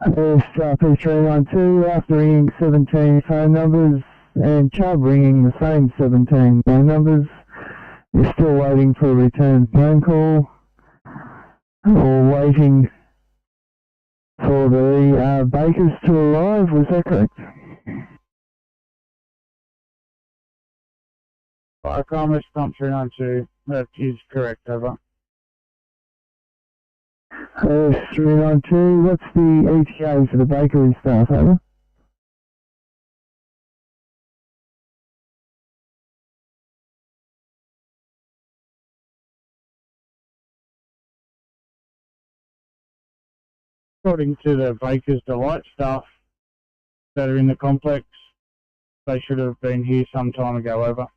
RP392, after ringing 17 phone numbers and Chubb ringing the same 17 phone numbers, you're still waiting for a return phone call or waiting for the bakers to arrive, was that correct? Firecom response 392, that is correct, over. 392, what's the ETA for the bakery staff, over? According to the Baker's Delight staff that are in the complex, they should have been here some time ago, over.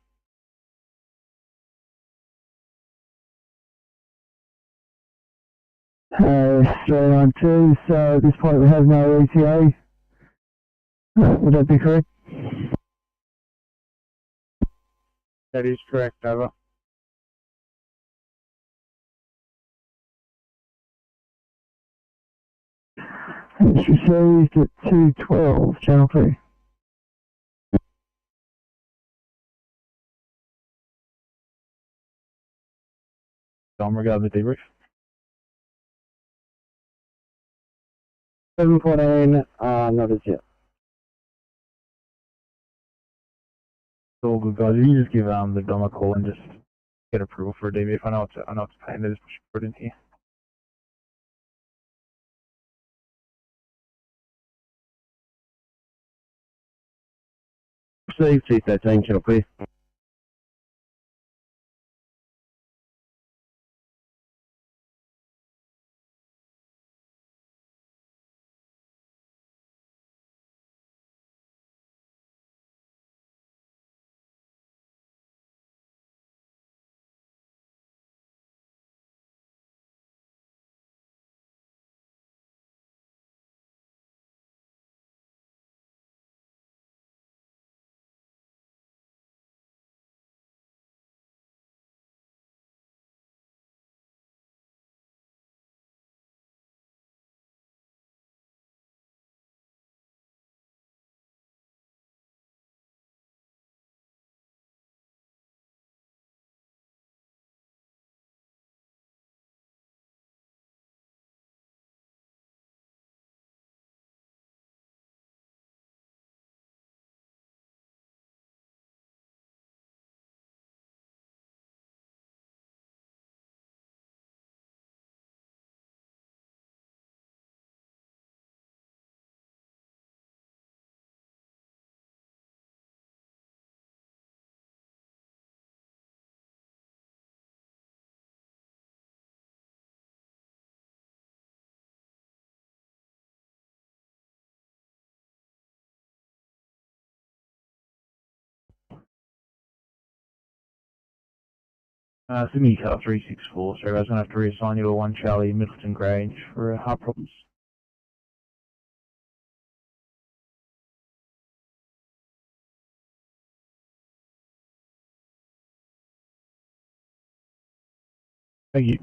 Straight on two, so at this point we have no ETA. Would that be correct? That is correct, over. It's received at 2:12, channel 2. Regarding the debrief. 7.9, not as yet. All good, guys. You just give the Dom a call and just get approval for a debrief. I know it's a pain to just put it in here. Received C13, channel P. Sydney car 364, so I was going to have to reassign you to 1 Charlie Middleton Grange for heart problems. Thank you.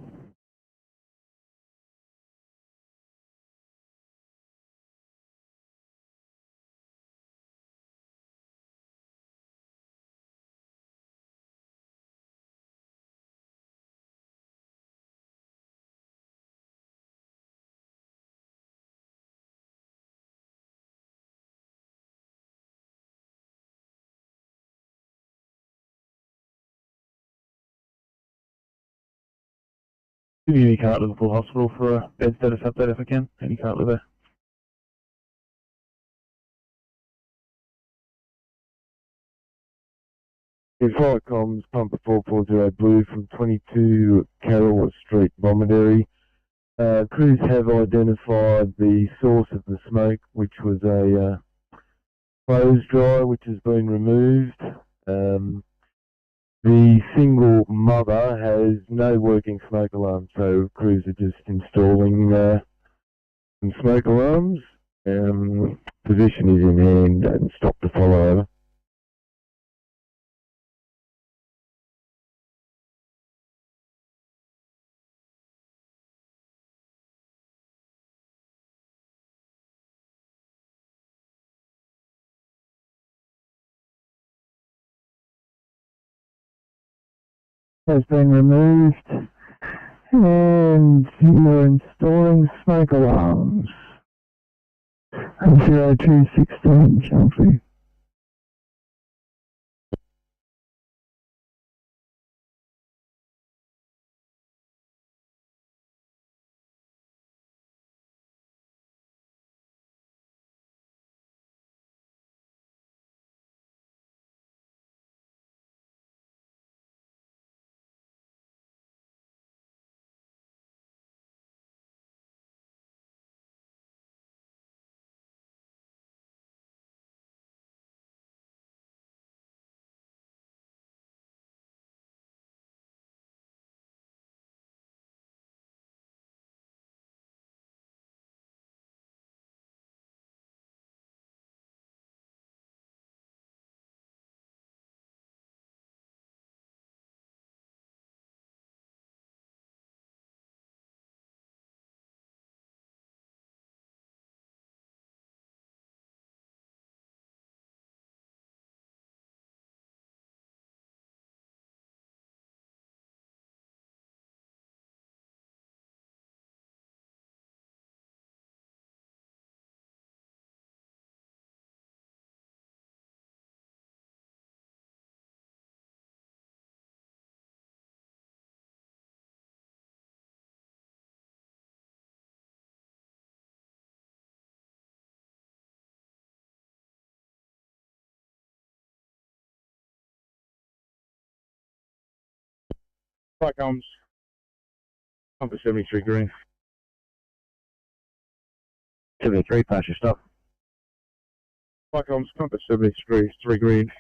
Community car at Liverpool Hospital for a bed status update if I can. Any car there? Fire comms, pumper 440 blue from 22 Carroll Street, Bomaderry. Crews have identified the source of the smoke, which was a clothes dryer which has been removed. The single mother has no working smoke alarm, so crews are just installing some smoke alarms. Position is in hand and stop to follow over. Has been removed, and you're installing smoke alarms. 0216, Chelsea. Fire comms, pumper 73 green. 73, pass your stop. Fire comms, pumper 73, 3 green.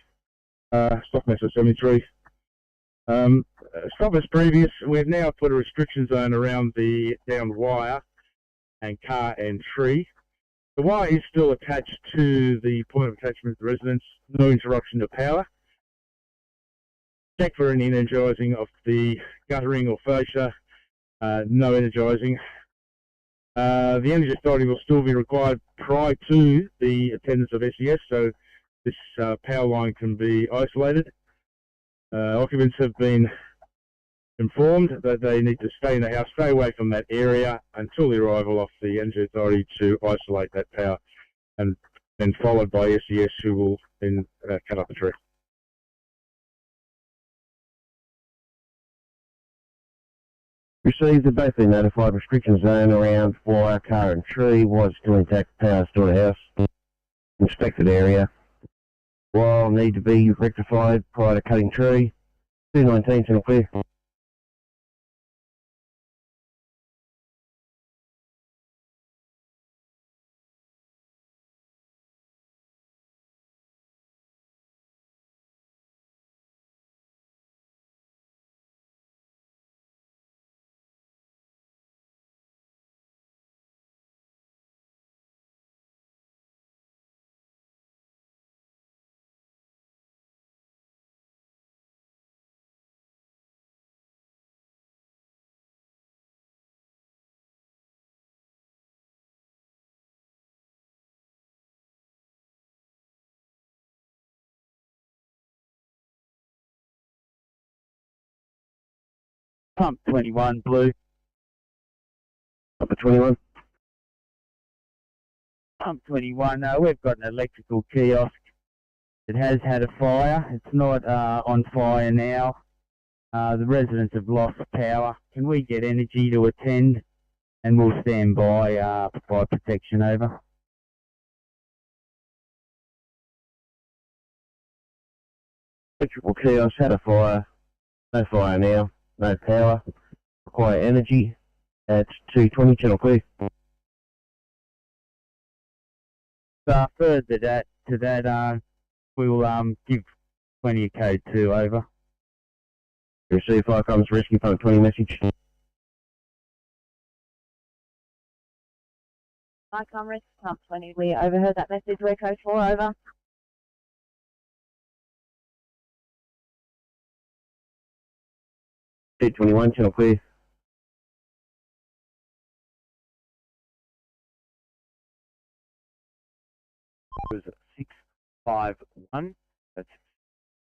Stop message 73. Stop as previous. We've now put a restriction zone around the downed wire and car and tree. The wire is still attached to the point of attachment of the residence. No interruption to power. Check for any energising of the guttering or fascia. No energising. The energy authority will still be required prior to the attendance of SES, so this power line can be isolated. Occupants have been informed that they need to stay in the house, stay away from that area until the arrival of the energy authority to isolate that power, and then followed by SES, who will then cut up the tree. Received the both been notified restriction zone around wire, car and tree was still intact, power still at house. Inspected area. Wire need to be rectified prior to cutting tree. 219, still clear. Pump 21 blue. Number 21. Pump 21, we've got an electrical kiosk. It has had a fire. It's not on fire now. The residents have lost power. Can we get energy to attend? And we'll stand by, provide protection over. Electrical kiosk had a fire. No fire now. No power. Require energy. At 220, channel clear. Further to that, we'll give 20 a code 2 over. Receive fire comes rescue pump 20 message. Icon rescue pump 20, we overheard that message. We're code 4 over. Seat 21, channel clear. Was 651. That's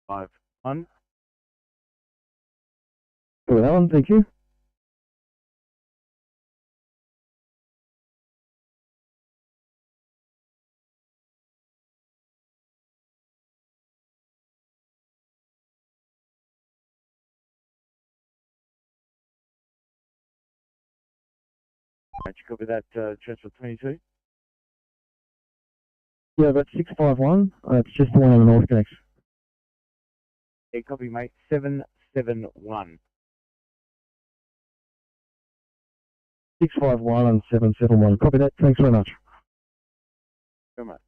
651. Good, that one, thank you. Right, you copy that, transfer 22? Yeah, that's 651. It's just the one on the North Connects. Yeah, copy, mate. 771. 651 and 771. Copy that. Thanks very much. Very much.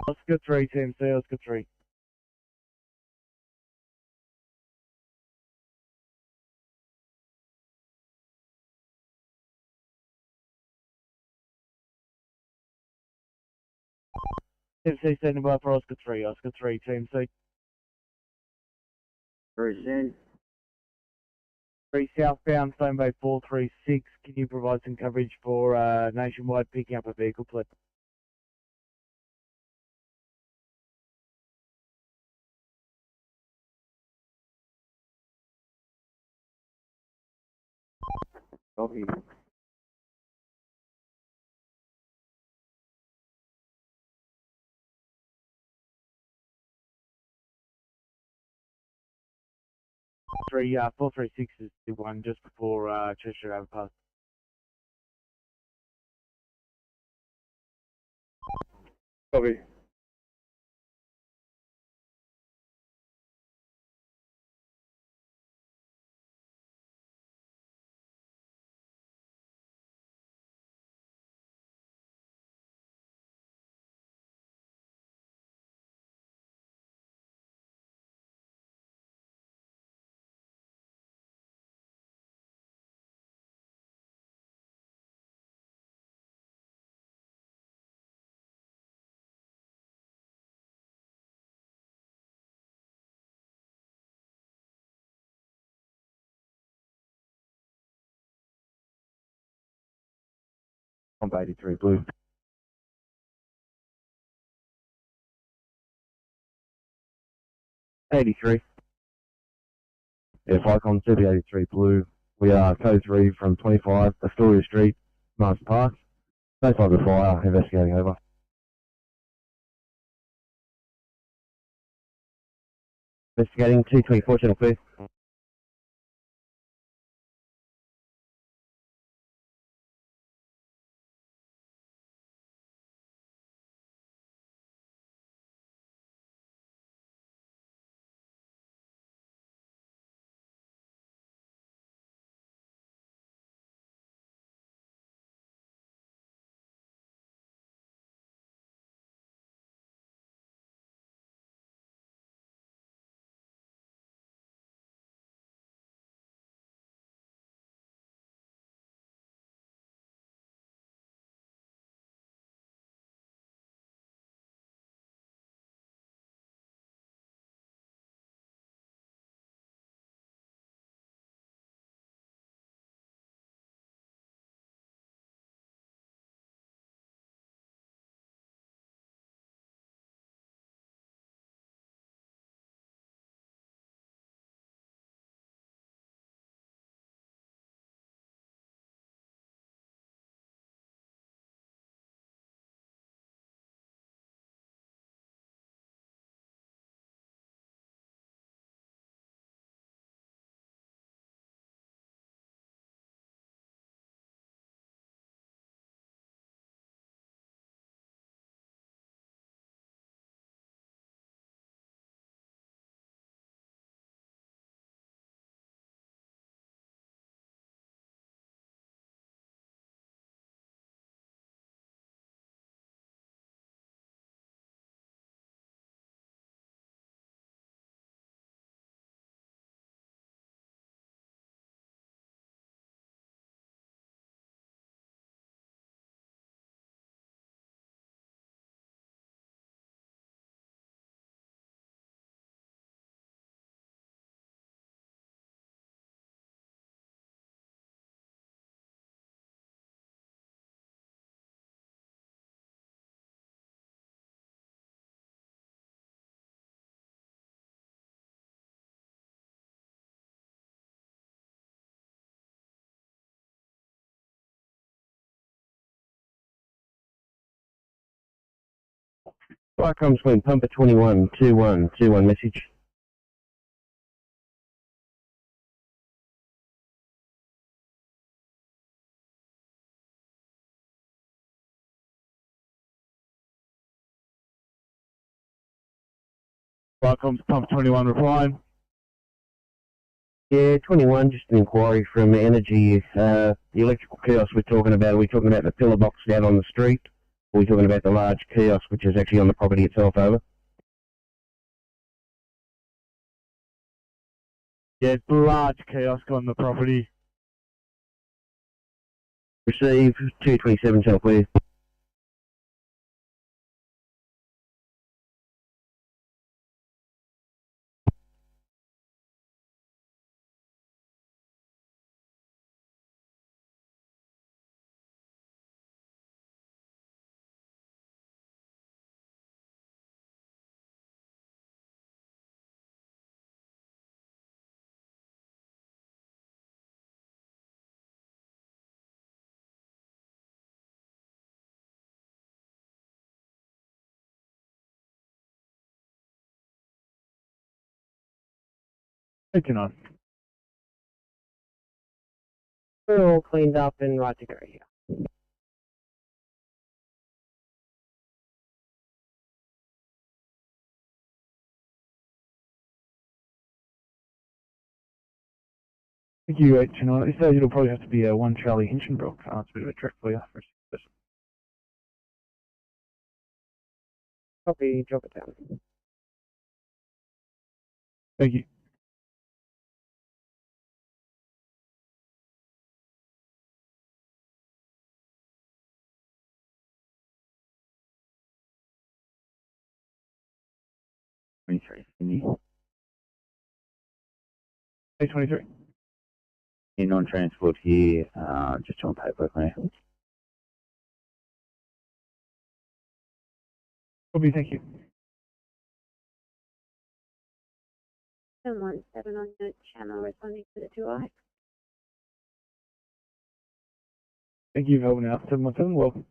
Oscar 3, Team C, Oscar 3. Team C standing by for Oscar 3, Oscar 3, Team C. Very soon. 3 southbound, phone bay 436. Can you provide some coverage for nationwide picking up a vehicle, please? Copy. Three 436 is the one just before Cheshire Overpass. Copy. Pump 83 blue. 83. Yeah, Ficon City 83 blue. We are code 3 from 25 Astoria Street, Master Park. Notified the fire, investigating over. Investigating 224 channel clear. Firecom Swim, Pumper 21, 21 message. Firecom's Pump 21 replying. Yeah, 21, just an inquiry from Energy. The electrical kiosk we're talking about, are we talking about the pillar box down on the street? Or are we talking about the large kiosk which is actually on the property itself, over? Yeah, it's the large kiosk on the property. Receive, 227 South Clear. Taking on. We're all cleaned up and right to go here. Thank you, 829. At this stage, it'll probably have to be a 1 Charlie Hinchinbrook. It's a bit of a trek for you. Copy, drop it down. Thank you. Sydney. 823. In on transport here, just on paperwork now. Copy, thank you. 717 on the channel responding to the 2I. Thank you for helping out. 717, welcome.